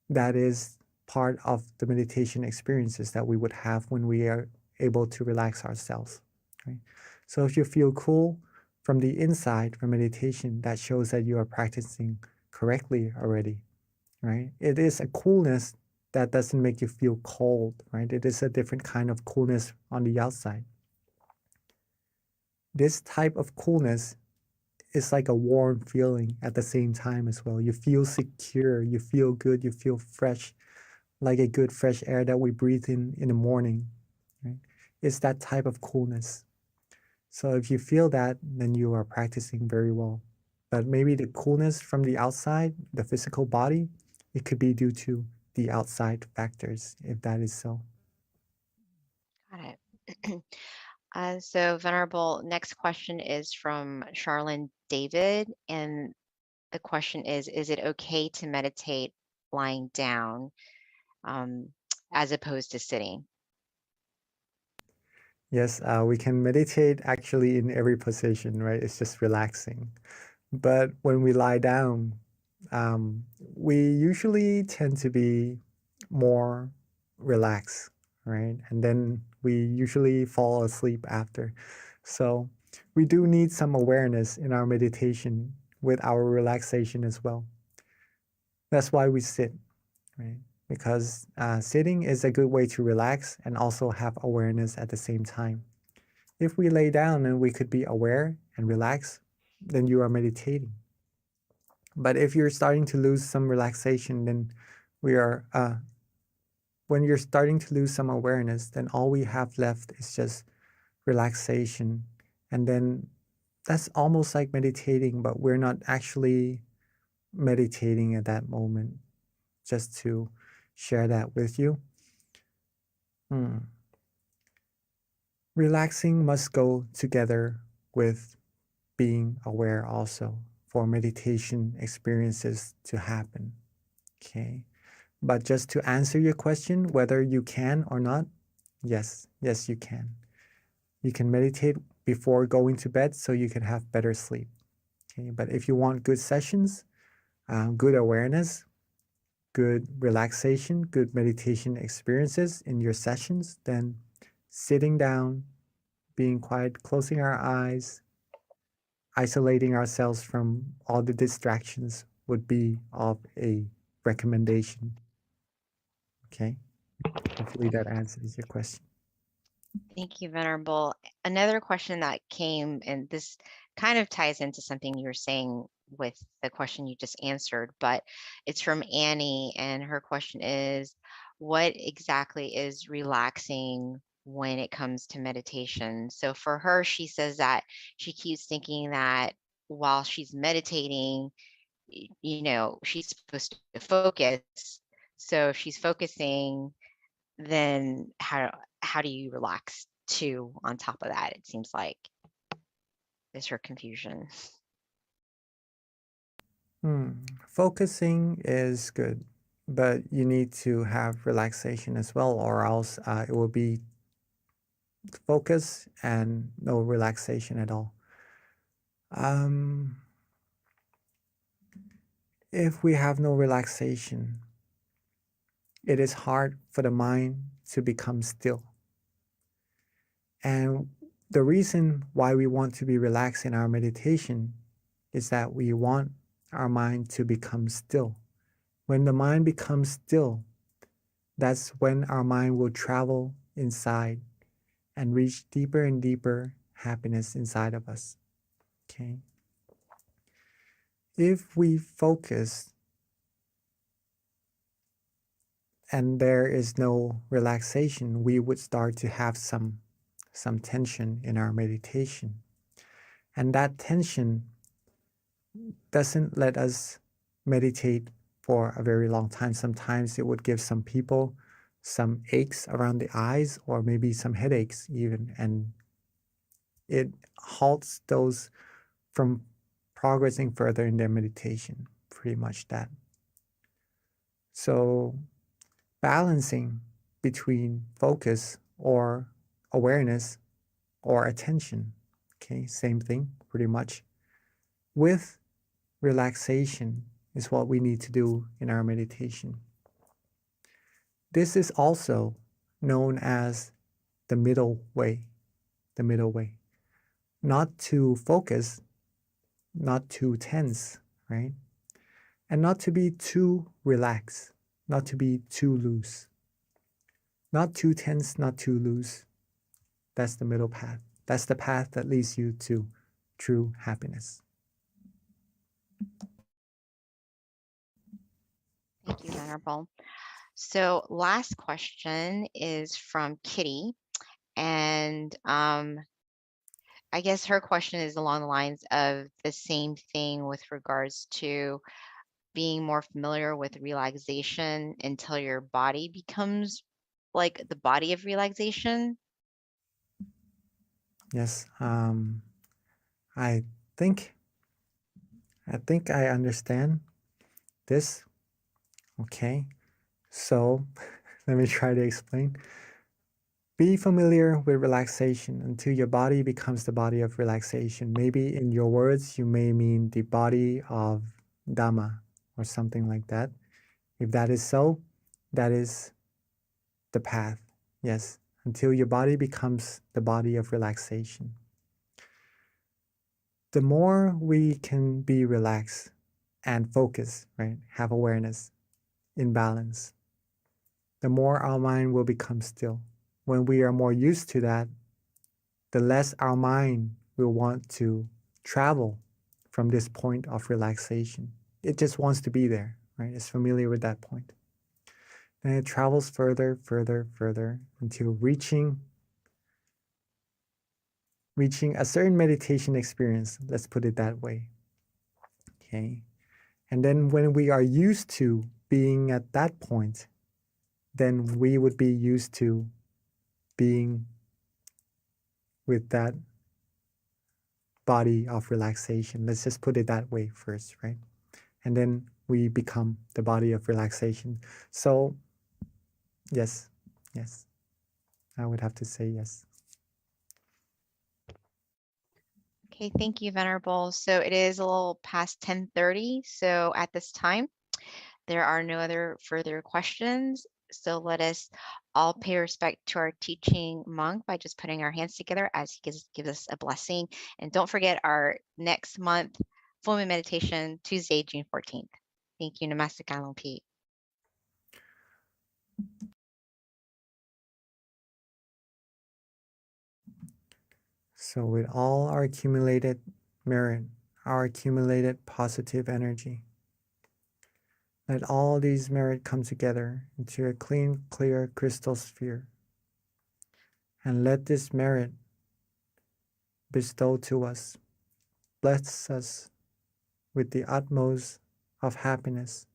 that is part of the meditation experiences that we would have when we are able to relax ourselves, right? So if you feel cool from the inside from meditation, that shows that you are practicing correctly already, right? It is a coolness that doesn't make you feel cold, right? It is a different kind of coolness on the outside. This type of coolness is like a warm feeling at the same time as well. You feel secure, you feel good, you feel fresh, like a good fresh air that we breathe in the morning, right? It's that type of coolness. So if you feel that, then you are practicing very well. But maybe the coolness from the outside, the physical body, it could be due to the outside factors, if that is so. Got it. So Venerable, next question is from Charlene David. And the question is it okay to meditate lying down as opposed to sitting? Yes, we can meditate actually in every position, right? It's just relaxing. But when we lie down, we usually tend to be more relaxed, right? And then we usually fall asleep after. So we do need some awareness in our meditation with our relaxation as well. That's why we sit, right? Because sitting is a good way to relax and also have awareness at the same time. If we lay down and we could be aware and relax, then you are meditating. But if you're starting to lose some relaxation, then we are, when you're starting to lose some awareness, then all we have left is just relaxation. And then that's almost like meditating, but we're not actually meditating at that moment. Just to share that with you. Relaxing must go together with being aware also for meditation experiences to happen. Okay. But just to answer your question, whether you can or not, yes, you can. You can meditate before going to bed so you can have better sleep. Okay. But if you want good sessions, good awareness, good relaxation, good meditation experiences in your sessions, then sitting down, being quiet, closing our eyes, isolating ourselves from all the distractions would be of a recommendation. Okay. Hopefully that answers your question. Thank you, Venerable. Another question that came, and this kind of ties into something you were saying with the question you just answered, but it's from Annie, and her question is, what exactly is relaxing when it comes to meditation? So for her, she says that she keeps thinking that while she's meditating, she's supposed to focus. So if she's focusing, then how do you relax too on top of that? It seems like is her confusion. Focusing is good, but you need to have relaxation as well, or else it will be focus and no relaxation at all. If we have no relaxation, it is hard for the mind to become still. And the reason why we want to be relaxed in our meditation is that we want our mind to become still. When the mind becomes still, that's when our mind will travel inside and reach deeper and deeper happiness inside of us. Okay? If we focus and there is no relaxation, we would start to have some tension in our meditation. And that tension doesn't let us meditate for a very long time. Sometimes it would give some people some aches around the eyes or maybe some headaches even, and it halts those from progressing further in their meditation, pretty much that. So balancing between focus or awareness or attention, okay, same thing pretty much, with relaxation is what we need to do in our meditation. This is also known as the middle way, the middle way. Not to focus, not too tense, right? And not to be too relaxed, not to be too loose. Not too tense, not too loose. That's the middle path. That's the path that leads you to true happiness. Thank you, Venerable. So last question is from Kitty. And I guess her question is along the lines of the same thing with regards to being more familiar with relaxation until your body becomes like the body of relaxation. Yes, I think I understand this. Okay, so let me try to explain. Be familiar with relaxation until your body becomes the body of relaxation. Maybe in your words, you may mean the body of Dhamma or something like that. If that is so, that is the path. Yes, until your body becomes the body of relaxation. The more we can be relaxed and focus, right, have awareness in balance, the more our mind will become still. When we are more used to that, the less our mind will want to travel from this point of relaxation. It just wants to be there, right? It's familiar with that point. And it travels further, further, further until reaching a certain meditation experience. Let's put it that way. Okay. And then when we are used to being at that point, then we would be used to being with that body of relaxation. Let's just put it that way first, right? And then we become the body of relaxation. So, yes, I would have to say yes. Okay, thank you, Venerable. So it is a little past 10:30. So at this time, there are no other further questions. So let us all pay respect to our teaching monk by just putting our hands together as he gives us a blessing. And don't forget our next month full moon meditation, Tuesday, June 14th. Thank you. Namaste Kalompi. So with all our accumulated merit, our accumulated positive energy, let all these merit come together into a clean, clear crystal sphere. And let this merit bestow to us, bless us with the utmost of happiness,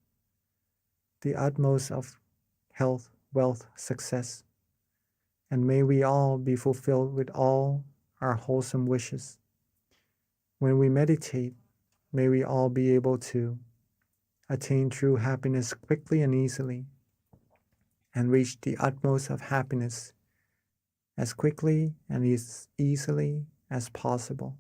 the utmost of health, wealth, success. And may we all be fulfilled with all our wholesome wishes. When we meditate, may we all be able to attain true happiness quickly and easily, and reach the utmost of happiness as quickly and as easily as possible.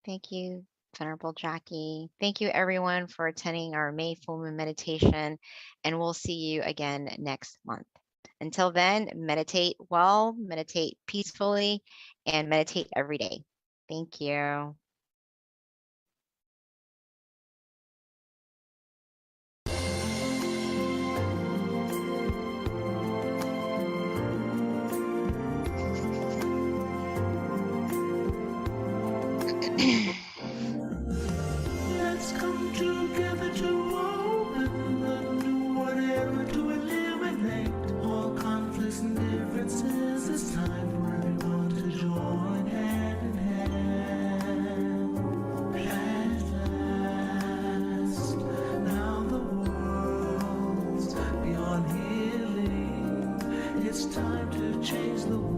Thank you, Venerable Jackie. Thank you, everyone, for attending our May full moon meditation, and we'll see you again next month. Until then, meditate well, meditate peacefully, and meditate every day. Thank you. Let's come together to open the new whatever to eliminate all conflicts and differences. It's time for everyone to join hand in hand. At last, now the world's beyond healing. It's time to change the world.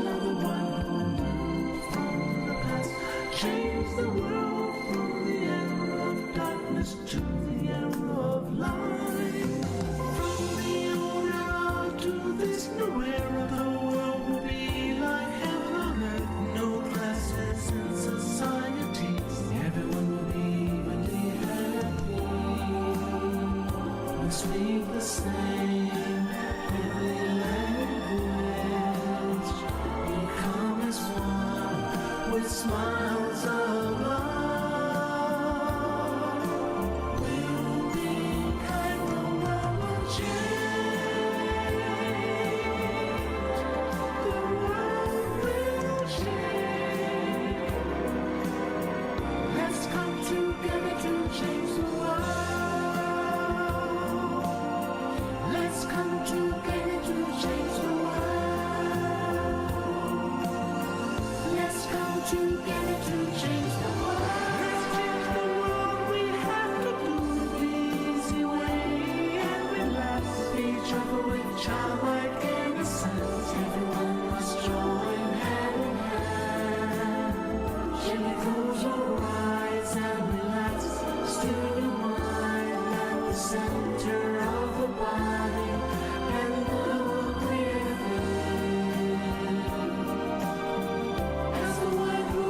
love the one who moved from the past, change the world from the era of darkness to the era of light. From the old era to this new era, the world will be like heaven on earth. No classes in societies, everyone will be evenly happy. We speak the same heavenly language. We come as one with smiles of love. We'll be kind, the world will change. The world will change. Let's come together to change the world. Let's come together to change the world. Let's come together to change the world. Let's change the world. We have to do it the easy way and relax each other with childlike innocence. Everyone must join hand in hand. Gently close your eyes and relax. Still your mind at the center of the body and look clearly. As the one who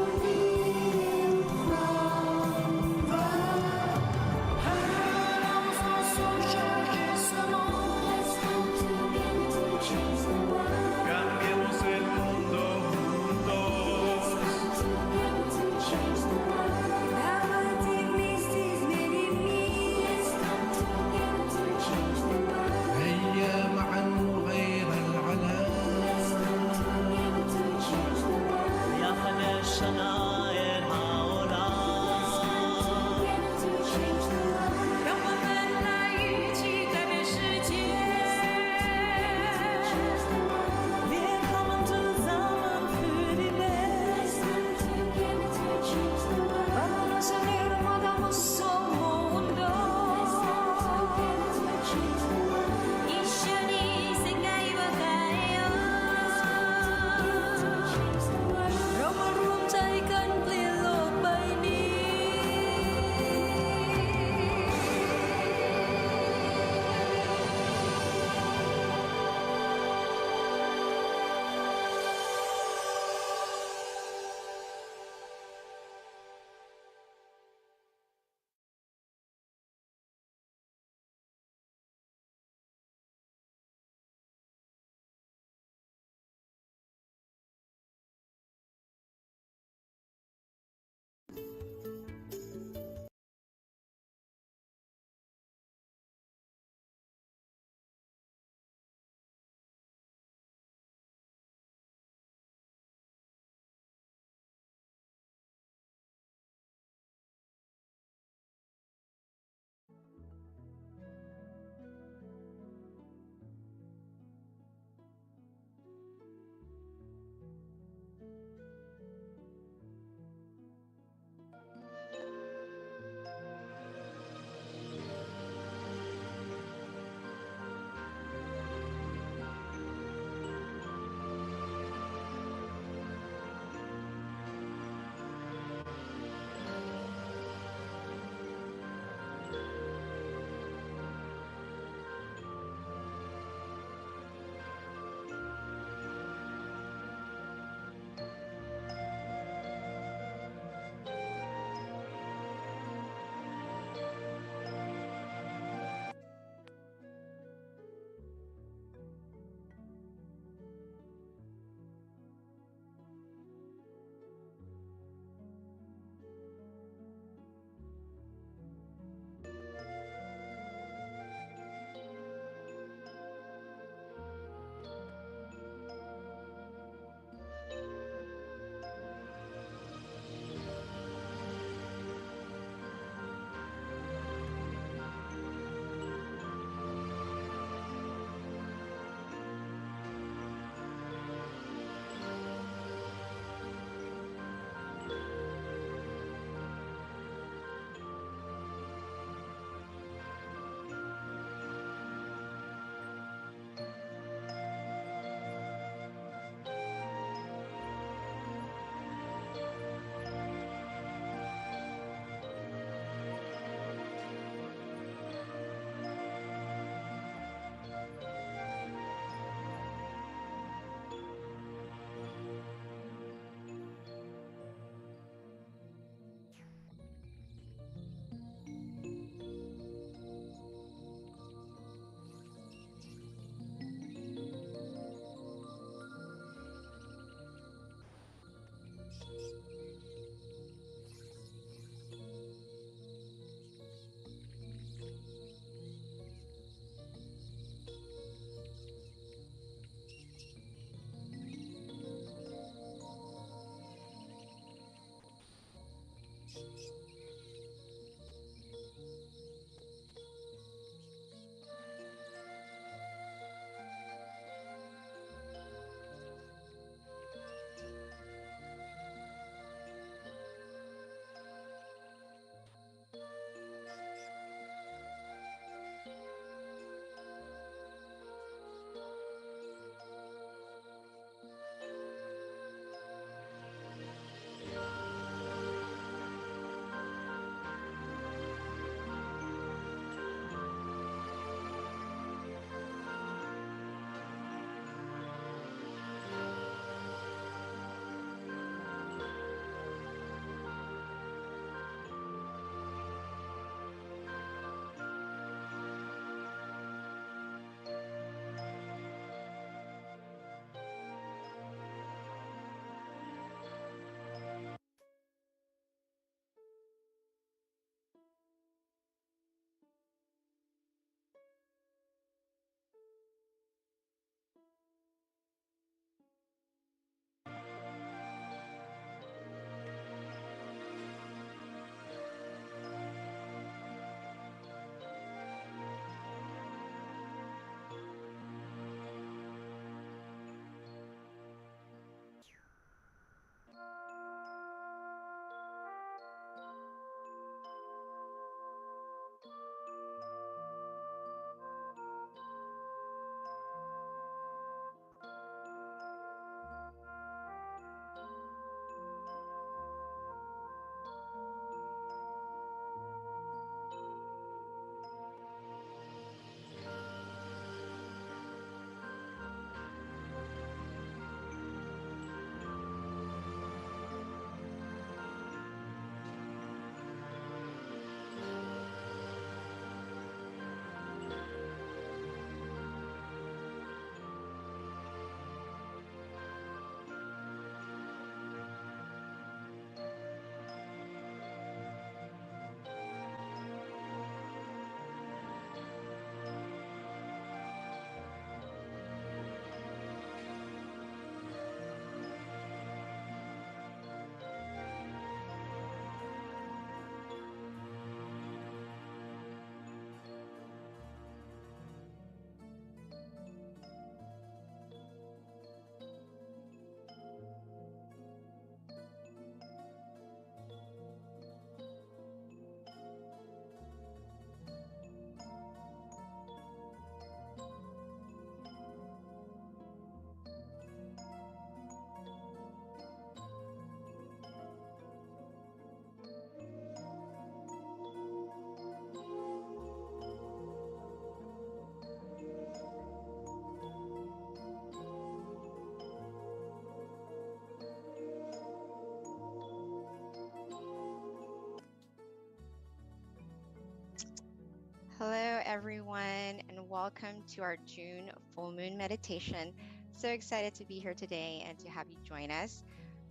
welcome to our June full moon meditation. So excited to be here today and to have you join us.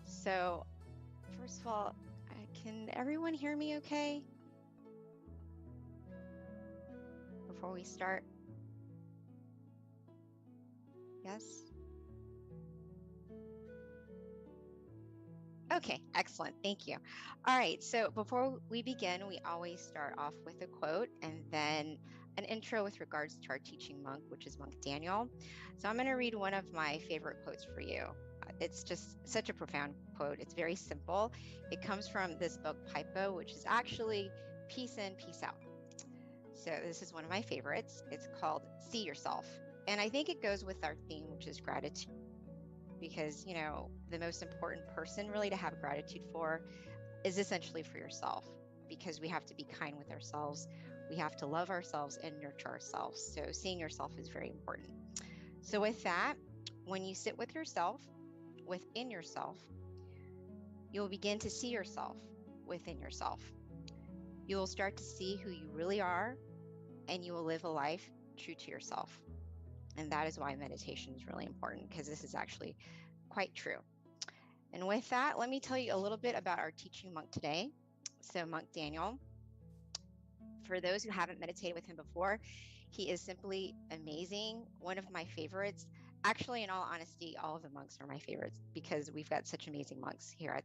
So, first of all, can everyone hear me okay? Before we start? Yes? Okay, excellent. Thank you. All right, so before we begin, we always start off with a quote and then an intro with regards to our teaching monk, which is Monk Daniel. So I'm going to read one of my favorite quotes for you. It's just such a profound quote. It's very simple. It comes from this book, Paipo, which is actually Peace In, Peace Out. So this is one of my favorites. It's called See Yourself. And I think it goes with our theme, which is gratitude. Because, you know, the most important person really to have gratitude for is essentially for yourself, because we have to be kind with ourselves. We have to love ourselves and nurture ourselves. So seeing yourself is very important. So with that, when you sit with yourself, within yourself, you'll begin to see yourself within yourself. You will start to see who you really are, and you will live a life true to yourself. And that is why meditation is really important, because this is actually quite true. And with that, let me tell you a little bit about our teaching monk today. So Monk Daniel, for those who haven't meditated with him before, he is simply amazing. One of my favorites. Actually, in all honesty, all of the monks are my favorites because we've got such amazing monks here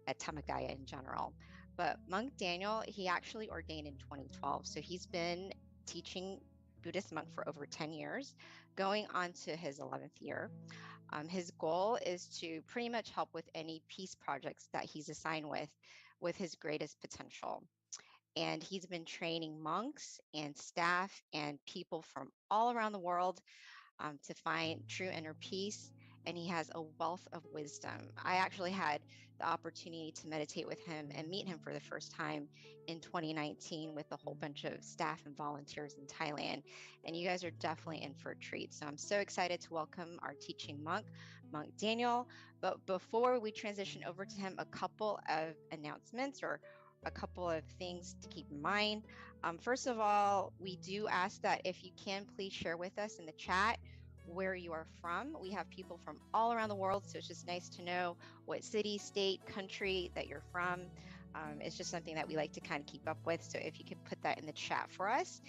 at Dhammakaya in general. But Monk Daniel, he actually ordained in 2012. So he's been teaching Buddhist monk for over 10 years, going on to his 11th year. His goal is to pretty much help with any peace projects that he's assigned with his greatest potential. And he's been training monks and staff and people from all around the world to find true inner peace. And he has a wealth of wisdom. I actually had the opportunity to meditate with him and meet him for the first time in 2019 with a whole bunch of staff and volunteers in Thailand. And you guys are definitely in for a treat. So I'm so excited to welcome our teaching monk, Monk Daniel. But before we transition over to him, a couple of announcements or a couple of things to keep in mind. First of all, we do ask that if you can, please share with us in the chat where you are from. We have people from all around the world, so it's just nice to know what city, state, country that you're from. It's just something that we like to kind of keep up with. So if you could put that in the chat for us.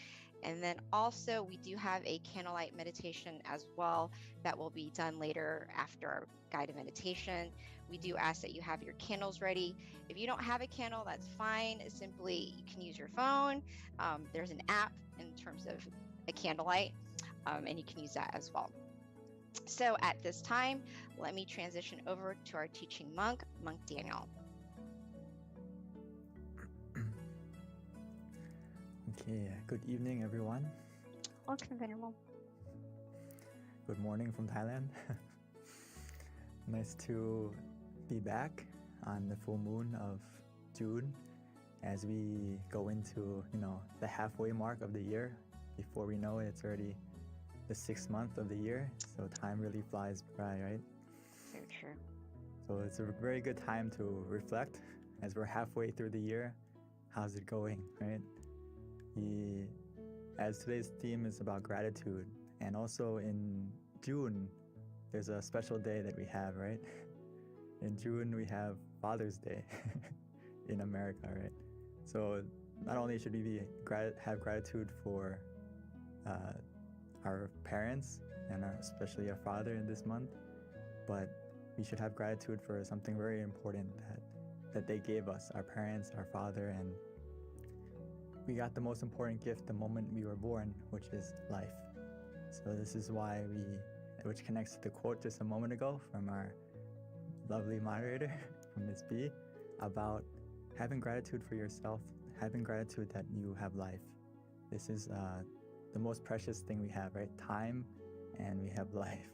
And then also we do have a candlelight meditation as well that will be done later after our guided meditation. We do ask that you have your candles ready. If you don't have a candle, that's fine. Simply, you can use your phone. There's an app in terms of a candlelight, and you can use that as well. So at this time, let me transition over to our teaching monk, Monk Daniel. Okay, good evening, everyone. Welcome, Venerable. Good morning from Thailand. Nice to be back on the full moon of June as we go into, the halfway mark of the year. Before we know it, it's already the 6th month of the year. So time really flies by, right? So true. So it's a very good time to reflect as we're halfway through the year. How's it going, right? As today's theme is about gratitude, and also in June, there's a special day that we have, right? In June, we have Father's Day in America, right? So not only should we have gratitude for our parents and especially our father in this month, but we should have gratitude for something very important that they gave us, our parents, our father, and we got the most important gift the moment we were born, which is life. So this is why which connects to the quote just a moment ago from our lovely moderator, from Ms. B, about having gratitude for yourself, having gratitude that you have life. This is the most precious thing we have, right? Time, and we have life.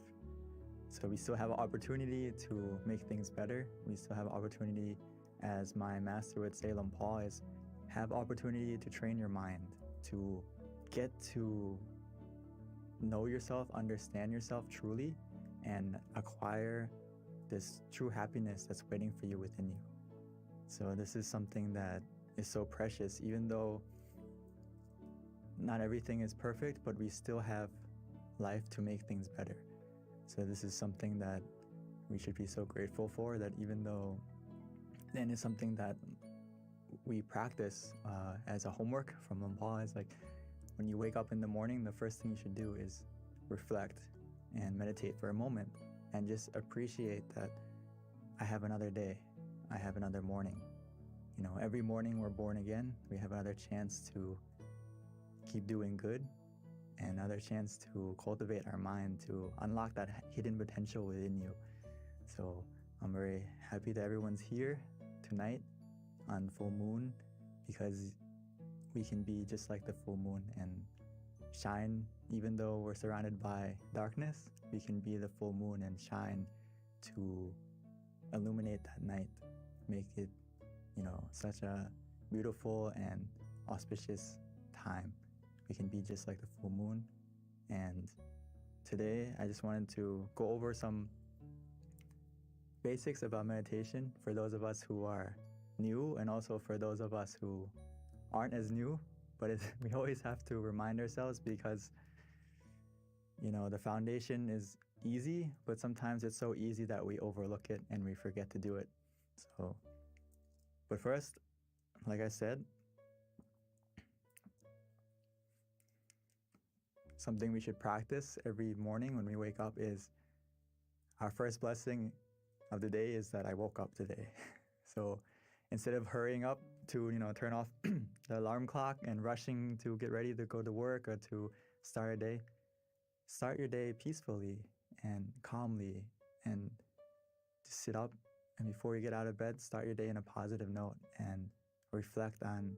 So we still have an opportunity to make things better. We still have opportunity, as my master would say, Lom Paul, is have opportunity to train your mind, to get to know yourself, understand yourself truly, and acquire this true happiness that's waiting for you within you. So this is something that is so precious, even though not everything is perfect, but we still have life to make things better. So this is something that we should be so grateful for, that even though then it's something that we practice as a homework from Lampal, is like when you wake up in the morning, the first thing you should do is reflect and meditate for a moment and just appreciate that I have another day, I have another morning. You know, every morning we're born again, we have another chance to keep doing good and another chance to cultivate our mind, to unlock that hidden potential within you. So I'm very happy that everyone's here tonight on full moon, because we can be just like the full moon and shine. Even though we're surrounded by darkness, we can be the full moon and shine to illuminate that night, make it, you know, such a beautiful and auspicious time. We can be just like the full moon. And today I just wanted to go over some basics about meditation for those of us who are new, and also for those of us who aren't as new. But we always have to remind ourselves, because you know, the foundation is easy, but sometimes it's so easy that we overlook it and we forget to do it. So, but first, like I said, something we should practice every morning when we wake up is, our first blessing of the day is that I woke up today. So instead of hurrying up to, you know, turn off the alarm clock and rushing to get ready to go to work or to start a day, start your day peacefully and calmly, and just sit up, and before you get out of bed, start your day in a positive note and reflect on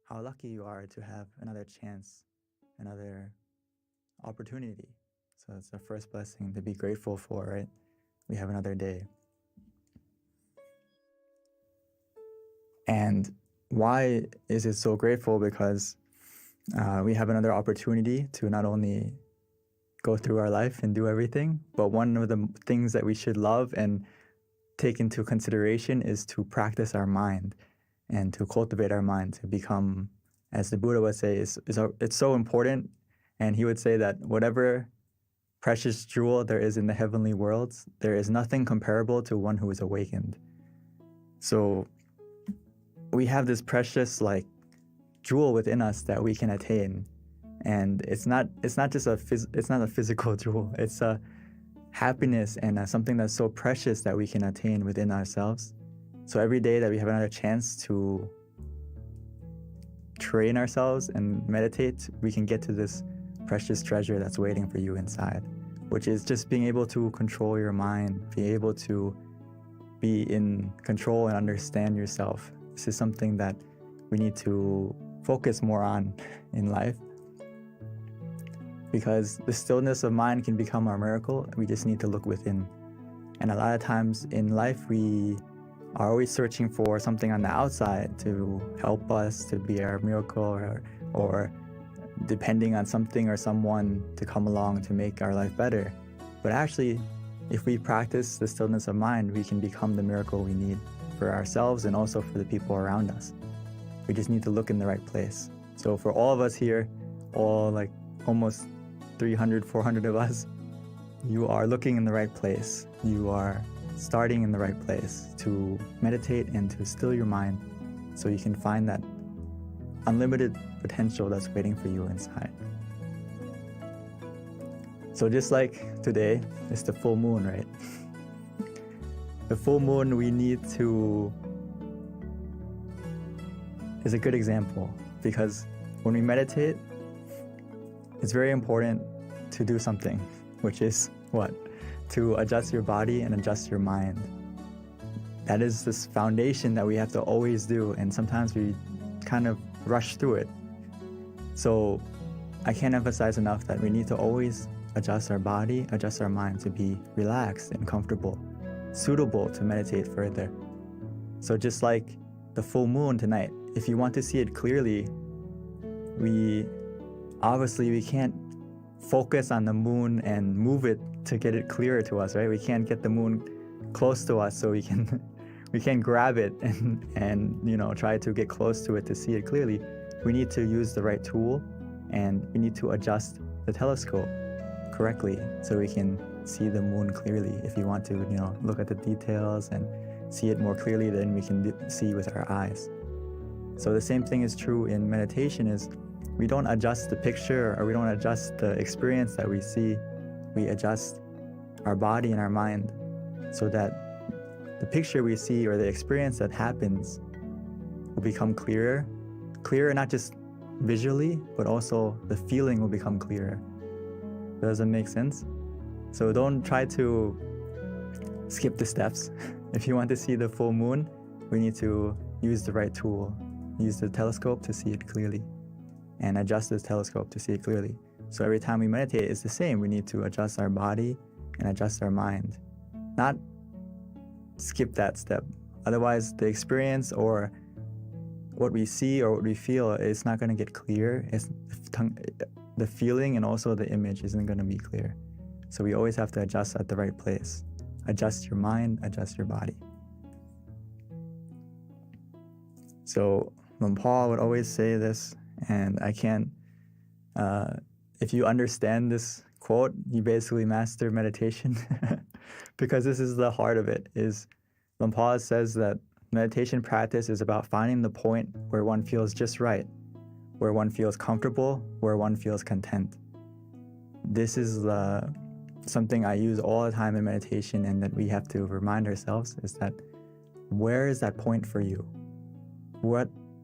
how lucky you are to have another chance, another opportunity. So it's the first blessing to be grateful for, right? We have another day. And why is it so grateful? Because we have another opportunity to not only go through our life and do everything, but one of the things that we should love and take into consideration is to practice our mind and to cultivate our mind to become, as the Buddha would say, it's so important. And he would say that whatever precious jewel there is in the heavenly worlds, there is nothing comparable to one who is awakened. So we have this precious like jewel within us that we can attain, and it's not just a physical jewel. It's a happiness and something that's so precious that we can attain within ourselves. So every day that we have another chance to train ourselves and meditate, we can get to this precious treasure that's waiting for you inside, which is just being able to control your mind, be able to be in control and understand yourself. This is something that we need to focus more on in life, because the stillness of mind can become our miracle. We just need to look within. And a lot of times in life, we are always searching for something on the outside to help us, to be our miracle, or depending on something or someone to come along to make our life better. But actually, if we practice the stillness of mind, we can become the miracle we need for ourselves and also for the people around us. We just need to look in the right place. So for all of us here, all like almost 300, 400 of us, you are looking in the right place. You are starting in the right place to meditate and to still your mind so you can find that unlimited potential that's waiting for you inside. So just like today, it's the full moon, right? The full moon is a good example, because when we meditate, it's very important to do something, which is what? To adjust your body and adjust your mind. That is this foundation that we have to always do, and sometimes we kind of rush through it. So I can't emphasize enough that we need to always adjust our body, adjust our mind to be relaxed and comfortable, suitable to meditate further. So just like the full moon tonight, if you want to see it clearly, we can't focus on the moon and move it to get it clearer to us, right? We can't get the moon close to us so we can grab it and try to get close to it to see it clearly. We need to use the right tool and we need to adjust the telescope correctly so we can see the moon clearly. If you want to, look at the details and see it more clearly, then we can see with our eyes. So the same thing is true in meditation, is we don't adjust the picture or we don't adjust the experience that we see. We adjust our body and our mind so that the picture we see or the experience that happens will become clearer. Clearer not just visually, but also the feeling will become clearer. Does that make sense? So don't try to skip the steps. If you want to see the full moon, we need to use the right tool. Use the telescope to see it clearly and adjust the telescope to see it clearly. So every time we meditate, it's the same. We need to adjust our body and adjust our mind. Not skip that step. Otherwise, the experience or what we see or what we feel is not going to get clear. The feeling and also the image isn't going to be clear. So we always have to adjust at the right place. Adjust your mind, adjust your body. So Paul would always say this, and I can't, if you understand this quote, you basically master meditation because this is the heart of it. Is Paul says that meditation practice is about finding the point where one feels just right, where one feels comfortable, where one feels content. This is something I use all the time in meditation, and that we have to remind ourselves is that where is that point for you?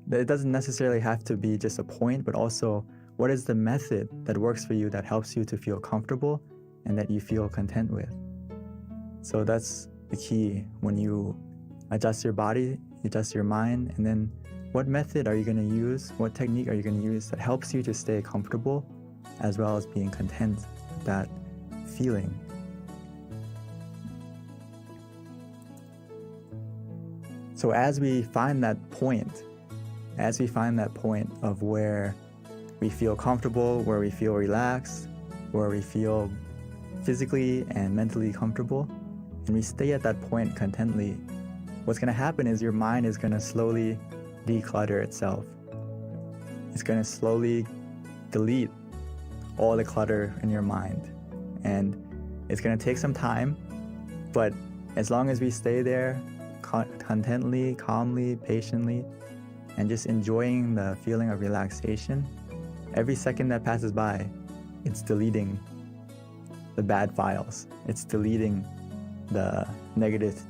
It doesn't necessarily have to be just a point, but also what is the method that works for you that helps you to feel comfortable and that you feel content with? So that's the key. When you adjust your body, adjust your mind, and then what method are you going to use? What technique are you going to use that helps you to stay comfortable as well as being content with that feeling? So as we find that point of where we feel comfortable, where we feel relaxed, where we feel physically and mentally comfortable, and we stay at that point contently, what's going to happen is your mind is going to slowly declutter itself. It's going to slowly delete all the clutter in your mind. And it's going to take some time, but as long as we stay there contently, calmly, patiently, and just enjoying the feeling of relaxation, every second that passes by, it's deleting the bad files. It's deleting the negative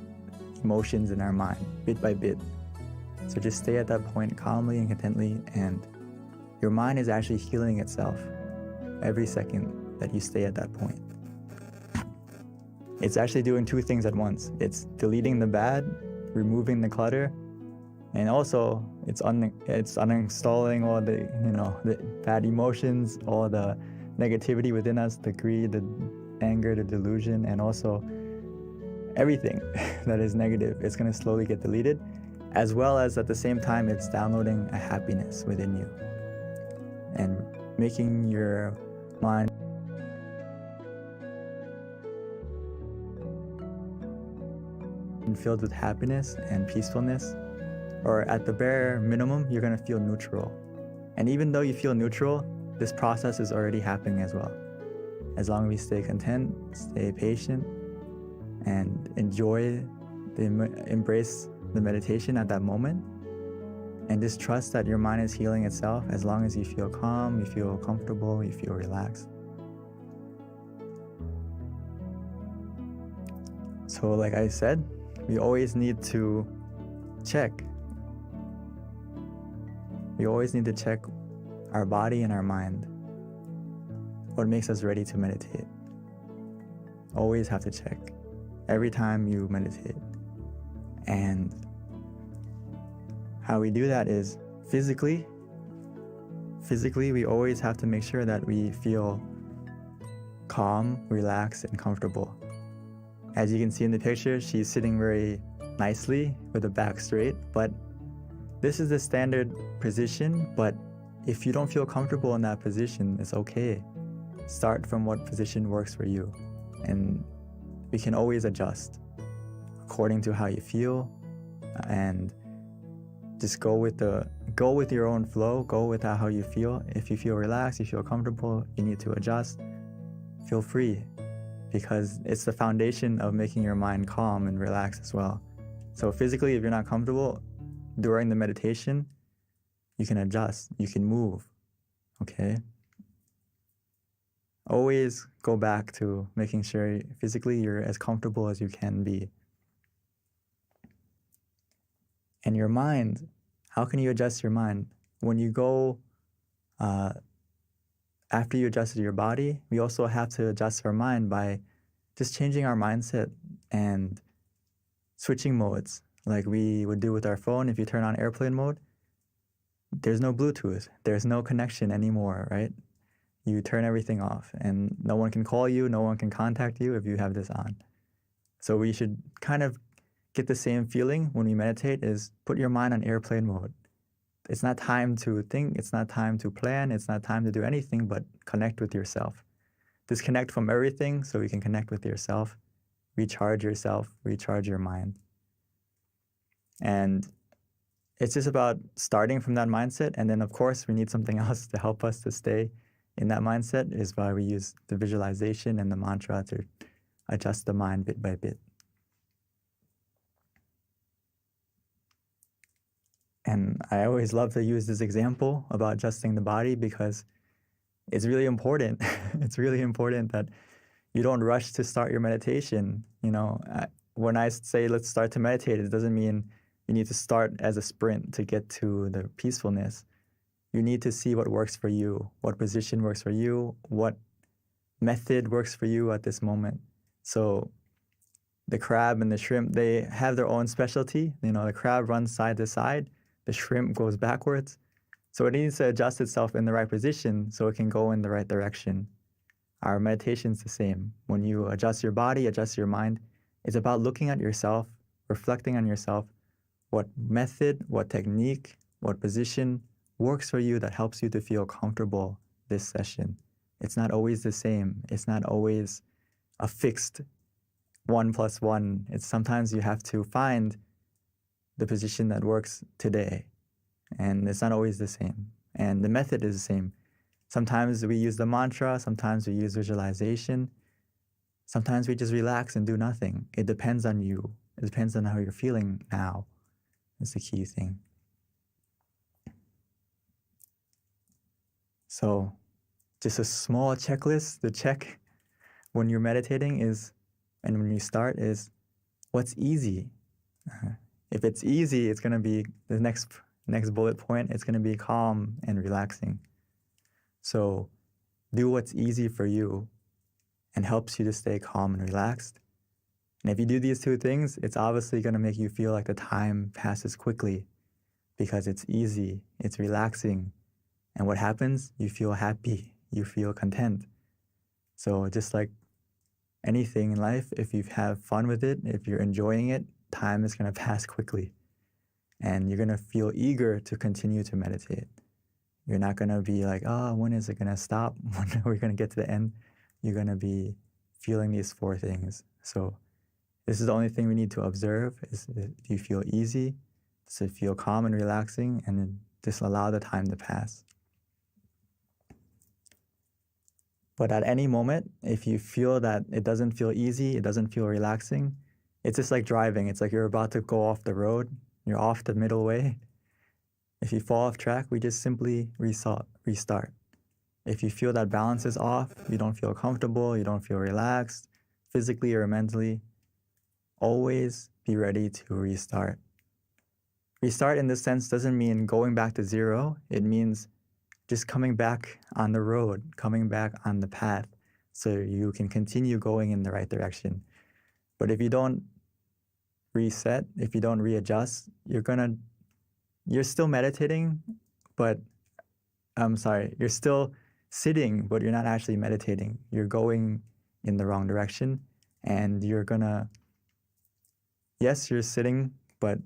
emotions in our mind, bit by bit. So just stay at that point calmly and contently, and your mind is actually healing itself every second that you stay at that point. It's actually doing two things at once. It's deleting the bad, removing the clutter, and also it's uninstalling all the bad emotions, all the negativity within us, the greed, the anger, the delusion, and also everything that is negative. It's going to slowly get deleted, as well as at the same time it's downloading a happiness within you and making your mind filled with happiness and peacefulness. Or at the bare minimum, you're going to feel neutral. And even though you feel neutral, this process is already happening as well. As long as we stay content, stay patient, and embrace the meditation at that moment, and just trust that your mind is healing itself as long as you feel calm, you feel comfortable, you feel relaxed. So like I said, we always need to check. We always need to check our body and our mind. What makes us ready to meditate? Always have to check every time you meditate. And how we do that is physically, we always have to make sure that we feel calm, relaxed, and comfortable. As you can see in the picture, she's sitting very nicely with the back straight, but this is the standard position. But if you don't feel comfortable in that position, it's okay. Start from what position works for you, and we can always adjust according to how you feel and just go with your own flow, go with how you feel. If you feel relaxed, you feel comfortable, you need to adjust, feel free, because it's the foundation of making your mind calm and relaxed as well. So physically, if you're not comfortable during the meditation, you can adjust, you can move, okay? Always go back to making sure physically you're as comfortable as you can be. And your mind, how can you adjust your mind? When you go, after you adjusted your body, we also have to adjust our mind by just changing our mindset and switching modes, like we would do with our phone. If you turn on airplane mode, there's no Bluetooth, there's no connection anymore, right? You turn everything off and no one can call you, no one can contact you if you have this on. So we should kind of get the same feeling when we meditate, is put your mind on airplane mode. It's not time to think, it's not time to plan, it's not time to do anything but connect with yourself. Disconnect from everything so you can connect with yourself, recharge yourself, recharge your mind. And it's just about starting from that mindset. And then of course we need something else to help us to stay in that mindset, is why we use the visualization and the mantra to adjust the mind bit by bit. And I always love to use this example about adjusting the body because it's really important. It's really important that you don't rush to start your meditation. You know, when I say let's start to meditate, it doesn't mean you need to start as a sprint to get to the peacefulness. You need to see what works for you, what position works for you, what method works for you at this moment. So the crab and the shrimp, they have their own specialty. You know, the crab runs side to side, the shrimp goes backwards. So it needs to adjust itself in the right position so it can go in the right direction. Our meditation is the same. When you adjust your body, adjust your mind, it's about looking at yourself, reflecting on yourself, what method, what technique, what position works for you that helps you to feel comfortable this session. It's not always the same. It's not always a fixed 1 + 1. It's sometimes you have to find the position that works today. And it's not always the same. And the method is the same. Sometimes we use the mantra, sometimes we use visualization. Sometimes we just relax and do nothing. It depends on you. It depends on how you're feeling now. That's the key thing. So just a small checklist to check when you're meditating is, and when you start, is what's easy. If it's easy, it's going to be the next bullet point. It's going to be calm and relaxing. So do what's easy for you and helps you to stay calm and relaxed. And if you do these two things, it's obviously going to make you feel like the time passes quickly because it's easy, it's relaxing. And what happens? You feel happy, you feel content. So just like anything in life, if you have fun with it, if you're enjoying it, time is going to pass quickly. And you're going to feel eager to continue to meditate. You're not going to be like, oh, when is it going to stop? When are we going to get to the end? You're going to be feeling these 4 things. So this is the only thing we need to observe is, do you feel easy? Does it feel calm and relaxing? And then just allow the time to pass. But at any moment, if you feel that it doesn't feel easy, it doesn't feel relaxing, it's just like driving. It's like you're about to go off the road. You're off the middle way. If you fall off track, we just simply restart. If you feel that balance is off, you don't feel comfortable, you don't feel relaxed, physically or mentally, always be ready to restart. Restart in this sense doesn't mean going back to zero. It means just coming back on the road, coming back on the path so you can continue going in the right direction. But if you don't reset, if you don't readjust, you're still meditating, but you're still sitting, but you're not actually meditating. You're going in the wrong direction and yes, you're sitting, but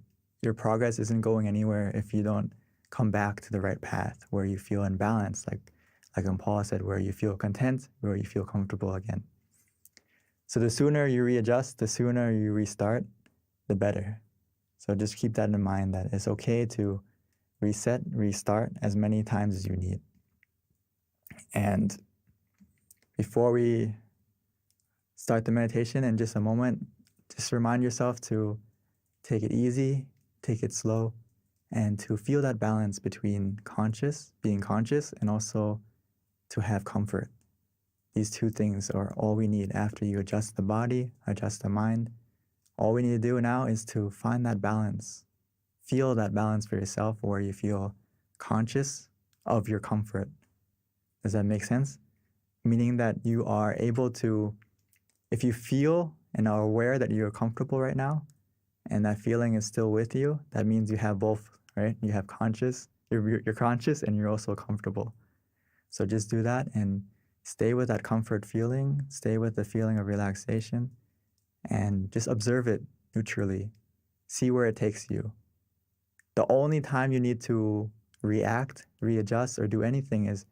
your progress isn't going anywhere if you don't come back to the right path where you feel in balance, like Paul said, where you feel content, where you feel comfortable again. So the sooner you readjust, the sooner you restart, the better. So just keep that in mind, that it's okay to reset, restart as many times as you need. And before we start the meditation in just a moment, just remind yourself to take it easy, take it slow, and to feel that balance between being conscious, and also to have comfort. These two things are all we need after you adjust the body, adjust the mind. All we need to do now is to find that balance. Feel that balance for yourself, where you feel conscious of your comfort. Does that make sense? Meaning that you are able to, if you feel and are aware that you're comfortable right now, and that feeling is still with you, that means you have both, right? You have you're conscious and you're also comfortable. So just do that and stay with that comfort feeling, stay with the feeling of relaxation, and just observe it neutrally. See where it takes you. The only time you need to react, readjust, or do anything is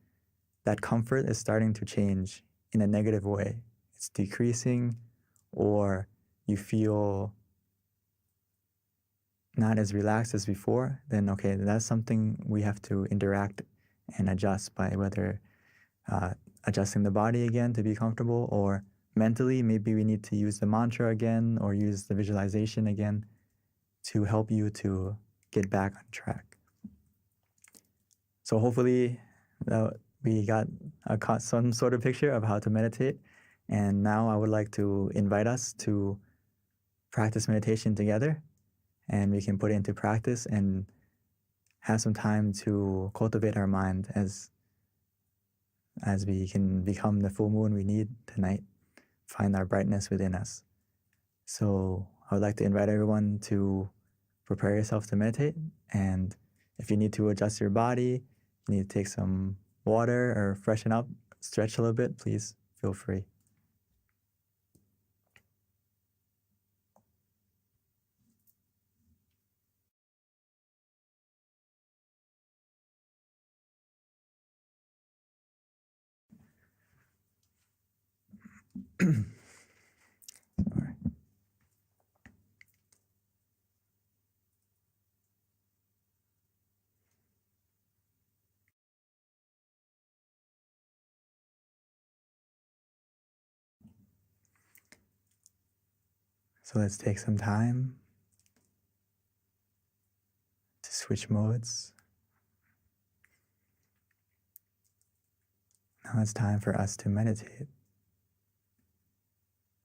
that comfort is starting to change in a negative way. It's decreasing, or you feel not as relaxed as before, then okay, that's something we have to interact and adjust by whether adjusting the body again to be comfortable, or mentally, maybe we need to use the mantra again or use the visualization again to help you to get back on track. So hopefully we got some sort of picture of how to meditate. And now I would like to invite us to practice meditation together, and we can put it into practice and have some time to cultivate our mind as we can become the full moon we need tonight, find our brightness within us. So I would like to invite everyone to prepare yourself to meditate. And if you need to adjust your body, you need to take some water or freshen up, stretch a little bit, please feel free. So let's take some time to switch modes. Now it's time for us to meditate.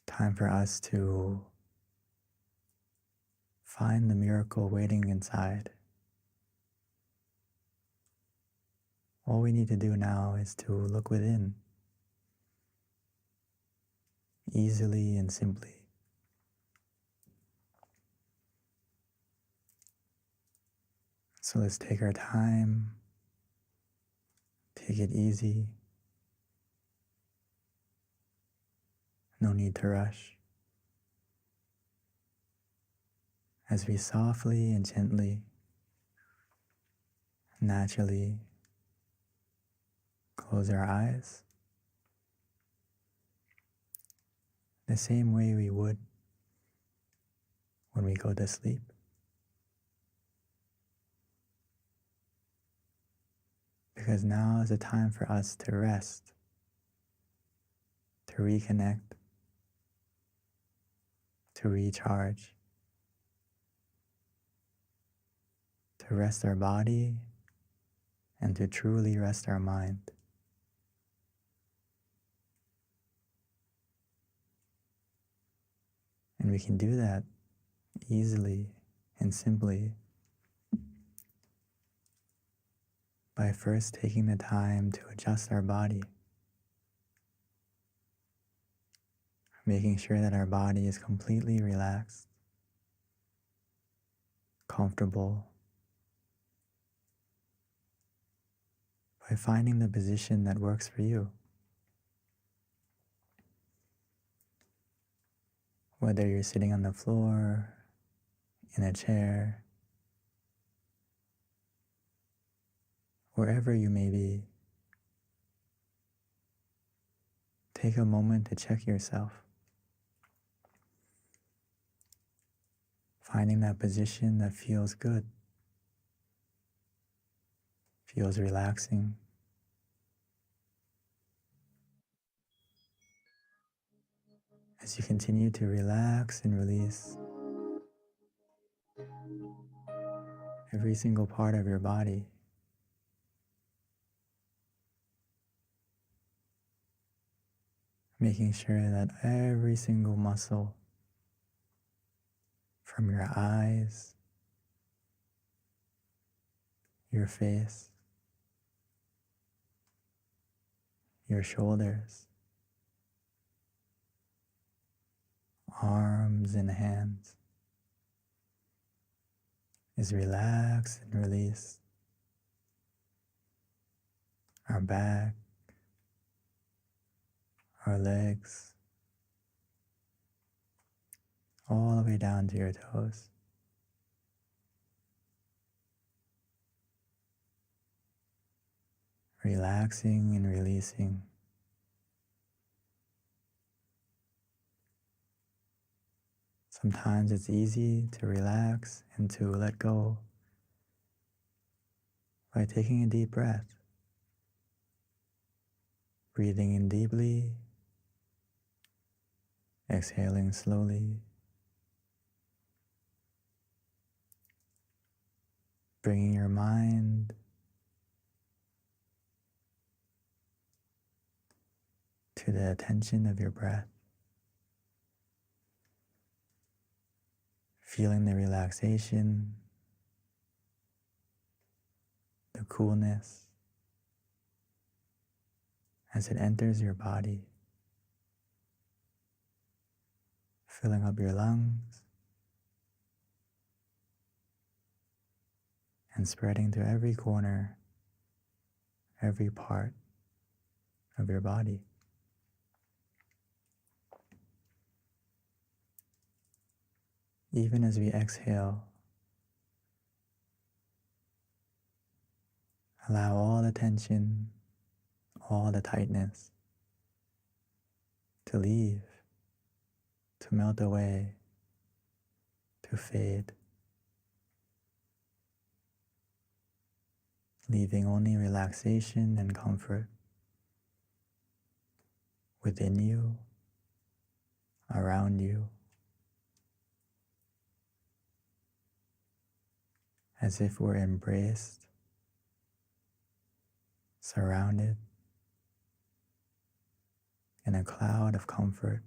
Time for us to find the miracle waiting inside. All we need to do now is to look within, easily and simply. So let's take our time, take it easy. No need to rush. As we softly and gently, naturally close our eyes, the same way we would when we go to sleep. Because now is the time for us to rest, to reconnect, to recharge, to rest our body, and to truly rest our mind. And we can do that easily and simply by first taking the time to adjust our body, making sure that our body is completely relaxed, comfortable, by finding the position that works for you. Whether you're sitting on the floor, in a chair, wherever you may be, take a moment to check yourself. Finding that position that feels good, feels relaxing. As you continue to relax and release every single part of your body, making sure that every single muscle from your eyes, your face, your shoulders, arms and hands is relaxed and released. Our back, our legs, all the way down to your toes. Relaxing and releasing. Sometimes it's easy to relax and to let go by taking a deep breath, breathing in deeply, exhaling slowly, bringing your mind to the attention of your breath, feeling the relaxation, the coolness as it enters your body, filling up your lungs and spreading to every corner, every part of your body. Even as we exhale, allow all the tension, all the tightness to leave, to melt away, to fade, leaving only relaxation and comfort within you, around you, as if we're embraced, surrounded in a cloud of comfort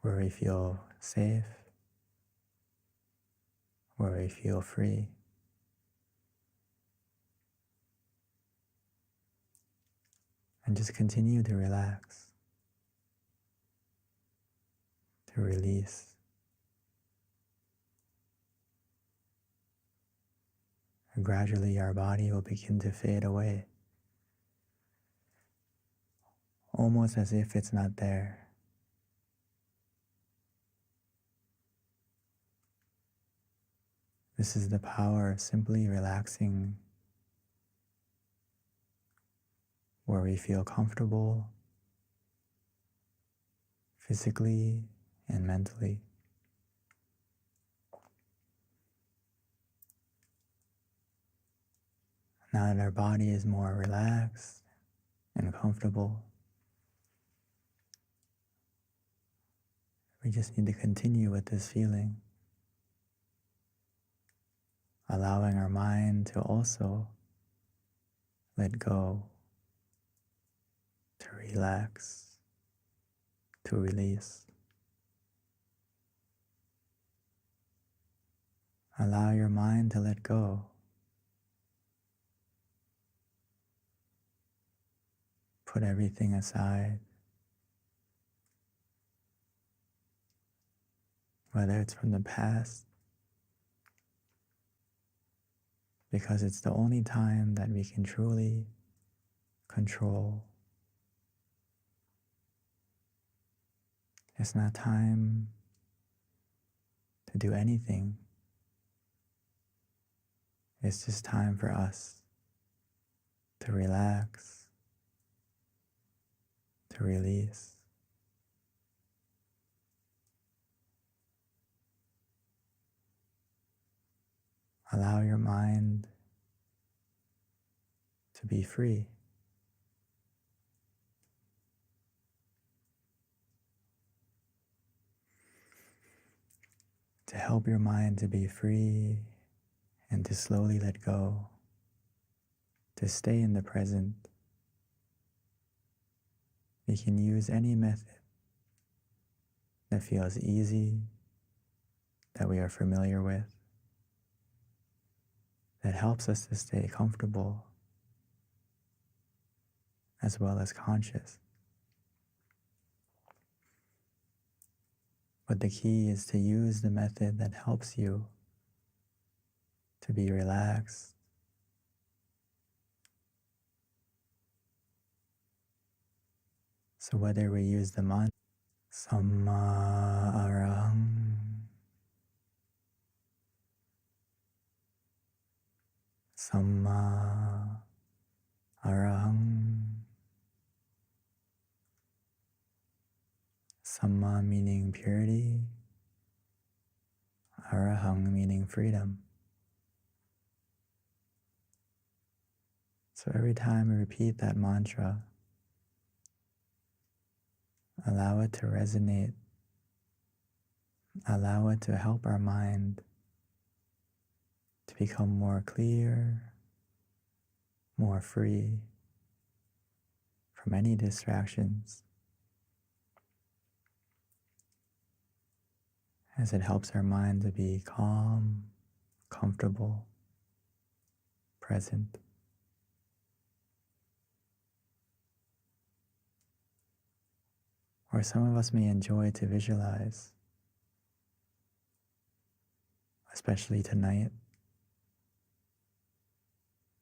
where we feel safe, where we feel free. And just continue to relax, to release. And gradually our body will begin to fade away, almost as if it's not there. This is the power of simply relaxing, where we feel comfortable physically and mentally. Now that our body is more relaxed and comfortable, we just need to continue with this feeling, allowing our mind to also let go, to relax, to release. Allow your mind to let go. Put everything aside, whether it's from the past, because it's the only time that we can truly control. It's not time to do anything. It's just time for us to relax, to release, Allow your mind to be free. To help your mind to be free and to slowly let go, to stay in the present, we can use any method that feels easy, that we are familiar with, that helps us to stay comfortable as well as conscious. But the key is to use the method that helps you to be relaxed, so whether we use the mantra Samma Arahang, Samma Arahang, Samma meaning purity, Arahang meaning freedom. So every time we repeat that mantra, allow it to resonate, allow it to help our mind to become more clear, more free from any distractions, as it helps our mind to be calm, comfortable, present. Or some of us may enjoy to visualize, especially tonight.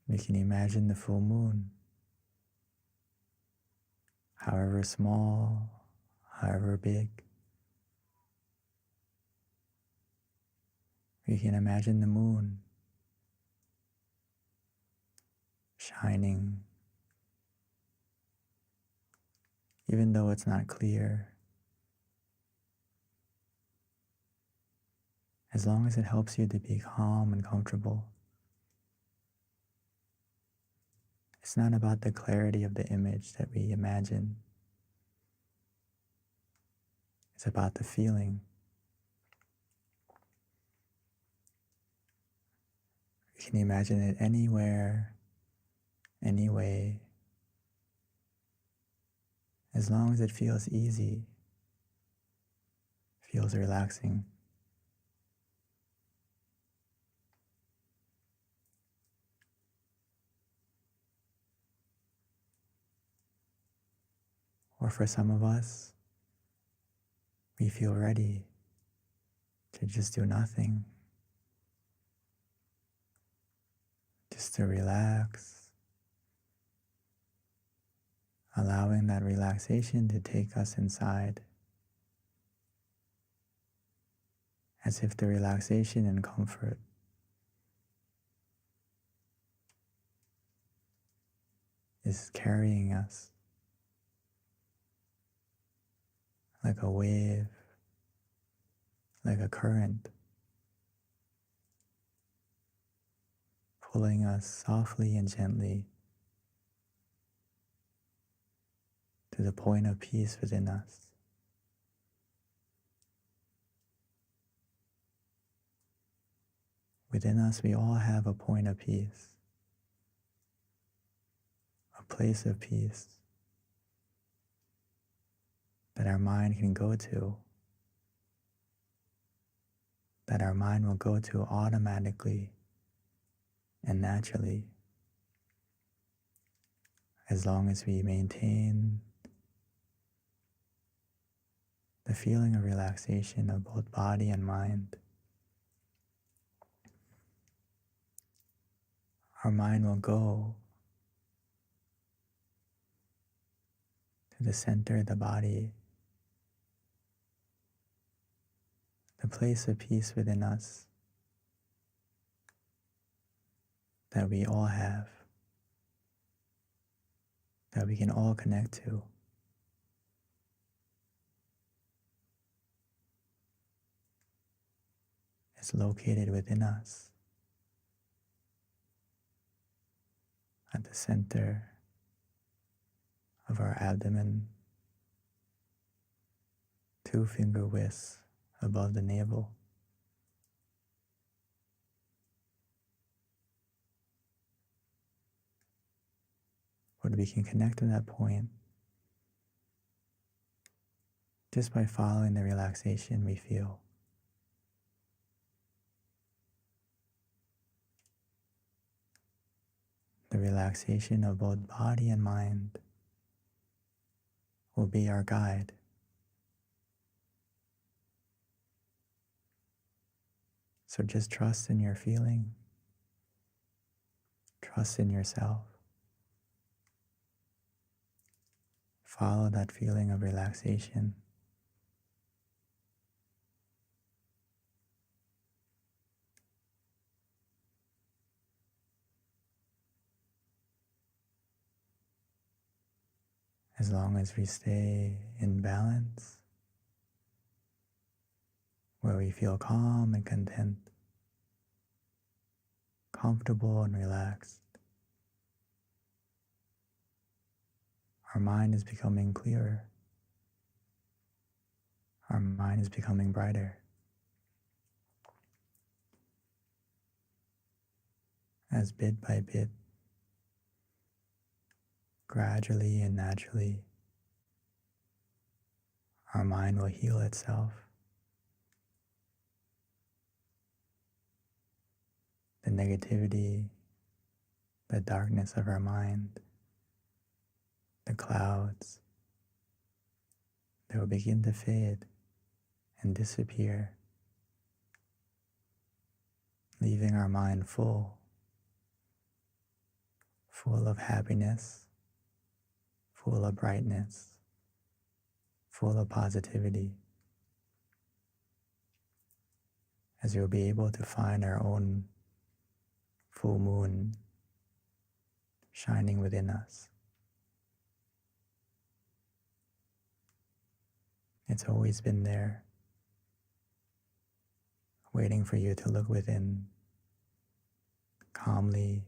We can imagine the full moon, however small, however big. We can imagine the moon shining, even though it's not clear, as long as it helps you to be calm and comfortable. It's not about the clarity of the image that we imagine. It's about the feeling. We can imagine it anywhere, any way, as long as it feels easy, feels relaxing. Or for some of us, we feel ready to just do nothing, just to relax, allowing that relaxation to take us inside, as if the relaxation and comfort is carrying us like a wave, like a current, pulling us softly and gently to the point of peace within us. Within us, we all have a point of peace, a place of peace that our mind can go to, that our mind will go to automatically and naturally, as long as we maintain the feeling of relaxation of both body and mind. Our mind will go to the center of the body, the place of peace within us that we all have, that we can all connect to. It's located within us. at the center of our abdomen, 2 finger widths above the navel. But we can connect to that point just by following the relaxation we feel. The relaxation of both body and mind will be our guide. So just trust in your feeling, trust in yourself. Follow that feeling of relaxation. As long as we stay in balance, where we feel calm and content, comfortable and relaxed, our mind is becoming clearer. Our mind is becoming brighter. As bit by bit, gradually and naturally, our mind will heal itself. The negativity, the darkness of our mind, the clouds, they will begin to fade and disappear, leaving our mind full of happiness, full of brightness, full of positivity, as we'll be able to find our own full moon shining within us. It's always been there, waiting for you to look within, calmly,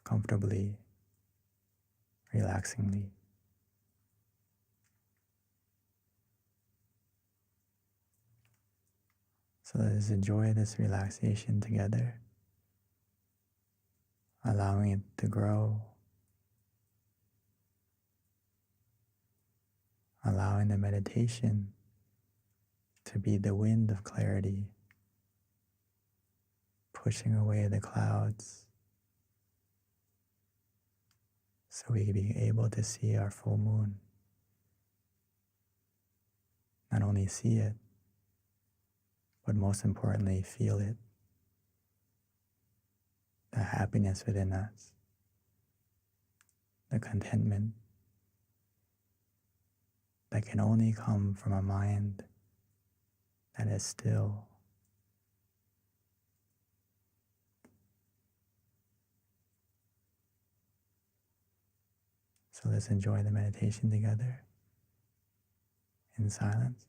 comfortably, relaxingly. So let's enjoy this relaxation together, allowing it to grow, allowing the meditation to be the wind of clarity, pushing away the clouds so we can be able to see our full moon. Not only see it, but most importantly, feel it. The happiness within us, the contentment that can only come from a mind that is still. So let's enjoy the meditation together in silence.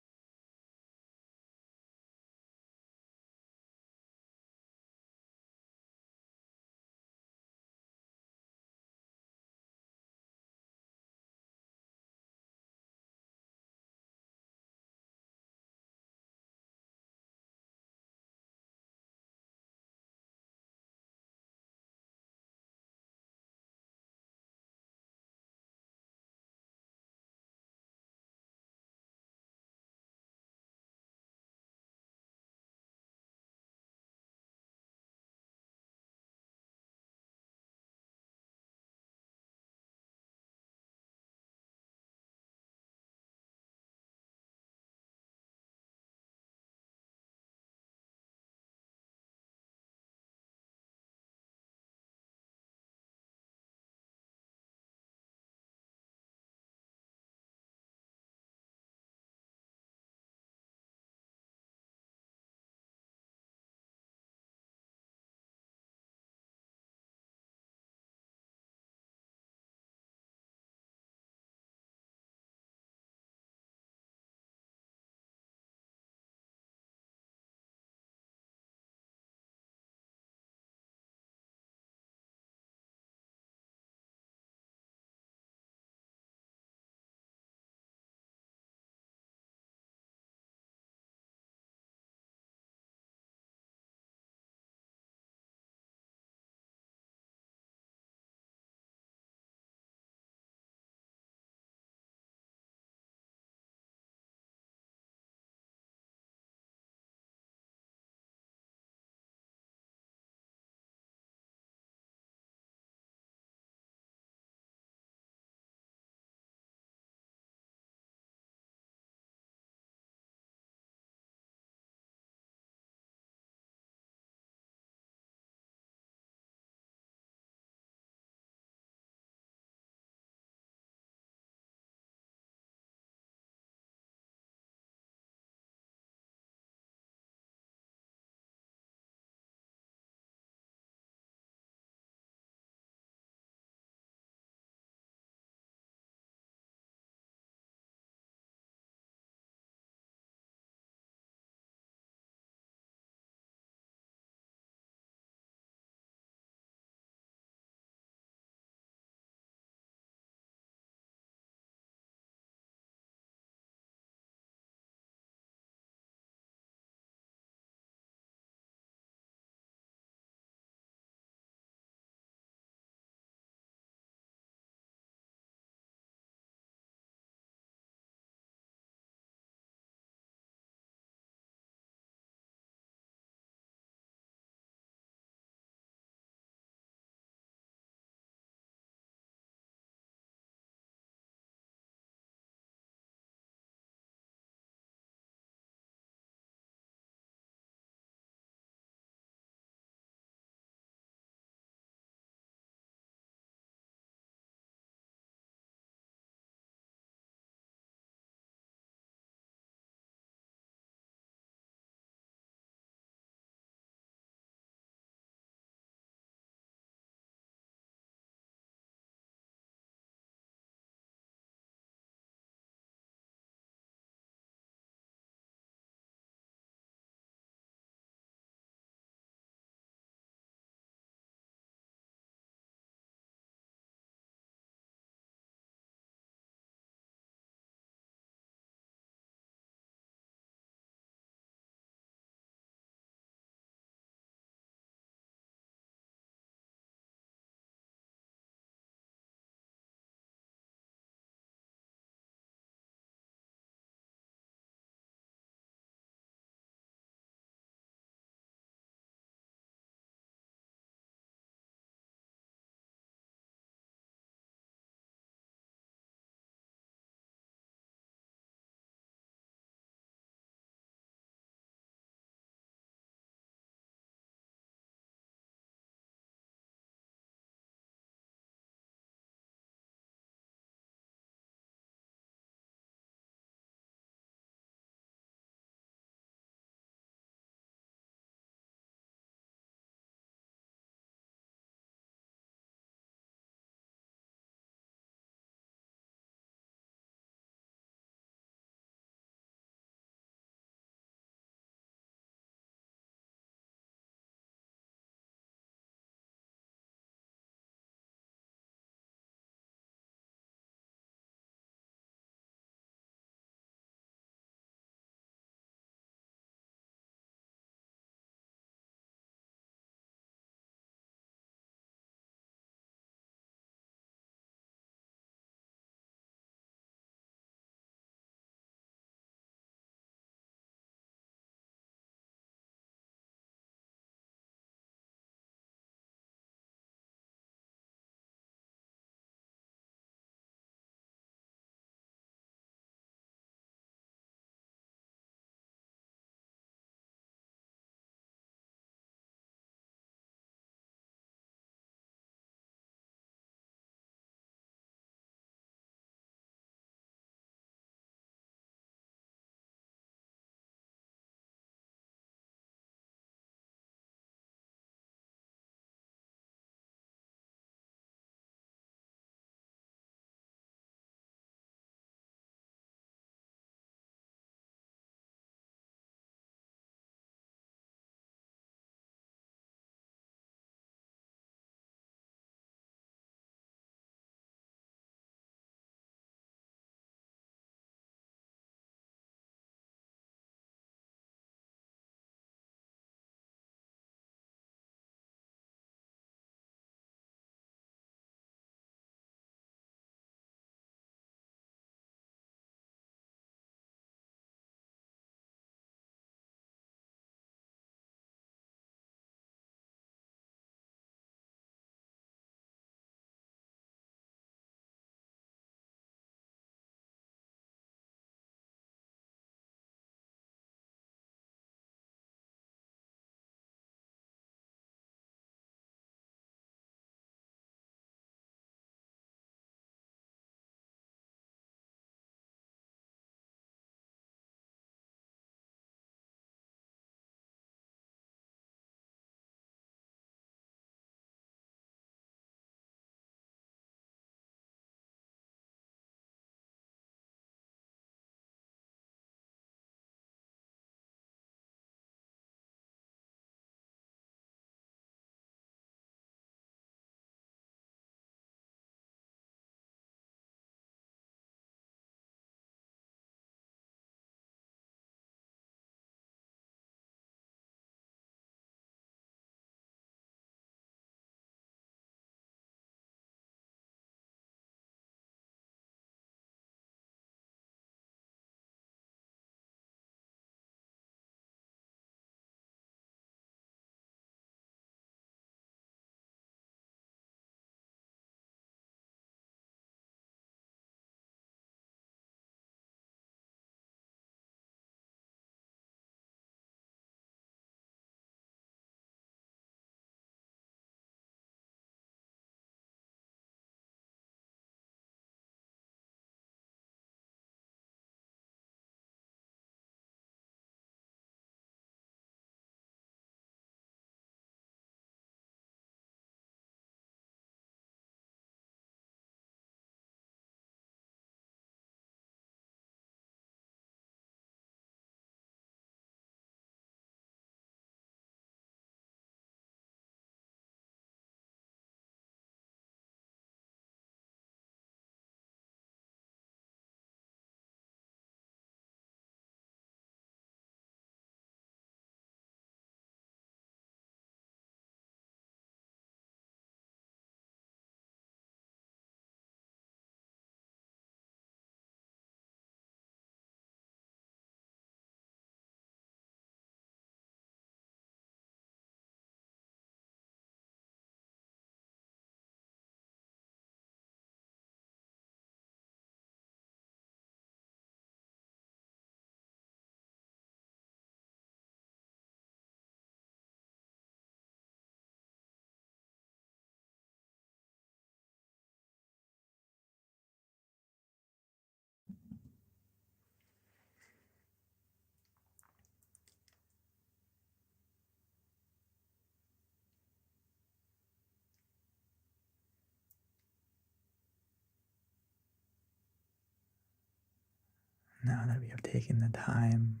Now that we have taken the time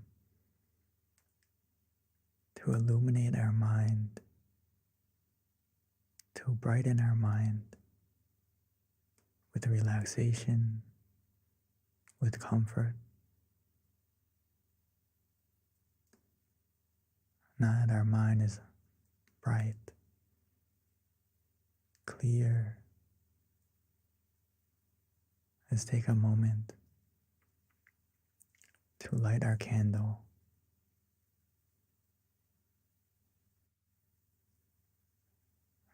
to illuminate our mind, to brighten our mind with relaxation, with comfort, now that our mind is bright, clear, let's take a moment to light our candle.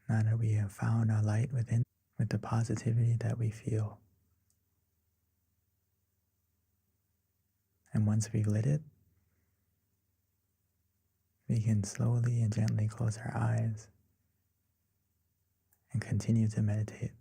Now that we have found our light within, with the positivity that we feel. And once we've lit it, we can slowly and gently close our eyes and continue to meditate.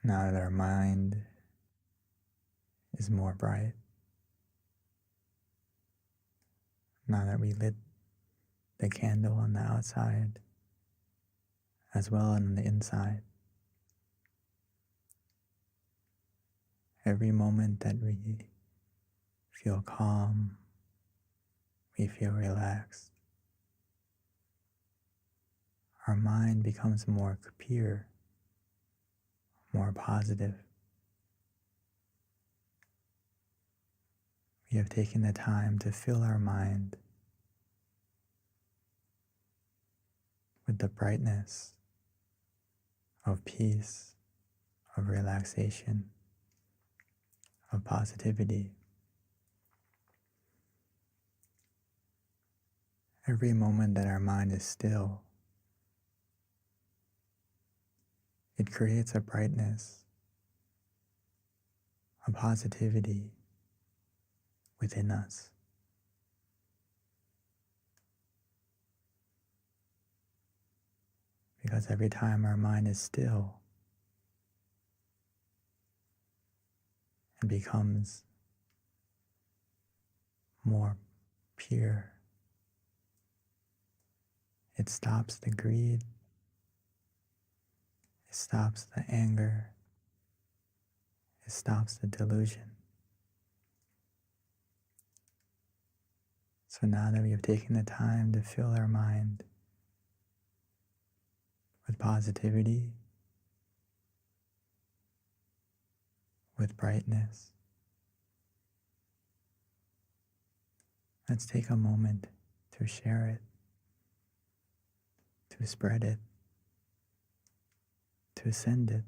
Now that our mind is more bright, now that we lit the candle on the outside as well on the inside, every moment that we feel calm, we feel relaxed, our mind becomes more pure, more positive. We have taken the time to fill our mind with the brightness of peace, of relaxation, of positivity. Every moment that our mind is still, it creates a brightness, a positivity within us. Because every time our mind is still, it becomes more pure. It stops the greed, it stops the anger, it stops the delusion. So now that we have taken the time to fill our mind with positivity, with brightness, let's take a moment to share it, to spread it, to send it.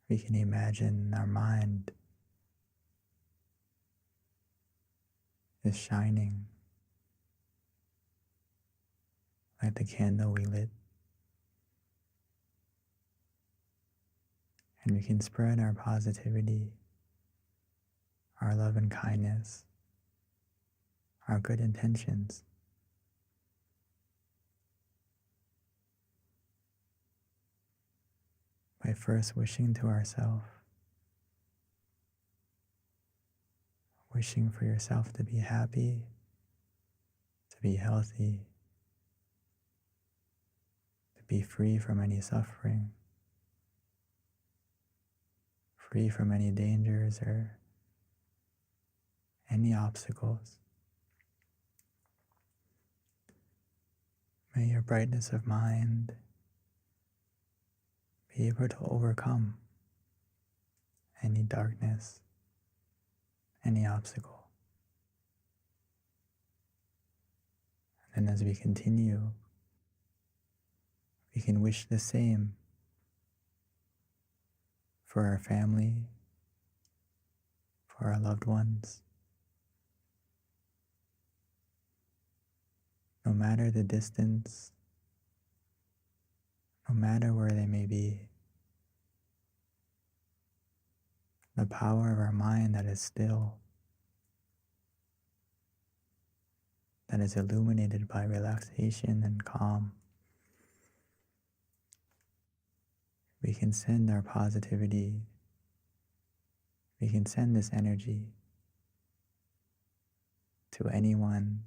We can imagine our mind is shining like the candle we lit. And we can spread our positivity, our love and kindness, our good intentions by first wishing to ourselves, wishing for yourself to be happy, to be healthy, to be free from any suffering, free from any dangers or any obstacles. May your brightness of mind be able to overcome any darkness, any obstacle. And then as we continue, we can wish the same for our family, for our loved ones. No matter the distance, no matter where they may be, the power of our mind that is still, that is illuminated by relaxation and calm, we can send our positivity, we can send this energy to anyone,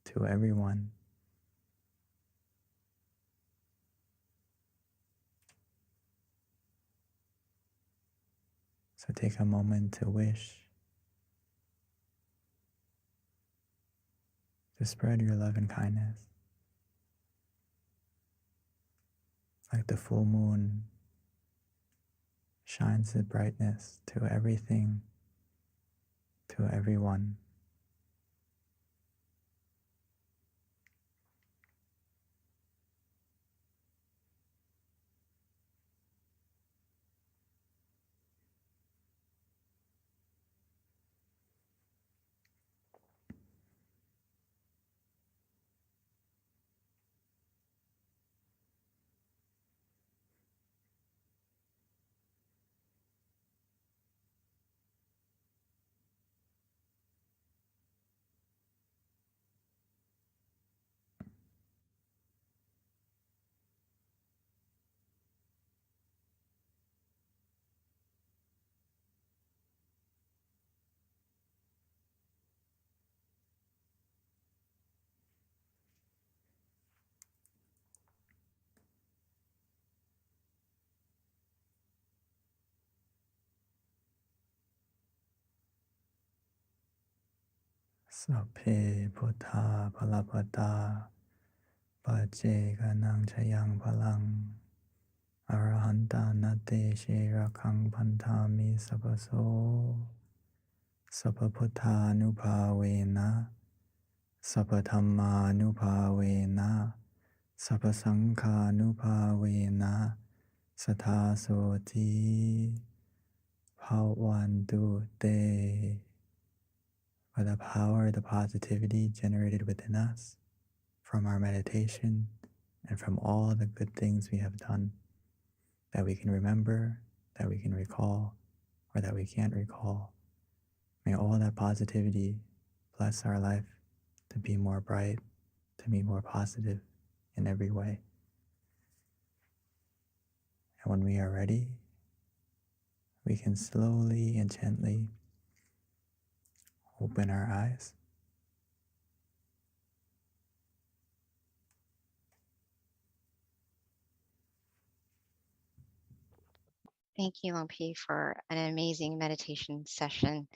to everyone. So take a moment to wish, to spread your love and kindness. Like the full moon shines the brightness to everything, to everyone. Sapphe Buddha Palapada Pajeganang Chayang Palang Arahanta Nate Shirakang Pantami Sabaso Sappaputta Nupavena Sappathamma Nupavena Sappasangha Nupavena Sathasoti Bhavantu Te. By the power of the positivity generated within us from our meditation and from all the good things we have done that we can remember, that we can recall, or that we can't recall. May all that positivity bless our life to be more bright, to be more positive in every way. And when we are ready, we can slowly and gently open our eyes. Thank you, Longpi, for an amazing meditation session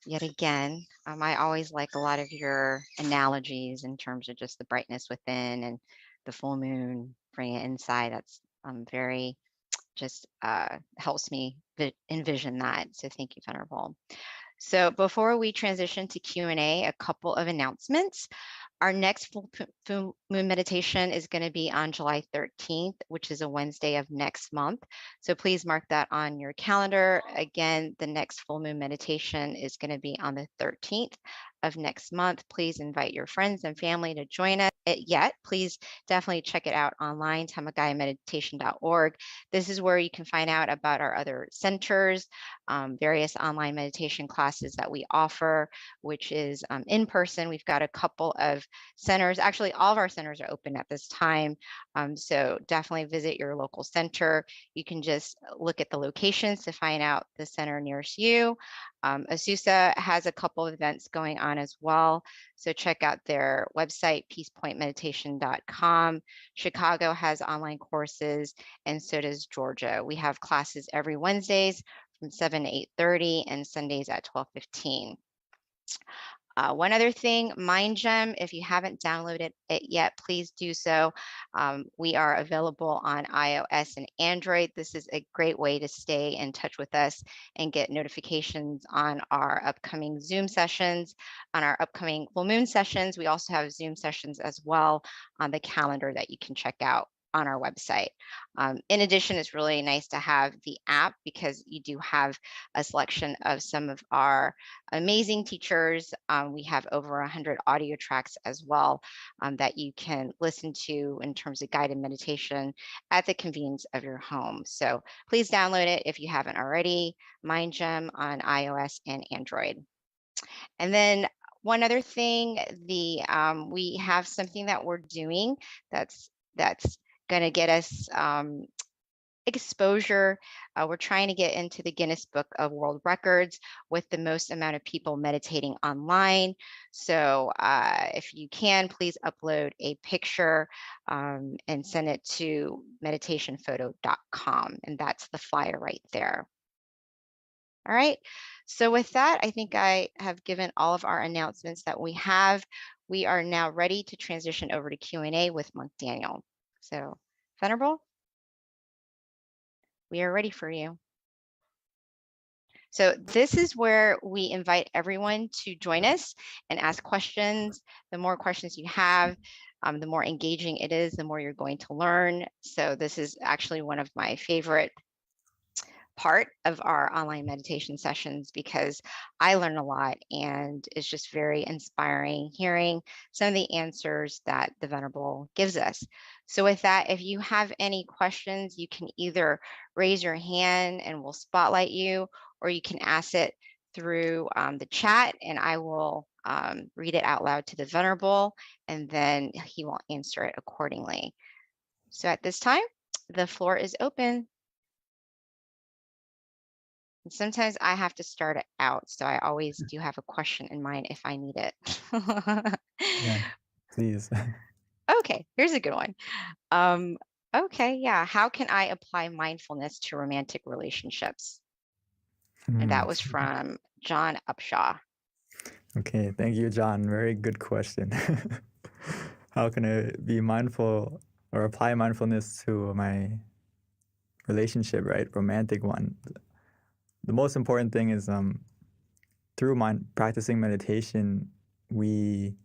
yet again. I always like a lot of your analogies in terms of just the brightness within and the full moon bringing it inside. That's very just helps me envision that. So thank you, Venerable. So before we transition to Q&A, a couple of announcements. Our next full moon meditation is going to be on July 13th, which is a Wednesday of next month. So please mark that on your calendar. Again, the next full moon meditation is going to be on the 13th of next month. Please invite your friends and family to join us. Please definitely check it out online, tamagayameditation.org. This is where you can find out about our other centers, various online meditation classes that we offer, which is in person. We've got a couple of centers. Actually, all of our centers are open at this time. So definitely visit your local center. You can just look at the locations to find out the center nearest you. Azusa has a couple of events going on as well. So check out their website, peacepointmeditation.com. Chicago has online courses, and so does Georgia. We have classes every Wednesdays from 7 to 8:30 and Sundays at 12:15. One other thing, MindGem, if you haven't downloaded it yet, please do so. We are available on iOS and Android. This is a great way to stay in touch with us and get notifications on our upcoming Zoom sessions, on our upcoming full moon sessions. We also have Zoom sessions as well on the calendar that you can check out on our website. In addition, it's really nice to have the app because you do have a selection of some of our amazing teachers. We have over 100 audio tracks as well that you can listen to in terms of guided meditation at the convenience of your home. So please download it if you haven't already, MindGem on iOS and Android. And then one other thing, we have something that we're doing that's going to get us exposure. We're trying to get into the Guinness Book of World Records with the most amount of people meditating online. So if you can, please upload a picture and send it to meditationphoto.com. And that's the flyer right there. All right. So with that, I think I have given all of our announcements that we have. We are now ready to transition over to Q&A with Monk Daniel. So, Venerable, we are ready for you. So this is where we invite everyone to join us and ask questions. The more questions you have, the more engaging it is, the more you're going to learn. So this is actually one of my favorite part of our online meditation sessions because I learn a lot and it's just very inspiring hearing some of the answers that the Venerable gives us. So with that, if you have any questions, you can either raise your hand and we'll spotlight you, or you can ask it through the chat and I will read it out loud to the Venerable and then he will answer it accordingly. So at this time, the floor is open. And sometimes I have to start it out, so I always do have a question in mind if I need it. Yeah, please. Okay, here's a good one. Okay, yeah. How can I apply mindfulness to romantic relationships? And that was from John Upshaw. Okay, thank you, John. Very good question. How can I be mindful or apply mindfulness to my relationship, right? Romantic one. The most important thing is through practicing meditation, we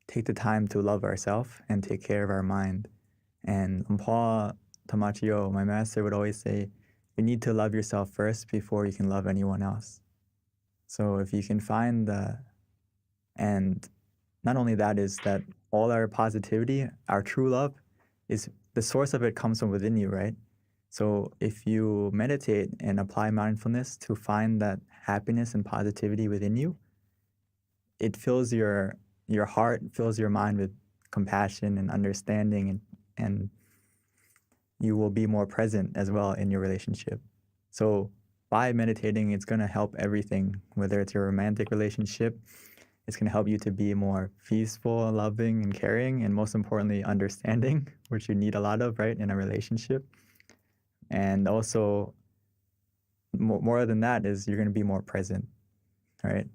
take the time to love ourselves and take care of our mind. And Paul Tamachio, my master, would always say, you need to love yourself first before you can love anyone else. So if you can find and not only that is that all our positivity, our true love, is the source of it comes from within you, right? So if you meditate and apply mindfulness to find that happiness and positivity within you, it fills your heart, fills your mind with compassion and understanding, and you will be more present as well in your relationship. So by meditating, it's going to help everything, whether it's your romantic relationship, it's going to help you to be more peaceful, loving, and caring, and most importantly, understanding, which you need a lot of, right, in a relationship. And also, more than that is you're going to be more present, right?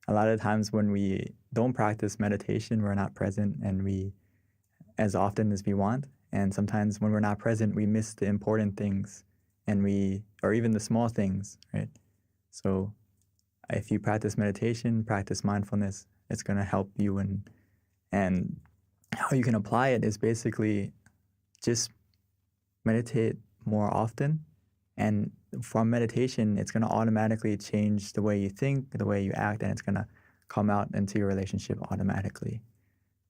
A lot of times when we don't practice meditation, we're not present and we, as often as we want. And sometimes when we're not present, we miss the important things or even the small things, right? So if you practice meditation, practice mindfulness, it's going to help you. And how you can apply it is basically just meditate more often. And from meditation, it's going to automatically change the way you think, the way you act, and it's going to come out into your relationship automatically.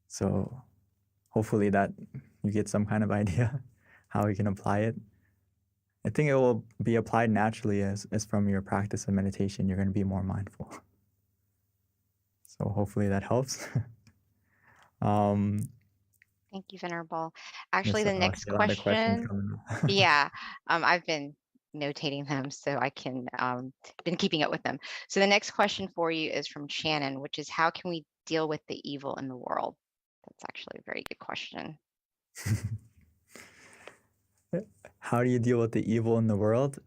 So hopefully that you get some kind of idea how you can apply it. I think it will be applied naturally as from your practice of meditation, you're going to be more mindful. So hopefully that helps. Thank you, Venerable. Actually, Yes, the I next see a lot of questions question, coming up. yeah, I've been notating them so I can been keeping up with them. So the next question for you is from Shannon, which is how can we deal with the evil in the world? That's actually a very good question. How do you deal with the evil in the world?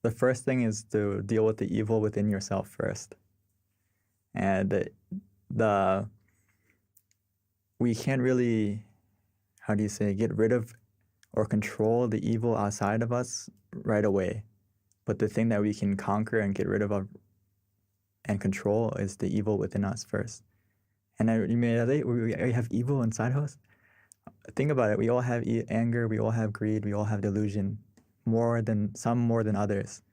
The first thing is to deal with the evil within yourself first. And we can't really, how do you say, get rid of or control the evil outside of us right away. But the thing that we can conquer and get rid of and control is the evil within us first. And you may say, we have evil inside of us. Think about it. We all have anger. We all have greed. We all have delusion, some more than others.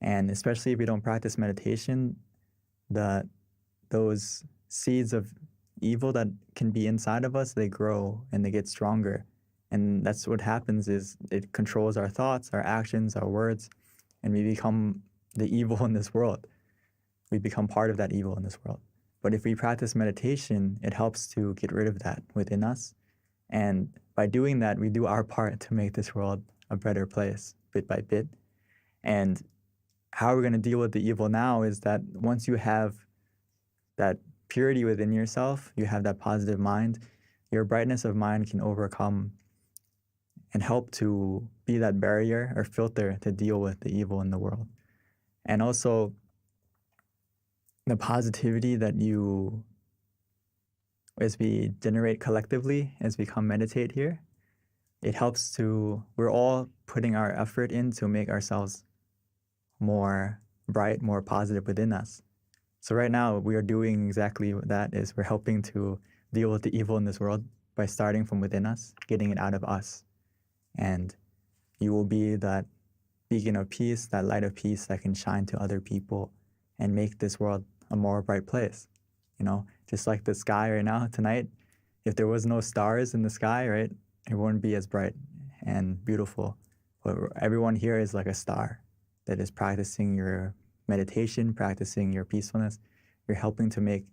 And especially if we don't practice meditation, those seeds of evil that can be inside of us, they grow and they get stronger. And that's what happens is it controls our thoughts, our actions, our words, and we become the evil in this world. We become part of that evil in this world. But if we practice meditation, it helps to get rid of that within us. And by doing that, we do our part to make this world a better place, bit by bit. And how we're going to deal with the evil now is that once you have that purity within yourself, you have that positive mind, your brightness of mind can overcome and help to be that barrier or filter to deal with the evil in the world. And also, the positivity that as we generate collectively, as we come meditate here, it helps we're all putting our effort in to make ourselves more bright, more positive within us. So right now, we are doing exactly what that is. We're helping to deal with the evil in this world by starting from within us, getting it out of us. And you will be that beacon of peace, that light of peace that can shine to other people and make this world a more bright place. Just like the sky right now, tonight, if there was no stars in the sky, right, it wouldn't be as bright and beautiful. But everyone here is like a star that is practicing your meditation, practicing your peacefulness. You're helping to make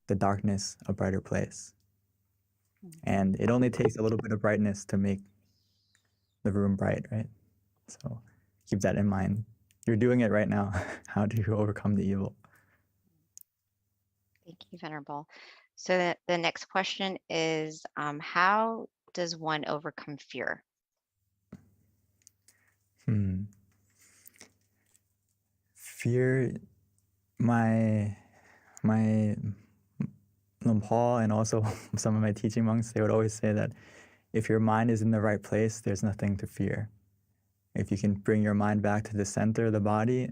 the darkness a brighter place. And it only takes a little bit of brightness to make the room bright, right? So keep that in mind. You're doing it right now. How do you overcome the evil? Thank you, Venerable. So the next question is, how does one overcome fear? Fear, my my Paul and also some of my teaching monks, they would always say that if your mind is in the right place, there's nothing to fear. If you can bring your mind back to the center of the body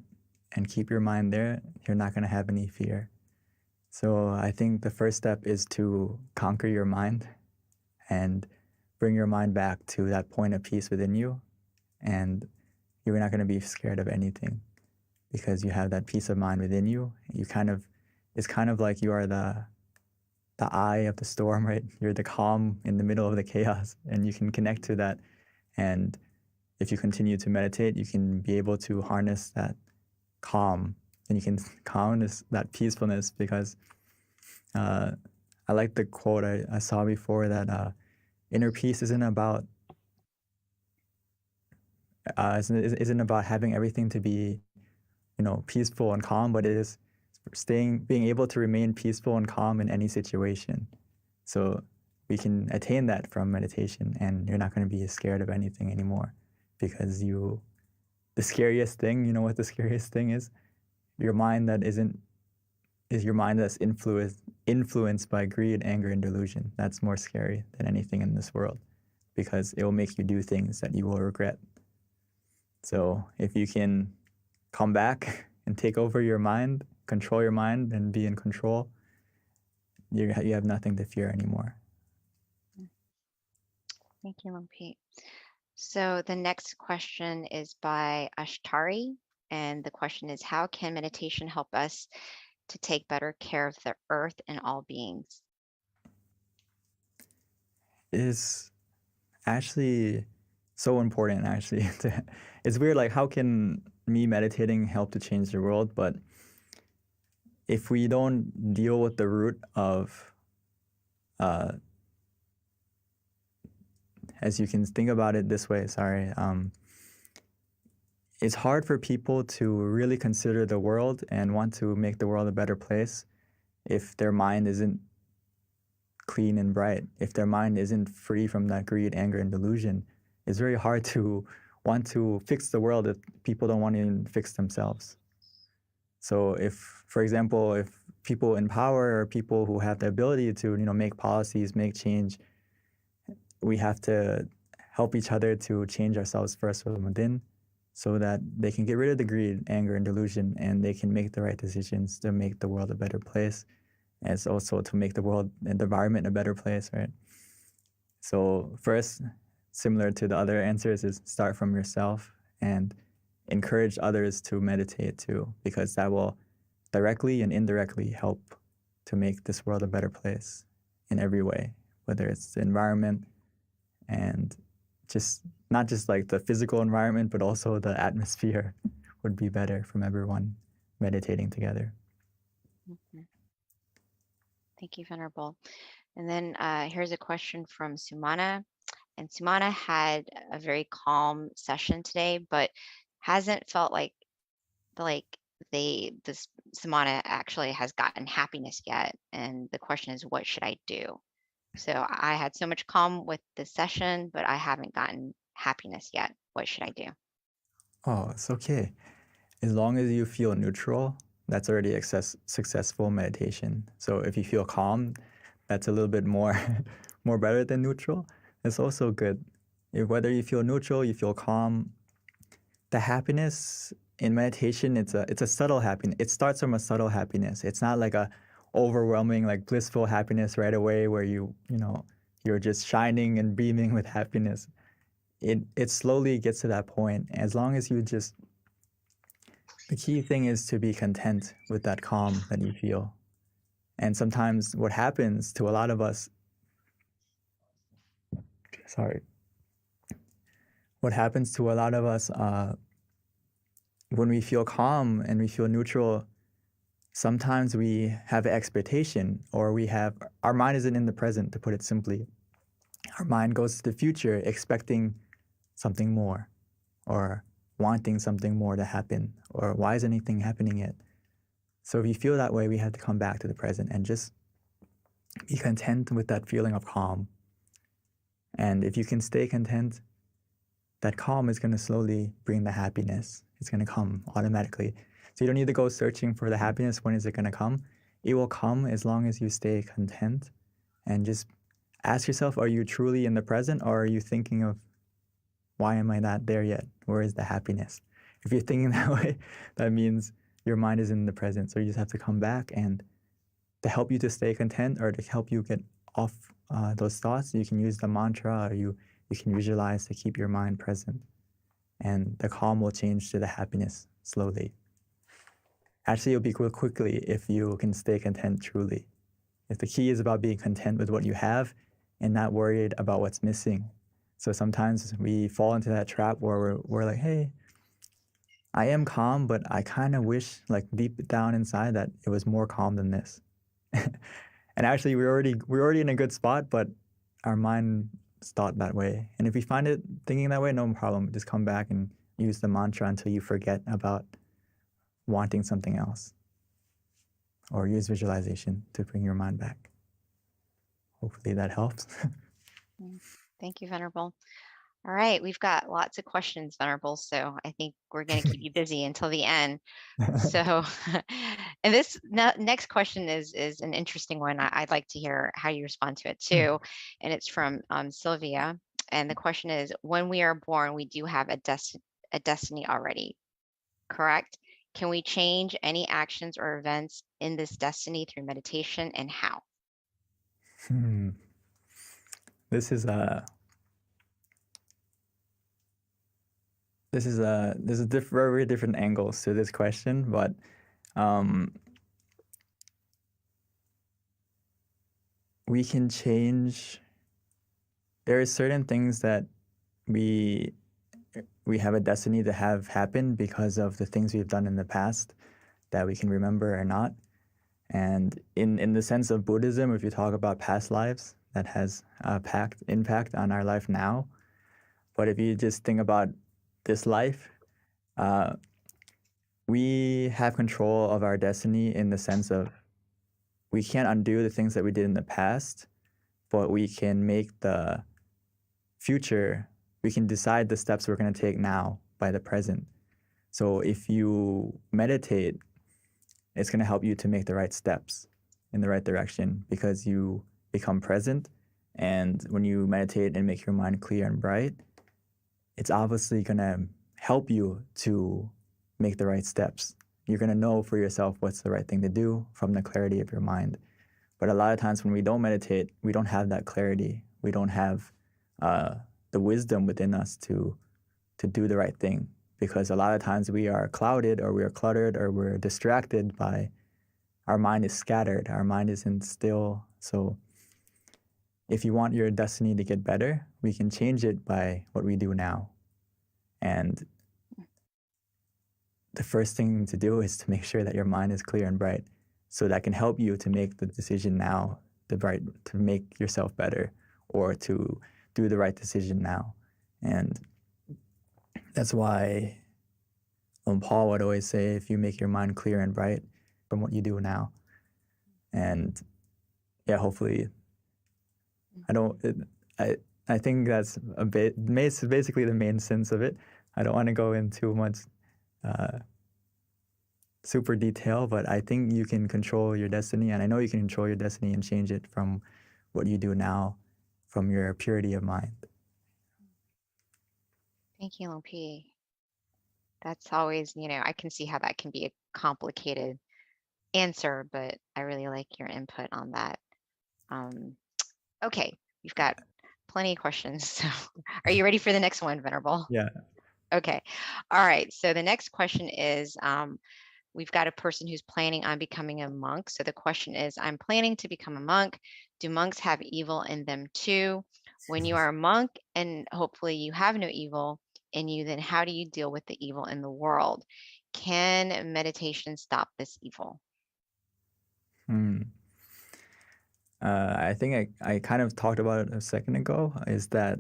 and keep your mind there, you're not going to have any fear. So I think the first step is to conquer your mind and bring your mind back to that point of peace within you. And you're not going to be scared of anything because you have that peace of mind within you. It's kind of like you are the eye of the storm, right? You're the calm in the middle of the chaos, and you can connect to that. And if you continue to meditate, you can be able to harness that calm, and you can harness that peacefulness, because I like the quote I saw before that inner peace isn't about having everything to be, peaceful and calm, but it is being able to remain peaceful and calm in any situation. So we can attain that from meditation, and you're not going to be scared of anything anymore, because the scariest thing, you know what the scariest thing is? Your mind is your mind that's influenced by greed, anger, and delusion. That's more scary than anything in this world, because it will make you do things that you will regret. So if you can come back and take over your mind, control your mind, and be in control, you have nothing to fear anymore. Thank you, Lumpy. So the next question is by Ashtari, and the question is, how can meditation help us to take better care of the earth and all beings? It's actually so important, actually. It's weird, like, how can me meditating help to change the world? But if we don't deal with the root of, as you can think about it this way, it's hard for people to really consider the world and want to make the world a better place if their mind isn't clean and bright, if their mind isn't free from that greed, anger, and delusion. It's very hard to want to fix the world if people don't want to even fix themselves. So if, for example, if people in power or people who have the ability to, make policies, make change, we have to help each other to change ourselves first from within, so that they can get rid of the greed, anger, and delusion, and they can make the right decisions to make the world a better place, and it's also to make the world and the environment a better place, right? So first, similar to the other answers, is start from yourself and encourage others to meditate too, because that will directly and indirectly help to make this world a better place in every way, whether it's the environment and not just like the physical environment, but also the atmosphere would be better from everyone meditating together. Mhm. Thank you, Venerable. And then here's a question from Sumana. And Sumana had a very calm session today, but hasn't felt like this Sumana actually has gotten happiness yet. And the question is, what should I do? So I had so much calm with this session, but I haven't gotten happiness yet. What should I do? Oh, it's okay. As long as you feel neutral, that's already successful meditation. So if you feel calm, that's a little bit more better than neutral. It's also good. Whether you feel neutral, you feel calm, the happiness in meditation, it's a subtle happiness. It starts from a subtle happiness. It's not like a overwhelming, like blissful happiness right away where you're just shining and beaming with happiness. It slowly gets to that point. As long as the key thing is to be content with that calm that you feel. And sometimes what happens to a lot of us, when we feel calm and we feel neutral, sometimes we have an expectation, or our mind isn't in the present, to put it simply. Our mind goes to the future expecting something more, or wanting something more to happen, or why is anything happening yet? So if you feel that way, we have to come back to the present and just be content with that feeling of calm. And if you can stay content, that calm is going to slowly bring the happiness. It's going to come automatically. So you don't need to go searching for the happiness. When is it going to come? it will come as long as you stay content. And just ask yourself, are you truly in the present, or are you thinking of, why am I not there yet? Where is the happiness? If you're thinking that way, that means your mind is in the present. So you just have to come back, and to help you to stay content or to help you get off those thoughts, you can use the mantra, or you can visualize to keep your mind present. And the calm will change to the happiness slowly. Actually, it'll be quickly if you can stay content truly. If the key is about being content with what you have and not worried about what's missing. So sometimes we fall into that trap where we're like, hey, I am calm, but I kind of wish, like deep down inside, that it was more calm than this. And actually, we're already in a good spot, but our mind thought that way. And if we find it thinking that way, no problem. Just come back and use the mantra until you forget about wanting something else. Or use visualization to bring your mind back. Hopefully that helps. Thank you, Venerable. All right, we've got lots of questions, Venerable, so I think we're going to keep you busy until the end. So, and this next question is an interesting one. I'd like to hear how you respond to it too. And it's from Sylvia. And the question is, when we are born, we do have a destiny already, correct? Can we change any actions or events in this destiny through meditation, and how? This is very different angles to this question, but we can change. There are certain things that we have a destiny to have happen because of the things we've done in the past that we can remember or not. And in the sense of Buddhism, if you talk about past lives, that has impact on our life now. But if you just think about this life, we have control of our destiny in the sense of we can't undo the things that we did in the past, but we can make the future, we can decide the steps we're going to take now by the present. So if you meditate, it's going to help you to make the right steps in the right direction because you become present. And when you meditate and make your mind clear and bright, it's obviously going to help you to make the right steps. You're going to know for yourself what's the right thing to do from the clarity of your mind. But a lot of times when we don't meditate, we don't have that clarity. We don't have the wisdom within us to do the right thing, because a lot of times we are clouded or we are cluttered or we're distracted by our mind is scattered. Our mind isn't still. So if you want your destiny to get better, we can change it by what we do now. And the first thing to do is to make sure that your mind is clear and bright, so that can help you to make the decision now, to make yourself better, or to do the right decision now. And that's why Paul would always say, if you make your mind clear and bright from what you do now. And yeah, hopefully, I think that's basically the main sense of it. I don't want to go into much super detail, but I think you can control your destiny, and I know you can control your destiny and change it from what you do now, from your purity of mind. Thank you, Luang Pi. That's always, I can see how that can be a complicated answer, but I really like your input on that. Okay, we've got plenty of questions. So are you ready for the next one, Venerable? Yeah. Okay. All right. So the next question is, we've got a person who's planning on becoming a monk. So the question is, I'm planning to become a monk. Do monks have evil in them too? When you are a monk and hopefully you have no evil in you, then how do you deal with the evil in the world? Can meditation stop this evil? I think I kind of talked about it a second ago, is that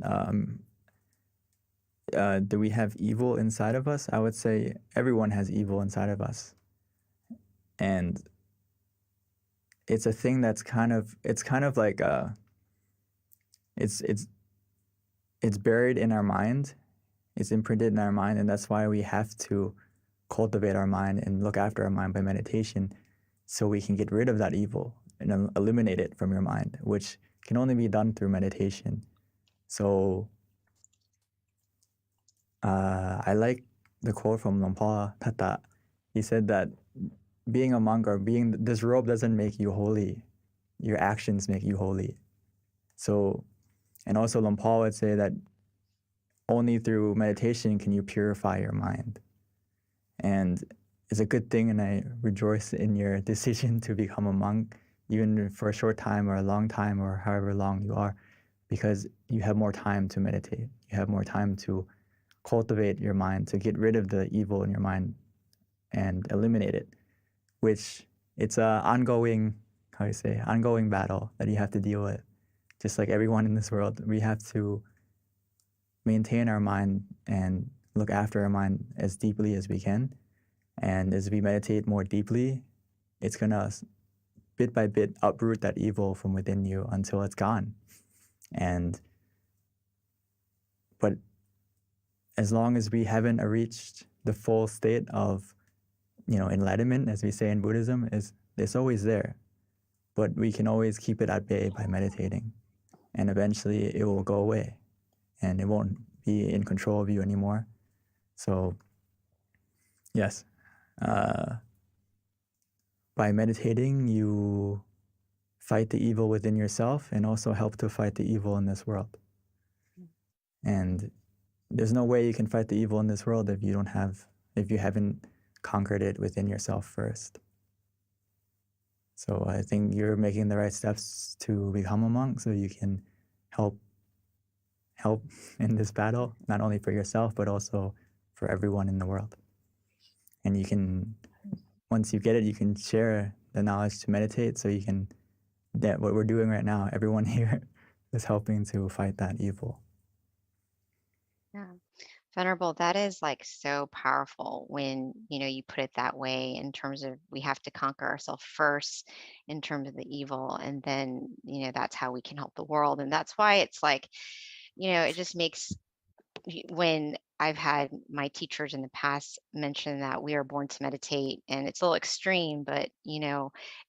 do we have evil inside of us? I would say everyone has evil inside of us. And it's a thing that's kind of like it's buried in our mind. It's imprinted in our mind, and that's why we have to cultivate our mind and look after our mind by meditation, so we can get rid of that evil and eliminate it from your mind, which can only be done through meditation. So I like the quote from Lompa Tata. He said that being a monk or being this robe doesn't make you holy. Your actions make you holy. So, and also Lompa would say that only through meditation can you purify your mind. And it's a good thing, and I rejoice in your decision to become a monk, even for a short time or a long time or however long you are, because you have more time to meditate. You have more time to cultivate your mind, to get rid of the evil in your mind and eliminate it, which it's a ongoing, ongoing battle that you have to deal with. Just like everyone in this world, we have to maintain our mind and look after our mind as deeply as we can. And as we meditate more deeply, it's gonna bit by bit uproot that evil from within you until it's gone. But as long as we haven't reached the full state of, enlightenment, as we say in Buddhism, it's always there. But we can always keep it at bay by meditating. And eventually it will go away and it won't be in control of you anymore. So yes, by meditating, you fight the evil within yourself and also help to fight the evil in this world. And there's no way you can fight the evil in this world if you haven't conquered it within yourself first. So I think you're making the right steps to become a monk so you can help in this battle, not only for yourself, but also for everyone in the world. And you can, once you get it, you can share the knowledge to meditate. So you can, what we're doing right now, everyone here is helping to fight that evil. Yeah. Venerable, that is like so powerful when, you put it that way in terms of we have to conquer ourselves first in terms of the evil. And then, that's how we can help the world. And that's why it's like, it just makes, when I've had my teachers in the past mention that we are born to meditate, and it's a little extreme, but,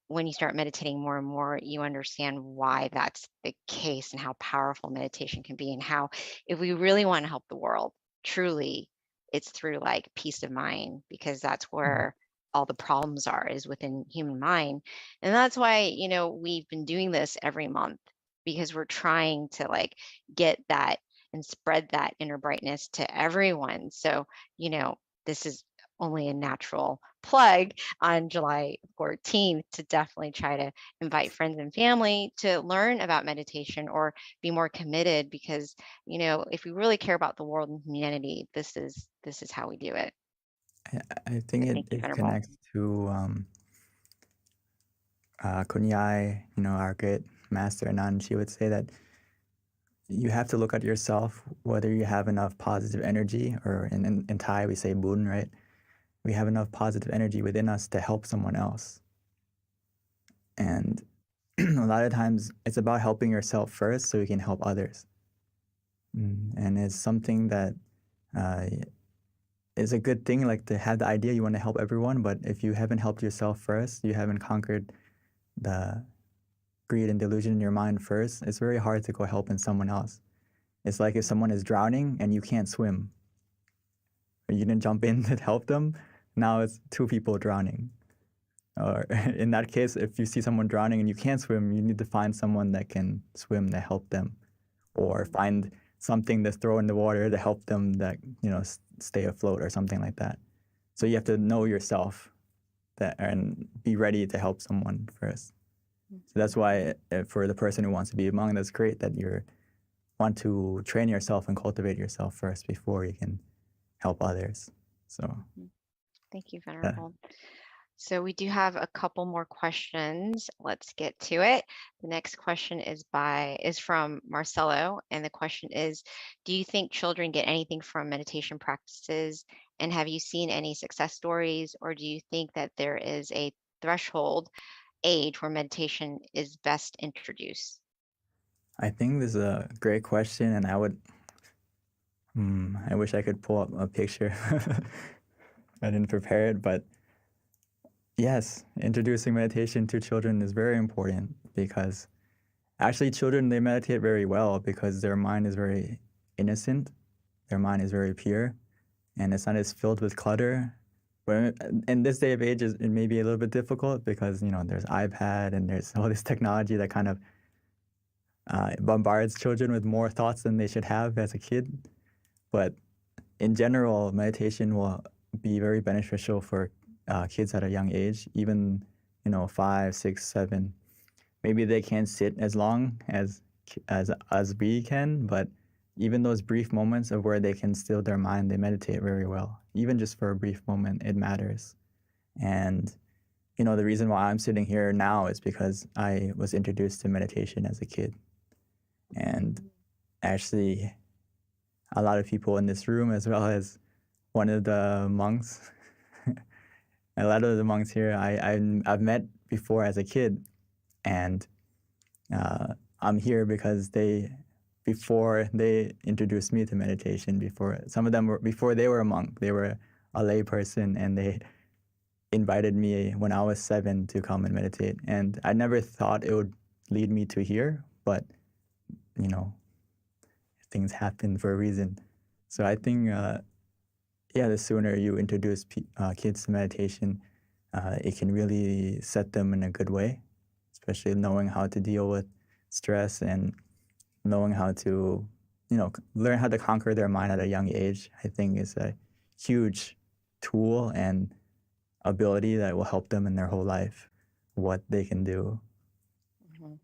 when you start meditating more and more, you understand why that's the case and how powerful meditation can be, and how if we really want to help the world, truly, it's through like peace of mind, because that's where all the problems is within human mind. And that's why, we've been doing this every month, because we're trying to like get that and spread that inner brightness to everyone. So, this is only a natural plug on July 14th to definitely try to invite friends and family to learn about meditation or be more committed, because, if we really care about the world and humanity, this is how we do it. I think it connects to Kunyai, our great master Anand. She would say that you have to look at yourself, whether you have enough positive energy, or in Thai we say bun, right? We have enough positive energy within us to help someone else. And a lot of times it's about helping yourself first so you can help others. And it's something that is a good thing, like to have the idea you want to help everyone, but if you haven't helped yourself first, you haven't conquered the greed and delusion in your mind first, it's very hard to go helping someone else. It's like if someone is drowning and you can't swim, or you didn't jump in to help them, now it's two people drowning. Or in that case, if you see someone drowning and you can't swim, you need to find someone that can swim to help them, or find something to throw in the water to help them that, stay afloat or something like that. So you have to know yourself and be ready to help someone first. So that's why for the person who wants to be a monk, that's great that you want to train yourself and cultivate yourself first before you can help others. So thank you, Venerable. So we do have a couple more questions. Let's get to it. The next question is from Marcelo, and the question is, do you think children get anything from meditation practices, and have you seen any success stories, or do you think that there is a threshold age where meditation is best introduced? I think this is a great question, and I wish I could pull up a picture. I didn't prepare it, but Yes, introducing meditation to children is very important because actually children, they meditate very well because their mind is very innocent, their mind is very pure, and it's not as filled with clutter. But in this day of age, it may be a little bit difficult because, there's iPad and there's all this technology that kind of bombards children with more thoughts than they should have as a kid. But in general, meditation will be very beneficial for kids at a young age, even 5, 6, 7. Maybe they can't sit as long as we can, but even those brief moments of where they can still their mind, they meditate very well. Even just for a brief moment, it matters. And the reason why I'm sitting here now is because I was introduced to meditation as a kid. And actually, a lot of people in this room, as well as one of the monks, a lot of the monks here, I've met before as a kid, and I'm here because before they introduced me to meditation, some of them before they were a monk, they were a lay person, and they invited me when I was 7 to come and meditate. And I never thought it would lead me to here, but things happen for a reason. So I think, the sooner you introduce kids to meditation, it can really set them in a good way, especially knowing how to deal with stress and knowing how to, learn how to conquer their mind at a young age, I think is a huge tool and ability that will help them in their whole life, what they can do. Mhm.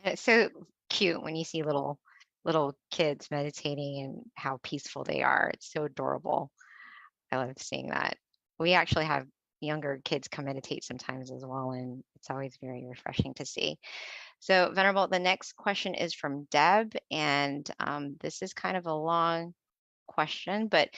And it's so cute when you see little kids meditating and how peaceful they are. It's so adorable. I love seeing that. We actually have younger kids come meditate sometimes as well, and it's always very refreshing to see. So, Venerable, the next question is from Deb, and this is kind of a long question, but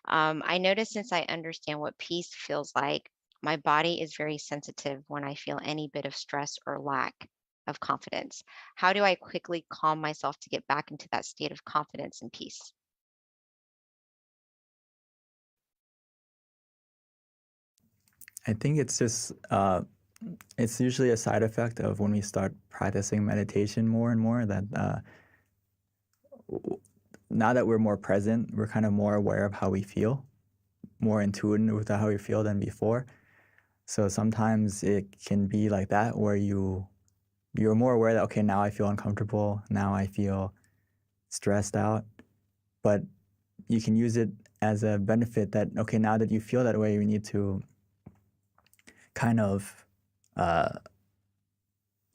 I notice since I understand what peace feels like, my body is very sensitive when I feel any bit of stress or lack of confidence. How do I quickly calm myself to get back into that state of confidence and peace? I think it's just, it's usually a side effect of when we start practicing meditation more and more that now that we're more present, we're kind of more aware of how we feel, more in tune with how we feel than before. So sometimes it can be like that where you're more aware that, okay, now I feel uncomfortable, now I feel stressed out, but you can use it as a benefit that, okay, now that you feel that way, you need to kind of, that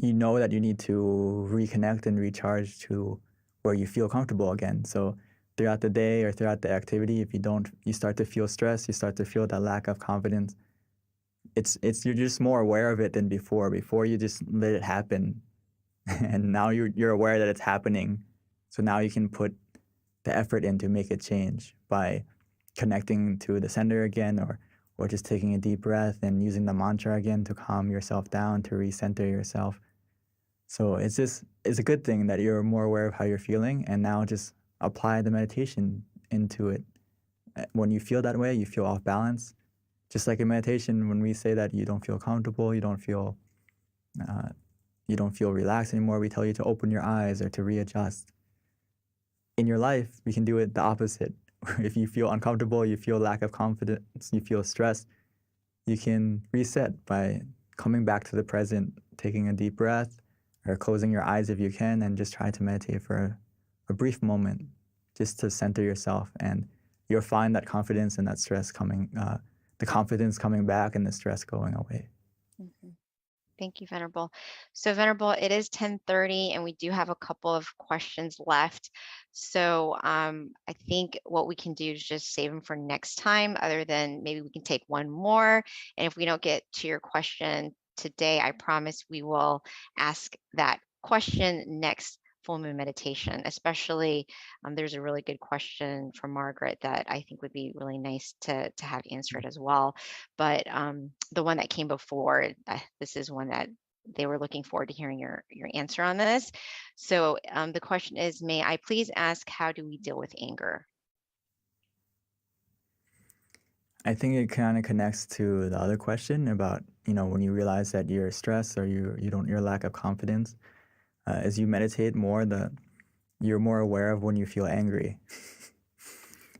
you need to reconnect and recharge to where you feel comfortable again. So throughout the day or throughout the activity, if you start to feel stress, you start to feel that lack of confidence, you're just more aware of it than before. Before you just let it happen, and now you're aware that it's happening. So now you can put the effort in to make it change by connecting to the center again, or just taking a deep breath and using the mantra again to calm yourself down, to recenter yourself. So it's a good thing that you're more aware of how you're feeling, and now just apply the meditation into it. When you feel that way, you feel off balance. Just like in meditation, when we say that you don't feel comfortable, you don't feel relaxed anymore, we tell you to open your eyes or to readjust. In your life, we can do it the opposite. If you feel uncomfortable, you feel lack of confidence, you feel stressed, you can reset by coming back to the present, taking a deep breath, or closing your eyes if you can, and just try to meditate for a brief moment, just to center yourself. And you'll find that confidence and that stress the confidence coming back and the stress going away. Mm-hmm. Thank you, Venerable. So, Venerable, it is 10:30, and we do have a couple of questions left. So I think what we can do is just save them for next time, other than maybe we can take one more. And if we don't get to your question today, I promise we will ask that question next full moon meditation. Especially, there's a really good question from Margaret that I think would be really nice to have answered as well. But the one that came before, this is one that they were looking forward to hearing your answer on this. So the question is, may I please ask, how do we deal with anger? I think it kind of connects to the other question about, when you realize that you're stressed or your lack of confidence. As you meditate more, you're more aware of when you feel angry.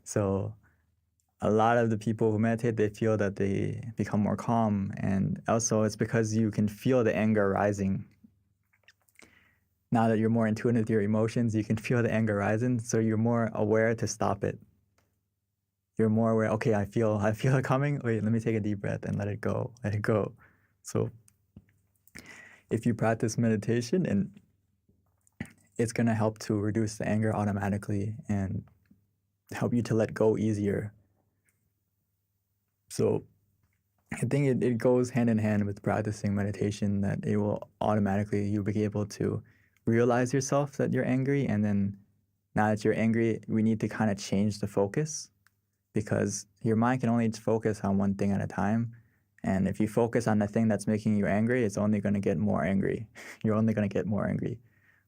So a lot of the people who meditate, they feel that they become more calm, and also it's because you can feel the anger rising. Now that you're more in tune with your emotions, you can feel the anger rising, so you're more aware to stop it. You're more aware, okay, I feel it coming. Wait, let me take a deep breath and let it go. So if you practice meditation, and it's going to help to reduce the anger automatically and help you to let go easier. So I think it goes hand in hand with practicing meditation, that it will automatically, you'll be able to realize yourself that you're angry. And then now that you're angry, we need to kind of change the focus, because your mind can only focus on one thing at a time. And if you focus on the thing that's making you angry, it's only going to get more angry. You're only going to get more angry.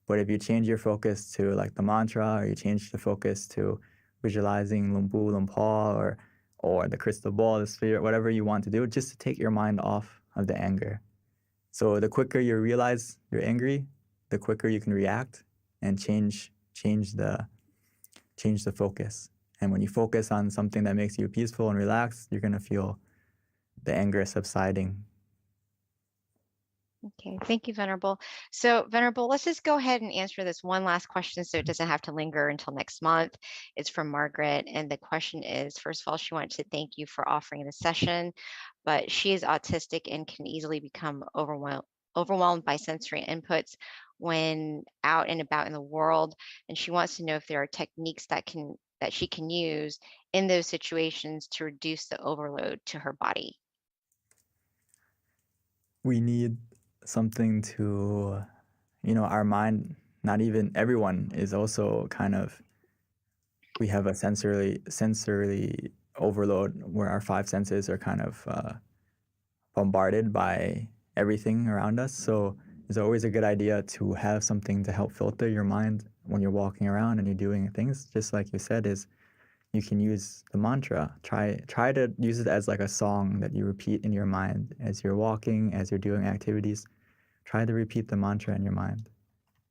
But if you change your focus to like the mantra, or you change the focus to visualizing Lumbu, Lumpur, or the crystal ball, the sphere, whatever you want to do, just to take your mind off of the anger. So the quicker you realize you're angry, the quicker you can react and change the focus. And when you focus on something that makes you peaceful and relaxed, you're going to feel the anger subsiding. Okay, thank you, Venerable. So, Venerable, let's just go ahead and answer this one last question so it doesn't have to linger until next month. It's from Margaret, and the question is, first of all, she wanted to thank you for offering the session, but she is autistic and can easily become overwhelmed by sensory inputs when out and about in the world, and she wants to know if there are techniques that she can use in those situations to reduce the overload to her body. We need something to, our mind, not even everyone is also kind of, we have a sensory overload where our five senses are kind of bombarded by everything around us. So it's always a good idea to have something to help filter your mind when you're walking around and you're doing things. Just like you said, is you can use the mantra. Try to use it as like a song that you repeat in your mind as you're walking, as you're doing activities. Try to repeat the mantra in your mind.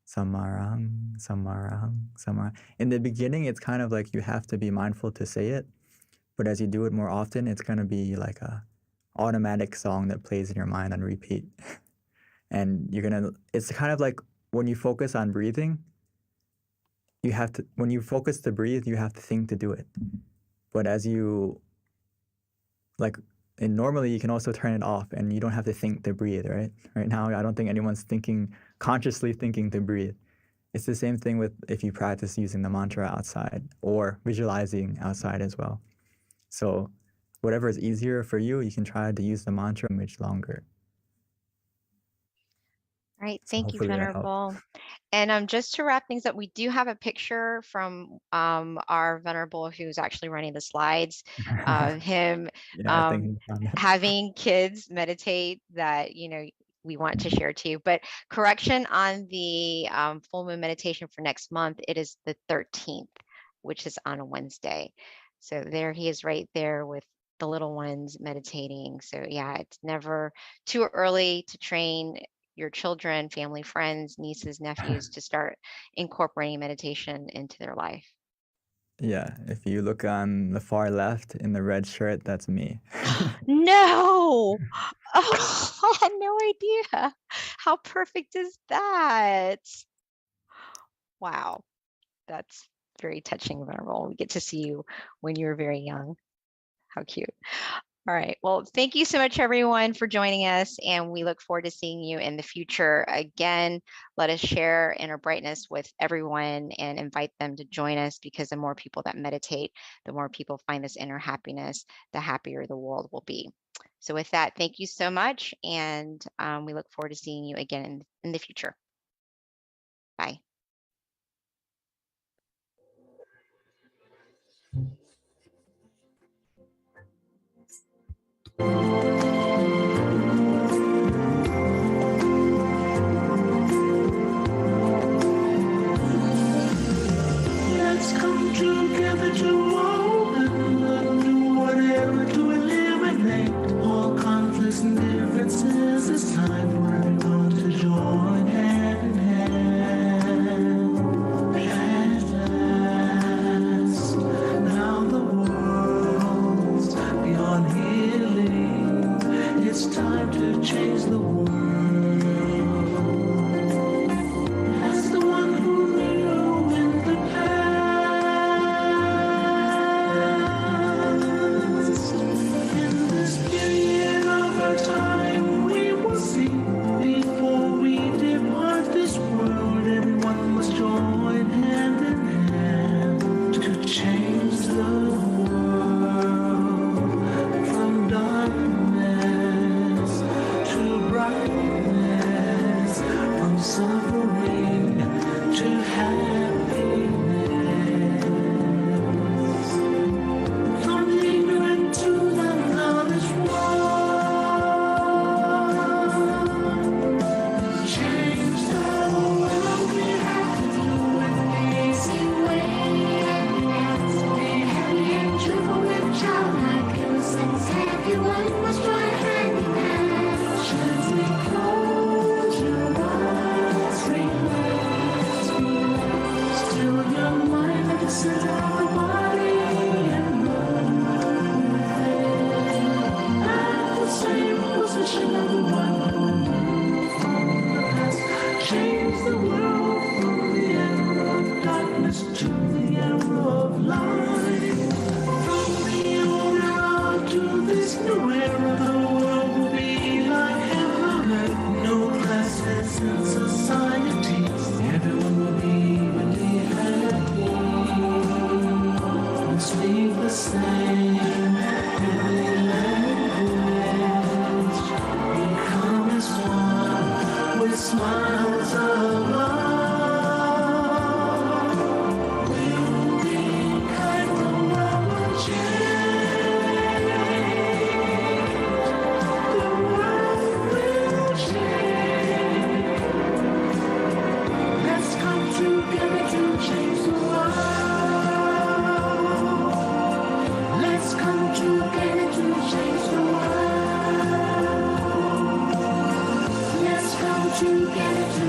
Samarang, samarang, samarang. In the beginning, it's kind of like you have to be mindful to say it, but as you do it more often, it's going to be like a automatic song that plays in your mind on repeat. And it's kind of like when you focus on breathing, when you focus to breathe, you have to think to do it. But and normally you can also turn it off and you don't have to think to breathe, right? Right now, I don't think anyone's consciously thinking to breathe. It's the same thing with if you practice using the mantra outside or visualizing outside as well. So whatever is easier for you, you can try to use the mantra much longer. All right, So thank you, hopefully that helps. Venerable. And just to wrap things up, we do have a picture from our Venerable who's actually running the slides of him Yeah, I think he's done it. having kids meditate that, we want to share to you. But correction on the full moon meditation for next month, it is the 13th, which is on a Wednesday. So there he is right there with the little ones meditating. So yeah, it's never too early to train your children, family, friends, nieces, nephews to start incorporating meditation into their life. Yeah, if you look on the far left in the red shirt, that's me. No! Oh, I had no idea. How perfect is that? Wow, that's very touching, Venerable. We get to see you when you were very young. How cute. All right. Well, thank you so much, everyone, for joining us. And we look forward to seeing you in the future. Again, let us share inner brightness with everyone and invite them to join us, because the more people that meditate, the more people find this inner happiness, the happier the world will be. So with that, thank you so much. And we look forward to seeing you again in the future. Bye. Let's come together tomorrow and do whatever to it's time for everyone to join hand in hand. At last, now the world's beyond healing. It's time to change the world. As the one who knew in the past, in this period of our time, we will see before we depart this world. Everyone must join hand in hand to change the world from darkness to brightness, from suffering to happiness, from ignorant to the knowledge one. Change the world. We have to do an amazing way. Be happy and cheerful with childlike innocence. Everyone must join hand in hand. Gently close your eyes, relax, relax. Still your mind at the center of the body and mind. At the same position of the one who knew from the past. Change the world from the era of darkness to the era of light. From the old era to this new era, the world will be like heaven on earth. No classes in society. Everyone will be really happy. Speak the same every language. Become as one with smiles of love. We'll be kind, the world will change. The world will change. Let's come together to change the world. Let's come together to change the world. Let's come together to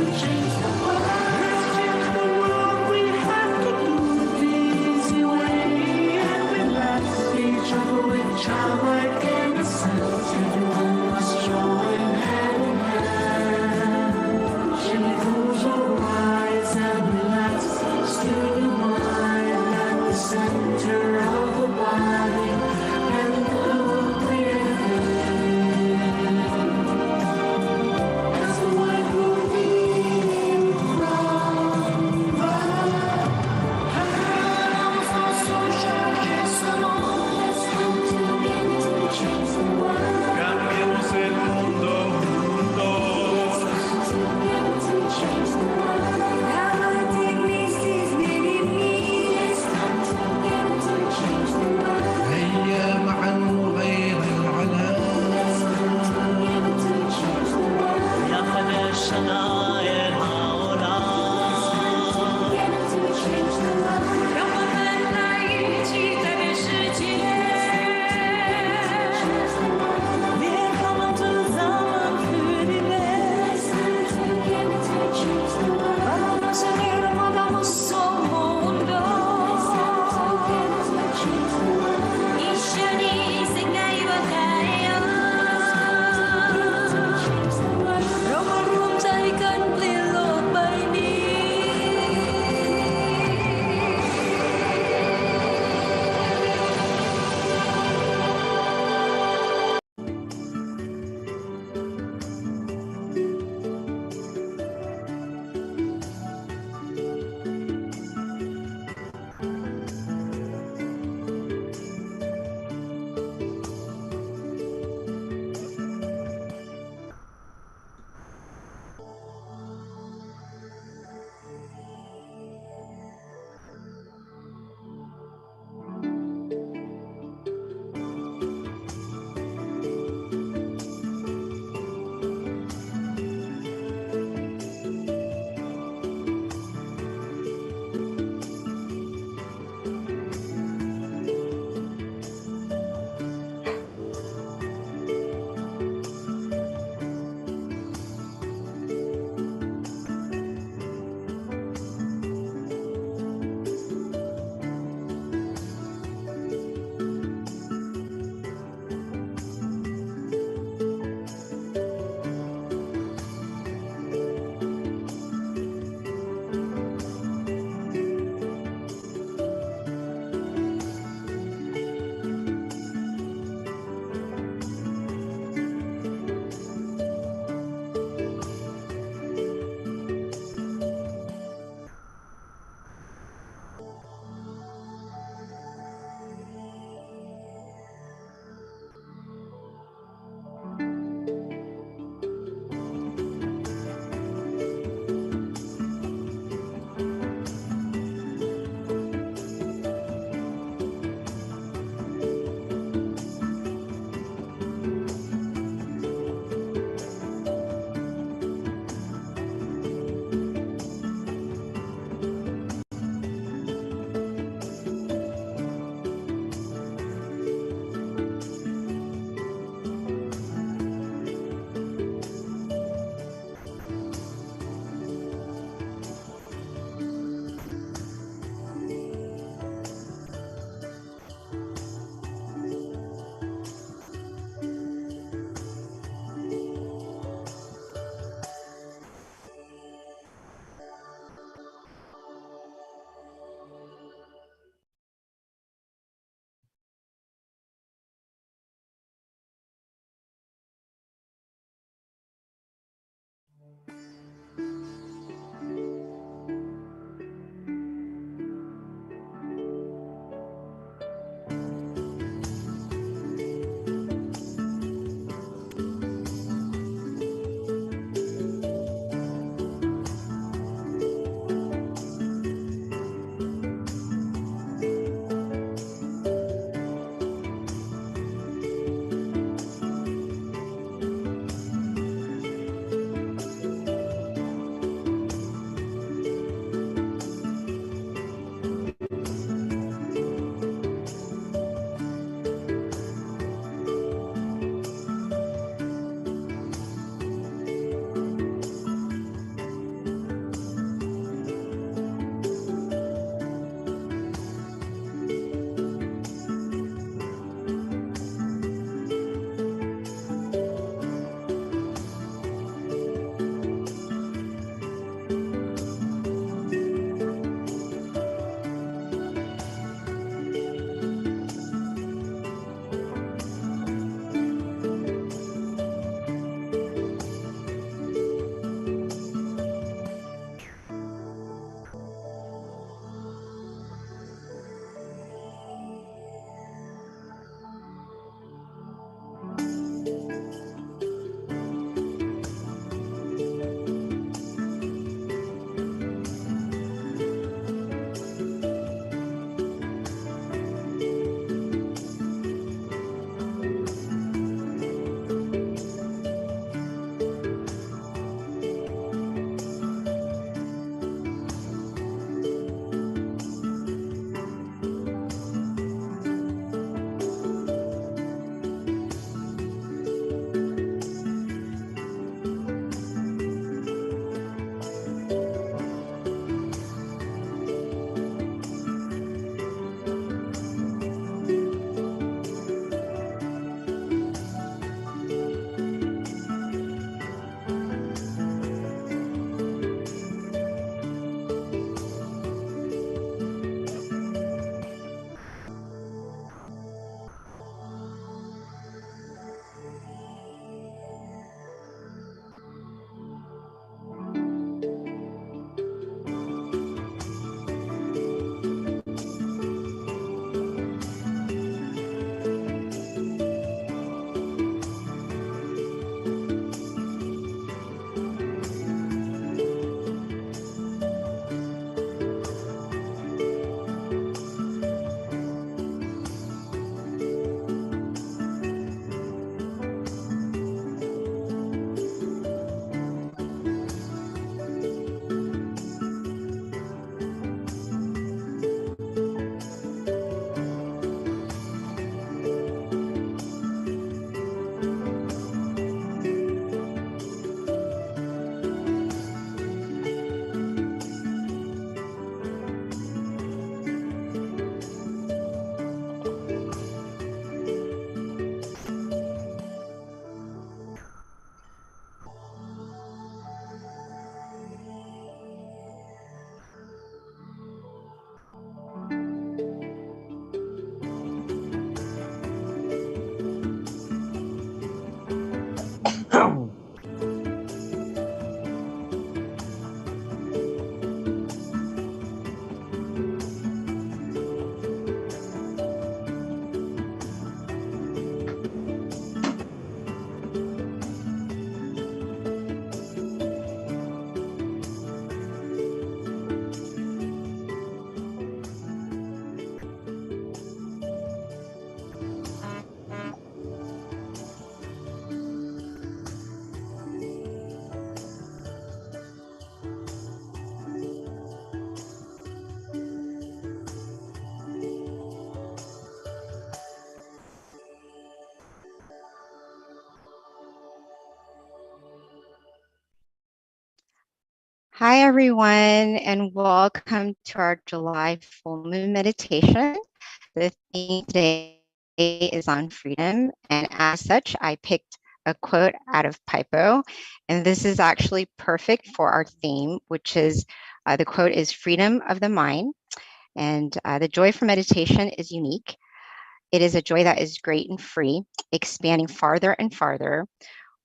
Hi, everyone, and welcome to our July full moon meditation. The theme today is on freedom, and as such, I picked a quote out of Pipo, and this is actually perfect for our theme, which is the quote is freedom of the mind, and the joy for meditation is unique. It is a joy that is great and free, expanding farther and farther.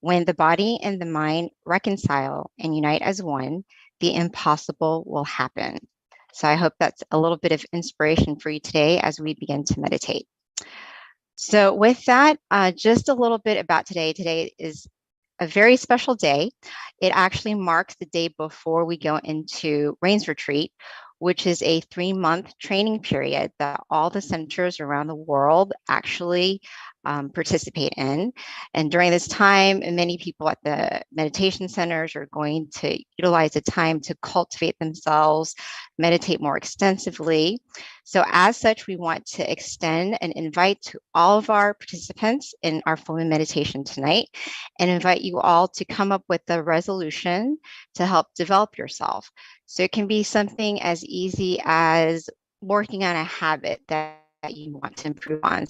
When the body and the mind reconcile and unite as one, the impossible will happen. So I hope that's a little bit of inspiration for you today as we begin to meditate. So with that, just a little bit about today. Today is a very special day. It actually marks the day before we go into Rains Retreat, which is a 3-month training period that all the centers around the world actually participate in. And during this time, many people at the meditation centers are going to utilize the time to cultivate themselves, meditate more extensively. So as such, we want to extend and invite to all of our participants in our full moon meditation tonight and invite you all to come up with a resolution to help develop yourself. So it can be something as easy as working on a habit that you want to improve on,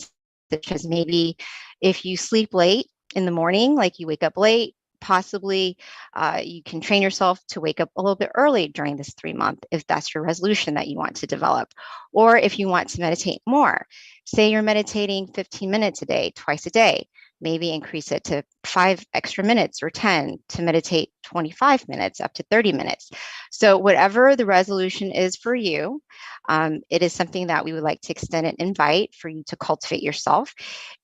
such as maybe if you sleep late in the morning, like you wake up late, possibly you can train yourself to wake up a little bit early during this 3-month, if that's your resolution that you want to develop. Or if you want to meditate more, say you're meditating 15 minutes a day, twice a day, maybe increase it to 5 extra minutes or 10 to meditate 25 minutes up to 30 minutes. So whatever the resolution is for you, it is something that we would like to extend and invite for you to cultivate yourself.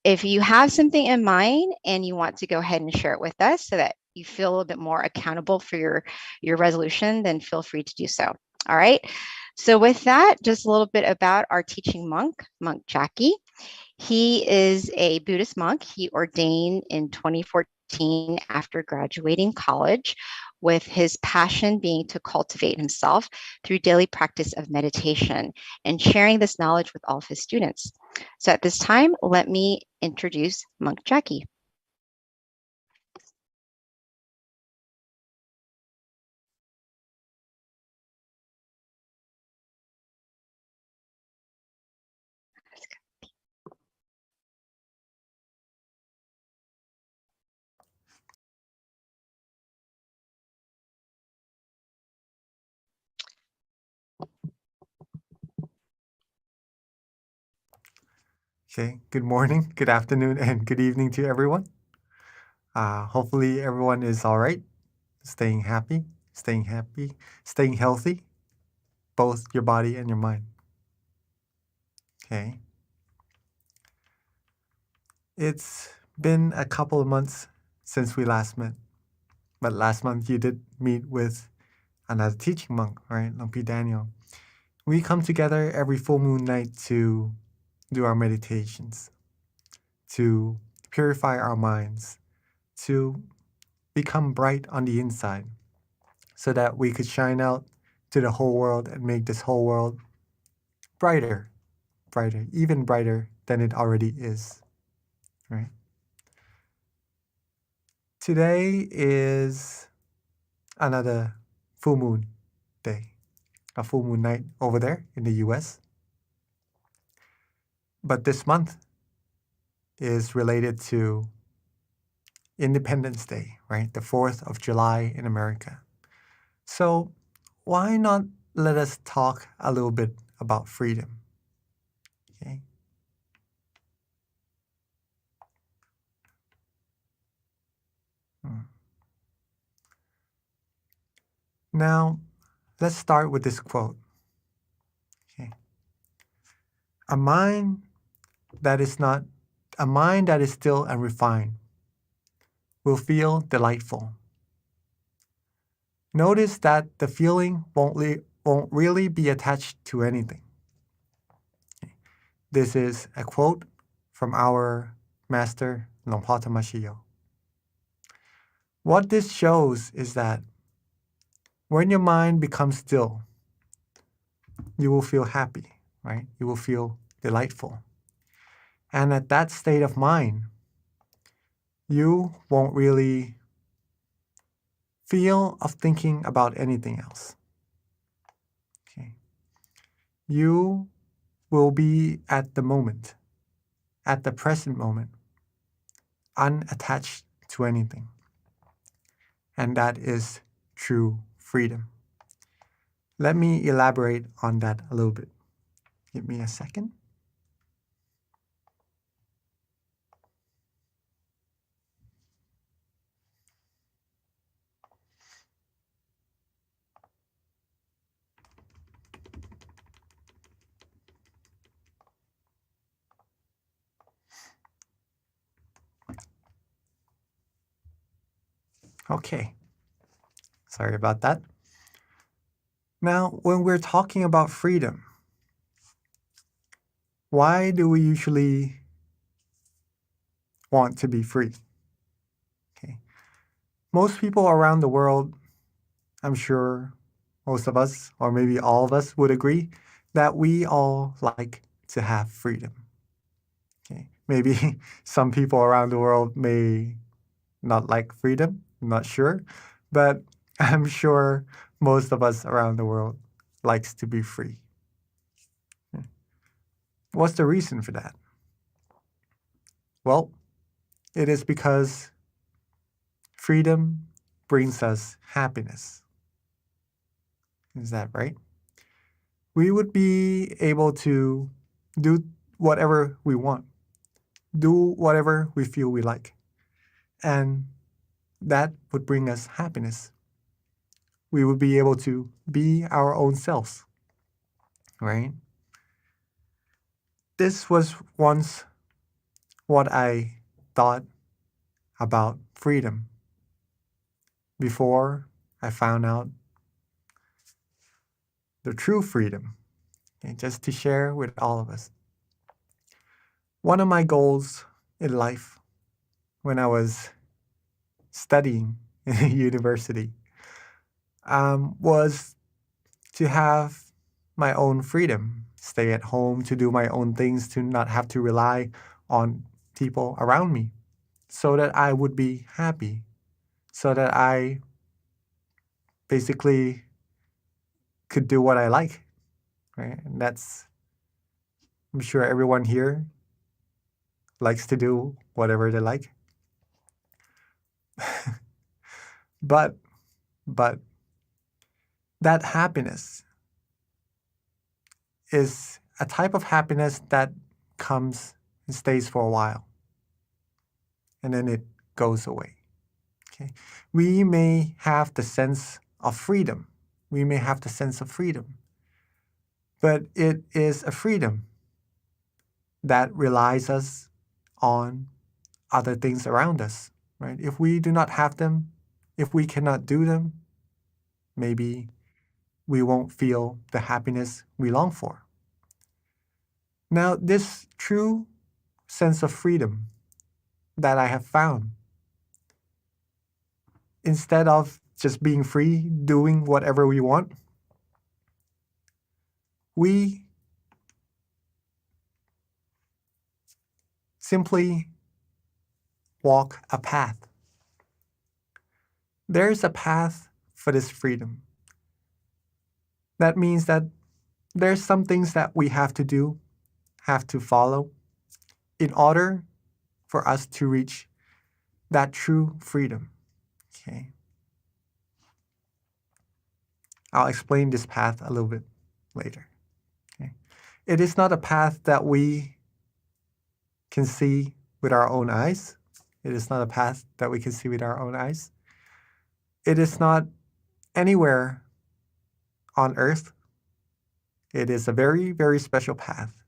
If you have something in mind and you want to go ahead and share it with us so that you feel a little bit more accountable for your resolution, then feel free to do so. All right. So with that, just a little bit about our teaching monk, Monk Jackie. He is a Buddhist monk. He ordained in 2014 after graduating college, with his passion being to cultivate himself through daily practice of meditation and sharing this knowledge with all of his students. So at this time, let me introduce Monk Jackie. Okay, good morning, good afternoon, and good evening to everyone. Hopefully everyone is all right, staying happy, staying healthy, both your body and your mind. Okay. It's been a couple of months since we last met, but last month you did meet with another teaching monk, right, Lumpy Daniel. We come together every full moon night to do our meditations, to purify our minds, to become bright on the inside, so that we could shine out to the whole world and make this whole world brighter, even brighter than it already is, right? Today is another full moon day, a full moon night over there in the US. But this month is related to Independence Day, right? The 4th of July in America. So why not let us talk a little bit about freedom? Okay. Now, let's start with this quote. Okay. A mind that is still and refined will feel delightful. Notice that the feeling won't really be attached to anything. Okay. This is a quote from our master, Longpa Tamashiyo. What this shows is that when your mind becomes still, you will feel happy, right? You will feel delightful. And at that state of mind, you won't really feel of thinking about anything else. Okay. You will be at the moment, at the present moment, unattached to anything. And that is true freedom. Let me elaborate on that a little bit. Give me a second. Okay. Sorry about that. Now, when we're talking about freedom, why do we usually want to be free? Okay. Most people around the world, I'm sure most of us, or maybe all of us, would agree that we all like to have freedom. Okay. Maybe some people around the world may not like freedom, I'm not sure, but I'm sure most of us around the world likes to be free. What's the reason for that? Well, it is because freedom brings us happiness. Is that right? We would be able to do whatever we want, do whatever we feel we like, and that would bring us happiness. We would be able to be our own selves, right? This was once what I thought about freedom before I found out the true freedom, okay, just to share with all of us. One of my goals in life when I was studying in university was to have my own freedom, stay at home, to do my own things, to not have to rely on people around me, so that I would be happy, so that I basically could do what I like, right? And that's, I'm sure everyone here likes to do whatever they like. but that happiness is a type of happiness that comes and stays for a while, and then it goes away. Okay. We may have the sense of freedom. We may have the sense of freedom, but it is a freedom that relies us on other things around us, right? If we do not have them, if we cannot do them, maybe we won't feel the happiness we long for. Now, this true sense of freedom that I have found, instead of just being free, doing whatever we want, we simply walk a path. There's a path for this freedom. That means that there's some things that we have to do, have to follow, in order for us to reach that true freedom. Okay. I'll explain this path a little bit later. Okay. It is not a path that we can see with our own eyes. It is not a path that we can see with our own eyes. It is not anywhere on earth. It is a very, very special path.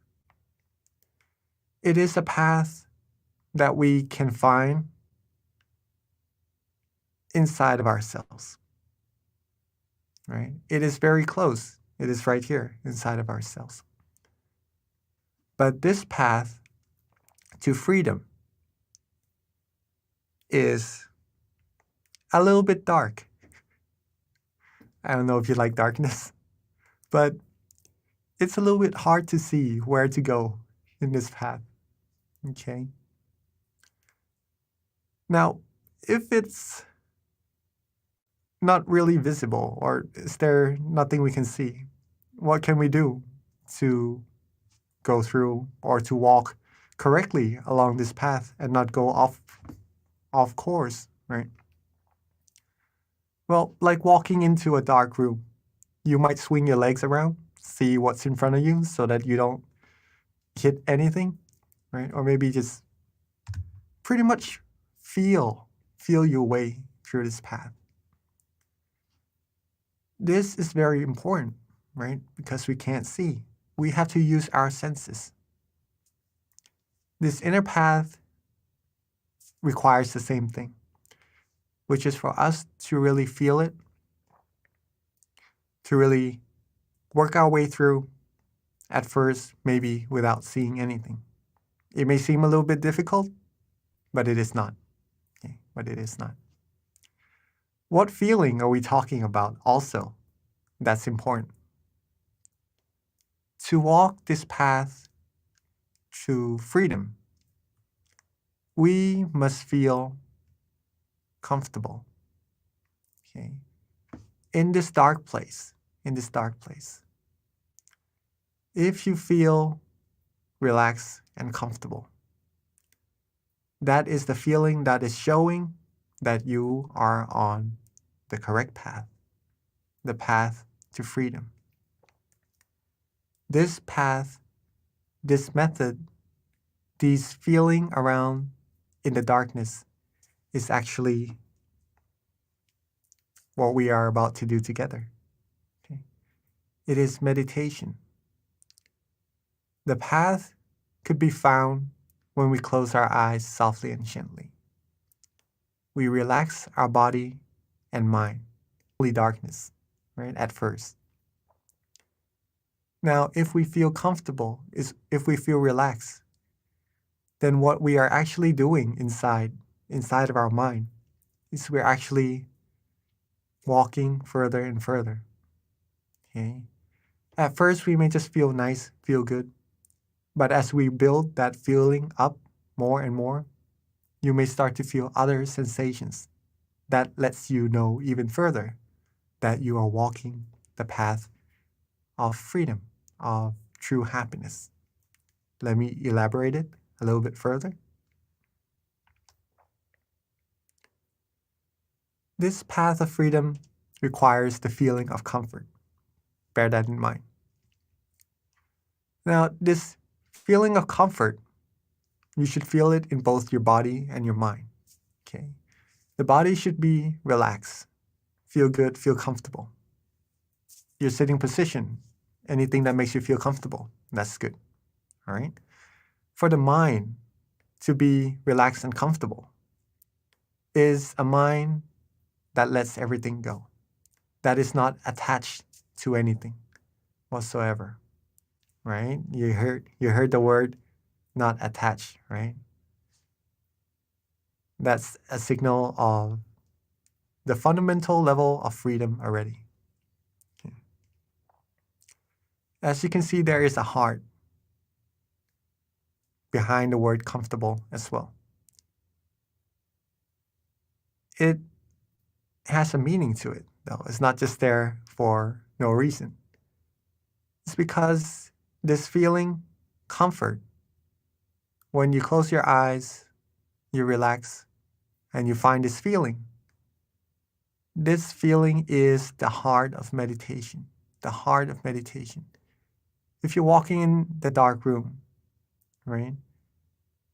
It is a path that we can find inside of ourselves, right? It is very close. It is right here inside of ourselves. But this path to freedom is a little bit dark. I don't know if you like darkness, but it's a little bit hard to see where to go in this path. Okay. Now, if it's not really visible, or is there nothing we can see? What can we do to go through or to walk correctly along this path and not go off course, right? Well, like walking into a dark room, you might swing your legs around, see what's in front of you so that you don't hit anything, right? Or maybe just pretty much feel your way through this path. This is very important, right? Because we can't see. We have to use our senses. This inner path requires the same thing, which is for us to really feel it, to really work our way through, at first, maybe without seeing anything. It may seem a little bit difficult, but it is not. Okay? But it is not. What feeling are we talking about also? That's important. To walk this path to freedom, we must feel comfortable. Okay? In this dark place, if you feel relaxed and comfortable, that is the feeling that is showing that you are on the correct path, the path to freedom. This path, this method, these feeling around in the darkness is actually what we are about to do together. Okay? It is meditation. The path could be found when we close our eyes softly and gently. We relax our body and mind, only darkness, right, at first. Now, if we feel comfortable, if we feel relaxed, then what we are actually doing inside of our mind is we're actually walking further and further. Okay? At first, we may just feel nice, feel good. But as we build that feeling up more and more, you may start to feel other sensations that lets you know even further that you are walking the path of freedom, of true happiness. Let me elaborate it a little bit further. This path of freedom requires the feeling of comfort. Bear that in mind. Now, this feeling of comfort, you should feel it in both your body and your mind. Okay? The body should be relaxed, feel good, feel comfortable. Your sitting position, anything that makes you feel comfortable, that's good. All right? For the mind to be relaxed and comfortable is a mind that lets everything go, that is not attached to anything whatsoever. Right? You heard the word not attached, right? That's a signal of the fundamental level of freedom already. Okay. As you can see, there is a heart behind the word comfortable as well. It has a meaning to it, though. It's not just there for no reason. It's because this feeling, comfort, when you close your eyes, you relax, and you find this feeling. This feeling is the heart of meditation, the heart of meditation. If you're walking in the dark room, right,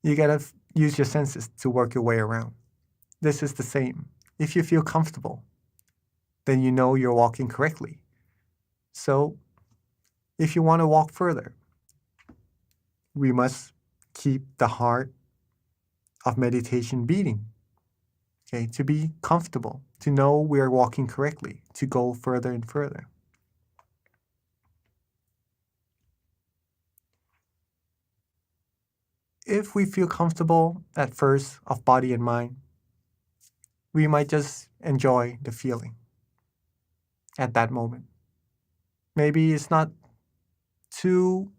you gotta use your senses to work your way around. This is the same. If you feel comfortable, then you know you're walking correctly. So if you want to walk further, we must keep the heart of meditation beating. Okay, to be comfortable, to know we are walking correctly, to go further and further. If we feel comfortable at first of body and mind, we might just enjoy the feeling at that moment. Maybe it's not too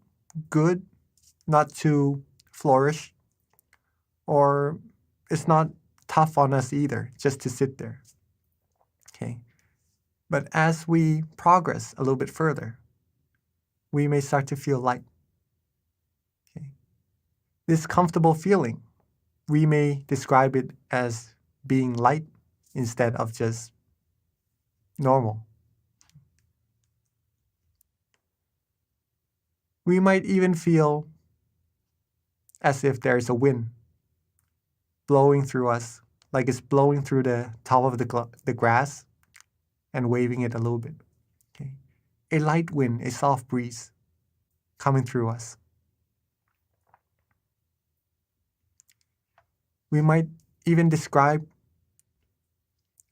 good, not too flourish, or it's not tough on us either, just to sit there. Okay. But as we progress a little bit further, we may start to feel light. Okay. This comfortable feeling, we may describe it as being light instead of just normal. We might even feel as if there's a wind blowing through us, like it's blowing through the top of the grass and waving it a little bit. Okay. A light wind, a soft breeze coming through us. We might even describe,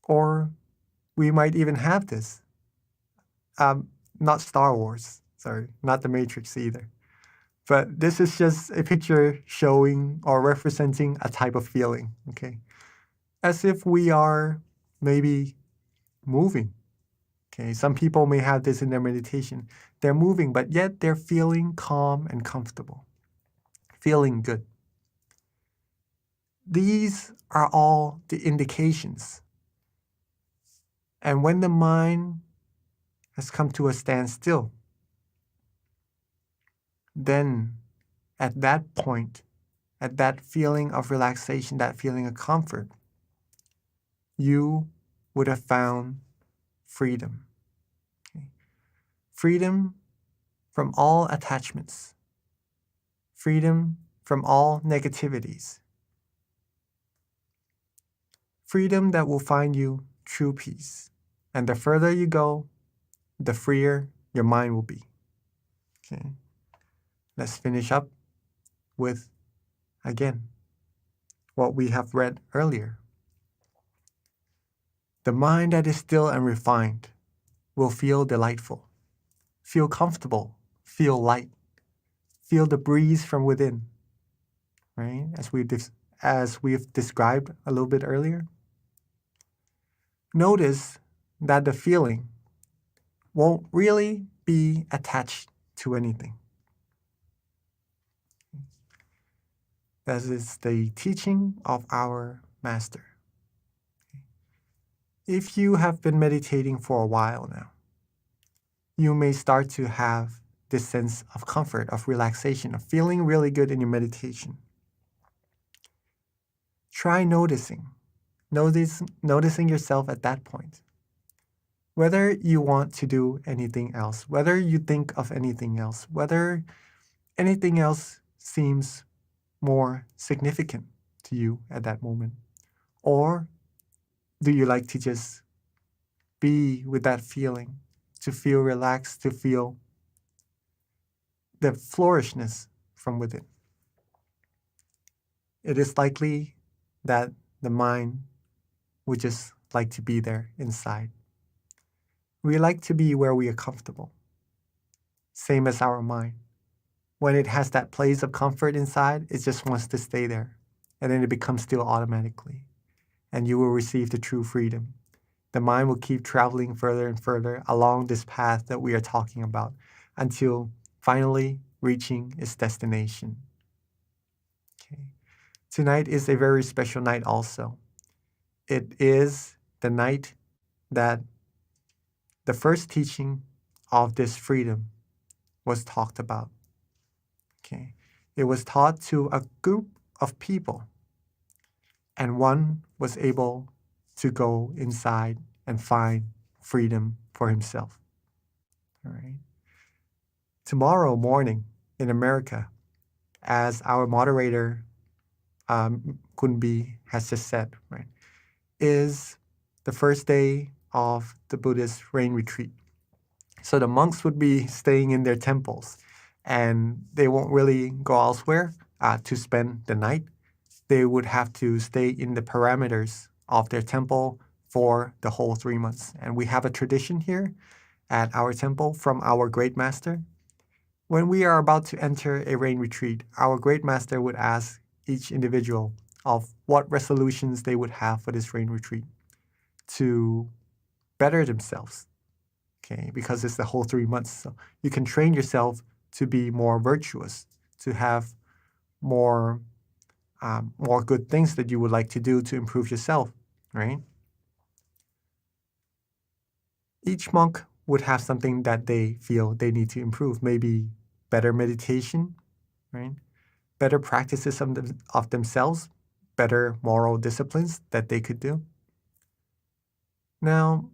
or we might even have this. Not Star Wars, sorry, not the Matrix either. But this is just a picture showing or representing a type of feeling, okay? As if we are maybe moving. Okay, some people may have this in their meditation. They're moving, but yet they're feeling calm and comfortable, feeling good. These are all the indications. And when the mind has come to a standstill, then at that point, at that feeling of relaxation, that feeling of comfort, you would have found freedom. Okay. Freedom from all attachments, freedom from all negativities, freedom that will find you true peace. And the further you go, the freer your mind will be. Okay. Let's finish up with, again, what we have read earlier. The mind that is still and refined will feel delightful, feel comfortable, feel light, feel the breeze from within, right? As we've described a little bit earlier. Notice that the feeling won't really be attached to anything. That is the teaching of our master. If you have been meditating for a while now, you may start to have this sense of comfort, of relaxation, of feeling really good in your meditation. Try noticing yourself at that point. Whether you want to do anything else, whether you think of anything else, whether anything else seems more significant to you at that moment, or do you like to just be with that feeling, to feel relaxed, to feel the flourishness from within? It is likely that the mind would just like to be there inside. We like to be where we are comfortable. Same as our mind. When it has that place of comfort inside, it just wants to stay there. And then it becomes still automatically. And you will receive the true freedom. The mind will keep traveling further and further along this path that we are talking about until finally reaching its destination. Okay. Tonight is a very special night also. It is the night that the first teaching of this freedom was talked about. Okay. It was taught to a group of people, and one was able to go inside and find freedom for himself. All right. Tomorrow morning in America, as our moderator Kunbi has just said, right, is the first day of the Buddhist rain retreat. So the monks would be staying in their temples, and they won't really go elsewhere to spend the night. They would have to stay in the parameters of their temple for the whole 3 months. And we have a tradition here at our temple from our great master. When we are about to enter a rain retreat, our great master would ask each individual of what resolutions they would have for this rain retreat to better themselves. Okay, because it's the whole 3 months. So you can train yourself to be more virtuous, to have more good things that you would like to do to improve yourself, right? each monk would have something that they feel they need to improve. Maybe better meditation, right? Better practices of themselves, better moral disciplines that they could do. Now,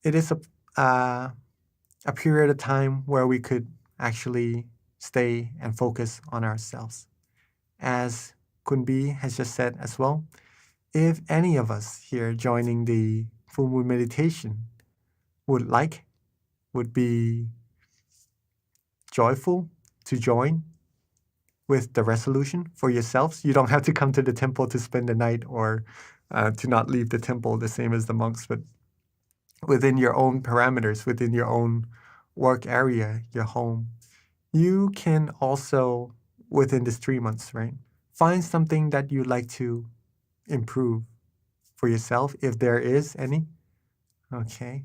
it is a period of time where we could actually stay and focus on ourselves. As Kunbi has just said as well, if any of us here joining the full moon meditation would be joyful to join with the resolution for yourselves, you don't have to come to the temple to spend the night or to not leave the temple the same as the monks, but within your own parameters, within your own work area, your home, you can also, within this 3 months, right, find something that you'd like to improve for yourself, if there is any. Okay.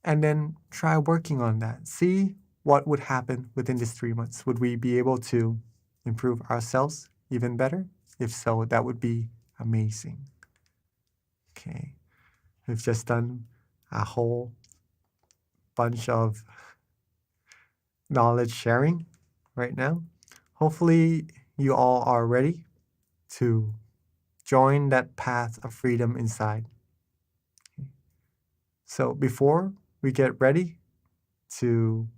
And then try working on that. See what would happen within these 3 months. Would we be able to improve ourselves even better? If so, that would be amazing. Okay. We've just done a whole bunch of knowledge sharing right now. Hopefully, you all are ready to join that path of freedom inside. So, before we get ready to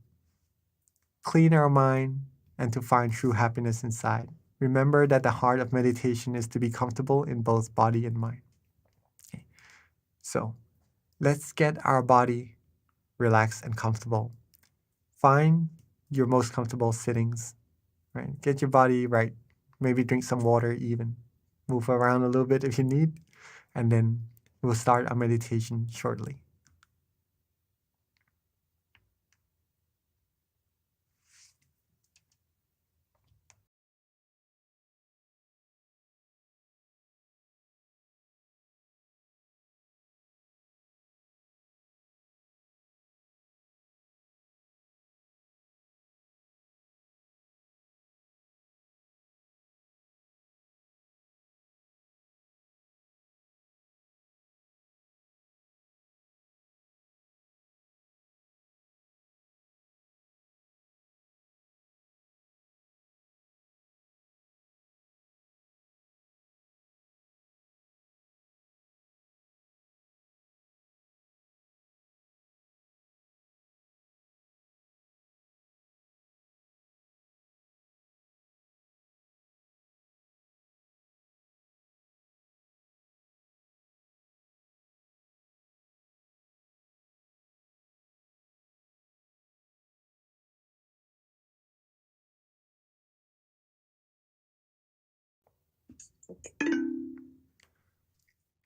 clean our mind and to find true happiness inside, remember that the heart of meditation is to be comfortable in both body and mind. Okay. So, let's get our body relaxed and comfortable. Find your most comfortable sittings, right? Get your body right. Maybe drink some water even. Move around a little bit if you need. And then we'll start our meditation shortly.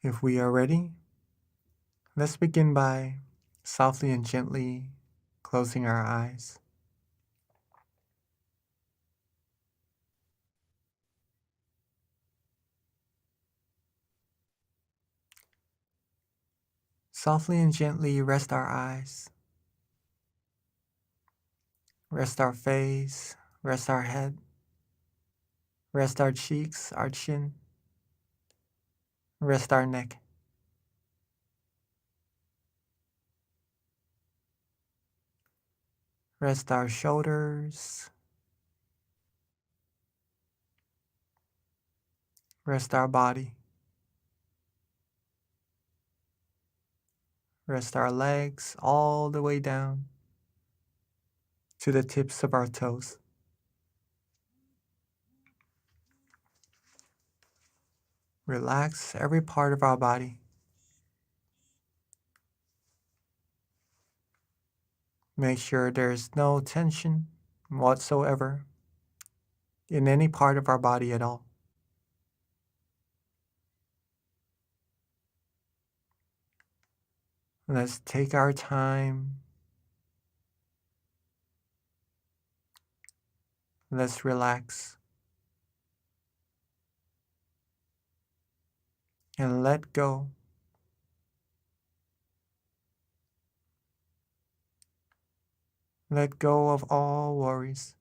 If we are ready, let's begin by softly and gently closing our eyes. Softly and gently rest our eyes, rest our face, rest our head, rest our cheeks, our chin, rest our neck. Rest our shoulders, rest our body, rest our legs all the way down to the tips of our toes. Relax every part of our body. Make sure there's no tension whatsoever in any part of our body at all. Let's take our time. Let's relax. And let go. Let go of all worries.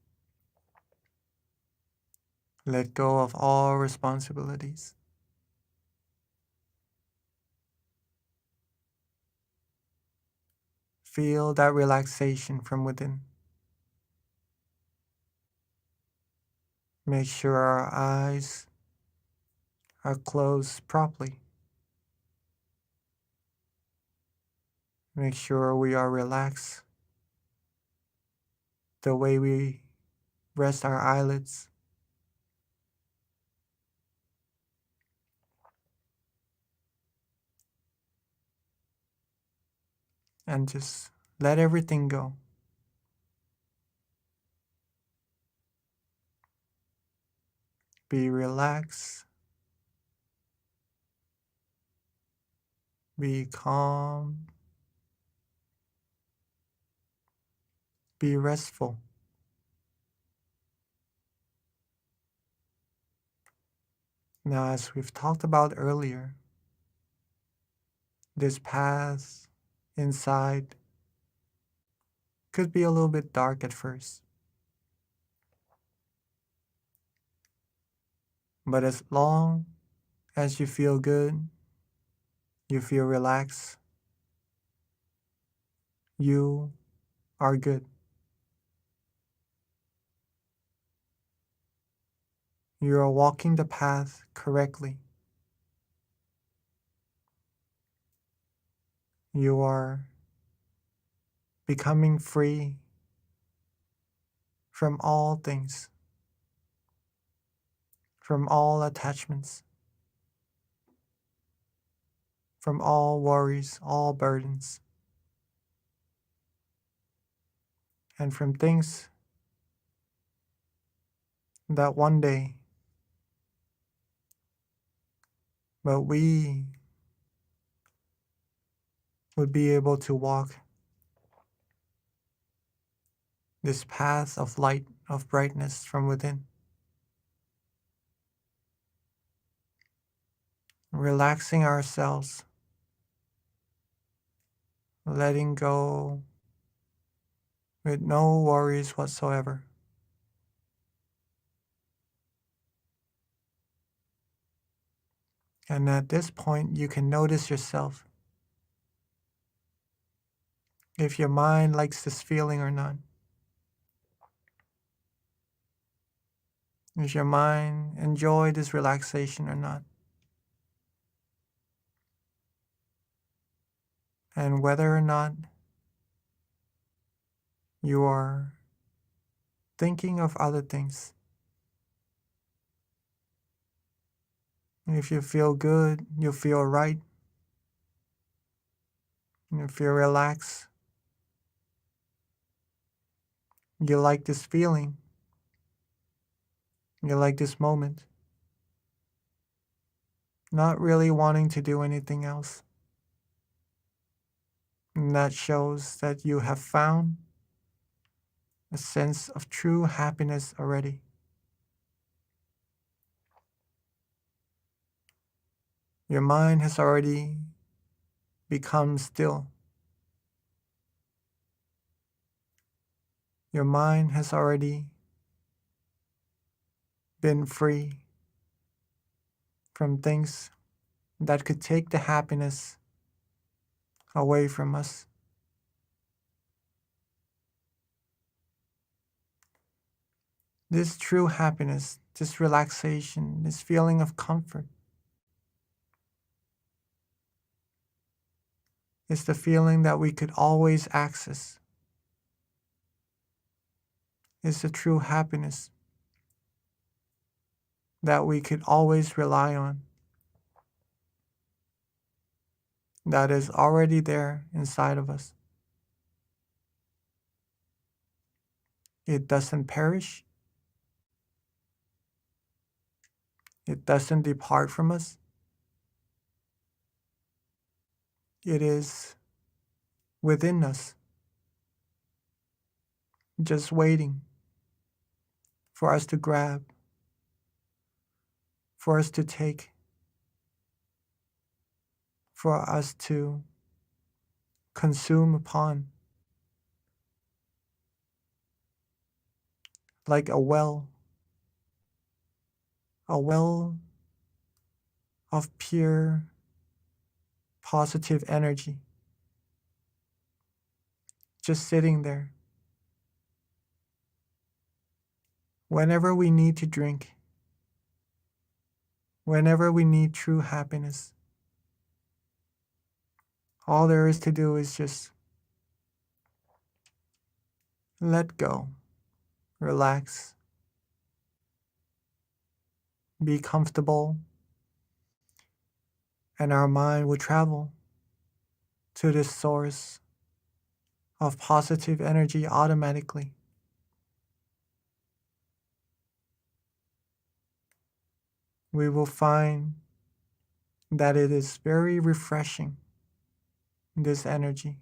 Let go of all feel that relaxation from within. Make sure our eyes are closed properly. Make sure we are relaxed the way we rest our eyelids. And just let everything go. Be relaxed. Be calm. Be restful. Now, as we've talked about earlier, this path inside could be a little bit dark at first. But as long as you feel good, you feel relaxed, you are good. You are walking the path correctly. You are becoming free from all things, from all attachments, from all worries, all burdens, and from things that one day, but we would be able to walk this path of light, of brightness from within. Relaxing ourselves, letting go with no worries whatsoever. And at this point, you can notice yourself, if your mind likes this feeling or not. Does your mind enjoy this relaxation or not? And whether or not you are thinking of other things. If you feel good, you feel right, you feel relaxed, you like this feeling, you like this moment, not really wanting to do anything else. And that shows that you have found a sense of true happiness already. Your mind has already become still. Your mind has already been free from things that could take the happiness away from us. This true happiness, this relaxation, this feeling of comfort is the feeling that we could always access. It's the true happiness that we could always rely on, that is already there inside of us. It doesn't perish. It doesn't depart from us. It is within us, just waiting for us to grab, for us to take, for us to consume upon. Like a well of pure positive energy just sitting there. Whenever we need to drink, whenever we need true happiness, all there is to do is just let go, relax, be comfortable, and our mind will travel to this source of positive energy automatically. We will find that it is very refreshing, this energy.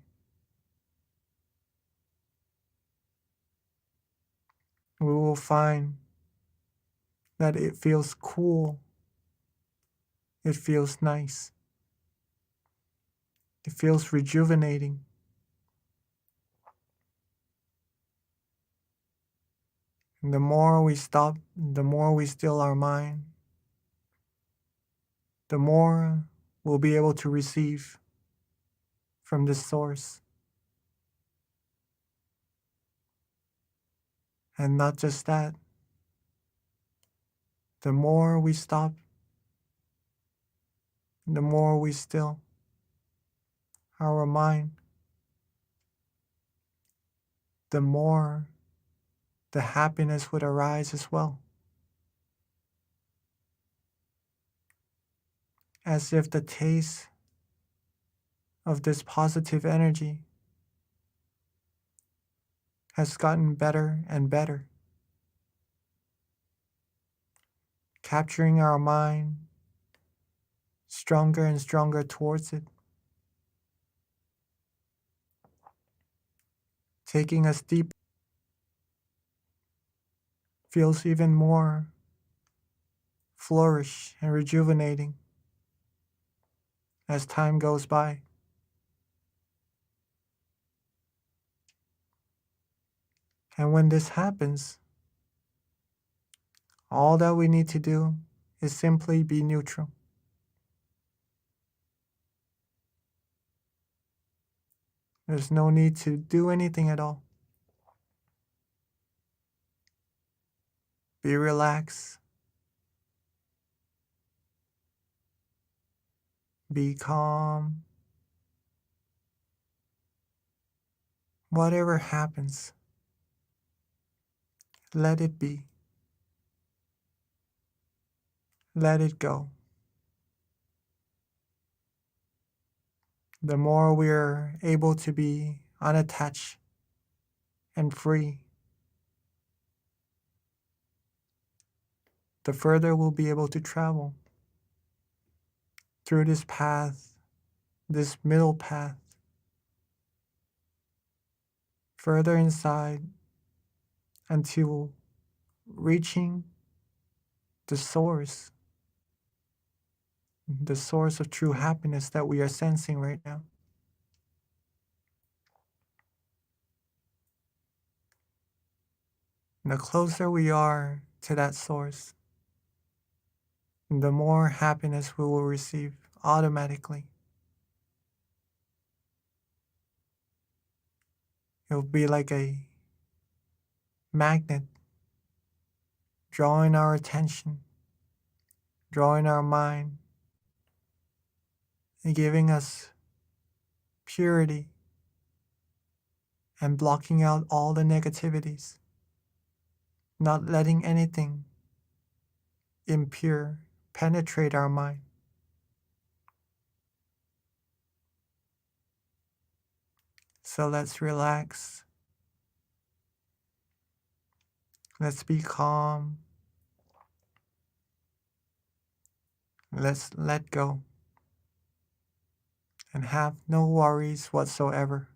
We will find that it feels cool, it feels nice, it feels rejuvenating. And the more we stop, the more we still our mind, the more we'll be able to receive from this source. And not just that, the more we stop, the more we still our mind, the more the happiness would arise as well. As if the taste of this positive energy has gotten better and better, capturing our mind stronger and stronger towards it, taking us deep, feels even more flourish and rejuvenating as time goes by. And when this happens, all that we need to do is simply be neutral. There's no need to do anything at all. Be relaxed. Be calm. Whatever happens, let it be. Let it go. The more we're able to be unattached and free, the further we'll be able to travel through this path, this middle path, further inside until reaching the source of true happiness that we are sensing right now. And the closer we are to that source, the more happiness we will receive automatically. It will be like a magnet drawing our attention, drawing our mind, and giving us purity and blocking out all the negativities, not letting anything impure penetrate our mind. So let's relax. Let's be calm. Let's let go and have no worries whatsoever.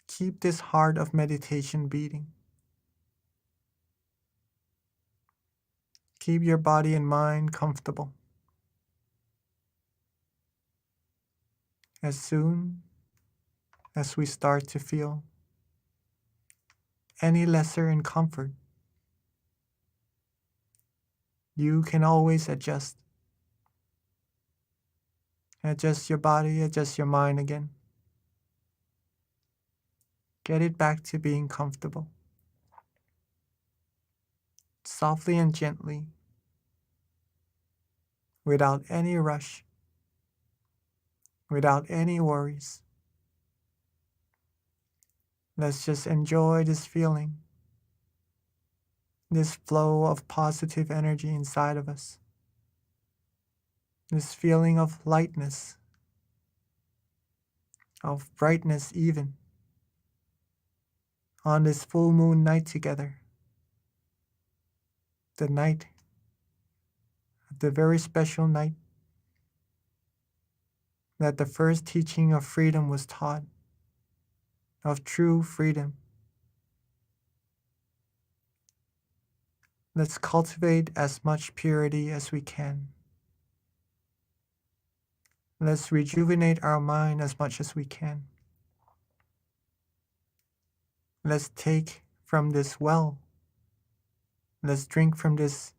Keep this heart of meditation beating. Keep your body and mind comfortable. As soon as we start to feel any lesser in comfort, you can always adjust Adjust your body, adjust your mind again. Get it back to being comfortable. Softly and gently, without any rush, without any worries. Let's just enjoy this feeling, this flow of positive energy inside of us, this feeling of lightness, of brightness even, on this full moon night together, the night, the very special night that the first teaching of freedom was taught, of true freedom. Let's cultivate as much purity as we can. Let's rejuvenate our mind as much as we can. Let's take from this well. Let's drink from this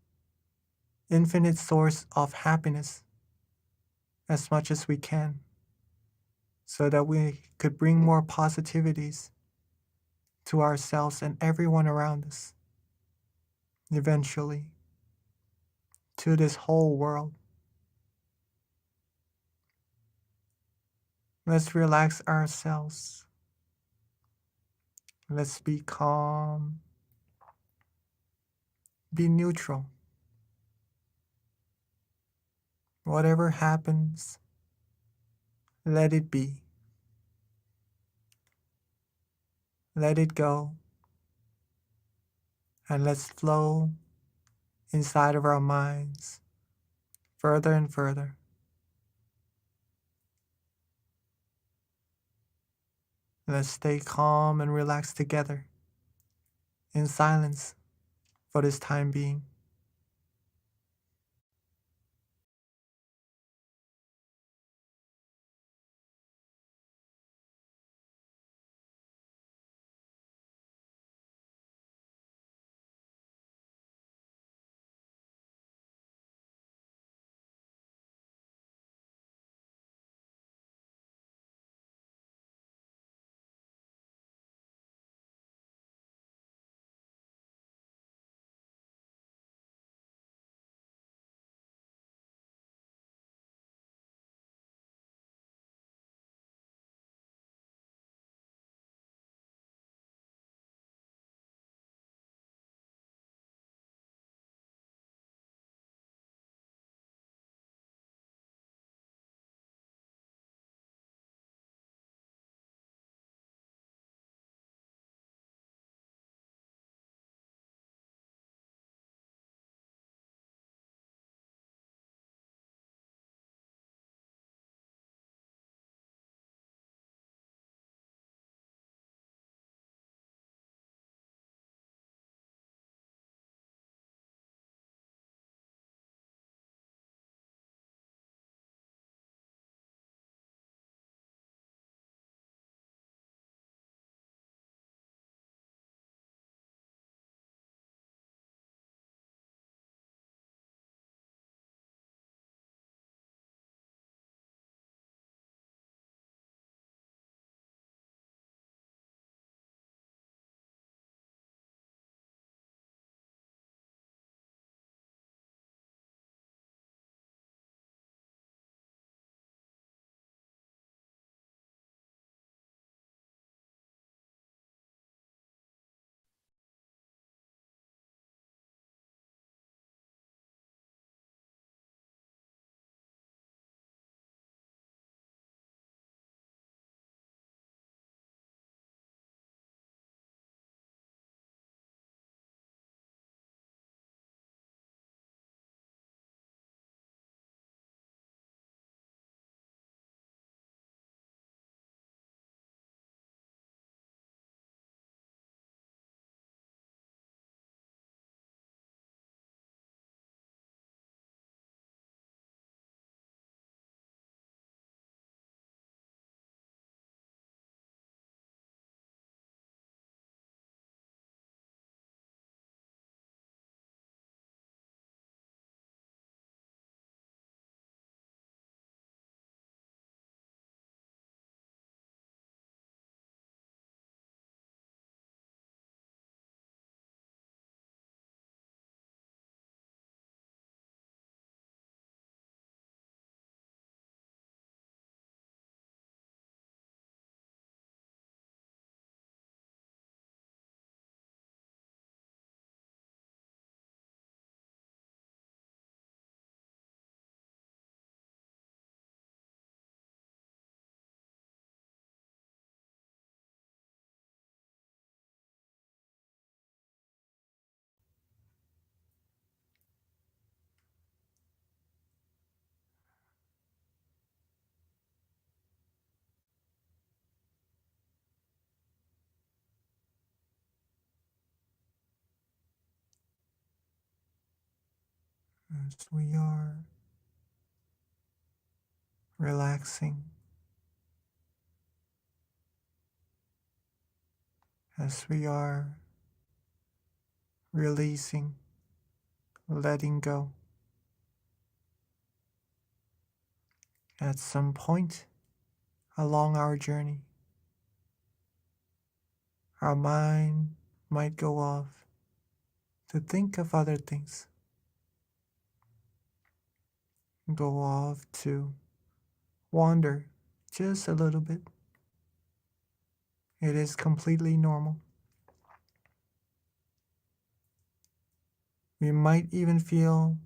infinite source of happiness as much as we can, so that we could bring more positivities to ourselves and everyone around us, eventually, to this whole world. Let's relax ourselves. Let's be calm, be neutral. Whatever happens, let it be. Let it go. And let's flow inside of our minds further and further. Let's stay calm and relaxed together in silence for this time being. as we are relaxing, as we are releasing, letting go. At some point along our journey, our mind might go off to think of other things, go off to wander just a little bit. It is completely normal. We might even feel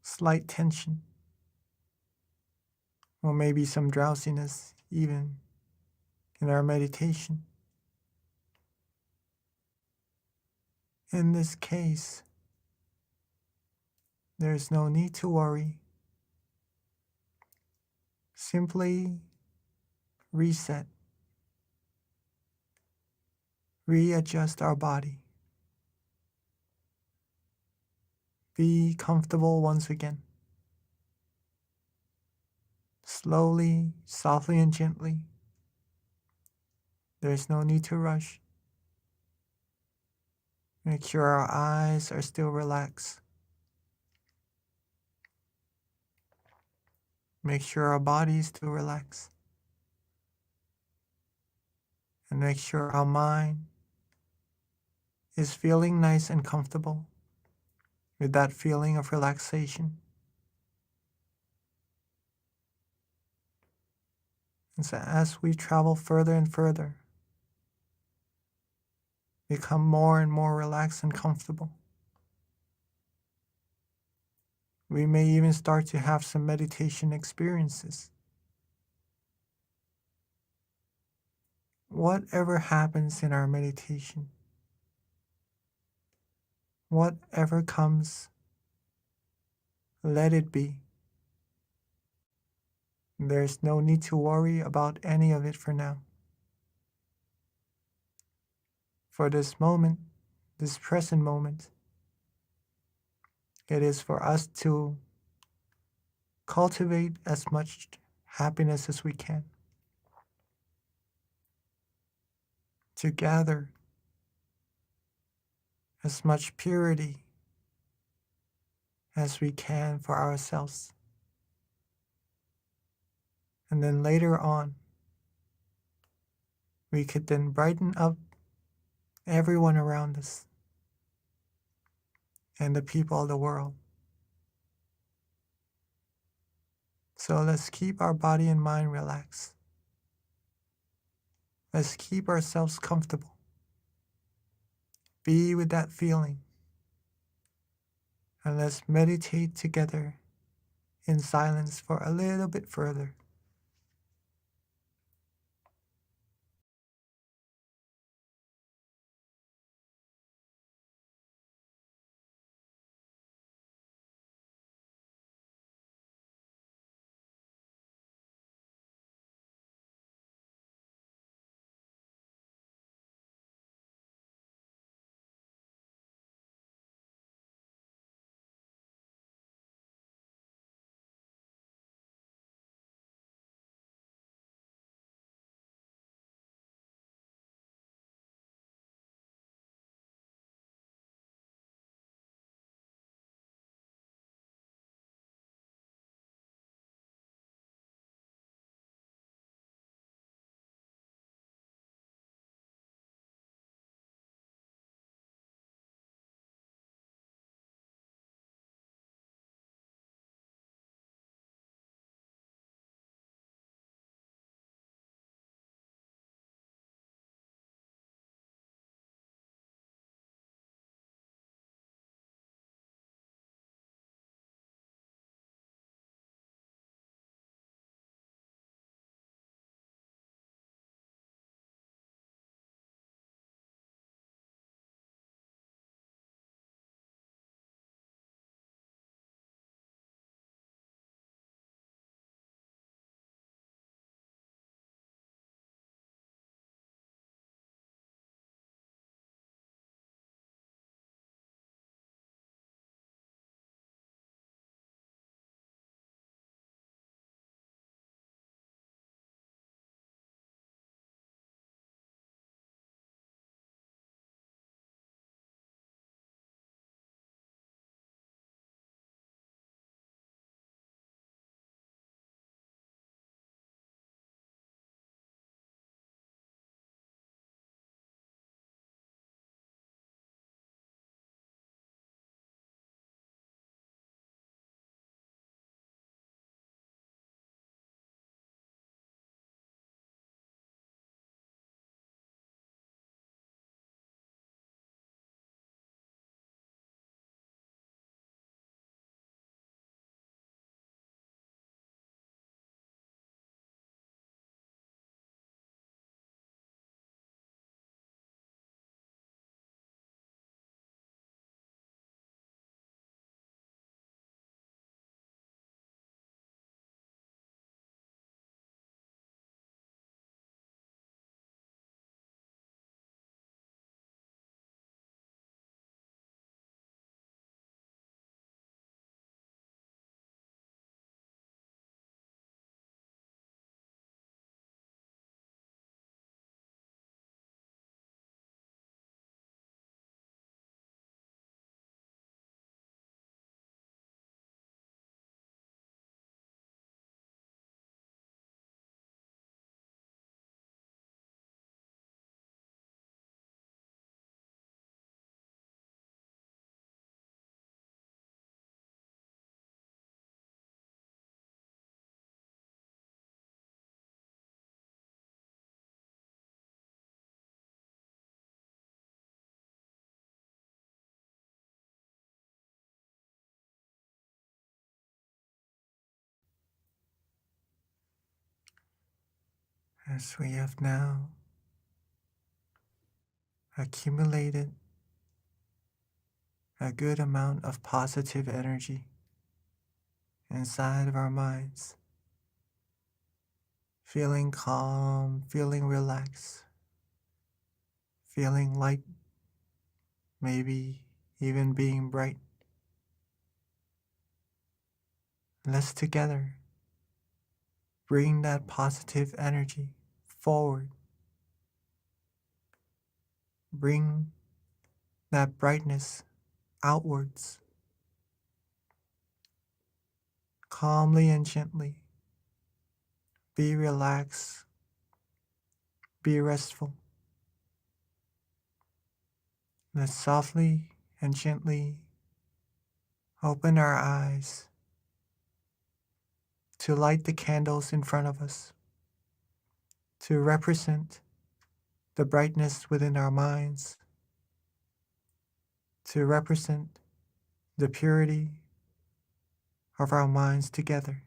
slight tension, or maybe some drowsiness even in our meditation. In this case, there is no need to worry. Simply reset, readjust our body. Be comfortable once again. Slowly, softly, and gently. There is no need to rush. Make sure our eyes are still relaxed. Make sure our body is still relaxed. And make sure our mind is feeling nice and comfortable with that feeling of relaxation. And so as we travel further and further, become more and more relaxed and comfortable, we may even start to have some meditation experiences. Whatever happens in our meditation, whatever comes, let it be. There's no need to worry about any of it for now. For this moment, this present moment, it is for us to cultivate as much happiness as we can, to gather as much purity as we can for ourselves. And then later on, we could then brighten up everyone around us and the people of the world. So let's keep our body and mind relaxed. Let's keep ourselves comfortable. Be with that feeling. And let's meditate together in silence for a little bit further. as we have now accumulated a good amount of positive energy inside of our minds, feeling calm, feeling relaxed, feeling light, maybe even being bright. Let's together bring that positive energy forward. Bring that brightness outwards, calmly and gently. Be relaxed, be restful. Let's softly and gently open our eyes to light the candles in front of us, to represent the brightness within our minds, to represent the purity of our minds together.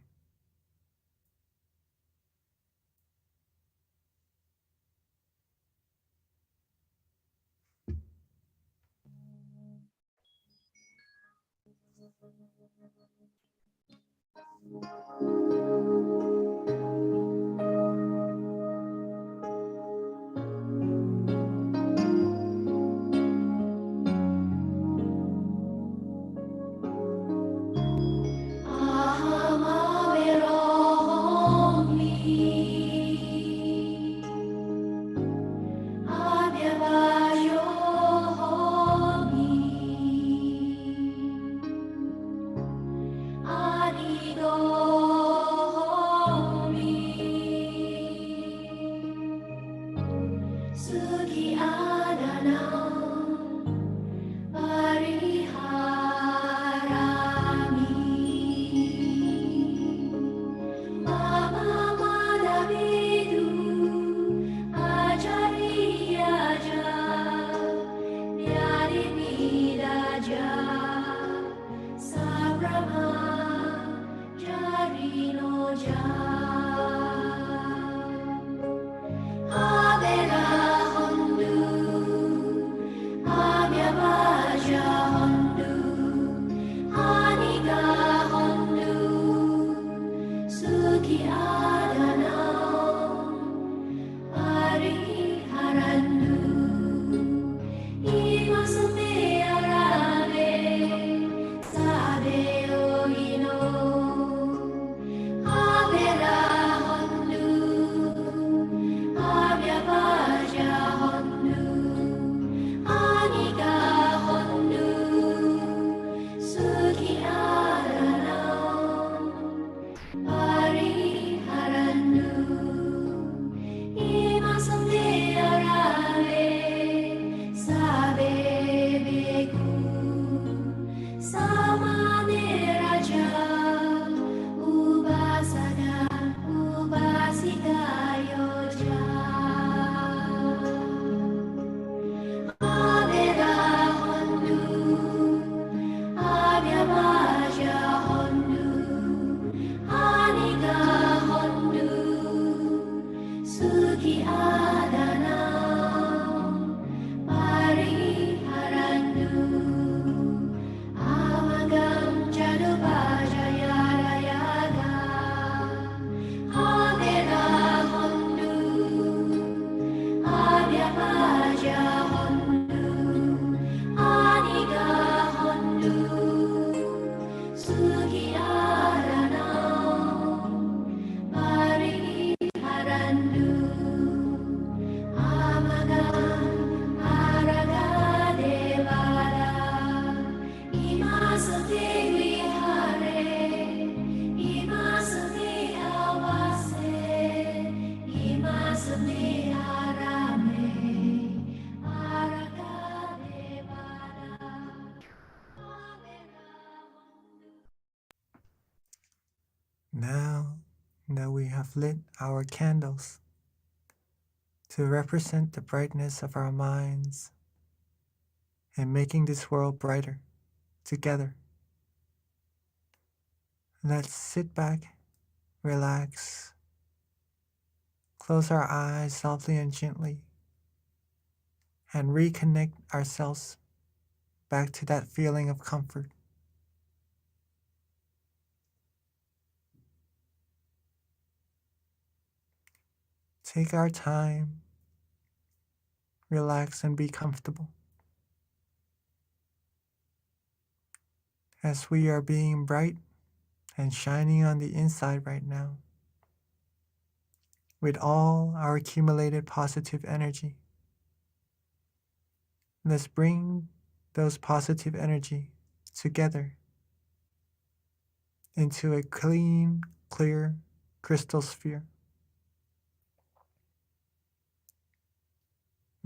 Now that we have lit our candles to represent the brightness of our minds and making this world brighter together, let's sit back, relax, close our eyes softly and gently and reconnect ourselves back to that feeling of comfort. Take our time, relax and be comfortable as we are being bright and shining on the inside right now with all our accumulated positive energy. Let's bring those positive energy together into a clean, clear crystal sphere.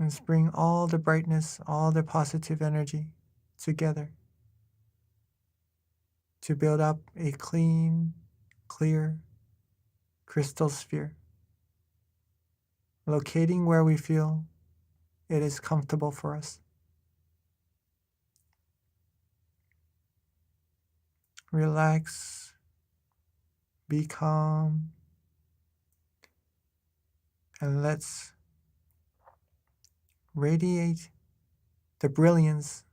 Let's bring all the brightness, all the positive energy together to build up a clean, clear crystal sphere, locating where we feel it is comfortable for us. Relax, be calm, and let's radiate the brilliance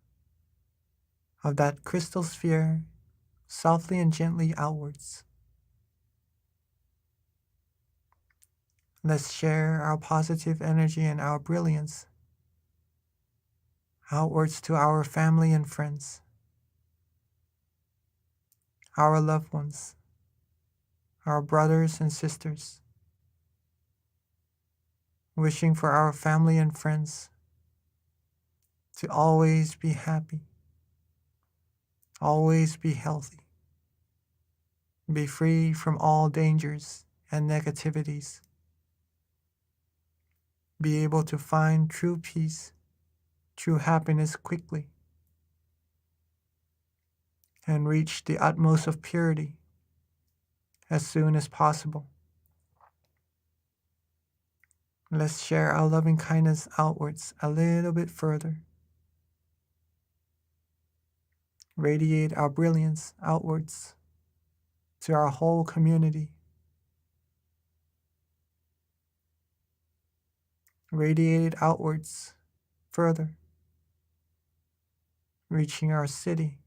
of that crystal sphere softly and gently outwards. Let's share our positive energy and our brilliance outwards to our family and friends, our loved ones, our brothers and sisters, wishing for our family and friends to always be happy, always be healthy, be free from all dangers and negativities, be able to find true peace, true happiness quickly, and reach the utmost of purity as soon as possible. Let's share our loving kindness outwards a little bit further. Radiate our brilliance outwards to our whole community. Radiate it outwards further, reaching our city.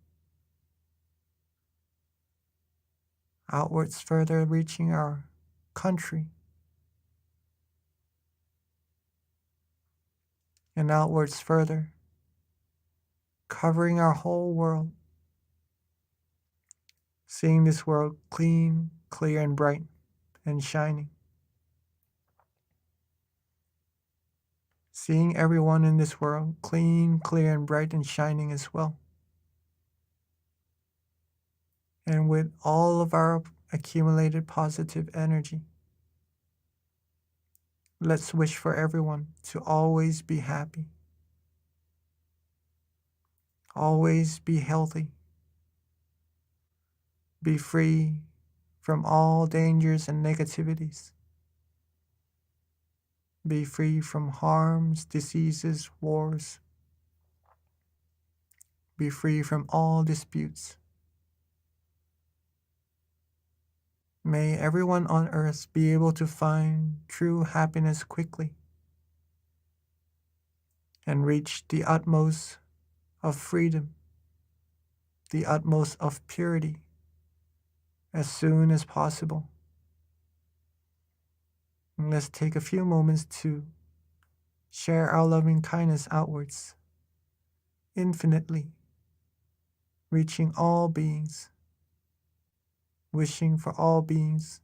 Outwards further, reaching our country. And outwards further, covering our whole world. Seeing this world clean, clear, and bright, and shining. Seeing everyone in this world clean, clear, and bright, and shining as well. And with all of our accumulated positive energy, let's wish for everyone to always be happy, always be healthy, be free from all dangers and negativities, be free from harms, diseases, wars, be free from all disputes. May everyone on earth be able to find true happiness quickly and reach the utmost of freedom, the utmost of purity as soon as possible. And let's take a few moments to share our loving kindness outwards, infinitely, reaching all beings, wishing for all beings,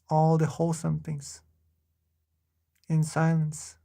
all the wholesome things, in silence.